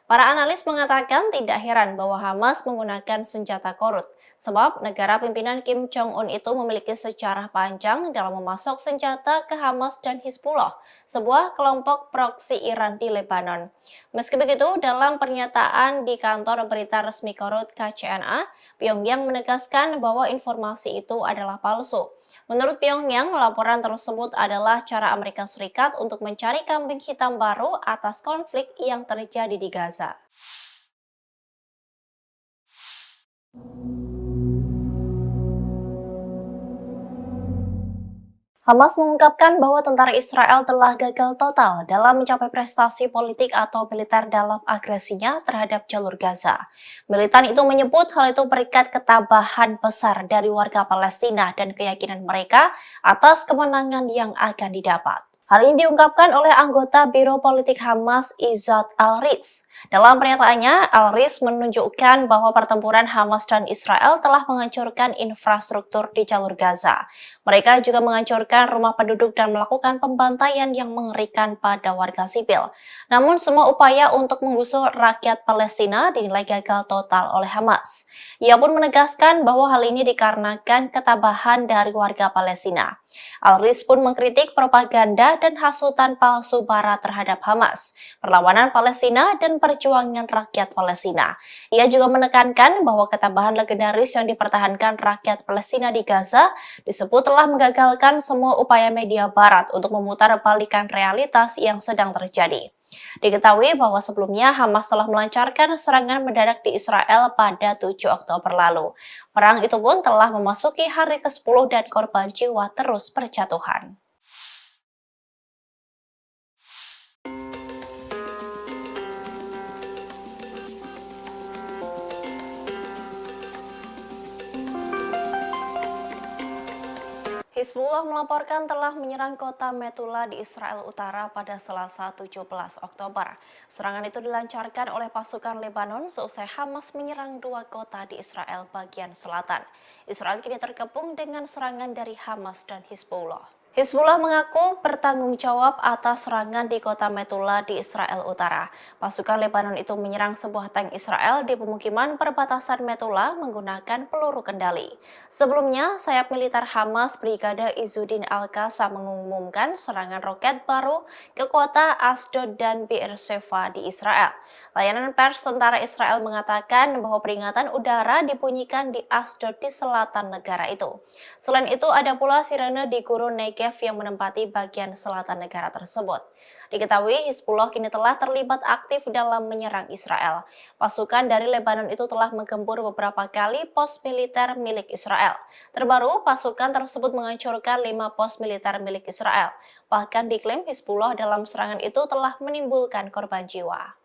Para analis mengatakan tidak heran bahwa Hamas menggunakan senjata Korut, sebab negara pimpinan Kim Jong-un itu memiliki sejarah panjang dalam memasok senjata ke Hamas dan Hizbullah, sebuah kelompok proksi Iran di Lebanon. Meski begitu, dalam pernyataan di kantor berita resmi Korut KCNA, Pyongyang menegaskan bahwa informasi itu adalah palsu. Menurut Pyongyang, laporan tersebut adalah cara Amerika Serikat untuk mencari kambing hitam baru atas konflik yang terjadi di Gaza. Hamas mengungkapkan bahwa tentara Israel telah gagal total dalam mencapai prestasi politik atau militer dalam agresinya terhadap jalur Gaza. Militan itu menyebut hal itu berkat ketabahan besar dari warga Palestina dan keyakinan mereka atas kemenangan yang akan didapat. Hal ini diungkapkan oleh anggota Biro Politik Hamas Izzat Al-Riz. Dalam pernyataannya, Al-Riz menunjukkan bahwa pertempuran Hamas dan Israel telah menghancurkan infrastruktur di jalur Gaza. Mereka juga menghancurkan rumah penduduk dan melakukan pembantaian yang mengerikan pada warga sipil. Namun semua upaya untuk menggusur rakyat Palestina dinilai gagal total oleh Hamas. Ia pun menegaskan bahwa hal ini dikarenakan ketabahan dari warga Palestina. Al-Riz pun mengkritik propaganda dan hasutan palsu Barat terhadap Hamas, perlawanan Palestina, dan perjuangan rakyat Palestina. Ia juga menekankan bahwa ketabahan legendaris yang dipertahankan rakyat Palestina di Gaza disebut telah menggagalkan semua upaya media Barat untuk memutarbalikkan realitas yang sedang terjadi. Diketahui bahwa sebelumnya Hamas telah melancarkan serangan mendadak di Israel pada 7 Oktober lalu. Perang itu pun telah memasuki hari ke-10 dan korban jiwa terus berjatuhan. Hizbullah melaporkan telah menyerang kota Metula di Israel Utara pada Selasa 17 Oktober. Serangan itu dilancarkan oleh pasukan Lebanon seusai Hamas menyerang 2 kota di Israel bagian selatan. Israel kini terkepung dengan serangan dari Hamas dan Hizbullah. Hizbullah mengaku bertanggung jawab atas serangan di kota Metula di Israel Utara. Pasukan Lebanon itu menyerang sebuah tank Israel di pemukiman perbatasan Metula menggunakan peluru kendali. Sebelumnya, sayap militer Hamas Brigade Izzuddin Al-Qassam mengumumkan serangan roket baru ke kota Asdod dan Beersheva di Israel. Layanan pers tentara Israel mengatakan bahwa peringatan udara dibunyikan di Asdod di selatan negara itu. Selain itu, ada pula sirene di Gurun Negev yang menempati bagian selatan negara tersebut. Diketahui Hizbullah kini telah terlibat aktif dalam menyerang Israel. Pasukan dari Lebanon itu telah menggempur beberapa kali pos militer milik Israel. Terbaru, pasukan tersebut menghancurkan 5 pos militer milik Israel. Bahkan diklaim Hizbullah dalam serangan itu telah menimbulkan korban jiwa.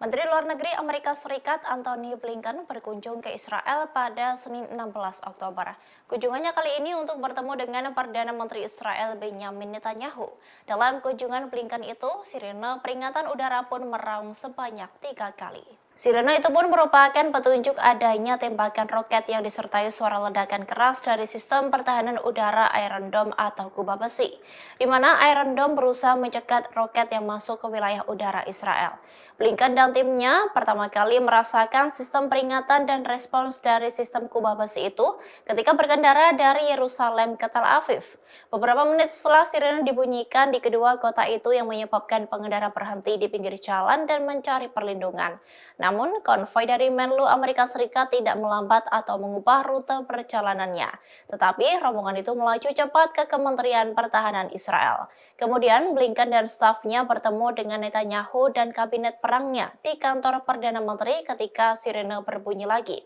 Menteri Luar Negeri Amerika Serikat Antony Blinken berkunjung ke Israel pada Senin 16 Oktober. Kunjungannya kali ini untuk bertemu dengan Perdana Menteri Israel Benjamin Netanyahu. Dalam kunjungan Blinken itu, sirene peringatan udara pun meraung sebanyak 3 kali. Sirene itu pun merupakan petunjuk adanya tembakan roket yang disertai suara ledakan keras dari sistem pertahanan udara Iron Dome atau kubah besi, di mana Iron Dome berusaha mencegat roket yang masuk ke wilayah udara Israel. Blinken dan timnya pertama kali merasakan sistem peringatan dan respons dari sistem kubah besi itu ketika berkendara dari Yerusalem ke Tel Aviv. Beberapa menit setelah sirene dibunyikan di kedua kota itu yang menyebabkan pengendara berhenti di pinggir jalan dan mencari perlindungan. Namun, konvoi dari Menlu Amerika Serikat tidak melambat atau mengubah rute perjalanannya. Tetapi, rombongan itu melaju cepat ke Kementerian Pertahanan Israel. Kemudian, Blinken dan stafnya bertemu dengan Netanyahu dan kabinet perangnya di kantor Perdana Menteri ketika sirene berbunyi lagi.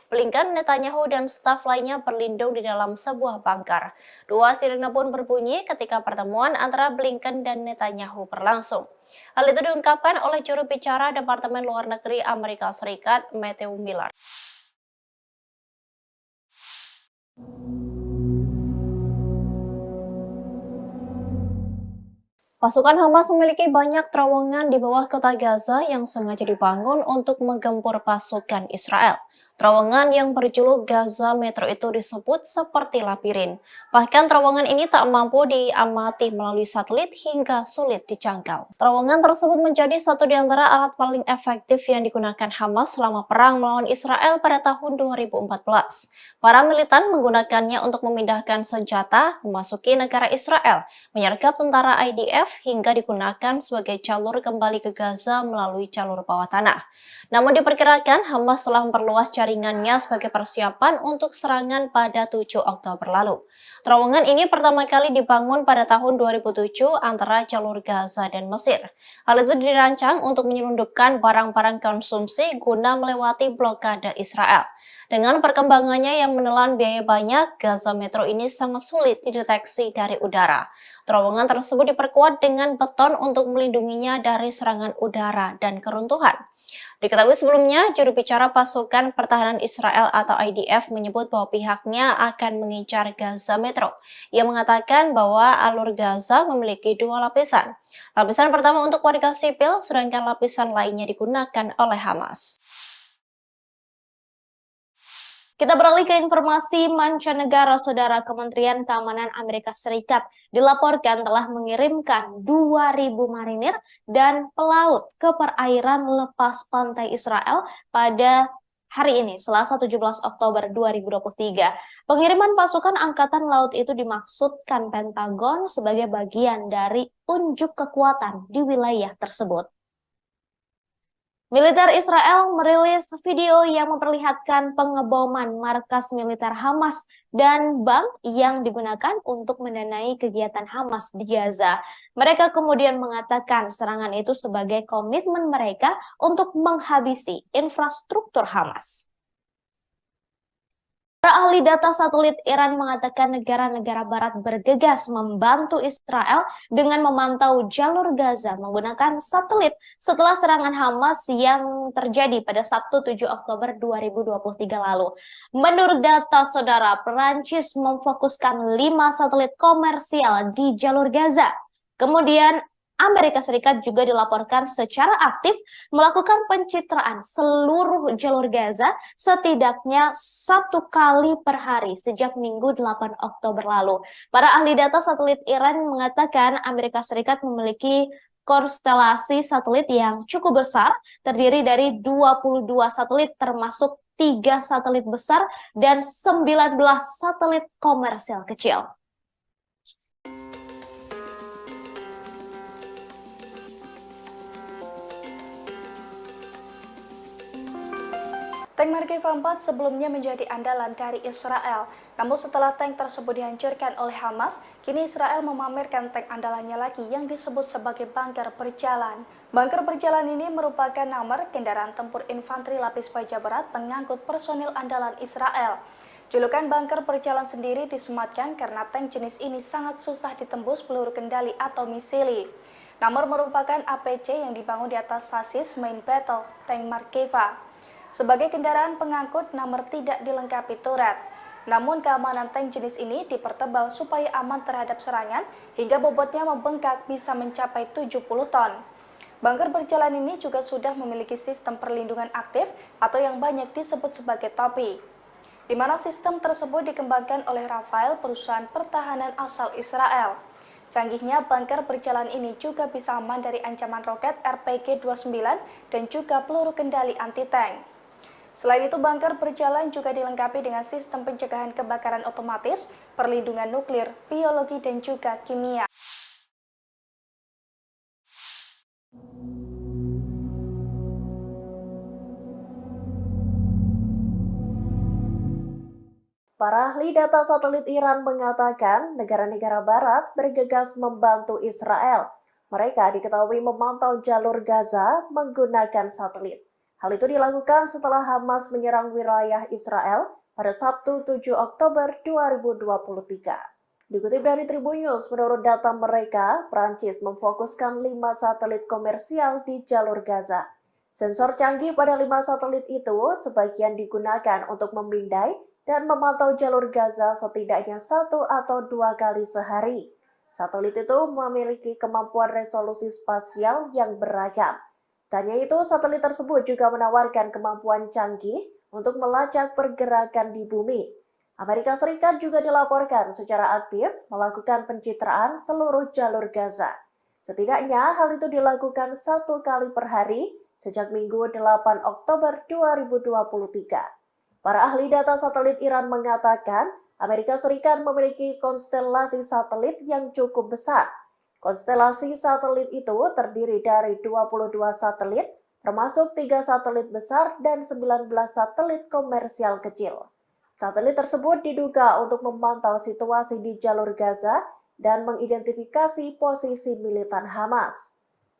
Blinken, Netanyahu, dan staf lainnya berlindung di dalam sebuah bunker. Dua sirene pun berbunyi ketika pertemuan antara Blinken dan Netanyahu berlangsung. Hal itu diungkapkan oleh juru bicara Departemen Luar Negeri Amerika Serikat, Matthew Miller. Pasukan Hamas memiliki banyak terowongan di bawah kota Gaza yang sengaja dibangun untuk menggempur pasukan Israel. Terowongan yang berjuluk Gaza Metro itu disebut seperti labirin. Bahkan terowongan ini tak mampu diamati melalui satelit hingga sulit dijangkau. Terowongan tersebut menjadi satu di antara alat paling efektif yang digunakan Hamas selama perang melawan Israel pada tahun 2014. Para militan menggunakannya untuk memindahkan senjata, memasuki negara Israel, menyergap tentara IDF hingga digunakan sebagai jalur kembali ke Gaza melalui jalur bawah tanah. Namun diperkirakan Hamas telah memperluas jaringannya sebagai persiapan untuk serangan pada 7 Oktober lalu. Terowongan ini pertama kali dibangun pada tahun 2007 antara jalur Gaza dan Mesir. Hal itu dirancang untuk menyelundupkan barang-barang konsumsi guna melewati blokade Israel. Dengan perkembangannya yang menelan biaya banyak, Gaza Metro ini sangat sulit dideteksi dari udara. Terowongan tersebut diperkuat dengan beton untuk melindunginya dari serangan udara dan keruntuhan. Diketahui sebelumnya, juru bicara pasukan pertahanan Israel atau IDF menyebut bahwa pihaknya akan mengincar Gaza Metro. Ia mengatakan bahwa alur Gaza memiliki dua lapisan. Lapisan pertama untuk warga sipil, sedangkan lapisan lainnya digunakan oleh Hamas. Kita beralih ke informasi mancanegara. Saudara, Kementerian Keamanan Amerika Serikat dilaporkan telah mengirimkan 2.000 marinir dan pelaut ke perairan lepas pantai Israel pada hari ini, Selasa 17 Oktober 2023. Pengiriman pasukan Angkatan Laut itu dimaksudkan Pentagon sebagai bagian dari unjuk kekuatan di wilayah tersebut. Militer Israel merilis video yang memperlihatkan pengeboman markas militer Hamas dan bank yang digunakan untuk mendanai kegiatan Hamas di Gaza. Mereka kemudian mengatakan serangan itu sebagai komitmen mereka untuk menghabisi infrastruktur Hamas. Para ahli data satelit Iran mengatakan negara-negara barat bergegas membantu Israel dengan memantau jalur Gaza menggunakan satelit setelah serangan Hamas yang terjadi pada Sabtu 7 Oktober 2023 lalu. Menurut data saudara, Perancis memfokuskan 5 satelit komersial di jalur Gaza. Kemudian Amerika Serikat juga dilaporkan secara aktif melakukan pencitraan seluruh jalur Gaza setidaknya 1 kali per hari sejak Minggu 8 Oktober lalu. Para ahli data satelit Iran mengatakan Amerika Serikat memiliki konstelasi satelit yang cukup besar, terdiri dari 22 satelit termasuk 3 satelit besar dan 19 satelit komersial kecil. Tank Merkava 4 sebelumnya menjadi andalan dari Israel. Namun setelah tank tersebut dihancurkan oleh Hamas, kini Israel memamerkan tank andalannya lagi yang disebut sebagai bunker berjalan. Bunker berjalan ini merupakan nomor kendaraan tempur infanteri lapis baja berat pengangkut personil andalan Israel. Julukan bunker berjalan sendiri disematkan karena tank jenis ini sangat susah ditembus peluru kendali atau misili. Nomor merupakan APC yang dibangun di atas sasis main battle tank Merkava. Sebagai kendaraan pengangkut, nomor tidak dilengkapi turret. Namun keamanan tank jenis ini dipertebal supaya aman terhadap serangan hingga bobotnya membengkak bisa mencapai 70 ton. Bunker berjalan ini juga sudah memiliki sistem perlindungan aktif atau yang banyak disebut sebagai topi, di mana sistem tersebut dikembangkan oleh Rafael, perusahaan pertahanan asal Israel. Canggihnya bunker berjalan ini juga bisa aman dari ancaman roket RPG-29 dan juga peluru kendali anti-tank. Selain itu, bunker berjalan juga dilengkapi dengan sistem pencegahan kebakaran otomatis, perlindungan nuklir, biologi, dan juga kimia. Para ahli data satelit Iran mengatakan negara-negara barat bergegas membantu Israel. Mereka diketahui memantau jalur Gaza menggunakan satelit. Hal itu dilakukan setelah Hamas menyerang wilayah Israel pada Sabtu 7 Oktober 2023. Dikutip dari Tribun News, menurut data mereka, Prancis memfokuskan 5 satelit komersial di jalur Gaza. Sensor canggih pada 5 satelit itu sebagian digunakan untuk memindai dan memantau jalur Gaza setidaknya 1 atau 2 kali sehari. Satelit itu memiliki kemampuan resolusi spasial yang beragam. Tak hanya itu, satelit tersebut juga menawarkan kemampuan canggih untuk melacak pergerakan di bumi. Amerika Serikat juga dilaporkan secara aktif melakukan pencitraan seluruh jalur Gaza. Setidaknya hal itu dilakukan 1 kali per hari sejak Minggu 8 Oktober 2023. Para ahli data satelit Iran mengatakan Amerika Serikat memiliki konstelasi satelit yang cukup besar. Konstelasi satelit itu terdiri dari 22 satelit, termasuk 3 satelit besar dan 19 satelit komersial kecil. Satelit tersebut diduga untuk memantau situasi di jalur Gaza dan mengidentifikasi posisi militan Hamas.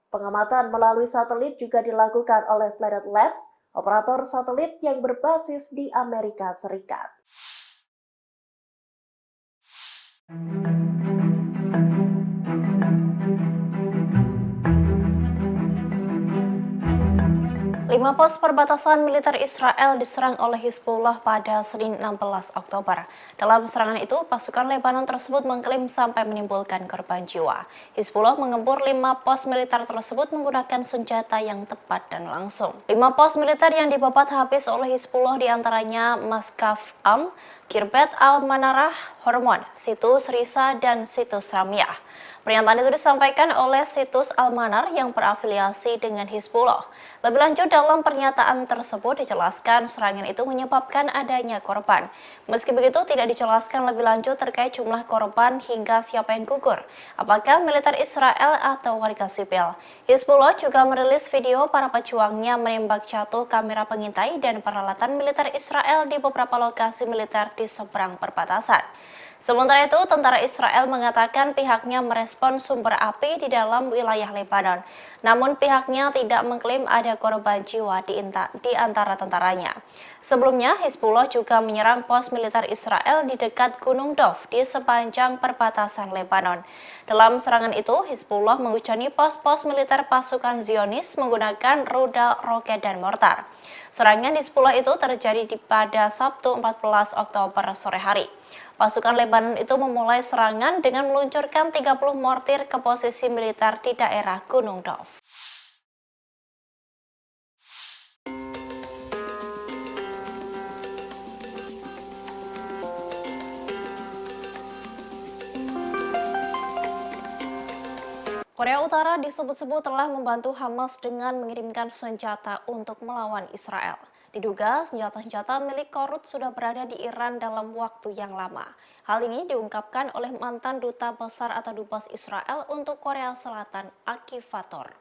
Pengamatan melalui satelit juga dilakukan oleh Planet Labs, operator satelit yang berbasis di Amerika Serikat. Lima pos perbatasan militer Israel diserang oleh Hizbullah pada Senin 16 Oktober. Dalam serangan itu, pasukan Lebanon tersebut mengklaim sampai menimbulkan korban jiwa. Hizbullah mengempur 5 pos militer tersebut menggunakan senjata yang tepat dan langsung. 5 pos militer yang dibabat habis oleh Hizbullah diantaranya Maskaf Am, Kirbet Al-Manarah, Hormon, Situs Risa, dan Situs Ramyah. Pernyataan itu disampaikan oleh Situs Al-Manar yang berafiliasi dengan Hizbullah. Lebih lanjut, dalam pernyataan tersebut dijelaskan serangan itu menyebabkan adanya korban. Meski begitu, tidak dijelaskan lebih lanjut terkait jumlah korban hingga siapa yang gugur, apakah militer Israel atau warga sipil. Hizbullah juga merilis video para pejuangnya menembak jatuh kamera pengintai dan peralatan militer Israel di beberapa lokasi militer di seberang perbatasan. Sementara itu, tentara Israel mengatakan pihaknya merespon sumber api di dalam wilayah Lebanon. Namun pihaknya tidak mengklaim ada korban jiwa di antara tentaranya. Sebelumnya, Hizbullah juga menyerang pos militer Israel di dekat Gunung Dov di sepanjang perbatasan Lebanon. Dalam serangan itu, Hizbullah menghujani pos-pos militer pasukan Zionis menggunakan rudal, roket, dan mortar. Serangan Hizbullah itu terjadi pada Sabtu 14 Oktober sore hari. Pasukan Lebanon itu memulai serangan dengan meluncurkan 30 mortir ke posisi militer di daerah Gunung Dov. Korea Utara disebut-sebut telah membantu Hamas dengan mengirimkan senjata untuk melawan Israel. Diduga senjata-senjata milik Korut sudah berada di Iran dalam waktu yang lama. Hal ini diungkapkan oleh mantan duta besar atau dubes Israel untuk Korea Selatan, Aktivator.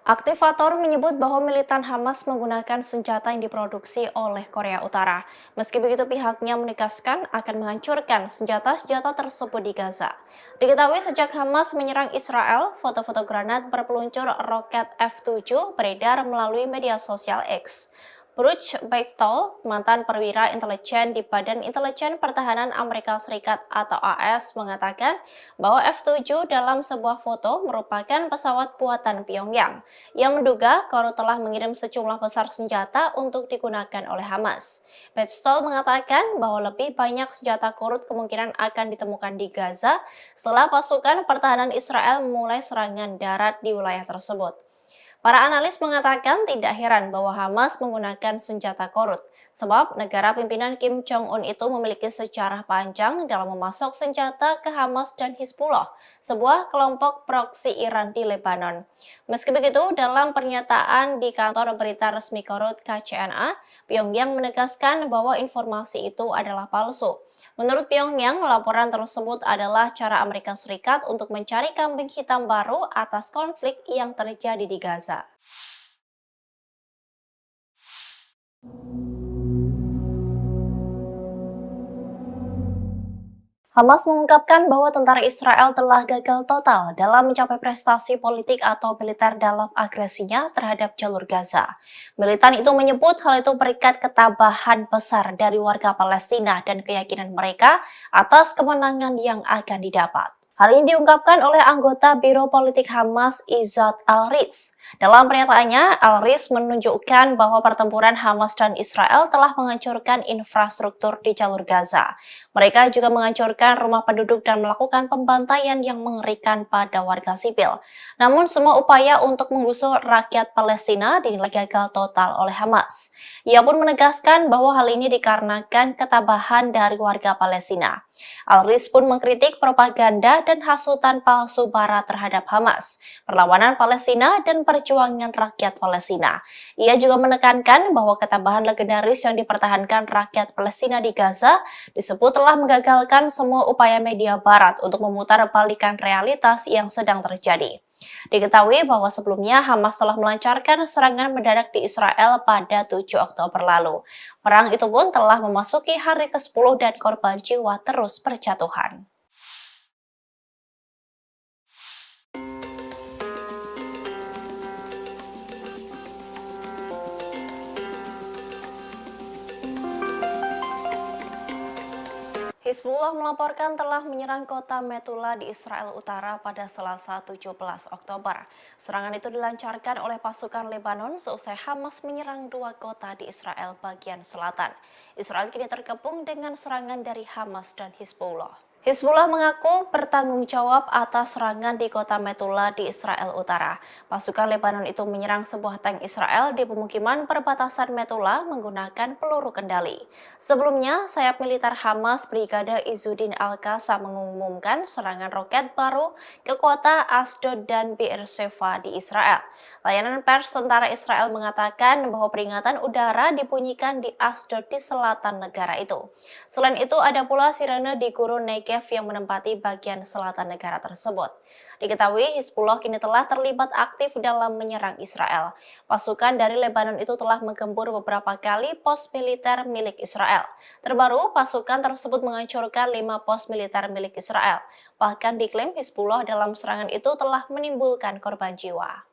Aktivator menyebut bahwa militan Hamas menggunakan senjata yang diproduksi oleh Korea Utara. Meski begitu, pihaknya menegaskan akan menghancurkan senjata-senjata tersebut di Gaza. Diketahui sejak Hamas menyerang Israel, foto-foto granat berpeluncur roket F-7 beredar melalui media sosial X. Bruce Beitel, mantan perwira intelijen di Badan Intelijen Pertahanan Amerika Serikat atau AS, mengatakan bahwa F-7 dalam sebuah foto merupakan pesawat buatan Pyongyang yang menduga Korut telah mengirim sejumlah besar senjata untuk digunakan oleh Hamas. Beitel mengatakan bahwa lebih banyak senjata Korut kemungkinan akan ditemukan di Gaza setelah pasukan pertahanan Israel memulai serangan darat di wilayah tersebut. Para analis mengatakan tidak heran bahwa Hamas menggunakan senjata Korut, sebab negara pimpinan Kim Jong-un itu memiliki sejarah panjang dalam memasok senjata ke Hamas dan Hizbullah, sebuah kelompok proksi Iran di Lebanon. Meski begitu, dalam pernyataan di kantor berita resmi Korut KCNA, Pyongyang menegaskan bahwa informasi itu adalah palsu. Menurut Pyongyang, laporan tersebut adalah cara Amerika Serikat untuk mencari kambing hitam baru atas konflik yang terjadi di Gaza. Hamas mengungkapkan bahwa tentara Israel telah gagal total dalam mencapai prestasi politik atau militer dalam agresinya terhadap jalur Gaza. Militan itu menyebut hal itu berikat ketabahan besar dari warga Palestina dan keyakinan mereka atas kemenangan yang akan didapat. Hal ini diungkapkan oleh anggota Biro Politik Hamas Izzat Al-Riz. Dalam pernyataannya, Al-Riz menunjukkan bahwa pertempuran Hamas dan Israel telah menghancurkan infrastruktur di jalur Gaza. Mereka juga menghancurkan rumah penduduk dan melakukan pembantaian yang mengerikan pada warga sipil. Namun semua upaya untuk menggusur rakyat Palestina dinilai gagal total oleh Hamas. Ia pun menegaskan bahwa hal ini dikarenakan ketabahan dari warga Palestina. Al-Riz pun mengkritik propaganda dan hasutan palsu Barat terhadap Hamas, perlawanan Palestina, dan perjuangan rakyat Palestina. Ia juga menekankan bahwa ketabahan legendaris yang dipertahankan rakyat Palestina di Gaza disebut telah menggagalkan semua upaya media Barat untuk memutarbalikan realitas yang sedang terjadi. Diketahui bahwa sebelumnya Hamas telah melancarkan serangan mendadak di Israel pada 7 Oktober lalu. Perang itu pun telah memasuki hari ke-10 dan korban jiwa terus berjatuhan. Hizbullah melaporkan telah menyerang kota Metula di Israel Utara pada Selasa 17 Oktober. Serangan itu dilancarkan oleh pasukan Lebanon seusai Hamas menyerang 2 kota di Israel bagian selatan. Israel kini terkepung dengan serangan dari Hamas dan Hizbullah. Hizbullah mengaku bertanggung jawab atas serangan di kota Metula di Israel Utara. Pasukan Lebanon itu menyerang sebuah tank Israel di pemukiman perbatasan Metula menggunakan peluru kendali. Sebelumnya, sayap militer Hamas Brigade Izzuddin Al-Qassam mengumumkan serangan roket baru ke kota Asdod dan Beersheva di Israel. Layanan pers tentara Israel mengatakan bahwa peringatan udara dibunyikan di Asdod di selatan negara itu. Selain itu, ada pula sirene di gurun Negev yang menempati bagian selatan negara tersebut. Diketahui Hizbullah kini telah terlibat aktif dalam menyerang Israel. Pasukan dari Lebanon itu telah menggempur beberapa kali pos militer milik Israel. Terbaru, pasukan tersebut menghancurkan 5 pos militer milik Israel. Bahkan diklaim Hizbullah dalam serangan itu telah menimbulkan korban jiwa.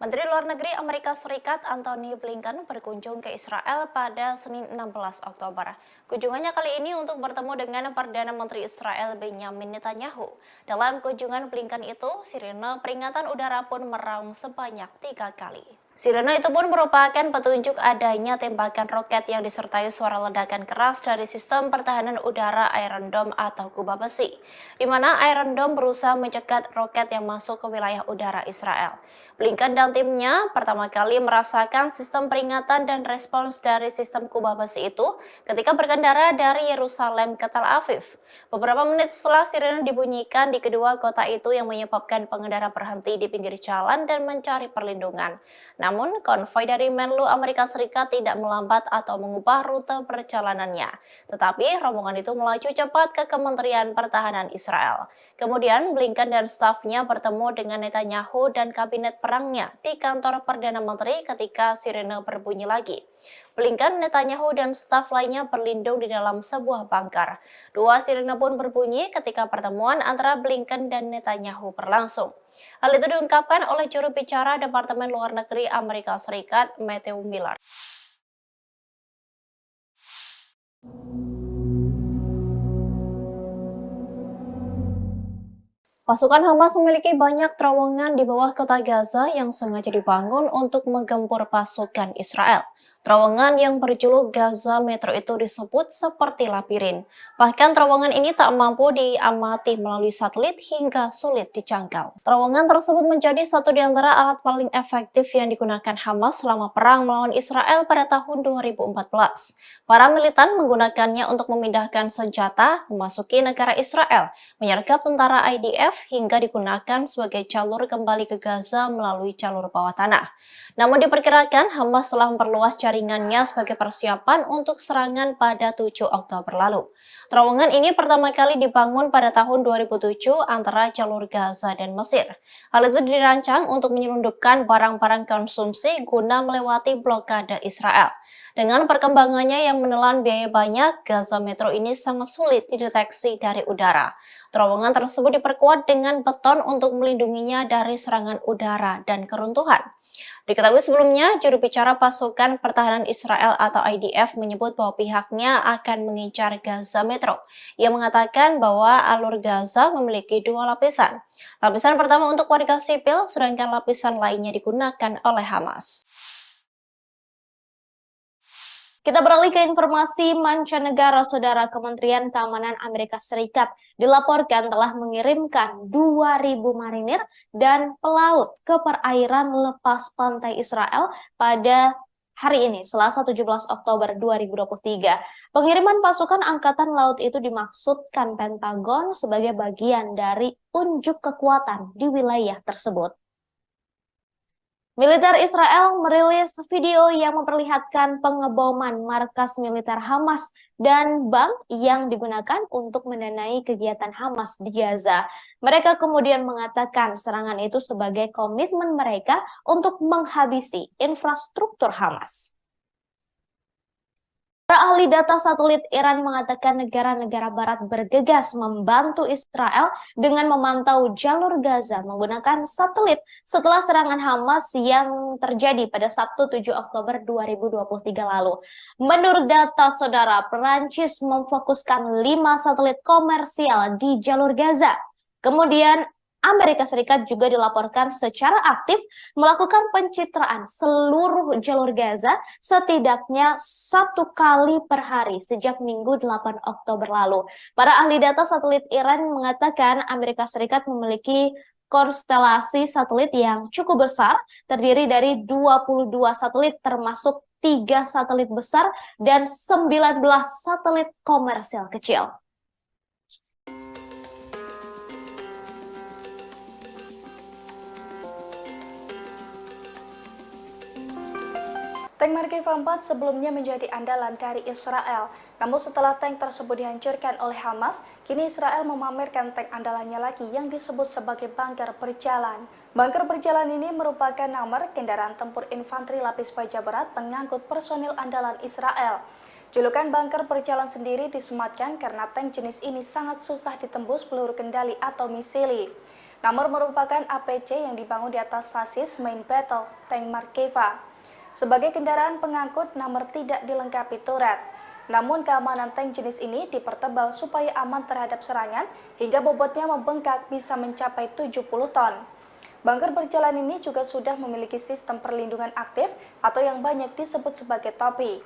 Menteri Luar Negeri Amerika Serikat Antony Blinken berkunjung ke Israel pada Senin 16 Oktober. Kunjungannya kali ini untuk bertemu dengan Perdana Menteri Israel Benjamin Netanyahu. Dalam kunjungan Blinken itu, sirene peringatan udara pun meraung sebanyak 3 kali. Sirene itu pun merupakan petunjuk adanya tembakan roket yang disertai suara ledakan keras dari sistem pertahanan udara Iron Dome atau kubah besi, di mana Iron Dome berusaha mencegat roket yang masuk ke wilayah udara Israel. Blinken dan timnya pertama kali merasakan sistem peringatan dan respons dari sistem kubah besi itu ketika berkendara dari Yerusalem ke Tel Aviv. Beberapa menit setelah sirene dibunyikan di kedua kota itu yang menyebabkan pengendara berhenti di pinggir jalan dan mencari perlindungan. Namun, konvoi dari Menlu Amerika Serikat tidak melambat atau mengubah rute perjalanannya. Tetapi, rombongan itu melaju cepat ke Kementerian Pertahanan Israel. Kemudian, Blinken dan stafnya bertemu dengan Netanyahu dan kabinet perangnya di kantor Perdana Menteri ketika sirene berbunyi lagi. Blinken, Netanyahu, dan staf lainnya berlindung di dalam sebuah bunker. 2 sirene pun berbunyi ketika pertemuan antara Blinken dan Netanyahu berlangsung. Hal itu diungkapkan oleh juru bicara Departemen Luar Negeri Amerika Serikat, Matthew Miller. Pasukan Hamas memiliki banyak terowongan di bawah kota Gaza yang sengaja dibangun untuk menggempur pasukan Israel. Terowongan yang berjuluk Gaza Metro itu disebut seperti labirin. Bahkan terowongan ini tak mampu diamati melalui satelit hingga sulit dijangkau. Terowongan tersebut menjadi satu di antara alat paling efektif yang digunakan Hamas selama perang melawan Israel pada tahun 2014. Para militan menggunakannya untuk memindahkan senjata, memasuki negara Israel, menyergap tentara IDF, hingga digunakan sebagai jalur kembali ke Gaza melalui jalur bawah tanah. Namun diperkirakan Hamas telah memperluas jaringan jaringannya sebagai persiapan untuk serangan pada 7 Oktober lalu. Terowongan ini pertama kali dibangun pada tahun 2007 antara jalur Gaza dan Mesir. Hal itu dirancang untuk menyelundupkan barang-barang konsumsi guna melewati blokade Israel. Dengan perkembangannya yang menelan biaya banyak, Gaza Metro ini sangat sulit dideteksi dari udara. Terowongan tersebut diperkuat dengan beton untuk melindunginya dari serangan udara dan keruntuhan. Diketahui sebelumnya, juru bicara pasukan pertahanan Israel atau IDF menyebut bahwa pihaknya akan mengincar Gaza Metro. Ia mengatakan bahwa alur Gaza memiliki 2 lapisan. Lapisan pertama untuk warga sipil, sedangkan lapisan lainnya digunakan oleh Hamas. Kita beralih ke informasi mancanegara. Saudara, Kementerian Keamanan Amerika Serikat dilaporkan telah mengirimkan 2.000 marinir dan pelaut ke perairan lepas pantai Israel pada hari ini, Selasa 17 Oktober 2023. Pengiriman pasukan Angkatan Laut itu dimaksudkan Pentagon sebagai bagian dari unjuk kekuatan di wilayah tersebut. Militer Israel merilis video yang memperlihatkan pengeboman markas militer Hamas dan bank yang digunakan untuk mendanai kegiatan Hamas di Gaza. Mereka kemudian mengatakan serangan itu sebagai komitmen mereka untuk menghabisi infrastruktur Hamas. Para ahli data satelit Iran mengatakan negara-negara barat bergegas membantu Israel dengan memantau jalur Gaza menggunakan satelit setelah serangan Hamas yang terjadi pada Sabtu 7 Oktober 2023 lalu. Menurut data saudara, Perancis memfokuskan 5 satelit komersial di jalur Gaza. Kemudian Amerika Serikat juga dilaporkan secara aktif melakukan pencitraan seluruh jalur Gaza setidaknya 1 kali per hari sejak Minggu 8 Oktober lalu. Para ahli data satelit Iran mengatakan Amerika Serikat memiliki konstelasi satelit yang cukup besar, terdiri dari 22 satelit termasuk 3 satelit besar dan 19 satelit komersial kecil. Tank Merkava 4 sebelumnya menjadi andalan dari Israel. Namun setelah tank tersebut dihancurkan oleh Hamas, kini Israel memamerkan tank andalannya lagi yang disebut sebagai bunker berjalan. Bunker berjalan ini merupakan nomor kendaraan tempur infanteri lapis baja berat pengangkut personil andalan Israel. Julukan bunker berjalan sendiri disematkan karena tank jenis ini sangat susah ditembus peluru kendali atau misili. Nomor merupakan APC yang dibangun di atas sasis main battle tank Merkava. Sebagai kendaraan pengangkut, nomor tidak dilengkapi turret. Namun keamanan tank jenis ini dipertebal supaya aman terhadap serangan hingga bobotnya membengkak bisa mencapai 70 ton. Bunker berjalan ini juga sudah memiliki sistem perlindungan aktif atau yang banyak disebut sebagai topi,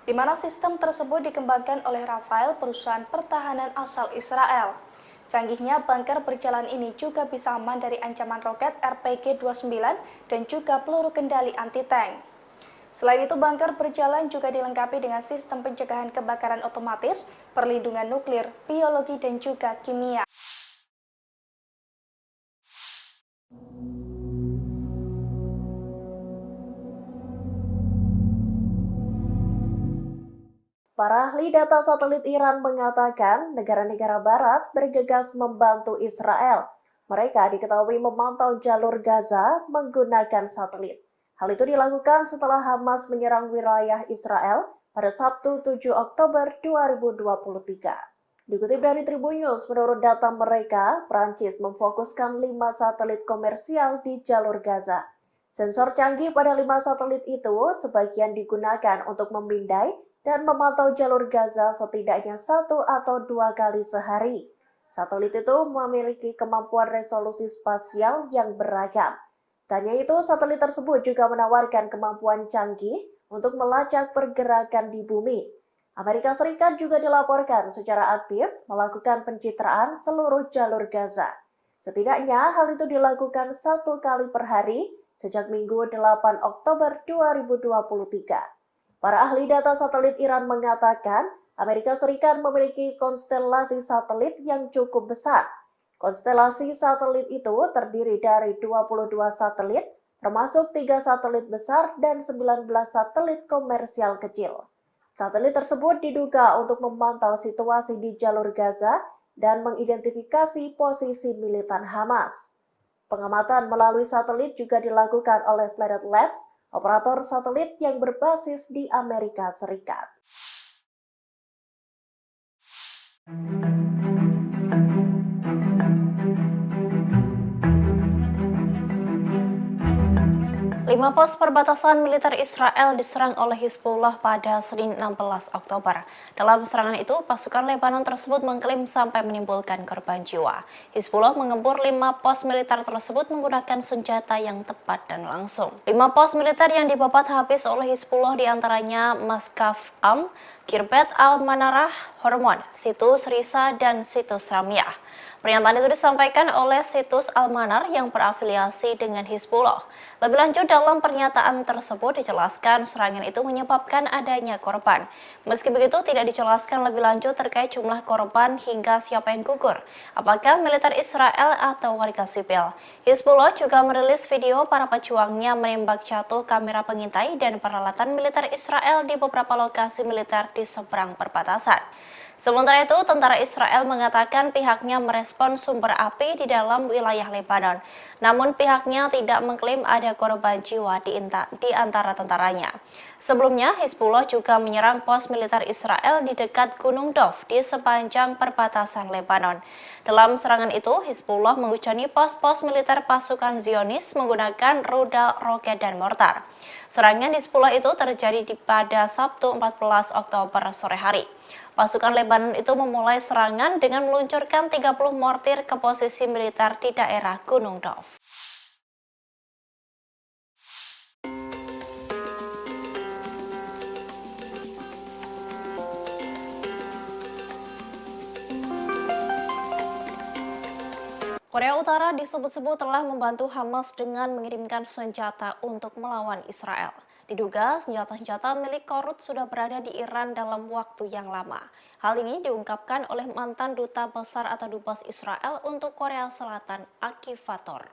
di mana sistem tersebut dikembangkan oleh Rafael, perusahaan pertahanan asal Israel. Canggihnya bunker berjalan ini juga bisa aman dari ancaman roket RPG-29 dan juga peluru kendali anti-tank. Selain itu, bunker berjalan juga dilengkapi dengan sistem pencegahan kebakaran otomatis, perlindungan nuklir, biologi, dan juga kimia. Para ahli data satelit Iran mengatakan negara-negara barat bergegas membantu Israel. Mereka diketahui memantau jalur Gaza menggunakan satelit. Hal itu dilakukan setelah Hamas menyerang wilayah Israel pada Sabtu 7 Oktober 2023. Dikutip dari Tribun News, menurut data mereka, Prancis memfokuskan 5 satelit komersial di jalur Gaza. Sensor canggih pada 5 satelit itu sebagian digunakan untuk memindai dan memantau jalur Gaza setidaknya 1 atau 2 kali sehari. Satelit itu memiliki kemampuan resolusi spasial yang beragam. Tanya itu, satelit tersebut juga menawarkan kemampuan canggih untuk melacak pergerakan di bumi. Amerika Serikat juga dilaporkan secara aktif melakukan pencitraan seluruh jalur Gaza. Setidaknya hal itu dilakukan 1 kali per hari sejak Minggu 8 Oktober 2023. Para ahli data satelit Iran mengatakan Amerika Serikat memiliki konstelasi satelit yang cukup besar. Konstelasi satelit itu terdiri dari 22 satelit termasuk 3 satelit besar dan 19 satelit komersial kecil. Satelit tersebut diduga untuk memantau situasi di jalur Gaza dan mengidentifikasi posisi militan Hamas. Pengamatan melalui satelit juga dilakukan oleh Planet Labs, operator satelit yang berbasis di Amerika Serikat. Lima pos perbatasan militer Israel diserang oleh Hizbullah pada Senin 16 Oktober. Dalam serangan itu, pasukan Lebanon tersebut mengklaim sampai menimbulkan korban jiwa. Hizbullah mengempur 5 pos militer tersebut menggunakan senjata yang tepat dan langsung. 5 pos militer yang dibabat habis oleh Hizbullah diantaranya Maskaf Am, Kirbet Al-Manarah, Hormon, Situs Risa, dan Situs Ramiah. Pernyataan itu disampaikan oleh Situs Al-Manar yang berafiliasi dengan Hizbullah. Lebih lanjut, dalam pernyataan tersebut dijelaskan serangan itu menyebabkan adanya korban. Meski begitu, tidak dijelaskan lebih lanjut terkait jumlah korban hingga siapa yang gugur, apakah militer Israel atau warga sipil. Hizbullah juga merilis video para pejuangnya menembak jatuh kamera pengintai dan peralatan militer Israel di beberapa lokasi militer di seberang perbatasan. Sementara itu, tentara Israel mengatakan pihaknya merespon sumber api di dalam wilayah Lebanon. Namun pihaknya tidak mengklaim ada korban jiwa di antara tentaranya. Sebelumnya, Hizbullah juga menyerang pos militer Israel di dekat Gunung Dov di sepanjang perbatasan Lebanon. Dalam serangan itu, Hizbullah menghujani pos-pos militer pasukan Zionis menggunakan rudal, roket, dan mortar. Serangan Hizbullah itu terjadi pada Sabtu 14 Oktober sore hari. Pasukan Lebanon itu memulai serangan dengan meluncurkan 30 mortir ke posisi militer di daerah Gunung Dov. Korea Utara disebut-sebut telah membantu Hamas dengan mengirimkan senjata untuk melawan Israel. Diduga senjata-senjata milik Korut sudah berada di Iran dalam waktu yang lama. Hal ini diungkapkan oleh mantan duta besar atau dubes Israel untuk Korea Selatan, Aktivator.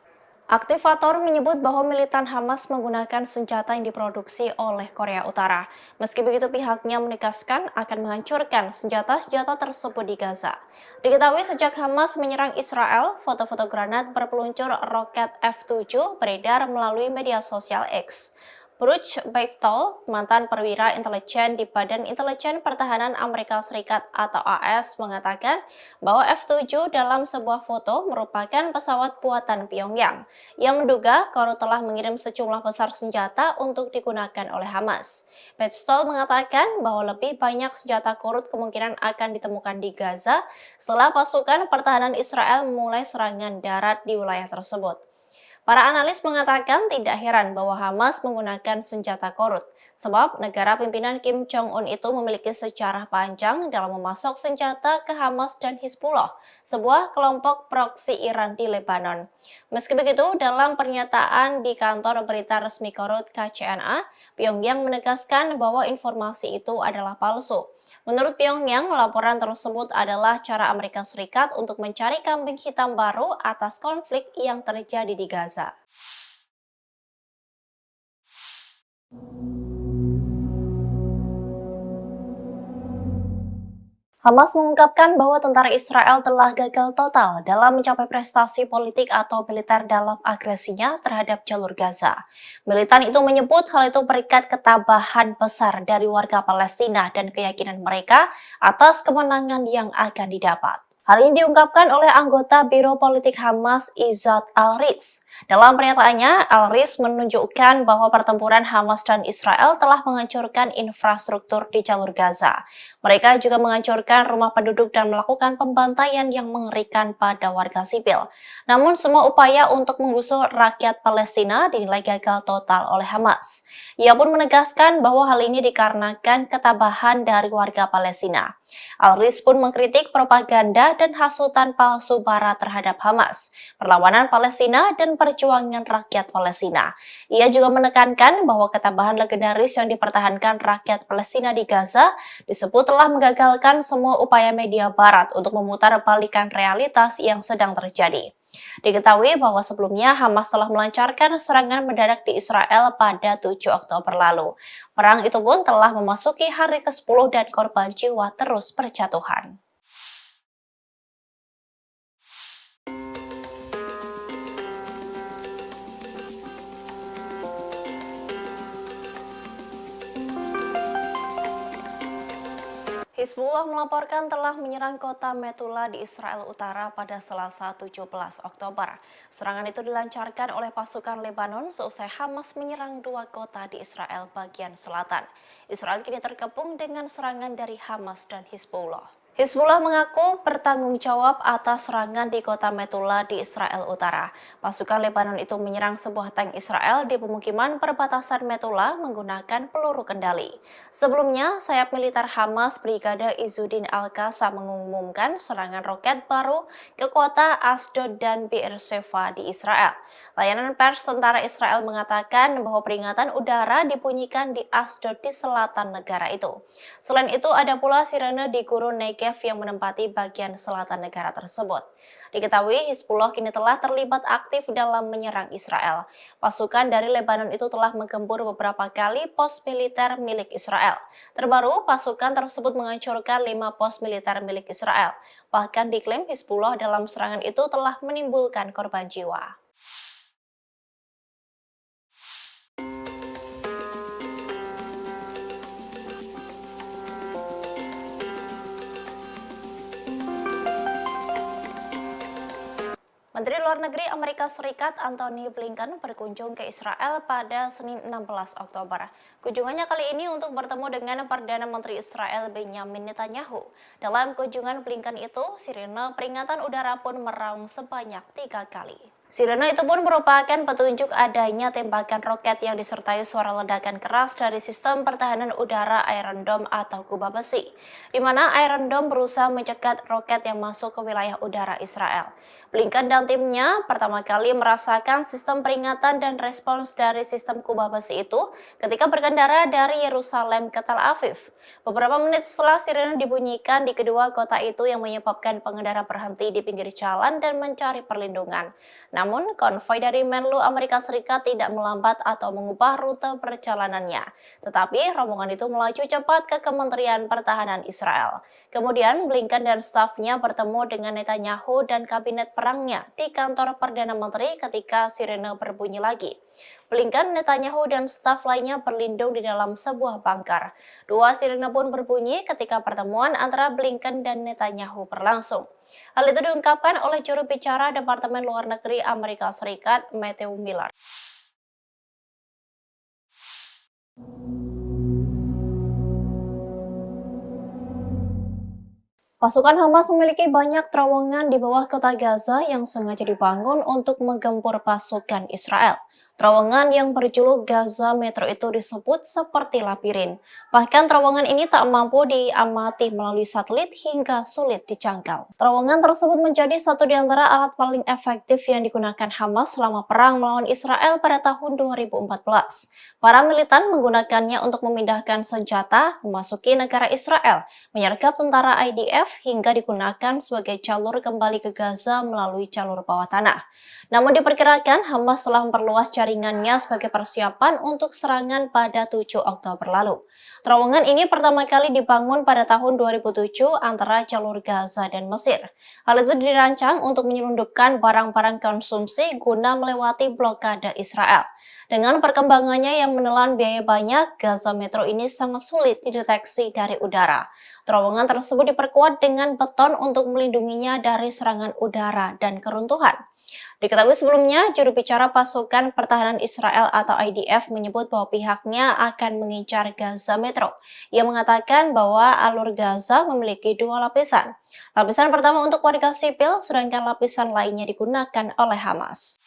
Aktivator menyebut bahwa militan Hamas menggunakan senjata yang diproduksi oleh Korea Utara. Meski begitu, pihaknya menegaskan akan menghancurkan senjata-senjata tersebut di Gaza. Diketahui sejak Hamas menyerang Israel, foto-foto granat berpeluncur roket F-7 beredar melalui media sosial X. Bruce Beitel, mantan perwira intelijen di Badan Intelijen Pertahanan Amerika Serikat atau AS, mengatakan bahwa F-7 dalam sebuah foto merupakan pesawat buatan Pyongyang yang menduga Korut telah mengirim sejumlah besar senjata untuk digunakan oleh Hamas. Beitel mengatakan bahwa lebih banyak senjata Korut kemungkinan akan ditemukan di Gaza setelah pasukan pertahanan Israel memulai serangan darat di wilayah tersebut. Para analis mengatakan tidak heran bahwa Hamas menggunakan senjata Korut, sebab negara pimpinan Kim Jong-un itu memiliki sejarah panjang dalam memasok senjata ke Hamas dan Hizbullah, sebuah kelompok proksi Iran di Lebanon. Meski begitu, dalam pernyataan di kantor berita resmi Korut KCNA, Pyongyang menegaskan bahwa informasi itu adalah palsu. Menurut Pyongyang, laporan tersebut adalah cara Amerika Serikat untuk mencari kambing hitam baru atas konflik yang terjadi di Gaza. Hamas mengungkapkan bahwa tentara Israel telah gagal total dalam mencapai prestasi politik atau militer dalam agresinya terhadap jalur Gaza. Militan itu menyebut hal itu berikat ketabahan besar dari warga Palestina dan keyakinan mereka atas kemenangan yang akan didapat. Hal ini diungkapkan oleh anggota Biro Politik Hamas Izzat Al-Riz. Dalam pernyataannya, Al-Riz menunjukkan bahwa pertempuran Hamas dan Israel telah menghancurkan infrastruktur di jalur Gaza. Mereka juga menghancurkan rumah penduduk dan melakukan pembantaian yang mengerikan pada warga sipil. Namun semua upaya untuk menggusur rakyat Palestina dinilai gagal total oleh Hamas. Ia pun menegaskan bahwa hal ini dikarenakan ketabahan dari warga Palestina. Al-Riz pun mengkritik propaganda dan hasutan palsu Barat terhadap Hamas, perlawanan Palestina, dan perjuangan rakyat Palestina. Ia juga menekankan bahwa ketabahan legendaris yang dipertahankan rakyat Palestina di Gaza disebut telah menggagalkan semua upaya media Barat untuk memutar balikan realitas yang sedang terjadi. Diketahui bahwa sebelumnya Hamas telah melancarkan serangan mendadak di Israel pada 7 Oktober lalu. Perang itu pun telah memasuki hari ke-10 dan korban jiwa terus berjatuhan. Hizbullah melaporkan telah menyerang kota Metula di Israel Utara pada Selasa 17 Oktober. Serangan itu dilancarkan oleh pasukan Lebanon seusai Hamas menyerang 2 kota di Israel bagian selatan. Israel kini terkepung dengan serangan dari Hamas dan Hizbullah. Hizbullah mengaku bertanggung jawab atas serangan di kota Metula di Israel Utara. Pasukan Lebanon itu menyerang sebuah tank Israel di pemukiman perbatasan Metula menggunakan peluru kendali. Sebelumnya, sayap militer Hamas Brigade Izzuddin Al-Qassam mengumumkan serangan roket baru ke kota Asdod dan Beersheva di Israel. Layanan pers tentara Israel mengatakan bahwa peringatan udara dibunyikan di Asdod di selatan negara itu. Selain itu, ada pula sirene di gurun Negev yang menempati bagian selatan negara tersebut. Diketahui Hizbullah kini telah terlibat aktif dalam menyerang Israel. Pasukan dari Lebanon itu telah menggempur beberapa kali pos militer milik Israel. Terbaru, pasukan tersebut menghancurkan 5 pos militer milik Israel. Bahkan diklaim Hizbullah dalam serangan itu telah menimbulkan korban jiwa. Menteri Luar Negeri Amerika Serikat Antony Blinken berkunjung ke Israel pada Senin 16 Oktober. Kunjungannya kali ini untuk bertemu dengan Perdana Menteri Israel Benjamin Netanyahu. Dalam kunjungan Blinken itu, sirene peringatan udara pun meraung sebanyak 3 kali. Sirene itu pun merupakan petunjuk adanya tembakan roket yang disertai suara ledakan keras dari sistem pertahanan udara Iron Dome atau kubah besi, di mana Iron Dome berusaha mencegat roket yang masuk ke wilayah udara Israel. Blinken dan timnya pertama kali merasakan sistem peringatan dan respons dari sistem kubah besi itu ketika berkendara dari Yerusalem ke Tel Aviv. Beberapa menit setelah sirene dibunyikan di kedua kota itu yang menyebabkan pengendara berhenti di pinggir jalan dan mencari perlindungan. Namun, konvoi dari Menlu Amerika Serikat tidak melambat atau mengubah rute perjalanannya. Tetapi, rombongan itu melaju cepat ke Kementerian Pertahanan Israel. Kemudian, Blinken dan stafnya bertemu dengan Netanyahu dan kabinet perangnya di kantor Perdana Menteri ketika sirene berbunyi lagi. Blinken, Netanyahu, dan staf lainnya berlindung di dalam sebuah bunker. 2 sirene pun berbunyi ketika pertemuan antara Blinken dan Netanyahu berlangsung. Hal itu diungkapkan oleh juru bicara Departemen Luar Negeri Amerika Serikat, Matthew Miller. Pasukan Hamas memiliki banyak terowongan di bawah kota Gaza yang sengaja dibangun untuk menggempur pasukan Israel. Terowongan yang berjuluk Gaza Metro itu disebut seperti labirin. Bahkan terowongan ini tak mampu diamati melalui satelit hingga sulit dijangkau. Terowongan tersebut menjadi satu di antara alat paling efektif yang digunakan Hamas selama perang melawan Israel pada tahun 2014. Para militan menggunakannya untuk memindahkan senjata, memasuki negara Israel, menyergap tentara IDF hingga digunakan sebagai jalur kembali ke Gaza melalui jalur bawah tanah. Namun diperkirakan Hamas telah memperluas jaringannya sebagai persiapan untuk serangan pada 7 Oktober lalu. Terowongan ini pertama kali dibangun pada tahun 2007 antara jalur Gaza dan Mesir. Hal itu dirancang untuk menyelundupkan barang-barang konsumsi guna melewati blokade Israel. Dengan perkembangannya yang menelan biaya banyak, Gaza Metro ini sangat sulit dideteksi dari udara. Terowongan tersebut diperkuat dengan beton untuk melindunginya dari serangan udara dan keruntuhan. Diketahui sebelumnya, juru bicara pasukan pertahanan Israel atau IDF menyebut bahwa pihaknya akan mengincar Gaza Metro. Ia mengatakan bahwa alur Gaza memiliki 2 lapisan. Lapisan pertama untuk warga sipil, sedangkan lapisan lainnya digunakan oleh Hamas.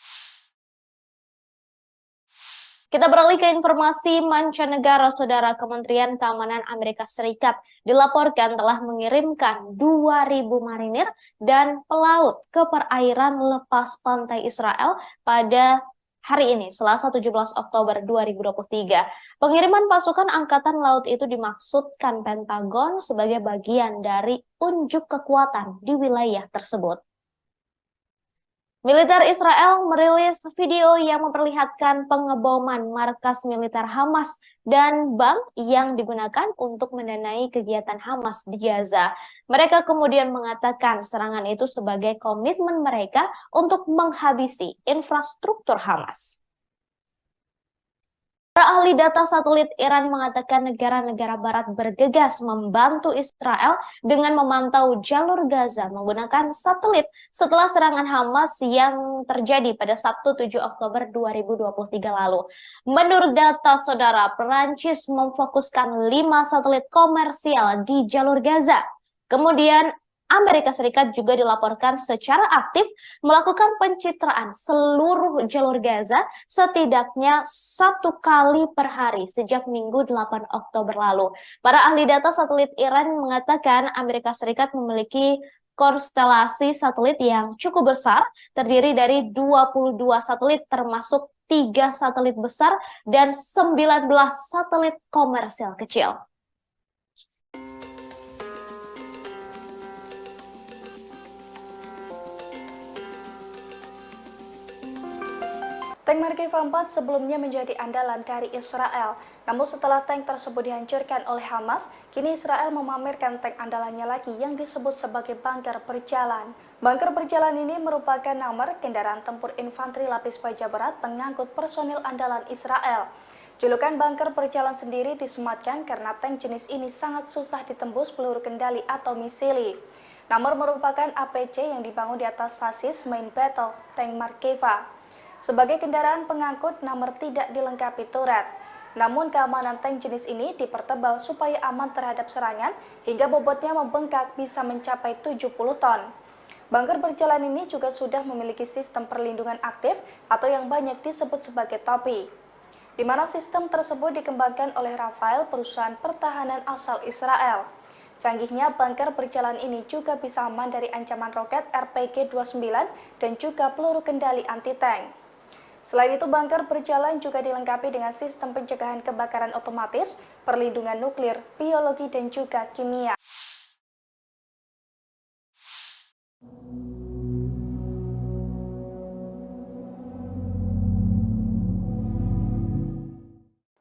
Kita beralih ke informasi mancanegara. Saudara, Kementerian Keamanan Amerika Serikat dilaporkan telah mengirimkan 2.000 marinir dan pelaut ke perairan lepas pantai Israel pada hari ini, Selasa 17 Oktober 2023. Pengiriman pasukan Angkatan Laut itu dimaksudkan Pentagon sebagai bagian dari unjuk kekuatan di wilayah tersebut. Militer Israel merilis video yang memperlihatkan pengeboman markas militer Hamas dan bank yang digunakan untuk mendanai kegiatan Hamas di Gaza. Mereka kemudian mengatakan serangan itu sebagai komitmen mereka untuk menghabisi infrastruktur Hamas. Para ahli data satelit Iran mengatakan negara-negara barat bergegas membantu Israel dengan memantau jalur Gaza menggunakan satelit setelah serangan Hamas yang terjadi pada Sabtu 7 Oktober 2023 lalu. Menurut data saudara, Perancis memfokuskan 5 satelit komersial di jalur Gaza. Kemudian Amerika Serikat juga dilaporkan secara aktif melakukan pencitraan seluruh jalur Gaza setidaknya 1 kali per hari sejak Minggu 8 Oktober lalu. Para ahli data satelit Iran mengatakan Amerika Serikat memiliki konstelasi satelit yang cukup besar, terdiri dari 22 satelit termasuk 3 satelit besar dan 19 satelit komersial kecil. Tank Merkava 4 sebelumnya menjadi andalan dari Israel. Namun setelah tank tersebut dihancurkan oleh Hamas, kini Israel memamerkan tank andalannya lagi yang disebut sebagai bunker berjalan. Bunker berjalan ini merupakan nomor kendaraan tempur infanteri lapis baja berat pengangkut personil andalan Israel. Julukan bunker berjalan sendiri disematkan karena tank jenis ini sangat susah ditembus peluru kendali atau misili. Nomor merupakan APC yang dibangun di atas sasis main battle tank Merkava. Sebagai kendaraan pengangkut, nomor tidak dilengkapi turret. Namun keamanan tank jenis ini dipertebal supaya aman terhadap serangan hingga bobotnya membengkak bisa mencapai 70 ton. Bunker berjalan ini juga sudah memiliki sistem perlindungan aktif atau yang banyak disebut sebagai topi, di mana sistem tersebut dikembangkan oleh Rafael, perusahaan pertahanan asal Israel. Canggihnya bunker berjalan ini juga bisa aman dari ancaman roket RPG-29 dan juga peluru kendali anti-tank. Selain itu, bunker berjalan juga dilengkapi dengan sistem pencegahan kebakaran otomatis, perlindungan nuklir, biologi, dan juga kimia.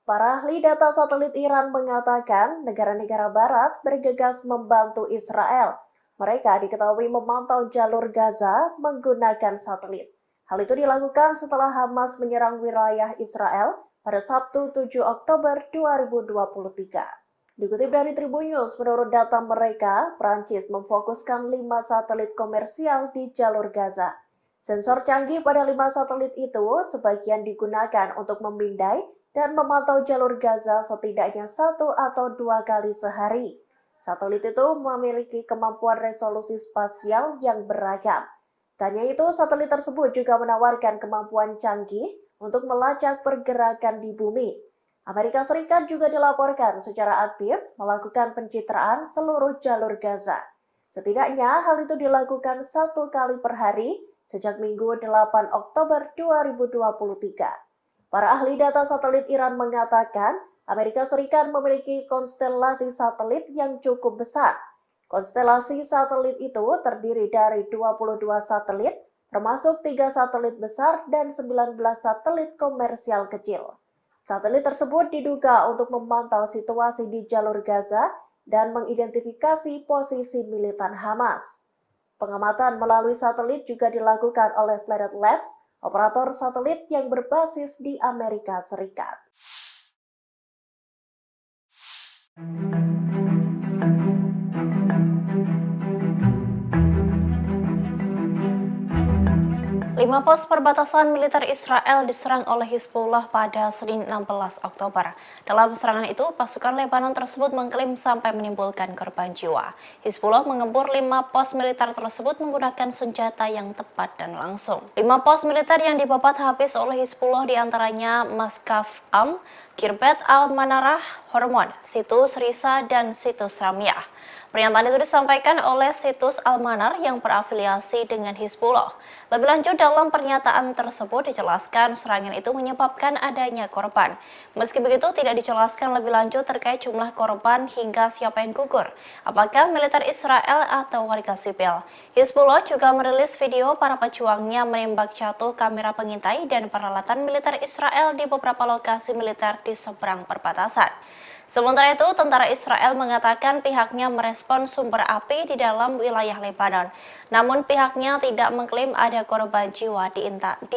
Para ahli data satelit Iran mengatakan negara-negara barat bergegas membantu Israel. Mereka diketahui memantau jalur Gaza menggunakan satelit. Hal itu dilakukan setelah Hamas menyerang wilayah Israel pada Sabtu 7 Oktober 2023. Dikutip dari Tribun News, menurut data mereka, Prancis memfokuskan 5 satelit komersial di jalur Gaza. Sensor canggih pada 5 satelit itu sebagian digunakan untuk memindai dan memantau jalur Gaza setidaknya 1 atau 2 kali sehari. Satelit itu memiliki kemampuan resolusi spasial yang beragam. Tanya itu, satelit tersebut juga menawarkan kemampuan canggih untuk melacak pergerakan di bumi. Amerika Serikat juga dilaporkan secara aktif melakukan pencitraan seluruh jalur Gaza. Setidaknya hal itu dilakukan 1 kali per hari sejak Minggu 8 Oktober 2023. Para ahli data satelit Iran mengatakan Amerika Serikat memiliki konstelasi satelit yang cukup besar. Konstelasi satelit itu terdiri dari 22 satelit, termasuk 3 satelit besar dan 19 satelit komersial kecil. Satelit tersebut diduga untuk memantau situasi di jalur Gaza dan mengidentifikasi posisi militan Hamas. Pengamatan melalui satelit juga dilakukan oleh Planet Labs, operator satelit yang berbasis di Amerika Serikat. 5 pos perbatasan militer Israel diserang oleh Hizbullah pada Senin 16 Oktober. Dalam serangan itu, pasukan Lebanon tersebut mengklaim sampai menimbulkan korban jiwa. Hizbullah mengebur 5 pos militer tersebut menggunakan senjata yang tepat dan langsung. 5 pos militer yang dibabat habis oleh Hizbullah diantaranya Maskaf Am, Kirbet Al-Manarah Hormon, situs Risa, dan situs Ramiah. Pernyataan itu disampaikan oleh situs Al-Manar yang berafiliasi dengan Hizbullah. Lebih lanjut, dalam pernyataan tersebut dijelaskan serangan itu menyebabkan adanya korban. Meski begitu, tidak dijelaskan lebih lanjut terkait jumlah korban hingga siapa yang gugur, apakah militer Israel atau warga sipil. Hizbullah juga merilis video para pejuangnya menembak jatuh kamera pengintai dan peralatan militer Israel di beberapa lokasi militer di seberang perbatasan. Sementara itu, tentara Israel mengatakan pihaknya merespon sumber api di dalam wilayah Lebanon. Namun pihaknya tidak mengklaim ada korban jiwa di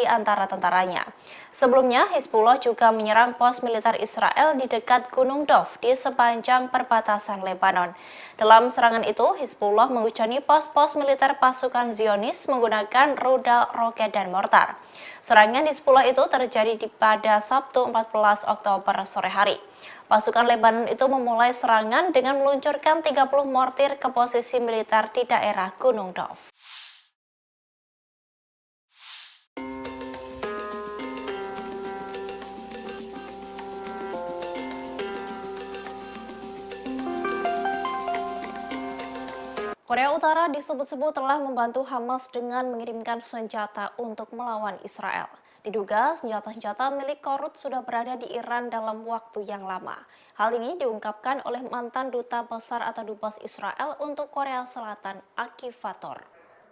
antara tentaranya. Sebelumnya, Hizbullah juga menyerang pos militer Israel di dekat Gunung Dov di sepanjang perbatasan Lebanon. Dalam serangan itu, Hizbullah menghujani pos-pos militer pasukan Zionis menggunakan rudal, roket, dan mortar. Serangan Hizbullah itu terjadi pada Sabtu 14 Oktober sore hari. Pasukan Lebanon itu memulai serangan dengan meluncurkan 30 mortir ke posisi militer di daerah Gunung Dov. Korea Utara disebut-sebut telah membantu Hamas dengan mengirimkan senjata untuk melawan Israel. Diduga senjata-senjata milik Korut sudah berada di Iran dalam waktu yang lama. Hal ini diungkapkan oleh mantan duta besar atau dubes Israel untuk Korea Selatan, Aktivator.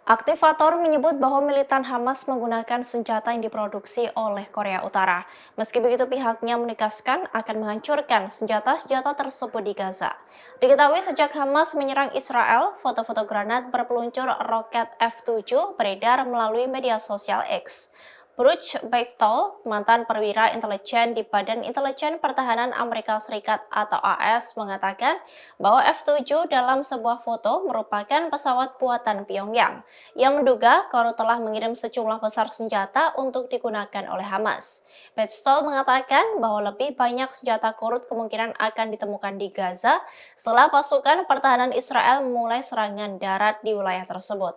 Aktivator menyebut bahwa militan Hamas menggunakan senjata yang diproduksi oleh Korea Utara. Meski begitu, pihaknya menegaskan akan menghancurkan senjata-senjata tersebut di Gaza. Diketahui sejak Hamas menyerang Israel, foto-foto granat berpeluncur roket F-7 beredar melalui media sosial X. Bruce Bechtel, mantan perwira intelijen di Badan Intelijen Pertahanan Amerika Serikat atau AS, mengatakan bahwa F-7 dalam sebuah foto merupakan pesawat buatan Pyongyang yang menduga Korut telah mengirim sejumlah besar senjata untuk digunakan oleh Hamas. Bechtel mengatakan bahwa lebih banyak senjata Korut kemungkinan akan ditemukan di Gaza setelah pasukan pertahanan Israel memulai serangan darat di wilayah tersebut.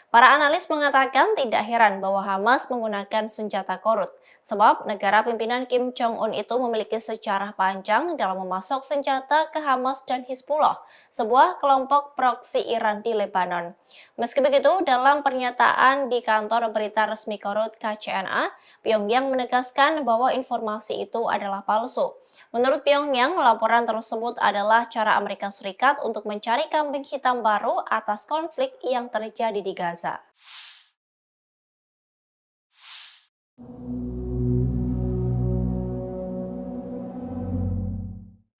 Para analis mengatakan tidak heran bahwa Hamas menggunakan senjata Korut, sebab negara pimpinan Kim Jong-un itu memiliki sejarah panjang dalam memasok senjata ke Hamas dan Hizbullah, sebuah kelompok proksi Iran di Lebanon. Meski begitu, dalam pernyataan di kantor berita resmi Korut KCNA, Pyongyang menegaskan bahwa informasi itu adalah palsu. Menurut Pyongyang, laporan tersebut adalah cara Amerika Serikat untuk mencari kambing hitam baru atas konflik yang terjadi di Gaza.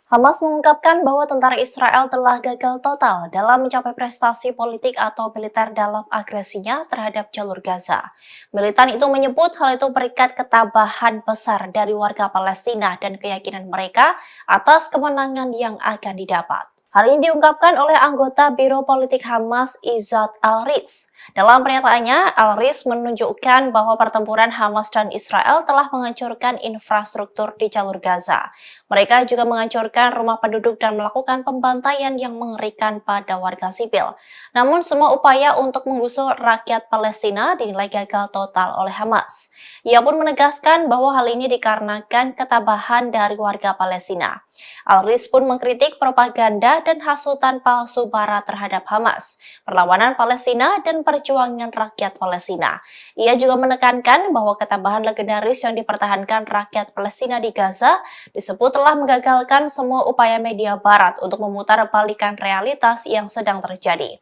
Hamas mengungkapkan bahwa tentara Israel telah gagal total dalam mencapai prestasi politik atau militer dalam agresinya terhadap jalur Gaza. Militan itu menyebut hal itu berkat ketabahan besar dari warga Palestina dan keyakinan mereka atas kemenangan yang akan didapat. Hal ini diungkapkan oleh anggota Biro Politik Hamas Izzat Al-Riz. Dalam pernyataannya, Al-Riz menunjukkan bahwa pertempuran Hamas dan Israel telah menghancurkan infrastruktur di jalur Gaza. Mereka juga menghancurkan rumah penduduk dan melakukan pembantaian yang mengerikan pada warga sipil. Namun semua upaya untuk menggusur rakyat Palestina dinilai gagal total oleh Hamas. Ia pun menegaskan bahwa hal ini dikarenakan ketabahan dari warga Palestina. Al-Riz pun mengkritik propaganda dan hasutan palsu Barat terhadap Hamas, perlawanan Palestina, dan perjuangan rakyat Palestina. Ia juga menekankan bahwa ketabahan legendaris yang dipertahankan rakyat Palestina di Gaza disebut telah menggagalkan semua upaya media Barat untuk memutarbalikan realitas yang sedang terjadi.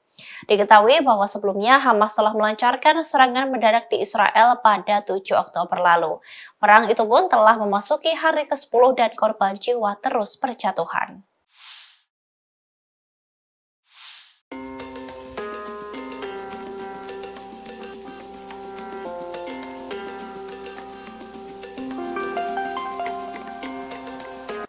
Diketahui bahwa sebelumnya Hamas telah melancarkan serangan mendadak di Israel pada 7 Oktober lalu. Perang itu pun telah memasuki hari ke-10 dan korban jiwa terus berjatuhan.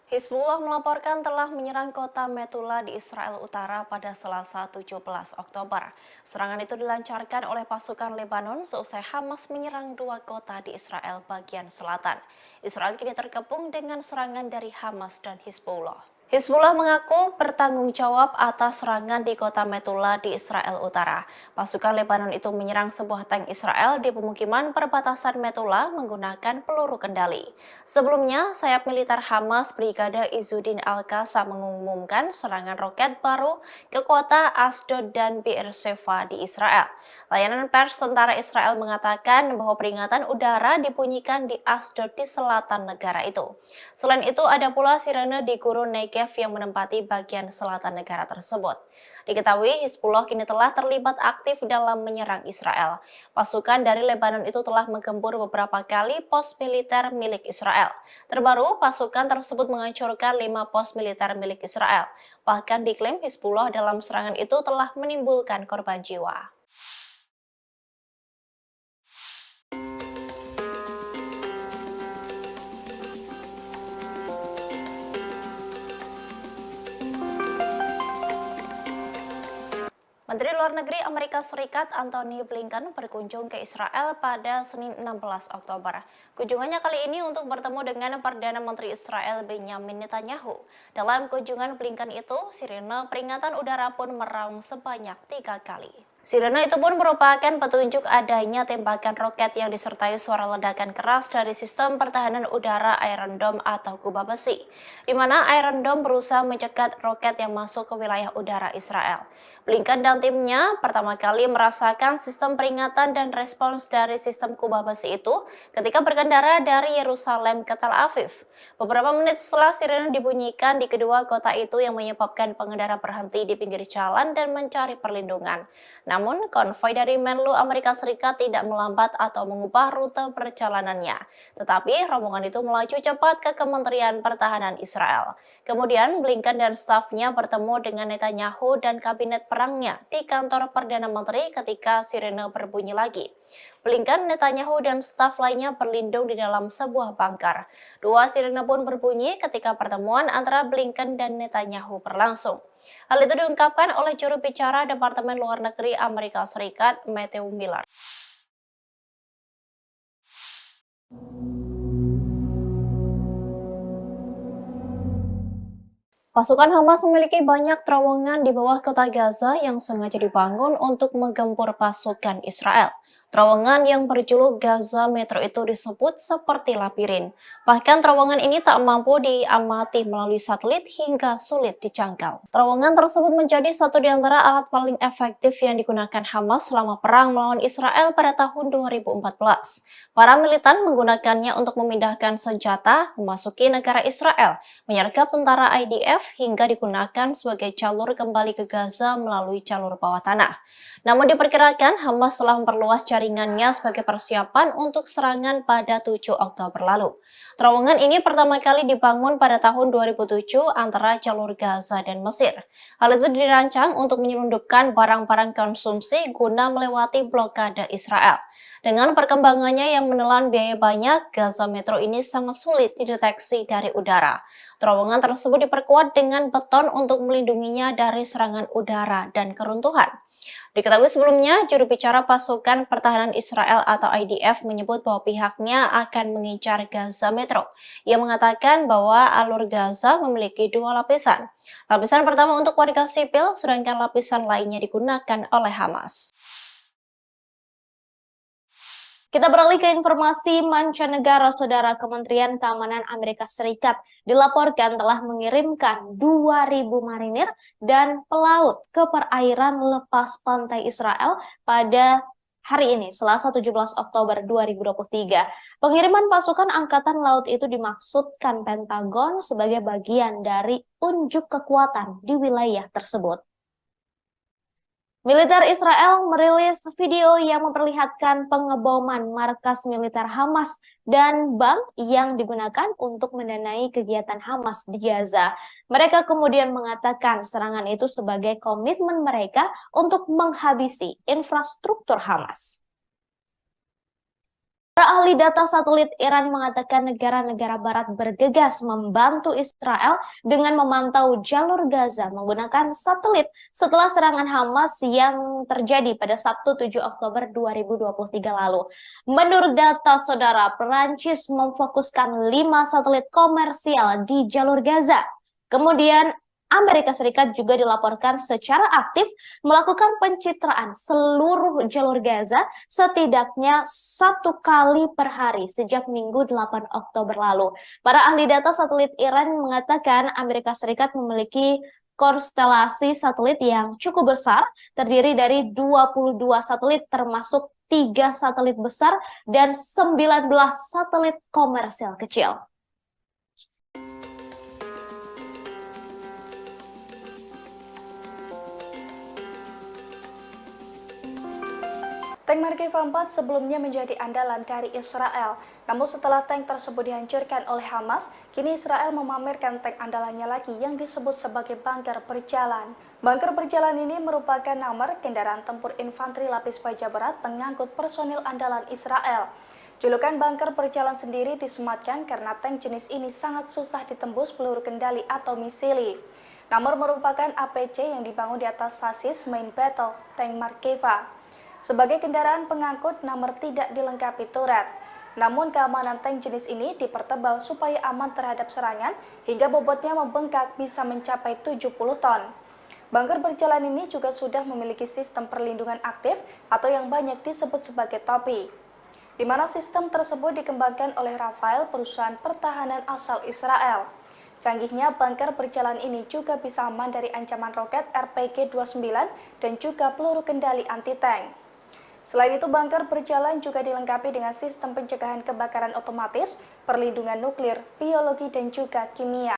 Hizbullah melaporkan telah menyerang kota Metula di Israel Utara pada Selasa 17 Oktober. Serangan itu dilancarkan oleh pasukan Lebanon seusai Hamas menyerang dua kota di Israel bagian selatan. Israel kini terkepung dengan serangan dari Hamas dan Hizbullah. Hizbullah mengaku bertanggung jawab atas serangan di kota Metula di Israel Utara. Pasukan Lebanon itu menyerang sebuah tank Israel di pemukiman perbatasan Metula menggunakan peluru kendali. Sebelumnya, sayap militer Hamas Brigade Izzuddin Al-Qassam mengumumkan serangan roket baru ke kota Asdod dan Beersheva di Israel. Layanan pers tentara Israel mengatakan bahwa peringatan udara dibunyikan di Asdod di selatan negara itu. Selain itu, ada pula sirene di gurun Negev yang menempati bagian selatan negara tersebut. Diketahui Hizbullah kini telah terlibat aktif dalam menyerang Israel. Pasukan dari Lebanon itu telah menggempur beberapa kali pos militer milik Israel. Terbaru, pasukan tersebut menghancurkan 5 pos militer milik Israel. Bahkan diklaim Hizbullah dalam serangan itu telah menimbulkan korban jiwa. Menteri Luar Negeri Amerika Serikat Antony Blinken berkunjung ke Israel pada Senin 16 Oktober. Kunjungannya kali ini untuk bertemu dengan Perdana Menteri Israel Benjamin Netanyahu. Dalam kunjungan Blinken itu, sirene peringatan udara pun meraung sebanyak 3 kali. Sirene itu pun merupakan petunjuk adanya tembakan roket yang disertai suara ledakan keras dari sistem pertahanan udara Iron Dome atau kubah besi, di mana Iron Dome berusaha mencegat roket yang masuk ke wilayah udara Israel. Blinken dan timnya pertama kali merasakan sistem peringatan dan respons dari sistem kubah besi itu ketika berkendara dari Yerusalem ke Tel Aviv. Beberapa menit setelah sirene dibunyikan di kedua kota itu yang menyebabkan pengendara berhenti di pinggir jalan dan mencari perlindungan. Namun, konvoi dari Menlu Amerika Serikat tidak melambat atau mengubah rute perjalanannya. Tetapi, rombongan itu melaju cepat ke Kementerian Pertahanan Israel. Kemudian, Blinken dan stafnya bertemu dengan Netanyahu dan kabinet perangnya di kantor Perdana Menteri ketika sirene berbunyi lagi. Blinken, Netanyahu, dan staf lainnya berlindung di dalam sebuah bunker. 2 sirene pun berbunyi ketika pertemuan antara Blinken dan Netanyahu berlangsung. Hal itu diungkapkan oleh juru bicara Departemen Luar Negeri Amerika Serikat, Matthew Miller. Pasukan Hamas memiliki banyak terowongan di bawah kota Gaza yang sengaja dibangun untuk menggempur pasukan Israel. Terowongan yang berjuluk Gaza Metro itu disebut seperti labirin. Bahkan terowongan ini tak mampu diamati melalui satelit hingga sulit dijangkau. Terowongan tersebut menjadi satu di antara alat paling efektif yang digunakan Hamas selama perang melawan Israel pada tahun 2014. Para militan menggunakannya untuk memindahkan senjata, memasuki negara Israel, menyergap tentara IDF hingga digunakan sebagai jalur kembali ke Gaza melalui jalur bawah tanah. Namun diperkirakan Hamas telah memperluas jaringannya sebagai persiapan untuk serangan pada 7 Oktober lalu. Terowongan ini pertama kali dibangun pada tahun 2007 antara jalur Gaza dan Mesir. Hal itu dirancang untuk menyelundupkan barang-barang konsumsi guna melewati blokade Israel. Dengan perkembangannya yang menelan biaya banyak, Gaza Metro ini sangat sulit dideteksi dari udara. Terowongan tersebut diperkuat dengan beton untuk melindunginya dari serangan udara dan keruntuhan. Diketahui sebelumnya, juru bicara pasukan pertahanan Israel atau IDF menyebut bahwa pihaknya akan mengincar Gaza Metro. Ia mengatakan bahwa alur Gaza memiliki 2 lapisan. Lapisan pertama untuk warga sipil, sedangkan lapisan lainnya digunakan oleh Hamas. Kita beralih ke informasi mancanegara. Saudara, Kementerian Keamanan Amerika Serikat dilaporkan telah mengirimkan 2.000 marinir dan pelaut ke perairan lepas pantai Israel pada hari ini, Selasa 17 Oktober 2023. Pengiriman pasukan Angkatan Laut itu dimaksudkan Pentagon sebagai bagian dari unjuk kekuatan di wilayah tersebut. Militer Israel merilis video yang memperlihatkan pengeboman markas militer Hamas dan bank yang digunakan untuk mendanai kegiatan Hamas di Gaza. Mereka kemudian mengatakan serangan itu sebagai komitmen mereka untuk menghabisi infrastruktur Hamas. Para ahli data satelit Iran mengatakan negara-negara barat bergegas membantu Israel dengan memantau jalur Gaza menggunakan satelit setelah serangan Hamas yang terjadi pada Sabtu 7 Oktober 2023 lalu. Menurut data saudara, Perancis memfokuskan 5 satelit komersial di jalur Gaza. Kemudian Amerika Serikat juga dilaporkan secara aktif melakukan pencitraan seluruh jalur Gaza setidaknya 1 kali per hari sejak Minggu 8 Oktober lalu. Para ahli data satelit Iran mengatakan Amerika Serikat memiliki konstelasi satelit yang cukup besar, terdiri dari 22 satelit termasuk 3 satelit besar dan 19 satelit komersial kecil. Tank Merkava 4 sebelumnya menjadi andalan dari Israel. Namun setelah tank tersebut dihancurkan oleh Hamas, kini Israel memamerkan tank andalannya lagi yang disebut sebagai bunker berjalan. Bunker berjalan ini merupakan nomor kendaraan tempur infanteri lapis baja berat pengangkut personil andalan Israel. Julukan bunker berjalan sendiri disematkan karena tank jenis ini sangat susah ditembus peluru kendali atau misili. Nomor merupakan APC yang dibangun di atas sasis main battle tank Merkava. Sebagai kendaraan pengangkut, nomor tidak dilengkapi turret. Namun keamanan tank jenis ini dipertebal supaya aman terhadap serangan hingga bobotnya membengkak bisa mencapai 70 ton. Bunker berjalan ini juga sudah memiliki sistem perlindungan aktif atau yang banyak disebut sebagai topi, di mana sistem tersebut dikembangkan oleh Rafael, perusahaan pertahanan asal Israel. Canggihnya bunker berjalan ini juga bisa aman dari ancaman roket RPG-29 dan juga peluru kendali anti-tank. Selain itu, bunker berjalan juga dilengkapi dengan sistem pencegahan kebakaran otomatis, perlindungan nuklir, biologi, dan juga kimia.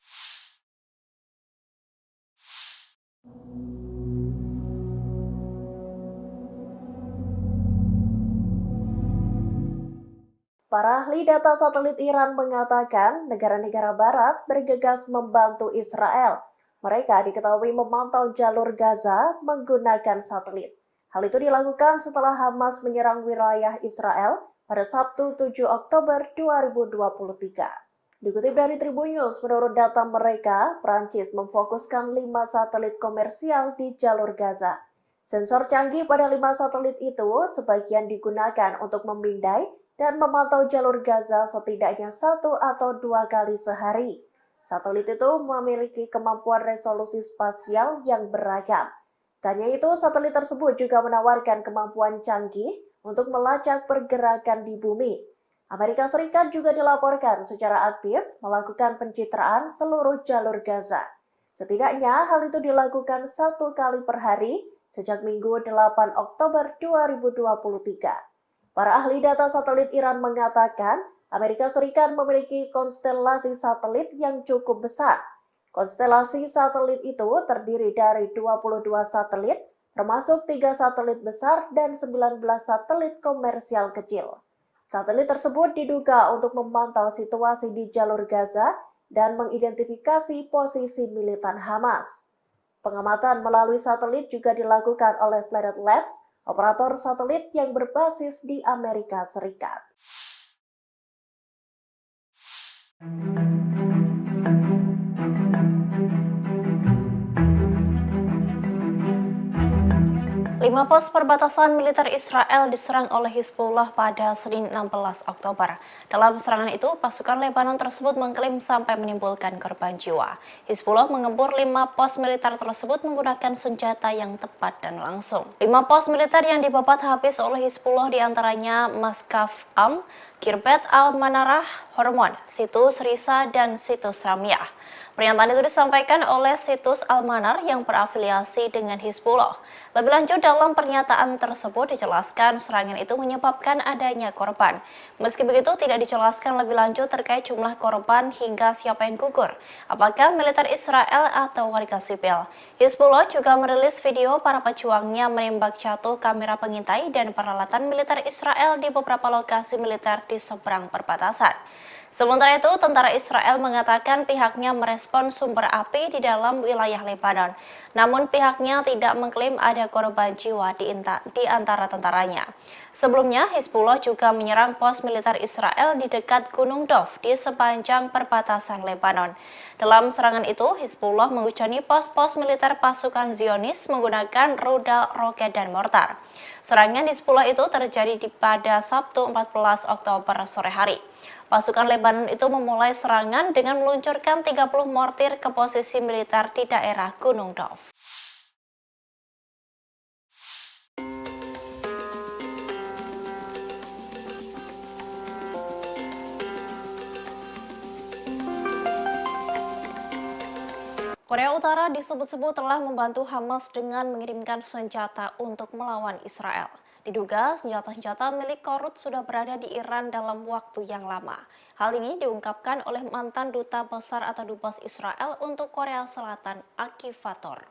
Para ahli data satelit Iran mengatakan negara-negara barat bergegas membantu Israel. Mereka diketahui memantau jalur Gaza menggunakan satelit. Hal itu dilakukan setelah Hamas menyerang wilayah Israel pada Sabtu 7 Oktober 2023. Dikutip dari Tribun News, menurut data mereka, Prancis memfokuskan 5 satelit komersial di jalur Gaza. Sensor canggih pada 5 satelit itu sebagian digunakan untuk memindai dan memantau jalur Gaza setidaknya 1 atau 2 kali sehari. Satelit itu memiliki kemampuan resolusi spasial yang beragam. Tanya itu, satelit tersebut juga menawarkan kemampuan canggih untuk melacak pergerakan di bumi. Amerika Serikat juga dilaporkan secara aktif melakukan pencitraan seluruh jalur Gaza. Setidaknya hal itu dilakukan 1 kali per hari sejak Minggu 8 Oktober 2023. Para ahli data satelit Iran mengatakan Amerika Serikat memiliki konstelasi satelit yang cukup besar. Konstelasi satelit itu terdiri dari 22 satelit, termasuk 3 satelit besar dan 19 satelit komersial kecil. Satelit tersebut diduga untuk memantau situasi di jalur Gaza dan mengidentifikasi posisi militan Hamas. Pengamatan melalui satelit juga dilakukan oleh Planet Labs, operator satelit yang berbasis di Amerika Serikat. Lima pos perbatasan militer Israel diserang oleh Hizbullah pada Senin 16 Oktober. Dalam serangan itu, pasukan Lebanon tersebut mengklaim sampai menimbulkan korban jiwa. Hizbullah mengembur 5 pos militer tersebut menggunakan senjata yang tepat dan langsung. 5 pos militer yang dibabat habis oleh Hizbullah diantaranya Maskaf Am, Kirbet Al-Manarah, Hormon, Situs Risa, dan Situs Ramyah. Pernyataan itu disampaikan oleh Situs Al-Manar yang berafiliasi dengan Hizbullah. Lebih lanjut, dalam pernyataan tersebut dijelaskan serangan itu menyebabkan adanya korban. Meski begitu, tidak dijelaskan lebih lanjut terkait jumlah korban hingga siapa yang gugur, apakah militer Israel atau warga sipil. Hizbullah juga merilis video para pejuangnya menembak jatuh kamera pengintai dan peralatan militer Israel di beberapa lokasi militer di seberang perbatasan. Sementara itu, tentara Israel mengatakan pihaknya merespon sumber api di dalam wilayah Lebanon. Namun pihaknya tidak mengklaim ada korban jiwa di antara tentaranya. Sebelumnya, Hizbullah juga menyerang pos militer Israel di dekat Gunung Dov di sepanjang perbatasan Lebanon. Dalam serangan itu, Hizbullah mengucani pos-pos militer pasukan Zionis menggunakan rudal, roket, dan mortar. Serangan Hizbullah itu terjadi pada Sabtu 14 Oktober sore hari. Pasukan Lebanon itu memulai serangan dengan meluncurkan 30 mortir ke posisi militer di daerah Gunung Dov. Korea Utara disebut-sebut telah membantu Hamas dengan mengirimkan senjata untuk melawan Israel. Diduga senjata-senjata milik Korut sudah berada di Iran dalam waktu yang lama. Hal ini diungkapkan oleh mantan duta besar atau dubes Israel untuk Korea Selatan, Aktivator.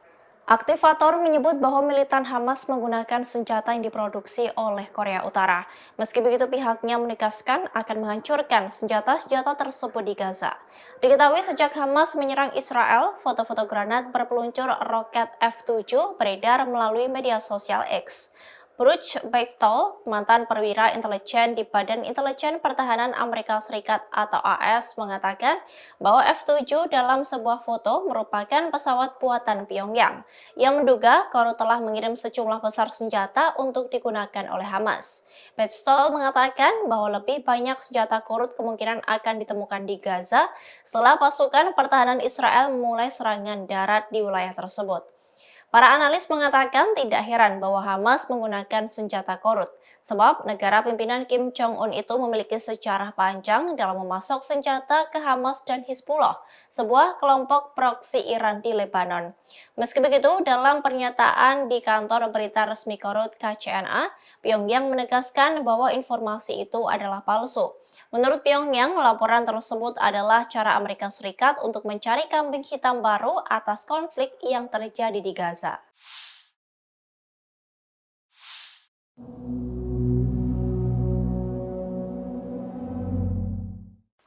Aktivator menyebut bahwa militan Hamas menggunakan senjata yang diproduksi oleh Korea Utara. Meski begitu, pihaknya menegaskan akan menghancurkan senjata-senjata tersebut di Gaza. Diketahui sejak Hamas menyerang Israel, foto-foto granat berpeluncur roket F-7 beredar melalui media sosial X. Bruce Beitel, mantan perwira intelijen di Badan Intelijen Pertahanan Amerika Serikat atau AS, mengatakan bahwa F-7 dalam sebuah foto merupakan pesawat buatan Pyongyang yang menduga Korut telah mengirim sejumlah besar senjata untuk digunakan oleh Hamas. Beitel mengatakan bahwa lebih banyak senjata Korut kemungkinan akan ditemukan di Gaza setelah pasukan pertahanan Israel memulai serangan darat di wilayah tersebut. Para analis mengatakan tidak heran bahwa Hamas menggunakan senjata Korut, sebab negara pimpinan Kim Jong-un itu memiliki sejarah panjang dalam memasok senjata ke Hamas dan Hizbullah, sebuah kelompok proksi Iran di Lebanon. Meski begitu, dalam pernyataan di kantor berita resmi Korut KCNA, Pyongyang menegaskan bahwa informasi itu adalah palsu. Menurut Pyongyang, laporan tersebut adalah cara Amerika Serikat untuk mencari kambing hitam baru atas konflik yang terjadi di Gaza.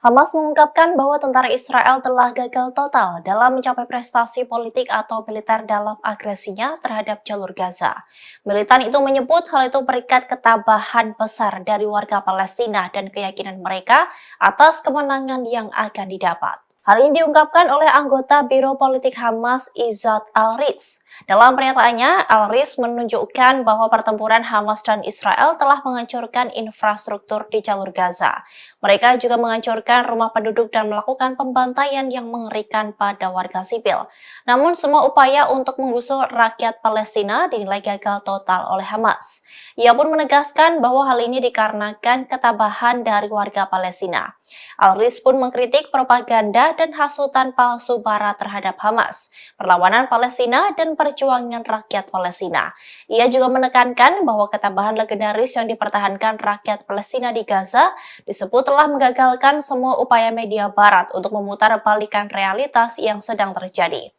Hamas mengungkapkan bahwa tentara Israel telah gagal total dalam mencapai prestasi politik atau militer dalam agresinya terhadap jalur Gaza. Militan itu menyebut hal itu berikat ketabahan besar dari warga Palestina dan keyakinan mereka atas kemenangan yang akan didapat. Hal ini diungkapkan oleh anggota Biro Politik Hamas Izzat Al-Riz. Dalam pernyataannya, Al-Riz menunjukkan bahwa pertempuran Hamas dan Israel telah menghancurkan infrastruktur di jalur Gaza. Mereka juga menghancurkan rumah penduduk dan melakukan pembantaian yang mengerikan pada warga sipil. Namun semua upaya untuk menggusur rakyat Palestina dinilai gagal total oleh Hamas. Ia pun menegaskan bahwa hal ini dikarenakan ketabahan dari warga Palestina. Al-Riz pun mengkritik propaganda dan hasutan palsu Barat terhadap Hamas, perlawanan Palestina, dan perjuangan rakyat Palestina. Ia juga menekankan bahwa ketabahan legendaris yang dipertahankan rakyat Palestina di Gaza disebut telah menggagalkan semua upaya media Barat untuk memutar balikan realitas yang sedang terjadi.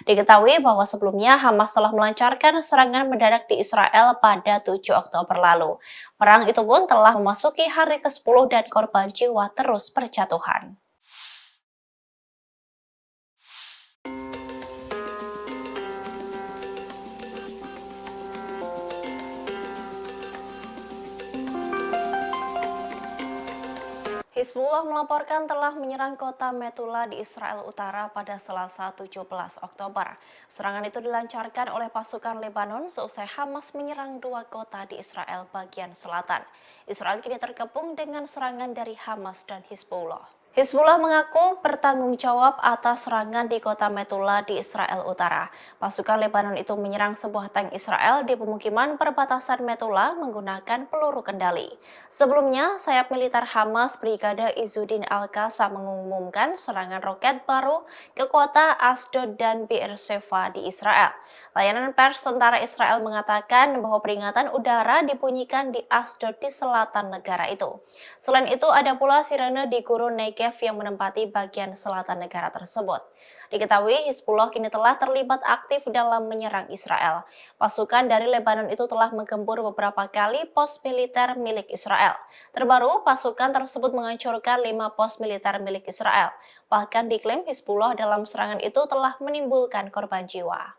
Diketahui bahwa sebelumnya Hamas telah melancarkan serangan mendadak di Israel pada 7 Oktober lalu. Perang itu pun telah memasuki hari ke-10 dan korban jiwa terus berjatuhan. Hizbullah melaporkan telah menyerang kota Metula di Israel Utara pada Selasa 17 Oktober. Serangan itu dilancarkan oleh pasukan Lebanon seusai Hamas menyerang 2 kota di Israel bagian selatan. Israel kini terkepung dengan serangan dari Hamas dan Hizbullah. Hizbullah mengaku bertanggung jawab atas serangan di kota Metula di Israel Utara. Pasukan Lebanon itu menyerang sebuah tank Israel di pemukiman perbatasan Metula menggunakan peluru kendali. Sebelumnya, sayap militer Hamas Brigade Izzuddin Al-Qassam mengumumkan serangan roket baru ke kota Asdod dan Beersheva di Israel. Layanan pers tentara Israel mengatakan bahwa peringatan udara dibunyikan di Asdod di selatan negara itu. Selain itu, ada pula sirene di gurun Negev yang menempati bagian selatan negara tersebut. Diketahui Hizbullah kini telah terlibat aktif dalam menyerang Israel. Pasukan dari Lebanon itu telah menggempur beberapa kali pos militer milik Israel. Terbaru, pasukan tersebut menghancurkan 5 pos militer milik Israel. Bahkan diklaim Hizbullah dalam serangan itu telah menimbulkan korban jiwa.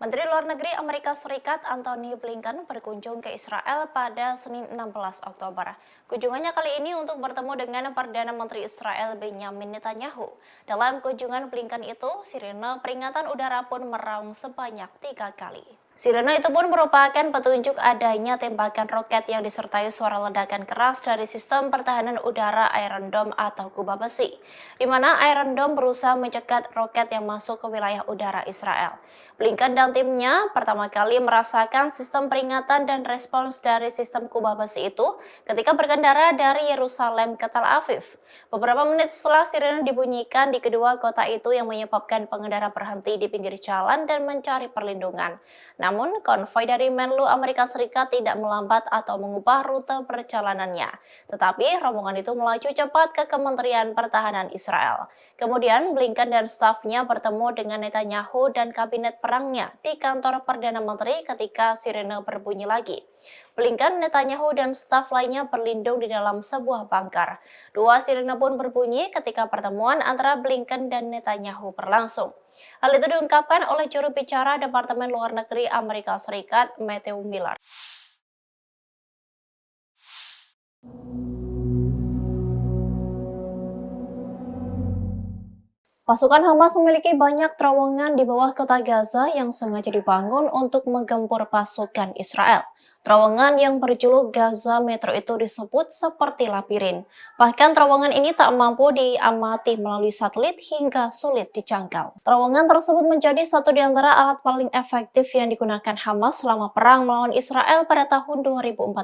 Menteri Luar Negeri Amerika Serikat Antony Blinken berkunjung ke Israel pada Senin 16 Oktober. Kunjungannya kali ini untuk bertemu dengan Perdana Menteri Israel Benjamin Netanyahu. Dalam kunjungan Blinken itu, sirene peringatan udara pun meraung sebanyak 3 kali. Sirene itu pun merupakan petunjuk adanya tembakan roket yang disertai suara ledakan keras dari sistem pertahanan udara Iron Dome atau kubah besi, di mana Iron Dome berusaha mencegat roket yang masuk ke wilayah udara Israel. Blinken dan timnya pertama kali merasakan sistem peringatan dan respons dari sistem kubah besi itu ketika berkendara dari Yerusalem ke Tel Aviv. Beberapa menit setelah sirene dibunyikan di kedua kota itu yang menyebabkan pengendara berhenti di pinggir jalan dan mencari perlindungan. Namun, konvoi dari Menlu Amerika Serikat tidak melambat atau mengubah rute perjalanannya. Tetapi, rombongan itu melaju cepat ke Kementerian Pertahanan Israel. Kemudian, Blinken dan stafnya bertemu dengan Netanyahu dan kabinet perangnya di kantor Perdana Menteri ketika sirene berbunyi lagi. Blinken, Netanyahu, dan staf lainnya berlindung di dalam sebuah bunker. Dua sirene pun berbunyi ketika pertemuan antara Blinken dan Netanyahu berlangsung. Hal itu diungkapkan oleh juru bicara Departemen Luar Negeri Amerika Serikat, Matthew Miller. Pasukan Hamas memiliki banyak terowongan di bawah kota Gaza yang sengaja dibangun untuk menggempur pasukan Israel. Terowongan yang berjuluk Gaza Metro itu disebut seperti labirin. Bahkan terowongan ini tak mampu diamati melalui satelit hingga sulit dijangkau. Terowongan tersebut menjadi satu di antara alat paling efektif yang digunakan Hamas selama perang melawan Israel pada tahun 2014.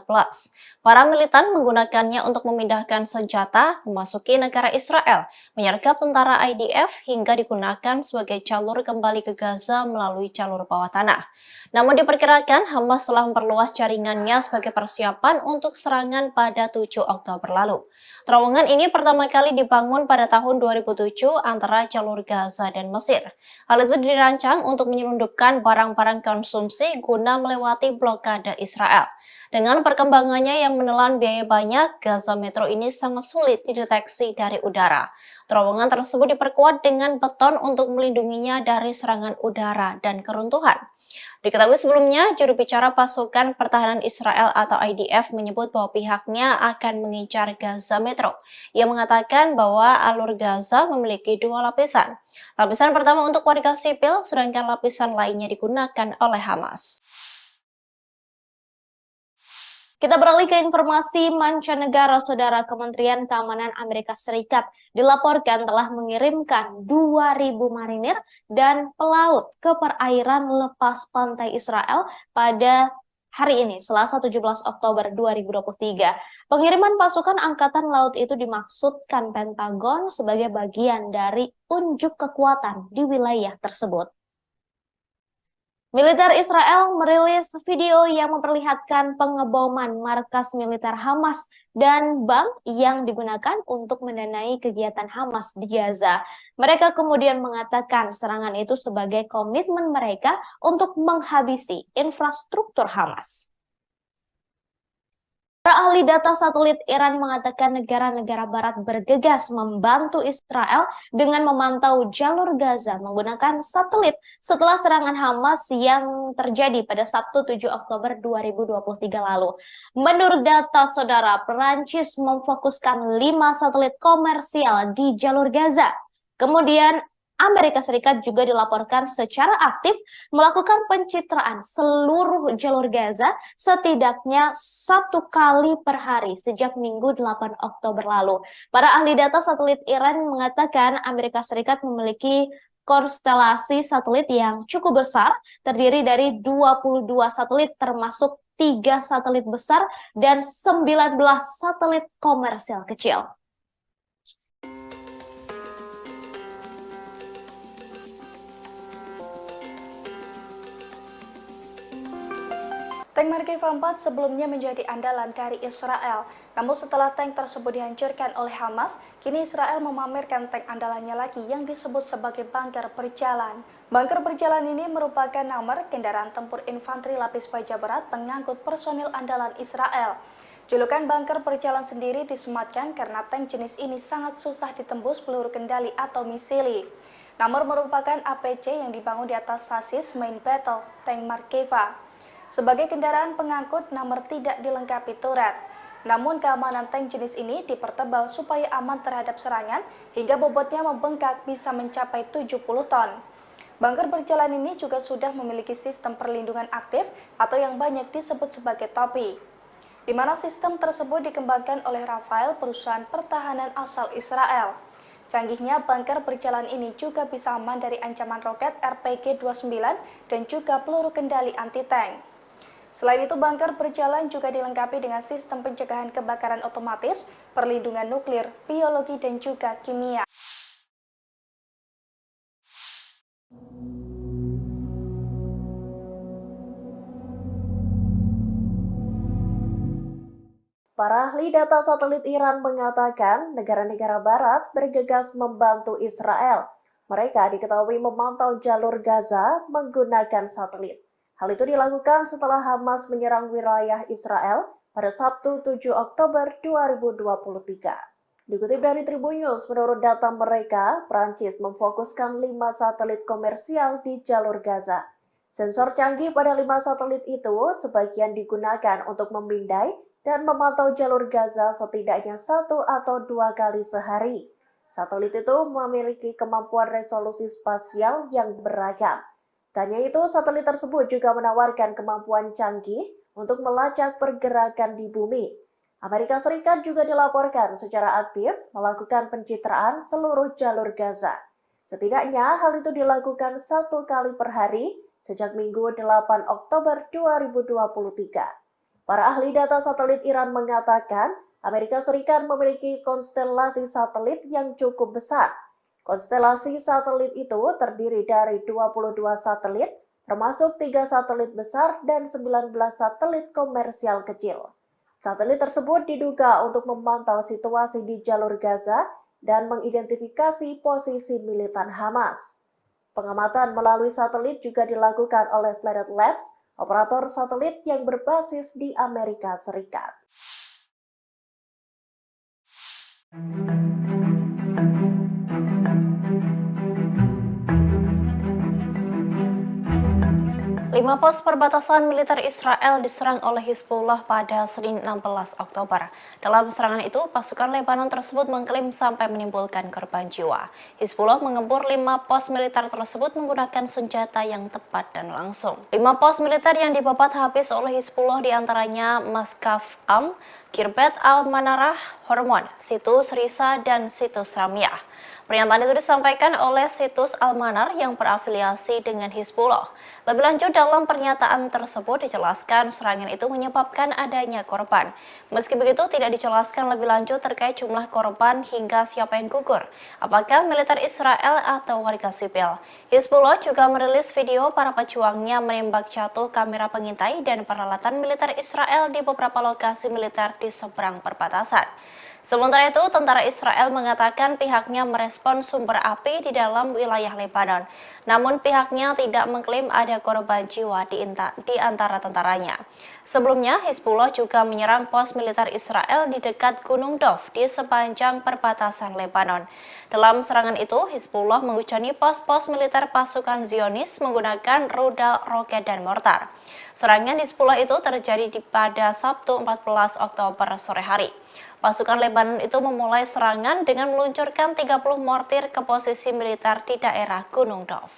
Para militan menggunakannya untuk memindahkan senjata, memasuki negara Israel, menyergap tentara IDF hingga digunakan sebagai jalur kembali ke Gaza melalui jalur bawah tanah. Namun diperkirakan Hamas telah memperluas jaringannya sebagai persiapan untuk serangan pada 7 Oktober lalu. Terowongan ini pertama kali dibangun pada tahun 2007 antara jalur Gaza dan Mesir. Hal itu dirancang untuk menyelundupkan barang-barang konsumsi guna melewati blokade Israel. Dengan perkembangannya yang menelan biaya banyak, Gaza Metro ini sangat sulit dideteksi dari udara. Terowongan tersebut diperkuat dengan beton untuk melindunginya dari serangan udara dan keruntuhan. Diketahui sebelumnya, juru bicara pasukan pertahanan Israel atau IDF menyebut bahwa pihaknya akan mengincar Gaza Metro. Ia mengatakan bahwa alur Gaza memiliki 2 lapisan. Lapisan pertama untuk warga sipil, sedangkan lapisan lainnya digunakan oleh Hamas. Kita beralih ke informasi mancanegara. Saudara, Kementerian Keamanan Amerika Serikat dilaporkan telah mengirimkan 2.000 marinir dan pelaut ke perairan lepas pantai Israel pada hari ini, Selasa 17 Oktober 2023. Pengiriman pasukan Angkatan Laut itu dimaksudkan Pentagon sebagai bagian dari unjuk kekuatan di wilayah tersebut. Militer Israel merilis video yang memperlihatkan pengeboman markas militer Hamas dan bank yang digunakan untuk mendanai kegiatan Hamas di Gaza. Mereka kemudian mengatakan serangan itu sebagai komitmen mereka untuk menghabisi infrastruktur Hamas. Para ahli data satelit Iran mengatakan negara-negara barat bergegas membantu Israel dengan memantau jalur Gaza menggunakan satelit setelah serangan Hamas yang terjadi pada Sabtu 7 Oktober 2023 lalu. Menurut data saudara, Perancis memfokuskan 5 satelit komersial di jalur Gaza. Kemudian Amerika Serikat juga dilaporkan secara aktif melakukan pencitraan seluruh jalur Gaza setidaknya 1 kali per hari sejak Minggu 8 Oktober lalu. Para ahli data satelit Iran mengatakan Amerika Serikat memiliki konstelasi satelit yang cukup besar, terdiri dari 22 satelit termasuk 3 satelit besar dan 19 satelit komersial kecil. Tank Mark 4 sebelumnya menjadi andalan dari Israel. Namun setelah tank tersebut dihancurkan oleh Hamas, kini Israel memamerkan tank andalannya lagi yang disebut sebagai bunker berjalan. Bunker berjalan ini merupakan nomor kendaraan tempur infanteri lapis baja berat pengangkut personil andalan Israel. Julukan bunker berjalan sendiri disematkan karena tank jenis ini sangat susah ditembus peluru kendali atau misili. Namor merupakan APC yang dibangun di atas sasis main battle tank Markeva. Sebagai kendaraan pengangkut, Namor tidak dilengkapi turret. Namun keamanan tank jenis ini dipertebal supaya aman terhadap serangan hingga bobotnya membengkak bisa mencapai 70 ton. Bunker berjalan ini juga sudah memiliki sistem perlindungan aktif atau yang banyak disebut sebagai topi, di mana sistem tersebut dikembangkan oleh Rafael, perusahaan pertahanan asal Israel. Canggihnya bunker berjalan ini juga bisa aman dari ancaman roket RPG-29 dan juga peluru kendali anti-tank. Selain itu, bunker berjalan juga dilengkapi dengan sistem pencegahan kebakaran otomatis, perlindungan nuklir, biologi, dan juga kimia. Para ahli data satelit Iran mengatakan negara-negara barat bergegas membantu Israel. Mereka diketahui memantau jalur Gaza menggunakan satelit. Hal itu dilakukan setelah Hamas menyerang wilayah Israel pada Sabtu 7 Oktober 2023. Dikutip dari Tribun News, menurut data mereka, Prancis memfokuskan 5 satelit komersial di jalur Gaza. Sensor canggih pada 5 satelit itu sebagian digunakan untuk memindai dan memantau jalur Gaza setidaknya 1 atau 2 kali sehari. Satelit itu memiliki kemampuan resolusi spasial yang beragam. Tanya itu, satelit tersebut juga menawarkan kemampuan canggih untuk melacak pergerakan di bumi. Amerika Serikat juga dilaporkan secara aktif melakukan pencitraan seluruh jalur Gaza. Setidaknya hal itu dilakukan 1 kali per hari sejak Minggu 8 Oktober 2023. Para ahli data satelit Iran mengatakan Amerika Serikat memiliki konstelasi satelit yang cukup besar. Konstelasi satelit itu terdiri dari 22 satelit, termasuk 3 satelit besar dan 19 satelit komersial kecil. Satelit tersebut diduga untuk memantau situasi di jalur Gaza dan mengidentifikasi posisi militan Hamas. Pengamatan melalui satelit juga dilakukan oleh Planet Labs, operator satelit yang berbasis di Amerika Serikat. Lima pos perbatasan militer Israel diserang oleh Hizbullah pada Senin 16 Oktober. Dalam serangan itu, pasukan Lebanon tersebut mengklaim sampai menimbulkan korban jiwa. Hizbullah mengepung 5 pos militer tersebut menggunakan senjata yang tepat dan langsung. 5 pos militer yang dibabat habis oleh Hizbullah diantaranya Maskaf Am, Kirbet Al-Manarah, Hormon, Situs Risa, dan Situs Ramiah. Pernyataan itu disampaikan oleh Situs Al-Manar yang berafiliasi dengan Hizbullah. Lebih lanjut, dalam pernyataan tersebut dijelaskan serangan itu menyebabkan adanya korban. Meski begitu, tidak dijelaskan lebih lanjut terkait jumlah korban hingga siapa yang gugur, apakah militer Israel atau warga sipil. Hizbullah juga merilis video para pejuangnya menembak jatuh kamera pengintai dan peralatan militer Israel di beberapa lokasi militer di seberang perbatasan. Sementara itu, tentara Israel mengatakan pihaknya merespon sumber api di dalam wilayah Lebanon. Namun pihaknya tidak mengklaim ada korban jiwa di antara tentaranya. Sebelumnya, Hizbullah juga menyerang pos militer Israel di dekat Gunung Dov di sepanjang perbatasan Lebanon. Dalam serangan itu, Hizbullah menghujani pos-pos militer pasukan Zionis menggunakan rudal, roket, dan mortar. Serangan Hizbullah itu terjadi pada Sabtu 14 Oktober sore hari. Pasukan Lebanon itu memulai serangan dengan meluncurkan 30 mortir ke posisi militer di daerah Gunung Dov.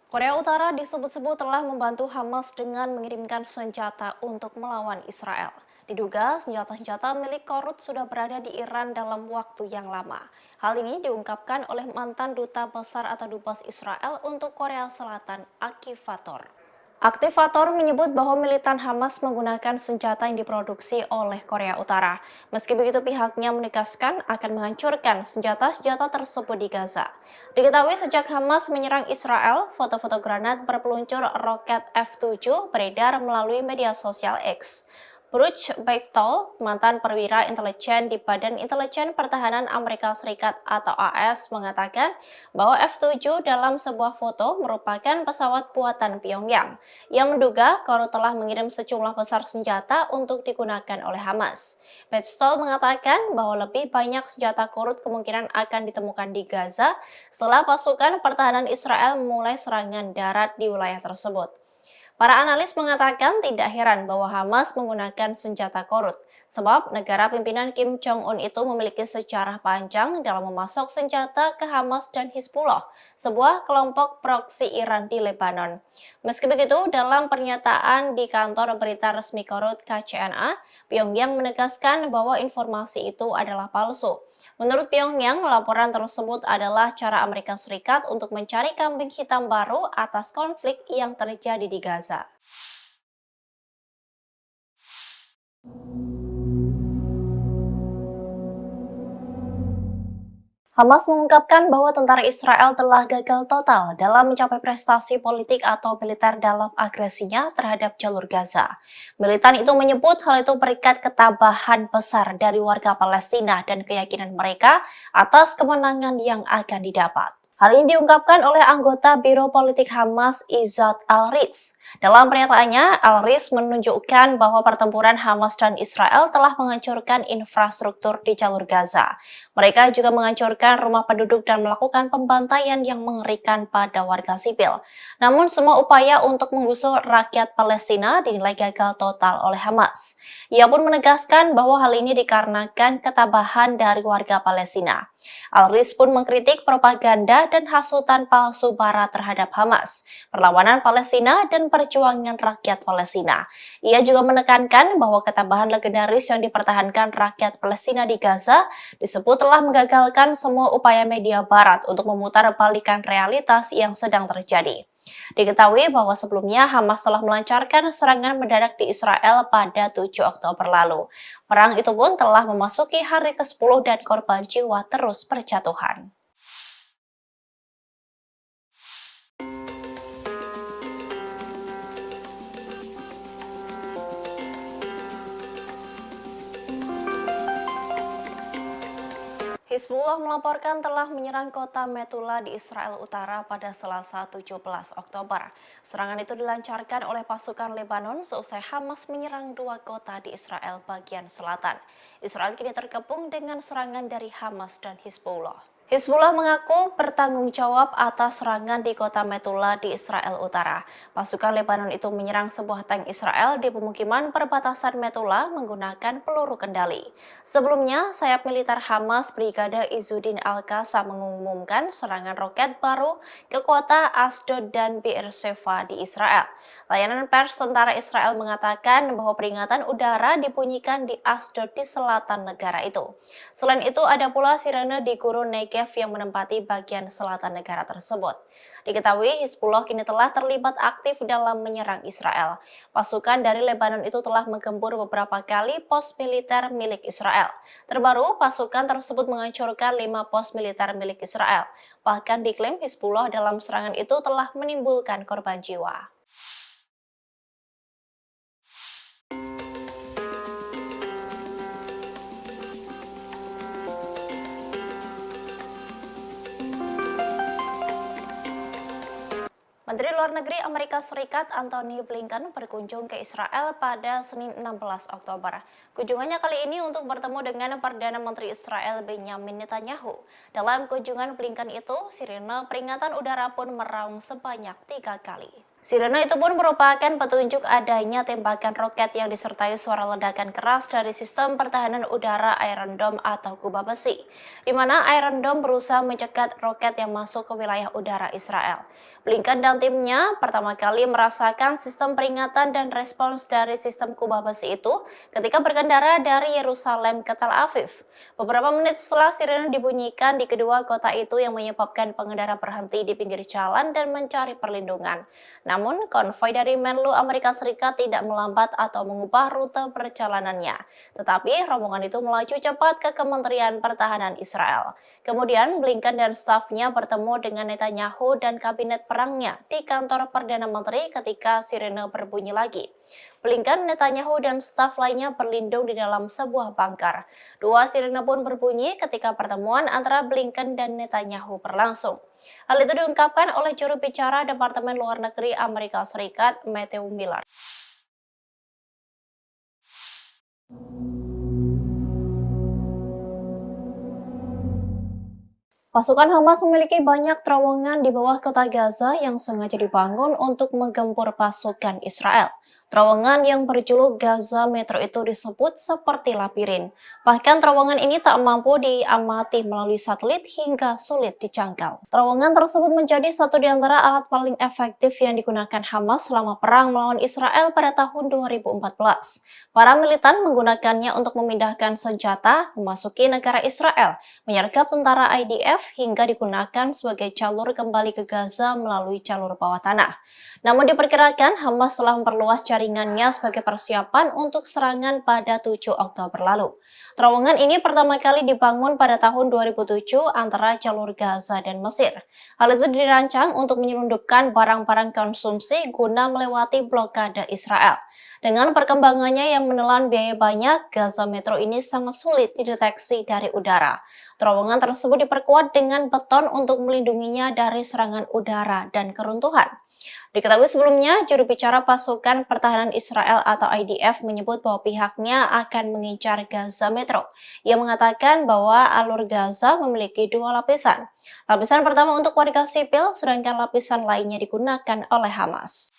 Korea Utara disebut-sebut telah membantu Hamas dengan mengirimkan senjata untuk melawan Israel. Diduga senjata-senjata milik Korut sudah berada di Iran dalam waktu yang lama. Hal ini diungkapkan oleh mantan duta besar atau dubes Israel untuk Korea Selatan, Aktivator. Aktivator menyebut bahwa militan Hamas menggunakan senjata yang diproduksi oleh Korea Utara. Meski begitu, pihaknya menegaskan akan menghancurkan senjata-senjata tersebut di Gaza. Diketahui sejak Hamas menyerang Israel, foto-foto granat berpeluncur roket F-7 beredar melalui media sosial X. Bruce Bechtel, mantan perwira intelijen di Badan Intelijen Pertahanan Amerika Serikat atau AS, mengatakan bahwa F-7 dalam sebuah foto merupakan pesawat buatan Pyongyang yang menduga Korut telah mengirim sejumlah besar senjata untuk digunakan oleh Hamas. Bechtel mengatakan bahwa lebih banyak senjata Korut kemungkinan akan ditemukan di Gaza setelah pasukan pertahanan Israel memulai serangan darat di wilayah tersebut. Para analis mengatakan tidak heran bahwa Hamas menggunakan senjata Korut, sebab negara pimpinan Kim Jong-un itu memiliki sejarah panjang dalam memasok senjata ke Hamas dan Hizbullah, sebuah kelompok proksi Iran di Lebanon. Meski begitu, dalam pernyataan di kantor berita resmi Korut KCNA, Pyongyang menegaskan bahwa informasi itu adalah palsu. Menurut Pyongyang, laporan tersebut adalah cara Amerika Serikat untuk mencari kambing hitam baru atas konflik yang terjadi di Gaza. Hamas mengungkapkan bahwa tentara Israel telah gagal total dalam mencapai prestasi politik atau militer dalam agresinya terhadap jalur Gaza. Militan itu menyebut hal itu berikat ketabahan besar dari warga Palestina dan keyakinan mereka atas kemenangan yang akan didapat. Hal ini diungkapkan oleh anggota Biro Politik Hamas Izzat Al-Riz. Dalam pernyataannya, Al-Riz menunjukkan bahwa pertempuran Hamas dan Israel telah menghancurkan infrastruktur di jalur Gaza. Mereka juga menghancurkan rumah penduduk dan melakukan pembantaian yang mengerikan pada warga sipil. Namun semua upaya untuk menggusur rakyat Palestina dinilai gagal total oleh Hamas. Ia pun menegaskan bahwa hal ini dikarenakan ketabahan dari warga Palestina. Al-Riz pun mengkritik propaganda dan hasutan palsu Barat terhadap Hamas, perlawanan Palestina, dan perjuangan rakyat Palestina. Ia juga menekankan bahwa ketabahan legendaris yang dipertahankan rakyat Palestina di Gaza disebut telah menggagalkan semua upaya media Barat untuk memutarbalikan realitas yang sedang terjadi. Diketahui bahwa sebelumnya Hamas telah melancarkan serangan mendadak di Israel pada 7 Oktober lalu. Perang itu pun telah memasuki hari ke-10 dan korban jiwa terus berjatuhan. Hizbullah melaporkan telah menyerang kota Metula di Israel Utara pada Selasa 17 Oktober. Serangan itu dilancarkan oleh pasukan Lebanon seusai Hamas menyerang 2 kota di Israel bagian selatan. Israel kini terkepung dengan serangan dari Hamas dan Hizbullah. Hizbullah mengaku bertanggung jawab atas serangan di kota Metula di Israel Utara. Pasukan Lebanon itu menyerang sebuah tank Israel di pemukiman perbatasan Metula menggunakan peluru kendali. Sebelumnya, sayap militer Hamas Brigade Izzuddin Al-Qassam mengumumkan serangan roket baru ke kota Asdod dan Beersheva di Israel. Layanan pers tentara Israel mengatakan bahwa peringatan udara dibunyikan di Asdod di selatan negara itu. Selain itu, ada pula sirene di gurun Negev yang menempati bagian selatan negara tersebut. Diketahui Hizbullah kini telah terlibat aktif dalam menyerang Israel. Pasukan dari Lebanon itu telah menggempur beberapa kali pos militer milik Israel. Terbaru, pasukan tersebut menghancurkan 5 pos militer milik Israel. Bahkan diklaim Hizbullah dalam serangan itu telah menimbulkan korban jiwa. Menteri Luar Negeri Amerika Serikat Antony Blinken berkunjung ke Israel pada Senin 16 Oktober. Kunjungannya kali ini untuk bertemu dengan Perdana Menteri Israel Benjamin Netanyahu. Dalam kunjungan Blinken itu, sirene peringatan udara pun meraung sebanyak 3 kali. Sirene itu pun merupakan petunjuk adanya tembakan roket yang disertai suara ledakan keras dari sistem pertahanan udara Iron Dome atau kubah besi, di mana Iron Dome berusaha mencegat roket yang masuk ke wilayah udara Israel. Blinken dan timnya pertama kali merasakan sistem peringatan dan respons dari sistem kubah besi itu ketika berkendara dari Yerusalem ke Tel Aviv. Beberapa menit setelah sirene dibunyikan di kedua kota itu yang menyebabkan pengendara berhenti di pinggir jalan dan mencari perlindungan. Namun, konvoi dari Menlu Amerika Serikat tidak melambat atau mengubah rute perjalanannya. Tetapi, rombongan itu melaju cepat ke Kementerian Pertahanan Israel. Kemudian, Blinken dan stafnya bertemu dengan Netanyahu dan kabinet perangnya di kantor Perdana Menteri ketika sirene berbunyi lagi. Blinken, Netanyahu, dan staf lainnya berlindung di dalam sebuah bunker. Dua sirene pun berbunyi ketika pertemuan antara Blinken dan Netanyahu berlangsung. Hal itu diungkapkan oleh juru bicara Departemen Luar Negeri Amerika Serikat, Matthew Miller. Pasukan Hamas memiliki banyak terowongan di bawah kota Gaza yang sengaja dibangun untuk menggempur pasukan Israel. Terowongan yang berjuluk Gaza Metro itu disebut seperti labirin. Bahkan terowongan ini tak mampu diamati melalui satelit hingga sulit dijangkau. Terowongan tersebut menjadi satu di antara alat paling efektif yang digunakan Hamas selama perang melawan Israel pada tahun 2014. Para militan menggunakannya untuk memindahkan senjata, memasuki negara Israel, menyergap tentara IDF hingga digunakan sebagai jalur kembali ke Gaza melalui jalur bawah tanah. Namun diperkirakan Hamas telah memperluas jaringannya sebagai persiapan untuk serangan pada 7 Oktober lalu. Terowongan ini pertama kali dibangun pada tahun 2007 antara jalur Gaza dan Mesir. Hal itu dirancang untuk menyelundupkan barang-barang konsumsi guna melewati blokade Israel. Dengan perkembangannya yang menelan biaya banyak, Gaza Metro ini sangat sulit dideteksi dari udara. Terowongan tersebut diperkuat dengan beton untuk melindunginya dari serangan udara dan keruntuhan. Diketahui sebelumnya, juru bicara pasukan pertahanan Israel atau IDF menyebut bahwa pihaknya akan mengincar Gaza Metro. Ia mengatakan bahwa alur Gaza memiliki dua lapisan. Lapisan pertama untuk warga sipil, sedangkan lapisan lainnya digunakan oleh Hamas.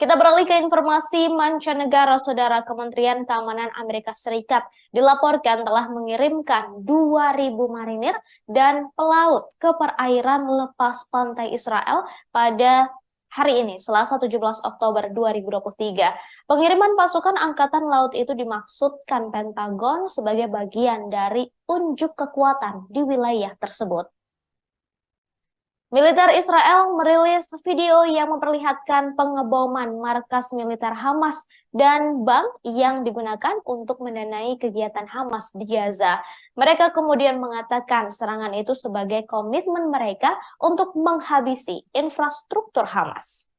Kita beralih ke informasi mancanegara, Saudara. Kementerian Keamanan Amerika Serikat dilaporkan telah mengirimkan 2.000 marinir dan pelaut ke perairan lepas pantai Israel pada hari ini, Selasa 17 Oktober 2023. Pengiriman pasukan Angkatan Laut itu dimaksudkan Pentagon sebagai bagian dari unjuk kekuatan di wilayah tersebut. Militer Israel merilis video yang memperlihatkan pengeboman markas militer Hamas dan bank yang digunakan untuk mendanai kegiatan Hamas di Gaza. Mereka kemudian mengatakan serangan itu sebagai komitmen mereka untuk menghabisi infrastruktur Hamas.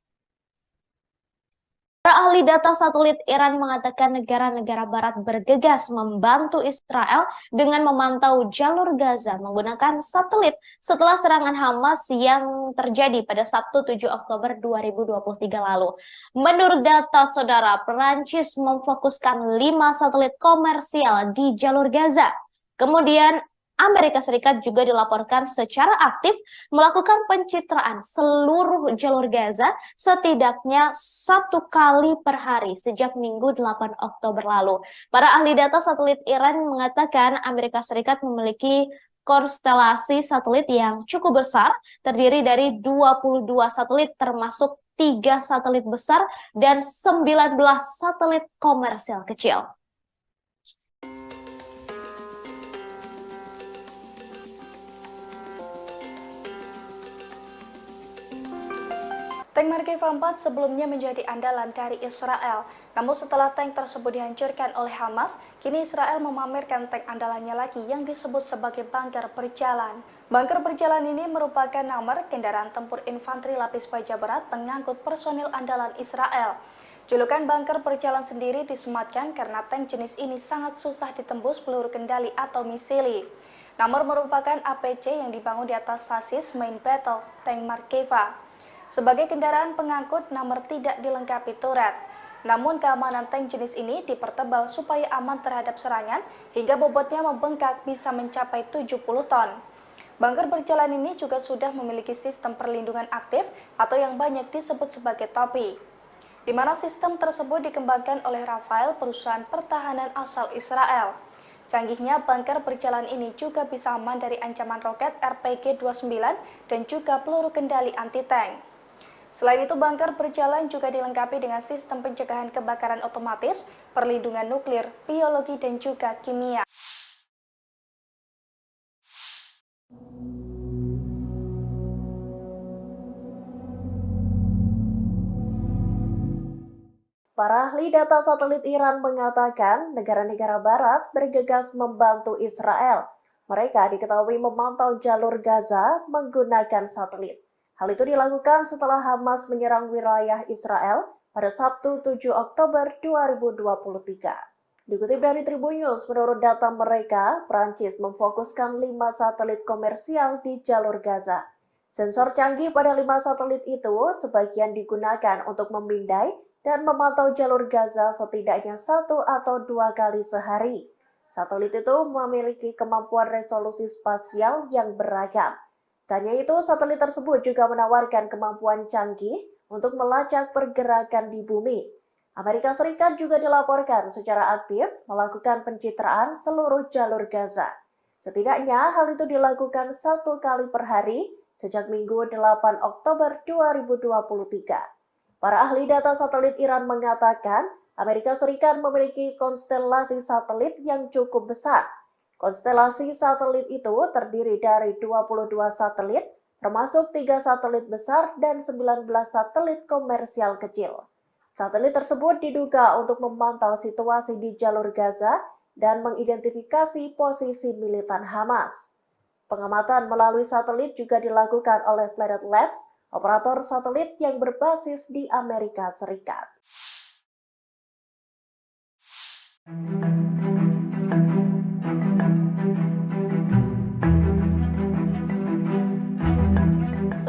Para ahli data satelit Iran mengatakan negara-negara barat bergegas membantu Israel dengan memantau jalur Gaza menggunakan satelit setelah serangan Hamas yang terjadi pada Sabtu 7 Oktober 2023 lalu. Menurut data, Saudara, Perancis memfokuskan 5 satelit komersial di jalur Gaza. Kemudian Amerika Serikat juga dilaporkan secara aktif melakukan pencitraan seluruh jalur Gaza setidaknya 1 kali per hari sejak Minggu 8 Oktober lalu. Para ahli data satelit Iran mengatakan Amerika Serikat memiliki konstelasi satelit yang cukup besar, terdiri dari 22 satelit termasuk 3 satelit besar dan 19 satelit komersial kecil. Tank Markeva 4 sebelumnya menjadi andalan dari Israel. Namun setelah tank tersebut dihancurkan oleh Hamas, kini Israel memamerkan tank andalannya lagi yang disebut sebagai bunker berjalan. Bunker berjalan ini merupakan nomor kendaraan tempur infanteri lapis baja berat pengangkut personil andalan Israel. Julukan bunker berjalan sendiri disematkan karena tank jenis ini sangat susah ditembus peluru kendali atau misili. Nomor merupakan APC yang dibangun di atas sasis main battle tank Markeva. Sebagai kendaraan pengangkut, nomor tidak dilengkapi turret. Namun keamanan tank jenis ini dipertebal supaya aman terhadap serangan hingga bobotnya membengkak bisa mencapai 70 ton. Bunker berjalan ini juga sudah memiliki sistem perlindungan aktif atau yang banyak disebut sebagai topi, di mana sistem tersebut dikembangkan oleh Rafael, perusahaan pertahanan asal Israel. Canggihnya bunker berjalan ini juga bisa aman dari ancaman roket RPG-29 dan juga peluru kendali anti-tank. Selain itu, bunker berjalan juga dilengkapi dengan sistem pencegahan kebakaran otomatis, perlindungan nuklir, biologi, dan juga kimia. Para ahli data satelit Iran mengatakan negara-negara barat bergegas membantu Israel. Mereka diketahui memantau jalur Gaza menggunakan satelit. Hal itu dilakukan setelah Hamas menyerang wilayah Israel pada Sabtu 7 Oktober 2023. Dikutip dari Tribun News, menurut data mereka, Prancis memfokuskan 5 satelit komersial di jalur Gaza. Sensor canggih pada 5 satelit itu sebagian digunakan untuk memindai dan memantau jalur Gaza setidaknya 1 atau 2 kali sehari. Satelit itu memiliki kemampuan resolusi spasial yang beragam. Tak hanya itu, satelit tersebut juga menawarkan kemampuan canggih untuk melacak pergerakan di bumi. Amerika Serikat juga dilaporkan secara aktif melakukan pencitraan seluruh jalur Gaza. Setidaknya hal itu dilakukan 1 kali per hari sejak Minggu 8 Oktober 2023. Para ahli data satelit Iran mengatakan Amerika Serikat memiliki konstelasi satelit yang cukup besar. Konstelasi satelit itu terdiri dari 22 satelit, termasuk 3 satelit besar dan 19 satelit komersial kecil. Satelit tersebut diduga untuk memantau situasi di jalur Gaza dan mengidentifikasi posisi militan Hamas. Pengamatan melalui satelit juga dilakukan oleh Planet Labs, operator satelit yang berbasis di Amerika Serikat.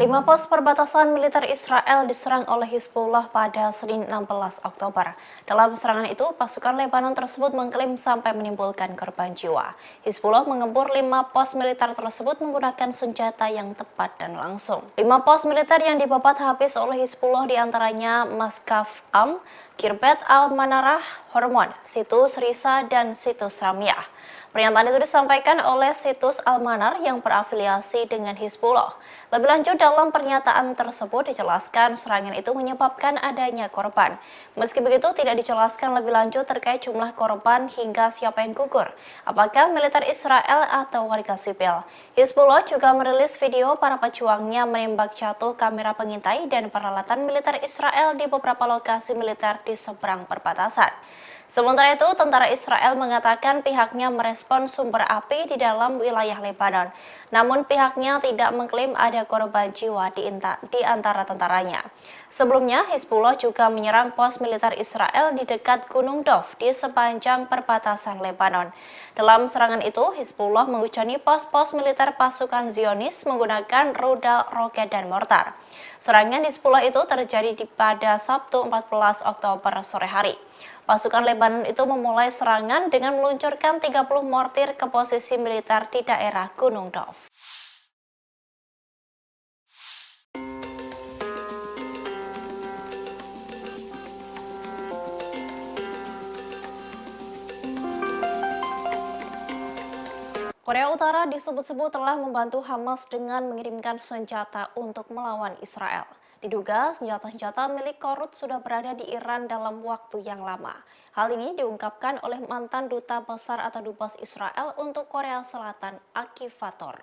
Lima pos perbatasan militer Israel diserang oleh Hizbullah pada Senin 16 Oktober. Dalam serangan itu, pasukan Lebanon tersebut mengklaim sampai menimbulkan korban jiwa. Hizbullah mengepung 5 pos militer tersebut menggunakan senjata yang tepat dan langsung. 5 pos militer yang dibabat habis oleh Hizbullah diantaranya Maskaf Am, Kirbet Al-Manarah, Hormon, Situs Risa, dan Situs Ramiah. Pernyataan itu disampaikan oleh Situs Al-Manar yang berafiliasi dengan Hizbullah. Lebih lanjut, dalam pernyataan tersebut dijelaskan serangan itu menyebabkan adanya korban. Meski begitu, tidak dijelaskan lebih lanjut terkait jumlah korban hingga siapa yang gugur, apakah militer Israel atau warga sipil. Hizbullah juga merilis video para pejuangnya menembak jatuh kamera pengintai dan peralatan militer Israel di beberapa lokasi militer di seberang perbatasan. Sementara itu, tentara Israel mengatakan pihaknya merespon sumber api di dalam wilayah Lebanon. Namun pihaknya tidak mengklaim ada korban jiwa di antara tentaranya. Sebelumnya, Hizbullah juga menyerang pos militer Israel di dekat Gunung Dov di sepanjang perbatasan Lebanon. Dalam serangan itu, Hizbullah menghujani pos-pos militer pasukan Zionis menggunakan rudal, roket, dan mortar. Serangan Hizbullah itu terjadi pada Sabtu 14 Oktober sore hari. Pasukan Lebanon itu memulai serangan dengan meluncurkan 30 mortir ke posisi militer di daerah Gunung Dov. Korea Utara disebut-sebut telah membantu Hamas dengan mengirimkan senjata untuk melawan Israel. Diduga senjata-senjata milik Korut sudah berada di Iran dalam waktu yang lama. Hal ini diungkapkan oleh mantan duta besar atau dubes Israel untuk Korea Selatan, Aktivator.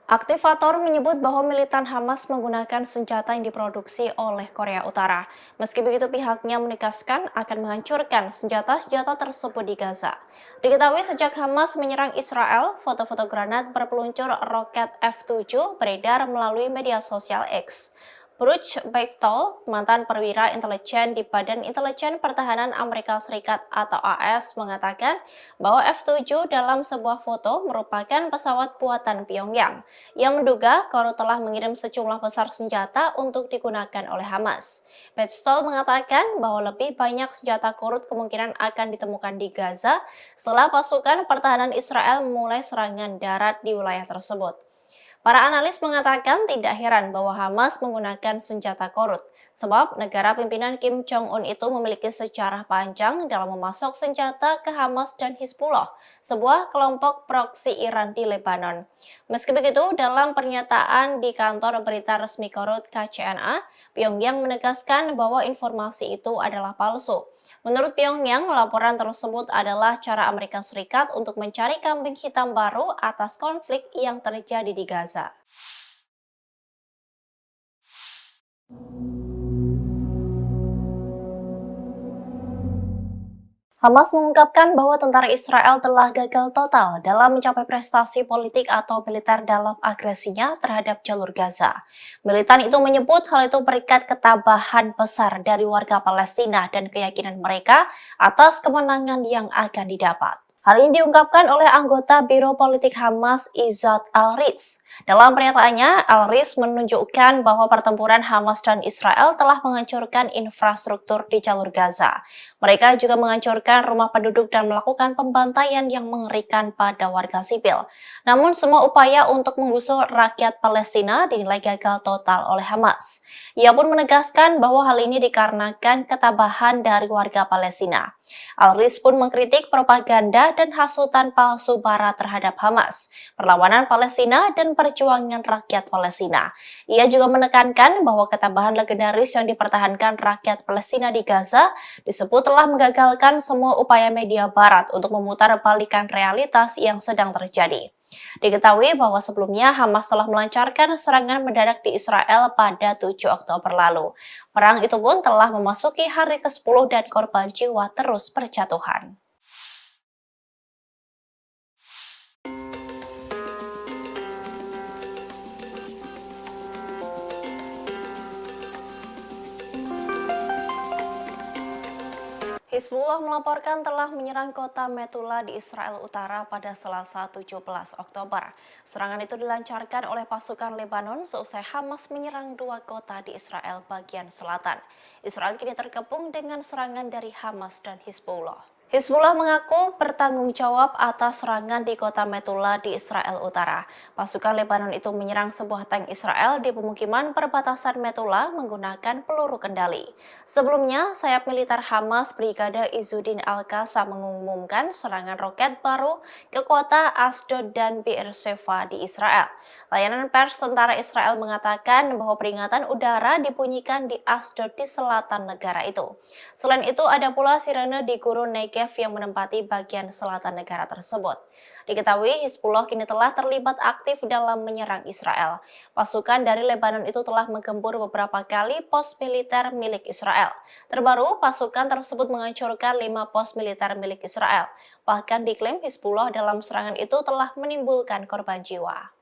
Aktivator menyebut bahwa militan Hamas menggunakan senjata yang diproduksi oleh Korea Utara. Meski begitu, pihaknya menegaskan akan menghancurkan senjata-senjata tersebut di Gaza. Diketahui sejak Hamas menyerang Israel, foto-foto granat berpeluncur roket F-7 beredar melalui media sosial X. Bruce Bechtel, mantan perwira intelijen di Badan Intelijen Pertahanan Amerika Serikat atau AS, mengatakan bahwa F-7 dalam sebuah foto merupakan pesawat buatan Pyongyang yang menduga Korut telah mengirim sejumlah besar senjata untuk digunakan oleh Hamas. Bechtel mengatakan bahwa lebih banyak senjata Korut kemungkinan akan ditemukan di Gaza setelah pasukan pertahanan Israel memulai serangan darat di wilayah tersebut. Para analis mengatakan tidak heran bahwa Hamas menggunakan senjata Korut, sebab negara pimpinan Kim Jong-un itu memiliki sejarah panjang dalam memasok senjata ke Hamas dan Hizbullah, sebuah kelompok proksi Iran di Lebanon. Meski begitu, dalam pernyataan di kantor berita resmi Korut KCNA, Pyongyang menegaskan bahwa informasi itu adalah palsu. Menurut Pyongyang, laporan tersebut adalah cara Amerika Serikat untuk mencari kambing hitam baru atas konflik yang terjadi di Gaza. Hamas mengungkapkan bahwa tentara Israel telah gagal total dalam mencapai prestasi politik atau militer dalam agresinya terhadap jalur Gaza. Militan itu menyebut hal itu berikat ketabahan besar dari warga Palestina dan keyakinan mereka atas kemenangan yang akan didapat. Hal ini diungkapkan oleh anggota Biro Politik Hamas Izzat Al-Riz. Dalam pernyataannya, Al-Riz menunjukkan bahwa pertempuran Hamas dan Israel telah menghancurkan infrastruktur di jalur Gaza. Mereka juga menghancurkan rumah penduduk dan melakukan pembantaian yang mengerikan pada warga sipil. Namun semua upaya untuk menggusur rakyat Palestina dinilai gagal total oleh Hamas. Ia pun menegaskan bahwa hal ini dikarenakan ketabahan dari warga Palestina. Al-Riz pun mengkritik propaganda dan hasutan palsu Barat terhadap Hamas, perlawanan Palestina, dan perjuangan rakyat Palestina. Ia juga menekankan bahwa ketabahan legendaris yang dipertahankan rakyat Palestina di Gaza disebut telah menggagalkan semua upaya media Barat untuk memutarbalikkan realitas yang sedang terjadi. Diketahui bahwa sebelumnya Hamas telah melancarkan serangan mendadak di Israel pada 7 Oktober lalu. Perang itu pun telah memasuki hari ke-10 dan korban jiwa terus berjatuhan. Hizbullah melaporkan telah menyerang kota Metula di Israel Utara pada Selasa 17 Oktober. Serangan itu dilancarkan oleh pasukan Lebanon seusai Hamas menyerang 2 kota di Israel bagian selatan. Israel kini terkepung dengan serangan dari Hamas dan Hizbullah. Hizbullah mengaku bertanggung jawab atas serangan di kota Metula di Israel Utara. Pasukan Lebanon itu menyerang sebuah tank Israel di pemukiman perbatasan Metula menggunakan peluru kendali. Sebelumnya, sayap militer Hamas Brigade Izzuddin Al-Qassam mengumumkan serangan roket baru ke kota Asdod dan Beersheva di Israel. Layanan pers tentara Israel mengatakan bahwa peringatan udara dibunyikan di Asdod di selatan negara itu. Selain itu, ada pula sirene di gurun Negev yang menempati bagian selatan negara tersebut. Diketahui Hizbullah kini telah terlibat aktif dalam menyerang Israel. Pasukan dari Lebanon itu telah menggempur beberapa kali pos militer milik Israel. Terbaru, pasukan tersebut menghancurkan 5 pos militer milik Israel. Bahkan diklaim Hizbullah dalam serangan itu telah menimbulkan korban jiwa.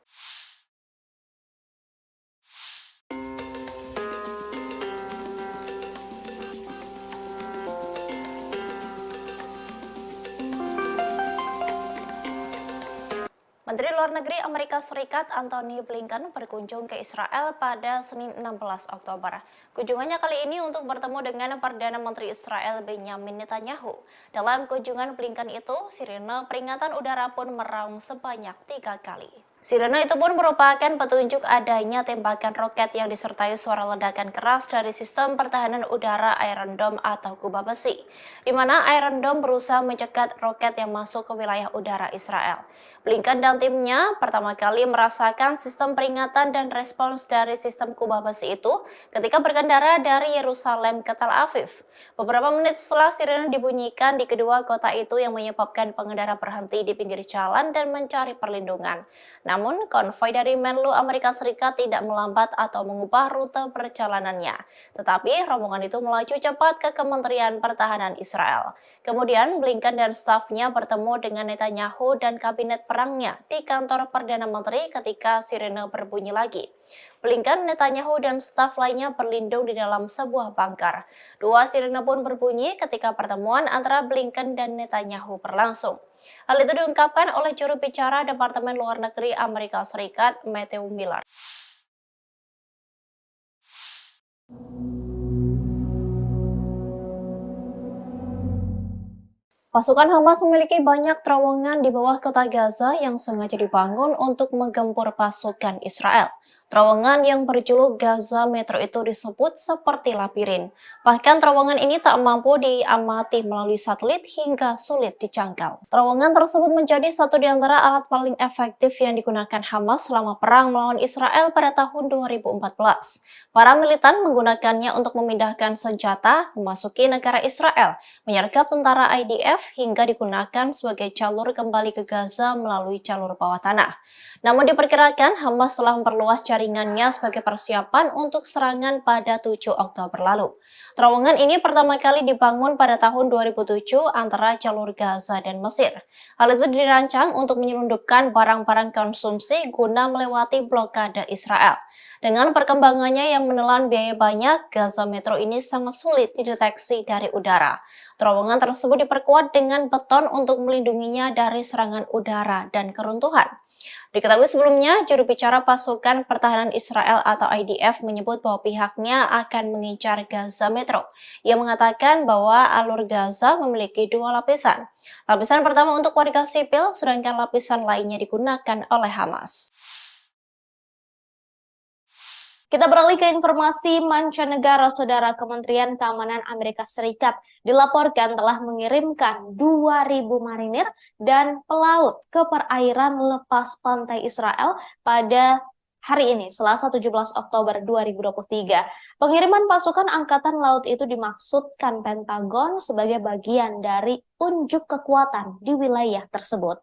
Menteri Luar Negeri Amerika Serikat Antony Blinken berkunjung ke Israel pada Senin 16 Oktober. Kunjungannya kali ini untuk bertemu dengan Perdana Menteri Israel Benjamin Netanyahu. Dalam kunjungan Blinken itu, sirene peringatan udara pun meraung sebanyak 3 kali. Sirene itu pun merupakan petunjuk adanya tembakan roket yang disertai suara ledakan keras dari sistem pertahanan udara Iron Dome atau kubah besi, di mana Iron Dome berusaha mencegat roket yang masuk ke wilayah udara Israel. Blinken dan timnya pertama kali merasakan sistem peringatan dan respons dari sistem kubah besi itu ketika berkendara dari Yerusalem ke Tel Aviv. Beberapa menit setelah sirene dibunyikan di kedua kota itu yang menyebabkan pengendara berhenti di pinggir jalan dan mencari perlindungan. Namun, konvoi dari Menlu Amerika Serikat tidak melambat atau mengubah rute perjalanannya. Tetapi, rombongan itu melaju cepat ke Kementerian Pertahanan Israel. Kemudian, Blinken dan stafnya bertemu dengan Netanyahu dan kabinet perangnya di kantor Perdana Menteri ketika sirene berbunyi lagi. Blinken, Netanyahu, dan staf lainnya berlindung di dalam sebuah bunker. 2 sirene pun berbunyi ketika pertemuan antara Blinken dan Netanyahu berlangsung. Hal itu diungkapkan oleh juru bicara Departemen Luar Negeri Amerika Serikat, Matthew Miller. Pasukan Hamas memiliki banyak terowongan di bawah kota Gaza yang sengaja dibangun untuk menggempur pasukan Israel. Terowongan yang berjuluk Gaza Metro itu disebut seperti labirin. Bahkan terowongan ini tak mampu diamati melalui satelit hingga sulit dijangkau. Terowongan tersebut menjadi satu di antara alat paling efektif yang digunakan Hamas selama perang melawan Israel pada tahun 2014. Para militan menggunakannya untuk memindahkan senjata, memasuki negara Israel, menyergap tentara IDF, hingga digunakan sebagai jalur kembali ke Gaza melalui jalur bawah tanah. Namun diperkirakan Hamas telah memperluas jaringan jaringannya sebagai persiapan untuk serangan pada 7 Oktober lalu. Terowongan ini pertama kali dibangun pada tahun 2007 antara jalur Gaza dan Mesir. Hal itu dirancang untuk menyelundupkan barang-barang konsumsi guna melewati blokade Israel. Dengan perkembangannya yang menelan biaya banyak, Gaza Metro ini sangat sulit dideteksi dari udara. Terowongan tersebut diperkuat dengan beton untuk melindunginya dari serangan udara dan keruntuhan. Diketahui sebelumnya, juru bicara pasukan pertahanan Israel atau IDF menyebut bahwa pihaknya akan mengincar Gaza Metro. Ia mengatakan bahwa alur Gaza memiliki 2 lapisan. Lapisan pertama untuk warga sipil, sedangkan lapisan lainnya digunakan oleh Hamas. Kita beralih ke informasi mancanegara. Saudara, Kementerian Keamanan Amerika Serikat dilaporkan telah mengirimkan 2.000 marinir dan pelaut ke perairan lepas pantai Israel pada hari ini, Selasa 17 Oktober 2023. Pengiriman pasukan Angkatan Laut itu dimaksudkan Pentagon sebagai bagian dari unjuk kekuatan di wilayah tersebut.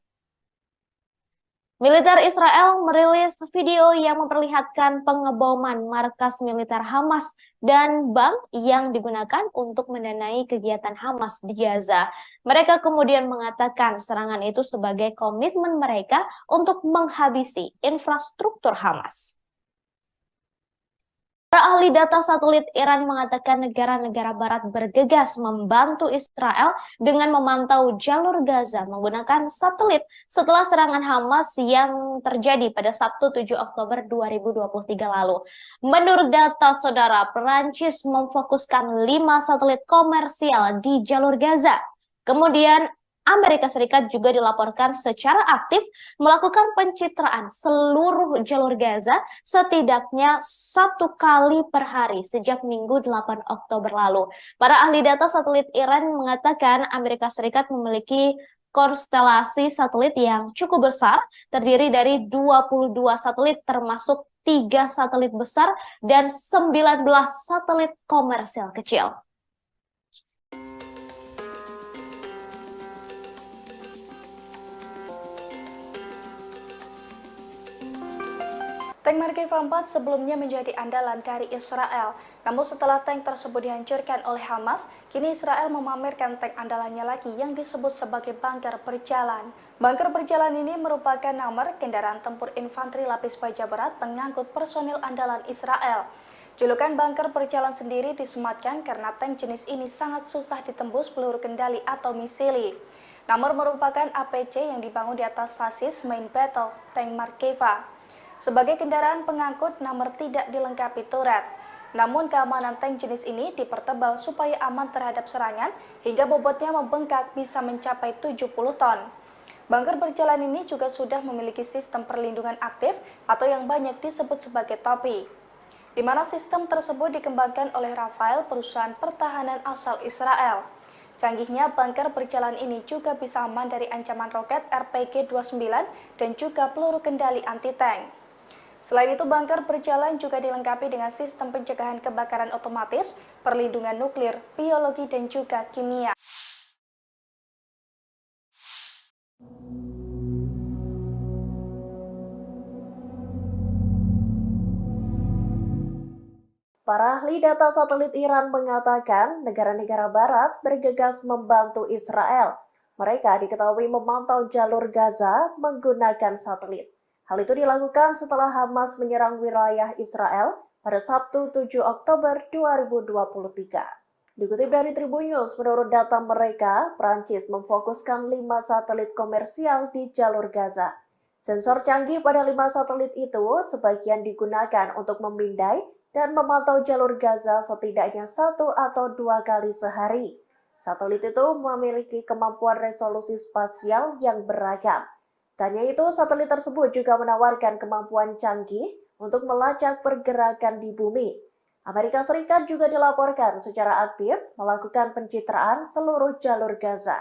Militer Israel merilis video yang memperlihatkan pengeboman markas militer Hamas dan bank yang digunakan untuk mendanai kegiatan Hamas di Gaza. Mereka kemudian mengatakan serangan itu sebagai komitmen mereka untuk menghabisi infrastruktur Hamas. Para ahli data satelit Iran mengatakan negara-negara barat bergegas membantu Israel dengan memantau jalur Gaza menggunakan satelit setelah serangan Hamas yang terjadi pada Sabtu 7 Oktober 2023 lalu. Menurut data saudara, Perancis memfokuskan 5 satelit komersial di jalur Gaza. Kemudian Amerika Serikat juga dilaporkan secara aktif melakukan pencitraan seluruh jalur Gaza setidaknya 1 kali per hari sejak Minggu 8 Oktober lalu. Para ahli data satelit Iran mengatakan Amerika Serikat memiliki konstelasi satelit yang cukup besar, terdiri dari 22 satelit termasuk 3 satelit besar dan 19 satelit komersial kecil. Tank Markeva 4 sebelumnya menjadi andalan dari Israel. Namun setelah tank tersebut dihancurkan oleh Hamas, kini Israel memamerkan tank andalannya lagi yang disebut sebagai bunker berjalan. Bunker berjalan ini merupakan nomor kendaraan tempur infanteri lapis baja berat pengangkut personil andalan Israel. Julukan bunker berjalan sendiri disematkan karena tank jenis ini sangat susah ditembus peluru kendali atau misili. Nomor merupakan APC yang dibangun di atas sasis main battle tank Markeva. Sebagai kendaraan pengangkut, nomor tidak dilengkapi turret. Namun keamanan tank jenis ini dipertebal supaya aman terhadap serangan hingga bobotnya membengkak bisa mencapai 70 ton. Bunker berjalan ini juga sudah memiliki sistem perlindungan aktif atau yang banyak disebut sebagai topi, di mana sistem tersebut dikembangkan oleh Rafael, perusahaan pertahanan asal Israel. Canggihnya bunker berjalan ini juga bisa aman dari ancaman roket RPG-29 dan juga peluru kendali anti-tank. Selain itu, bunker berjalan juga dilengkapi dengan sistem pencegahan kebakaran otomatis, perlindungan nuklir, biologi, dan juga kimia. Para ahli data satelit Iran mengatakan negara-negara barat bergegas membantu Israel. Mereka diketahui memantau jalur Gaza menggunakan satelit. Hal itu dilakukan setelah Hamas menyerang wilayah Israel pada Sabtu 7 Oktober 2023. Dikutip dari Tribun News, menurut data mereka, Prancis memfokuskan 5 satelit komersial di jalur Gaza. Sensor canggih pada 5 satelit itu sebagian digunakan untuk memindai dan memantau jalur Gaza setidaknya 1 atau 2 kali sehari. Satelit itu memiliki kemampuan resolusi spasial yang beragam. Tanya itu, satelit tersebut juga menawarkan kemampuan canggih untuk melacak pergerakan di bumi. Amerika Serikat juga dilaporkan secara aktif melakukan pencitraan seluruh jalur Gaza.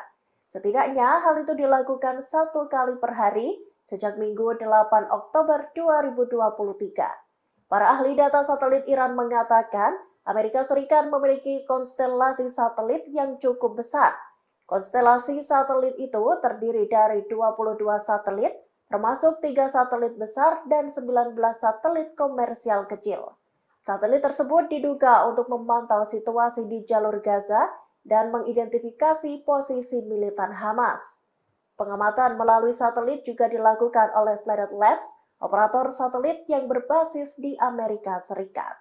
Setidaknya hal itu dilakukan 1 kali per hari sejak Minggu 8 Oktober 2023. Para ahli data satelit Iran mengatakan Amerika Serikat memiliki konstelasi satelit yang cukup besar. Konstelasi satelit itu terdiri dari 22 satelit termasuk 3 satelit besar dan 19 satelit komersial kecil. Satelit tersebut diduga untuk memantau situasi di jalur Gaza dan mengidentifikasi posisi militan Hamas. Pengamatan melalui satelit juga dilakukan oleh Planet Labs, operator satelit yang berbasis di Amerika Serikat.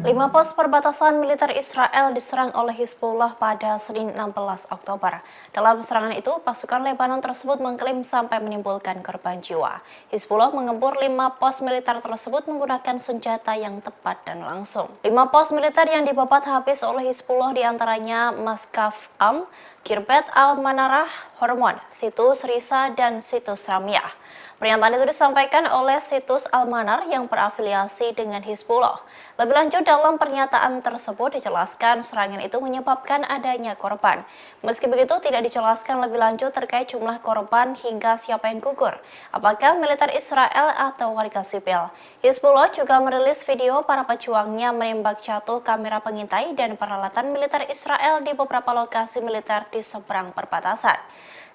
Lima pos perbatasan militer Israel diserang oleh Hizbullah pada Senin 16 Oktober. Dalam serangan itu, pasukan Lebanon tersebut mengklaim sampai menimbulkan korban jiwa. Hizbullah mengempur 5 pos militer tersebut menggunakan senjata yang tepat dan langsung. 5 pos militer yang dibabat habis oleh Hizbullah diantaranya Maskaf Am, Kirbet Al-Manarah, Hormon, Situs Risa, dan Situs Ramyah. Pernyataan itu disampaikan oleh Situs Al-Manar yang berafiliasi dengan Hizbullah. Lebih lanjut, dalam pernyataan tersebut dijelaskan serangan itu menyebabkan adanya korban. Meski begitu, tidak dijelaskan lebih lanjut terkait jumlah korban hingga siapa yang gugur, apakah militer Israel atau warga sipil. Hizbullah juga merilis video para pejuangnya menembak jatuh kamera pengintai dan peralatan militer Israel di beberapa lokasi militer di seberang perbatasan.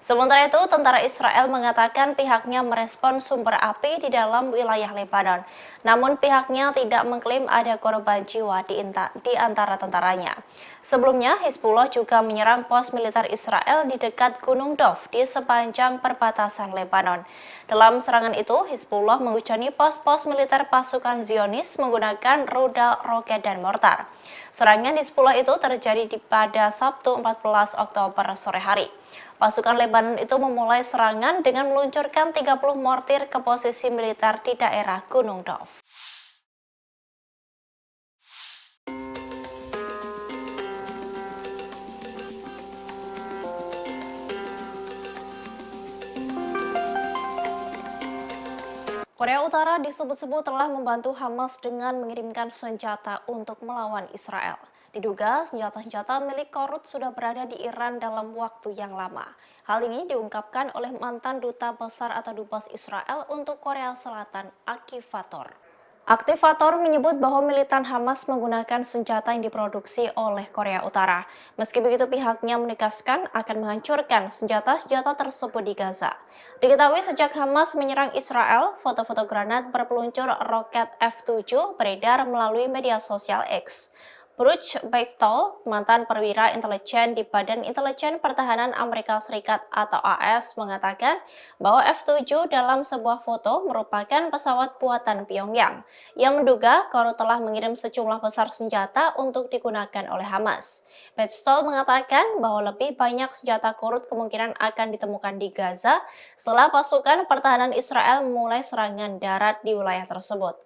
Sementara itu, tentara Israel mengatakan pihaknya merespon sumber api di dalam wilayah Lebanon. Namun pihaknya tidak mengklaim ada korban jiwa di antara tentaranya. Sebelumnya, Hizbullah juga menyerang pos militer Israel di dekat Gunung Dov di sepanjang perbatasan Lebanon. Dalam serangan itu, Hizbullah menghujani pos-pos militer pasukan Zionis menggunakan rudal, roket, dan mortar. Serangan Hizbullah itu terjadi pada Sabtu 14 Oktober sore hari. Pasukan Lebanon itu memulai serangan dengan meluncurkan 30 mortir ke posisi militer di daerah Gunung Dov. Korea Utara disebut-sebut telah membantu Hamas dengan mengirimkan senjata untuk melawan Israel. Diduga senjata-senjata milik Korut sudah berada di Iran dalam waktu yang lama. Hal ini diungkapkan oleh mantan duta besar atau dubes Israel untuk Korea Selatan, Aktivator. Aktivator menyebut bahwa militan Hamas menggunakan senjata yang diproduksi oleh Korea Utara. Meski begitu, pihaknya menegaskan akan menghancurkan senjata-senjata tersebut di Gaza. Diketahui sejak Hamas menyerang Israel, foto-foto granat berpeluncur roket F-7 beredar melalui media sosial X. Bruce Bechtel, mantan perwira intelijen di Badan Intelijen Pertahanan Amerika Serikat atau AS, mengatakan bahwa F-7 dalam sebuah foto merupakan pesawat buatan Pyongyang yang menduga Korut telah mengirim sejumlah besar senjata untuk digunakan oleh Hamas. Bechtel mengatakan bahwa lebih banyak senjata Korut kemungkinan akan ditemukan di Gaza setelah pasukan pertahanan Israel memulai serangan darat di wilayah tersebut.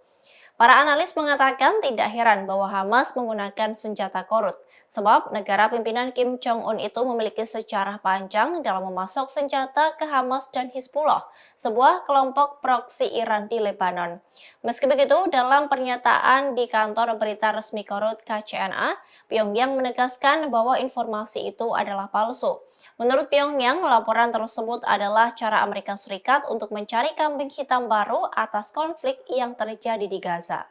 Para analis mengatakan tidak heran bahwa Hamas menggunakan senjata Korut, sebab negara pimpinan Kim Jong-un itu memiliki sejarah panjang dalam memasok senjata ke Hamas dan Hizbullah, sebuah kelompok proksi Iran di Lebanon. Meski begitu, dalam pernyataan di kantor berita resmi Korut KCNA, Pyongyang menegaskan bahwa informasi itu adalah palsu. Menurut Pyongyang, laporan tersebut adalah cara Amerika Serikat untuk mencari kambing hitam baru atas konflik yang terjadi di Gaza.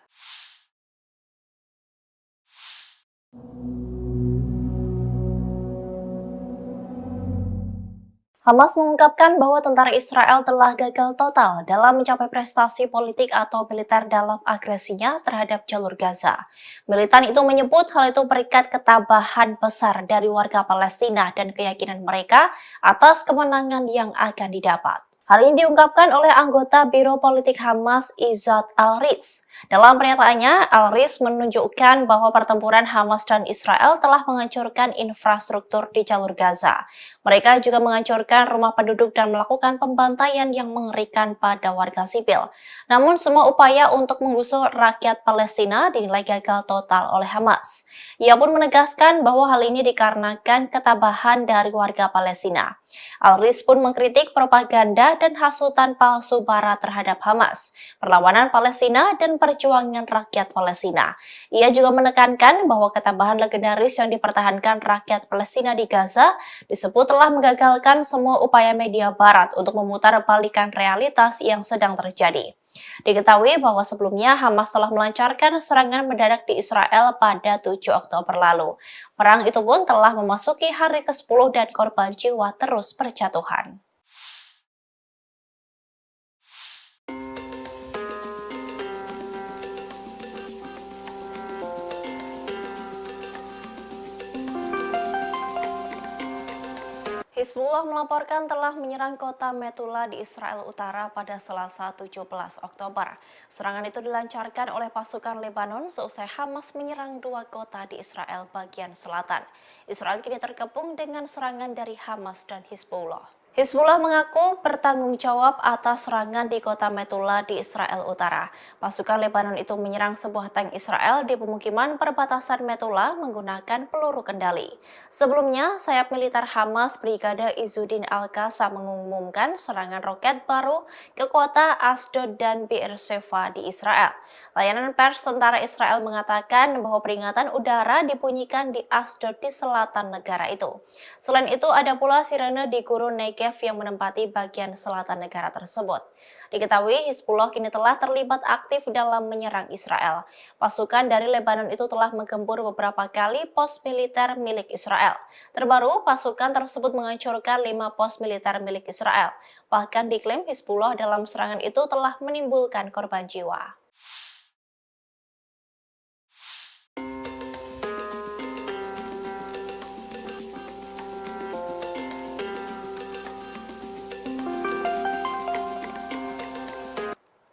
Hamas mengungkapkan bahwa tentara Israel telah gagal total dalam mencapai prestasi politik atau militer dalam agresinya terhadap jalur Gaza. Militan itu menyebut hal itu berikat ketabahan besar dari warga Palestina dan keyakinan mereka atas kemenangan yang akan didapat. Hal ini diungkapkan oleh anggota Biro Politik Hamas Izzat Al-Riz. Dalam pernyataannya, Al-Riz menunjukkan bahwa pertempuran Hamas dan Israel telah menghancurkan infrastruktur di jalur Gaza. Mereka juga menghancurkan rumah penduduk dan melakukan pembantaian yang mengerikan pada warga sipil. Namun semua upaya untuk menggusur rakyat Palestina dinilai gagal total oleh Hamas. Ia pun menegaskan bahwa hal ini dikarenakan ketabahan dari warga Palestina. Al-Riz pun mengkritik propaganda dan hasutan palsu Barat terhadap Hamas, perlawanan Palestina, dan perjuangan rakyat Palestina. Ia juga menekankan bahwa ketabahan legendaris yang dipertahankan rakyat Palestina di Gaza disebut telah menggagalkan semua upaya media Barat untuk memutar balikan realitas yang sedang terjadi. Diketahui bahwa sebelumnya Hamas telah melancarkan serangan mendadak di Israel pada 7 Oktober lalu. Perang itu pun telah memasuki hari ke-10 dan korban jiwa terus berjatuhan. Hizbullah melaporkan telah menyerang kota Metula di Israel Utara pada Selasa 17 Oktober. Serangan itu dilancarkan oleh pasukan Lebanon seusai Hamas menyerang dua kota di Israel bagian selatan. Israel kini terkepung dengan serangan dari Hamas dan Hizbullah. Hizbullah mengaku bertanggung jawab atas serangan di kota Metula di Israel Utara. Pasukan Lebanon itu menyerang sebuah tank Israel di pemukiman perbatasan Metula menggunakan peluru kendali. Sebelumnya, sayap militer Hamas Brigade Izzuddin Al-Qassam mengumumkan serangan roket baru ke kota Asdod dan Beersheva di Israel. Layanan pers tentara Israel mengatakan bahwa peringatan udara dibunyikan di Asdod di selatan negara itu. Selain itu, ada pula sirene di gurun Negev yang menempati bagian selatan negara tersebut. Diketahui Hizbullah kini telah terlibat aktif dalam menyerang Israel. Pasukan dari Lebanon itu telah menggempur beberapa kali pos militer milik Israel. Terbaru, pasukan tersebut menghancurkan 5 pos militer milik Israel. Bahkan diklaim Hizbullah dalam serangan itu telah menimbulkan korban jiwa.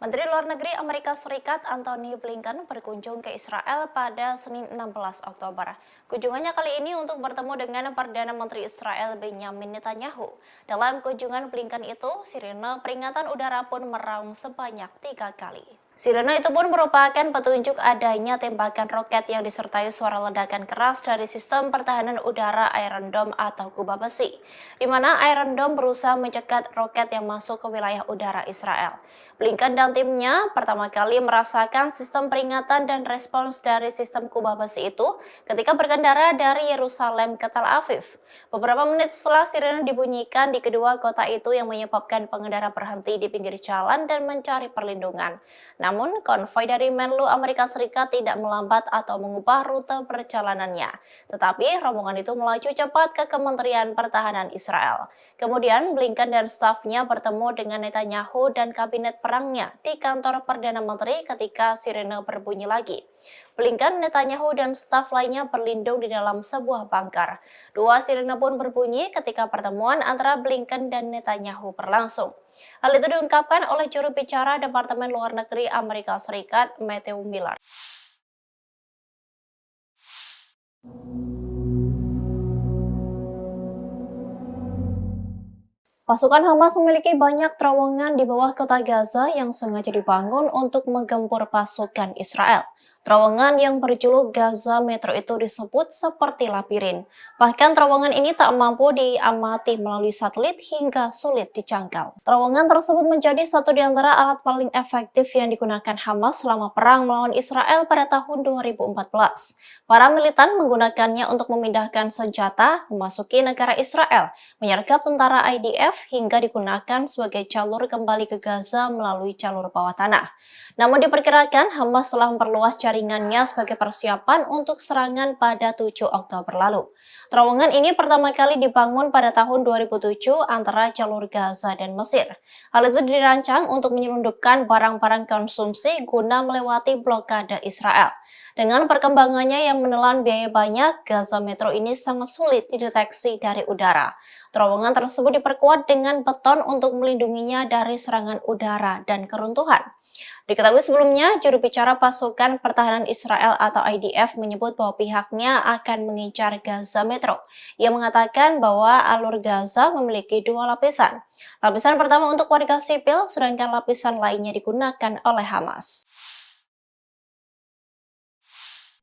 Menteri Luar Negeri Amerika Serikat Antony Blinken berkunjung ke Israel pada Senin 16 Oktober. Kunjungannya kali ini untuk bertemu dengan Perdana Menteri Israel Benjamin Netanyahu. Dalam kunjungan Blinken itu, sirene peringatan udara pun meraung sebanyak 3 kali. Sirene itu pun merupakan petunjuk adanya tembakan roket yang disertai suara ledakan keras dari sistem pertahanan udara Iron Dome atau kubah besi, di mana Iron Dome berusaha mencegat roket yang masuk ke wilayah udara Israel. Blinken dan timnya pertama kali merasakan sistem peringatan dan respons dari sistem kubah besi itu ketika berkendara dari Yerusalem ke Tel Aviv. Beberapa menit setelah sirene dibunyikan di kedua kota itu yang menyebabkan pengendara berhenti di pinggir jalan dan mencari perlindungan. Namun, konvoi dari Menlu Amerika Serikat tidak melambat atau mengubah rute perjalanannya. Tetapi, rombongan itu melaju cepat ke Kementerian Pertahanan Israel. Kemudian, Blinken dan stafnya bertemu dengan Netanyahu dan kabinet perangnya di kantor Perdana Menteri ketika sirene berbunyi lagi. Blinken, Netanyahu, dan staf lainnya berlindung di dalam sebuah bunker. Dua sirene pun berbunyi ketika pertemuan antara Blinken dan Netanyahu berlangsung. Hal itu diungkapkan oleh juru bicara Departemen Luar Negeri Amerika Serikat, Matthew Miller. Pasukan Hamas memiliki banyak terowongan di bawah kota Gaza yang sengaja dibangun untuk menggempur pasukan Israel. Terowongan yang berjuluk Gaza Metro itu disebut seperti labirin. Bahkan terowongan ini tak mampu diamati melalui satelit hingga sulit dijangkau. Terowongan tersebut menjadi satu di antara alat paling efektif yang digunakan Hamas selama perang melawan Israel pada tahun 2014. Para militan menggunakannya untuk memindahkan senjata, memasuki negara Israel, menyergap tentara IDF hingga digunakan sebagai jalur kembali ke Gaza melalui jalur bawah tanah. Namun diperkirakan Hamas telah memperluas jaringannya sebagai persiapan untuk serangan pada 7 Oktober lalu. Terowongan ini pertama kali dibangun pada tahun 2007 antara jalur Gaza dan Mesir. Hal itu dirancang untuk menyelundupkan barang-barang konsumsi guna melewati blokade Israel. Dengan perkembangannya yang menelan biaya banyak, Gaza Metro ini sangat sulit dideteksi dari udara. Terowongan tersebut diperkuat dengan beton untuk melindunginya dari serangan udara dan keruntuhan. Diketahui sebelumnya, juru bicara pasukan pertahanan Israel atau IDF menyebut bahwa pihaknya akan mengincar Gaza Metro. Ia mengatakan bahwa alur Gaza memiliki 2 lapisan. Lapisan pertama untuk warga sipil, sedangkan lapisan lainnya digunakan oleh Hamas.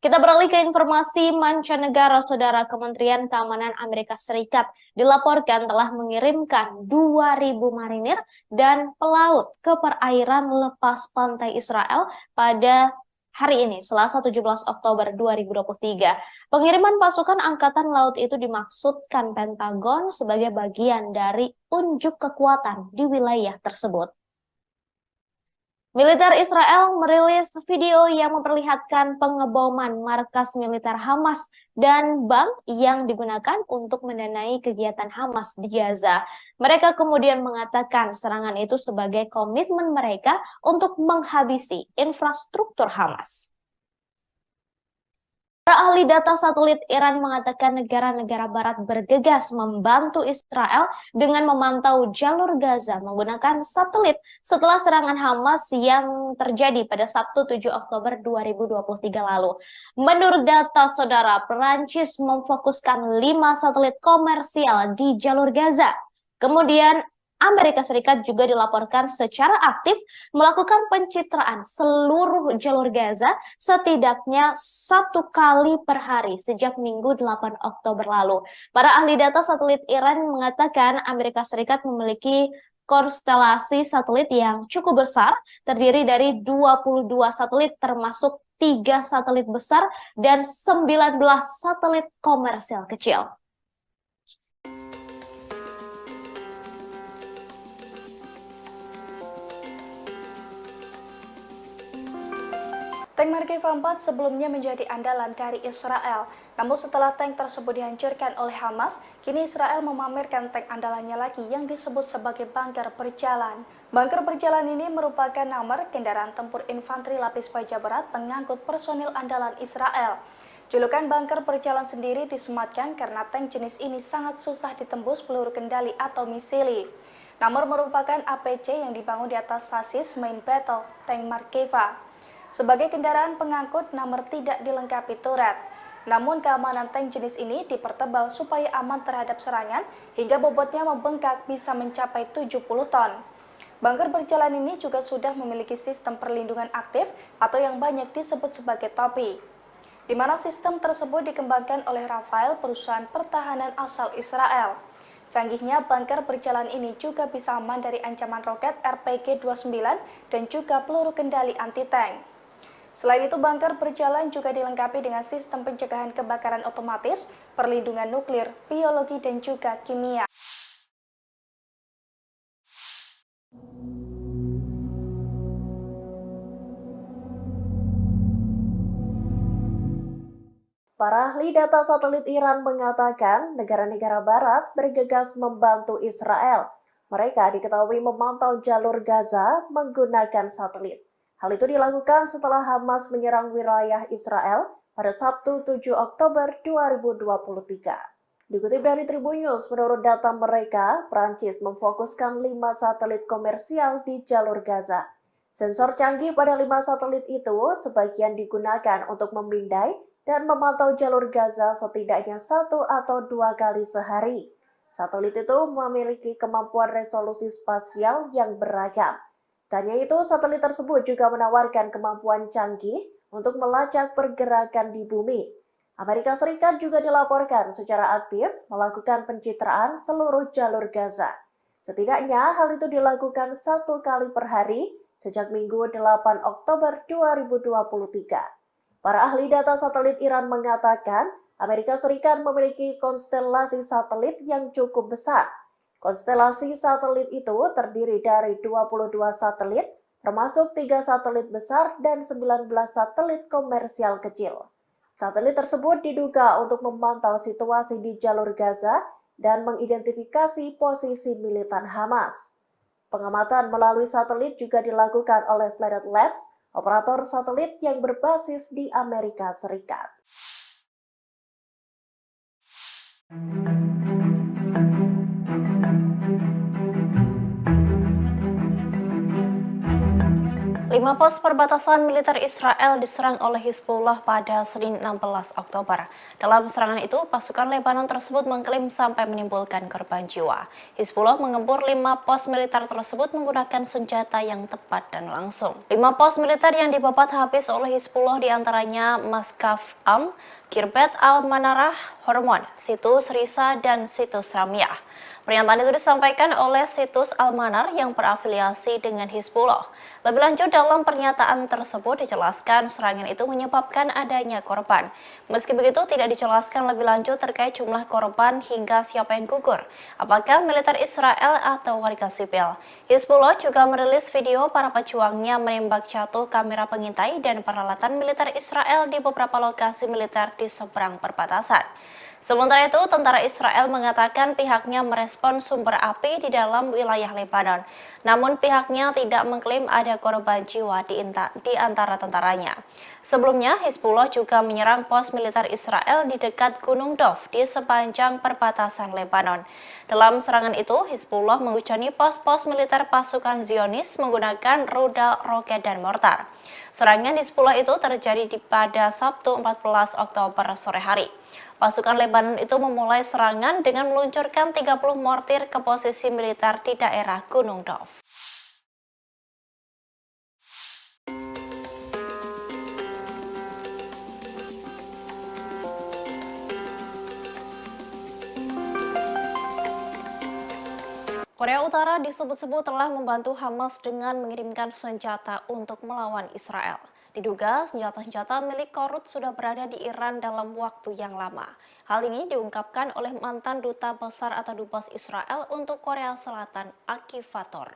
Kita beralih ke informasi mancanegara. Saudara, Kementerian Keamanan Amerika Serikat dilaporkan telah mengirimkan 2.000 marinir dan pelaut ke perairan lepas pantai Israel pada hari ini, Selasa 17 Oktober 2023. Pengiriman pasukan Angkatan Laut itu dimaksudkan Pentagon sebagai bagian dari unjuk kekuatan di wilayah tersebut. Militer Israel merilis video yang memperlihatkan pengeboman markas militer Hamas dan bank yang digunakan untuk mendanai kegiatan Hamas di Gaza. Mereka kemudian mengatakan serangan itu sebagai komitmen mereka untuk menghabisi infrastruktur Hamas. Para ahli data satelit Iran mengatakan negara-negara barat bergegas membantu Israel dengan memantau jalur Gaza menggunakan satelit setelah serangan Hamas yang terjadi pada Sabtu 7 Oktober 2023 lalu. Menurut data saudara, Perancis memfokuskan 5 satelit komersial di jalur Gaza. Kemudian Amerika Serikat juga dilaporkan secara aktif melakukan pencitraan seluruh jalur Gaza setidaknya 1 kali per hari sejak Minggu 8 Oktober lalu. Para ahli data satelit Iran mengatakan Amerika Serikat memiliki konstelasi satelit yang cukup besar, terdiri dari 22 satelit termasuk 3 satelit besar dan 19 satelit komersial kecil. Tank Markava 4 sebelumnya menjadi andalan dari Israel. Namun setelah tank tersebut dihancurkan oleh Hamas, kini Israel memamerkan tank andalannya lagi yang disebut sebagai bunker berjalan. Bunker berjalan ini merupakan nomor kendaraan tempur infanteri lapis baja berat pengangkut personil andalan Israel. Julukan bunker berjalan sendiri disematkan karena tank jenis ini sangat susah ditembus peluru kendali atau misili. Nomor merupakan APC yang dibangun di atas sasis main battle tank Markava. Sebagai kendaraan pengangkut, nomor tidak dilengkapi turret. Namun keamanan tank jenis ini dipertebal supaya aman terhadap serangan hingga bobotnya membengkak bisa mencapai 70 ton. Bunker berjalan ini juga sudah memiliki sistem perlindungan aktif atau yang banyak disebut sebagai topi, di mana sistem tersebut dikembangkan oleh Rafael, perusahaan pertahanan asal Israel. Canggihnya bunker berjalan ini juga bisa aman dari ancaman roket RPG-29 dan juga peluru kendali anti-tank. Selain itu, bunker berjalan juga dilengkapi dengan sistem pencegahan kebakaran otomatis, perlindungan nuklir, biologi, dan juga kimia. Para ahli data satelit Iran mengatakan negara-negara barat bergegas membantu Israel. Mereka diketahui memantau jalur Gaza menggunakan satelit. Hal itu dilakukan setelah Hamas menyerang wilayah Israel pada Sabtu 7 Oktober 2023. Dikutip dari Tribun News, menurut data mereka, Prancis memfokuskan 5 satelit komersial di jalur Gaza. Sensor canggih pada 5 satelit itu sebagian digunakan untuk memindai dan memantau jalur Gaza setidaknya 1 atau 2 kali sehari. Satelit itu memiliki kemampuan resolusi spasial yang beragam. Tanya itu, satelit tersebut juga menawarkan kemampuan canggih untuk melacak pergerakan di bumi. Amerika Serikat juga dilaporkan secara aktif melakukan pencitraan seluruh jalur Gaza. Setidaknya hal itu dilakukan 1 kali per hari sejak Minggu 8 Oktober 2023. Para ahli data satelit Iran mengatakan Amerika Serikat memiliki konstelasi satelit yang cukup besar. Konstelasi satelit itu terdiri dari 22 satelit, termasuk 3 satelit besar dan 19 satelit komersial kecil. Satelit tersebut diduga untuk memantau situasi di jalur Gaza dan mengidentifikasi posisi militan Hamas. Pengamatan melalui satelit juga dilakukan oleh Planet Labs, operator satelit yang berbasis di Amerika Serikat. Lima pos perbatasan militer Israel diserang oleh Hizbullah pada Senin 16 Oktober. Dalam serangan itu, pasukan Lebanon tersebut mengklaim sampai menimbulkan korban jiwa. Hizbullah mengempur 5 pos militer tersebut menggunakan senjata yang tepat dan langsung. 5 pos militer yang dibabat habis oleh Hizbullah diantaranya Maskaf Am, Kirbet Al-Manarah, Hormon, Situs Risa, dan Situs Ramyah. Pernyataan itu disampaikan oleh situs Al-Manar yang berafiliasi dengan Hizbullah. Lebih lanjut, dalam pernyataan tersebut dijelaskan serangan itu menyebabkan adanya korban. Meski begitu, tidak dijelaskan lebih lanjut terkait jumlah korban hingga siapa yang gugur, apakah militer Israel atau warga sipil. Hizbullah juga merilis video para pejuangnya menembak jatuh kamera pengintai dan peralatan militer Israel di beberapa lokasi militer di seberang perbatasan. Sementara itu, tentara Israel mengatakan pihaknya merespon sumber api di dalam wilayah Lebanon. Namun pihaknya tidak mengklaim ada korban jiwa di antara tentaranya. Sebelumnya, Hizbullah juga menyerang pos militer Israel di dekat Gunung Dov di sepanjang perbatasan Lebanon. Dalam serangan itu, Hizbullah menghujani pos-pos militer pasukan Zionis menggunakan rudal, roket, dan mortar. Serangan Hizbullah itu terjadi pada Sabtu 14 Oktober sore hari. Pasukan Lebanon itu memulai serangan dengan meluncurkan 30 mortir ke posisi militer di daerah Gunung Dov. Korea Utara disebut-sebut telah membantu Hamas dengan mengirimkan senjata untuk melawan Israel. Diduga senjata-senjata milik Korut sudah berada di Iran dalam waktu yang lama. Hal ini diungkapkan oleh mantan duta besar atau dubes Israel untuk Korea Selatan, Aktivator.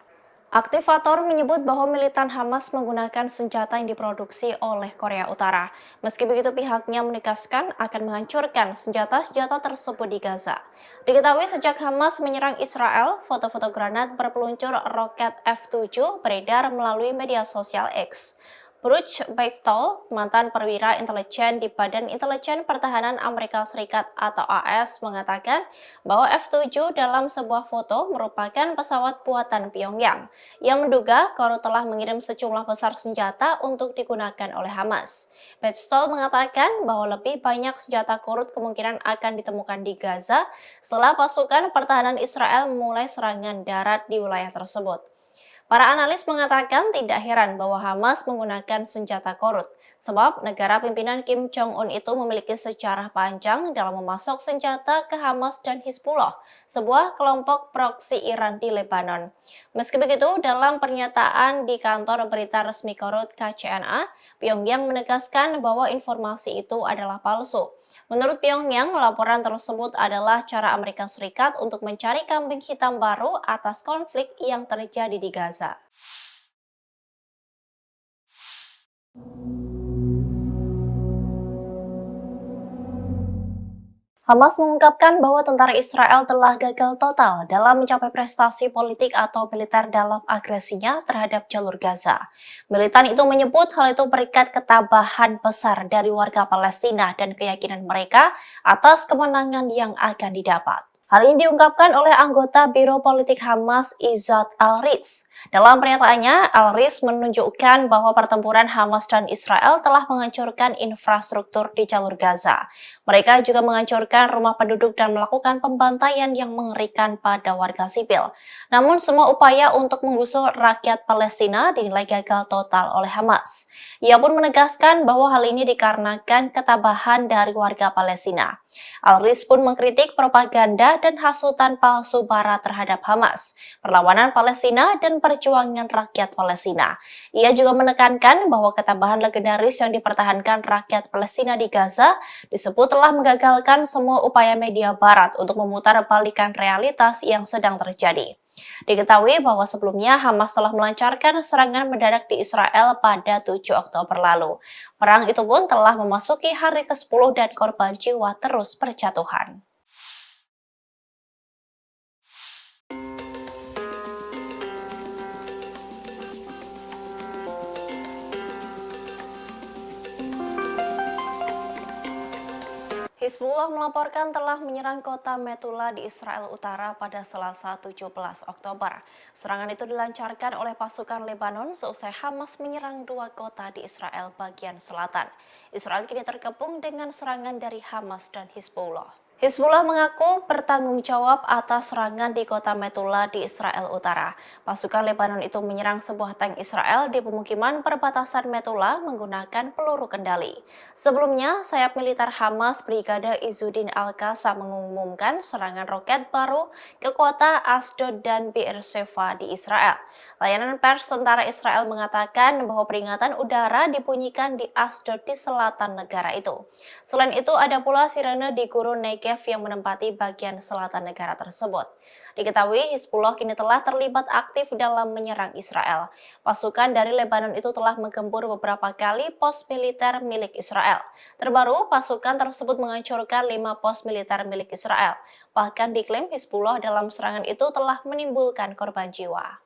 Aktivator menyebut bahwa militan Hamas menggunakan senjata yang diproduksi oleh Korea Utara. Meski begitu, pihaknya menegaskan akan menghancurkan senjata-senjata tersebut di Gaza. Diketahui sejak Hamas menyerang Israel, foto-foto granat berpeluncur roket F-7 beredar melalui media sosial X. Bruce Beitel, mantan perwira intelijen di Badan Intelijen Pertahanan Amerika Serikat atau AS, mengatakan bahwa F-7 dalam sebuah foto merupakan pesawat buatan Pyongyang yang menduga Korut telah mengirim sejumlah besar senjata untuk digunakan oleh Hamas. Beitel mengatakan bahwa lebih banyak senjata Korut kemungkinan akan ditemukan di Gaza setelah pasukan pertahanan Israel memulai serangan darat di wilayah tersebut. Para analis mengatakan tidak heran bahwa Hamas menggunakan senjata Korut, sebab negara pimpinan Kim Jong-un itu memiliki sejarah panjang dalam memasok senjata ke Hamas dan Hizbullah, sebuah kelompok proksi Iran di Lebanon. Meski begitu, dalam pernyataan di kantor berita resmi Korut KCNA, Pyongyang menegaskan bahwa informasi itu adalah palsu. Menurut Pyongyang, laporan tersebut adalah cara Amerika Serikat untuk mencari kambing hitam baru atas konflik yang terjadi di Gaza. Hamas mengungkapkan bahwa tentara Israel telah gagal total dalam mencapai prestasi politik atau militer dalam agresinya terhadap jalur Gaza. Militan itu menyebut hal itu berkat ketabahan besar dari warga Palestina dan keyakinan mereka atas kemenangan yang akan didapat. Hal ini diungkapkan oleh anggota Biro Politik Hamas Izzat Al-Riz. Dalam pernyataannya, Al-Riz menunjukkan bahwa pertempuran Hamas dan Israel telah menghancurkan infrastruktur di jalur Gaza. Mereka juga menghancurkan rumah penduduk dan melakukan pembantaian yang mengerikan pada warga sipil. Namun semua upaya untuk menggusur rakyat Palestina dinilai gagal total oleh Hamas. Ia pun menegaskan bahwa hal ini dikarenakan ketabahan dari warga Palestina. Al-Riz pun mengkritik propaganda dan hasutan palsu Barat terhadap Hamas, perlawanan Palestina, dan perjuangan rakyat Palestina. Ia juga menekankan bahwa ketabahan legendaris yang dipertahankan rakyat Palestina di Gaza disebut telah menggagalkan semua upaya media Barat untuk memutar balikan realitas yang sedang terjadi. Diketahui bahwa sebelumnya Hamas telah melancarkan serangan mendadak di Israel pada 7 Oktober lalu. Perang itu pun telah memasuki hari ke-10 dan korban jiwa terus berjatuhan. Hizbullah melaporkan telah menyerang kota Metula di Israel Utara pada Selasa 17 Oktober. Serangan itu dilancarkan oleh pasukan Lebanon seusai Hamas menyerang dua kota di Israel bagian selatan. Israel kini terkepung dengan serangan dari Hamas dan Hizbullah. Hizbullah mengaku bertanggung jawab atas serangan di kota Metula di Israel Utara. Pasukan Lebanon itu menyerang sebuah tank Israel di pemukiman perbatasan Metula menggunakan peluru kendali. Sebelumnya, sayap militer Hamas Brigade Izzuddin Al-Qassam mengumumkan serangan roket baru ke kota Asdod dan Beersheva di Israel. Layanan pers tentara Israel mengatakan bahwa peringatan udara dibunyikan di Asdod di selatan negara itu. Selain itu, ada pula sirene di gurun Negev yang menempati bagian selatan negara tersebut. Diketahui Hizbullah kini telah terlibat aktif dalam menyerang Israel. Pasukan dari Lebanon itu telah menggempur beberapa kali pos militer milik Israel. Terbaru, pasukan tersebut menghancurkan 5 pos militer milik Israel. Bahkan diklaim Hizbullah dalam serangan itu telah menimbulkan korban jiwa.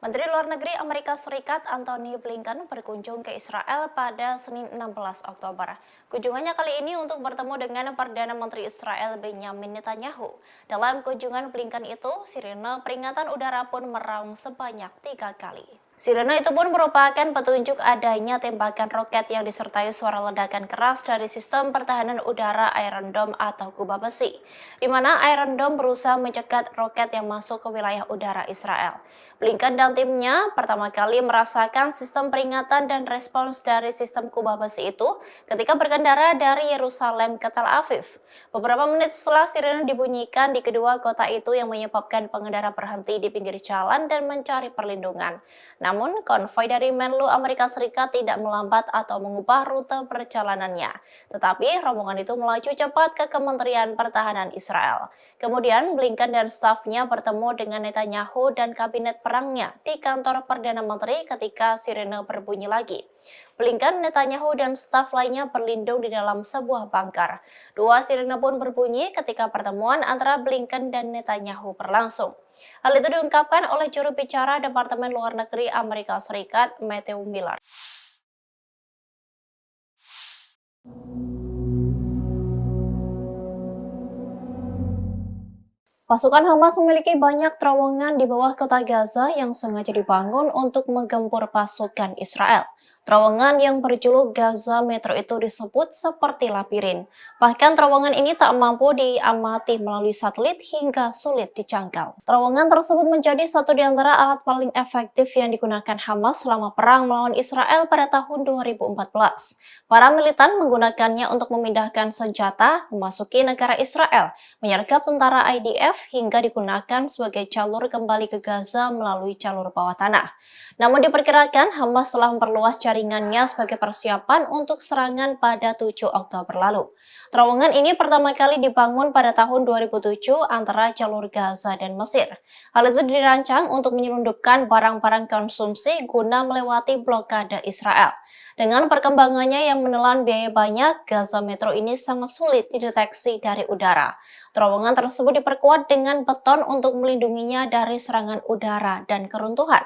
Menteri Luar Negeri Amerika Serikat Antony Blinken berkunjung ke Israel pada Senin 16 Oktober. Kunjungannya kali ini untuk bertemu dengan Perdana Menteri Israel Benjamin Netanyahu. Dalam kunjungan Blinken itu, sirene peringatan udara pun meraung sebanyak 3 kali. Sirene itu pun merupakan petunjuk adanya tembakan roket yang disertai suara ledakan keras dari sistem pertahanan udara Iron Dome atau kubah besi, di mana Iron Dome berusaha mencegat roket yang masuk ke wilayah udara Israel. Blinken dan timnya pertama kali merasakan sistem peringatan dan respons dari sistem kubah besi itu ketika berkendara dari Yerusalem ke Tel Aviv. Beberapa menit setelah sirene dibunyikan di kedua kota itu yang menyebabkan pengendara berhenti di pinggir jalan dan mencari perlindungan. Namun, konvoi dari Menlu Amerika Serikat tidak melambat atau mengubah rute perjalanannya. Tetapi, rombongan itu melaju cepat ke Kementerian Pertahanan Israel. Kemudian, Blinken dan stafnya bertemu dengan Netanyahu dan kabinet perangnya di kantor Perdana Menteri ketika sirene berbunyi lagi. Blinken, Netanyahu, dan staf lainnya berlindung di dalam sebuah bunker. 2 sirene pun berbunyi ketika pertemuan antara Blinken dan Netanyahu berlangsung. Hal itu diungkapkan oleh juru bicara Departemen Luar Negeri Amerika Serikat, Matthew Miller. Pasukan Hamas memiliki banyak terowongan di bawah kota Gaza yang sengaja dibangun untuk menggempur pasukan Israel. Terowongan yang berjuluk Gaza Metro itu disebut seperti labirin. Bahkan terowongan ini tak mampu diamati melalui satelit hingga sulit dijangkau. Terowongan tersebut menjadi satu di antara alat paling efektif yang digunakan Hamas selama perang melawan Israel pada tahun 2014. Para militan menggunakannya untuk memindahkan senjata, memasuki negara Israel, menyergap tentara IDF hingga digunakan sebagai jalur kembali ke Gaza melalui jalur bawah tanah. Namun diperkirakan Hamas telah memperluas jaringannya sebagai persiapan untuk serangan pada 7 Oktober lalu. Terowongan ini pertama kali dibangun pada tahun 2007 antara jalur Gaza dan Mesir. Hal itu dirancang untuk menyelundupkan barang-barang konsumsi guna melewati blokade Israel. Dengan perkembangannya yang menelan biaya banyak, Gaza Metro ini sangat sulit dideteksi dari udara. Terowongan tersebut diperkuat dengan beton untuk melindunginya dari serangan udara dan keruntuhan.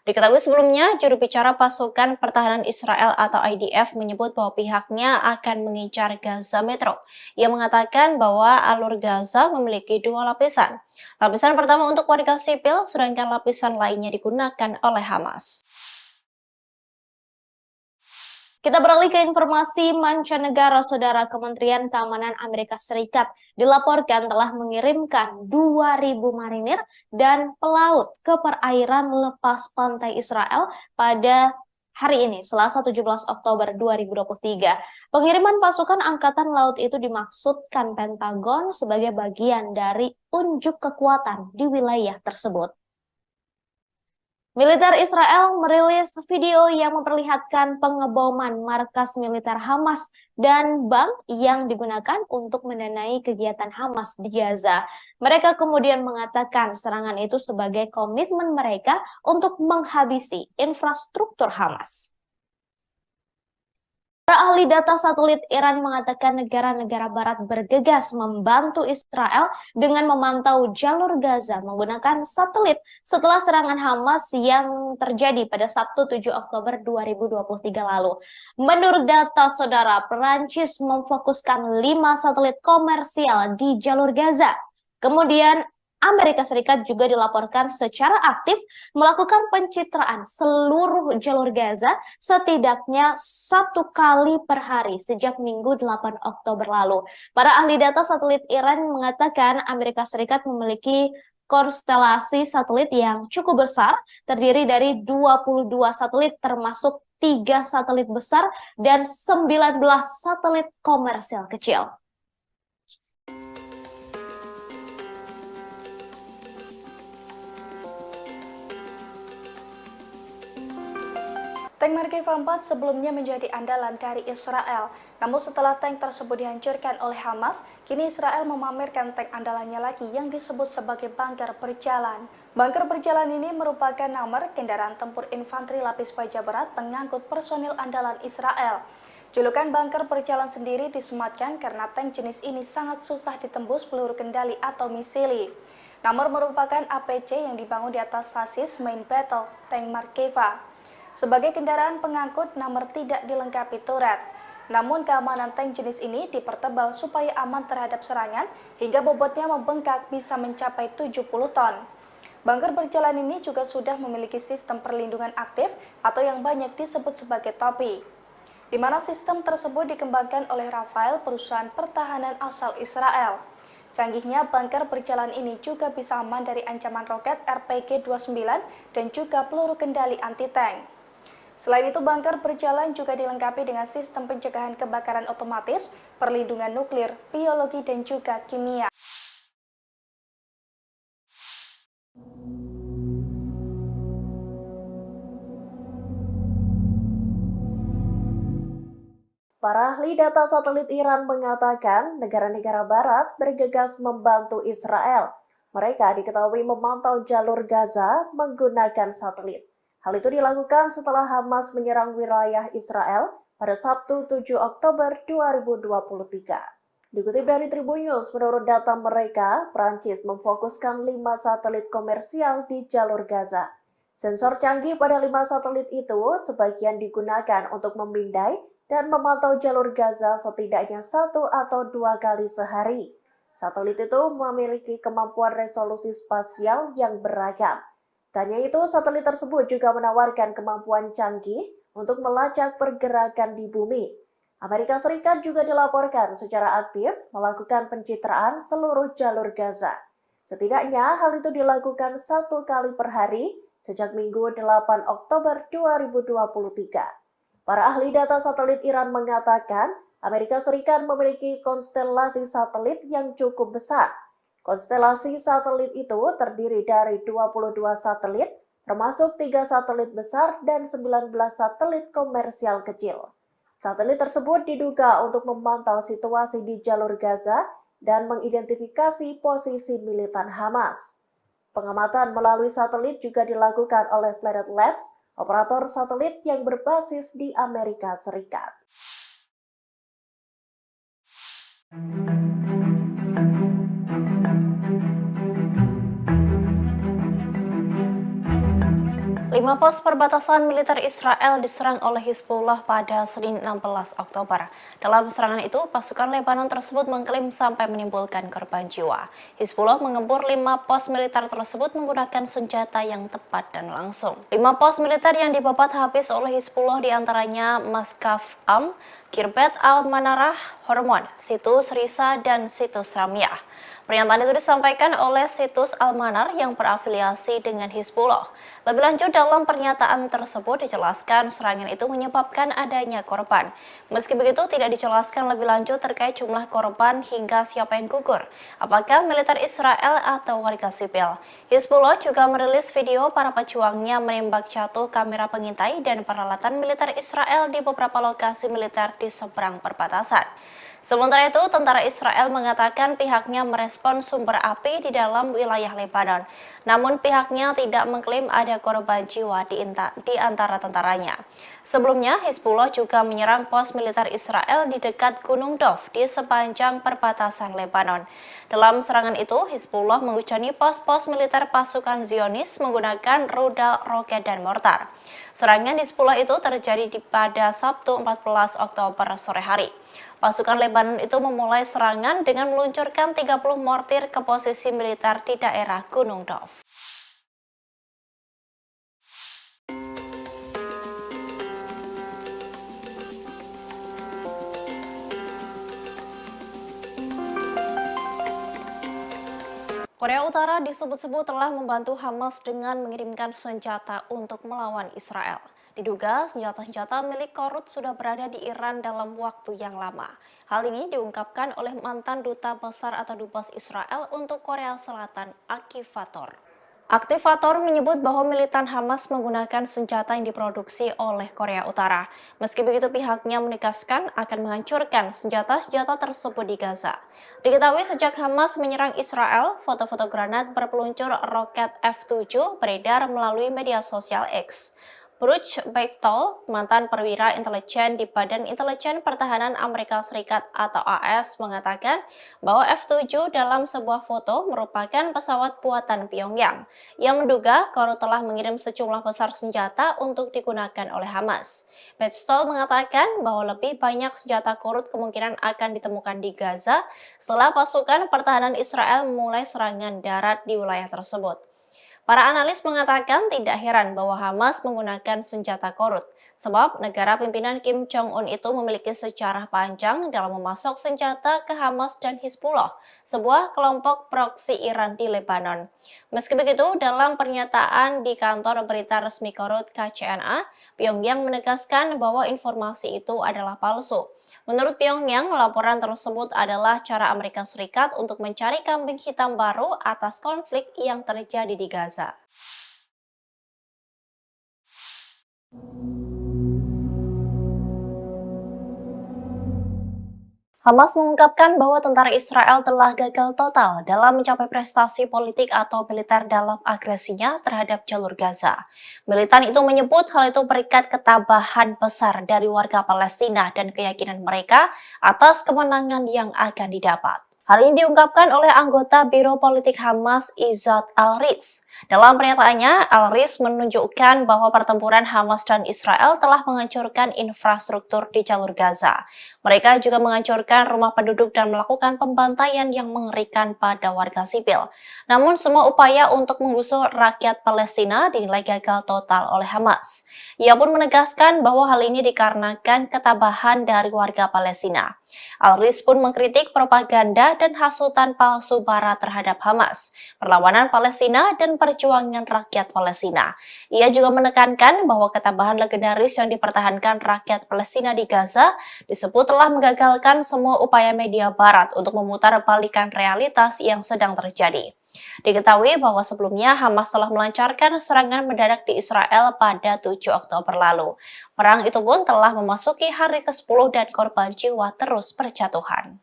Diketahui sebelumnya, juru bicara pasukan pertahanan Israel atau IDF menyebut bahwa pihaknya akan mengincar Gaza Metro. Ia mengatakan bahwa alur Gaza memiliki 2 lapisan. Lapisan pertama untuk warga sipil, sedangkan lapisan lainnya digunakan oleh Hamas. Kita beralih ke informasi mancanegara. Saudara, Kementerian Keamanan Amerika Serikat dilaporkan telah mengirimkan 2.000 marinir dan pelaut ke perairan lepas pantai Israel pada hari ini, Selasa 17 Oktober 2023. Pengiriman pasukan Angkatan Laut itu dimaksudkan Pentagon sebagai bagian dari unjuk kekuatan di wilayah tersebut. Militer Israel merilis video yang memperlihatkan pengeboman markas militer Hamas dan bank yang digunakan untuk mendanai kegiatan Hamas di Gaza. Mereka kemudian mengatakan serangan itu sebagai komitmen mereka untuk menghabisi infrastruktur Hamas. Para ahli data satelit Iran mengatakan negara-negara barat bergegas membantu Israel dengan memantau jalur Gaza menggunakan satelit setelah serangan Hamas yang terjadi pada Sabtu 7 Oktober 2023 lalu. Menurut data saudara, Perancis memfokuskan 5 satelit komersial di jalur Gaza. Kemudian Amerika Serikat juga dilaporkan secara aktif melakukan pencitraan seluruh jalur Gaza setidaknya 1 kali per hari sejak Minggu 8 Oktober lalu. Para ahli data satelit Iran mengatakan Amerika Serikat memiliki konstelasi satelit yang cukup besar, terdiri dari 22 satelit termasuk 3 satelit besar dan 19 satelit komersial kecil. Tank Merkava 4 sebelumnya menjadi andalan dari Israel. Namun setelah tank tersebut dihancurkan oleh Hamas, kini Israel memamerkan tank andalannya lagi yang disebut sebagai bunker berjalan. Bunker berjalan ini merupakan nomor kendaraan tempur infanteri lapis baja berat pengangkut personil andalan Israel. Julukan bunker berjalan sendiri disematkan karena tank jenis ini sangat susah ditembus peluru kendali atau misili. Nomor merupakan APC yang dibangun di atas sasis main battle tank Merkava. Sebagai kendaraan pengangkut, nomor tidak dilengkapi turret. Namun keamanan tank jenis ini dipertebal supaya aman terhadap serangan hingga bobotnya membengkak bisa mencapai 70 ton. Bunker berjalan ini juga sudah memiliki sistem perlindungan aktif atau yang banyak disebut sebagai topi, di mana sistem tersebut dikembangkan oleh Rafael, perusahaan pertahanan asal Israel. Canggihnya bunker berjalan ini juga bisa aman dari ancaman roket RPG-29 dan juga peluru kendali anti-tank. Selain itu, bunker berjalan juga dilengkapi dengan sistem pencegahan kebakaran otomatis, perlindungan nuklir, biologi, dan juga kimia. Para ahli data satelit Iran mengatakan negara-negara barat bergegas membantu Israel. Mereka diketahui memantau jalur Gaza menggunakan satelit. Hal itu dilakukan setelah Hamas menyerang wilayah Israel pada Sabtu 7 Oktober 2023. Dikutip dari Tribun News, menurut data mereka, Prancis memfokuskan 5 satelit komersial di jalur Gaza. Sensor canggih pada 5 satelit itu sebagian digunakan untuk memindai dan memantau jalur Gaza setidaknya 1 atau 2 kali sehari. Satelit itu memiliki kemampuan resolusi spasial yang beragam. Tanya itu, satelit tersebut juga menawarkan kemampuan canggih untuk melacak pergerakan di bumi. Amerika Serikat juga dilaporkan secara aktif melakukan pencitraan seluruh jalur Gaza. Setidaknya hal itu dilakukan 1 kali per hari sejak Minggu 8 Oktober 2023. Para ahli data satelit Iran mengatakan Amerika Serikat memiliki konstelasi satelit yang cukup besar. Konstelasi satelit itu terdiri dari 22 satelit, termasuk 3 satelit besar dan 19 satelit komersial kecil. Satelit tersebut diduga untuk memantau situasi di jalur Gaza dan mengidentifikasi posisi militan Hamas. Pengamatan melalui satelit juga dilakukan oleh Planet Labs, operator satelit yang berbasis di Amerika Serikat. Lima pos perbatasan militer Israel diserang oleh Hizbullah pada Senin 16 Oktober. Dalam serangan itu, pasukan Lebanon tersebut mengklaim sampai menimbulkan korban jiwa. Hizbullah mengempur 5 pos militer tersebut menggunakan senjata yang tepat dan langsung. 5 pos militer yang dibabat habis oleh Hizbullah diantaranya Maskaf Am, Kirbet Al-Manarah, Hormon, Situs Risa, dan Situs Ramiah. Pernyataan itu disampaikan oleh Situs Al-Manar yang berafiliasi dengan Hizbullah. Lebih lanjut, dalam pernyataan tersebut dijelaskan serangan itu menyebabkan adanya korban. Meski begitu, tidak dijelaskan lebih lanjut terkait jumlah korban hingga siapa yang gugur, apakah militer Israel atau warga sipil. Hizbullah juga merilis video para pejuangnya menembak jatuh kamera pengintai dan peralatan militer Israel di beberapa lokasi militer di seberang perbatasan. Sementara itu, tentara Israel mengatakan pihaknya merespon sumber api di dalam wilayah Lebanon. Namun pihaknya tidak mengklaim ada korban jiwa di antara tentaranya. Sebelumnya, Hizbullah juga menyerang pos militer Israel di dekat Gunung Dov di sepanjang perbatasan Lebanon. Dalam serangan itu, Hizbullah mengucani pos-pos militer pasukan Zionis menggunakan rudal, roket, dan mortar. Serangan Hizbullah itu terjadi pada Sabtu 14 Oktober sore hari. Pasukan Lebanon itu memulai serangan dengan meluncurkan 30 mortir ke posisi militer di daerah Gunung Dov. Korea Utara disebut-sebut telah membantu Hamas dengan mengirimkan senjata untuk melawan Israel. Diduga senjata-senjata milik Korut sudah berada di Iran dalam waktu yang lama. Hal ini diungkapkan oleh mantan duta besar atau dubes Israel untuk Korea Selatan, Akivator. Aktivator menyebut bahwa militan Hamas menggunakan senjata yang diproduksi oleh Korea Utara. Meski begitu, pihaknya menegaskan akan menghancurkan senjata-senjata tersebut di Gaza. Diketahui sejak Hamas menyerang Israel, foto-foto granat berpeluncur roket F-7 beredar melalui media sosial X. Bruce Bechtel, mantan perwira intelijen di Badan Intelijen Pertahanan Amerika Serikat atau AS, mengatakan bahwa F-7 dalam sebuah foto merupakan pesawat buatan Pyongyang yang menduga Korut telah mengirim sejumlah besar senjata untuk digunakan oleh Hamas. Bechtel mengatakan bahwa lebih banyak senjata Korut kemungkinan akan ditemukan di Gaza setelah pasukan pertahanan Israel memulai serangan darat di wilayah tersebut. Para analis mengatakan tidak heran bahwa Hamas menggunakan senjata Korut, sebab negara pimpinan Kim Jong-un itu memiliki sejarah panjang dalam memasok senjata ke Hamas dan Hizbullah, sebuah kelompok proksi Iran di Lebanon. Meski begitu, dalam pernyataan di kantor berita resmi Korut KCNA, Pyongyang menegaskan bahwa informasi itu adalah palsu. Menurut Pyongyang, laporan tersebut adalah cara Amerika Serikat untuk mencari kambing hitam baru atas konflik yang terjadi di Gaza. Hamas mengungkapkan bahwa tentara Israel telah gagal total dalam mencapai prestasi politik atau militer dalam agresinya terhadap jalur Gaza. Militan itu menyebut hal itu berikat ketabahan besar dari warga Palestina dan keyakinan mereka atas kemenangan yang akan didapat. Hal ini diungkapkan oleh anggota Biro Politik Hamas Izzat Al-Riz. Dalam pernyataannya, Al-Riz menunjukkan bahwa pertempuran Hamas dan Israel telah menghancurkan infrastruktur di jalur Gaza. Mereka juga menghancurkan rumah penduduk dan melakukan pembantaian yang mengerikan pada warga sipil. Namun semua upaya untuk menggusur rakyat Palestina dinilai gagal total oleh Hamas. Ia pun menegaskan bahwa hal ini dikarenakan ketabahan dari warga Palestina. Al-Riz pun mengkritik propaganda dan hasutan palsu Barat terhadap Hamas, perlawanan Palestina, dan perjuangan rakyat Palestina. Ia juga menekankan bahwa ketabahan legendaris yang dipertahankan rakyat Palestina di Gaza disebut telah menggagalkan semua upaya media Barat untuk memutarbalikkan realitas yang sedang terjadi. Diketahui bahwa sebelumnya Hamas telah melancarkan serangan mendadak di Israel pada 7 Oktober lalu. Perang itu pun telah memasuki hari ke-10 dan korban jiwa terus berjatuhan.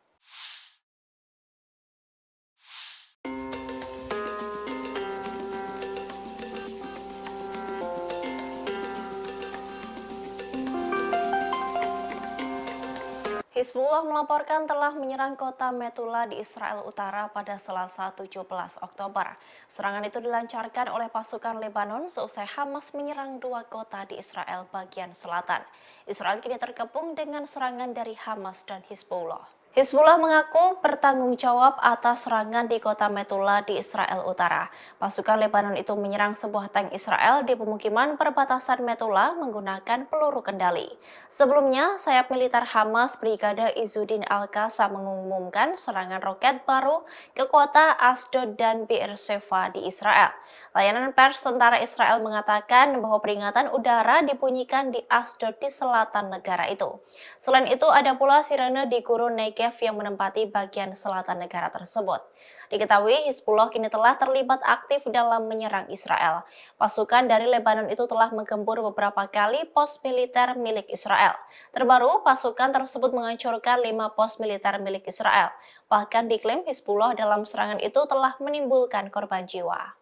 Hizbullah melaporkan telah menyerang kota Metula di Israel Utara pada Selasa 17 Oktober. Serangan itu dilancarkan oleh pasukan Lebanon seusai Hamas menyerang 2 kota di Israel bagian selatan. Israel kini terkepung dengan serangan dari Hamas dan Hizbullah. Hizbullah mengaku bertanggung jawab atas serangan di kota Metula di Israel Utara. Pasukan Lebanon itu menyerang sebuah tank Israel di pemukiman perbatasan Metula menggunakan peluru kendali. Sebelumnya, sayap militer Hamas Brigade Izzuddin Al-Qassam mengumumkan serangan roket baru ke kota Asdod dan Be'er Sheva di Israel. Layanan pers tentara Israel mengatakan bahwa peringatan udara dibunyikan di Asdod di selatan negara itu. Selain itu, ada pula sirene di gurun Negev yang menempati bagian selatan negara tersebut. Diketahui Hizbullah kini telah terlibat aktif dalam menyerang Israel. Pasukan dari Lebanon itu telah menggempur beberapa kali pos militer milik Israel. Terbaru, pasukan tersebut menghancurkan 5 pos militer milik Israel. Bahkan diklaim Hizbullah dalam serangan itu telah menimbulkan korban jiwa.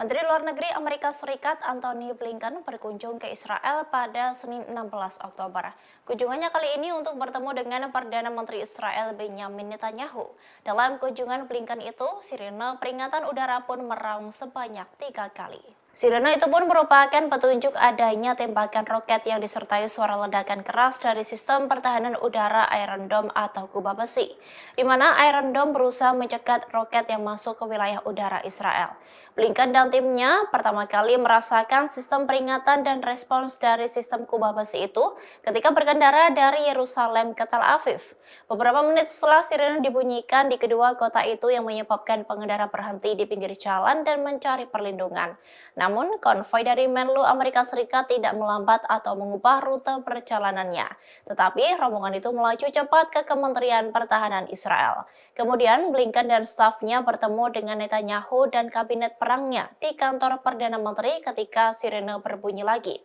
Menteri Luar Negeri Amerika Serikat Antony Blinken berkunjung ke Israel pada Senin 16 Oktober. Kunjungannya kali ini untuk bertemu dengan Perdana Menteri Israel Benjamin Netanyahu. Dalam kunjungan Blinken itu, sirene peringatan udara pun meraung sebanyak 3 kali. Sirene itu pun merupakan petunjuk adanya tembakan roket yang disertai suara ledakan keras dari sistem pertahanan udara Iron Dome atau kubah besi, di mana Iron Dome berusaha mencegat roket yang masuk ke wilayah udara Israel. Blinken dan timnya pertama kali merasakan sistem peringatan dan respons dari sistem kubah besi itu ketika berkendara dari Yerusalem ke Tel Aviv. Beberapa menit setelah sirene dibunyikan di kedua kota itu yang menyebabkan pengendara berhenti di pinggir jalan dan mencari perlindungan. Namun, konvoi dari Menlu Amerika Serikat tidak melambat atau mengubah rute perjalanannya. Tetapi, rombongan itu melaju cepat ke Kementerian Pertahanan Israel. Kemudian, Blinken dan stafnya bertemu dengan Netanyahu dan kabinet perangnya di kantor Perdana Menteri ketika sirene berbunyi lagi.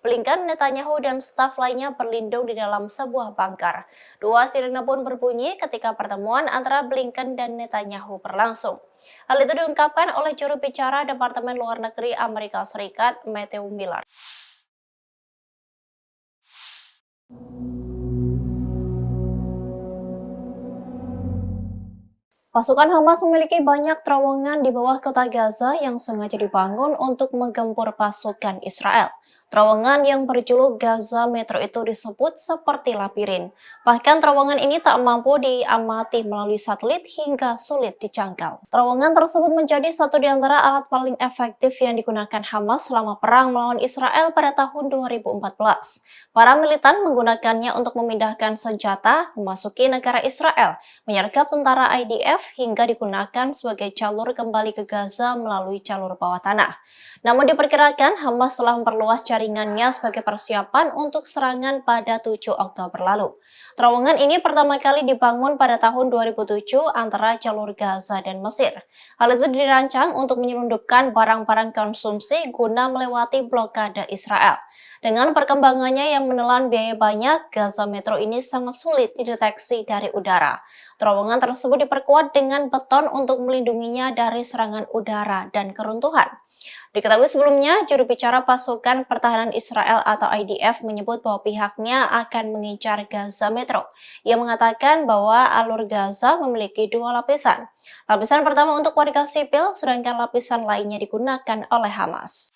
Blinken, Netanyahu, dan staf lainnya berlindung di dalam sebuah bunker. Dua sirene pun berbunyi ketika pertemuan antara Blinken dan Netanyahu berlangsung. Hal itu diungkapkan oleh juru bicara Departemen Luar Negeri Amerika Serikat, Matthew Miller. Pasukan Hamas memiliki banyak terowongan di bawah kota Gaza yang sengaja dibangun untuk menggempur pasukan Israel. Terowongan yang berjuluk Gaza Metro itu disebut seperti labirin. Bahkan terowongan ini tak mampu diamati melalui satelit hingga sulit dijangkau. Terowongan tersebut menjadi satu di antara alat paling efektif yang digunakan Hamas selama perang melawan Israel pada tahun 2014. Para militan menggunakannya untuk memindahkan senjata, memasuki negara Israel, menyergap tentara IDF hingga digunakan sebagai jalur kembali ke Gaza melalui jalur bawah tanah. Namun diperkirakan Hamas telah memperluas jaringannya sebagai persiapan untuk serangan pada 7 Oktober lalu. Terowongan ini pertama kali dibangun pada tahun 2007 antara jalur Gaza dan Mesir. Hal itu dirancang untuk menyelundupkan barang-barang konsumsi guna melewati blokade Israel. Dengan perkembangannya yang menelan biaya banyak, Gaza Metro ini sangat sulit dideteksi dari udara. Terowongan tersebut diperkuat dengan beton untuk melindunginya dari serangan udara dan keruntuhan. Diketahui sebelumnya, juru bicara pasukan pertahanan Israel atau IDF menyebut bahwa pihaknya akan mengincar Gaza Metro. Ia mengatakan bahwa alur Gaza memiliki 2 lapisan. Lapisan pertama untuk warga sipil, sedangkan lapisan lainnya digunakan oleh Hamas.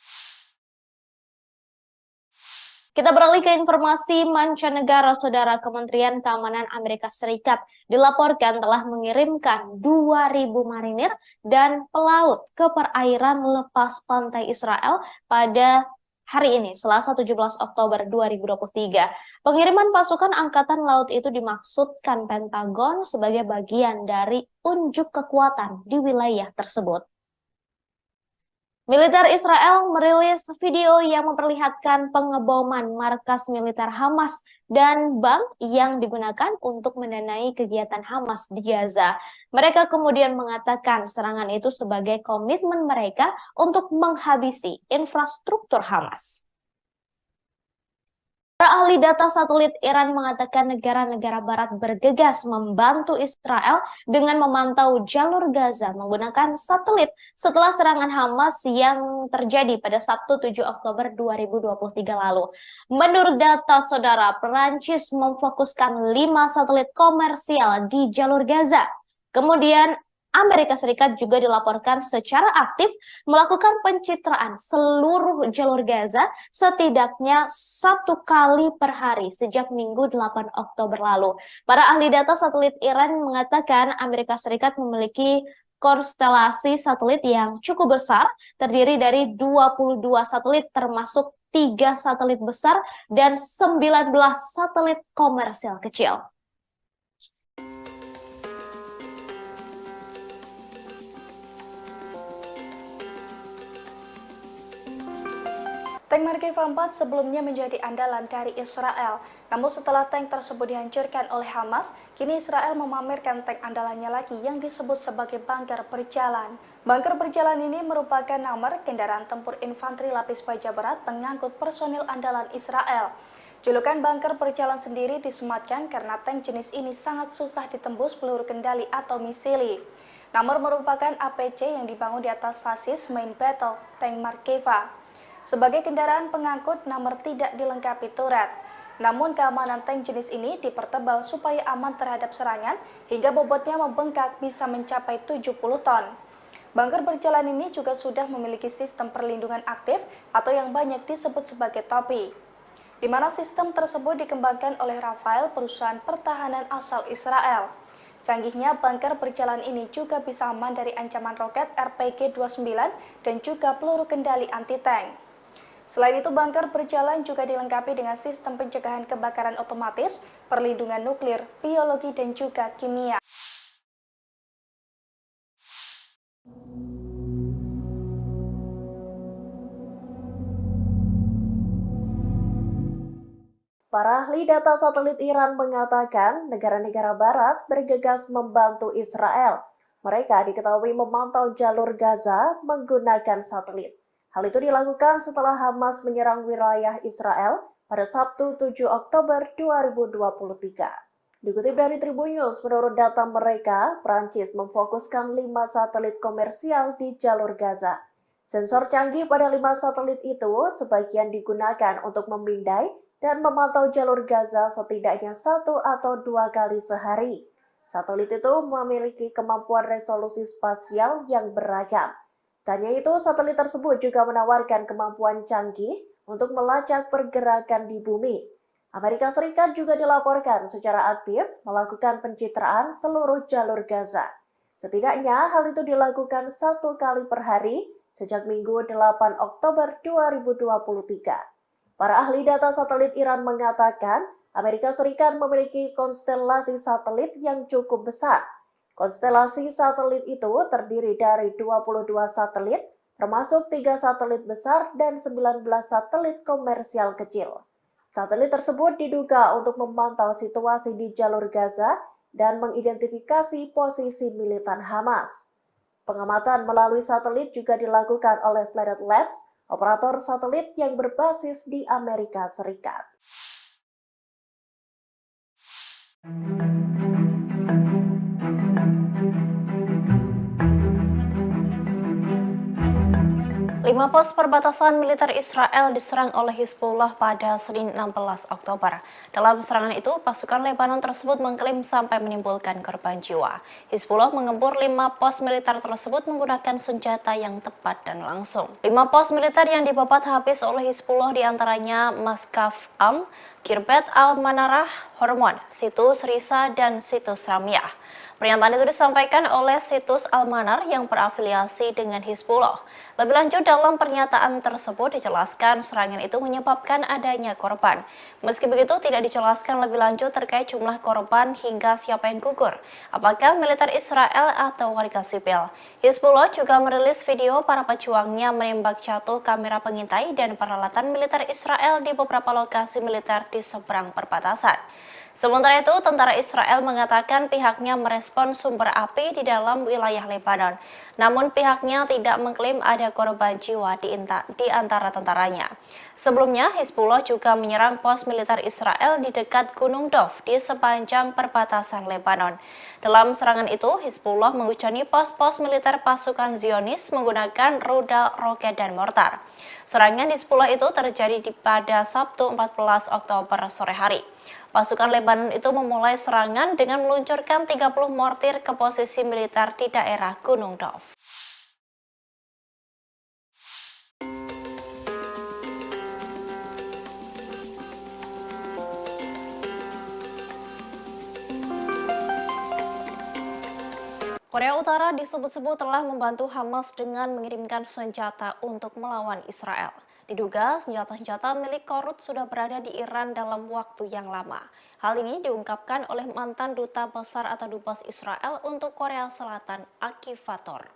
Kita beralih ke informasi mancanegara. Saudara, Kementerian Keamanan Amerika Serikat dilaporkan telah mengirimkan 2.000 marinir dan pelaut ke perairan lepas pantai Israel pada hari ini, Selasa 17 Oktober 2023. Pengiriman pasukan Angkatan Laut itu dimaksudkan Pentagon sebagai bagian dari unjuk kekuatan di wilayah tersebut. Militer Israel merilis video yang memperlihatkan pengeboman markas militer Hamas dan bank yang digunakan untuk mendanai kegiatan Hamas di Gaza. Mereka kemudian mengatakan serangan itu sebagai komitmen mereka untuk menghabisi infrastruktur Hamas. Para ahli data satelit Iran mengatakan negara-negara barat bergegas membantu Israel dengan memantau jalur Gaza menggunakan satelit setelah serangan Hamas yang terjadi pada Sabtu 7 Oktober 2023 lalu. Menurut data saudara, Perancis memfokuskan 5 satelit komersial di jalur Gaza. Kemudian Amerika Serikat juga dilaporkan secara aktif melakukan pencitraan seluruh jalur Gaza setidaknya 1 kali per hari sejak Minggu 8 Oktober lalu. Para ahli data satelit Iran mengatakan Amerika Serikat memiliki konstelasi satelit yang cukup besar, terdiri dari 22 satelit termasuk 3 satelit besar dan 19 satelit komersial kecil. Tank Mark 4 sebelumnya menjadi andalan dari Israel. Namun setelah tank tersebut dihancurkan oleh Hamas, kini Israel memamerkan tank andalannya lagi yang disebut sebagai bunker berjalan. Bunker berjalan ini merupakan nomor kendaraan tempur infanteri lapis baja berat pengangkut personil andalan Israel. Julukan bunker berjalan sendiri disematkan karena tank jenis ini sangat susah ditembus peluru kendali atau misili. Namor merupakan APC yang dibangun di atas sasis main battle tank Markeva. Sebagai kendaraan pengangkut, Namor tidak dilengkapi turret. Namun keamanan tank jenis ini dipertebal supaya aman terhadap serangan hingga bobotnya membengkak bisa mencapai 70 ton. Bunker berjalan ini juga sudah memiliki sistem perlindungan aktif atau yang banyak disebut sebagai topi, di mana sistem tersebut dikembangkan oleh Rafael, perusahaan pertahanan asal Israel. Canggihnya bunker berjalan ini juga bisa aman dari ancaman roket RPG-29 dan juga peluru kendali anti-tank. Selain itu, bunker berjalan juga dilengkapi dengan sistem pencegahan kebakaran otomatis, perlindungan nuklir, biologi, dan juga kimia. Para ahli data satelit Iran mengatakan negara-negara barat bergegas membantu Israel. Mereka diketahui memantau jalur Gaza menggunakan satelit. Hal itu dilakukan setelah Hamas menyerang wilayah Israel pada Sabtu 7 Oktober 2023. Dikutip dari Tribun News, menurut data mereka, Prancis memfokuskan 5 satelit komersial di jalur Gaza. Sensor canggih pada 5 satelit itu sebagian digunakan untuk memindai dan memantau jalur Gaza setidaknya 1 atau 2 kali sehari. Satelit itu memiliki kemampuan resolusi spasial yang beragam. Tanya itu, satelit tersebut juga menawarkan kemampuan canggih untuk melacak pergerakan di bumi. Amerika Serikat juga dilaporkan secara aktif melakukan pencitraan seluruh jalur Gaza. Setidaknya hal itu dilakukan 1 kali per hari sejak Minggu 8 Oktober 2023. Para ahli data satelit Iran mengatakan Amerika Serikat memiliki konstelasi satelit yang cukup besar. Konstelasi satelit itu terdiri dari 22 satelit, termasuk 3 satelit besar dan 19 satelit komersial kecil. Satelit tersebut diduga untuk memantau situasi di jalur Gaza dan mengidentifikasi posisi militan Hamas. Pengamatan melalui satelit juga dilakukan oleh Planet Labs, operator satelit yang berbasis di Amerika Serikat. Lima pos perbatasan militer Israel diserang oleh Hizbullah pada Senin 16 Oktober. Dalam serangan itu, pasukan Lebanon tersebut mengklaim sampai menimbulkan korban jiwa. Hizbullah mengembur 5 pos militer tersebut menggunakan senjata yang tepat dan langsung. 5 pos militer yang dibabat habis oleh Hizbullah diantaranya Maskaf Am, Kirbet Al-Manarah, Hormon, Situs Risa, dan Situs Ramyah. Pernyataan itu disampaikan oleh Situs Al-Manar yang berafiliasi dengan Hizbullah. Lebih lanjut, dalam pernyataan tersebut dijelaskan serangan itu menyebabkan adanya korban. Meski begitu, tidak dijelaskan lebih lanjut terkait jumlah korban hingga siapa yang gugur, apakah militer Israel atau warga sipil. Hizbullah juga merilis video para pejuangnya menembak jatuh kamera pengintai dan peralatan militer Israel di beberapa lokasi militer di seberang perbatasan. Sementara itu, tentara Israel mengatakan pihaknya merespon sumber api di dalam wilayah Lebanon. Namun pihaknya tidak mengklaim ada korban jiwa di antara tentaranya. Sebelumnya, Hizbullah juga menyerang pos militer Israel di dekat Gunung Dov di sepanjang perbatasan Lebanon. Dalam serangan itu, Hizbullah menghujani pos-pos militer pasukan Zionis menggunakan rudal, roket, dan mortar. Serangan Hizbullah itu terjadi pada Sabtu 14 Oktober sore hari. Pasukan Lebanon itu memulai serangan dengan meluncurkan 30 mortir ke posisi militer di daerah Gunung Dov. Korea Utara disebut-sebut telah membantu Hamas dengan mengirimkan senjata untuk melawan Israel. Diduga senjata-senjata milik Korut sudah berada di Iran dalam waktu yang lama. Hal ini diungkapkan oleh mantan duta besar atau dubes Israel untuk Korea Selatan, Aktivator.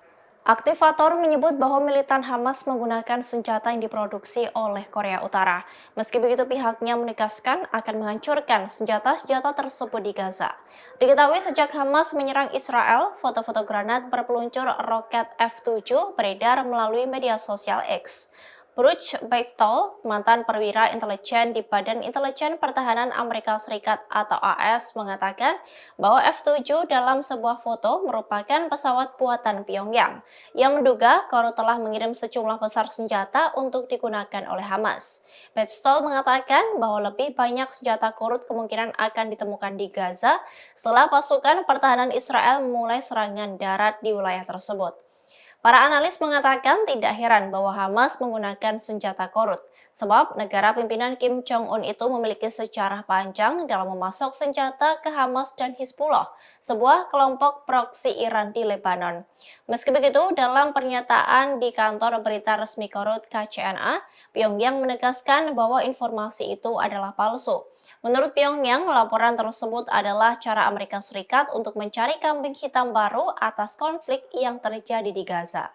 Aktivator menyebut bahwa militan Hamas menggunakan senjata yang diproduksi oleh Korea Utara. Meski begitu, pihaknya menegaskan akan menghancurkan senjata-senjata tersebut di Gaza. Diketahui sejak Hamas menyerang Israel, foto-foto granat berpeluncur roket F-7 beredar melalui media sosial X. Bruce Bechtel, mantan perwira intelijen di Badan Intelijen Pertahanan Amerika Serikat atau AS, mengatakan bahwa F-7 dalam sebuah foto merupakan pesawat buatan Pyongyang yang menduga Korut telah mengirim sejumlah besar senjata untuk digunakan oleh Hamas. Bechtel mengatakan bahwa lebih banyak senjata Korut kemungkinan akan ditemukan di Gaza setelah pasukan pertahanan Israel memulai serangan darat di wilayah tersebut. Para analis mengatakan tidak heran bahwa Hamas menggunakan senjata Korut, sebab negara pimpinan Kim Jong-un itu memiliki sejarah panjang dalam memasok senjata ke Hamas dan Hizbullah, sebuah kelompok proksi Iran di Lebanon. Meski begitu, dalam pernyataan di kantor berita resmi Korut KCNA, Pyongyang menegaskan bahwa informasi itu adalah palsu. Menurut Pyongyang, laporan tersebut adalah cara Amerika Serikat untuk mencari kambing hitam baru atas konflik yang terjadi di Gaza.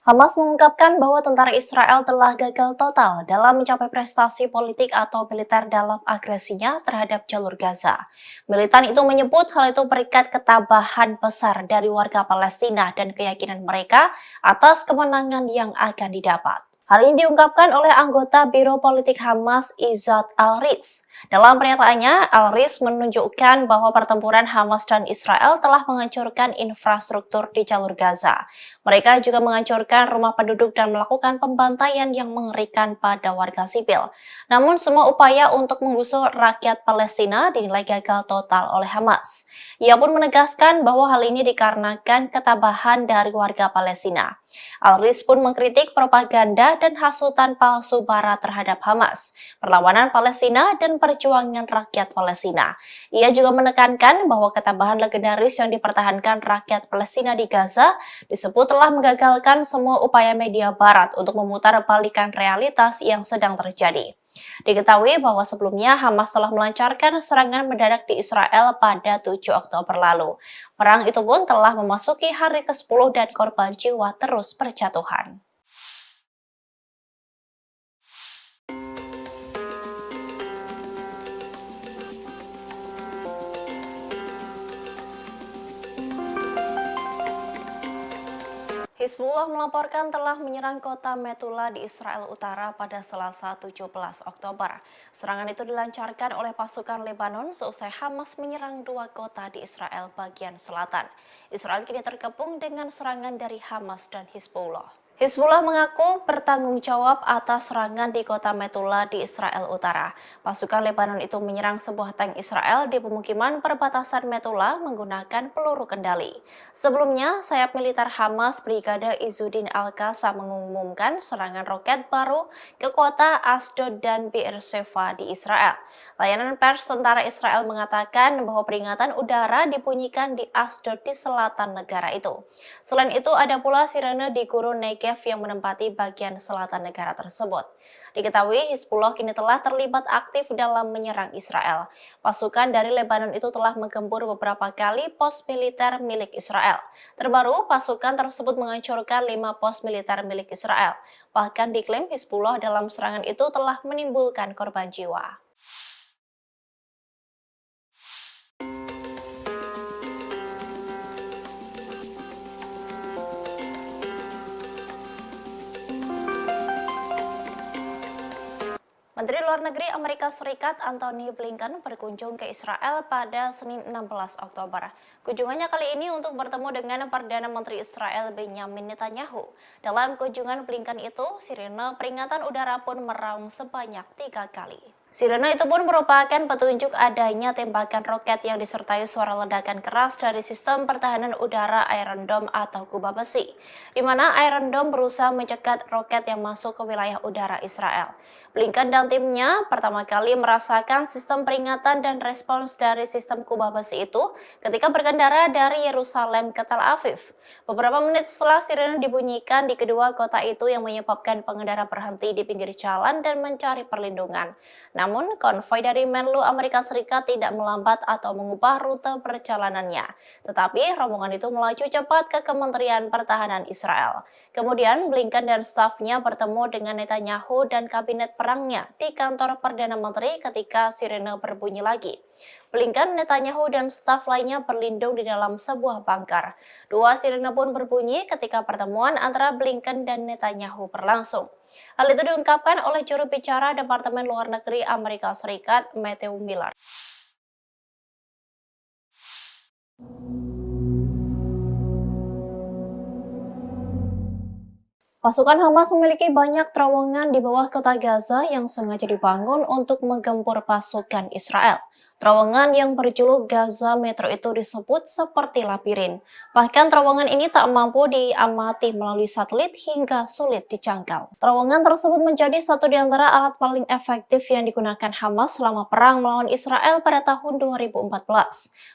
Hamas mengungkapkan bahwa tentara Israel telah gagal total dalam mencapai prestasi politik atau militer dalam agresinya terhadap jalur Gaza. Militan itu menyebut hal itu berikat ketabahan besar dari warga Palestina dan keyakinan mereka atas kemenangan yang akan didapat. Hal ini diungkapkan oleh anggota Biro Politik Hamas Izzat Al-Riz. Dalam pernyataannya, Al-Riz menunjukkan bahwa pertempuran Hamas dan Israel telah menghancurkan infrastruktur di jalur Gaza. Mereka juga menghancurkan rumah penduduk dan melakukan pembantaian yang mengerikan pada warga sipil. Namun semua upaya untuk menggusur rakyat Palestina dinilai gagal total oleh Hamas. Ia pun menegaskan bahwa hal ini dikarenakan ketabahan dari warga Palestina. Al-Riz pun mengkritik propaganda dan hasutan palsu Barat terhadap Hamas, perlawanan Palestina, dan perjuangan rakyat Palestina. Ia juga menekankan bahwa ketabahan legendaris yang dipertahankan rakyat Palestina di Gaza disebut telah menggagalkan semua upaya media Barat untuk memutar balikan realitas yang sedang terjadi. Diketahui bahwa sebelumnya Hamas telah melancarkan serangan mendadak di Israel pada 7 Oktober lalu. Perang itu pun telah memasuki hari ke-10 dan korban jiwa terus berjatuhan. Hizbullah melaporkan telah menyerang kota Metula di Israel Utara pada Selasa 17 Oktober. Serangan itu dilancarkan oleh pasukan Lebanon seusai Hamas menyerang 2 kota di Israel bagian selatan. Israel kini terkepung dengan serangan dari Hamas dan Hizbullah. Hizbullah mengaku bertanggung jawab atas serangan di kota Metula di Israel Utara. Pasukan Lebanon itu menyerang sebuah tank Israel di pemukiman perbatasan Metula menggunakan peluru kendali. Sebelumnya, sayap militer Hamas Brigade Izzuddin Al-Qassam mengumumkan serangan roket baru ke kota Asdod dan Beersheva di Israel. Layanan pers tentara Israel mengatakan bahwa peringatan udara dibunyikan di Asdod di selatan negara itu. Selain itu, ada pula sirene di gurun Negev yang menempati bagian selatan negara tersebut. Diketahui Hizbullah kini telah terlibat aktif dalam menyerang Israel. Pasukan dari Lebanon itu telah menggempur beberapa kali pos militer milik Israel. Terbaru, pasukan tersebut menghancurkan 5 pos militer milik Israel. Bahkan diklaim Hizbullah dalam serangan itu telah menimbulkan korban jiwa. Menteri Luar Negeri Amerika Serikat Antony Blinken berkunjung ke Israel pada Senin 16 Oktober. Kunjungannya kali ini untuk bertemu dengan Perdana Menteri Israel Benjamin Netanyahu. Dalam kunjungan Blinken itu, sirene peringatan udara pun meraung sebanyak 3 kali. Sirene itu pun merupakan petunjuk adanya tembakan roket yang disertai suara ledakan keras dari sistem pertahanan udara Iron Dome atau kubah besi, di mana Iron Dome berusaha mencegat roket yang masuk ke wilayah udara Israel. Blinken dan timnya pertama kali merasakan sistem peringatan dan respons dari sistem kubah besi itu ketika berkendara dari Yerusalem ke Tel Aviv. Beberapa menit setelah sirene dibunyikan di kedua kota itu yang menyebabkan pengendara berhenti di pinggir jalan dan mencari perlindungan. Namun, konvoi dari Menlu Amerika Serikat tidak melambat atau mengubah rute perjalanannya. Tetapi, rombongan itu melaju cepat ke Kementerian Pertahanan Israel. Kemudian, Blinken dan stafnya bertemu dengan Netanyahu dan kabinet perangnya di kantor Perdana Menteri ketika sirene berbunyi lagi. Blinken, Netanyahu, dan staf lainnya berlindung di dalam sebuah bunker. Dua sirene pun berbunyi ketika pertemuan antara Blinken dan Netanyahu berlangsung. Hal itu diungkapkan oleh juru bicara Departemen Luar Negeri Amerika Serikat, Matthew Miller. Pasukan Hamas memiliki banyak terowongan di bawah kota Gaza yang sengaja dibangun untuk menggempur pasukan Israel. Terowongan yang berjuluk Gaza Metro itu disebut seperti labirin. Bahkan terowongan ini tak mampu diamati melalui satelit hingga sulit dijangkau. Terowongan tersebut menjadi satu di antara alat paling efektif yang digunakan Hamas selama perang melawan Israel pada tahun 2014.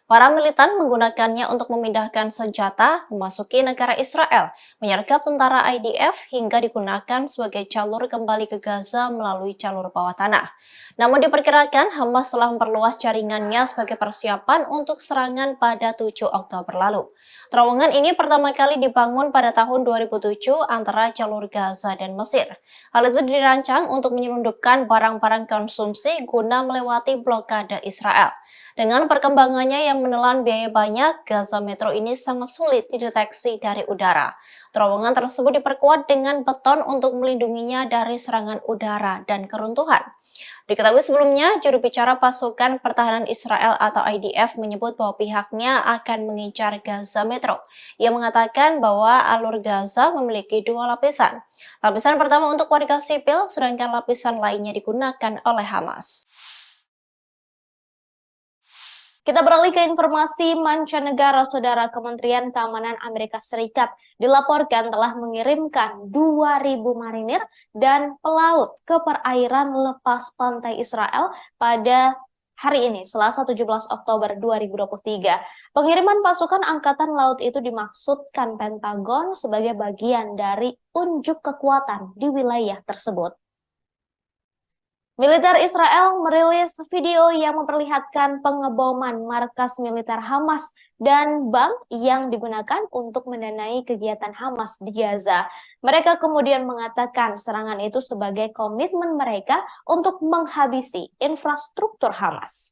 Para militan menggunakannya untuk memindahkan senjata, memasuki negara Israel, menyergap tentara IDF, hingga digunakan sebagai jalur kembali ke Gaza melalui jalur bawah tanah. Namun diperkirakan Hamas telah memperluas jaringannya sebagai persiapan untuk serangan pada 7 Oktober lalu. Terowongan ini pertama kali dibangun pada tahun 2007 antara jalur Gaza dan Mesir. Hal itu dirancang untuk menyelundupkan barang-barang konsumsi guna melewati blokade Israel. Dengan perkembangannya yang menelan biaya banyak, Gaza Metro ini sangat sulit dideteksi dari udara. Terowongan tersebut diperkuat dengan beton untuk melindunginya dari serangan udara dan keruntuhan. Diketahui sebelumnya, juru bicara pasukan pertahanan Israel atau IDF menyebut bahwa pihaknya akan mengincar Gaza Metro. Ia mengatakan bahwa alur Gaza memiliki dua lapisan. Lapisan pertama untuk warga sipil, sedangkan lapisan lainnya digunakan oleh Hamas. Kita beralih ke informasi mancanegara. Saudara, Kementerian Keamanan Amerika Serikat dilaporkan telah mengirimkan 2.000 marinir dan pelaut ke perairan lepas pantai Israel pada hari ini, Selasa 17 Oktober 2023. Pengiriman pasukan Angkatan Laut itu dimaksudkan Pentagon sebagai bagian dari unjuk kekuatan di wilayah tersebut. Militer Israel merilis video yang memperlihatkan pengeboman markas militer Hamas dan bank yang digunakan untuk mendanai kegiatan Hamas di Gaza. Mereka kemudian mengatakan serangan itu sebagai komitmen mereka untuk menghabisi infrastruktur Hamas.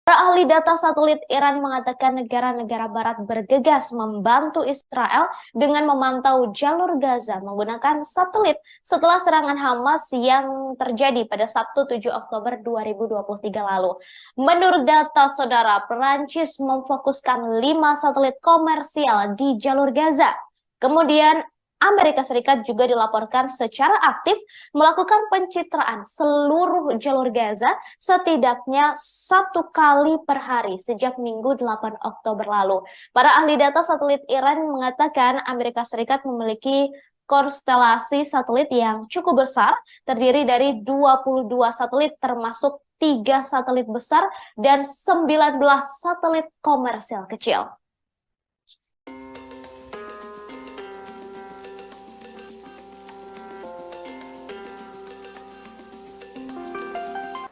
Para ahli data satelit Iran mengatakan negara-negara barat bergegas membantu Israel dengan memantau jalur Gaza menggunakan satelit setelah serangan Hamas yang terjadi pada Sabtu 7 Oktober 2023 lalu. Menurut data saudara, Perancis memfokuskan 5 satelit komersial di jalur Gaza. Kemudian Amerika Serikat juga dilaporkan secara aktif melakukan pencitraan seluruh jalur Gaza setidaknya 1 kali per hari sejak Minggu 8 Oktober lalu. Para ahli data satelit Iran mengatakan Amerika Serikat memiliki konstelasi satelit yang cukup besar, terdiri dari 22 satelit termasuk 3 satelit besar dan 19 satelit komersial kecil.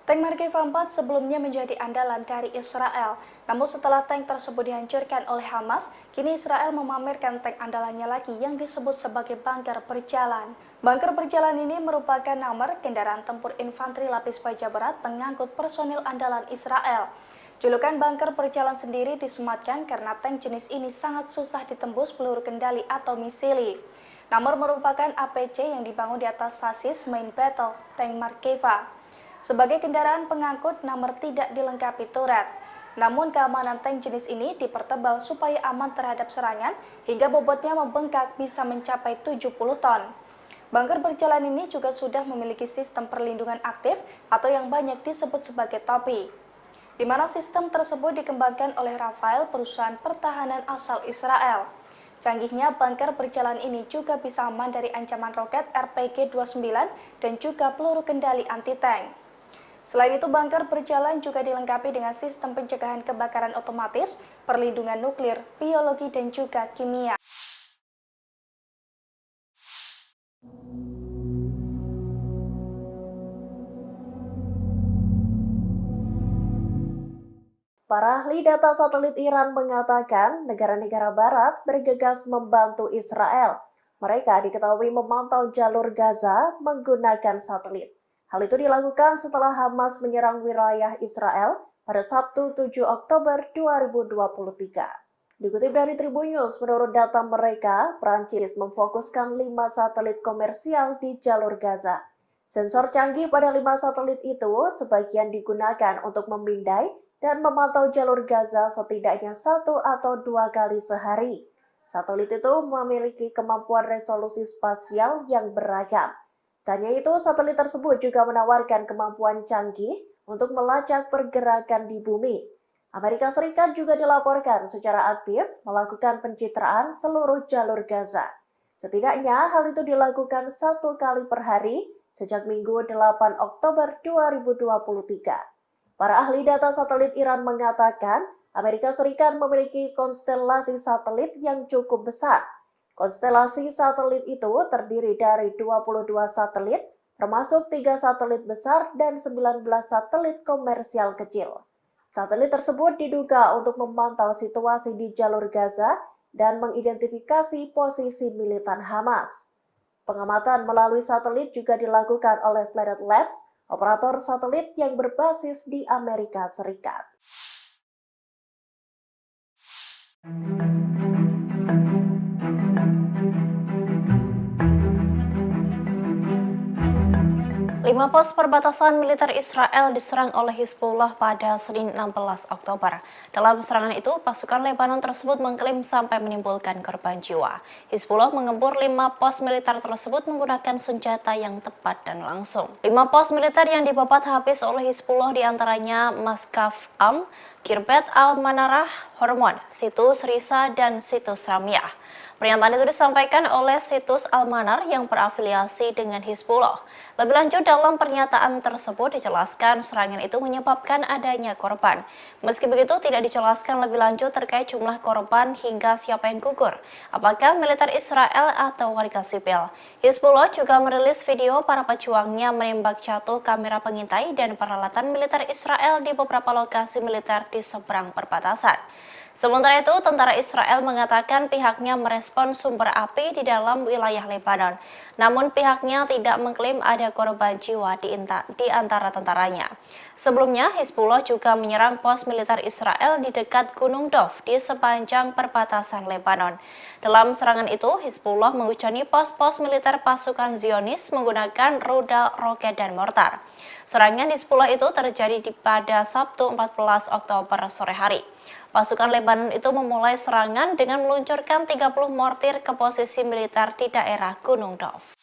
Tank Markeva 4 sebelumnya menjadi andalan dari Israel. Namun setelah tank tersebut dihancurkan oleh Hamas, kini Israel memamerkan tank andalannya lagi yang disebut sebagai bunker berjalan. Bunker berjalan ini merupakan nomor kendaraan tempur infanteri lapis baja berat pengangkut personil andalan Israel. Julukan bunker berjalan sendiri disematkan karena tank jenis ini sangat susah ditembus peluru kendali atau misili. Nomor merupakan APC yang dibangun di atas sasis main battle tank Markeva. Sebagai kendaraan pengangkut, nomor tidak dilengkapi turret. Namun keamanan tank jenis ini dipertebal supaya aman terhadap serangan hingga bobotnya membengkak bisa mencapai 70 ton. Bunker berjalan ini juga sudah memiliki sistem perlindungan aktif atau yang banyak disebut sebagai topi, di mana sistem tersebut dikembangkan oleh Rafael, perusahaan pertahanan asal Israel. Canggihnya bunker berjalan ini juga bisa aman dari ancaman roket RPG-29 dan juga peluru kendali anti-tank. Selain itu, bunker berjalan juga dilengkapi dengan sistem pencegahan kebakaran otomatis, perlindungan nuklir, biologi, dan juga kimia. Para ahli data satelit Iran mengatakan negara-negara barat bergegas membantu Israel. Mereka diketahui memantau jalur Gaza menggunakan satelit. Hal itu dilakukan setelah Hamas menyerang wilayah Israel pada Sabtu 7 Oktober 2023. Dikutip dari Tribun News, menurut data mereka, Prancis memfokuskan 5 satelit komersial di jalur Gaza. Sensor canggih pada 5 satelit itu sebagian digunakan untuk memindai dan memantau jalur Gaza setidaknya 1 atau 2 kali sehari. Satelit itu memiliki kemampuan resolusi spasial yang beragam. Tak hanya itu, satelit tersebut juga menawarkan kemampuan canggih untuk melacak pergerakan di bumi. Amerika Serikat juga dilaporkan secara aktif melakukan pencitraan seluruh jalur Gaza. Setidaknya hal itu dilakukan 1 kali per hari sejak Minggu 8 Oktober 2023. Para ahli data satelit Iran mengatakan Amerika Serikat memiliki konstelasi satelit yang cukup besar. Konstelasi satelit itu terdiri dari 22 satelit, termasuk 3 satelit besar dan 19 satelit komersial kecil. Satelit tersebut diduga untuk memantau situasi di jalur Gaza dan mengidentifikasi posisi militan Hamas. Pengamatan melalui satelit juga dilakukan oleh Planet Labs, operator satelit yang berbasis di Amerika Serikat. Lima pos perbatasan militer Israel diserang oleh Hizbullah pada Senin 16 Oktober. Dalam serangan itu, pasukan Lebanon tersebut mengklaim sampai menimbulkan korban jiwa. Hizbullah mengembur 5 pos militer tersebut menggunakan senjata yang tepat dan langsung. 5 pos militer yang dibabat habis oleh Hizbullah diantaranya Maskaf Am, Kirbet Al-Manarah, Hormon, Situs Risa, dan Situs Ramyah. Pernyataan itu disampaikan oleh Situs Al-Manar yang berafiliasi dengan Hizbullah. Lebih lanjut, dalam pernyataan tersebut dijelaskan serangan itu menyebabkan adanya korban. Meski begitu, tidak dijelaskan lebih lanjut terkait jumlah korban hingga siapa yang gugur, apakah militer Israel atau warga sipil. Hizbullah juga merilis video para pejuangnya menembak jatuh kamera pengintai dan peralatan militer Israel di beberapa lokasi militer di seberang perbatasan. Sementara itu, tentara Israel mengatakan pihaknya merespon sumber api di dalam wilayah Lebanon. Namun pihaknya tidak mengklaim ada korban jiwa di antara tentaranya. Sebelumnya, Hizbullah juga menyerang pos militer Israel di dekat Gunung Dov di sepanjang perbatasan Lebanon. Dalam serangan itu, Hizbullah menghujani pos-pos militer pasukan Zionis menggunakan rudal, roket, dan mortar. Serangan Hizbullah itu terjadi pada Sabtu 14 Oktober sore hari. Pasukan Lebanon itu memulai serangan dengan meluncurkan 30 mortir ke posisi militer di daerah Gunung Dov.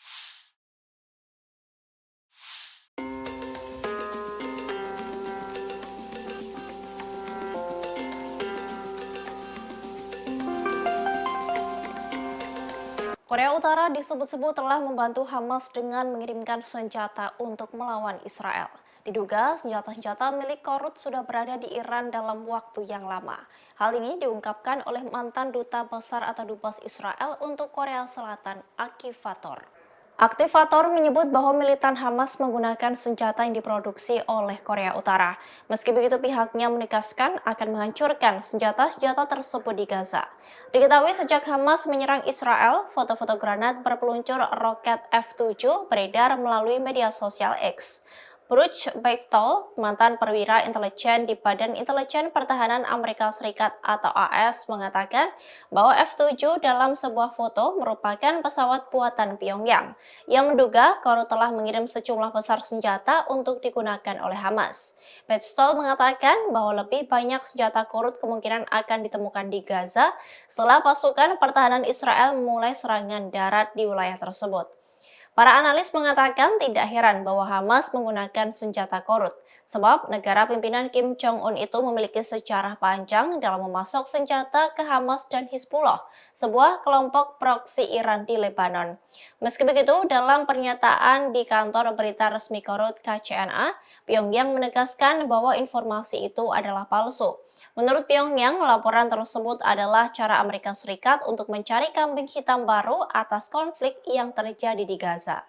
Korea Utara disebut-sebut telah membantu Hamas dengan mengirimkan senjata untuk melawan Israel. Diduga senjata-senjata milik Korut sudah berada di Iran dalam waktu yang lama. Hal ini diungkapkan oleh mantan duta besar atau dubes Israel untuk Korea Selatan, Aktivator. Aktivator menyebut bahwa militan Hamas menggunakan senjata yang diproduksi oleh Korea Utara. Meski begitu, pihaknya menegaskan akan menghancurkan senjata-senjata tersebut di Gaza. Diketahui sejak Hamas menyerang Israel, foto-foto granat berpeluncur roket F-7 beredar melalui media sosial X. Bruce Beitel, mantan perwira intelijen di Badan Intelijen Pertahanan Amerika Serikat atau AS, mengatakan bahwa F-7 dalam sebuah foto merupakan pesawat buatan Pyongyang yang menduga Korut telah mengirim sejumlah besar senjata untuk digunakan oleh Hamas. Beitel mengatakan bahwa lebih banyak senjata Korut kemungkinan akan ditemukan di Gaza setelah pasukan pertahanan Israel memulai serangan darat di wilayah tersebut. Para analis mengatakan tidak heran bahwa Hamas menggunakan senjata Korut, sebab negara pimpinan Kim Jong-un itu memiliki sejarah panjang dalam memasok senjata ke Hamas dan Hizbullah, sebuah kelompok proksi Iran di Lebanon. Meski begitu, dalam pernyataan di kantor berita resmi Korut KCNA, Pyongyang menegaskan bahwa informasi itu adalah palsu. Menurut Pyongyang, laporan tersebut adalah cara Amerika Serikat untuk mencari kambing hitam baru atas konflik yang terjadi di Gaza.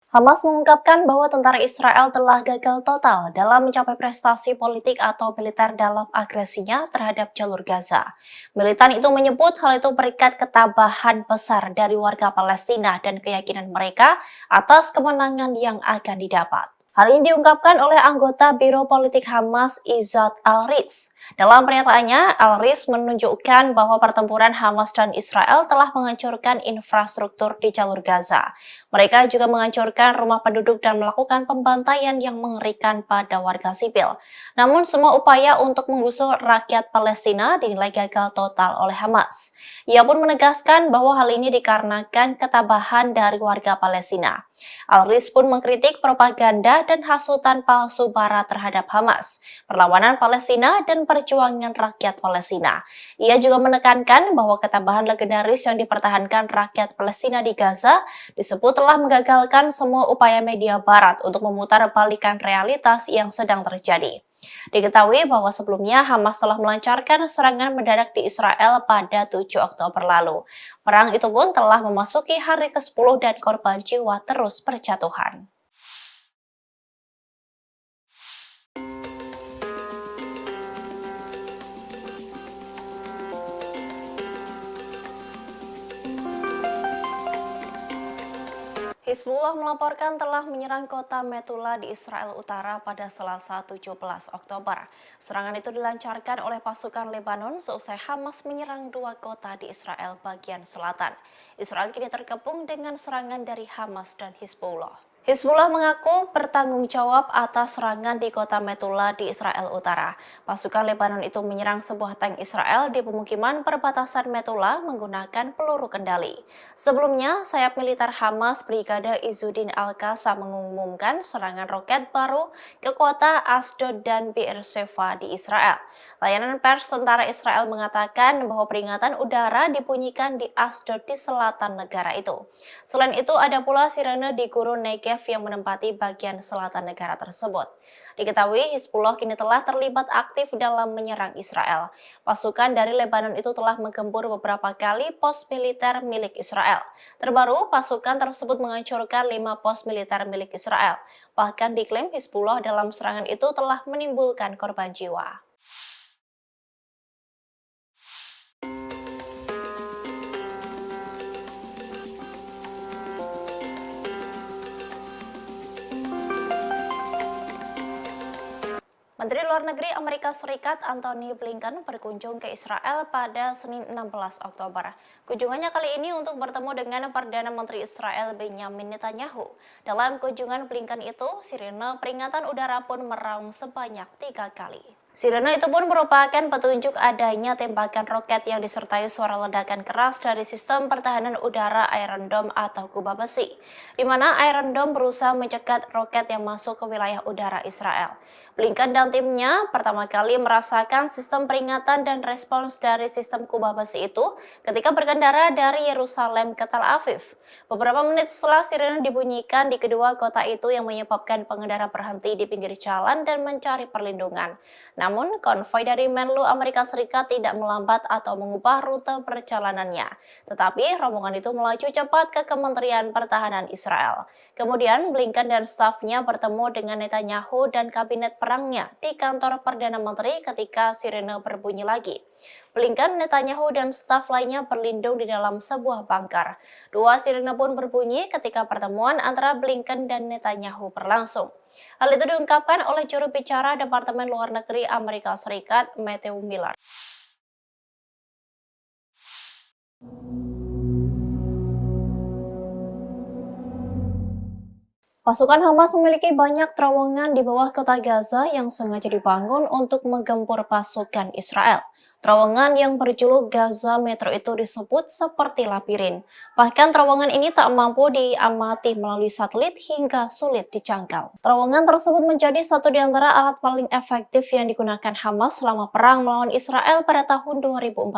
Hamas mengungkapkan bahwa tentara Israel telah gagal total dalam mencapai prestasi politik atau militer dalam agresinya terhadap jalur Gaza. Militan itu menyebut hal itu berikat ketabahan besar dari warga Palestina dan keyakinan mereka atas kemenangan yang akan didapat. Hal ini diungkapkan oleh anggota Biro Politik Hamas Izzat Al-Riz. Dalam pernyataannya, Al-Riz menunjukkan bahwa pertempuran Hamas dan Israel telah menghancurkan infrastruktur di jalur Gaza. Mereka juga menghancurkan rumah penduduk dan melakukan pembantaian yang mengerikan pada warga sipil. Namun semua upaya untuk menggusur rakyat Palestina dinilai gagal total oleh Hamas. Ia pun menegaskan bahwa hal ini dikarenakan ketabahan dari warga Palestina. Al-Riz pun mengkritik propaganda dan hasutan palsu Barat terhadap Hamas, perlawanan Palestina, dan perjuangan rakyat Palestina. Ia juga menekankan bahwa ketabahan legendaris yang dipertahankan rakyat Palestina di Gaza disebut telah menggagalkan semua upaya media Barat untuk memutar balikan realitas yang sedang terjadi. Diketahui bahwa sebelumnya Hamas telah melancarkan serangan mendadak di Israel pada 7 Oktober lalu. Perang itu pun telah memasuki hari ke-10 dan korban jiwa terus berjatuhan. Hizbullah melaporkan telah menyerang kota Metula di Israel Utara pada Selasa 17 Oktober. Serangan itu dilancarkan oleh pasukan Lebanon seusai Hamas menyerang 2 kota di Israel bagian selatan. Israel kini terkepung dengan serangan dari Hamas dan Hizbullah. Hizbullah mengaku bertanggung jawab atas serangan di kota Metula di Israel Utara. Pasukan Lebanon itu menyerang sebuah tank Israel di pemukiman perbatasan Metula menggunakan peluru kendali. Sebelumnya, sayap militer Hamas Brigade Izzuddin Al-Qassam mengumumkan serangan roket baru ke kota Asdod dan Beersheva di Israel. Layanan pers tentara Israel mengatakan bahwa peringatan udara dibunyikan di Asdod di selatan negara itu. Selain itu, ada pula sirene di Gurun Negev yang menempati bagian selatan negara tersebut. Diketahui Hizbullah kini telah terlibat aktif dalam menyerang Israel. Pasukan dari Lebanon itu telah menggempur beberapa kali pos militer milik Israel. Terbaru, pasukan tersebut menghancurkan 5 pos militer milik Israel. Bahkan diklaim Hizbullah dalam serangan itu telah menimbulkan korban jiwa. Menteri Luar Negeri Amerika Serikat Antony Blinken berkunjung ke Israel pada Senin 16 Oktober. Kunjungannya kali ini untuk bertemu dengan Perdana Menteri Israel Benjamin Netanyahu. Dalam kunjungan Blinken itu, sirene peringatan udara pun meraung sebanyak 3 kali. Sirene itu pun merupakan petunjuk adanya tembakan roket yang disertai suara ledakan keras dari sistem pertahanan udara Iron Dome atau kubah besi, di mana Iron Dome berusaha mencegat roket yang masuk ke wilayah udara Israel. Blinken dan timnya pertama kali merasakan sistem peringatan dan respons dari sistem kubah besi itu ketika berkendara dari Yerusalem ke Tel Aviv. Beberapa menit setelah sirene dibunyikan di kedua kota itu yang menyebabkan pengendara berhenti di pinggir jalan dan mencari perlindungan. Namun, konvoi dari Menlu Amerika Serikat tidak melambat atau mengubah rute perjalanannya. Tetapi, rombongan itu melaju cepat ke Kementerian Pertahanan Israel. Kemudian, Blinken dan stafnya bertemu dengan Netanyahu dan kabinet perangnya di kantor Perdana Menteri ketika sirene berbunyi lagi. Blinken, Netanyahu, dan staf lainnya berlindung di dalam sebuah bunker. 2 sirene pun berbunyi ketika pertemuan antara Blinken dan Netanyahu berlangsung. Hal itu diungkapkan oleh juru bicara Departemen Luar Negeri Amerika Serikat, Matthew Miller. Pasukan Hamas memiliki banyak terowongan di bawah kota Gaza yang sengaja dibangun untuk menggempur pasukan Israel. Terowongan yang berjuluk Gaza Metro itu disebut seperti labirin. Bahkan terowongan ini tak mampu diamati melalui satelit hingga sulit dijangkau. Terowongan tersebut menjadi satu di antara alat paling efektif yang digunakan Hamas selama perang melawan Israel pada tahun 2014.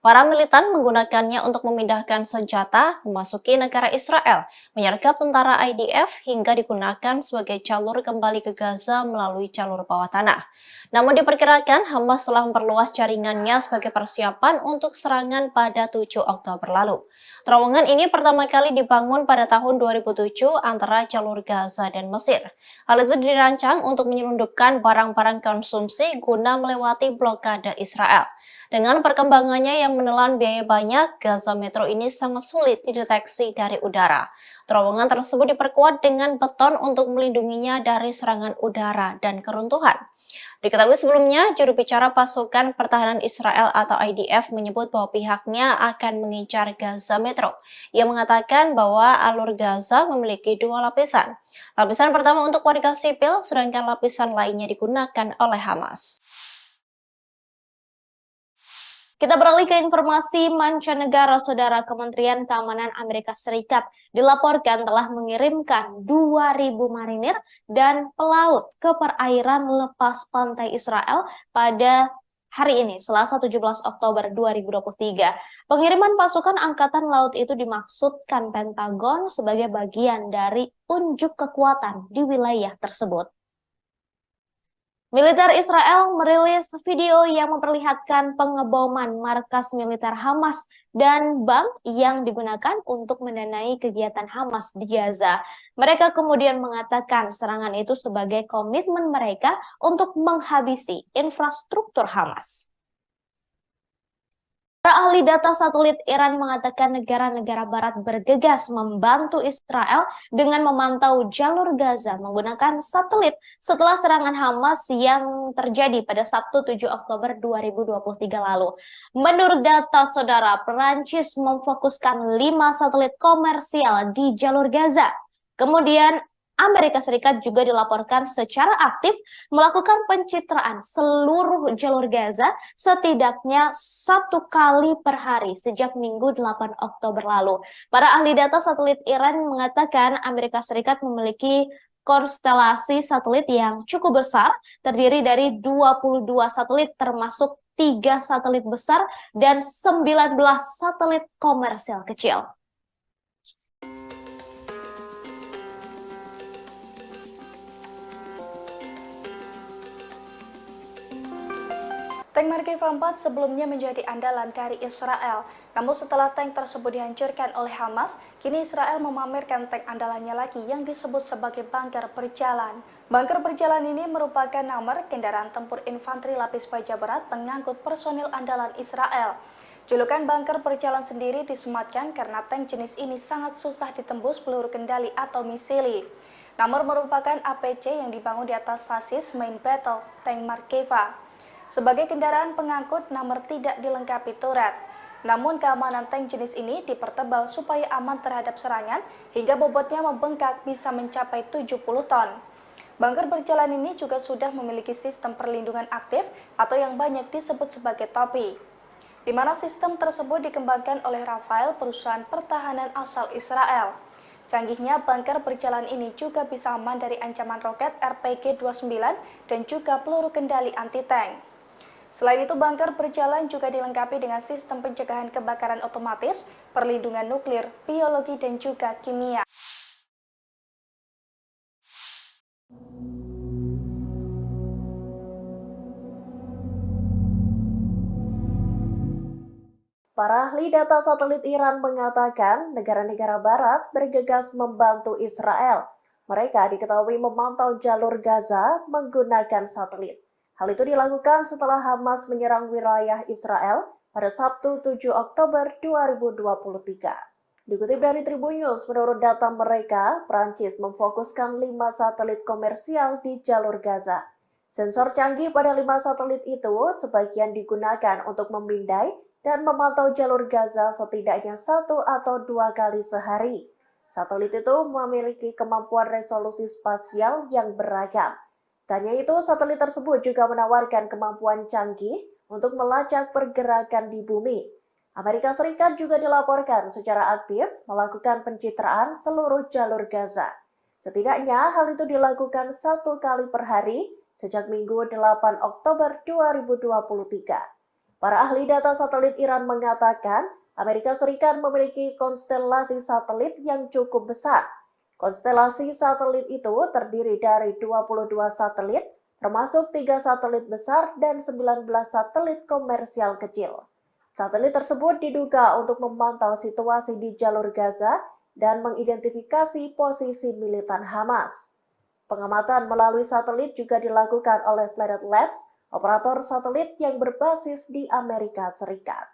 Para militan menggunakannya untuk memindahkan senjata, memasuki negara Israel, menyergap tentara IDF, hingga digunakan sebagai jalur kembali ke Gaza melalui jalur bawah tanah. Namun diperkirakan Hamas telah memperluas jaringannya sebagai persiapan untuk serangan pada 7 Oktober lalu. Terowongan ini pertama kali dibangun pada tahun 2007 antara jalur Gaza dan Mesir. Hal itu dirancang untuk menyelundupkan barang-barang konsumsi guna melewati blokade Israel. Dengan perkembangannya yang menelan biaya banyak, Gaza Metro ini sangat sulit dideteksi dari udara. Terowongan tersebut diperkuat dengan beton untuk melindunginya dari serangan udara dan keruntuhan. Diketahui sebelumnya, juru bicara pasukan pertahanan Israel atau IDF menyebut bahwa pihaknya akan mengincar Gaza Metro. Ia mengatakan bahwa alur Gaza memiliki 2 lapisan. Lapisan pertama untuk warga sipil, sedangkan lapisan lainnya digunakan oleh Hamas. Kita beralih ke informasi mancanegara. Saudara, Kementerian Keamanan Amerika Serikat dilaporkan telah mengirimkan 2.000 marinir dan pelaut ke perairan lepas pantai Israel pada hari ini, Selasa 17 Oktober 2023. Pengiriman pasukan Angkatan Laut itu dimaksudkan Pentagon sebagai bagian dari unjuk kekuatan di wilayah tersebut. Militer Israel merilis video yang memperlihatkan pengeboman markas militer Hamas dan bank yang digunakan untuk mendanai kegiatan Hamas di Gaza. Mereka kemudian mengatakan serangan itu sebagai komitmen mereka untuk menghabisi infrastruktur Hamas. Para ahli data satelit Iran mengatakan negara-negara barat bergegas membantu Israel dengan memantau jalur Gaza menggunakan satelit setelah serangan Hamas yang terjadi pada Sabtu 7 Oktober 2023 lalu. Menurut data saudara, Perancis memfokuskan 5 satelit komersial di jalur Gaza. Kemudian Amerika Serikat juga dilaporkan secara aktif melakukan pencitraan seluruh jalur Gaza setidaknya 1 kali per hari sejak Minggu 8 Oktober lalu. Para ahli data satelit Iran mengatakan Amerika Serikat memiliki konstelasi satelit yang cukup besar, terdiri dari 22 satelit termasuk 3 satelit besar dan 19 satelit komersial kecil. Tank Merkava 4 sebelumnya menjadi andalan dari Israel. Namun setelah tank tersebut dihancurkan oleh Hamas, kini Israel memamerkan tank andalannya lagi yang disebut sebagai bunker berjalan. Bunker berjalan ini merupakan nomor kendaraan tempur infanteri lapis baja berat pengangkut personil andalan Israel. Julukan bunker berjalan sendiri disematkan karena tank jenis ini sangat susah ditembus peluru kendali atau misili. Nomor merupakan APC yang dibangun di atas sasis main battle tank Merkava. Sebagai kendaraan pengangkut, nomor tidak dilengkapi turret. Namun keamanan tank jenis ini dipertebal supaya aman terhadap serangan hingga bobotnya membengkak bisa mencapai 70 ton. Bunker berjalan ini juga sudah memiliki sistem perlindungan aktif atau yang banyak disebut sebagai topi, di mana sistem tersebut dikembangkan oleh Rafael, perusahaan pertahanan asal Israel. Canggihnya bunker berjalan ini juga bisa aman dari ancaman roket RPG-29 dan juga peluru kendali anti-tank. Selain itu, bunker berjalan juga dilengkapi dengan sistem pencegahan kebakaran otomatis, perlindungan nuklir, biologi, dan juga kimia. Para ahli data satelit Iran mengatakan negara-negara barat bergegas membantu Israel. Mereka diketahui memantau jalur Gaza menggunakan satelit. Hal itu dilakukan setelah Hamas menyerang wilayah Israel pada Sabtu 7 Oktober 2023. Dikutip dari Tribun News, menurut data mereka, Prancis memfokuskan 5 satelit komersial di jalur Gaza. Sensor canggih pada 5 satelit itu sebagian digunakan untuk memindai dan memantau jalur Gaza setidaknya 1 atau 2 kali sehari. Satelit itu memiliki kemampuan resolusi spasial yang beragam. Tanya itu, satelit tersebut juga menawarkan kemampuan canggih untuk melacak pergerakan di bumi. Amerika Serikat juga dilaporkan secara aktif melakukan pencitraan seluruh jalur Gaza. Setidaknya hal itu dilakukan 1 kali per hari sejak Minggu 8 Oktober 2023. Para ahli data satelit Iran mengatakan Amerika Serikat memiliki konstelasi satelit yang cukup besar. Konstelasi satelit itu terdiri dari 22 satelit termasuk 3 satelit besar dan 19 satelit komersial kecil. Satelit tersebut diduga untuk memantau situasi di jalur Gaza dan mengidentifikasi posisi militan Hamas. Pengamatan melalui satelit juga dilakukan oleh Planet Labs, operator satelit yang berbasis di Amerika Serikat.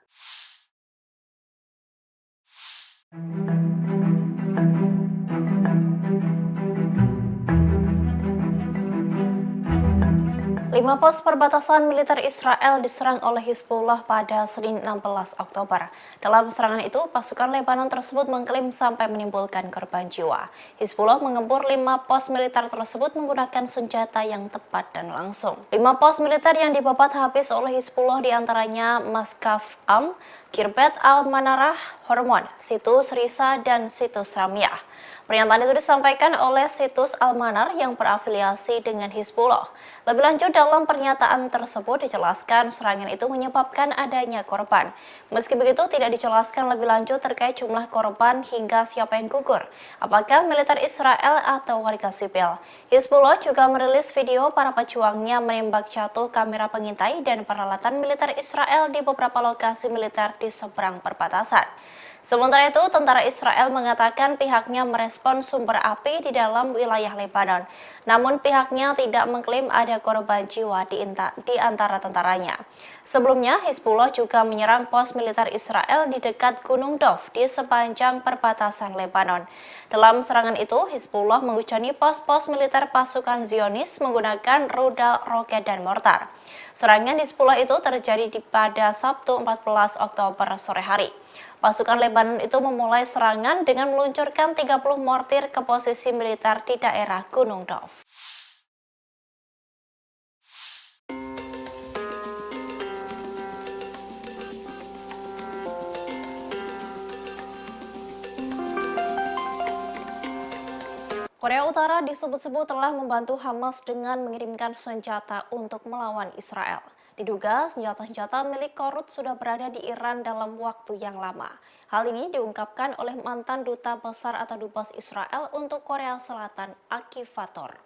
Lima pos perbatasan militer Israel diserang oleh Hizbullah pada Senin 16 Oktober. Dalam serangan itu, pasukan Lebanon tersebut mengklaim sampai menimbulkan korban jiwa. Hizbullah mengepung 5 pos militer tersebut menggunakan senjata yang tepat dan langsung. 5 pos militer yang dibabat habis oleh Hizbullah diantaranya Maskaf Am, Kirbet Al-Manarah, Hormon, Situs Risa, dan Situs Ramyah. Pernyataan itu disampaikan oleh Situs Al-Manar yang berafiliasi dengan Hizbullah. Lebih lanjut, dalam pernyataan tersebut dijelaskan serangan itu menyebabkan adanya korban. Meski begitu, tidak dijelaskan lebih lanjut terkait jumlah korban hingga siapa yang gugur, apakah militer Israel atau warga sipil. Hizbullah juga merilis video para pejuangnya menembak jatuh kamera pengintai dan peralatan militer Israel di beberapa lokasi militer di seberang perbatasan. Sementara itu, tentara Israel mengatakan pihaknya merespon sumber api di dalam wilayah Lebanon. Namun pihaknya tidak mengklaim ada korban jiwa di antara tentaranya. Sebelumnya, Hizbullah juga menyerang pos militer Israel di dekat Gunung Dov di sepanjang perbatasan Lebanon. Dalam serangan itu, Hizbullah menghujani pos-pos militer pasukan Zionis menggunakan rudal, roket, dan mortar. Serangan Hizbullah itu terjadi pada Sabtu 14 Oktober sore hari. Pasukan Lebanon itu memulai serangan dengan meluncurkan 30 mortir ke posisi militer di daerah Gunung Dov. Korea Utara disebut-sebut telah membantu Hamas dengan mengirimkan senjata untuk melawan Israel. Diduga senjata-senjata milik Korut sudah berada di Iran dalam waktu yang lama. Hal ini diungkapkan oleh mantan duta besar atau dubes Israel untuk Korea Selatan, Aktivator.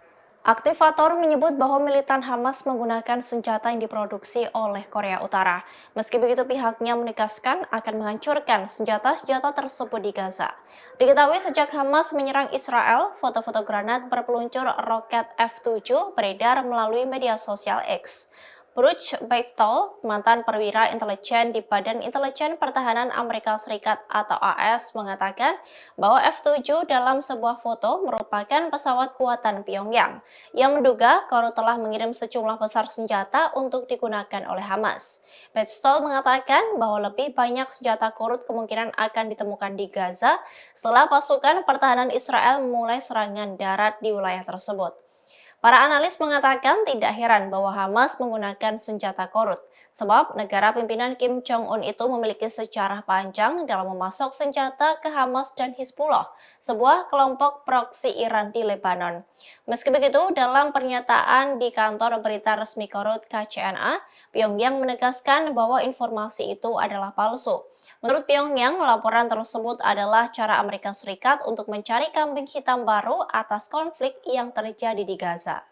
Aktivator menyebut bahwa militan Hamas menggunakan senjata yang diproduksi oleh Korea Utara. Meski begitu, pihaknya menegaskan akan menghancurkan senjata-senjata tersebut di Gaza. Diketahui sejak Hamas menyerang Israel, foto-foto granat berpeluncur roket F-7 beredar melalui media sosial X. Bruce Beitel, mantan perwira intelijen di Badan Intelijen Pertahanan Amerika Serikat atau AS, mengatakan bahwa F-7 dalam sebuah foto merupakan pesawat buatan Pyongyang yang menduga Korut telah mengirim sejumlah besar senjata untuk digunakan oleh Hamas. Beitel mengatakan bahwa lebih banyak senjata Korut kemungkinan akan ditemukan di Gaza setelah pasukan pertahanan Israel memulai serangan darat di wilayah tersebut. Para analis mengatakan tidak heran bahwa Hamas menggunakan senjata Korut, sebab negara pimpinan Kim Jong-un itu memiliki sejarah panjang dalam memasok senjata ke Hamas dan Hizbullah, sebuah kelompok proksi Iran di Lebanon. Meski begitu, dalam pernyataan di kantor berita resmi Korut KCNA, Pyongyang menegaskan bahwa informasi itu adalah palsu. Menurut Pyongyang, laporan tersebut adalah cara Amerika Serikat untuk mencari kambing hitam baru atas konflik yang terjadi di Gaza.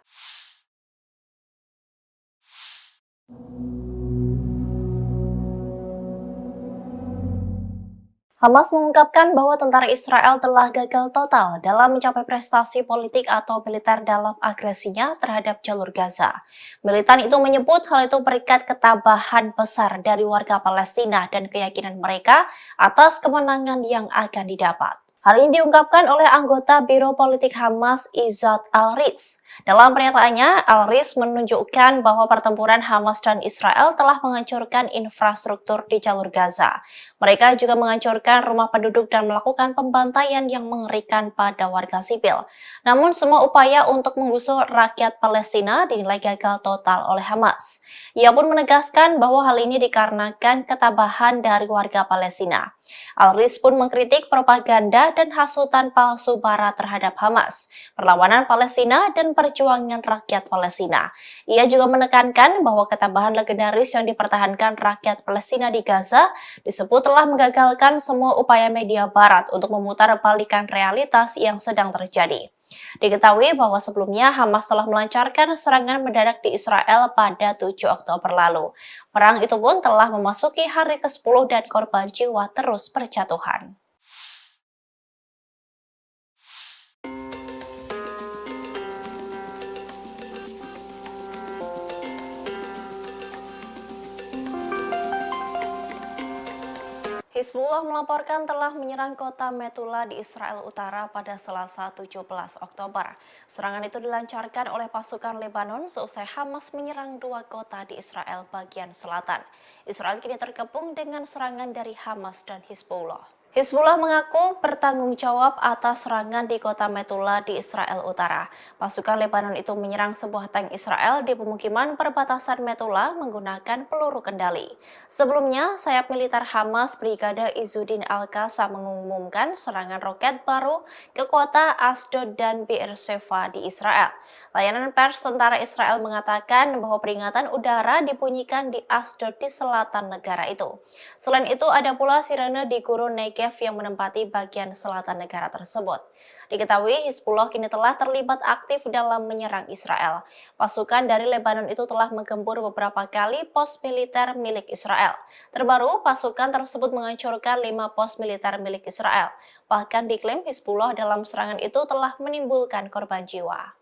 Hamas mengungkapkan bahwa tentara Israel telah gagal total dalam mencapai prestasi politik atau militer dalam agresinya terhadap jalur Gaza. Militan itu menyebut hal itu berikat ketabahan besar dari warga Palestina dan keyakinan mereka atas kemenangan yang akan didapat. Hal ini diungkapkan oleh anggota Biro Politik Hamas Izzat Al-Riz. Dalam pernyataannya, Al-Riz menunjukkan bahwa pertempuran Hamas dan Israel telah menghancurkan infrastruktur di jalur Gaza. Mereka juga menghancurkan rumah penduduk dan melakukan pembantaian yang mengerikan pada warga sipil. Namun semua upaya untuk menggusur rakyat Palestina dinilai gagal total oleh Hamas. Ia pun menegaskan bahwa hal ini dikarenakan ketabahan dari warga Palestina. Al-Riz pun mengkritik propaganda dan hasutan palsu Barat terhadap Hamas, perlawanan Palestina, dan perjuangan rakyat Palestina. Ia juga menekankan bahwa ketambahan legendaris yang dipertahankan rakyat Palestina di Gaza disebut telah menggagalkan semua upaya media Barat untuk memutarbalikkan realitas yang sedang terjadi. Diketahui bahwa sebelumnya Hamas telah melancarkan serangan mendadak di Israel pada 7 Oktober lalu. Perang itu pun telah memasuki hari ke-10 dan korban jiwa terus berjatuhan. Hizbullah melaporkan telah menyerang kota Metula di Israel Utara pada Selasa 17 Oktober. Serangan itu dilancarkan oleh pasukan Lebanon seusai Hamas menyerang 2 kota di Israel bagian selatan. Israel kini terkepung dengan serangan dari Hamas dan Hizbullah. Hizbullah mengaku bertanggung jawab atas serangan di kota Metula di Israel Utara. Pasukan Lebanon itu menyerang sebuah tank Israel di pemukiman perbatasan Metula menggunakan peluru kendali. Sebelumnya, sayap militer Hamas Brigade Izzuddin Al-Qassam mengumumkan serangan roket baru ke kota Asdod dan Beersheva di Israel. Layanan pers tentara Israel mengatakan bahwa peringatan udara dibunyikan di Asdod di selatan negara itu. Selain itu, ada pula sirene di gurun Negev yang menempati bagian selatan negara tersebut. Diketahui Hizbullah kini telah terlibat aktif dalam menyerang Israel. Pasukan dari Lebanon itu telah menggempur beberapa kali pos militer milik Israel. Terbaru, pasukan tersebut menghancurkan 5 pos militer milik Israel. Bahkan diklaim Hizbullah dalam serangan itu telah menimbulkan korban jiwa.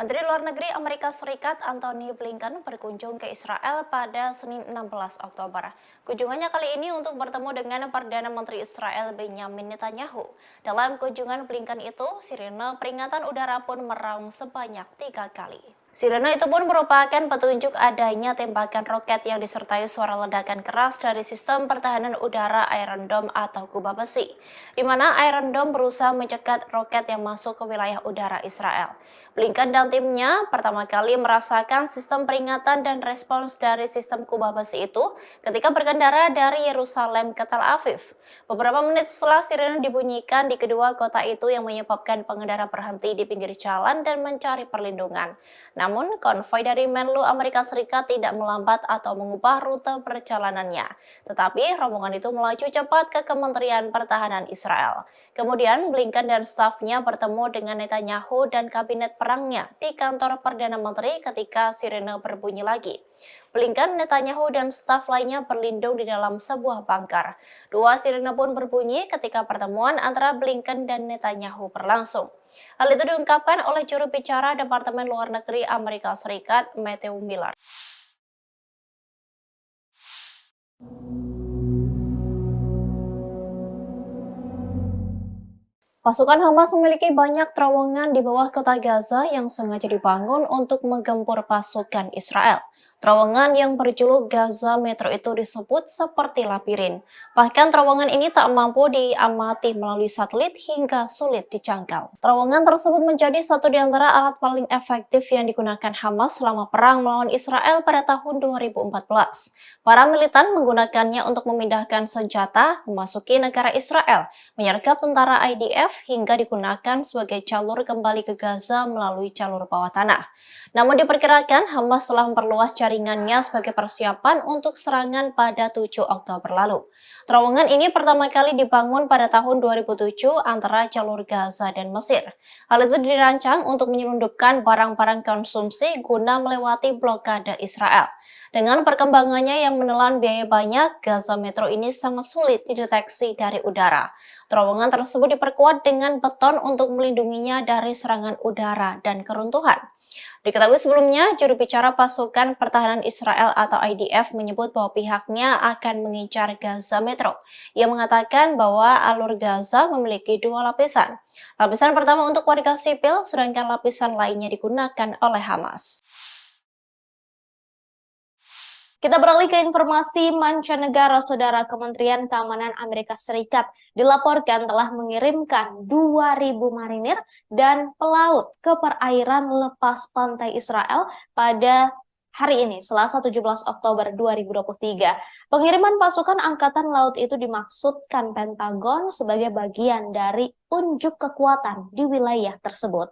Menteri Luar Negeri Amerika Serikat Antony Blinken berkunjung ke Israel pada Senin 16 Oktober. Kunjungannya kali ini untuk bertemu dengan Perdana Menteri Israel Benjamin Netanyahu. Dalam kunjungan Blinken itu, sirene peringatan udara pun meraung sebanyak 3 kali. Sirene itu pun merupakan petunjuk adanya tembakan roket yang disertai suara ledakan keras dari sistem pertahanan udara Iron Dome atau kubah besi, di mana Iron Dome berusaha mencegat roket yang masuk ke wilayah udara Israel. Blinken dan timnya pertama kali merasakan sistem peringatan dan respons dari sistem kubah besi itu ketika berkendara dari Yerusalem ke Tel Aviv. Beberapa menit setelah sirene dibunyikan di kedua kota itu yang menyebabkan pengendara berhenti di pinggir jalan dan mencari perlindungan. Namun, konvoi dari Menlu Amerika Serikat tidak melambat atau mengubah rute perjalanannya. Tetapi, rombongan itu melaju cepat ke Kementerian Pertahanan Israel. Kemudian, Blinken dan stafnya bertemu dengan Netanyahu dan kabinet perangnya di kantor Perdana Menteri ketika sirene berbunyi lagi. Blinken, Netanyahu, dan staf lainnya berlindung di dalam sebuah bunker. 2 sirene pun berbunyi ketika pertemuan antara Blinken dan Netanyahu berlangsung. Hal itu diungkapkan oleh juru bicara Departemen Luar Negeri Amerika Serikat, Matthew Miller. Pasukan Hamas memiliki banyak terowongan di bawah kota Gaza yang sengaja dibangun untuk menggempur pasukan Israel. Terowongan yang berjuluk Gaza Metro itu disebut seperti labirin. Bahkan terowongan ini tak mampu diamati melalui satelit hingga sulit dijangkau. Terowongan tersebut menjadi satu di antara alat paling efektif yang digunakan Hamas selama perang melawan Israel pada tahun 2014. Para militan menggunakannya untuk memindahkan senjata, memasuki negara Israel, menyergap tentara IDF hingga digunakan sebagai jalur kembali ke Gaza melalui jalur bawah tanah. Namun diperkirakan Hamas telah memperluas jaringannya sebagai persiapan untuk serangan pada 7 Oktober lalu. Terowongan ini pertama kali dibangun pada tahun 2007 antara jalur Gaza dan Mesir. Hal itu dirancang untuk menyelundupkan barang-barang konsumsi guna melewati blokade Israel. Dengan perkembangannya yang menelan biaya banyak, Gaza Metro ini sangat sulit dideteksi dari udara. Terowongan tersebut diperkuat dengan beton untuk melindunginya dari serangan udara dan keruntuhan. Diketahui sebelumnya, juru bicara pasukan pertahanan Israel atau IDF menyebut bahwa pihaknya akan mengincar Gaza Metro. Ia mengatakan bahwa alur Gaza memiliki 2 lapisan. Lapisan pertama untuk warga sipil, sedangkan lapisan lainnya digunakan oleh Hamas. Kita beralih ke informasi mancanegara, Saudara. Kementerian Keamanan Amerika Serikat dilaporkan telah mengirimkan 2.000 marinir dan pelaut ke perairan lepas pantai Israel pada hari ini, Selasa 17 Oktober 2023. Pengiriman pasukan Angkatan Laut itu dimaksudkan Pentagon sebagai bagian dari unjuk kekuatan di wilayah tersebut.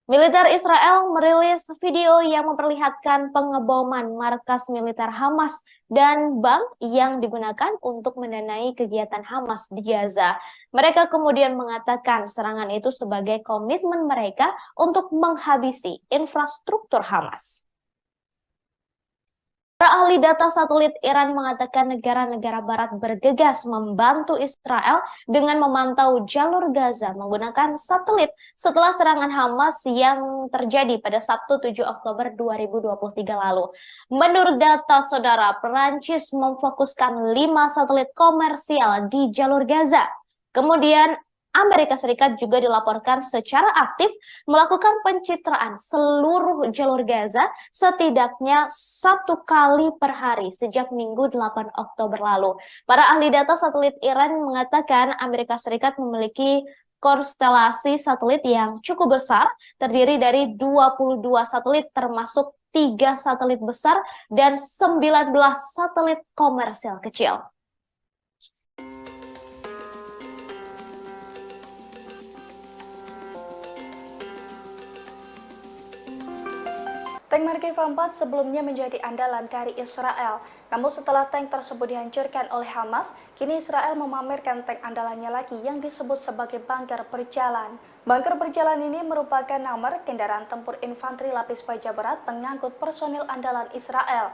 Militer Israel merilis video yang memperlihatkan pengeboman markas militer Hamas dan bank yang digunakan untuk mendanai kegiatan Hamas di Gaza. Mereka kemudian mengatakan serangan itu sebagai komitmen mereka untuk menghabisi infrastruktur Hamas. Para ahli data satelit Iran mengatakan negara-negara barat bergegas membantu Israel dengan memantau jalur Gaza menggunakan satelit setelah serangan Hamas yang terjadi pada Sabtu 7 Oktober 2023 lalu. Menurut data, Saudara, Perancis memfokuskan 5 satelit komersial di jalur Gaza. Kemudian Amerika Serikat juga dilaporkan secara aktif melakukan pencitraan seluruh jalur Gaza setidaknya 1 kali per hari sejak Minggu 8 Oktober lalu. Para ahli data satelit Iran mengatakan Amerika Serikat memiliki konstelasi satelit yang cukup besar, terdiri dari 22 satelit termasuk 3 satelit besar dan 19 satelit komersial kecil. Tank Markeva 4 sebelumnya menjadi andalan dari Israel. Namun setelah tank tersebut dihancurkan oleh Hamas, kini Israel memamerkan tank andalannya lagi yang disebut sebagai bunker berjalan. Bunker berjalan ini merupakan nomor kendaraan tempur infanteri lapis baja berat pengangkut personil andalan Israel.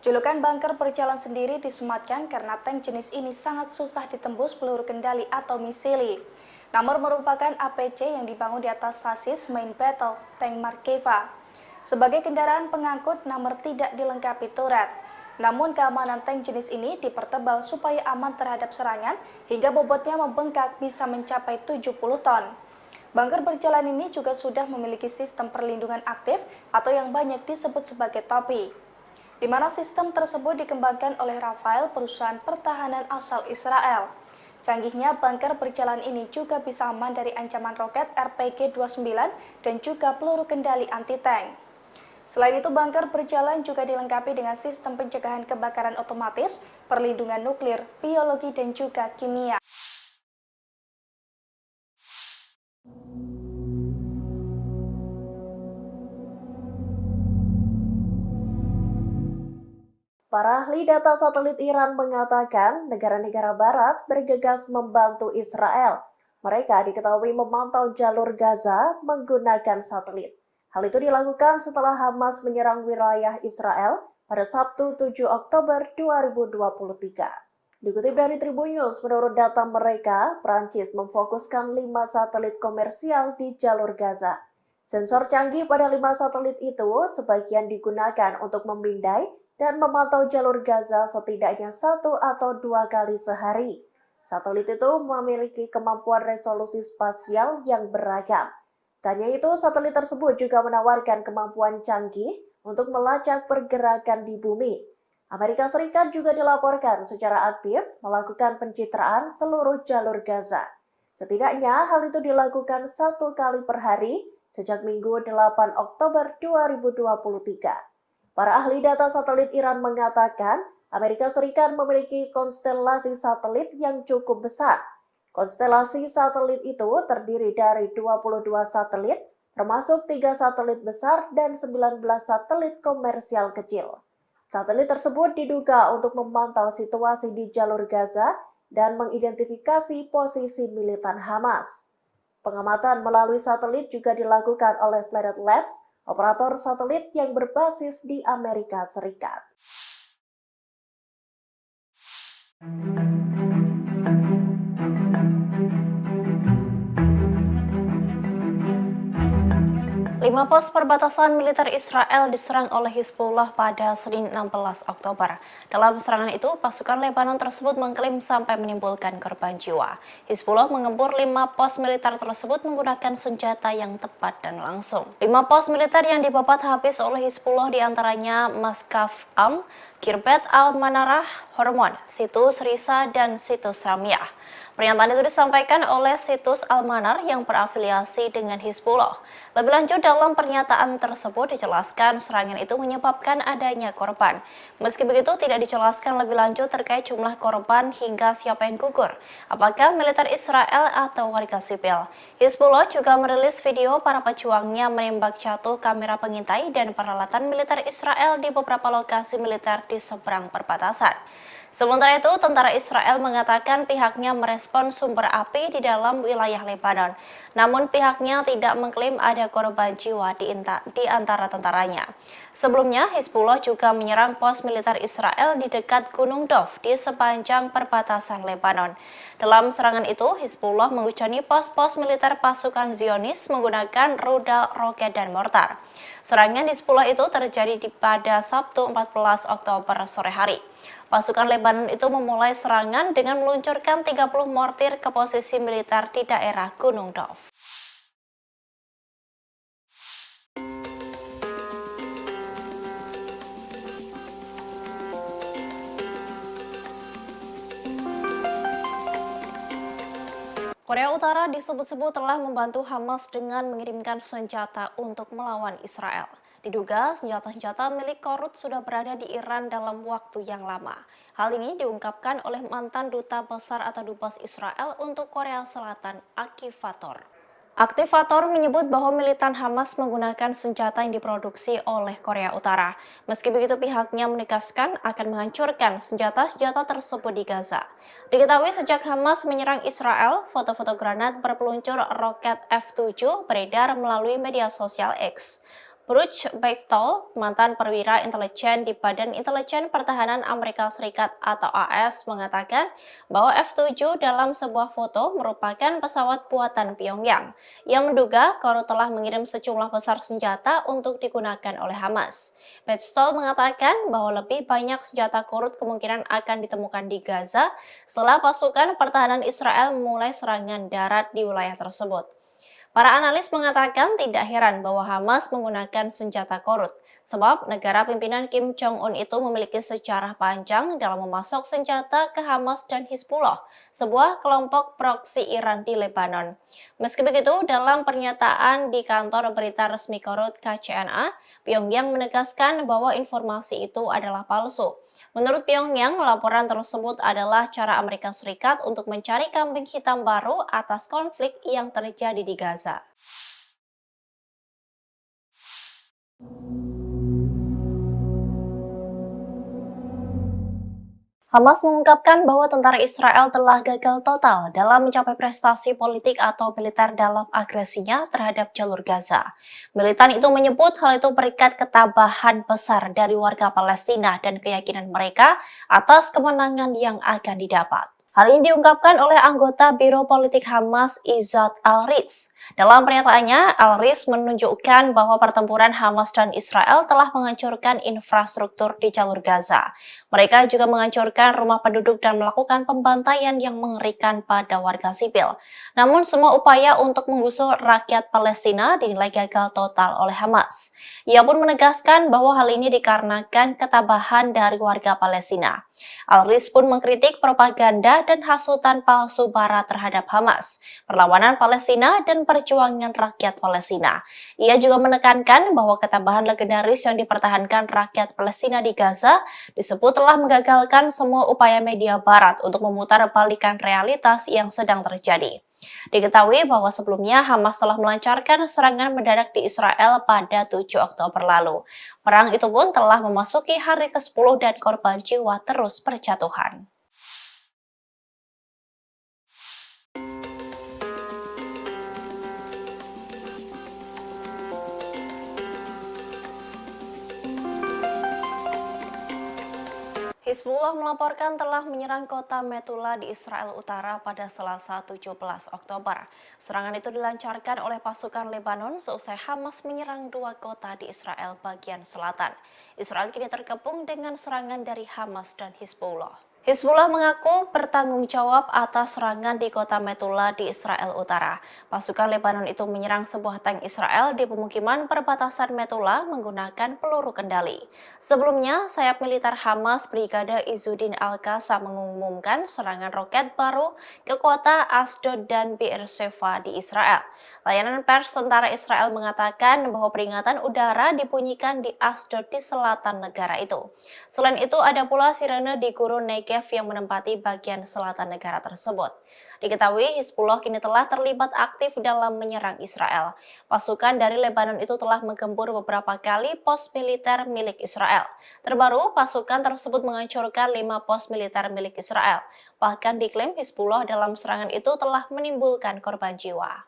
Julukan bunker berjalan sendiri disematkan karena tank jenis ini sangat susah ditembus peluru kendali atau misili. Nomor merupakan APC yang dibangun di atas sasis main battle tank Markeva. Sebagai kendaraan pengangkut, nomor tidak dilengkapi turret. Namun keamanan tank jenis ini dipertebal supaya aman terhadap serangan hingga bobotnya membengkak bisa mencapai 70 ton. Bunker berjalan ini juga sudah memiliki sistem perlindungan aktif atau yang banyak disebut sebagai topi, di mana sistem tersebut dikembangkan oleh Rafael, perusahaan pertahanan asal Israel. Canggihnya bunker berjalan ini juga bisa aman dari ancaman roket RPG-29 dan juga peluru kendali anti-tank. Selain itu, bunker berjalan juga dilengkapi dengan sistem pencegahan kebakaran otomatis, perlindungan nuklir, biologi, dan juga kimia. Para ahli data satelit Iran mengatakan negara-negara barat bergegas membantu Israel. Mereka diketahui memantau jalur Gaza menggunakan satelit. Hal itu dilakukan setelah Hamas menyerang wilayah Israel pada Sabtu 7 Oktober 2023. Dikutip dari Tribun News, menurut data mereka, Prancis memfokuskan 5 satelit komersial di jalur Gaza. Sensor canggih pada 5 satelit itu sebagian digunakan untuk memindai dan memantau jalur Gaza setidaknya 1 atau 2 kali sehari. Satelit itu memiliki kemampuan resolusi spasial yang beragam. Tanya itu, satelit tersebut juga menawarkan kemampuan canggih untuk melacak pergerakan di bumi. Amerika Serikat juga dilaporkan secara aktif melakukan pencitraan seluruh jalur Gaza. Setidaknya hal itu dilakukan 1 kali per hari sejak Minggu 8 Oktober 2023. Para ahli data satelit Iran mengatakan Amerika Serikat memiliki konstelasi satelit yang cukup besar. Konstelasi satelit itu terdiri dari 22 satelit, termasuk 3 satelit besar dan 19 satelit komersial kecil. Satelit tersebut diduga untuk memantau situasi di jalur Gaza dan mengidentifikasi posisi militan Hamas. Pengamatan melalui satelit juga dilakukan oleh Planet Labs, operator satelit yang berbasis di Amerika Serikat. 5 pos perbatasan militer Israel diserang oleh Hizbullah pada Senin 16 Oktober. Dalam serangan itu, pasukan Lebanon tersebut mengklaim sampai menimbulkan korban jiwa. Hizbullah mengempur 5 pos militer tersebut menggunakan senjata yang tepat dan langsung. 5 pos militer yang dibabat habis oleh Hizbullah diantaranya Maskaf Am, Kirbet Al-Manarah, Hormon, Situs Risa, dan Situs Ramiah. Pernyataan itu disampaikan oleh Situs Al-Manar yang berafiliasi dengan Hizbullah. Lebih lanjut, dalam pernyataan tersebut dijelaskan serangan itu menyebabkan adanya korban. Meski begitu, tidak dijelaskan lebih lanjut terkait jumlah korban hingga siapa yang gugur, apakah militer Israel atau warga sipil. Hizbullah juga merilis video para pejuangnya menembak jatuh kamera pengintai dan peralatan militer Israel di beberapa lokasi militer di seberang perbatasan. Sementara itu, tentara Israel mengatakan pihaknya merespon sumber api di dalam wilayah Lebanon. Namun pihaknya tidak mengklaim ada korban jiwa di antara tentaranya. Sebelumnya, Hizbullah juga menyerang pos militer Israel di dekat Gunung Dov di sepanjang perbatasan Lebanon. Dalam serangan itu, Hizbullah menghujani pos-pos militer pasukan Zionis menggunakan rudal, roket, dan mortar. Serangan Hizbullah itu terjadi pada Sabtu 14 Oktober sore hari. Pasukan Lebanon itu memulai serangan dengan meluncurkan 30 mortir ke posisi militer di daerah Gunung Dov. Korea Utara disebut-sebut telah membantu Hamas dengan mengirimkan senjata untuk melawan Israel. Diduga senjata-senjata milik Korut sudah berada di Iran dalam waktu yang lama. Hal ini diungkapkan oleh mantan duta besar atau dubes Israel untuk Korea Selatan, Aktivator. Aktivator menyebut bahwa militan Hamas menggunakan senjata yang diproduksi oleh Korea Utara. Meski begitu, pihaknya menegaskan akan menghancurkan senjata-senjata tersebut di Gaza. Diketahui sejak Hamas menyerang Israel, foto-foto granat berpeluncur roket F-7 beredar melalui media sosial X. Bruce Bechtel, mantan perwira intelijen di Badan Intelijen Pertahanan Amerika Serikat atau AS, mengatakan bahwa F-7 dalam sebuah foto merupakan pesawat buatan Pyongyang yang menduga Korut telah mengirim sejumlah besar senjata untuk digunakan oleh Hamas. Bechtel mengatakan bahwa lebih banyak senjata Korut kemungkinan akan ditemukan di Gaza setelah pasukan pertahanan Israel memulai serangan darat di wilayah tersebut. Para analis mengatakan tidak heran bahwa Hamas menggunakan senjata Korut, sebab negara pimpinan Kim Jong-un itu memiliki sejarah panjang dalam memasok senjata ke Hamas dan Hizbullah, sebuah kelompok proksi Iran di Lebanon. Meski begitu, dalam pernyataan di kantor berita resmi Korut KCNA, Pyongyang menegaskan bahwa informasi itu adalah palsu. Menurut Pyongyang, laporan tersebut adalah cara Amerika Serikat untuk mencari kambing hitam baru atas konflik yang terjadi di Gaza. Hamas mengungkapkan bahwa tentara Israel telah gagal total dalam mencapai prestasi politik atau militer dalam agresinya terhadap jalur Gaza. Militan itu menyebut hal itu berikat ketabahan besar dari warga Palestina dan keyakinan mereka atas kemenangan yang akan didapat. Hal ini diungkapkan oleh anggota Biro Politik Hamas Izzat Al-Riz. Dalam pernyataannya, Al-Riz menunjukkan bahwa pertempuran Hamas dan Israel telah menghancurkan infrastruktur di jalur Gaza. Mereka juga menghancurkan rumah penduduk dan melakukan pembantaian yang mengerikan pada warga sipil. Namun semua upaya untuk menggusur rakyat Palestina dinilai gagal total oleh Hamas. Ia pun menegaskan bahwa hal ini dikarenakan ketabahan dari warga Palestina. Al-Riz pun mengkritik propaganda dan hasutan palsu Barat terhadap Hamas, perlawanan Palestina, dan perjuangan rakyat Palestina. Ia juga menekankan bahwa ketabahan legendaris yang dipertahankan rakyat Palestina di Gaza disebut telah menggagalkan semua upaya media Barat untuk memutarbalikkan realitas yang sedang terjadi. Diketahui bahwa sebelumnya Hamas telah melancarkan serangan mendadak di Israel pada 7 Oktober lalu. Perang itu pun telah memasuki hari ke-10 dan korban jiwa terus berjatuhan. Hizbullah melaporkan telah menyerang kota Metula di Israel Utara pada Selasa 17 Oktober. Serangan itu dilancarkan oleh pasukan Lebanon seusai Hamas menyerang dua kota di Israel bagian selatan. Israel kini terkepung dengan serangan dari Hamas dan Hizbullah. Hizbullah mengaku bertanggung jawab atas serangan di kota Metula di Israel Utara. Pasukan Lebanon itu menyerang sebuah tank Israel di pemukiman perbatasan Metula menggunakan peluru kendali. Sebelumnya, sayap militer Hamas Brigade Izzuddin Al-Qassam mengumumkan serangan roket baru ke kota Asdod dan Beersheva di Israel. Layanan pers tentara Israel mengatakan bahwa peringatan udara dibunyikan di Asdod di selatan negara itu. Selain itu, ada pula sirene di gurun Negev yang menempati bagian selatan negara tersebut. Diketahui Hizbullah kini telah terlibat aktif dalam menyerang Israel. Pasukan dari Lebanon itu telah menggempur beberapa kali pos militer milik Israel. Terbaru, pasukan tersebut menghancurkan 5 pos militer milik Israel. Bahkan diklaim Hizbullah dalam serangan itu telah menimbulkan korban jiwa.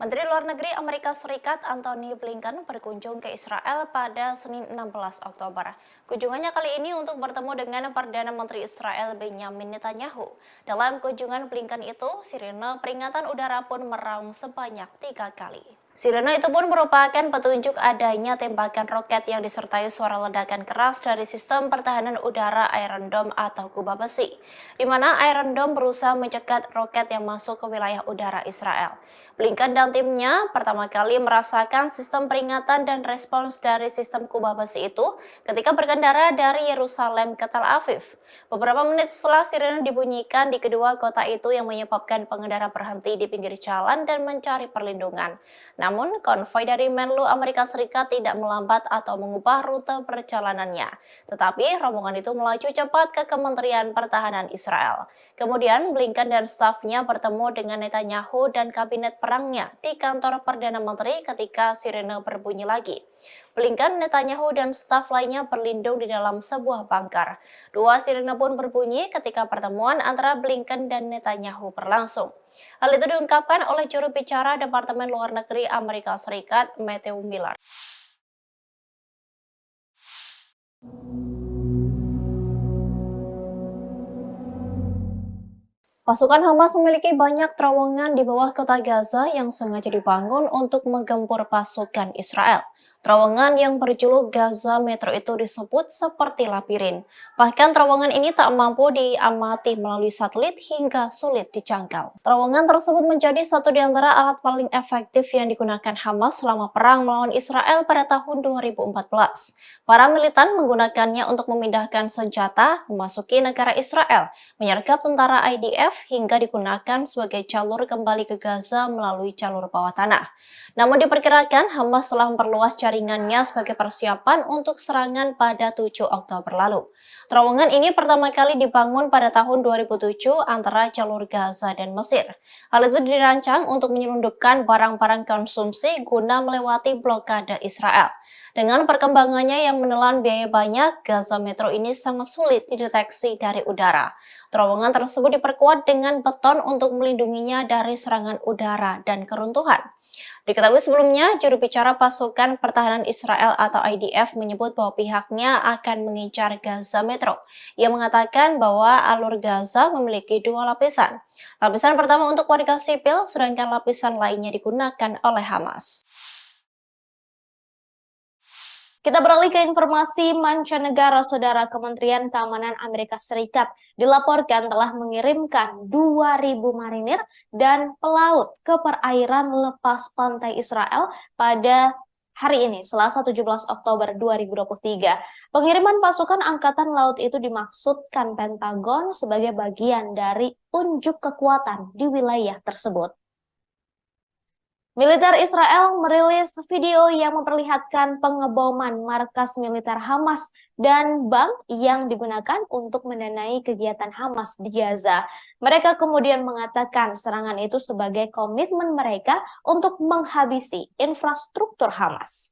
Menteri Luar Negeri Amerika Serikat Antony Blinken berkunjung ke Israel pada Senin 16 Oktober. Kunjungannya kali ini untuk bertemu dengan Perdana Menteri Israel Benjamin Netanyahu. Dalam kunjungan Blinken itu, sirene peringatan udara pun meraung sebanyak 3 kali. Sirene itu pun merupakan petunjuk adanya tembakan roket yang disertai suara ledakan keras dari sistem pertahanan udara Iron Dome atau kubah besi, di mana Iron Dome berusaha mencegat roket yang masuk ke wilayah udara Israel. Blinken dan timnya pertama kali merasakan sistem peringatan dan respons dari sistem kubah besi itu ketika berkendara dari Yerusalem ke Tel Aviv. Beberapa menit setelah sirene dibunyikan di kedua kota itu yang menyebabkan pengendara berhenti di pinggir jalan dan mencari perlindungan. Namun, konvoi dari Menlu Amerika Serikat tidak melambat atau mengubah rute perjalanannya. Tetapi, rombongan itu melaju cepat ke Kementerian Pertahanan Israel. Kemudian, Blinken dan stafnya bertemu dengan Netanyahu dan kabinet perangnya di kantor Perdana Menteri ketika sirene berbunyi lagi. Blinken, Netanyahu, dan staf lainnya berlindung di dalam sebuah bunker. Dua sirene pun berbunyi ketika pertemuan antara Blinken dan Netanyahu berlangsung. Hal itu diungkapkan oleh juru bicara Departemen Luar Negeri Amerika Serikat, Matthew Miller. Pasukan Hamas memiliki banyak terowongan di bawah kota Gaza yang sengaja dibangun untuk menggempur pasukan Israel. Terowongan yang berjuluk Gaza Metro itu disebut seperti labirin. Bahkan terowongan ini tak mampu diamati melalui satelit hingga sulit dijangkau. Terowongan tersebut menjadi satu di antara alat paling efektif yang digunakan Hamas selama perang melawan Israel pada tahun 2014. Para militan menggunakannya untuk memindahkan senjata, memasuki negara Israel, menyergap tentara IDF hingga digunakan sebagai jalur kembali ke Gaza melalui jalur bawah tanah. Namun diperkirakan Hamas telah memperluas jaringannya sebagai persiapan untuk serangan pada 7 Oktober lalu. Terowongan ini pertama kali dibangun pada tahun 2007 antara jalur Gaza dan Mesir. Hal itu dirancang untuk menyelundupkan barang-barang konsumsi guna melewati blokade Israel. Dengan perkembangannya yang menelan biaya banyak, Gaza Metro ini sangat sulit dideteksi dari udara. Terowongan tersebut diperkuat dengan beton untuk melindunginya dari serangan udara dan keruntuhan. Diketahui sebelumnya, juru bicara pasukan pertahanan Israel atau IDF menyebut bahwa pihaknya akan mengincar Gaza Metro. Ia mengatakan bahwa alur Gaza memiliki 2 lapisan. Lapisan pertama untuk warga sipil, sedangkan lapisan lainnya digunakan oleh Hamas. Kita beralih ke informasi mancanegara. Saudara, Kementerian Keamanan Amerika Serikat dilaporkan telah mengirimkan 2.000 marinir dan pelaut ke perairan lepas pantai Israel pada hari ini, Selasa 17 Oktober 2023. Pengiriman pasukan Angkatan Laut itu dimaksudkan Pentagon sebagai bagian dari unjuk kekuatan di wilayah tersebut. Militer Israel merilis video yang memperlihatkan pengeboman markas militer Hamas dan bank yang digunakan untuk mendanai kegiatan Hamas di Gaza. Mereka kemudian mengatakan serangan itu sebagai komitmen mereka untuk menghabisi infrastruktur Hamas.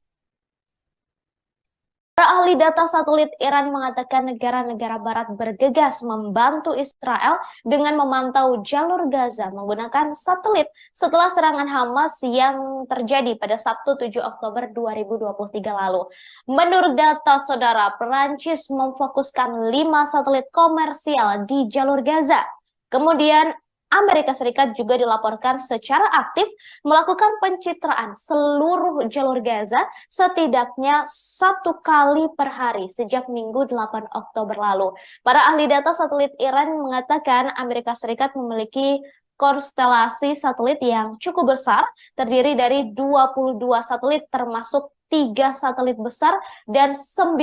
Para ahli data satelit Iran mengatakan negara-negara barat bergegas membantu Israel dengan memantau jalur Gaza menggunakan satelit setelah serangan Hamas yang terjadi pada Sabtu 7 Oktober 2023 lalu. Menurut data saudara, Perancis memfokuskan 5 satelit komersial di jalur Gaza. Kemudian Amerika Serikat juga dilaporkan secara aktif melakukan pencitraan seluruh jalur Gaza setidaknya 1 kali per hari sejak Minggu 8 Oktober lalu. Para ahli data satelit Iran mengatakan Amerika Serikat memiliki konstelasi satelit yang cukup besar, terdiri dari 22 satelit termasuk 3 satelit besar dan 19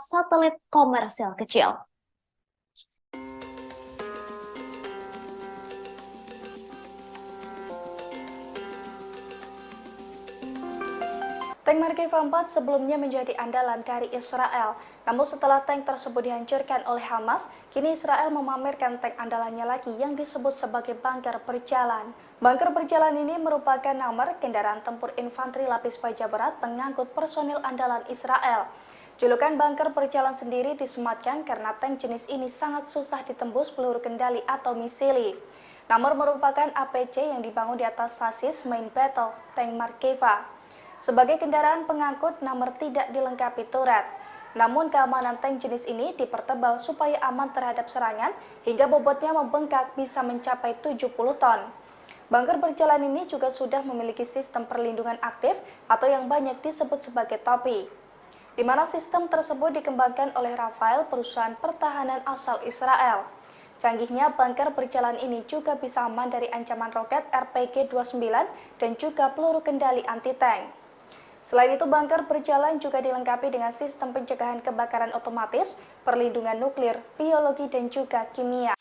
satelit komersial kecil. Tank Merkava 4 sebelumnya menjadi andalan dari Israel. Namun setelah tank tersebut dihancurkan oleh Hamas, kini Israel memamerkan tank andalannya lagi yang disebut sebagai bunker berjalan. Bunker berjalan ini merupakan nomor kendaraan tempur infanteri lapis baja berat pengangkut personil andalan Israel. Julukan bunker berjalan sendiri disematkan karena tank jenis ini sangat susah ditembus peluru kendali atau misili. Nomor merupakan APC yang dibangun di atas sasis main battle tank Merkava. Sebagai kendaraan pengangkut, nomor tidak dilengkapi turret. Namun keamanan tank jenis ini dipertebal supaya aman terhadap serangan hingga bobotnya membengkak bisa mencapai 70 ton. Bunker berjalan ini juga sudah memiliki sistem perlindungan aktif atau yang banyak disebut sebagai topi, di mana sistem tersebut dikembangkan oleh Rafael, perusahaan pertahanan asal Israel. Canggihnya bunker berjalan ini juga bisa aman dari ancaman roket RPG-29 dan juga peluru kendali anti-tank. Selain itu, bunker berjalan juga dilengkapi dengan sistem pencegahan kebakaran otomatis, perlindungan nuklir, biologi, dan juga kimia.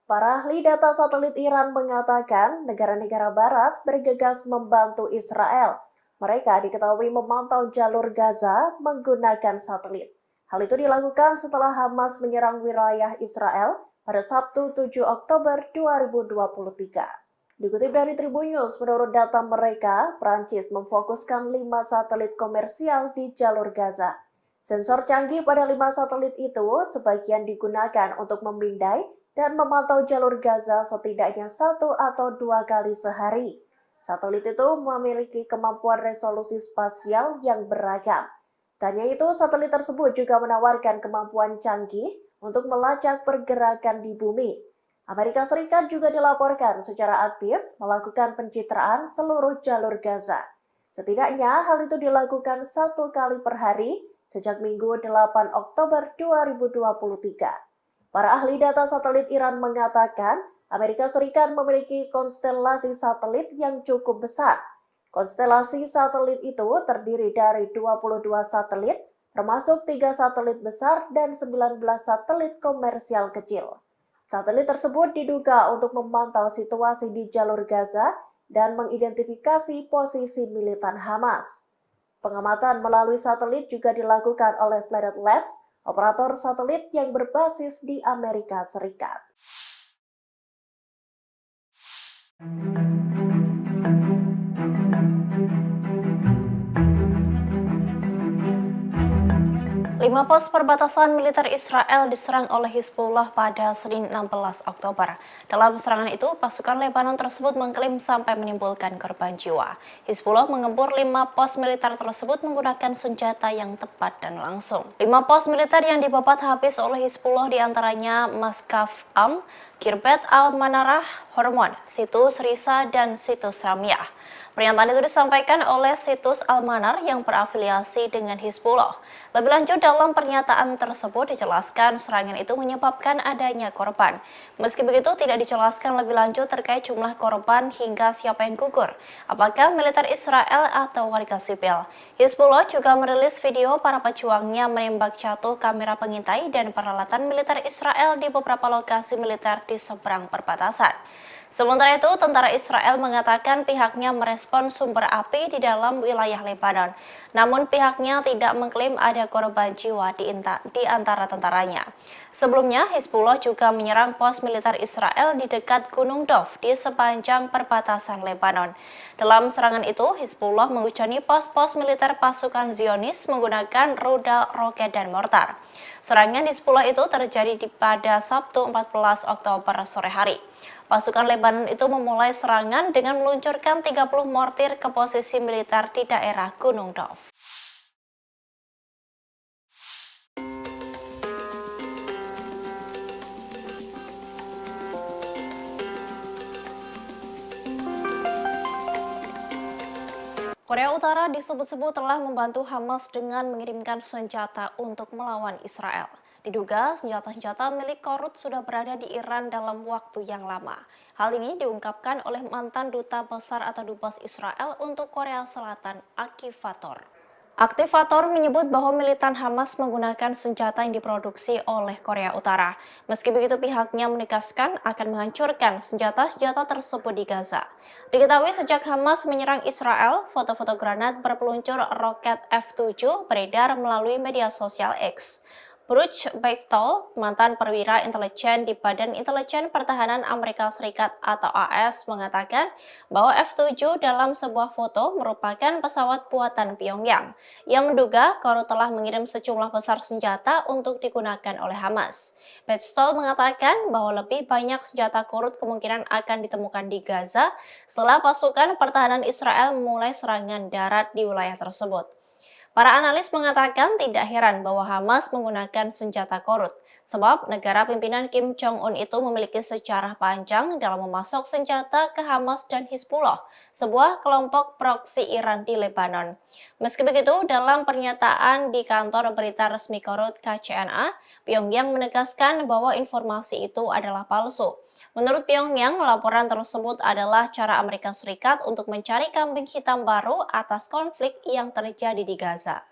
Para ahli data satelit Iran mengatakan negara-negara barat bergegas membantu Israel. Mereka diketahui memantau jalur Gaza menggunakan satelit. Hal itu dilakukan setelah Hamas menyerang wilayah Israel pada Sabtu 7 Oktober 2023. Dikutip dari Tribun News, menurut data mereka, Prancis memfokuskan 5 satelit komersial di jalur Gaza. Sensor canggih pada 5 satelit itu sebagian digunakan untuk memindai dan memantau jalur Gaza setidaknya 1 atau 2 kali sehari. Satelit itu memiliki kemampuan resolusi spasial yang beragam. Tanya itu, satelit tersebut juga menawarkan kemampuan canggih untuk melacak pergerakan di bumi. Amerika Serikat juga dilaporkan secara aktif melakukan pencitraan seluruh jalur Gaza. Setidaknya hal itu dilakukan 1 kali per hari sejak Minggu 8 Oktober 2023. Para ahli data satelit Iran mengatakan Amerika Serikat memiliki konstelasi satelit yang cukup besar. Konstelasi satelit itu terdiri dari 22 satelit, termasuk 3 satelit besar dan 19 satelit komersial kecil. Satelit tersebut diduga untuk memantau situasi di jalur Gaza dan mengidentifikasi posisi militan Hamas. Pengamatan melalui satelit juga dilakukan oleh Planet Labs, operator satelit yang berbasis di Amerika Serikat. Lima pos perbatasan militer Israel diserang oleh Hizbullah pada Senin 16 Oktober. Dalam serangan itu, pasukan Lebanon tersebut mengklaim sampai menimbulkan korban jiwa. Hizbullah mengempur 5 pos militer tersebut menggunakan senjata yang tepat dan langsung. 5 pos militer yang dibabat habis oleh Hizbullah diantaranya Maskaf Am, Kirbet Al-Manarah, Hormon, Situs Risa, dan Situs Ramyah. Pernyataan itu disampaikan oleh Situs Al-Manar yang berafiliasi dengan Hizbullah. Lebih lanjut, dalam pernyataan tersebut dijelaskan serangan itu menyebabkan adanya korban. Meski begitu, tidak dijelaskan lebih lanjut terkait jumlah korban hingga siapa yang gugur, apakah militer Israel atau warga sipil. Hizbullah juga merilis video para pejuangnya menembak jatuh kamera pengintai dan peralatan militer Israel di beberapa lokasi militer di seberang perbatasan. Sementara itu, tentara Israel mengatakan pihaknya merespon sumber api di dalam wilayah Lebanon. Namun pihaknya tidak mengklaim ada korban jiwa di antara tentaranya. Sebelumnya, Hizbullah juga menyerang pos militer Israel di dekat Gunung Dov di sepanjang perbatasan Lebanon. Dalam serangan itu, Hizbullah mengucani pos-pos militer pasukan Zionis menggunakan rudal, roket, dan mortar. Serangan Hizbullah itu terjadi pada Sabtu 14 Oktober sore hari. Pasukan Lebanon itu memulai serangan dengan meluncurkan 30 mortir ke posisi militer di daerah Gunung Dov. Korea Utara disebut-sebut telah membantu Hamas dengan mengirimkan senjata untuk melawan Israel. Diduga senjata-senjata milik Korut sudah berada di Iran dalam waktu yang lama. Hal ini diungkapkan oleh mantan duta besar atau dubes Israel untuk Korea Selatan, Aktivator. Aktivator menyebut bahwa militan Hamas menggunakan senjata yang diproduksi oleh Korea Utara. Meski begitu, pihaknya menegaskan akan menghancurkan senjata-senjata tersebut di Gaza. Diketahui sejak Hamas menyerang Israel, foto-foto granat berpeluncur roket F-7 beredar melalui media sosial X. Bruce Beitel, mantan perwira intelijen di Badan Intelijen Pertahanan Amerika Serikat atau AS, mengatakan bahwa F-7 dalam sebuah foto merupakan pesawat buatan Pyongyang yang menduga Korut telah mengirim sejumlah besar senjata untuk digunakan oleh Hamas. Beitel mengatakan bahwa lebih banyak senjata Korut kemungkinan akan ditemukan di Gaza setelah pasukan pertahanan Israel memulai serangan darat di wilayah tersebut. Para analis mengatakan tidak heran bahwa Hamas menggunakan senjata Korut, sebab negara pimpinan Kim Jong-un itu memiliki sejarah panjang dalam memasok senjata ke Hamas dan Hizbullah, sebuah kelompok proksi Iran di Lebanon. Meski begitu, dalam pernyataan di kantor berita resmi Korut KCNA, Pyongyang menegaskan bahwa informasi itu adalah palsu. Menurut Pyongyang, laporan tersebut adalah cara Amerika Serikat untuk mencari kambing hitam baru atas konflik yang terjadi di Gaza.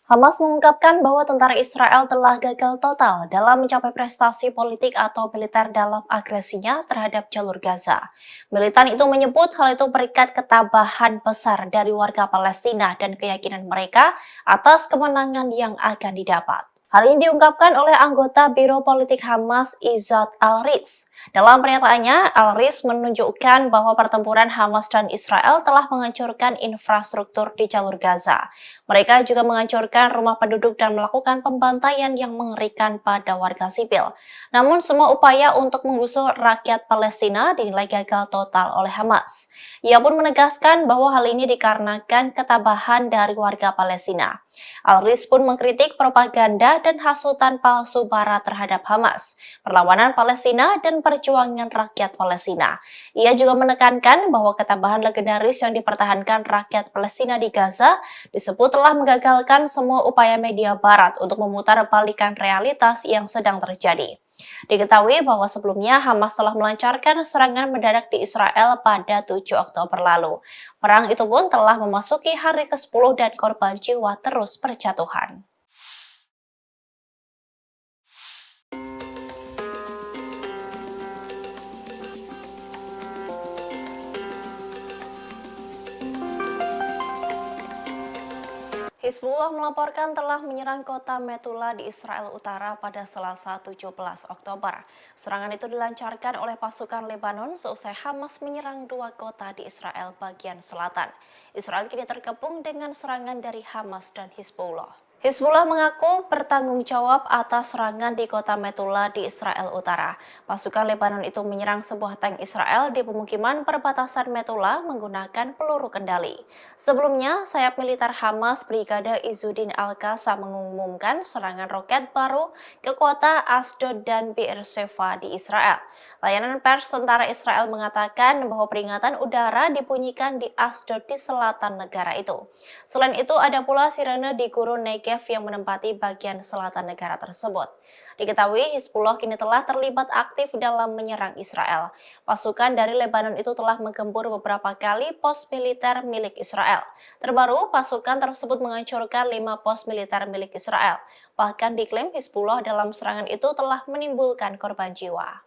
Hamas mengungkapkan bahwa tentara Israel telah gagal total dalam mencapai prestasi politik atau militer dalam agresinya terhadap jalur Gaza. Militan itu menyebut hal itu berikat ketabahan besar dari warga Palestina dan keyakinan mereka atas kemenangan yang akan didapat. Hal ini diungkapkan oleh anggota Biro Politik Hamas Izzat Al-Riz. Dalam pernyataannya, Al-Riz menunjukkan bahwa pertempuran Hamas dan Israel telah menghancurkan infrastruktur di jalur Gaza. Mereka juga menghancurkan rumah penduduk dan melakukan pembantaian yang mengerikan pada warga sipil. Namun semua upaya untuk menggusur rakyat Palestina dinilai gagal total oleh Hamas. Ia pun menegaskan bahwa hal ini dikarenakan ketabahan dari warga Palestina. Al-Riz pun mengkritik propaganda dan hasutan palsu Barat terhadap Hamas, perlawanan Palestina, dan perjuangan rakyat Palestina. Ia juga menekankan bahwa ketabahan legendaris yang dipertahankan rakyat Palestina di Gaza disebut telah menggagalkan semua upaya media Barat untuk memutarbalikan realitas yang sedang terjadi. Diketahui bahwa sebelumnya Hamas telah melancarkan serangan mendadak di Israel pada 7 Oktober lalu. Perang itu pun telah memasuki hari ke-10 dan korban jiwa terus berjatuhan. Hizbullah melaporkan telah menyerang kota Metula di Israel Utara pada Selasa 17 Oktober. Serangan itu dilancarkan oleh pasukan Lebanon seusai Hamas menyerang dua kota di Israel bagian selatan. Israel kini terkepung dengan serangan dari Hamas dan Hizbullah. Hizbullah mengaku bertanggung jawab atas serangan di kota Metula di Israel Utara. Pasukan Lebanon itu menyerang sebuah tank Israel di pemukiman perbatasan Metula menggunakan peluru kendali. Sebelumnya, sayap militer Hamas Brigade Izzuddin Al-Qassam mengumumkan serangan roket baru ke kota Asdod dan Beersheva di Israel. Layanan pers tentara Israel mengatakan bahwa peringatan udara dibunyikan di Asdod di selatan negara itu. Selain itu, ada pula sirene di Gurun Negev Kiev yang menempati bagian selatan negara tersebut. Diketahui Hizbullah kini telah terlibat aktif dalam menyerang Israel. Pasukan dari Lebanon itu telah menggempur beberapa kali pos militer milik Israel. Terbaru, pasukan tersebut menghancurkan 5 pos militer milik Israel. Bahkan diklaim Hizbullah dalam serangan itu telah menimbulkan korban jiwa.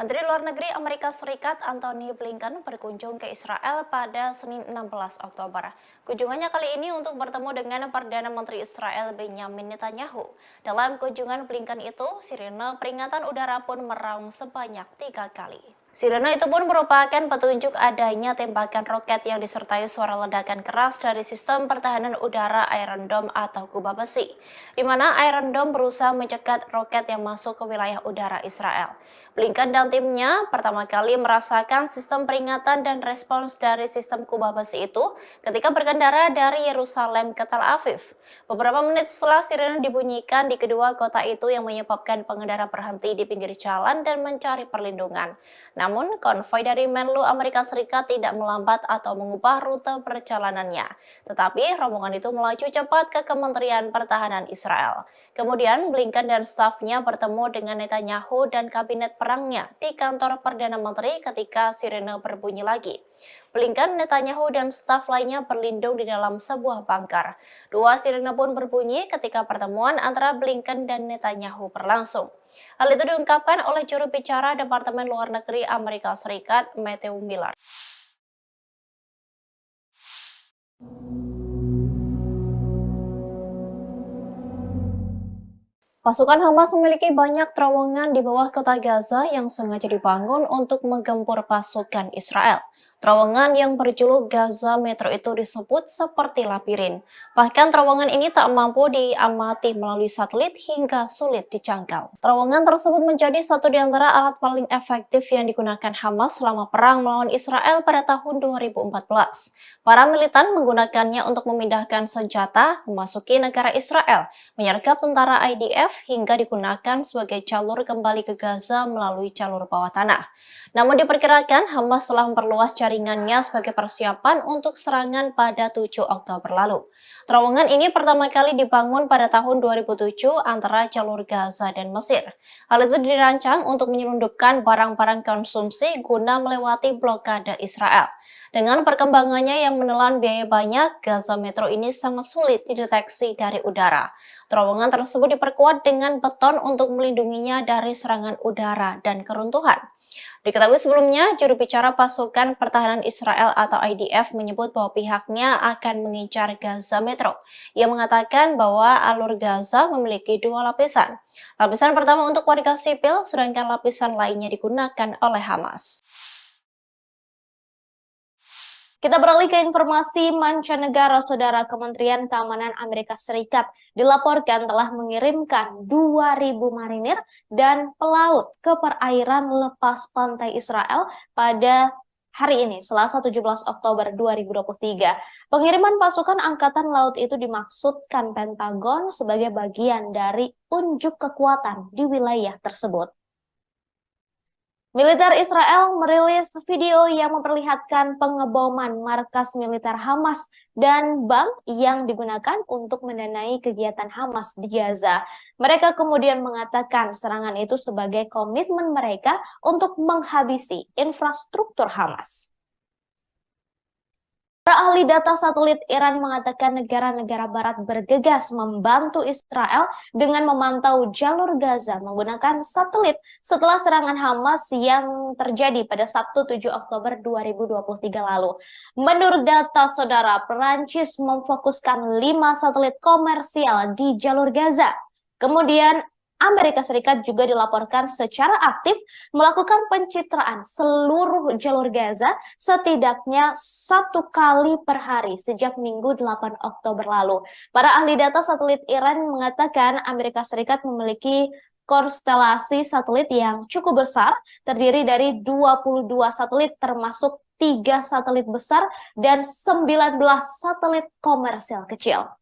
Menteri Luar Negeri Amerika Serikat Antony Blinken berkunjung ke Israel pada Senin 16 Oktober. Kunjungannya kali ini untuk bertemu dengan Perdana Menteri Israel Benjamin Netanyahu. Dalam kunjungan Blinken itu, sirene peringatan udara pun meraung sebanyak 3 kali. Sirene itu pun merupakan petunjuk adanya tembakan roket yang disertai suara ledakan keras dari sistem pertahanan udara Iron Dome atau kubah besi, di mana Iron Dome berusaha mencegat roket yang masuk ke wilayah udara Israel. Blinken dan timnya pertama kali merasakan sistem peringatan dan respons dari sistem kubah besi itu ketika berkendara dari Yerusalem ke Tel Aviv. Beberapa menit setelah sirene dibunyikan di kedua kota itu yang menyebabkan pengendara berhenti di pinggir jalan dan mencari perlindungan. Namun, konvoi dari Menlu Amerika Serikat tidak melambat atau mengubah rute perjalanannya. Tetapi, rombongan itu melaju cepat ke Kementerian Pertahanan Israel. Kemudian, Blinken dan stafnya bertemu dengan Netanyahu dan kabinet perangnya di kantor Perdana Menteri ketika sirene berbunyi lagi. Blinken, Netanyahu, dan staf lainnya berlindung di dalam sebuah bunker. Dua sirene pun berbunyi ketika pertemuan antara Blinken dan Netanyahu berlangsung. Hal itu diungkapkan oleh juru bicara Departemen Luar Negeri Amerika Serikat, Matthew Miller. Pasukan Hamas memiliki banyak terowongan di bawah kota Gaza yang sengaja dibangun untuk menggempur pasukan Israel. Terowongan yang berjuluk Gaza Metro itu disebut seperti labirin. Bahkan terowongan ini tak mampu diamati melalui satelit hingga sulit dijangkau. Terowongan tersebut menjadi satu di antara alat paling efektif yang digunakan Hamas selama perang melawan Israel pada tahun 2014. Para militan menggunakannya untuk memindahkan senjata, memasuki negara Israel, menyergap tentara IDF, hingga digunakan sebagai jalur kembali ke Gaza melalui jalur bawah tanah. Namun diperkirakan Hamas telah memperluas jaringannya sebagai persiapan untuk serangan pada 7 Oktober lalu. Terowongan ini pertama kali dibangun pada tahun 2007 antara jalur Gaza dan Mesir. Hal itu dirancang untuk menyelundupkan barang-barang konsumsi guna melewati blokade Israel. Dengan perkembangannya yang menelan biaya banyak, Gaza Metro ini sangat sulit dideteksi dari udara. Terowongan tersebut diperkuat dengan beton untuk melindunginya dari serangan udara dan keruntuhan. Diketahui sebelumnya, juru bicara pasukan pertahanan Israel atau IDF menyebut bahwa pihaknya akan mengincar Gaza Metro. Ia mengatakan bahwa alur Gaza memiliki 2 lapisan. Lapisan pertama untuk warga sipil, sedangkan lapisan lainnya digunakan oleh Hamas. Kita beralih ke informasi mancanegara. Saudara, Kementerian Keamanan Amerika Serikat dilaporkan telah mengirimkan 2.000 marinir dan pelaut ke perairan lepas pantai Israel pada hari ini, Selasa 17 Oktober 2023. Pengiriman pasukan Angkatan Laut itu dimaksudkan Pentagon sebagai bagian dari unjuk kekuatan di wilayah tersebut. Militer Israel merilis video yang memperlihatkan pengeboman markas militer Hamas dan bank yang digunakan untuk mendanai kegiatan Hamas di Gaza. Mereka kemudian mengatakan serangan itu sebagai komitmen mereka untuk menghabisi infrastruktur Hamas. Para ahli data satelit Iran mengatakan negara-negara barat bergegas membantu Israel dengan memantau jalur Gaza menggunakan satelit setelah serangan Hamas yang terjadi pada Sabtu 7 Oktober 2023 lalu. Menurut data saudara, Perancis memfokuskan 5 satelit komersial di jalur Gaza. Kemudian Amerika Serikat juga dilaporkan secara aktif melakukan pencitraan seluruh jalur Gaza setidaknya 1 kali per hari sejak Minggu 8 Oktober lalu. Para ahli data satelit Iran mengatakan Amerika Serikat memiliki konstelasi satelit yang cukup besar, terdiri dari 22 satelit termasuk 3 satelit besar dan 19 satelit komersial kecil.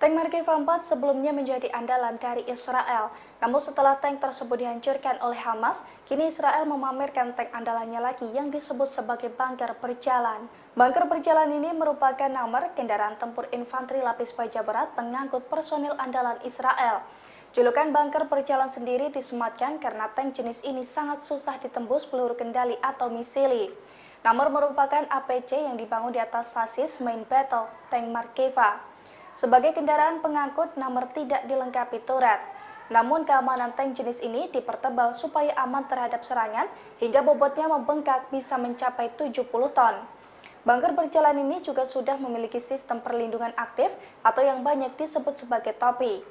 Tank Merkava 4 sebelumnya menjadi andalan dari Israel. Namun setelah tank tersebut dihancurkan oleh Hamas, kini Israel memamerkan tank andalannya lagi yang disebut sebagai bunker berjalan. Bunker berjalan ini merupakan nomor kendaraan tempur infanteri lapis baja berat pengangkut personil andalan Israel. Julukan bunker berjalan sendiri disematkan karena tank jenis ini sangat susah ditembus peluru kendali atau misili. Nomor merupakan APC yang dibangun di atas sasis main battle tank Merkava. Sebagai kendaraan pengangkut, nomor tidak dilengkapi turret. Namun keamanan tank jenis ini dipertebal supaya aman terhadap serangan hingga bobotnya membengkak bisa mencapai 70 ton. Bunker berjalan ini juga sudah memiliki sistem perlindungan aktif atau yang banyak disebut sebagai topi,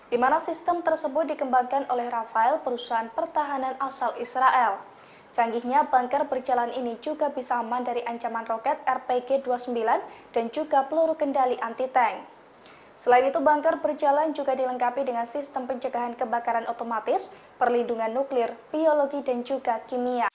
di mana sistem tersebut dikembangkan oleh Rafael, perusahaan pertahanan asal Israel. Canggihnya bunker berjalan ini juga bisa aman dari ancaman roket RPG-29 dan juga peluru kendali anti-tank. Selain itu, bunker berjalan juga dilengkapi dengan sistem pencegahan kebakaran otomatis, perlindungan nuklir, biologi, dan juga kimia.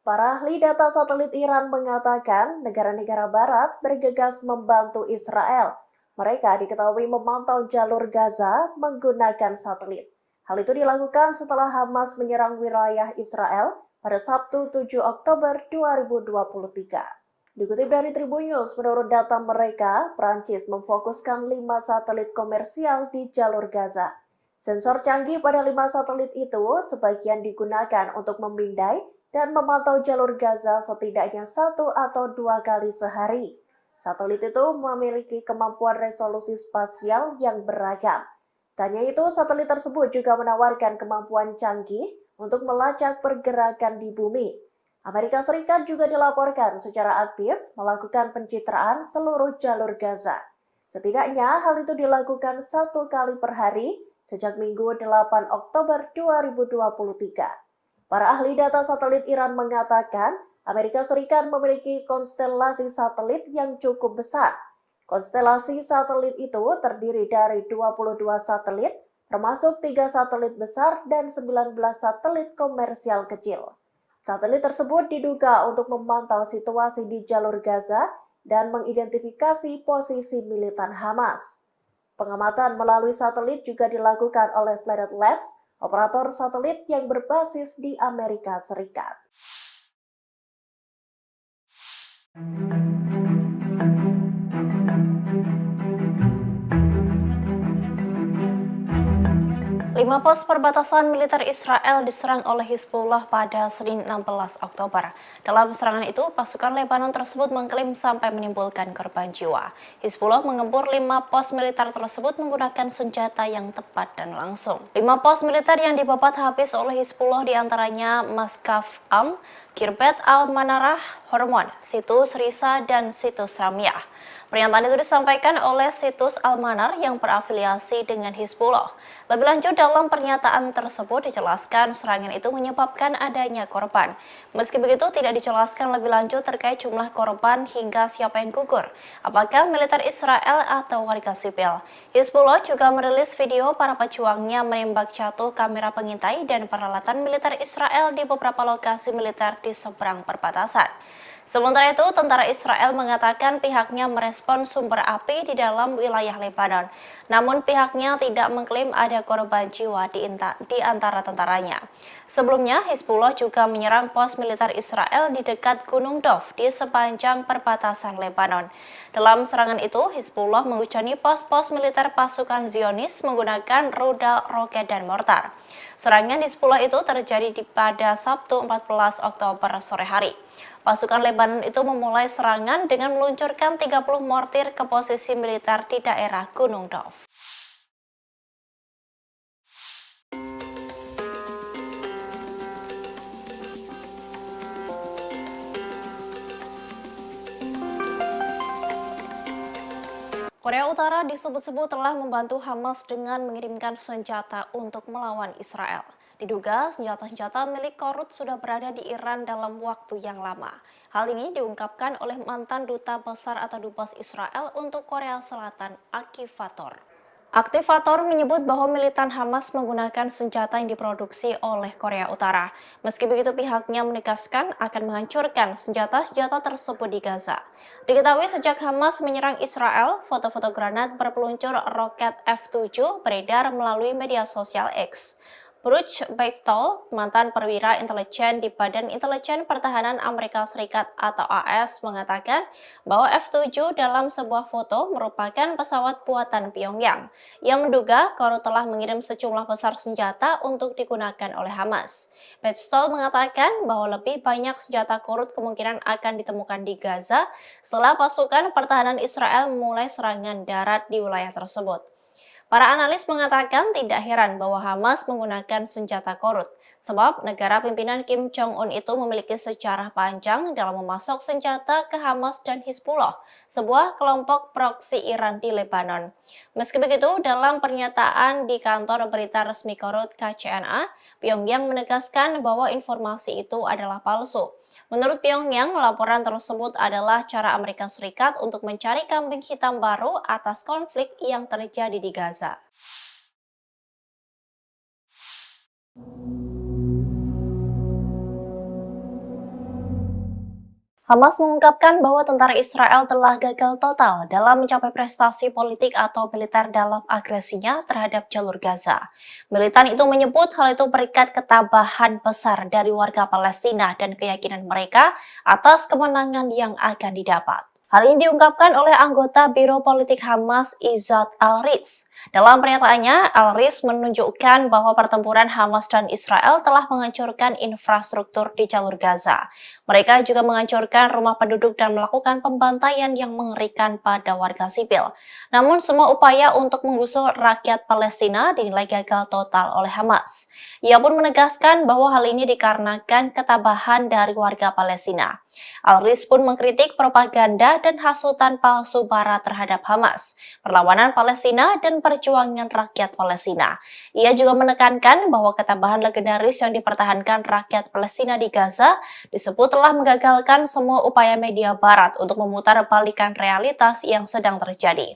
Para ahli data satelit Iran mengatakan negara-negara barat bergegas membantu Israel. Mereka diketahui memantau jalur Gaza menggunakan satelit. Hal itu dilakukan setelah Hamas menyerang wilayah Israel pada Sabtu 7 Oktober 2023. Dikutip dari Tribun News, menurut data mereka, Prancis memfokuskan 5 satelit komersial di jalur Gaza. Sensor canggih pada 5 satelit itu sebagian digunakan untuk memindai dan memantau jalur Gaza setidaknya 1 atau 2 kali sehari. Satelit itu memiliki kemampuan resolusi spasial yang beragam. Tak hanya itu, satelit tersebut juga menawarkan kemampuan canggih untuk melacak pergerakan di bumi. Amerika Serikat juga dilaporkan secara aktif melakukan pencitraan seluruh jalur Gaza. Setidaknya hal itu dilakukan 1 kali per hari sejak Minggu 8 Oktober 2023. Para ahli data satelit Iran mengatakan Amerika Serikat memiliki konstelasi satelit yang cukup besar. Konstelasi satelit itu terdiri dari 22 satelit, termasuk 3 satelit besar dan 19 satelit komersial kecil. Satelit tersebut diduga untuk memantau situasi di jalur Gaza dan mengidentifikasi posisi militan Hamas. Pengamatan melalui satelit juga dilakukan oleh Planet Labs, operator satelit yang berbasis di Amerika Serikat. Lima pos perbatasan militer Israel diserang oleh Hizbullah pada Senin 16 Oktober. Dalam serangan itu, pasukan Lebanon tersebut mengklaim sampai menimbulkan korban jiwa. Hizbullah mengempur 5 pos militer tersebut menggunakan senjata yang tepat dan langsung. 5 pos militer yang dibabat habis oleh Hizbullah diantaranya Maskaf Am, Kirbet Al-Manarah, Hormon, Situs Risa, dan Situs Ramyah. Pernyataan itu disampaikan oleh Situs Al-Manar yang berafiliasi dengan Hizbullah. Lebih lanjut, dalam pernyataan tersebut dijelaskan serangan itu menyebabkan adanya korban. Meski begitu, tidak dijelaskan lebih lanjut terkait jumlah korban hingga siapa yang gugur, apakah militer Israel atau warga sipil. Hizbullah juga merilis video para pejuangnya menembak jatuh kamera pengintai dan peralatan militer Israel di beberapa lokasi militer di seberang perbatasan. Sementara itu, tentara Israel mengatakan pihaknya merespon sumber api di dalam wilayah Lebanon. Namun pihaknya tidak mengklaim ada korban jiwa di antara tentaranya. Sebelumnya, Hizbullah juga menyerang pos militer Israel di dekat Gunung Dov di sepanjang perbatasan Lebanon. Dalam serangan itu, Hizbullah menghujani pos-pos militer pasukan Zionis menggunakan rudal, roket, dan mortar. Serangan Hizbullah itu terjadi pada Sabtu 14 Oktober sore hari. Pasukan Lebanon itu memulai serangan dengan meluncurkan 30 mortir ke posisi militer di daerah Gunung Dov. Korea Utara disebut-sebut telah membantu Hamas dengan mengirimkan senjata untuk melawan Israel. Diduga senjata-senjata milik Korut sudah berada di Iran dalam waktu yang lama. Hal ini diungkapkan oleh mantan duta besar atau dubes Israel untuk Korea Selatan, Akifator. Aktivator menyebut bahwa militan Hamas menggunakan senjata yang diproduksi oleh Korea Utara. Meski begitu, pihaknya menegaskan akan menghancurkan senjata-senjata tersebut di Gaza. Diketahui sejak Hamas menyerang Israel, foto-foto granat berpeluncur roket F-7 beredar melalui media sosial X. Bruce Beitel, mantan perwira intelijen di Badan Intelijen Pertahanan Amerika Serikat atau AS, mengatakan bahwa F-7 dalam sebuah foto merupakan pesawat buatan Pyongyang yang menduga Korut telah mengirim sejumlah besar senjata untuk digunakan oleh Hamas. Beitel mengatakan bahwa lebih banyak senjata Korut kemungkinan akan ditemukan di Gaza setelah pasukan pertahanan Israel memulai serangan darat di wilayah tersebut. Para analis mengatakan tidak heran bahwa Hamas menggunakan senjata Korut, sebab negara pimpinan Kim Jong-un itu memiliki sejarah panjang dalam memasok senjata ke Hamas dan Hizbullah, sebuah kelompok proksi Iran di Lebanon. Meski begitu, dalam pernyataan di kantor berita resmi Korut KCNA, Pyongyang menegaskan bahwa informasi itu adalah palsu. Menurut Pyongyang, laporan tersebut adalah cara Amerika Serikat untuk mencari kambing hitam baru atas konflik yang terjadi di Gaza. Hamas mengungkapkan bahwa tentara Israel telah gagal total dalam mencapai prestasi politik atau militer dalam agresinya terhadap jalur Gaza. Militan itu menyebut hal itu berikat ketabahan besar dari warga Palestina dan keyakinan mereka atas kemenangan yang akan didapat. Hal ini diungkapkan oleh anggota Biro Politik Hamas Izzat Al-Riz. Dalam pernyataannya, Al-Riz menunjukkan bahwa pertempuran Hamas dan Israel telah menghancurkan infrastruktur di jalur Gaza. Mereka juga menghancurkan rumah penduduk dan melakukan pembantaian yang mengerikan pada warga sipil. Namun semua upaya untuk menggusur rakyat Palestina dinilai gagal total oleh Hamas. Ia pun menegaskan bahwa hal ini dikarenakan ketabahan dari warga Palestina. Al-Riz pun mengkritik propaganda dan hasutan palsu Barat terhadap Hamas, perlawanan Palestina, dan perjuangan rakyat Palestina. Ia juga menekankan bahwa ketabahan legendaris yang dipertahankan rakyat Palestina di Gaza disebut telah menggagalkan semua upaya media Barat untuk memutarbalikkan realitas yang sedang terjadi.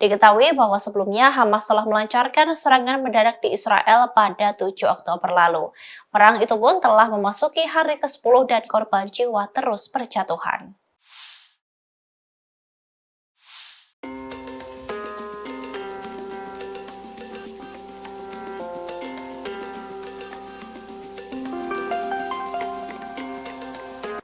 Diketahui bahwa sebelumnya Hamas telah melancarkan serangan mendadak di Israel pada 7 Oktober lalu. Perang itu pun telah memasuki hari ke-10 dan korban jiwa terus berjatuhan.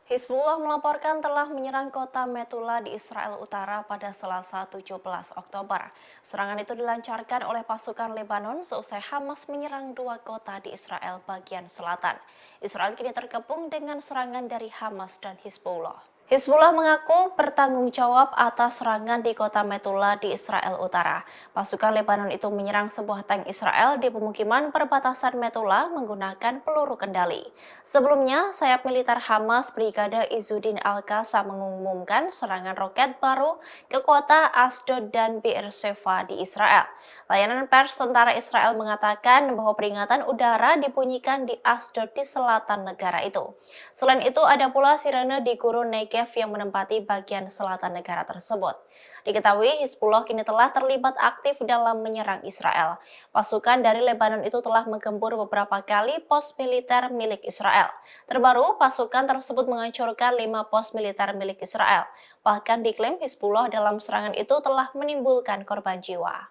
Hizbullah melaporkan telah menyerang kota Metula di Israel Utara pada Selasa 17 Oktober. Serangan itu dilancarkan oleh pasukan Lebanon seusai Hamas menyerang 2 kota di Israel bagian selatan. Israel kini terkepung dengan serangan dari Hamas dan Hizbullah. Hizbullah mengaku bertanggung jawab atas serangan di kota Metula di Israel Utara. Pasukan Lebanon itu menyerang sebuah tank Israel di pemukiman perbatasan Metula menggunakan peluru kendali. Sebelumnya, sayap militer Hamas Brigade Izzuddin Al-Qassam mengumumkan serangan roket baru ke kota Asdod dan Beersheva di Israel. Layanan pers tentara Israel mengatakan bahwa peringatan udara dibunyikan di Asdod di selatan negara itu. Selain itu, ada pula sirene di gurun Negev yang menempati bagian selatan negara tersebut. Diketahui Hizbullah kini telah terlibat aktif dalam menyerang Israel. Pasukan dari Lebanon itu telah menggempur beberapa kali pos militer milik Israel. Terbaru, pasukan tersebut menghancurkan 5 pos militer milik Israel. Bahkan diklaim Hizbullah dalam serangan itu telah menimbulkan korban jiwa.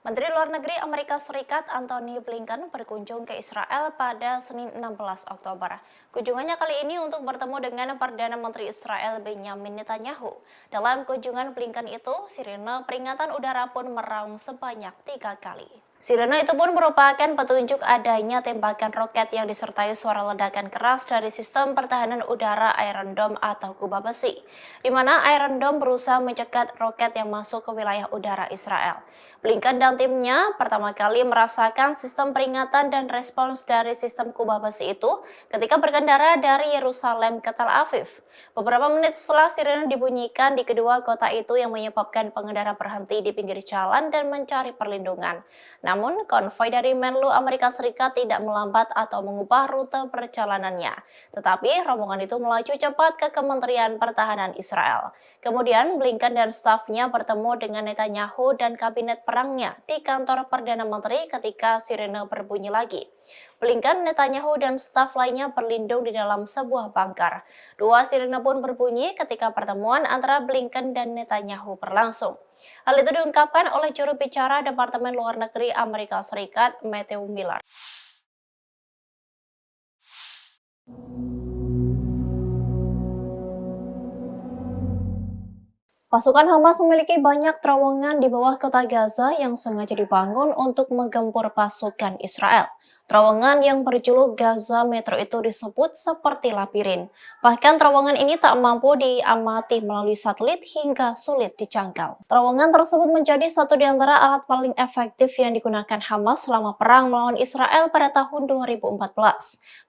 Menteri Luar Negeri Amerika Serikat Antony Blinken berkunjung ke Israel pada Senin 16 Oktober. Kunjungannya kali ini untuk bertemu dengan Perdana Menteri Israel Benjamin Netanyahu. Dalam kunjungan Blinken itu, sirene peringatan udara pun meraung sebanyak 3 kali. Sirene itu pun merupakan petunjuk adanya tembakan roket yang disertai suara ledakan keras dari sistem pertahanan udara Iron Dome atau kubah besi, di mana Iron Dome berusaha mencegat roket yang masuk ke wilayah udara Israel. Blinken dan timnya pertama kali merasakan sistem peringatan dan respons dari sistem kubah besi itu ketika berkendara dari Yerusalem ke Tel Aviv. Beberapa menit setelah sirene dibunyikan di kedua kota itu yang menyebabkan pengendara berhenti di pinggir jalan dan mencari perlindungan. Namun, konvoi dari Menlu Amerika Serikat tidak melambat atau mengubah rute perjalanannya. Tetapi, rombongan itu melaju cepat ke Kementerian Pertahanan Israel. Kemudian, Blinken dan stafnya bertemu dengan Netanyahu dan kabinet perangnya di kantor Perdana Menteri ketika sirene berbunyi lagi. Blinken, Netanyahu, dan staf lainnya berlindung di dalam sebuah bunker. Dua sirene pun berbunyi ketika pertemuan antara Blinken dan Netanyahu berlangsung. Hal itu diungkapkan oleh juru bicara Departemen Luar Negeri Amerika Serikat, Matthew Miller. Pasukan Hamas memiliki banyak terowongan di bawah kota Gaza yang sengaja dibangun untuk menggempur pasukan Israel. Terowongan yang berjuluk Gaza Metro itu disebut seperti labirin. Bahkan terowongan ini tak mampu diamati melalui satelit hingga sulit dijangkau. Terowongan tersebut menjadi satu di antara alat paling efektif yang digunakan Hamas selama perang melawan Israel pada tahun 2014.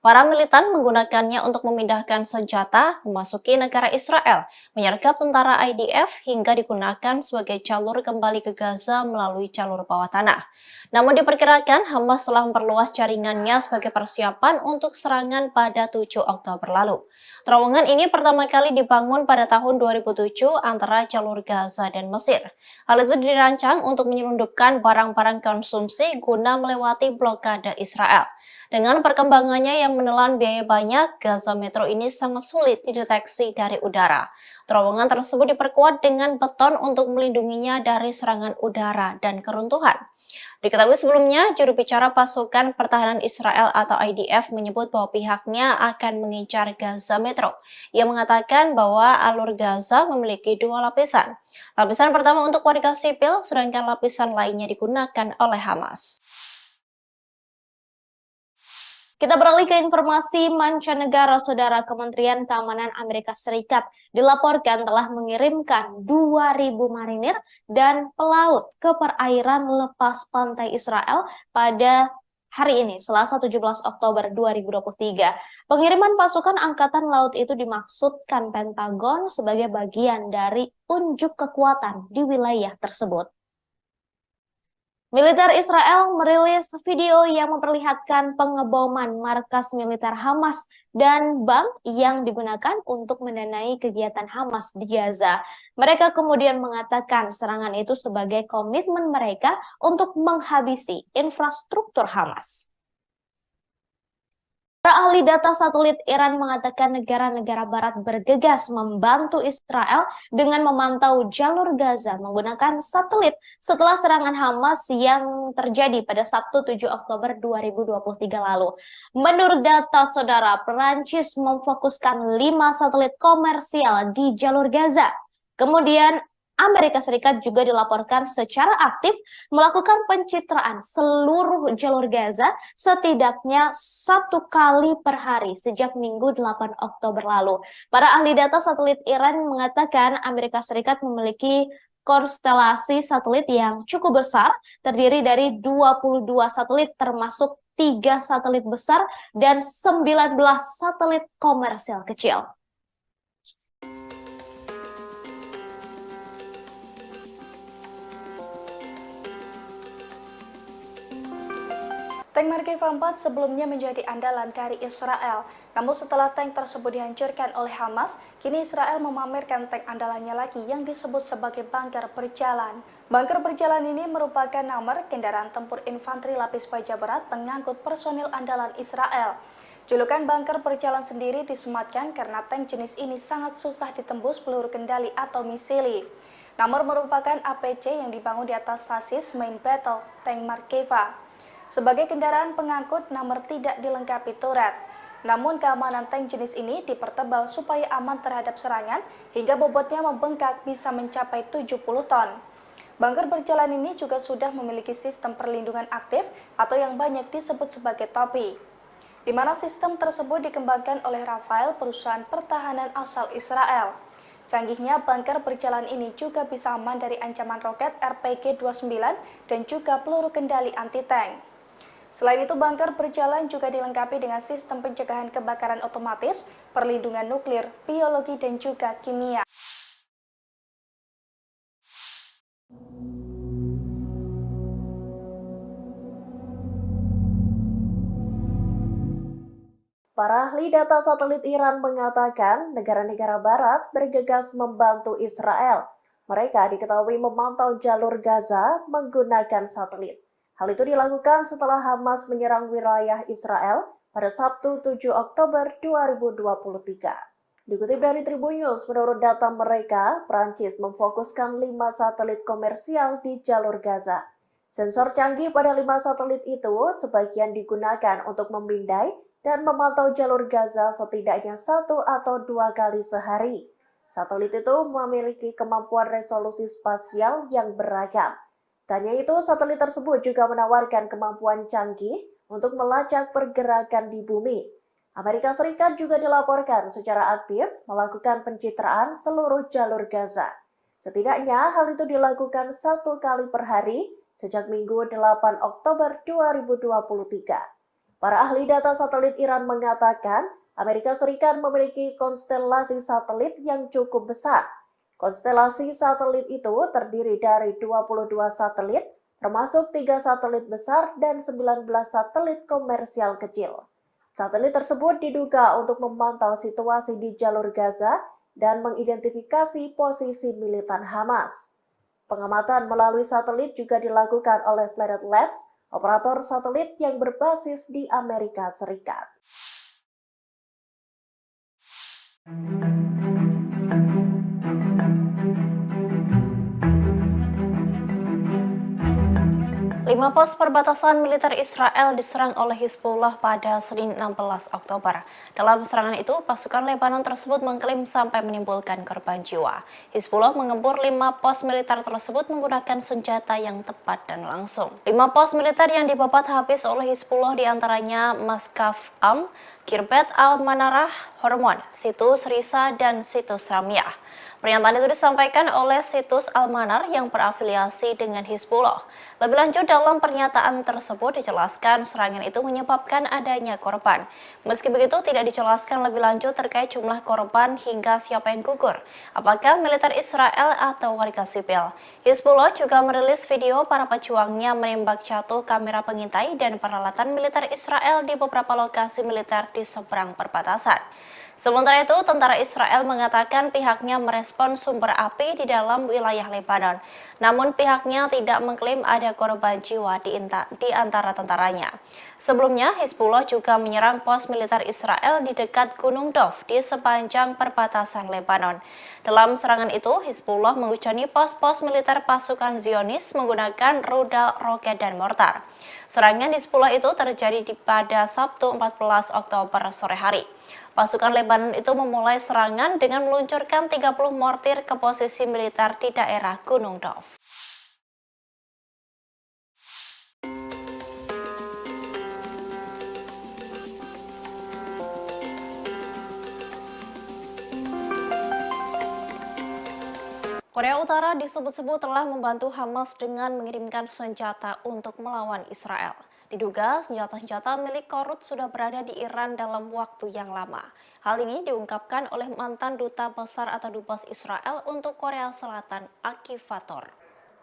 Para militan menggunakannya untuk memindahkan senjata, memasuki negara Israel, menyergap tentara IDF hingga digunakan sebagai jalur kembali ke Gaza melalui jalur bawah tanah. Namun diperkirakan Hamas telah memperluas jaringannya sebagai persiapan untuk serangan pada 7 Oktober lalu. Terowongan ini pertama kali dibangun pada tahun 2007 antara jalur Gaza dan Mesir. Hal itu dirancang untuk menyelundupkan barang-barang konsumsi guna melewati blokade Israel. Dengan perkembangannya yang menelan biaya banyak, Gaza Metro ini sangat sulit dideteksi dari udara. Terowongan tersebut diperkuat dengan beton untuk melindunginya dari serangan udara dan keruntuhan. Diketahui sebelumnya, juru bicara pasukan pertahanan Israel atau IDF menyebut bahwa pihaknya akan mengincar Gaza Metro. Ia mengatakan bahwa alur Gaza memiliki dua lapisan. Lapisan pertama untuk warga sipil, sedangkan lapisan lainnya digunakan oleh Hamas. Kita beralih ke informasi mancanegara. Saudara, Kementerian Keamanan Amerika Serikat dilaporkan telah mengirimkan 2.000 marinir dan pelaut ke perairan lepas pantai Israel pada hari ini, Selasa 17 Oktober 2023. Pengiriman pasukan Angkatan Laut itu dimaksudkan Pentagon sebagai bagian dari unjuk kekuatan di wilayah tersebut. Militer Israel merilis video yang memperlihatkan pengeboman markas militer Hamas dan bank yang digunakan untuk mendanai kegiatan Hamas di Gaza. Mereka kemudian mengatakan serangan itu sebagai komitmen mereka untuk menghabisi infrastruktur Hamas. Para ahli data satelit Iran mengatakan negara-negara barat bergegas membantu Israel dengan memantau jalur Gaza menggunakan satelit setelah serangan Hamas yang terjadi pada Sabtu 7 Oktober 2023 lalu. Menurut data saudara, Perancis memfokuskan 5 satelit komersial di jalur Gaza. Kemudian Amerika Serikat juga dilaporkan secara aktif melakukan pencitraan seluruh jalur Gaza setidaknya 1 kali per hari sejak Minggu 8 Oktober lalu. Para ahli data satelit Iran mengatakan Amerika Serikat memiliki konstelasi satelit yang cukup besar, terdiri dari 22 satelit termasuk 3 satelit besar dan 19 satelit komersial kecil. Tank Merkava 4 sebelumnya menjadi andalan dari Israel. Namun setelah tank tersebut dihancurkan oleh Hamas, kini Israel memamerkan tank andalannya lagi yang disebut sebagai bunker berjalan. Bunker berjalan ini merupakan nomor kendaraan tempur infanteri lapis baja berat pengangkut personil andalan Israel. Julukan bunker berjalan sendiri disematkan karena tank jenis ini sangat susah ditembus peluru kendali atau misili. Nomor merupakan APC yang dibangun di atas sasis main battle tank Merkava. Sebagai kendaraan pengangkut, nomor tidak dilengkapi turret. Namun keamanan tank jenis ini dipertebal supaya aman terhadap serangan hingga bobotnya membengkak bisa mencapai 70 ton. Bunker berjalan ini juga sudah memiliki sistem perlindungan aktif atau yang banyak disebut sebagai topi, di mana sistem tersebut dikembangkan oleh Rafael, perusahaan pertahanan asal Israel. Canggihnya bunker berjalan ini juga bisa aman dari ancaman roket RPG-29 dan juga peluru kendali anti-tank. Selain itu, bunker berjalan juga dilengkapi dengan sistem pencegahan kebakaran otomatis, perlindungan nuklir, biologi, dan juga kimia. Para ahli data satelit Iran mengatakan negara-negara barat bergegas membantu Israel. Mereka diketahui memantau jalur Gaza menggunakan satelit. Hal itu dilakukan setelah Hamas menyerang wilayah Israel pada Sabtu 7 Oktober 2023. Dikutip dari Tribun News, menurut data mereka, Prancis memfokuskan 5 satelit komersial di jalur Gaza. Sensor canggih pada 5 satelit itu sebagian digunakan untuk memindai dan memantau jalur Gaza setidaknya 1 atau 2 kali sehari. Satelit itu memiliki kemampuan resolusi spasial yang beragam. Tak hanya itu, satelit tersebut juga menawarkan kemampuan canggih untuk melacak pergerakan di bumi. Amerika Serikat juga dilaporkan secara aktif melakukan pencitraan seluruh jalur Gaza. Setidaknya hal itu dilakukan 1 kali per hari sejak Minggu 8 Oktober 2023. Para ahli data satelit Iran mengatakan Amerika Serikat memiliki konstelasi satelit yang cukup besar. Konstelasi satelit itu terdiri dari 22 satelit, termasuk 3 satelit besar dan 19 satelit komersial kecil. Satelit tersebut diduga untuk memantau situasi di jalur Gaza dan mengidentifikasi posisi militan Hamas. Pengamatan melalui satelit juga dilakukan oleh Planet Labs, operator satelit yang berbasis di Amerika Serikat. Lima pos perbatasan militer Israel diserang oleh Hizbullah pada Senin 16 Oktober. Dalam serangan itu, pasukan Lebanon tersebut mengklaim sampai menimbulkan korban jiwa. Hizbullah menggebur 5 pos militer tersebut menggunakan senjata yang tepat dan langsung. 5 pos militer yang dibabat habis oleh Hizbullah diantaranya Maskaf Am, Kirbet Al-Manarah, Hormon, Situs Risa, dan Situs Ramyah. Pernyataan itu disampaikan oleh Situs Al-Manar yang berafiliasi dengan Hizbullah. Lebih lanjut, dalam pernyataan tersebut dijelaskan serangan itu menyebabkan adanya korban. Meski begitu, tidak dijelaskan lebih lanjut terkait jumlah korban hingga siapa yang gugur, apakah militer Israel atau warga sipil. Hizbullah juga merilis video para pejuangnya menembak jatuh kamera pengintai dan peralatan militer Israel di beberapa lokasi militer di seberang perbatasan. Sementara itu, tentara Israel mengatakan pihaknya merespon sumber api di dalam wilayah Lebanon. Namun pihaknya tidak mengklaim ada korban jiwa di antara tentaranya. Sebelumnya, Hizbullah juga menyerang pos militer Israel di dekat Gunung Dov di sepanjang perbatasan Lebanon. Dalam serangan itu, Hizbullah menghujani pos-pos militer pasukan Zionis menggunakan rudal, roket, dan mortar. Serangan Hizbullah itu terjadi pada Sabtu 14 Oktober sore hari. Pasukan Lebanon itu memulai serangan dengan meluncurkan 30 mortir ke posisi militer di daerah Gunung Dov. Korea Utara disebut-sebut telah membantu Hamas dengan mengirimkan senjata untuk melawan Israel. Diduga senjata-senjata milik Korut sudah berada di Iran dalam waktu yang lama. Hal ini diungkapkan oleh mantan duta besar atau dubes Israel untuk Korea Selatan, Aktivator.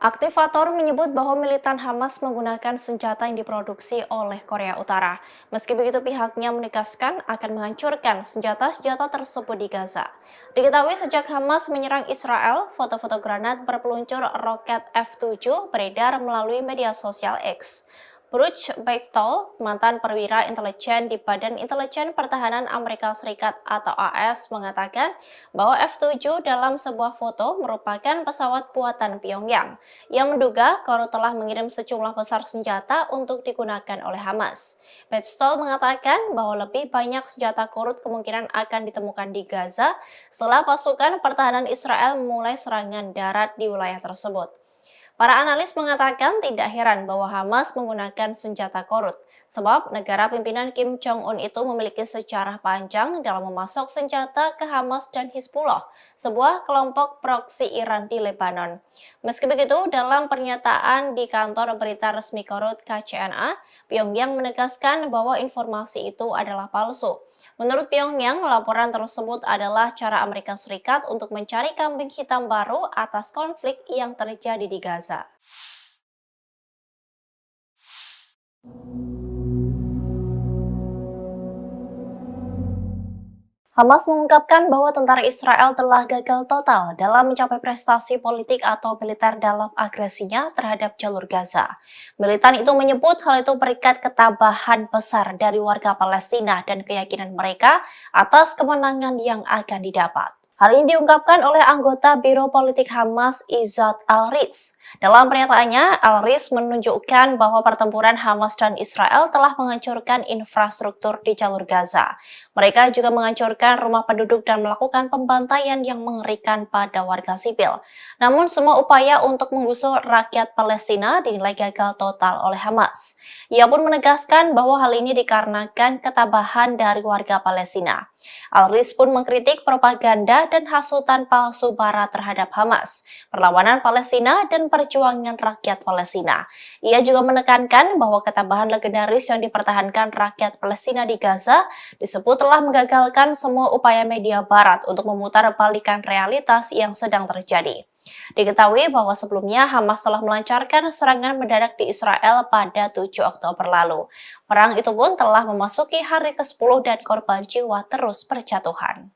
Aktivator menyebut bahwa militan Hamas menggunakan senjata yang diproduksi oleh Korea Utara. Meski begitu, pihaknya menegaskan akan menghancurkan senjata-senjata tersebut di Gaza. Diketahui sejak Hamas menyerang Israel, foto-foto granat berpeluncur roket F-7 beredar melalui media sosial X. Bruce Bechtel, mantan perwira intelijen di Badan Intelijen Pertahanan Amerika Serikat atau AS, mengatakan bahwa F-7 dalam sebuah foto merupakan pesawat buatan Pyongyang yang menduga Korut telah mengirim sejumlah besar senjata untuk digunakan oleh Hamas. Bechtel mengatakan bahwa lebih banyak senjata Korut kemungkinan akan ditemukan di Gaza setelah pasukan pertahanan Israel memulai serangan darat di wilayah tersebut. Para analis mengatakan tidak heran bahwa Hamas menggunakan senjata Korut, sebab negara pimpinan Kim Jong-un itu memiliki sejarah panjang dalam memasok senjata ke Hamas dan Hizbullah, sebuah kelompok proksi Iran di Lebanon. Meski begitu, dalam pernyataan di kantor berita resmi Korut KCNA, Pyongyang menegaskan bahwa informasi itu adalah palsu. Menurut Pyongyang, laporan tersebut adalah cara Amerika Serikat untuk mencari kambing hitam baru atas konflik yang terjadi di Gaza. Hamas mengungkapkan bahwa tentara Israel telah gagal total dalam mencapai prestasi politik atau militer dalam agresinya terhadap jalur Gaza. Militan itu menyebut hal itu berikat ketabahan besar dari warga Palestina dan keyakinan mereka atas kemenangan yang akan didapat. Hal ini diungkapkan oleh anggota Biro Politik Hamas Izzat Al-Riz. Dalam pernyataannya, Al-Riz menunjukkan bahwa pertempuran Hamas dan Israel telah menghancurkan infrastruktur di jalur Gaza. Mereka juga menghancurkan rumah penduduk dan melakukan pembantaian yang mengerikan pada warga sipil. Namun semua upaya untuk menggusur rakyat Palestina dinilai gagal total oleh Hamas. Ia pun menegaskan bahwa hal ini dikarenakan ketabahan dari warga Palestina. Al-Riz pun mengkritik propaganda dan hasutan palsu Barat terhadap Hamas, perlawanan Palestina, dan perjuangan rakyat Palestina. Ia juga menekankan bahwa ketabahan legendaris yang dipertahankan rakyat Palestina di Gaza disebut telah menggagalkan semua upaya media Barat untuk memutar balikan realitas yang sedang terjadi. Diketahui bahwa sebelumnya Hamas telah melancarkan serangan mendadak di Israel pada 7 Oktober lalu. Perang itu pun telah memasuki hari ke-10 dan korban jiwa terus berjatuhan.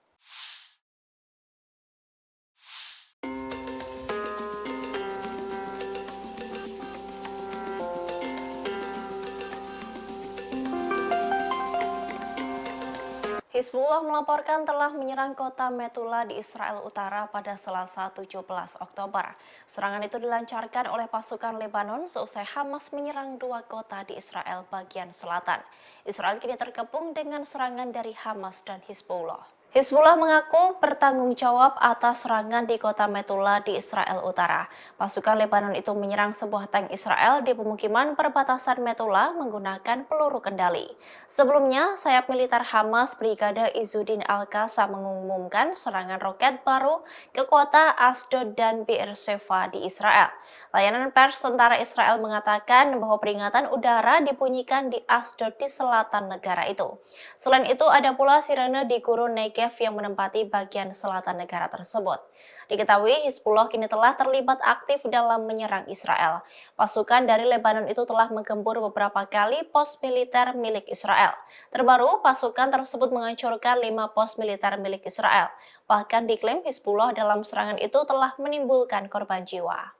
Hizbullah melaporkan telah menyerang kota Metula di Israel Utara pada Selasa 17 Oktober. Serangan itu dilancarkan oleh pasukan Lebanon seusai Hamas menyerang 2 kota di Israel bagian selatan. Israel kini terkepung dengan serangan dari Hamas dan Hizbullah. Hizbullah mengaku bertanggung jawab atas serangan di kota Metula di Israel Utara. Pasukan Lebanon itu menyerang sebuah tank Israel di pemukiman perbatasan Metula menggunakan peluru kendali. Sebelumnya, sayap militer Hamas Brigade Izzuddin Al-Qassam mengumumkan serangan roket baru ke kota Asdod dan Beersheva di Israel. Layanan pers tentara Israel mengatakan bahwa peringatan udara dibunyikan di Asdod di selatan negara itu. Selain itu, ada pula sirene di gurun Negev yang menempati bagian selatan negara tersebut. Diketahui Hizbullah kini telah terlibat aktif dalam menyerang Israel. Pasukan dari Lebanon itu telah menggempur beberapa kali pos militer milik Israel. Terbaru, pasukan tersebut menghancurkan 5 pos militer milik Israel. Bahkan diklaim Hizbullah dalam serangan itu telah menimbulkan korban jiwa.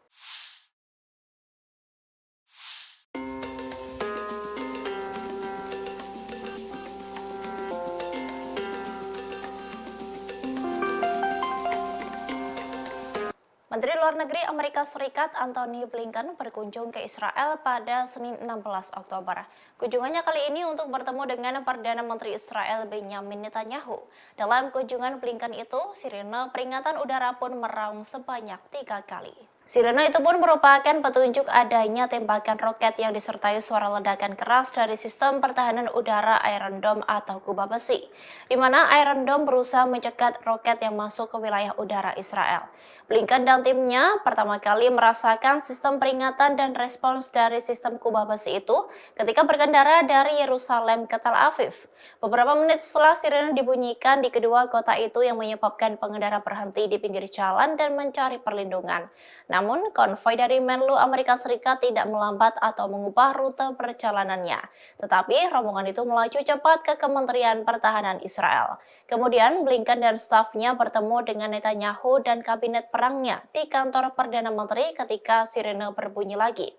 Menteri Luar Negeri Amerika Serikat Antony Blinken berkunjung ke Israel pada Senin 16 Oktober. Kunjungannya kali ini untuk bertemu dengan Perdana Menteri Israel Benjamin Netanyahu. Dalam kunjungan Blinken itu, sirene peringatan udara pun meraung sebanyak 3 kali. Sirene itu pun merupakan petunjuk adanya tembakan roket yang disertai suara ledakan keras dari sistem pertahanan udara Iron Dome atau kubah besi, di mana Iron Dome berusaha mencegat roket yang masuk ke wilayah udara Israel. Blinken dan timnya pertama kali merasakan sistem peringatan dan respons dari sistem kubah besi itu ketika berkendara dari Yerusalem ke Tel Aviv. Beberapa menit setelah sirene dibunyikan di kedua kota itu yang menyebabkan pengendara berhenti di pinggir jalan dan mencari perlindungan. Namun, konvoi dari Menlu Amerika Serikat tidak melambat atau mengubah rute perjalanannya. Tetapi, rombongan itu melaju cepat ke Kementerian Pertahanan Israel. Kemudian, Blinken dan stafnya bertemu dengan Netanyahu dan kabinet perangnya di kantor Perdana Menteri ketika sirene berbunyi lagi.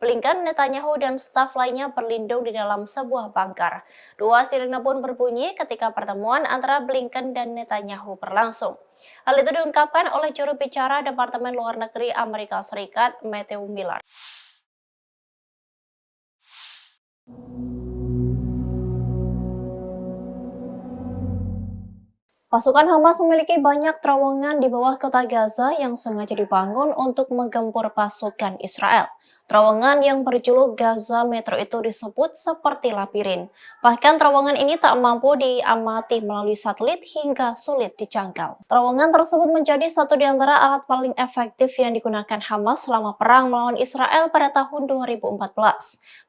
Blinken, Netanyahu, dan staf lainnya berlindung di dalam sebuah bunker. 2 sirene pun berbunyi ketika pertemuan antara Blinken dan Netanyahu berlangsung. Hal itu diungkapkan oleh juru bicara Departemen Luar Negeri Amerika Serikat, Matthew Miller. Pasukan Hamas memiliki banyak terowongan di bawah kota Gaza yang sengaja dibangun untuk menggempur pasukan Israel. Terowongan yang berjuluk Gaza Metro itu disebut seperti labirin. Bahkan terowongan ini tak mampu diamati melalui satelit hingga sulit dijangkau. Terowongan tersebut menjadi satu di antara alat paling efektif yang digunakan Hamas selama perang melawan Israel pada tahun 2014.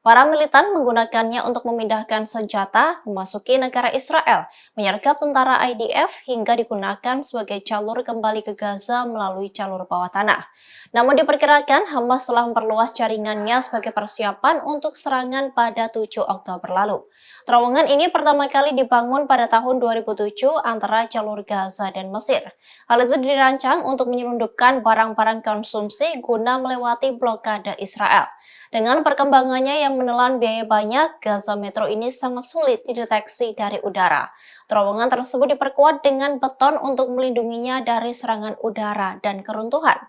Para militan menggunakannya untuk memindahkan senjata, memasuki negara Israel, menyergap tentara IDF, hingga digunakan sebagai jalur kembali ke Gaza melalui jalur bawah tanah. Namun diperkirakan Hamas telah memperluas jaringan jaringannya sebagai persiapan untuk serangan pada 7 Oktober lalu. Terowongan ini pertama kali dibangun pada tahun 2007 antara jalur Gaza dan Mesir. Hal itu dirancang untuk menyelundupkan barang-barang konsumsi guna melewati blokade Israel. Dengan perkembangannya yang menelan biaya banyak, Gaza Metro ini sangat sulit dideteksi dari udara. Terowongan tersebut diperkuat dengan beton untuk melindunginya dari serangan udara dan keruntuhan.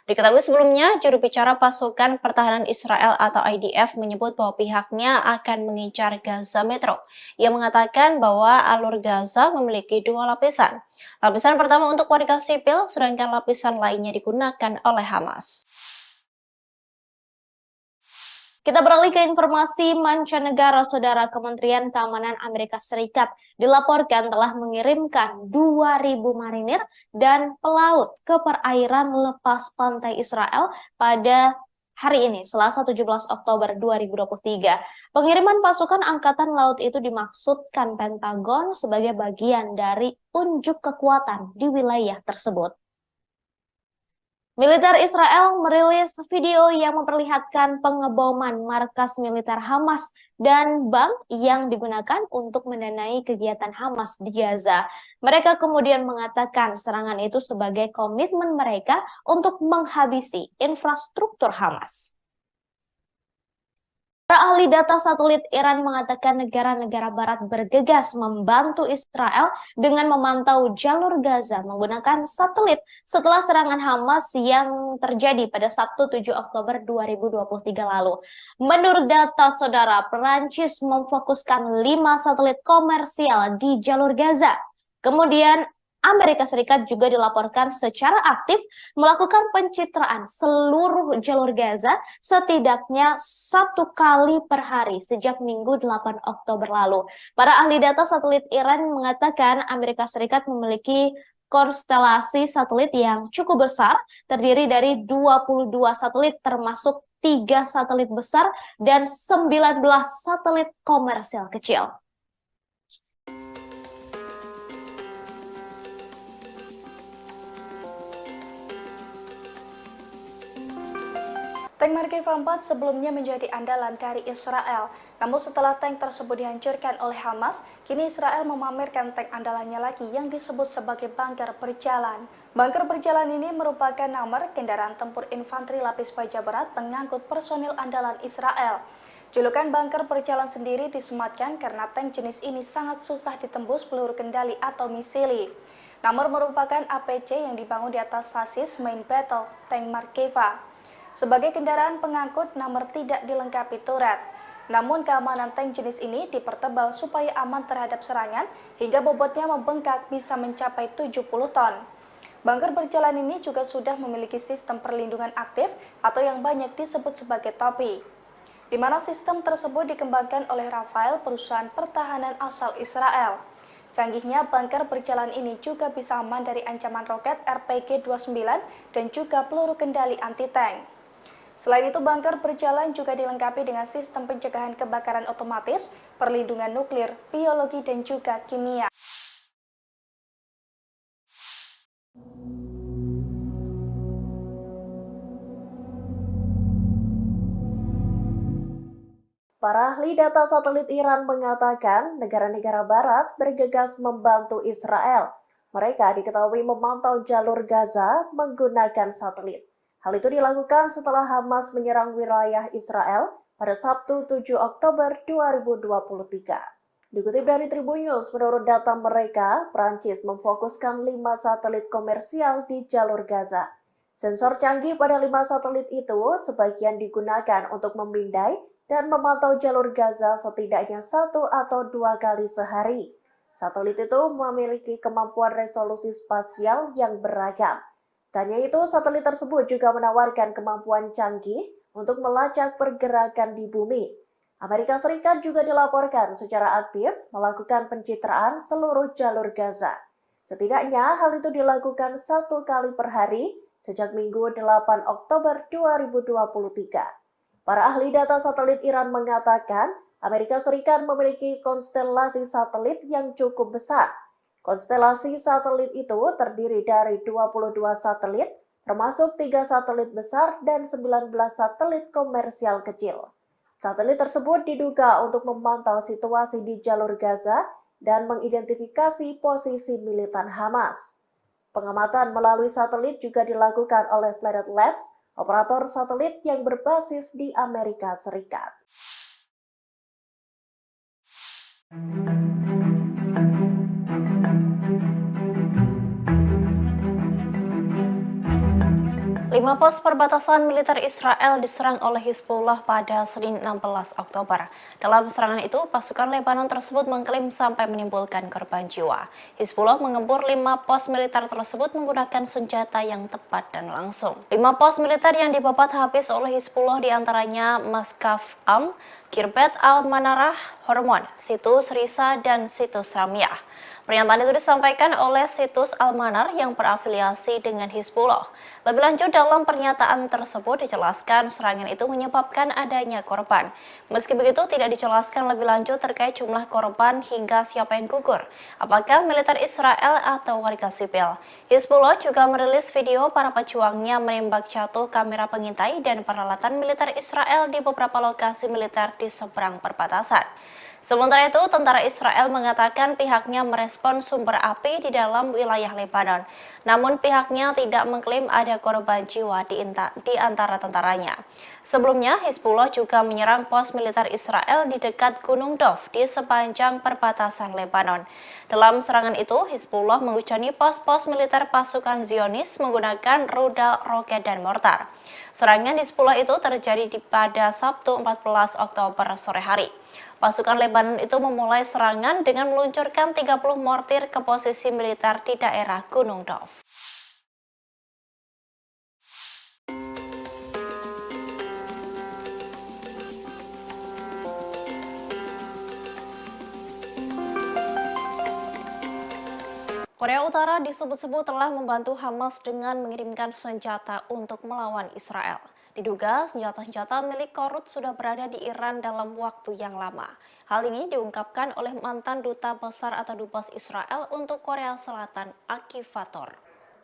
Diketahui sebelumnya, juru bicara pasukan pertahanan Israel atau IDF menyebut bahwa pihaknya akan mengincar Gaza Metro. Ia mengatakan bahwa alur Gaza memiliki 2 lapisan. Lapisan pertama untuk warga sipil, sedangkan lapisan lainnya digunakan oleh Hamas. Kita beralih ke informasi mancanegara. Saudara, Kementerian Keamanan Amerika Serikat dilaporkan telah mengirimkan 2.000 marinir dan pelaut ke perairan lepas pantai Israel pada hari ini, Selasa 17 Oktober 2023. Pengiriman pasukan Angkatan Laut itu dimaksudkan Pentagon sebagai bagian dari unjuk kekuatan di wilayah tersebut. Militer Israel merilis video yang memperlihatkan pengeboman markas militer Hamas dan bank yang digunakan untuk mendanai kegiatan Hamas di Gaza. Mereka kemudian mengatakan serangan itu sebagai komitmen mereka untuk menghabisi infrastruktur Hamas. Para ahli data satelit Iran mengatakan negara-negara barat bergegas membantu Israel dengan memantau jalur Gaza menggunakan satelit setelah serangan Hamas yang terjadi pada Sabtu 7 Oktober 2023 lalu. Menurut data saudara, Perancis memfokuskan 5 satelit komersial di jalur Gaza. Kemudian Amerika Serikat juga dilaporkan secara aktif melakukan pencitraan seluruh jalur Gaza setidaknya 1 kali per hari sejak Minggu 8 Oktober lalu. Para ahli data satelit Iran mengatakan Amerika Serikat memiliki konstelasi satelit yang cukup besar, terdiri dari 22 satelit termasuk 3 satelit besar dan 19 satelit komersial kecil. Tank Markeva 4 sebelumnya menjadi andalan dari Israel. Namun setelah tank tersebut dihancurkan oleh Hamas, kini Israel memamerkan tank andalannya lagi yang disebut sebagai bunker berjalan. Bunker berjalan ini merupakan nomor kendaraan tempur infanteri lapis baja berat pengangkut personil andalan Israel. Julukan bunker berjalan sendiri disematkan karena tank jenis ini sangat susah ditembus peluru kendali atau misili. Nomor merupakan APC yang dibangun di atas sasis main battle tank Markeva. Sebagai kendaraan pengangkut, nomor tidak dilengkapi turret. Namun keamanan tank jenis ini dipertebal supaya aman terhadap serangan hingga bobotnya membengkak bisa mencapai 70 ton. Bunker berjalan ini juga sudah memiliki sistem perlindungan aktif atau yang banyak disebut sebagai topi, di mana sistem tersebut dikembangkan oleh Rafael, perusahaan pertahanan asal Israel. Canggihnya bunker berjalan ini juga bisa aman dari ancaman roket RPG-29 dan juga peluru kendali anti-tank. Selain itu, bunker berjalan juga dilengkapi dengan sistem pencegahan kebakaran otomatis, perlindungan nuklir, biologi, dan juga kimia. Para ahli data satelit Iran mengatakan negara-negara barat bergegas membantu Israel. Mereka diketahui memantau jalur Gaza menggunakan satelit. Hal itu dilakukan setelah Hamas menyerang wilayah Israel pada Sabtu 7 Oktober 2023. Dikutip dari Tribun News, menurut data mereka, Prancis memfokuskan 5 satelit komersial di jalur Gaza. Sensor canggih pada 5 satelit itu sebagian digunakan untuk memindai dan memantau jalur Gaza setidaknya 1 atau 2 kali sehari. Satelit itu memiliki kemampuan resolusi spasial yang beragam. Tanya itu, satelit tersebut juga menawarkan kemampuan canggih untuk melacak pergerakan di bumi. Amerika Serikat juga dilaporkan secara aktif melakukan pencitraan seluruh jalur Gaza. Setidaknya hal itu dilakukan 1 kali per hari sejak Minggu 8 Oktober 2023. Para ahli data satelit Iran mengatakan Amerika Serikat memiliki konstelasi satelit yang cukup besar. Konstelasi satelit itu terdiri dari 22 satelit, termasuk 3 satelit besar dan 19 satelit komersial kecil. Satelit tersebut diduga untuk memantau situasi di jalur Gaza dan mengidentifikasi posisi militan Hamas. Pengamatan melalui satelit juga dilakukan oleh Planet Labs, operator satelit yang berbasis di Amerika Serikat. Lima pos perbatasan militer Israel diserang oleh Hizbullah pada Senin 16 Oktober. Dalam serangan itu, pasukan Lebanon tersebut mengklaim sampai menimbulkan korban jiwa. Hizbullah mengempur 5 pos militer tersebut menggunakan senjata yang tepat dan langsung. 5 pos militer yang dibabat habis oleh Hizbullah diantaranya Maskaf Am, Kirbet Al-Manarah, Hormon, Situs Risa, dan Situs Ramiah. Pernyataan itu disampaikan oleh Situs Al-Manar yang berafiliasi dengan Hizbullah. Lebih lanjut, dalam pernyataan tersebut dijelaskan serangan itu menyebabkan adanya korban. Meski begitu, tidak dijelaskan lebih lanjut terkait jumlah korban hingga siapa yang gugur, apakah militer Israel atau warga sipil. Hizbullah juga merilis video para pejuangnya menembak jatuh kamera pengintai dan peralatan militer Israel di beberapa lokasi militer di seberang perbatasan. Sementara itu, tentara Israel mengatakan pihaknya merespon sumber api di dalam wilayah Lebanon. Namun pihaknya tidak mengklaim ada korban jiwa di antara tentaranya. Sebelumnya, Hizbullah juga menyerang pos militer Israel di dekat Gunung Dov di sepanjang perbatasan Lebanon. Dalam serangan itu, Hizbullah menghujani pos-pos militer pasukan Zionis menggunakan rudal, roket, dan mortar. Serangan Hizbullah itu terjadi pada Sabtu 14 Oktober sore hari. Pasukan Lebanon itu memulai serangan dengan meluncurkan 30 mortir ke posisi militer di daerah Gunung Dov. Korea Utara disebut-sebut telah membantu Hamas dengan mengirimkan senjata untuk melawan Israel. Diduga senjata-senjata milik Korut sudah berada di Iran dalam waktu yang lama. Hal ini diungkapkan oleh mantan duta besar atau dubes Israel untuk Korea Selatan, Aktivator.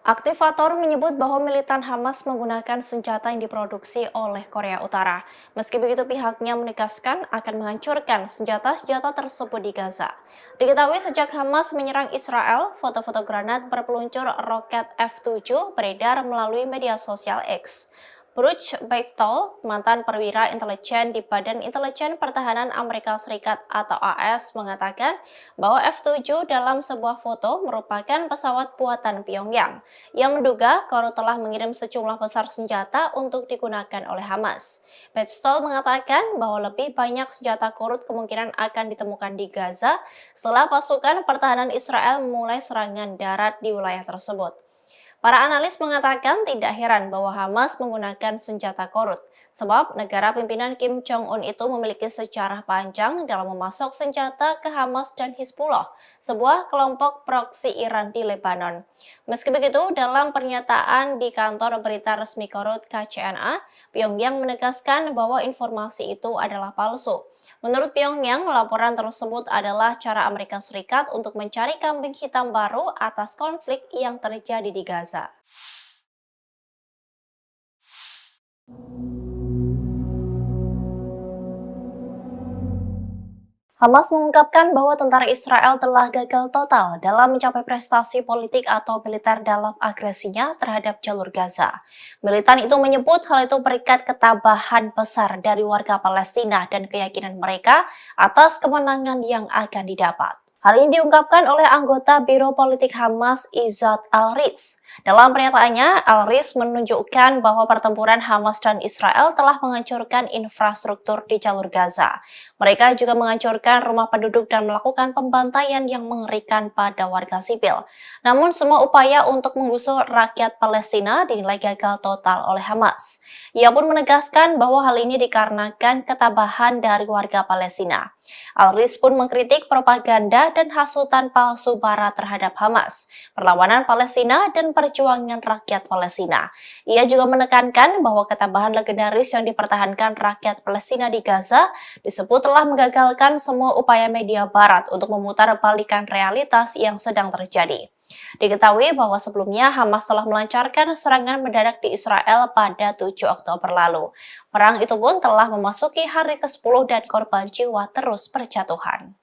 Aktivator menyebut bahwa militan Hamas menggunakan senjata yang diproduksi oleh Korea Utara. Meski begitu, pihaknya menegaskan akan menghancurkan senjata-senjata tersebut di Gaza. Diketahui sejak Hamas menyerang Israel, foto-foto granat berpeluncur roket F-7 beredar melalui media sosial X. Bruce Bechtel, mantan perwira intelijen di Badan Intelijen Pertahanan Amerika Serikat atau AS, mengatakan bahwa F-7 dalam sebuah foto merupakan pesawat buatan Pyongyang yang menduga Korut telah mengirim sejumlah besar senjata untuk digunakan oleh Hamas. Bechtel mengatakan bahwa lebih banyak senjata Korut kemungkinan akan ditemukan di Gaza setelah pasukan pertahanan Israel memulai serangan darat di wilayah tersebut. Para analis mengatakan tidak heran bahwa Hamas menggunakan senjata Korut, sebab negara pimpinan Kim Jong-un itu memiliki sejarah panjang dalam memasok senjata ke Hamas dan Hizbullah, sebuah kelompok proksi Iran di Lebanon. Meski begitu, dalam pernyataan di kantor berita resmi Korut KCNA, Pyongyang menegaskan bahwa informasi itu adalah palsu. Menurut Pyongyang, laporan tersebut adalah cara Amerika Serikat untuk mencari kambing hitam baru atas konflik yang terjadi di Gaza. Hamas mengungkapkan bahwa tentara Israel telah gagal total dalam mencapai prestasi politik atau militer dalam agresinya terhadap jalur Gaza. Militan itu menyebut hal itu berikat ketabahan besar dari warga Palestina dan keyakinan mereka atas kemenangan yang akan didapat. Hal ini diungkapkan oleh anggota Biro Politik Hamas Izzat Al-Riz. Dalam pernyataannya, Al-Riz menunjukkan bahwa pertempuran Hamas dan Israel telah menghancurkan infrastruktur di jalur Gaza. Mereka juga menghancurkan rumah penduduk dan melakukan pembantaian yang mengerikan pada warga sipil. Namun semua upaya untuk menggusur rakyat Palestina dinilai gagal total oleh Hamas. Ia pun menegaskan bahwa hal ini dikarenakan ketabahan dari warga Palestina. Al-Riz pun mengkritik propaganda dan hasutan palsu Barat terhadap Hamas, perlawanan Palestina, dan perjuangan rakyat Palestina. Ia juga menekankan bahwa ketabahan legendaris yang dipertahankan rakyat Palestina di Gaza disebut telah menggagalkan semua upaya media Barat untuk memutar balikan realitas yang sedang terjadi. Diketahui bahwa sebelumnya Hamas telah melancarkan serangan mendadak di Israel pada 7 Oktober lalu. Perang itu pun telah memasuki hari ke-10 dan korban jiwa terus berjatuhan.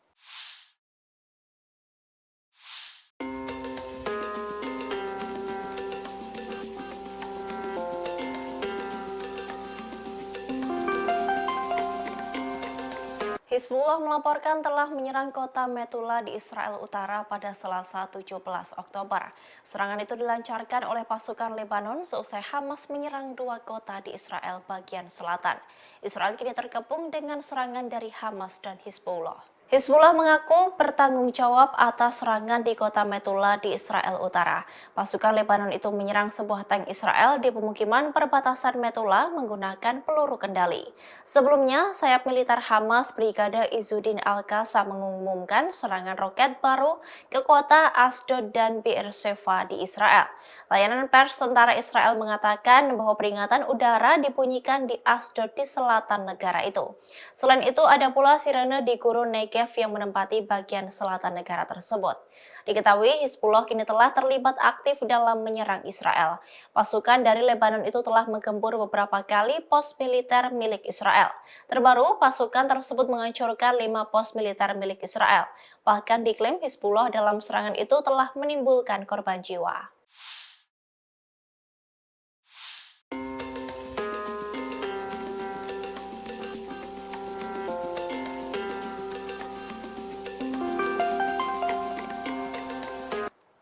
Hizbullah melaporkan telah menyerang kota Metula di Israel Utara pada Selasa 17 Oktober. Serangan itu dilancarkan oleh pasukan Lebanon seusai Hamas menyerang 2 kota di Israel bagian selatan. Israel kini terkepung dengan serangan dari Hamas dan Hizbullah. Hizbullah mengaku bertanggung jawab atas serangan di kota Metula di Israel Utara. Pasukan Lebanon itu menyerang sebuah tank Israel di pemukiman perbatasan Metula menggunakan peluru kendali. Sebelumnya, sayap militer Hamas Brigade Izzuddin Al-Qassam mengumumkan serangan roket baru ke kota Asdod dan Be'er Sheva di Israel. Layanan pers tentara Israel mengatakan bahwa peringatan udara dibunyikan di Asdod di selatan negara itu. Selain itu, ada pula sirene di gurun Negev yang menempati bagian selatan negara tersebut. Diketahui Hizbullah kini telah terlibat aktif dalam menyerang Israel. Pasukan dari Lebanon itu telah menggempur beberapa kali pos militer milik Israel. Terbaru, pasukan tersebut menghancurkan 5 pos militer milik Israel. Bahkan diklaim Hizbullah dalam serangan itu telah menimbulkan korban jiwa.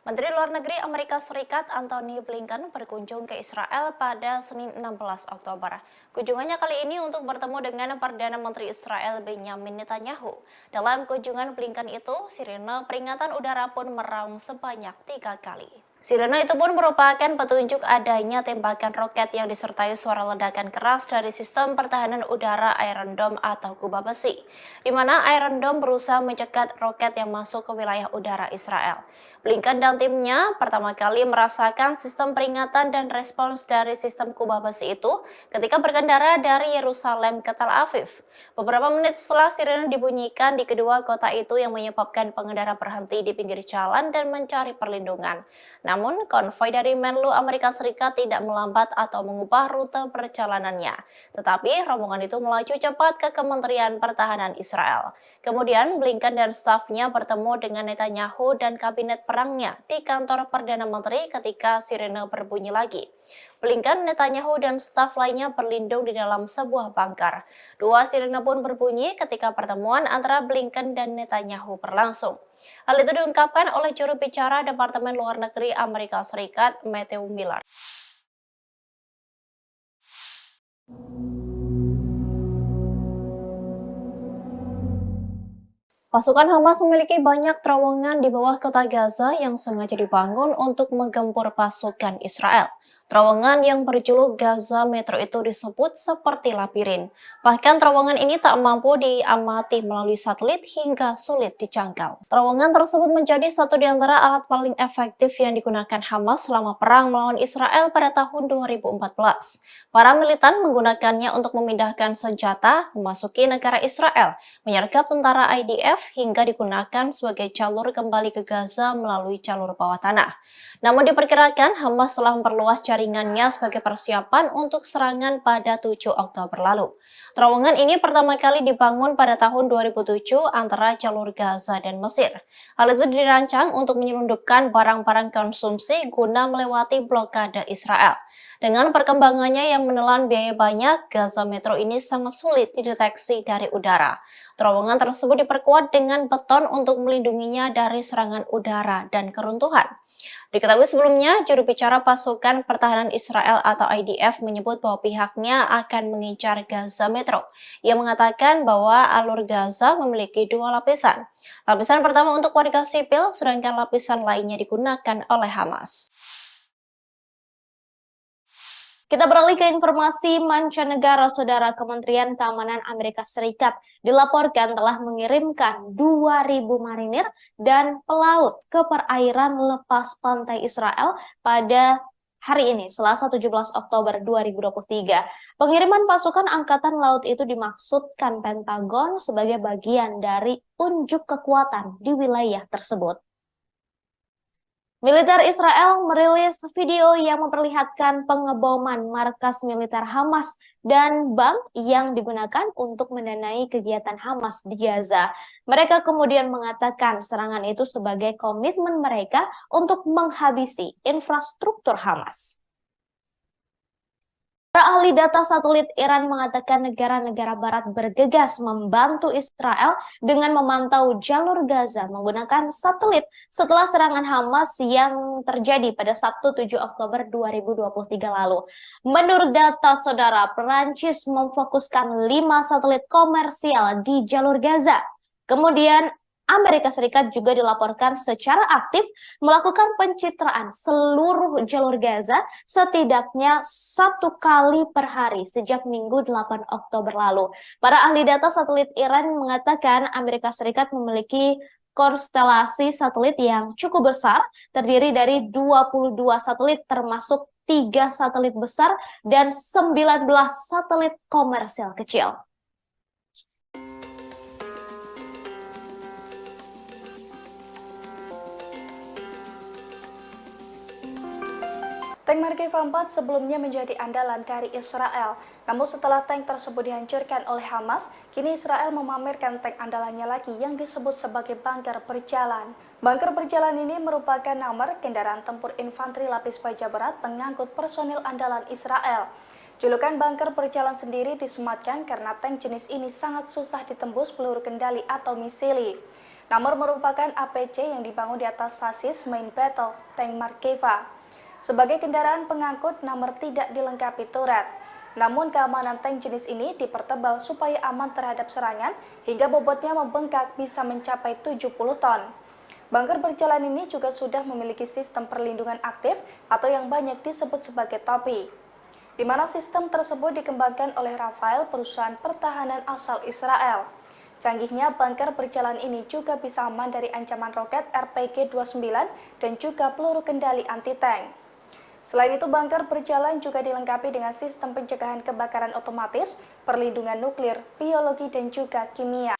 Menteri Luar Negeri Amerika Serikat Antony Blinken berkunjung ke Israel pada Senin 16 Oktober. Kunjungannya kali ini untuk bertemu dengan Perdana Menteri Israel Benjamin Netanyahu. Dalam kunjungan Blinken itu, sirene peringatan udara pun meraung sebanyak 3 kali. Sirene itu pun merupakan petunjuk adanya tembakan roket yang disertai suara ledakan keras dari sistem pertahanan udara Iron Dome atau kubah besi, di mana Iron Dome berusaha mencegat roket yang masuk ke wilayah udara Israel. Blinken dan timnya pertama kali merasakan sistem peringatan dan respons dari sistem kubah besi itu ketika berkendara dari Yerusalem ke Tel Aviv. Beberapa menit setelah sirene dibunyikan di kedua kota itu yang menyebabkan pengendara berhenti di pinggir jalan dan mencari perlindungan. Namun, konvoi dari Menlu Amerika Serikat tidak melambat atau mengubah rute perjalanannya. Tetapi, rombongan itu melaju cepat ke Kementerian Pertahanan Israel. Kemudian, Blinken dan stafnya bertemu dengan Netanyahu dan kabinet perangnya di kantor Perdana Menteri ketika sirene berbunyi lagi. Blinken, Netanyahu, dan staf lainnya berlindung di dalam sebuah bunker. 2 sirene pun berbunyi ketika pertemuan antara Blinken dan Netanyahu berlangsung. Hal itu diungkapkan oleh juru bicara Departemen Luar Negeri Amerika Serikat, Matthew Miller. Pasukan Hamas memiliki banyak terowongan di bawah kota Gaza yang sengaja dibangun untuk menggempur pasukan Israel. Terowongan yang berjuluk Gaza Metro itu disebut seperti labirin. Bahkan terowongan ini tak mampu diamati melalui satelit hingga sulit dijangkau. Terowongan tersebut menjadi satu di antara alat paling efektif yang digunakan Hamas selama perang melawan Israel pada tahun 2014. Para militan menggunakannya untuk memindahkan senjata, memasuki negara Israel, menyergap tentara IDF hingga digunakan sebagai jalur kembali ke Gaza melalui jalur bawah tanah. Namun diperkirakan Hamas telah memperluas jaringannya sebagai persiapan untuk serangan pada 7 Oktober lalu. Terowongan ini pertama kali dibangun pada tahun 2007 antara jalur Gaza dan Mesir. Hal itu dirancang untuk menyelundupkan barang-barang konsumsi guna melewati blokade Israel. Dengan perkembangannya yang menelan biaya banyak, Gaza Metro ini sangat sulit dideteksi dari udara. Terowongan tersebut diperkuat dengan beton untuk melindunginya dari serangan udara dan keruntuhan. Diketahui sebelumnya, juru bicara pasukan pertahanan Israel atau IDF menyebut bahwa pihaknya akan mengincar Gaza Metro. Ia mengatakan bahwa alur Gaza memiliki 2 lapisan. Lapisan pertama untuk warga sipil, sedangkan lapisan lainnya digunakan oleh Hamas. Kita beralih ke informasi mancanegara. Saudara, Kementerian Keamanan Amerika Serikat dilaporkan telah mengirimkan 2.000 marinir dan pelaut ke perairan lepas pantai Israel pada hari ini, Selasa 17 Oktober 2023. Pengiriman pasukan Angkatan Laut itu dimaksudkan Pentagon sebagai bagian dari unjuk kekuatan di wilayah tersebut. Militer Israel merilis video yang memperlihatkan pengeboman markas militer Hamas dan bank yang digunakan untuk mendanai kegiatan Hamas di Gaza. Mereka kemudian mengatakan serangan itu sebagai komitmen mereka untuk menghabisi infrastruktur Hamas. Para ahli data satelit Iran mengatakan negara-negara barat bergegas membantu Israel dengan memantau jalur Gaza menggunakan satelit setelah serangan Hamas yang terjadi pada Sabtu 7 Oktober 2023 lalu. Menurut data saudara, Perancis memfokuskan 5 satelit komersial di jalur Gaza. Kemudian Amerika Serikat juga dilaporkan secara aktif melakukan pencitraan seluruh jalur Gaza setidaknya 1 kali per hari sejak Minggu 8 Oktober lalu. Para ahli data satelit Iran mengatakan Amerika Serikat memiliki konstelasi satelit yang cukup besar, terdiri dari 22 satelit termasuk 3 satelit besar dan 19 satelit komersial kecil. Tank Merkava 4 sebelumnya menjadi andalan dari Israel. Namun setelah tank tersebut dihancurkan oleh Hamas, kini Israel memamerkan tank andalannya lagi yang disebut sebagai bunker berjalan. Bunker berjalan ini merupakan nomor kendaraan tempur infanteri lapis baja berat pengangkut personil andalan Israel. Julukan bunker berjalan sendiri disematkan karena tank jenis ini sangat susah ditembus peluru kendali atau misili. Nomor merupakan APC yang dibangun di atas sasis main battle tank Merkava. Sebagai kendaraan pengangkut, nomor tidak dilengkapi turret. Namun keamanan tank jenis ini dipertebal supaya aman terhadap serangan hingga bobotnya membengkak bisa mencapai 70 ton. Bunker berjalan ini juga sudah memiliki sistem perlindungan aktif atau yang banyak disebut sebagai topi, di mana sistem tersebut dikembangkan oleh Rafael, perusahaan pertahanan asal Israel. Canggihnya bunker berjalan ini juga bisa aman dari ancaman roket RPG-29 dan juga peluru kendali anti-tank. Selain itu, bunker berjalan juga dilengkapi dengan sistem pencegahan kebakaran otomatis, perlindungan nuklir, biologi, dan juga kimia.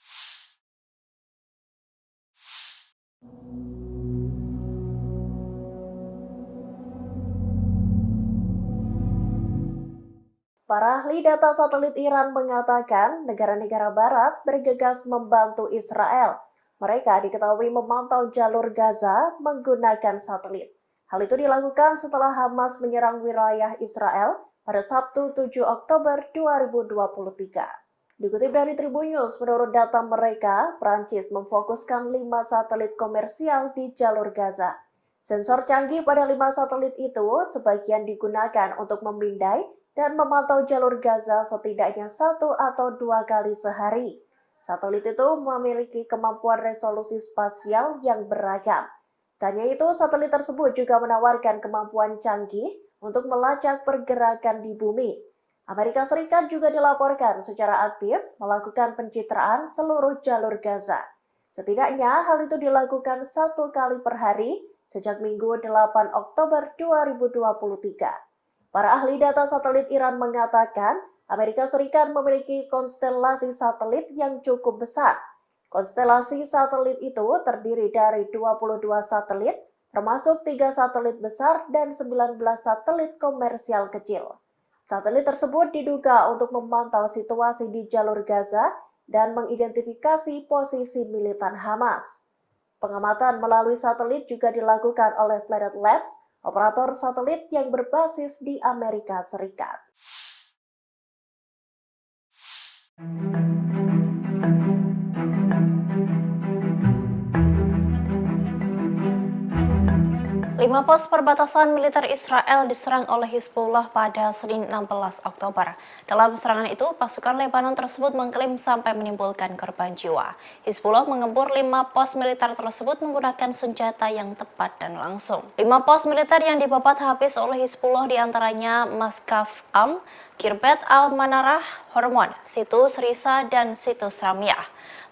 Para ahli data satelit Iran mengatakan negara-negara barat bergegas membantu Israel. Mereka diketahui memantau jalur Gaza menggunakan satelit. Hal itu dilakukan setelah Hamas menyerang wilayah Israel pada Sabtu 7 Oktober 2023. Dikutip dari Tribun News, menurut data mereka, Prancis memfokuskan 5 satelit komersial di jalur Gaza. Sensor canggih pada 5 satelit itu sebagian digunakan untuk memindai dan memantau jalur Gaza setidaknya 1 atau 2 kali sehari. Satelit itu memiliki kemampuan resolusi spasial yang beragam. Tanya itu, satelit tersebut juga menawarkan kemampuan canggih untuk melacak pergerakan di bumi. Amerika Serikat juga dilaporkan secara aktif melakukan pencitraan seluruh jalur Gaza. Setidaknya hal itu dilakukan 1 kali per hari sejak Minggu 8 Oktober 2023. Para ahli data satelit Iran mengatakan Amerika Serikat memiliki konstelasi satelit yang cukup besar. Konstelasi satelit itu terdiri dari 22 satelit, termasuk 3 satelit besar dan 19 satelit komersial kecil. Satelit tersebut diduga untuk memantau situasi di jalur Gaza dan mengidentifikasi posisi militan Hamas. Pengamatan melalui satelit juga dilakukan oleh Planet Labs, operator satelit yang berbasis di Amerika Serikat. 5 pos perbatasan militer Israel diserang oleh Hizbullah pada Senin 16 Oktober. Dalam serangan itu, pasukan Lebanon tersebut mengklaim sampai menimbulkan korban jiwa. Hizbullah menggebur 5 pos militer tersebut menggunakan senjata yang tepat dan langsung. 5 pos militer yang dibabat habis oleh Hizbullah diantaranya Maskaf Am, Kirbet Al-Manarah, Hormon, Situs Risa, dan Situs Ramyah.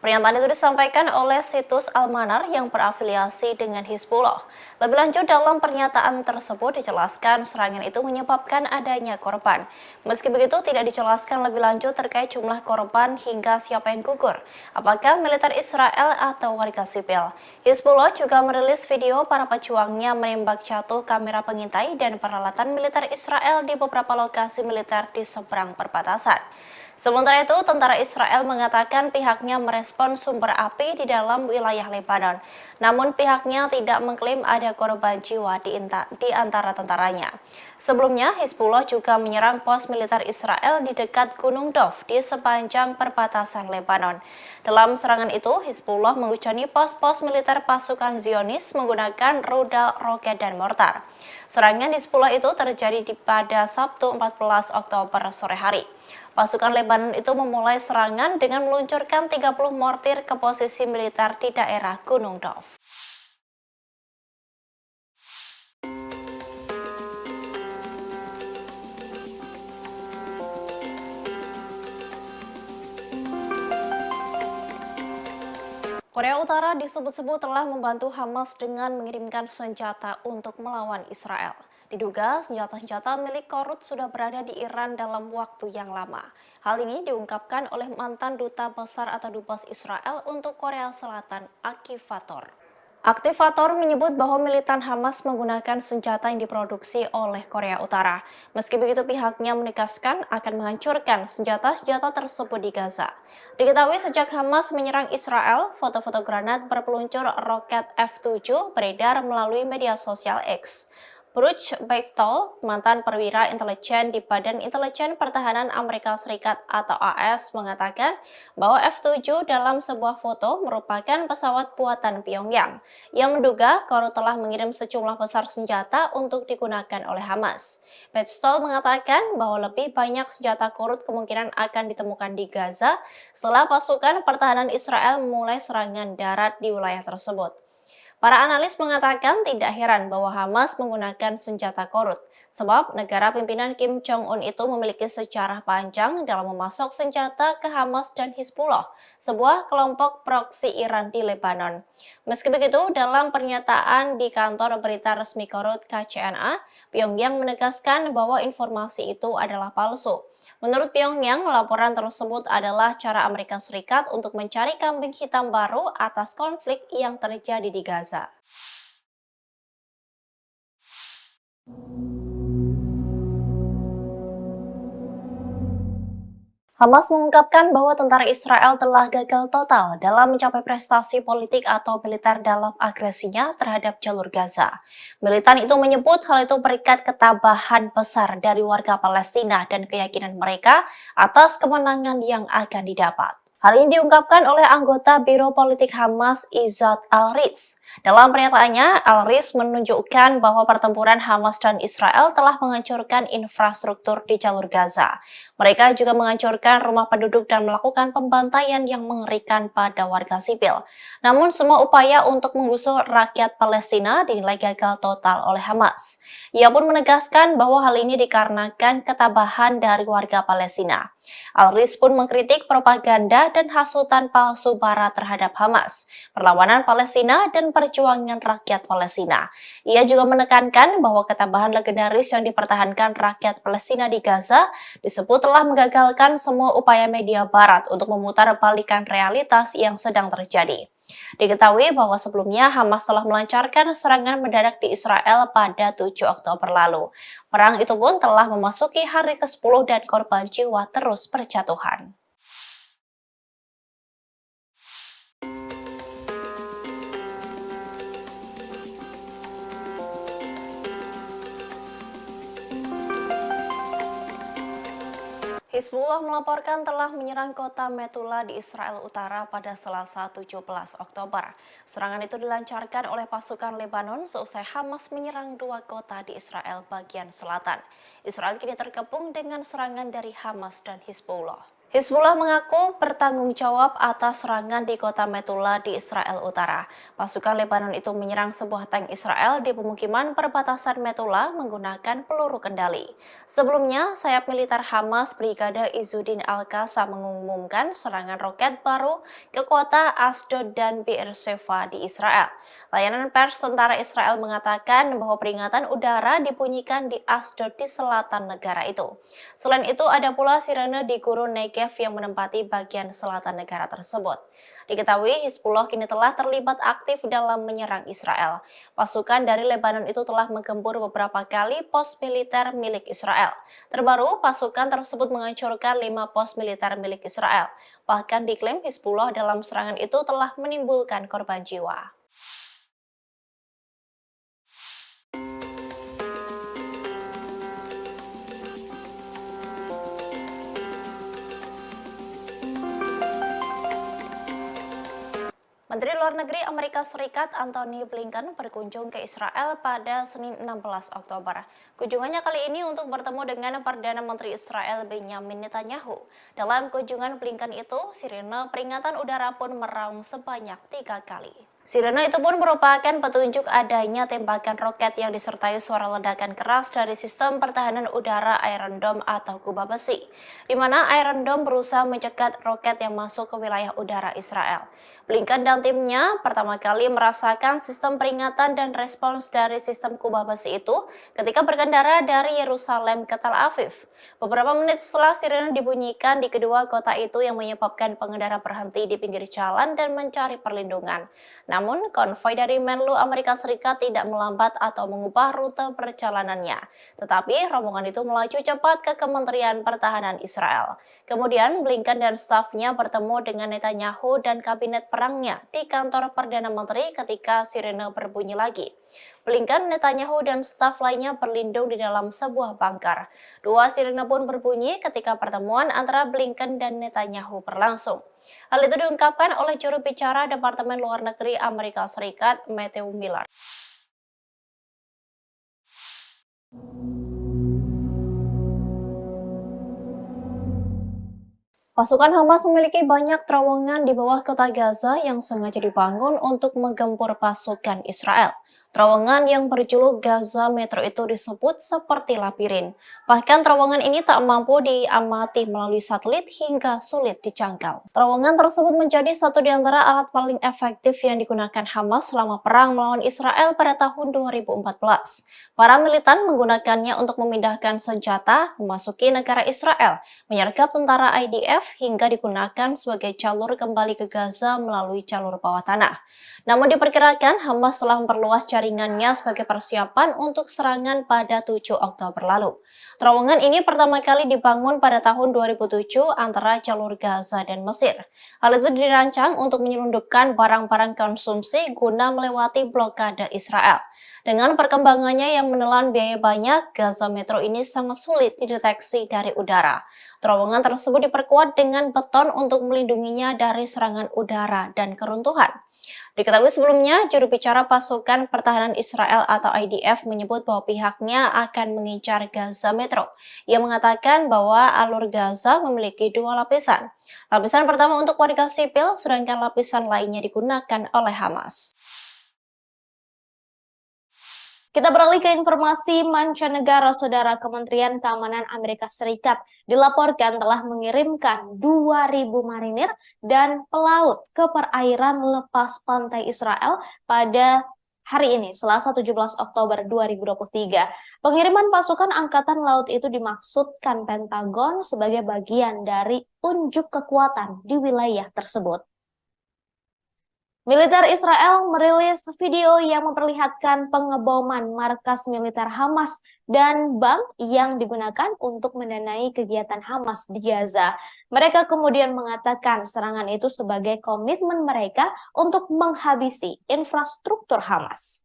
Pernyataan itu disampaikan oleh situs Al-Manar yang berafiliasi dengan Hizbullah. Lebih lanjut, dalam pernyataan tersebut dijelaskan serangan itu menyebabkan adanya korban. Meski begitu, tidak dijelaskan lebih lanjut terkait jumlah korban hingga siapa yang gugur, apakah militer Israel atau warga sipil. Hizbullah juga merilis video para pejuangnya menembak jatuh kamera pengintai dan peralatan militer Israel di beberapa lokasi militer di seberang perbatasan. Sementara itu, tentara Israel mengatakan pihaknya merespon sumber api di dalam wilayah Lebanon. Namun pihaknya tidak mengklaim ada korban jiwa di antara tentaranya. Sebelumnya, Hizbullah juga menyerang pos militer Israel di dekat Gunung Dov di sepanjang perbatasan Lebanon. Dalam serangan itu, Hizbullah menghujani pos-pos militer pasukan Zionis menggunakan rudal, roket, dan mortar. Serangan Hizbullah itu terjadi pada Sabtu 14 Oktober sore hari. Pasukan Lebanon itu memulai serangan dengan meluncurkan 30 mortir ke posisi militer di daerah Gunung Dov. Korea Utara disebut-sebut telah membantu Hamas dengan mengirimkan senjata untuk melawan Israel. Diduga senjata-senjata milik Korut sudah berada di Iran dalam waktu yang lama. Hal ini diungkapkan oleh mantan duta besar atau dubes Israel untuk Korea Selatan, Aktivator. Aktivator menyebut bahwa militan Hamas menggunakan senjata yang diproduksi oleh Korea Utara. Meski begitu, pihaknya menegaskan akan menghancurkan senjata-senjata tersebut di Gaza. Diketahui sejak Hamas menyerang Israel, foto-foto granat berpeluncur roket F-7 beredar melalui media sosial X. Bruce Bechtel, mantan perwira intelijen di Badan Intelijen Pertahanan Amerika Serikat atau AS, mengatakan bahwa F-7 dalam sebuah foto merupakan pesawat buatan Pyongyang yang menduga Korut telah mengirim sejumlah besar senjata untuk digunakan oleh Hamas. Bechtel mengatakan bahwa lebih banyak senjata Korut kemungkinan akan ditemukan di Gaza setelah pasukan pertahanan Israel memulai serangan darat di wilayah tersebut. Para analis mengatakan tidak heran bahwa Hamas menggunakan senjata Korut, sebab negara pimpinan Kim Jong-un itu memiliki sejarah panjang dalam memasok senjata ke Hamas dan Hizbullah, sebuah kelompok proksi Iran di Lebanon. Meski begitu, dalam pernyataan di kantor berita resmi Korut KCNA, Pyongyang menegaskan bahwa informasi itu adalah palsu. Menurut Pyongyang, laporan tersebut adalah cara Amerika Serikat untuk mencari kambing hitam baru atas konflik yang terjadi di Gaza. Hamas mengungkapkan bahwa tentara Israel telah gagal total dalam mencapai prestasi politik atau militer dalam agresinya terhadap jalur Gaza. Militan itu menyebut hal itu berkat ketabahan besar dari warga Palestina dan keyakinan mereka atas kemenangan yang akan didapat. Hal ini diungkapkan oleh anggota Biro Politik Hamas Izzat Al-Riz. Dalam pernyataannya, Al-Riz menunjukkan bahwa pertempuran Hamas dan Israel telah menghancurkan infrastruktur di jalur Gaza. Mereka juga menghancurkan rumah penduduk dan melakukan pembantaian yang mengerikan pada warga sipil. Namun semua upaya untuk menggusur rakyat Palestina dinilai gagal total oleh Hamas. Ia pun menegaskan bahwa hal ini dikarenakan ketabahan dari warga Palestina. Al-Riz pun mengkritik propaganda dan hasutan palsu Barat terhadap Hamas, perlawanan Palestina, dan perjuangan rakyat Palestina. Ia juga menekankan bahwa ketabahan legendaris yang dipertahankan rakyat Palestina di Gaza disebut telah menggagalkan semua upaya media Barat untuk memutarbalikan realitas yang sedang terjadi. Diketahui bahwa sebelumnya Hamas telah melancarkan serangan mendadak di Israel pada 7 Oktober lalu. Perang itu pun telah memasuki hari ke-10 dan korban jiwa terus berjatuhan. Hizbullah melaporkan telah menyerang kota Metula di Israel Utara pada Selasa 17 Oktober. Serangan itu dilancarkan oleh pasukan Lebanon seusai Hamas menyerang dua kota di Israel bagian selatan. Israel kini terkepung dengan serangan dari Hamas dan Hizbullah. Hizbullah mengaku bertanggung jawab atas serangan di kota Metula di Israel Utara. Pasukan Lebanon itu menyerang sebuah tank Israel di pemukiman perbatasan Metula menggunakan peluru kendali. Sebelumnya, sayap militer Hamas Brigade Izzuddin Al-Qassam mengumumkan serangan roket baru ke kota Asdod dan Beersheva di Israel. Layanan pers tentara Israel mengatakan bahwa peringatan udara dibunyikan di Asdod di selatan negara itu. Selain itu, ada pula sirene di gurun Negev yang menempati bagian selatan negara tersebut. Diketahui Hizbullah kini telah terlibat aktif dalam menyerang Israel. Pasukan dari Lebanon itu telah menggempur beberapa kali pos militer milik Israel. Terbaru, pasukan tersebut menghancurkan 5 pos militer milik Israel. Bahkan diklaim Hizbullah dalam serangan itu telah menimbulkan korban jiwa. Menteri Luar Negeri Amerika Serikat Antony Blinken berkunjung ke Israel pada Senin 16 Oktober. Kunjungannya kali ini untuk bertemu dengan Perdana Menteri Israel Benjamin Netanyahu. Dalam kunjungan Blinken itu, sirene peringatan udara pun meraung sebanyak 3 kali. Sirene itu pun merupakan petunjuk adanya tembakan roket yang disertai suara ledakan keras dari sistem pertahanan udara Iron Dome atau kubah besi, di mana Iron Dome berusaha mencegat roket yang masuk ke wilayah udara Israel. Blinken dan timnya pertama kali merasakan sistem peringatan dan respons dari sistem kubah besi itu ketika berkendara dari Yerusalem ke Tel Aviv. Beberapa menit setelah sirene dibunyikan di kedua kota itu yang menyebabkan pengendara berhenti di pinggir jalan dan mencari perlindungan. Namun, konvoi dari Menlu Amerika Serikat tidak melambat atau mengubah rute perjalanannya. Tetapi, rombongan itu melaju cepat ke Kementerian Pertahanan Israel. Kemudian, Blinken dan stafnya bertemu dengan Netanyahu dan kabinet perangnya di kantor Perdana Menteri ketika sirene berbunyi lagi. Blinken, Netanyahu, dan staf lainnya berlindung di dalam sebuah bunker. 2 sirene pun berbunyi ketika pertemuan antara Blinken dan Netanyahu berlangsung. Hal itu diungkapkan oleh juru bicara Departemen Luar Negeri Amerika Serikat, Matthew Miller. Pasukan Hamas memiliki banyak terowongan di bawah kota Gaza yang sengaja dibangun untuk menggempur pasukan Israel. Terowongan yang berjuluk Gaza Metro itu disebut seperti labirin. Bahkan terowongan ini tak mampu diamati melalui satelit hingga sulit dijangkau. Terowongan tersebut menjadi satu di antara alat paling efektif yang digunakan Hamas selama perang melawan Israel pada tahun 2014. Para militan menggunakannya untuk memindahkan senjata, memasuki negara Israel, menyergap tentara IDF, hingga digunakan sebagai jalur kembali ke Gaza melalui jalur bawah tanah. Namun diperkirakan Hamas telah memperluas jaringannya sebagai persiapan untuk serangan pada 7 Oktober lalu. Terowongan ini pertama kali dibangun pada tahun 2007 antara jalur Gaza dan Mesir. Hal itu dirancang untuk menyelundupkan barang-barang konsumsi guna melewati blokade Israel. Dengan perkembangannya yang menelan biaya banyak, Gaza Metro ini sangat sulit dideteksi dari udara. Terowongan tersebut diperkuat dengan beton untuk melindunginya dari serangan udara dan keruntuhan. Diketahui sebelumnya, juru bicara pasukan pertahanan Israel atau IDF menyebut bahwa pihaknya akan mengincar Gaza Metro. Ia mengatakan bahwa alur Gaza memiliki 2 lapisan. Lapisan pertama untuk warga sipil, sedangkan lapisan lainnya digunakan oleh Hamas. Kita beralih ke informasi mancanegara. Saudara, Kementerian Keamanan Amerika Serikat dilaporkan telah mengirimkan 2.000 marinir dan pelaut ke perairan lepas pantai Israel pada hari ini, Selasa 17 Oktober 2023. Pengiriman pasukan Angkatan Laut itu dimaksudkan Pentagon sebagai bagian dari unjuk kekuatan di wilayah tersebut. Militer Israel merilis video yang memperlihatkan pengeboman markas militer Hamas dan bank yang digunakan untuk mendanai kegiatan Hamas di Gaza. Mereka kemudian mengatakan serangan itu sebagai komitmen mereka untuk menghabisi infrastruktur Hamas.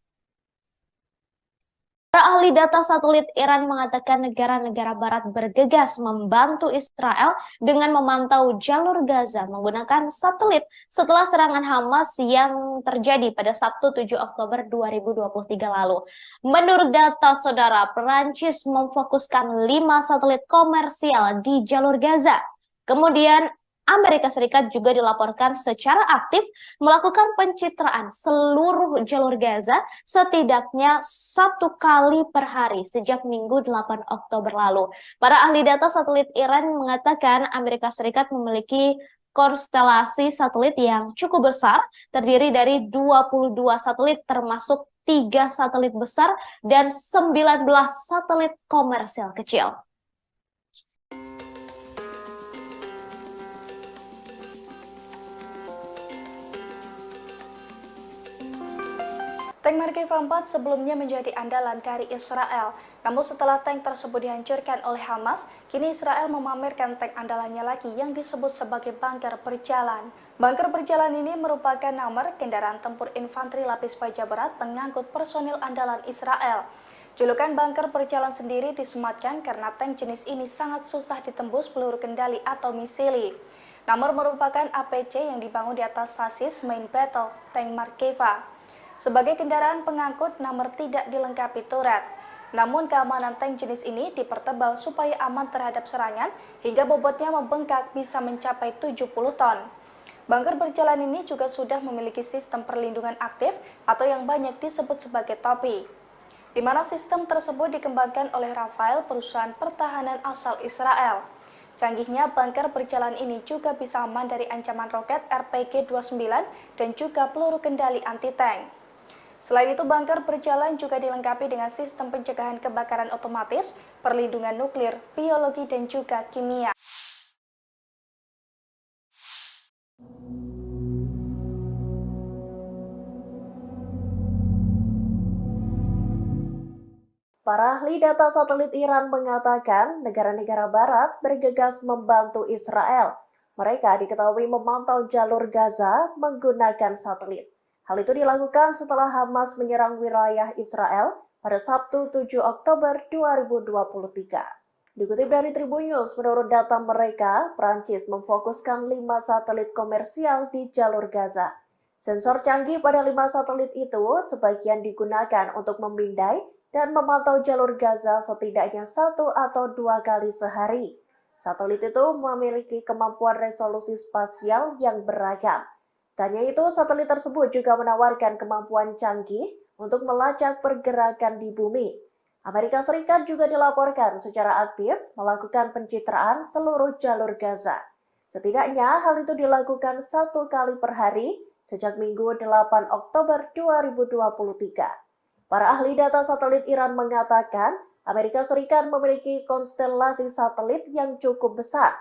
Para ahli data satelit Iran mengatakan negara-negara barat bergegas membantu Israel dengan memantau jalur Gaza menggunakan satelit setelah serangan Hamas yang terjadi pada Sabtu 7 Oktober 2023 lalu. Menurut data saudara, Perancis memfokuskan 5 satelit komersial di jalur Gaza. Kemudian Amerika Serikat juga dilaporkan secara aktif melakukan pencitraan seluruh jalur Gaza setidaknya 1 kali per hari sejak Minggu 8 Oktober lalu. Para ahli data satelit Iran mengatakan Amerika Serikat memiliki konstelasi satelit yang cukup besar, terdiri dari 22 satelit termasuk 3 satelit besar dan 19 satelit komersial kecil. Tank Merkava 4 sebelumnya menjadi andalan dari Israel. Namun setelah tank tersebut dihancurkan oleh Hamas, kini Israel memamerkan tank andalannya lagi yang disebut sebagai bunker berjalan. Bunker berjalan ini merupakan nomor kendaraan tempur infanteri lapis baja berat pengangkut personil andalan Israel. Julukan bunker berjalan sendiri disematkan karena tank jenis ini sangat susah ditembus peluru kendali atau misili. Nomor merupakan APC yang dibangun di atas sasis main battle tank Merkava. Sebagai kendaraan pengangkut, nomor tidak dilengkapi turret. Namun keamanan tank jenis ini dipertebal supaya aman terhadap serangan hingga bobotnya membengkak bisa mencapai 70 ton. Bunker berjalan ini juga sudah memiliki sistem perlindungan aktif atau yang banyak disebut sebagai topi, di mana sistem tersebut dikembangkan oleh Rafael, perusahaan pertahanan asal Israel. Canggihnya bunker berjalan ini juga bisa aman dari ancaman roket RPG-29 dan juga peluru kendali anti-tank. Selain itu, bunker berjalan juga dilengkapi dengan sistem pencegahan kebakaran otomatis, perlindungan nuklir, biologi, dan juga kimia. Para ahli data satelit Iran mengatakan negara-negara barat bergegas membantu Israel. Mereka diketahui memantau jalur Gaza menggunakan satelit. Hal itu dilakukan setelah Hamas menyerang wilayah Israel pada Sabtu 7 Oktober 2023. Dikutip dari Tribun News, menurut data mereka, Prancis memfokuskan 5 satelit komersial di jalur Gaza. Sensor canggih pada 5 satelit itu sebagian digunakan untuk memindai dan memantau jalur Gaza setidaknya 1 atau 2 kali sehari. Satelit itu memiliki kemampuan resolusi spasial yang beragam. Tanya itu, satelit tersebut juga menawarkan kemampuan canggih untuk melacak pergerakan di bumi. Amerika Serikat juga dilaporkan secara aktif melakukan pencitraan seluruh jalur Gaza. Setidaknya hal itu dilakukan 1 kali per hari sejak Minggu 8 Oktober 2023. Para ahli data satelit Iran mengatakan Amerika Serikat memiliki konstelasi satelit yang cukup besar.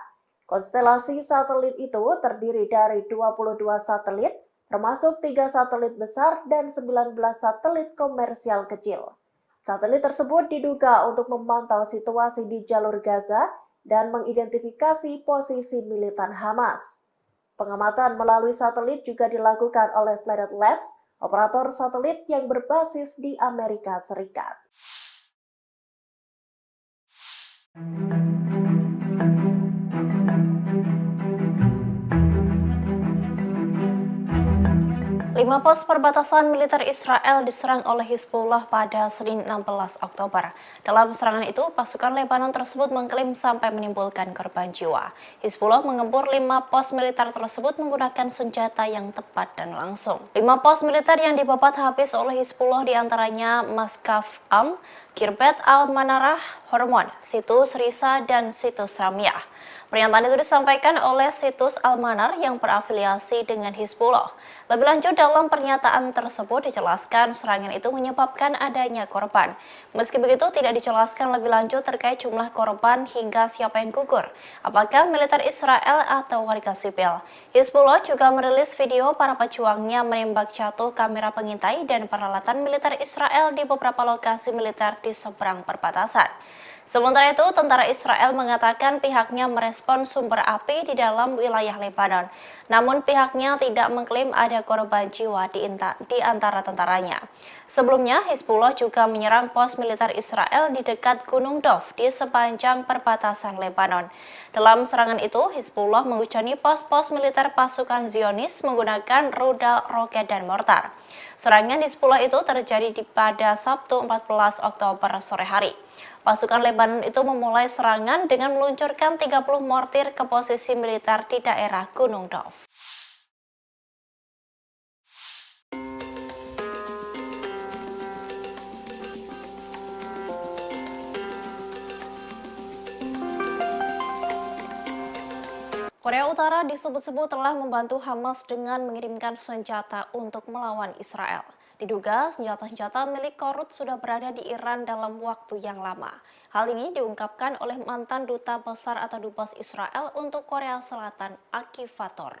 Konstelasi satelit itu terdiri dari 22 satelit, termasuk 3 satelit besar dan 19 satelit komersial kecil. Satelit tersebut diduga untuk memantau situasi di jalur Gaza dan mengidentifikasi posisi militan Hamas. Pengamatan melalui satelit juga dilakukan oleh Planet Labs, operator satelit yang berbasis di Amerika Serikat. Lima pos perbatasan militer Israel diserang oleh Hizbullah pada Senin 16 Oktober. Dalam serangan itu, pasukan Lebanon tersebut mengklaim sampai menimbulkan korban jiwa. Hizbullah mengempur 5 pos militer tersebut menggunakan senjata yang tepat dan langsung. 5 pos militer yang dibabat habis oleh Hizbullah diantaranya Maskaf Am, Kirbet Al-Manarah, Hormon, Situs Risa, dan Situs Ramiah. Pernyataan itu disampaikan oleh Situs Al-Manar yang berafiliasi dengan Hizbullah. Lebih lanjut, dalam pernyataan tersebut dijelaskan serangan itu menyebabkan adanya korban. Meski begitu, tidak dijelaskan lebih lanjut terkait jumlah korban hingga siapa yang gugur, apakah militer Israel atau warga sipil. Hizbullah juga merilis video para pejuangnya menembak jatuh kamera pengintai dan peralatan militer Israel di beberapa lokasi militer di seberang perbatasan. Sementara itu, tentara Israel mengatakan pihaknya merespon sumber api di dalam wilayah Lebanon. Namun pihaknya tidak mengklaim ada korban jiwa di antara tentaranya. Sebelumnya, Hizbullah juga menyerang pos militer Israel di dekat Gunung Dov di sepanjang perbatasan Lebanon. Dalam serangan itu, Hizbullah mengucani pos-pos militer pasukan Zionis menggunakan rudal, roket, dan mortar. Serangan Hizbullah itu terjadi pada Sabtu 14 Oktober sore hari. Pasukan Lebanon itu memulai serangan dengan meluncurkan 30 mortir ke posisi militer di daerah Gunung Dov. Korea Utara disebut-sebut telah membantu Hamas dengan mengirimkan senjata untuk melawan Israel. Diduga senjata-senjata milik Korut sudah berada di Iran dalam waktu yang lama. Hal ini diungkapkan oleh mantan duta besar atau dubes Israel untuk Korea Selatan, Akivator.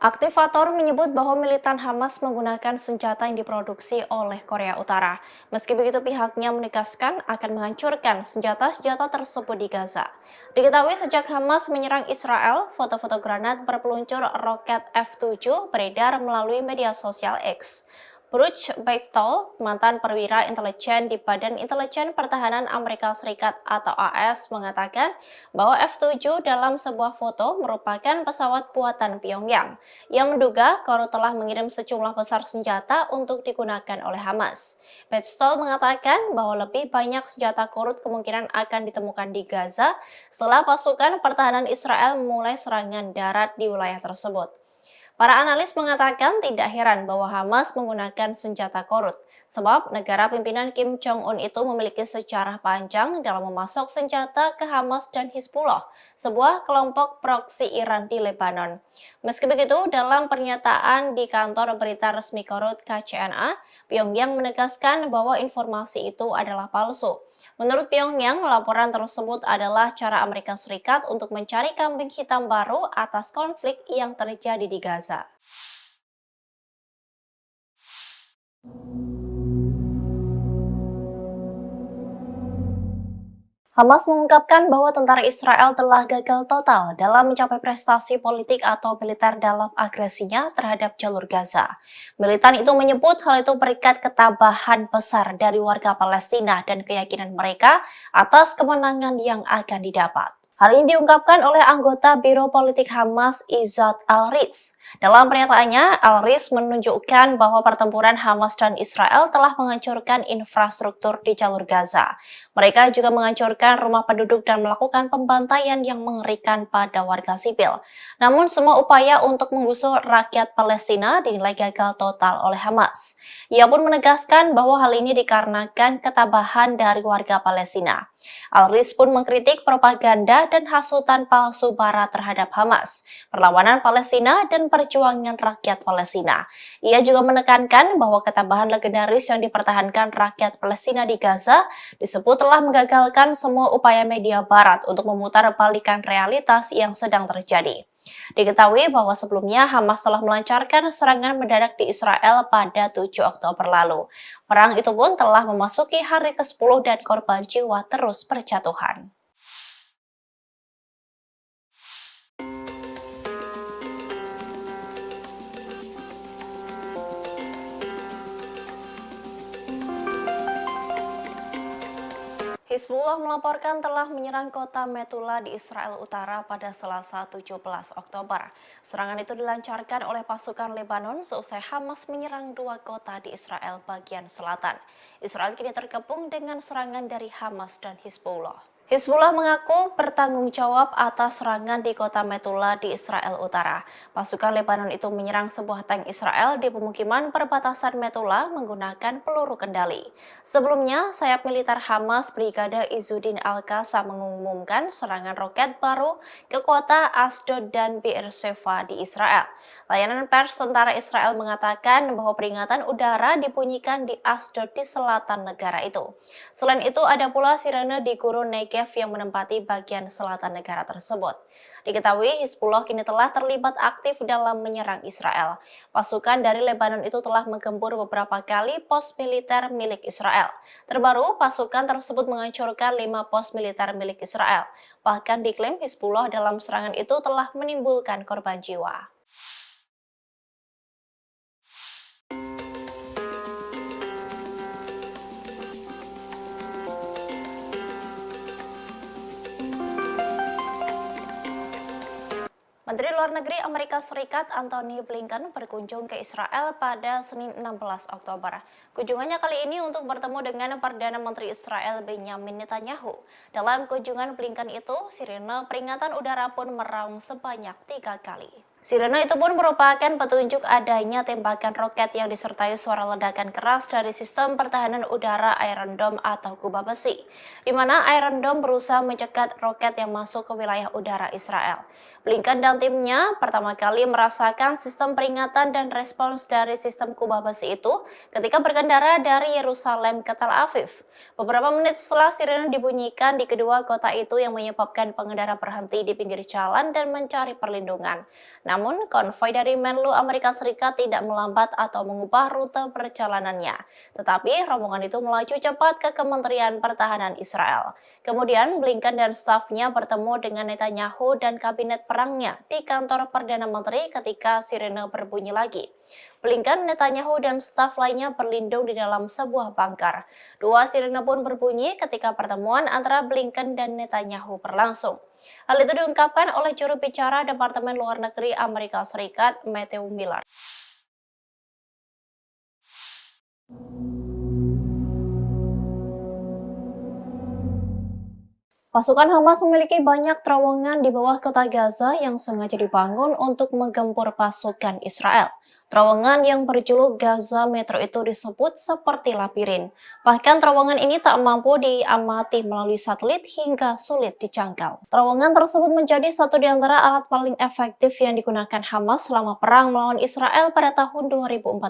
Aktivator menyebut bahwa militan Hamas menggunakan senjata yang diproduksi oleh Korea Utara. Meski begitu, pihaknya menegaskan akan menghancurkan senjata-senjata tersebut di Gaza. Diketahui sejak Hamas menyerang Israel, foto-foto granat berpeluncur roket F-7 beredar melalui media sosial X. Bruce Beitel, mantan perwira intelijen di Badan Intelijen Pertahanan Amerika Serikat atau AS, mengatakan bahwa F-7 dalam sebuah foto merupakan pesawat buatan Pyongyang yang menduga Korut telah mengirim sejumlah besar senjata untuk digunakan oleh Hamas. Beitel mengatakan bahwa lebih banyak senjata Korut kemungkinan akan ditemukan di Gaza setelah pasukan pertahanan Israel memulai serangan darat di wilayah tersebut. Para analis mengatakan tidak heran bahwa Hamas menggunakan senjata Korut, sebab negara pimpinan Kim Jong-un itu memiliki sejarah panjang dalam memasok senjata ke Hamas dan Hizbullah, sebuah kelompok proksi Iran di Lebanon. Meski begitu, dalam pernyataan di kantor berita resmi Korut KCNA, Pyongyang menegaskan bahwa informasi itu adalah palsu. Menurut Pyongyang, laporan tersebut adalah cara Amerika Serikat untuk mencari kambing hitam baru atas konflik yang terjadi di Gaza. Hamas mengungkapkan bahwa tentara Israel telah gagal total dalam mencapai prestasi politik atau militer dalam agresinya terhadap jalur Gaza. Militan itu menyebut hal itu berikat ketabahan besar dari warga Palestina dan keyakinan mereka atas kemenangan yang akan didapat. Hal ini diungkapkan oleh anggota Biro Politik Hamas Izzat Al-Riz. Dalam pernyataannya, Al-Riz menunjukkan bahwa pertempuran Hamas dan Israel telah menghancurkan infrastruktur di jalur Gaza. Mereka juga menghancurkan rumah penduduk dan melakukan pembantaian yang mengerikan pada warga sipil. Namun semua upaya untuk menggusur rakyat Palestina dinilai gagal total oleh Hamas. Ia pun menegaskan bahwa hal ini dikarenakan ketabahan dari warga Palestina. Al-Riz pun mengkritik propaganda dan hasutan palsu Barat terhadap Hamas, perlawanan Palestina, dan perjuangan rakyat Palestina. Ia juga menekankan bahwa ketabahan legendaris yang dipertahankan rakyat Palestina di Gaza disebut telah menggagalkan semua upaya media Barat untuk memutarbalikkan realitas yang sedang terjadi. Diketahui bahwa sebelumnya Hamas telah melancarkan serangan mendadak di Israel pada 7 Oktober lalu. Perang itu pun telah memasuki hari ke-10 dan korban jiwa terus berjatuhan. Hizbullah melaporkan telah menyerang kota Metula di Israel Utara pada Selasa 17 Oktober. Serangan itu dilancarkan oleh pasukan Lebanon seusai Hamas menyerang 2 kota di Israel bagian selatan. Israel kini terkepung dengan serangan dari Hamas dan Hizbullah. Hizbullah mengaku bertanggung jawab atas serangan di kota Metula di Israel Utara. Pasukan Lebanon itu menyerang sebuah tank Israel di pemukiman perbatasan Metula menggunakan peluru kendali. Sebelumnya, sayap militer Hamas Brigade Izzuddin Al-Qassam mengumumkan serangan roket baru ke kota Asdod dan Beersheva di Israel. Layanan pers tentara Israel mengatakan bahwa peringatan udara dibunyikan di Asdod di selatan negara itu. Selain itu, ada pula sirene di Gurun Negev yang menempati bagian selatan negara tersebut. Diketahui Hizbullah kini telah terlibat aktif dalam menyerang Israel. Pasukan dari Lebanon itu telah menggempur beberapa kali pos militer milik Israel. Terbaru, pasukan tersebut menghancurkan 5 pos militer milik Israel. Bahkan diklaim Hizbullah dalam serangan itu telah menimbulkan korban jiwa. Menteri Luar Negeri Amerika Serikat Antony Blinken berkunjung ke Israel pada Senin 16 Oktober. Kunjungannya kali ini untuk bertemu dengan Perdana Menteri Israel Benjamin Netanyahu. Dalam kunjungan Blinken itu, sirene peringatan udara pun meraung sebanyak 3 kali. Sirene itu pun merupakan petunjuk adanya tembakan roket yang disertai suara ledakan keras dari sistem pertahanan udara Iron Dome atau kubah besi, di mana Iron Dome berusaha mencegat roket yang masuk ke wilayah udara Israel. Blinken dan timnya pertama kali merasakan sistem peringatan dan respons dari sistem kubah besi itu ketika berkendara dari Yerusalem ke Tel Aviv. Beberapa menit setelah sirene dibunyikan di kedua kota itu yang menyebabkan pengendara berhenti di pinggir jalan dan mencari perlindungan. Namun, konvoi dari Menlu Amerika Serikat tidak melambat atau mengubah rute perjalanannya. Tetapi, rombongan itu melaju cepat ke Kementerian Pertahanan Israel. Kemudian, Blinken dan stafnya bertemu dengan Netanyahu dan kabinet perangnya di kantor Perdana Menteri ketika sirene berbunyi lagi. Blinken, Netanyahu, dan staf lainnya berlindung di dalam sebuah bunker. Dua sirene pun berbunyi ketika pertemuan antara Blinken dan Netanyahu berlangsung. Hal itu diungkapkan oleh juru bicara Departemen Luar Negeri Amerika Serikat, Matthew Miller. Pasukan Hamas memiliki banyak terowongan di bawah kota Gaza yang sengaja dibangun untuk menggempur pasukan Israel. Terowongan yang berjuluk Gaza Metro itu disebut seperti labirin. Bahkan terowongan ini tak mampu diamati melalui satelit hingga sulit dijangkau. Terowongan tersebut menjadi satu di antara alat paling efektif yang digunakan Hamas selama perang melawan Israel pada tahun 2014.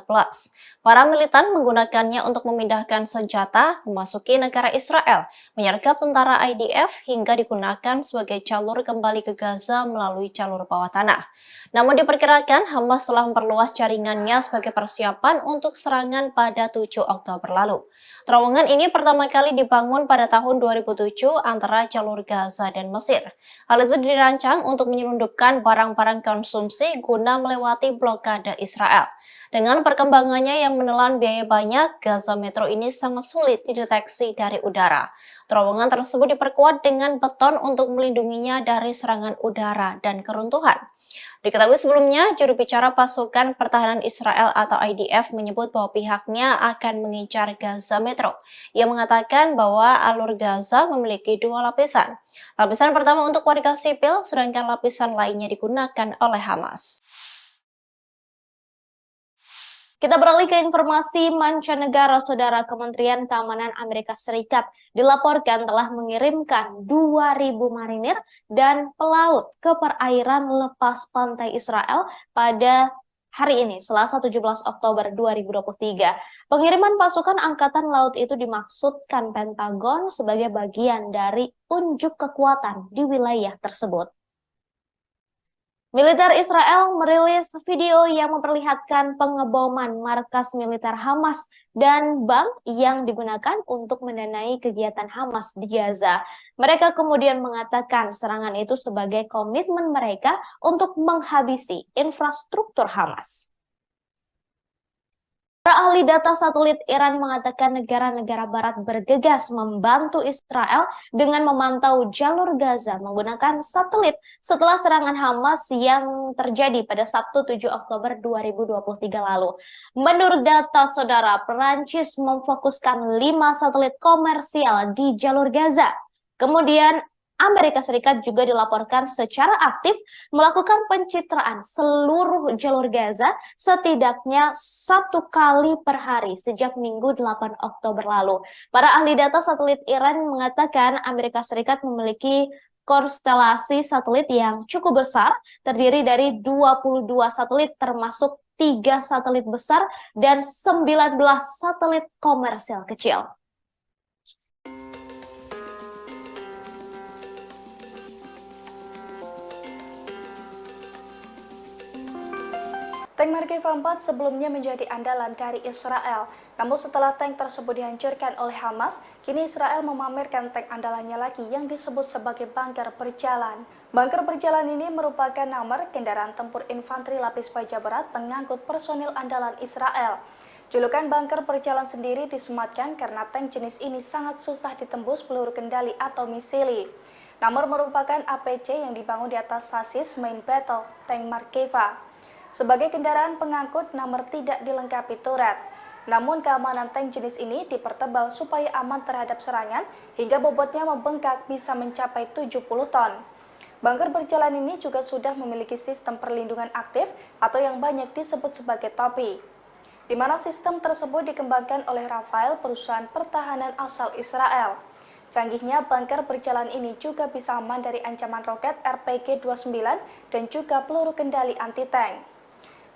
Para militan menggunakannya untuk memindahkan senjata, memasuki negara Israel, menyergap tentara IDF hingga digunakan sebagai jalur kembali ke Gaza melalui jalur bawah tanah. Namun diperkirakan Hamas telah memperluas jaringannya sebagai persiapan untuk serangan pada 7 Oktober lalu. Terowongan ini pertama kali dibangun pada tahun 2007 antara jalur Gaza dan Mesir. Hal itu dirancang untuk menyelundupkan barang-barang konsumsi guna melewati blokade Israel. Dengan perkembangannya yang menelan biaya banyak, Gaza Metro ini sangat sulit dideteksi dari udara. Terowongan tersebut diperkuat dengan beton untuk melindunginya dari serangan udara dan keruntuhan. Diketahui sebelumnya, juru bicara pasukan pertahanan Israel atau IDF menyebut bahwa pihaknya akan mengincar Gaza Metro. Ia mengatakan bahwa alur Gaza memiliki 2 lapisan. Lapisan pertama untuk warga sipil, sedangkan lapisan lainnya digunakan oleh Hamas. Kita beralih ke informasi mancanegara. Saudara, Kementerian Keamanan Amerika Serikat dilaporkan telah mengirimkan 2.000 marinir dan pelaut ke perairan lepas pantai Israel pada hari ini, Selasa 17 Oktober 2023. Pengiriman pasukan Angkatan Laut itu dimaksudkan Pentagon sebagai bagian dari unjuk kekuatan di wilayah tersebut. Militer Israel merilis video yang memperlihatkan pengeboman markas militer Hamas dan bank yang digunakan untuk mendanai kegiatan Hamas di Gaza. Mereka kemudian mengatakan serangan itu sebagai komitmen mereka untuk menghabisi infrastruktur Hamas. Para ahli data satelit Iran mengatakan negara-negara barat bergegas membantu Israel dengan memantau jalur Gaza menggunakan satelit setelah serangan Hamas yang terjadi pada Sabtu 7 Oktober 2023 lalu. Menurut data saudara, Perancis memfokuskan 5 satelit komersial di jalur Gaza. Kemudian Amerika Serikat juga dilaporkan secara aktif melakukan pencitraan seluruh jalur Gaza setidaknya 1 kali per hari sejak Minggu 8 Oktober lalu. Para ahli data satelit Iran mengatakan Amerika Serikat memiliki konstelasi satelit yang cukup besar, terdiri dari 22 satelit termasuk 3 satelit besar dan 19 satelit komersial kecil. Tank Merkava 4 sebelumnya menjadi andalan dari Israel. Namun setelah tank tersebut dihancurkan oleh Hamas, kini Israel memamerkan tank andalannya lagi yang disebut sebagai bunker berjalan. Bunker berjalan ini merupakan nomor kendaraan tempur infanteri lapis baja berat pengangkut personil andalan Israel. Julukan bunker berjalan sendiri disematkan karena tank jenis ini sangat susah ditembus peluru kendali atau misili. namun merupakan APC yang dibangun di atas sasis main battle tank Markeva. Sebagai kendaraan pengangkut namun tidak dilengkapi turret. Namun keamanan tank jenis ini dipertebal supaya aman terhadap serangan hingga bobotnya membengkak bisa mencapai 70 ton. Bunker berjalan ini juga sudah memiliki sistem perlindungan aktif atau yang banyak disebut sebagai topi, di mana sistem tersebut dikembangkan oleh Rafael, perusahaan pertahanan asal Israel. Canggihnya bunker berjalan ini juga bisa aman dari ancaman roket RPG-29 dan juga peluru kendali anti-tank.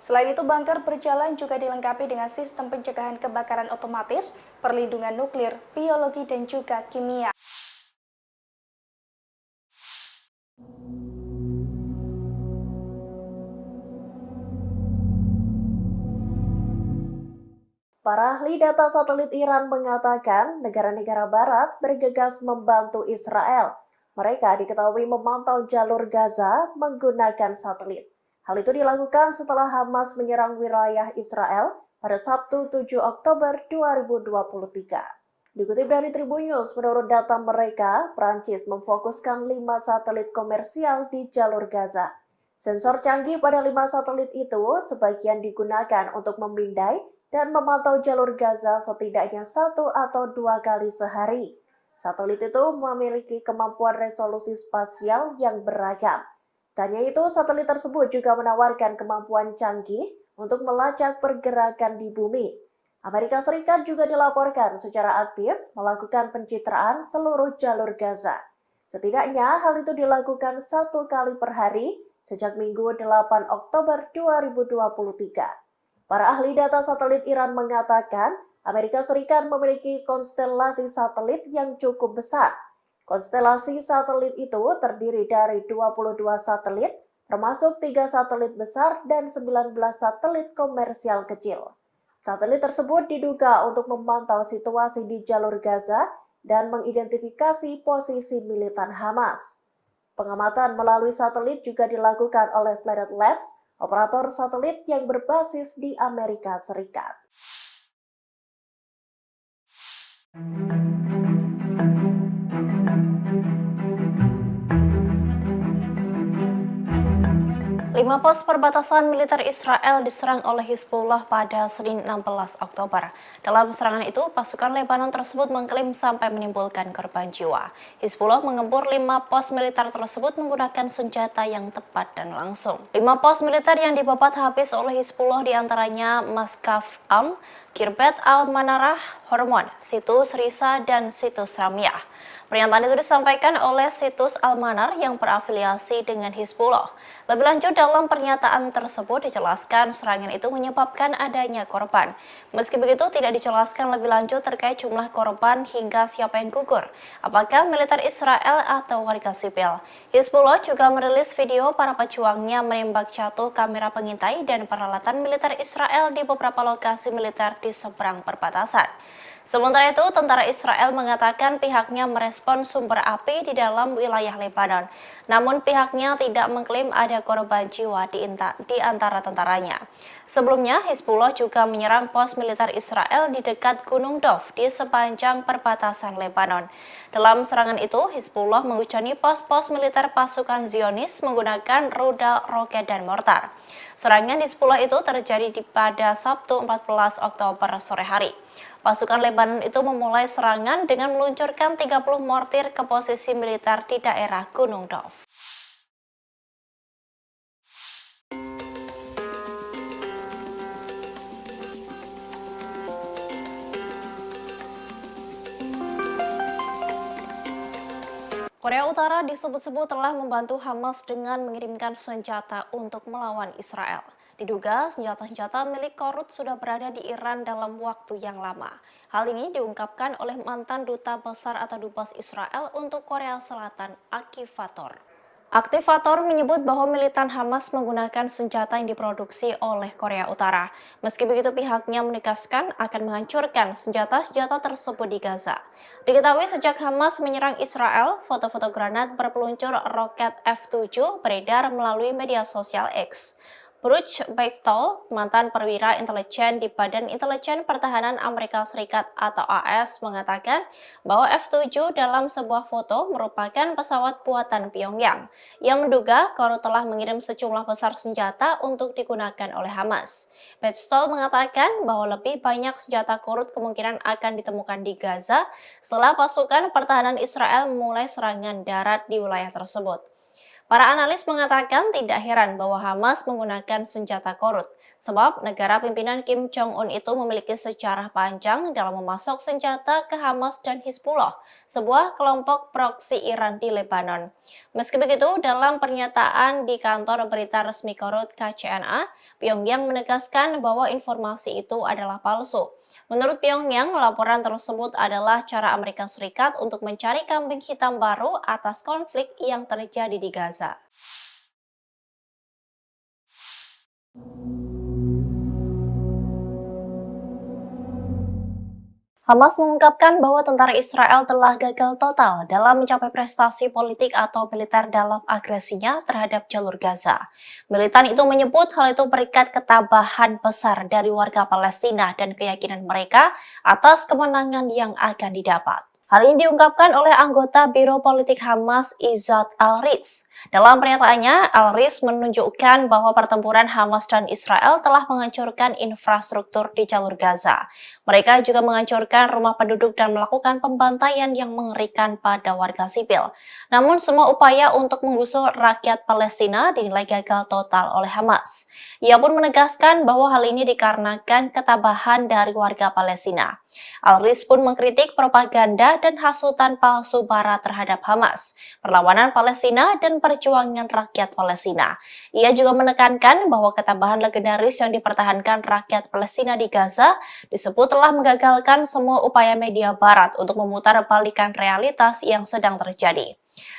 Selain itu, bunker berjalan juga dilengkapi dengan sistem pencegahan kebakaran otomatis, perlindungan nuklir, biologi, dan juga kimia. Para ahli data satelit Iran mengatakan negara-negara barat bergegas membantu Israel. Mereka diketahui memantau jalur Gaza menggunakan satelit. Hal itu dilakukan setelah Hamas menyerang wilayah Israel pada Sabtu 7 Oktober 2023. Dikutip dari Tribun News, menurut data mereka, Prancis memfokuskan 5 satelit komersial di jalur Gaza. Sensor canggih pada 5 satelit itu sebagian digunakan untuk memindai dan memantau jalur Gaza setidaknya 1 atau 2 kali sehari. Satelit itu memiliki kemampuan resolusi spasial yang beragam. Tanya itu, satelit tersebut juga menawarkan kemampuan canggih untuk melacak pergerakan di bumi. Amerika Serikat juga dilaporkan secara aktif melakukan pencitraan seluruh jalur Gaza. Setidaknya hal itu dilakukan 1 kali per hari sejak Minggu 8 Oktober 2023. Para ahli data satelit Iran mengatakan Amerika Serikat memiliki konstelasi satelit yang cukup besar. Konstelasi satelit itu terdiri dari 22 satelit, termasuk 3 satelit besar dan 19 satelit komersial kecil. Satelit tersebut diduga untuk memantau situasi di jalur Gaza dan mengidentifikasi posisi militan Hamas. Pengamatan melalui satelit juga dilakukan oleh Planet Labs, operator satelit yang berbasis di Amerika Serikat. Lima pos perbatasan militer Israel diserang oleh Hizbullah pada Senin 16 Oktober. Dalam serangan itu, pasukan Lebanon tersebut mengklaim sampai menimbulkan korban jiwa. Hizbullah menggebur 5 pos militer tersebut menggunakan senjata yang tepat dan langsung. 5 pos militer yang dibabat habis oleh Hizbullah diantaranya Maskaf Am, Kirbet Al-Manarah, Hormon, Situs Risa, dan Situs Ramyah. Pernyataan itu disampaikan oleh Situs Al-Manar yang berafiliasi dengan Hizbullah. Lebih lanjut, dalam pernyataan tersebut dijelaskan serangan itu menyebabkan adanya korban. Meski begitu, tidak dijelaskan lebih lanjut terkait jumlah korban hingga siapa yang gugur, apakah militer Israel atau warga sipil. Hizbullah juga merilis video para pejuangnya menembak jatuh kamera pengintai dan peralatan militer Israel di beberapa lokasi militer di seberang perbatasan. Sementara itu, tentara Israel mengatakan pihaknya merespon sumber api di dalam wilayah Lebanon. Namun pihaknya tidak mengklaim ada korban jiwa di antara tentaranya. Sebelumnya, Hizbullah juga menyerang pos militer Israel di dekat Gunung Dov di sepanjang perbatasan Lebanon. Dalam serangan itu, Hizbullah menghujani pos-pos militer pasukan Zionis menggunakan rudal, roket, dan mortar. Serangan Hizbullah itu terjadi pada Sabtu 14 Oktober sore hari. Pasukan Lebanon itu memulai serangan dengan meluncurkan 30 mortir ke posisi militer di daerah Gunung Dov. Korea Utara disebut-sebut telah membantu Hamas dengan mengirimkan senjata untuk melawan Israel. Diduga senjata-senjata milik Korut sudah berada di Iran dalam waktu yang lama. Hal ini diungkapkan oleh mantan duta besar atau dubes Israel untuk Korea Selatan, Aktivator. Aktivator menyebut bahwa militan Hamas menggunakan senjata yang diproduksi oleh Korea Utara. Meski begitu, pihaknya menegaskan akan menghancurkan senjata-senjata tersebut di Gaza. Diketahui sejak Hamas menyerang Israel, foto-foto granat berpeluncur roket F-7 beredar melalui media sosial X. Bruce Bechtel, mantan perwira intelijen di Badan Intelijen Pertahanan Amerika Serikat atau AS, mengatakan bahwa F-7 dalam sebuah foto merupakan pesawat buatan Pyongyang yang menduga Korut telah mengirim sejumlah besar senjata untuk digunakan oleh Hamas. Bechtel mengatakan bahwa lebih banyak senjata Korut kemungkinan akan ditemukan di Gaza setelah pasukan pertahanan Israel memulai serangan darat di wilayah tersebut. Para analis mengatakan tidak heran bahwa Hamas menggunakan senjata Korut, sebab negara pimpinan Kim Jong-un itu memiliki sejarah panjang dalam memasok senjata ke Hamas dan Hizbullah, sebuah kelompok proksi Iran di Lebanon. Meski begitu, dalam pernyataan di kantor berita resmi Korut KCNA, Pyongyang menegaskan bahwa informasi itu adalah palsu. Menurut Pyongyang, laporan tersebut adalah cara Amerika Serikat untuk mencari kambing hitam baru atas konflik yang terjadi di Gaza. Hamas mengungkapkan bahwa tentara Israel telah gagal total dalam mencapai prestasi politik atau militer dalam agresinya terhadap jalur Gaza. Militan itu menyebut hal itu berikat ketabahan besar dari warga Palestina dan keyakinan mereka atas kemenangan yang akan didapat. Hal ini diungkapkan oleh anggota Biro Politik Hamas Izzat Al-Riz. Dalam pernyataannya, Al-Riz menunjukkan bahwa pertempuran Hamas dan Israel telah menghancurkan infrastruktur di jalur Gaza. Mereka juga menghancurkan rumah penduduk dan melakukan pembantaian yang mengerikan pada warga sipil. Namun semua upaya untuk menggusur rakyat Palestina dinilai gagal total oleh Hamas. Ia pun menegaskan bahwa hal ini dikarenakan ketabahan dari warga Palestina. Al-Riz pun mengkritik propaganda dan hasutan palsu Barat terhadap Hamas, perlawanan Palestina, dan perjuangan rakyat Palestina. Ia juga menekankan bahwa ketabahan legendaris yang dipertahankan rakyat Palestina di Gaza disebut telah menggagalkan semua upaya media Barat untuk memutarbalikan realitas yang sedang terjadi.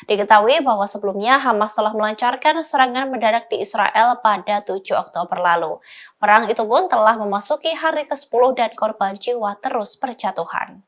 Diketahui bahwa sebelumnya Hamas telah melancarkan serangan mendadak di Israel pada 7 Oktober lalu. Perang itu pun telah memasuki hari ke-10 dan korban jiwa terus berjatuhan.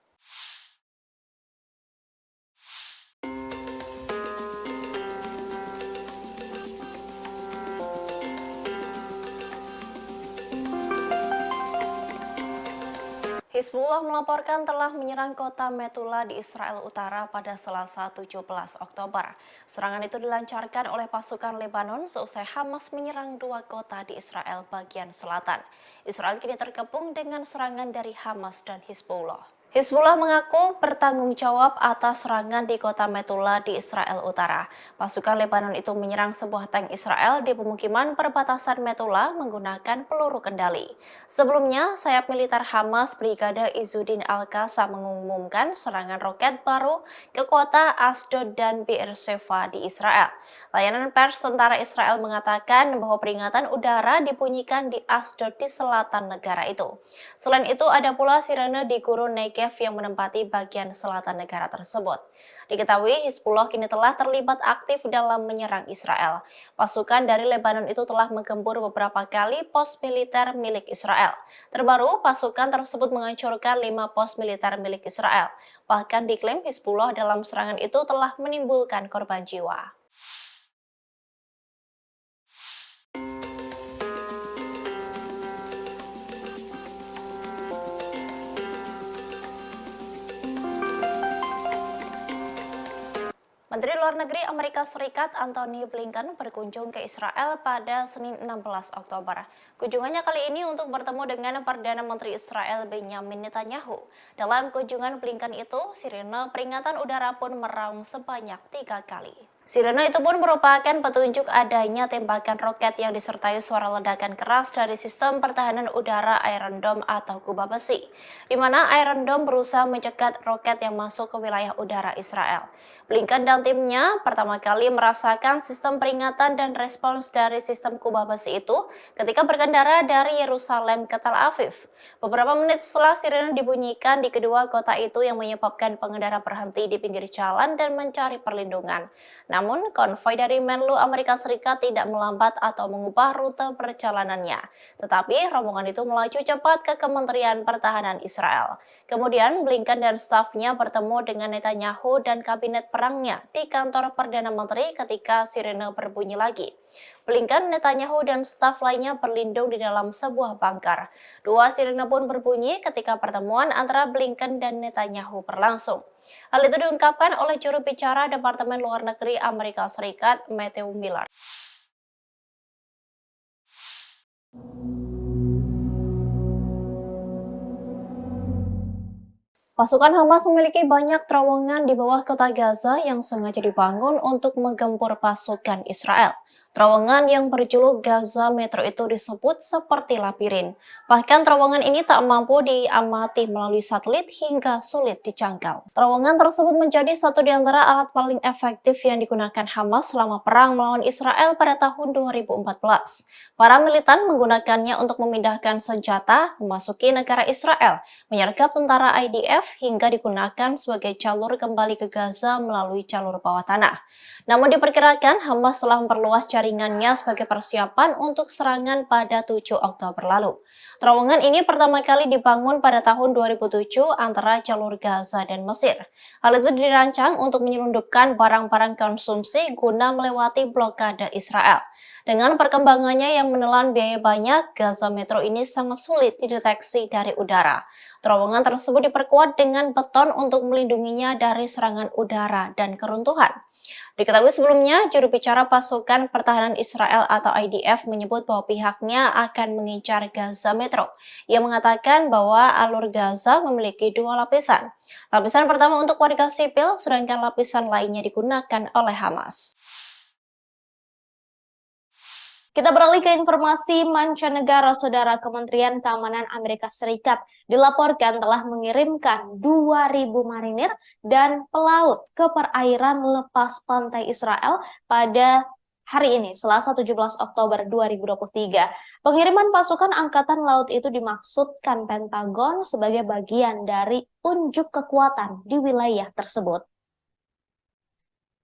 Hizbullah melaporkan telah menyerang kota Metula di Israel Utara pada Selasa 17 Oktober. Serangan itu dilancarkan oleh pasukan Lebanon seusai Hamas menyerang 2 kota di Israel bagian selatan. Israel kini terkepung dengan serangan dari Hamas dan Hizbullah. Hizbullah mengaku bertanggung jawab atas serangan di kota Metula di Israel Utara. Pasukan Lebanon itu menyerang sebuah tank Israel di pemukiman perbatasan Metula menggunakan peluru kendali. Sebelumnya, sayap militer Hamas Brigade Izzuddin Al-Qassam mengumumkan serangan roket baru ke kota Asdod dan Beersheva di Israel. Layanan pers tentara Israel mengatakan bahwa peringatan udara dibunyikan di Asdod di selatan negara itu. Selain itu, ada pula sirene di gurun Negev yang menempati bagian selatan negara tersebut. Diketahui Hizbullah kini telah terlibat aktif dalam menyerang Israel. Pasukan dari Lebanon itu telah menggempur beberapa kali pos militer milik Israel. Terbaru, pasukan tersebut menghancurkan 5 pos militer milik Israel. Bahkan diklaim Hizbullah dalam serangan itu telah menimbulkan korban jiwa. Menteri Luar Negeri Amerika Serikat Antony Blinken berkunjung ke Israel pada Senin 16 Oktober. Kunjungannya kali ini untuk bertemu dengan Perdana Menteri Israel Benjamin Netanyahu. Dalam kunjungan Blinken itu, sirene peringatan udara pun meraung sebanyak 3 kali. Sirene itu pun merupakan petunjuk adanya tembakan roket yang disertai suara ledakan keras dari sistem pertahanan udara Iron Dome atau kubah besi, di mana Iron Dome berusaha mencegat roket yang masuk ke wilayah udara Israel. Blinken dan timnya pertama kali merasakan sistem peringatan dan respons dari sistem kubah besi itu ketika berkendara dari Yerusalem ke Tel Aviv. Beberapa menit setelah sirene dibunyikan di kedua kota itu yang menyebabkan pengendara berhenti di pinggir jalan dan mencari perlindungan. Namun, konvoi dari Menlu Amerika Serikat tidak melambat atau mengubah rute perjalanannya. Tetapi, rombongan itu melaju cepat ke Kementerian Pertahanan Israel. Kemudian, Blinken dan stafnya bertemu dengan Netanyahu dan Kabinet perangnya di kantor Perdana Menteri ketika sirene berbunyi lagi. Blinken, Netanyahu, dan staf lainnya berlindung di dalam sebuah bunker. Dua sirene pun berbunyi ketika pertemuan antara Blinken dan Netanyahu berlangsung. Hal itu diungkapkan oleh juru bicara Departemen Luar Negeri Amerika Serikat, Matthew Miller. Pasukan Hamas memiliki banyak terowongan di bawah kota Gaza yang sengaja dibangun untuk menggempur pasukan Israel. Terowongan yang berjuluk Gaza Metro itu disebut seperti labirin. Bahkan terowongan ini tak mampu diamati melalui satelit hingga sulit dijangkau. Terowongan tersebut menjadi satu di antara alat paling efektif yang digunakan Hamas selama perang melawan Israel pada tahun 2014. Para militan menggunakannya untuk memindahkan senjata, memasuki negara Israel, menyergap tentara IDF, hingga digunakan sebagai jalur kembali ke Gaza melalui jalur bawah tanah. Namun diperkirakan Hamas telah memperluas jaringannya sebagai persiapan untuk serangan pada 7 Oktober lalu. Terowongan ini pertama kali dibangun pada tahun 2007 antara jalur Gaza dan Mesir. Hal itu dirancang untuk menyelundupkan barang-barang konsumsi guna melewati blokade Israel. Dengan perkembangannya yang menelan biaya banyak, Gaza Metro ini sangat sulit dideteksi dari udara. Terowongan tersebut diperkuat dengan beton untuk melindunginya dari serangan udara dan keruntuhan. Diketahui sebelumnya, juru bicara pasukan pertahanan Israel atau IDF menyebut bahwa pihaknya akan mengincar Gaza Metro. Ia mengatakan bahwa alur Gaza memiliki dua lapisan. Lapisan pertama untuk warga sipil, sedangkan lapisan lainnya digunakan oleh Hamas. Kita beralih ke informasi mancanegara. Saudara, Kementerian Keamanan Amerika Serikat dilaporkan telah mengirimkan 2.000 marinir dan pelaut ke perairan lepas pantai Israel pada hari ini, Selasa 17 Oktober 2023. Pengiriman pasukan Angkatan Laut itu dimaksudkan Pentagon sebagai bagian dari unjuk kekuatan di wilayah tersebut.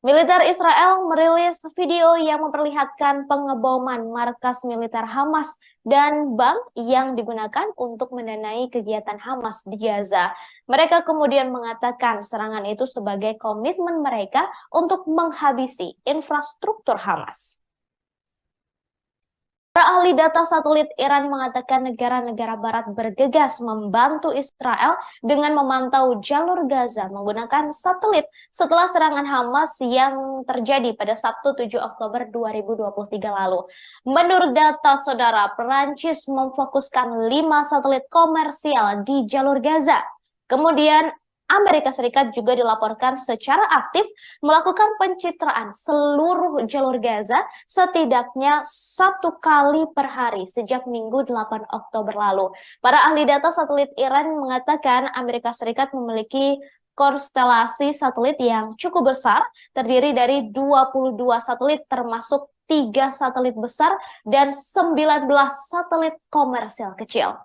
Militer Israel merilis video yang memperlihatkan pengeboman markas militer Hamas dan bank yang digunakan untuk mendanai kegiatan Hamas di Gaza. Mereka kemudian mengatakan serangan itu sebagai komitmen mereka untuk menghabisi infrastruktur Hamas. Para ahli data satelit Iran mengatakan negara-negara barat bergegas membantu Israel dengan memantau jalur Gaza menggunakan satelit setelah serangan Hamas yang terjadi pada Sabtu 7 Oktober 2023 lalu. Menurut data saudara, Perancis memfokuskan 5 satelit komersial di jalur Gaza. Kemudian Amerika Serikat juga dilaporkan secara aktif melakukan pencitraan seluruh jalur Gaza setidaknya 1 kali per hari sejak Minggu 8 Oktober lalu. Para ahli data satelit Iran mengatakan Amerika Serikat memiliki konstelasi satelit yang cukup besar, terdiri dari 22 satelit termasuk 3 satelit besar dan 19 satelit komersial kecil.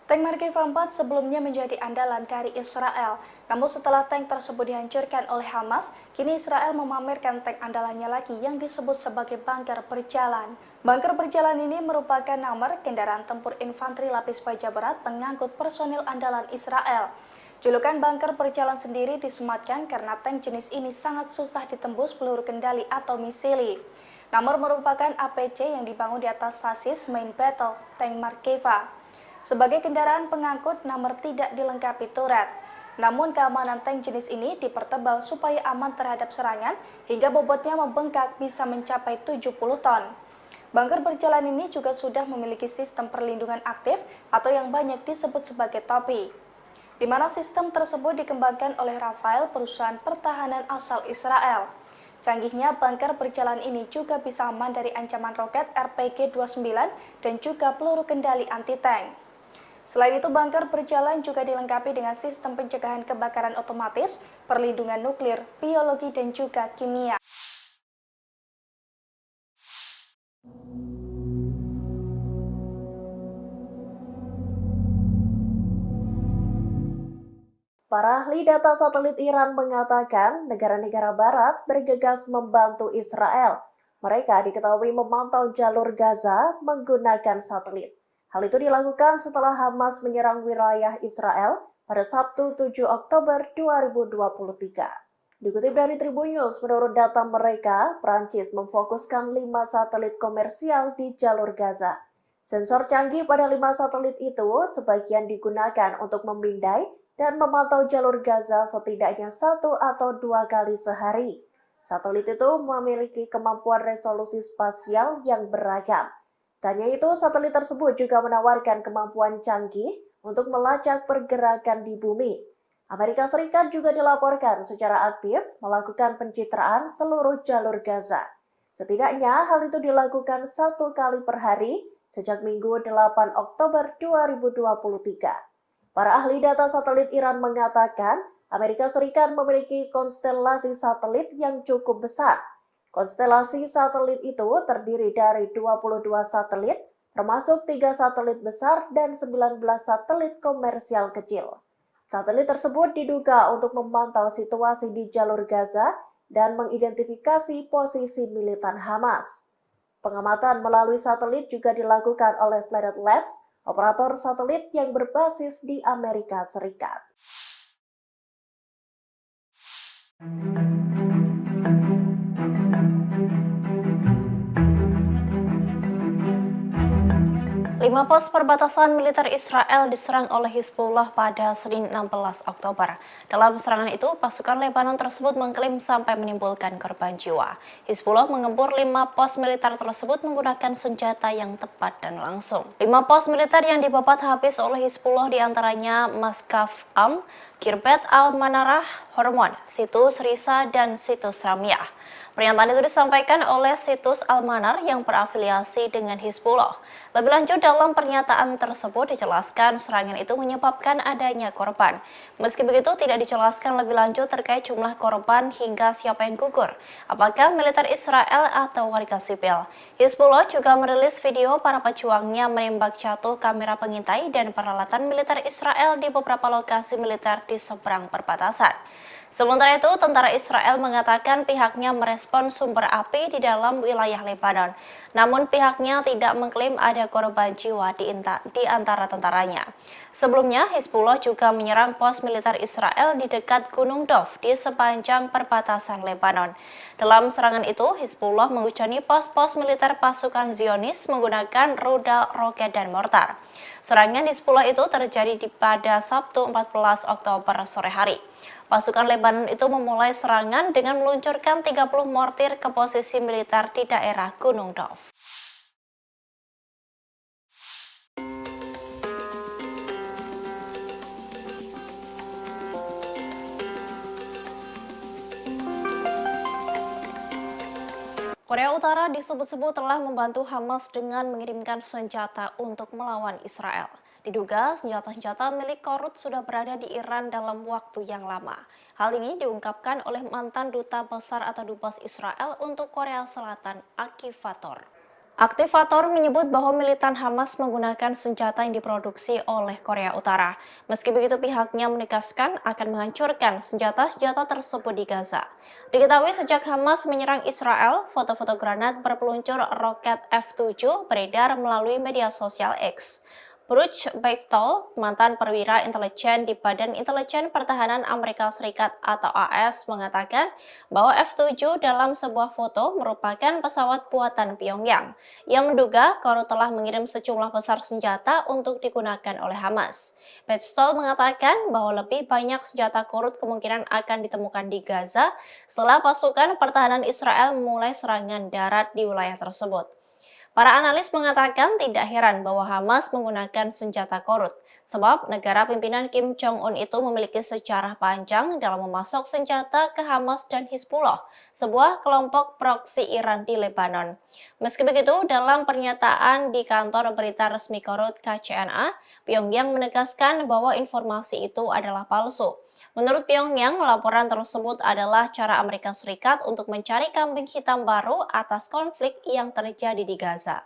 Tank Markeva 4 sebelumnya menjadi andalan dari Israel. Namun setelah tank tersebut dihancurkan oleh Hamas, kini Israel memamerkan tank andalannya lagi yang disebut sebagai bunker berjalan. Bunker berjalan ini merupakan nomor kendaraan tempur infanteri lapis baja berat pengangkut personil andalan Israel. Julukan bunker berjalan sendiri disematkan karena tank jenis ini sangat susah ditembus peluru kendali atau misili. Nomor merupakan APC yang dibangun di atas sasis main battle tank Markeva. Sebagai kendaraan pengangkut, nomor tidak dilengkapi turret. Namun keamanan tank jenis ini dipertebal supaya aman terhadap serangan hingga bobotnya membengkak bisa mencapai 70 ton. Bunker berjalan ini juga sudah memiliki sistem perlindungan aktif atau yang banyak disebut sebagai topi, di mana sistem tersebut dikembangkan oleh Rafael, perusahaan pertahanan asal Israel. Canggihnya bunker berjalan ini juga bisa aman dari ancaman roket RPG-29 dan juga peluru kendali anti-tank. Selain itu, bunker berjalan juga dilengkapi dengan sistem pencegahan kebakaran otomatis, perlindungan nuklir, biologi, dan juga kimia. Para ahli data satelit Iran mengatakan negara-negara barat bergegas membantu Israel. Mereka diketahui memantau jalur Gaza menggunakan satelit. Hal itu dilakukan setelah Hamas menyerang wilayah Israel pada Sabtu 7 Oktober 2023. Dikutip dari Tribun News, menurut data mereka, Prancis memfokuskan 5 satelit komersial di jalur Gaza. Sensor canggih pada 5 satelit itu sebagian digunakan untuk memindai dan memantau jalur Gaza setidaknya 1 atau 2 kali sehari. Satelit itu memiliki kemampuan resolusi spasial yang beragam. Tanya itu, satelit tersebut juga menawarkan kemampuan canggih untuk melacak pergerakan di bumi. Amerika Serikat juga dilaporkan secara aktif melakukan pencitraan seluruh jalur Gaza. Setidaknya hal itu dilakukan 1 kali per hari sejak Minggu 8 Oktober 2023. Para ahli data satelit Iran mengatakan Amerika Serikat memiliki konstelasi satelit yang cukup besar. Konstelasi satelit itu terdiri dari 22 satelit, termasuk 3 satelit besar dan 19 satelit komersial kecil. Satelit tersebut diduga untuk memantau situasi di jalur Gaza dan mengidentifikasi posisi militan Hamas. Pengamatan melalui satelit juga dilakukan oleh Planet Labs, operator satelit yang berbasis di Amerika Serikat. Lima pos perbatasan militer Israel diserang oleh Hizbullah pada Senin 16 Oktober. Dalam serangan itu, pasukan Lebanon tersebut mengklaim sampai menimbulkan korban jiwa. Hizbullah mengempur 5 pos militer tersebut menggunakan senjata yang tepat dan langsung. 5 pos militer yang dibabat habis oleh Hizbullah diantaranya Maskaf Am, Kirbet Al-Manarah, Hormon, Situs Risa, dan Situs Ramiah. Pernyataan itu disampaikan oleh Situs Al-Manar yang berafiliasi dengan Hizbullah. Lebih lanjut, dalam pernyataan tersebut dijelaskan serangan itu menyebabkan adanya korban. Meski begitu, tidak dijelaskan lebih lanjut terkait jumlah korban hingga siapa yang gugur, apakah militer Israel atau warga sipil. Hizbullah juga merilis video para pejuangnya menembak jatuh kamera pengintai dan peralatan militer Israel di beberapa lokasi militer di seberang perbatasan. Sementara itu, tentara Israel mengatakan pihaknya merespon sumber api di dalam wilayah Lebanon. Namun pihaknya tidak mengklaim ada korban jiwa di antara tentaranya. Sebelumnya, Hizbullah juga menyerang pos militer Israel di dekat Gunung Dov di sepanjang perbatasan Lebanon. Dalam serangan itu, Hizbullah menghujani pos-pos militer pasukan Zionis menggunakan rudal, roket, dan mortar. Serangan Hizbullah itu terjadi pada Sabtu 14 Oktober sore hari. Pasukan Lebanon itu memulai serangan dengan meluncurkan 30 mortir ke posisi militer di daerah Gunung Dov. Korea Utara disebut-sebut telah membantu Hamas dengan mengirimkan senjata untuk melawan Israel. Diduga senjata-senjata milik Korut sudah berada di Iran dalam waktu yang lama. Hal ini diungkapkan oleh mantan duta besar atau dubes Israel untuk Korea Selatan, Aktivator. Aktivator menyebut bahwa militan Hamas menggunakan senjata yang diproduksi oleh Korea Utara. Meski begitu, pihaknya menegaskan akan menghancurkan senjata-senjata tersebut di Gaza. Diketahui sejak Hamas menyerang Israel, foto-foto granat berpeluncur roket F-7 beredar melalui media sosial X. Bruce Bechtel, mantan perwira intelijen di Badan Intelijen Pertahanan Amerika Serikat atau AS, mengatakan bahwa F-7 dalam sebuah foto merupakan pesawat buatan Pyongyang yang menduga Korut telah mengirim sejumlah besar senjata untuk digunakan oleh Hamas. Bechtel mengatakan bahwa lebih banyak senjata Korut kemungkinan akan ditemukan di Gaza setelah pasukan pertahanan Israel memulai serangan darat di wilayah tersebut. Para analis mengatakan tidak heran bahwa Hamas menggunakan senjata Korut, sebab negara pimpinan Kim Jong-un itu memiliki sejarah panjang dalam memasok senjata ke Hamas dan Hizbullah, sebuah kelompok proksi Iran di Lebanon. Meski begitu, dalam pernyataan di kantor berita resmi Korut KCNA, Pyongyang menegaskan bahwa informasi itu adalah palsu. Menurut Pyongyang, laporan tersebut adalah cara Amerika Serikat untuk mencari kambing hitam baru atas konflik yang terjadi di Gaza.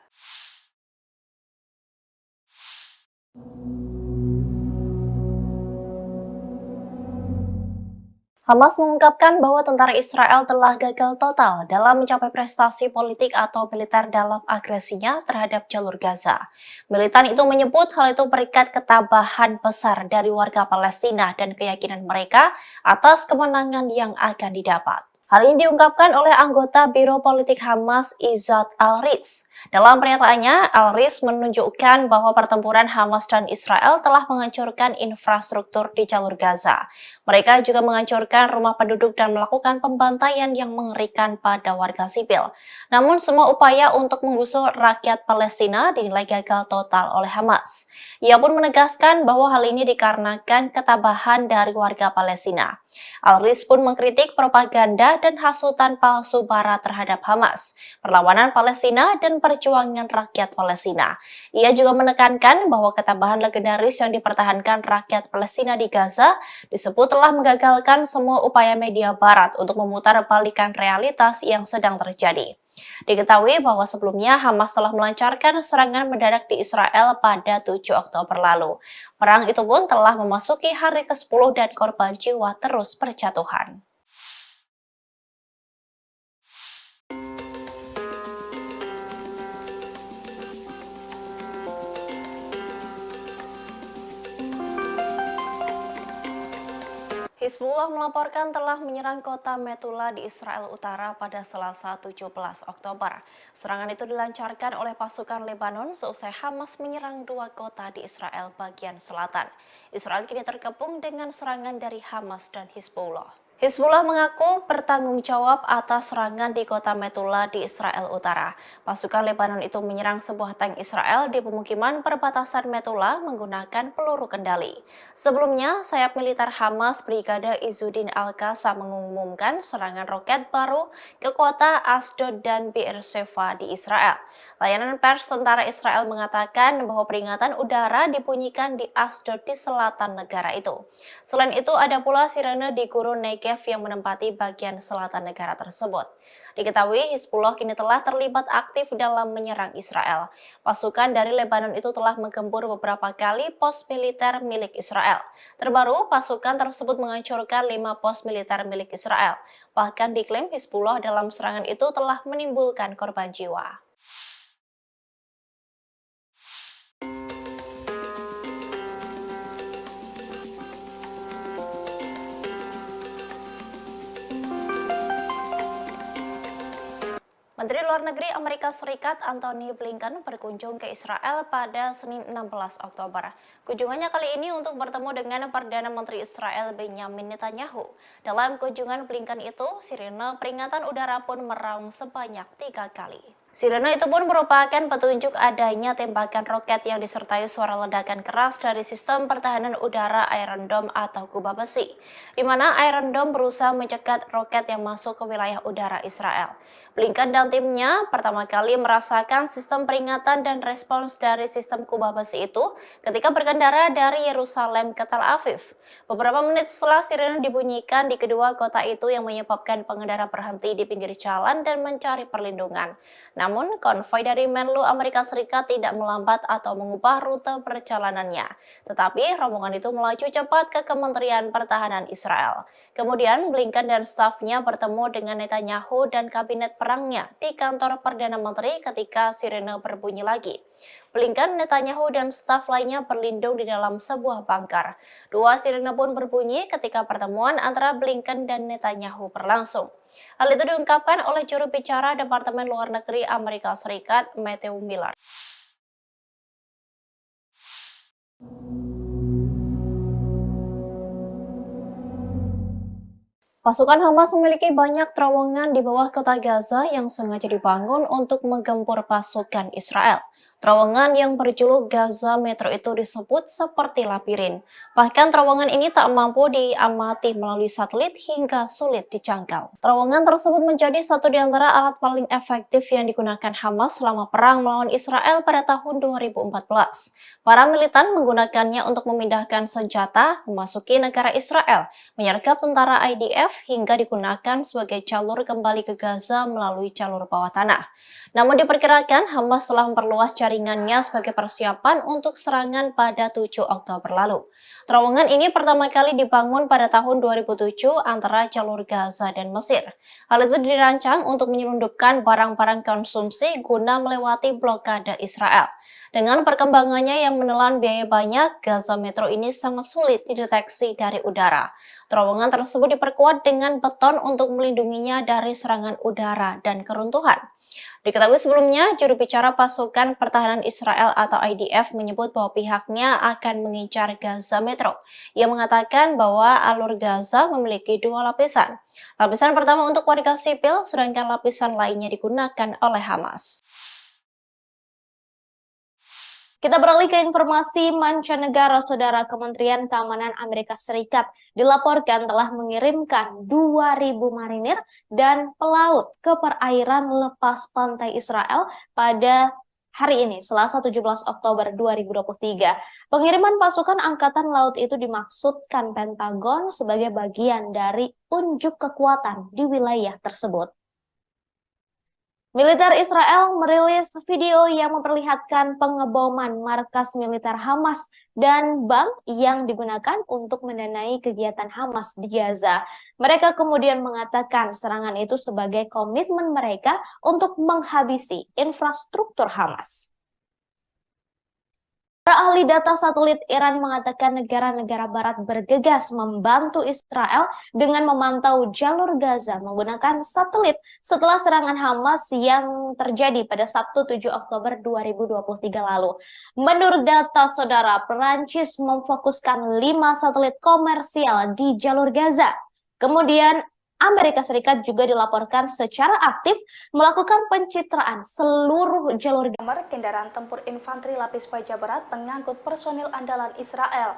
Hamas mengungkapkan bahwa tentara Israel telah gagal total dalam mencapai prestasi politik atau militer dalam agresinya terhadap jalur Gaza. Militan itu menyebut hal itu berikat ketabahan besar dari warga Palestina dan keyakinan mereka atas kemenangan yang akan didapat. Hal ini diungkapkan oleh anggota Biro Politik Hamas Izzat Al-Riz. Dalam pernyataannya, Al-Riz menunjukkan bahwa pertempuran Hamas dan Israel telah menghancurkan infrastruktur di jalur Gaza. Mereka juga menghancurkan rumah penduduk dan melakukan pembantaian yang mengerikan pada warga sipil. Namun semua upaya untuk menggusur rakyat Palestina dinilai gagal total oleh Hamas. Ia pun menegaskan bahwa hal ini dikarenakan ketabahan dari warga Palestina. Al-Riz pun mengkritik propaganda dan hasutan palsu Barat terhadap Hamas, perlawanan Palestina, dan perjuangan rakyat Palestina. Ia juga menekankan bahwa ketabahan legendaris yang dipertahankan rakyat Palestina di Gaza disebut telah menggagalkan semua upaya media Barat untuk memutarbalikkan realitas yang sedang terjadi. Diketahui bahwa sebelumnya Hamas telah melancarkan serangan mendadak di Israel pada 7 Oktober lalu. Perang itu pun telah memasuki hari ke-10 dan korban jiwa terus berjatuhan. Hizbullah melaporkan telah menyerang kota Metula di Israel Utara pada Selasa 17 Oktober. Serangan itu dilancarkan oleh pasukan Lebanon seusai Hamas menyerang 2 kota di Israel bagian selatan. Israel kini terkepung dengan serangan dari Hamas dan Hizbullah. Hizbullah mengaku bertanggung jawab atas serangan di kota Metula di Israel Utara. Pasukan Lebanon itu menyerang sebuah tank Israel di pemukiman perbatasan Metula menggunakan peluru kendali. Sebelumnya, sayap militer Hamas Brigade Izzuddin Al-Qassam mengumumkan serangan roket baru ke kota Asdod dan Be'er Sheva di Israel. Layanan pers tentara Israel mengatakan bahwa peringatan udara dibunyikan di Asdod di selatan negara itu. Selain itu, ada pula sirene di gurun Negev yang menempati bagian selatan negara tersebut. Diketahui Hizbullah kini telah terlibat aktif dalam menyerang Israel. Pasukan dari Lebanon itu telah menggempur beberapa kali pos militer milik Israel. Terbaru, pasukan tersebut menghancurkan 5 pos militer milik Israel. Bahkan diklaim Hizbullah dalam serangan itu telah menimbulkan korban jiwa. Menteri Luar Negeri Amerika Serikat Antony Blinken berkunjung ke Israel pada Senin 16 Oktober. Kunjungannya kali ini untuk bertemu dengan Perdana Menteri Israel Benjamin Netanyahu. Dalam kunjungan Blinken itu, sirene peringatan udara pun meraung sebanyak 3 kali. Sirene itu pun merupakan petunjuk adanya tembakan roket yang disertai suara ledakan keras dari sistem pertahanan udara Iron Dome atau kubah besi, di mana Iron Dome berusaha mencegat roket yang masuk ke wilayah udara Israel. Blinken dan timnya pertama kali merasakan sistem peringatan dan respons dari sistem kubah besi itu ketika berkendara dari Yerusalem ke Tel Aviv. Beberapa menit setelah sirene dibunyikan di kedua kota itu yang menyebabkan pengendara berhenti di pinggir jalan dan mencari perlindungan. Namun, konvoi dari Menlu Amerika Serikat tidak melambat atau mengubah rute perjalanannya. Tetapi, rombongan itu melaju cepat ke Kementerian Pertahanan Israel. Kemudian, Blinken dan stafnya bertemu dengan Netanyahu dan kabinet perangnya di kantor Perdana Menteri ketika sirene berbunyi lagi. Blinken, Netanyahu, dan staf lainnya berlindung di dalam sebuah bunker. 2 sirene pun berbunyi ketika pertemuan antara Blinken dan Netanyahu berlangsung. Hal itu diungkapkan oleh juru bicara Departemen Luar Negeri Amerika Serikat, Matthew Miller. Pasukan Hamas memiliki banyak terowongan di bawah kota Gaza yang sengaja dibangun untuk menggempur pasukan Israel. Terowongan yang berjuluk Gaza Metro itu disebut seperti labirin. Bahkan terowongan ini tak mampu diamati melalui satelit hingga sulit dijangkau. Terowongan tersebut menjadi satu di antara alat paling efektif yang digunakan Hamas selama perang melawan Israel pada tahun 2014. Para militan menggunakannya untuk memindahkan senjata, memasuki negara Israel, menyergap tentara IDF hingga digunakan sebagai jalur kembali ke Gaza melalui jalur bawah tanah. Namun diperkirakan Hamas telah memperluas jaringannya sebagai persiapan untuk serangan pada 7 Oktober lalu. Terowongan ini pertama kali dibangun pada tahun 2007 antara jalur Gaza dan Mesir. Hal itu dirancang untuk menyelundupkan barang-barang konsumsi guna melewati blokade Israel. Dengan perkembangannya yang menelan biaya banyak, Gaza Metro ini sangat sulit dideteksi dari udara. Terowongan tersebut diperkuat dengan beton untuk melindunginya dari serangan udara dan keruntuhan. Diketahui sebelumnya, juru bicara pasukan pertahanan Israel atau IDF menyebut bahwa pihaknya akan mengincar Gaza Metro. Ia mengatakan bahwa alur Gaza memiliki 2 lapisan. Lapisan pertama untuk warga sipil, sedangkan lapisan lainnya digunakan oleh Hamas. Kita beralih ke informasi mancanegara. Saudara, Kementerian Keamanan Amerika Serikat dilaporkan telah mengirimkan 2.000 marinir dan pelaut ke perairan lepas pantai Israel pada hari ini, Selasa 17 Oktober 2023. Pengiriman pasukan Angkatan Laut itu dimaksudkan Pentagon sebagai bagian dari unjuk kekuatan di wilayah tersebut. Militer Israel merilis video yang memperlihatkan pengeboman markas militer Hamas dan bank yang digunakan untuk mendanai kegiatan Hamas di Gaza. Mereka kemudian mengatakan serangan itu sebagai komitmen mereka untuk menghabisi infrastruktur Hamas. Para ahli data satelit Iran mengatakan negara-negara barat bergegas membantu Israel dengan memantau jalur Gaza menggunakan satelit setelah serangan Hamas yang terjadi pada Sabtu 7 Oktober 2023 lalu. Menurut data saudara, Perancis memfokuskan 5 satelit komersial di jalur Gaza. Kemudian Amerika Serikat juga dilaporkan secara aktif melakukan pencitraan seluruh jalur kendaraan tempur infanteri lapis baja berat pengangkut personil andalan Israel.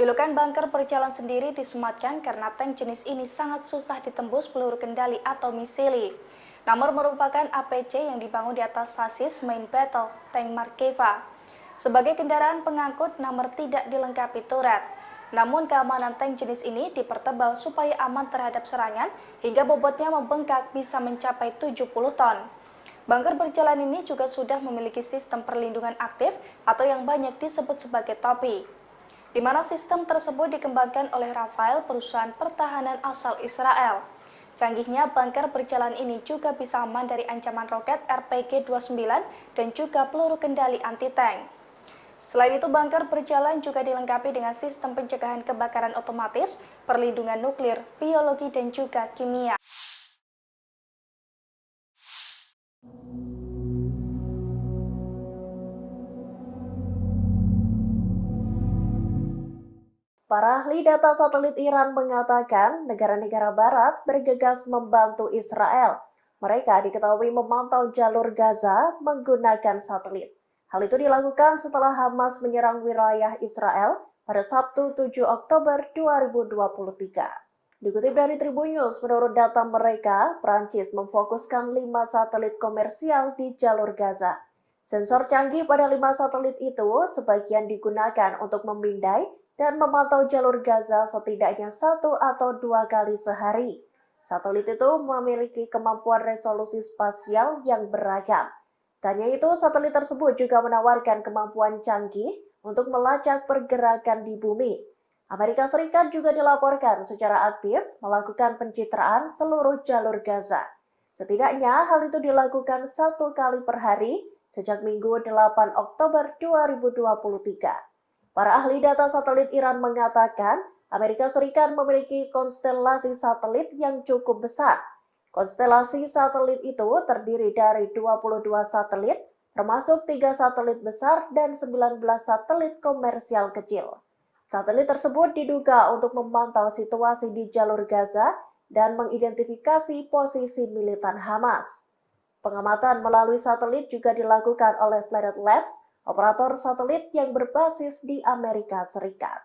Julukan bunker berjalan sendiri disematkan karena tank jenis ini sangat susah ditembus peluru kendali atau misili. Namun merupakan APC yang dibangun di atas sasis main battle tank Markeva. Sebagai kendaraan pengangkut, Namr tidak dilengkapi turret. Namun keamanan tank jenis ini dipertebal supaya aman terhadap serangan hingga bobotnya membengkak bisa mencapai 70 ton. Bunker berjalan ini juga sudah memiliki sistem perlindungan aktif atau yang banyak disebut sebagai topi, di mana sistem tersebut dikembangkan oleh Rafael, perusahaan pertahanan asal Israel. Canggihnya bunker berjalan ini juga bisa aman dari ancaman roket RPG-29 dan juga peluru kendali anti-tank. Selain itu, bunker berjalan juga dilengkapi dengan sistem pencegahan kebakaran otomatis, perlindungan nuklir, biologi, dan juga kimia. Para ahli data satelit Iran mengatakan negara-negara barat bergegas membantu Israel. Mereka diketahui memantau jalur Gaza menggunakan satelit. Hal itu dilakukan setelah Hamas menyerang wilayah Israel pada Sabtu 7 Oktober 2023. Dikutip dari Tribun News, menurut data mereka, Prancis memfokuskan 5 satelit komersial di jalur Gaza. Sensor canggih pada 5 satelit itu sebagian digunakan untuk memindai dan memantau jalur Gaza setidaknya 1 atau 2 kali sehari. Satelit itu memiliki kemampuan resolusi spasial yang beragam. Tanya itu, satelit tersebut juga menawarkan kemampuan canggih untuk melacak pergerakan di bumi. Amerika Serikat juga dilaporkan secara aktif melakukan pencitraan seluruh jalur Gaza. Setidaknya hal itu dilakukan 1 kali per hari sejak Minggu 8 Oktober 2023. Para ahli data satelit Iran mengatakan Amerika Serikat memiliki konstelasi satelit yang cukup besar. Konstelasi satelit itu terdiri dari 22 satelit, termasuk 3 satelit besar dan 19 satelit komersial kecil. Satelit tersebut diduga untuk memantau situasi di jalur Gaza dan mengidentifikasi posisi militan Hamas. Pengamatan melalui satelit juga dilakukan oleh Planet Labs, operator satelit yang berbasis di Amerika Serikat.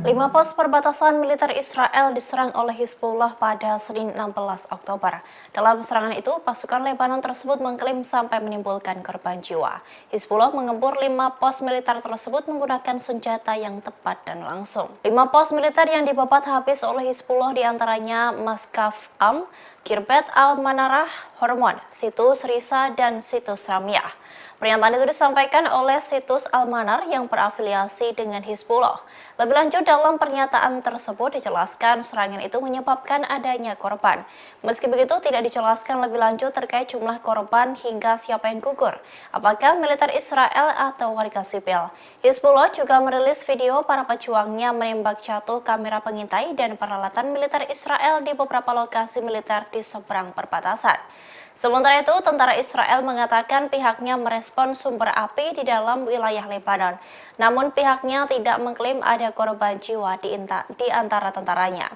5 pos perbatasan militer Israel diserang oleh Hizbullah pada Senin 16 Oktober. Dalam serangan itu, pasukan Lebanon tersebut mengklaim sampai menimbulkan korban jiwa. Hizbullah mengempur 5 pos militer tersebut menggunakan senjata yang tepat dan langsung. 5 pos militer yang dibabat habis oleh Hizbullah diantaranya Maskaf Am, Kirbet Al-Manarah, Hormon, Situs Risa, dan Situs Ramyah. Pernyataan itu disampaikan oleh Situs Al-Manar yang berafiliasi dengan Hizbullah. Lebih lanjut dalam pernyataan tersebut dijelaskan serangan itu menyebabkan adanya korban. Meski begitu tidak dijelaskan lebih lanjut terkait jumlah korban hingga siapa yang gugur, apakah militer Israel atau warga sipil. Hizbullah juga merilis video para pejuangnya menembak jatuh kamera pengintai dan peralatan militer Israel di beberapa lokasi militer di seberang perbatasan. Sementara itu, tentara Israel mengatakan pihaknya merespon sumber api di dalam wilayah Lebanon. Namun pihaknya tidak mengklaim ada korban jiwa di antara tentaranya.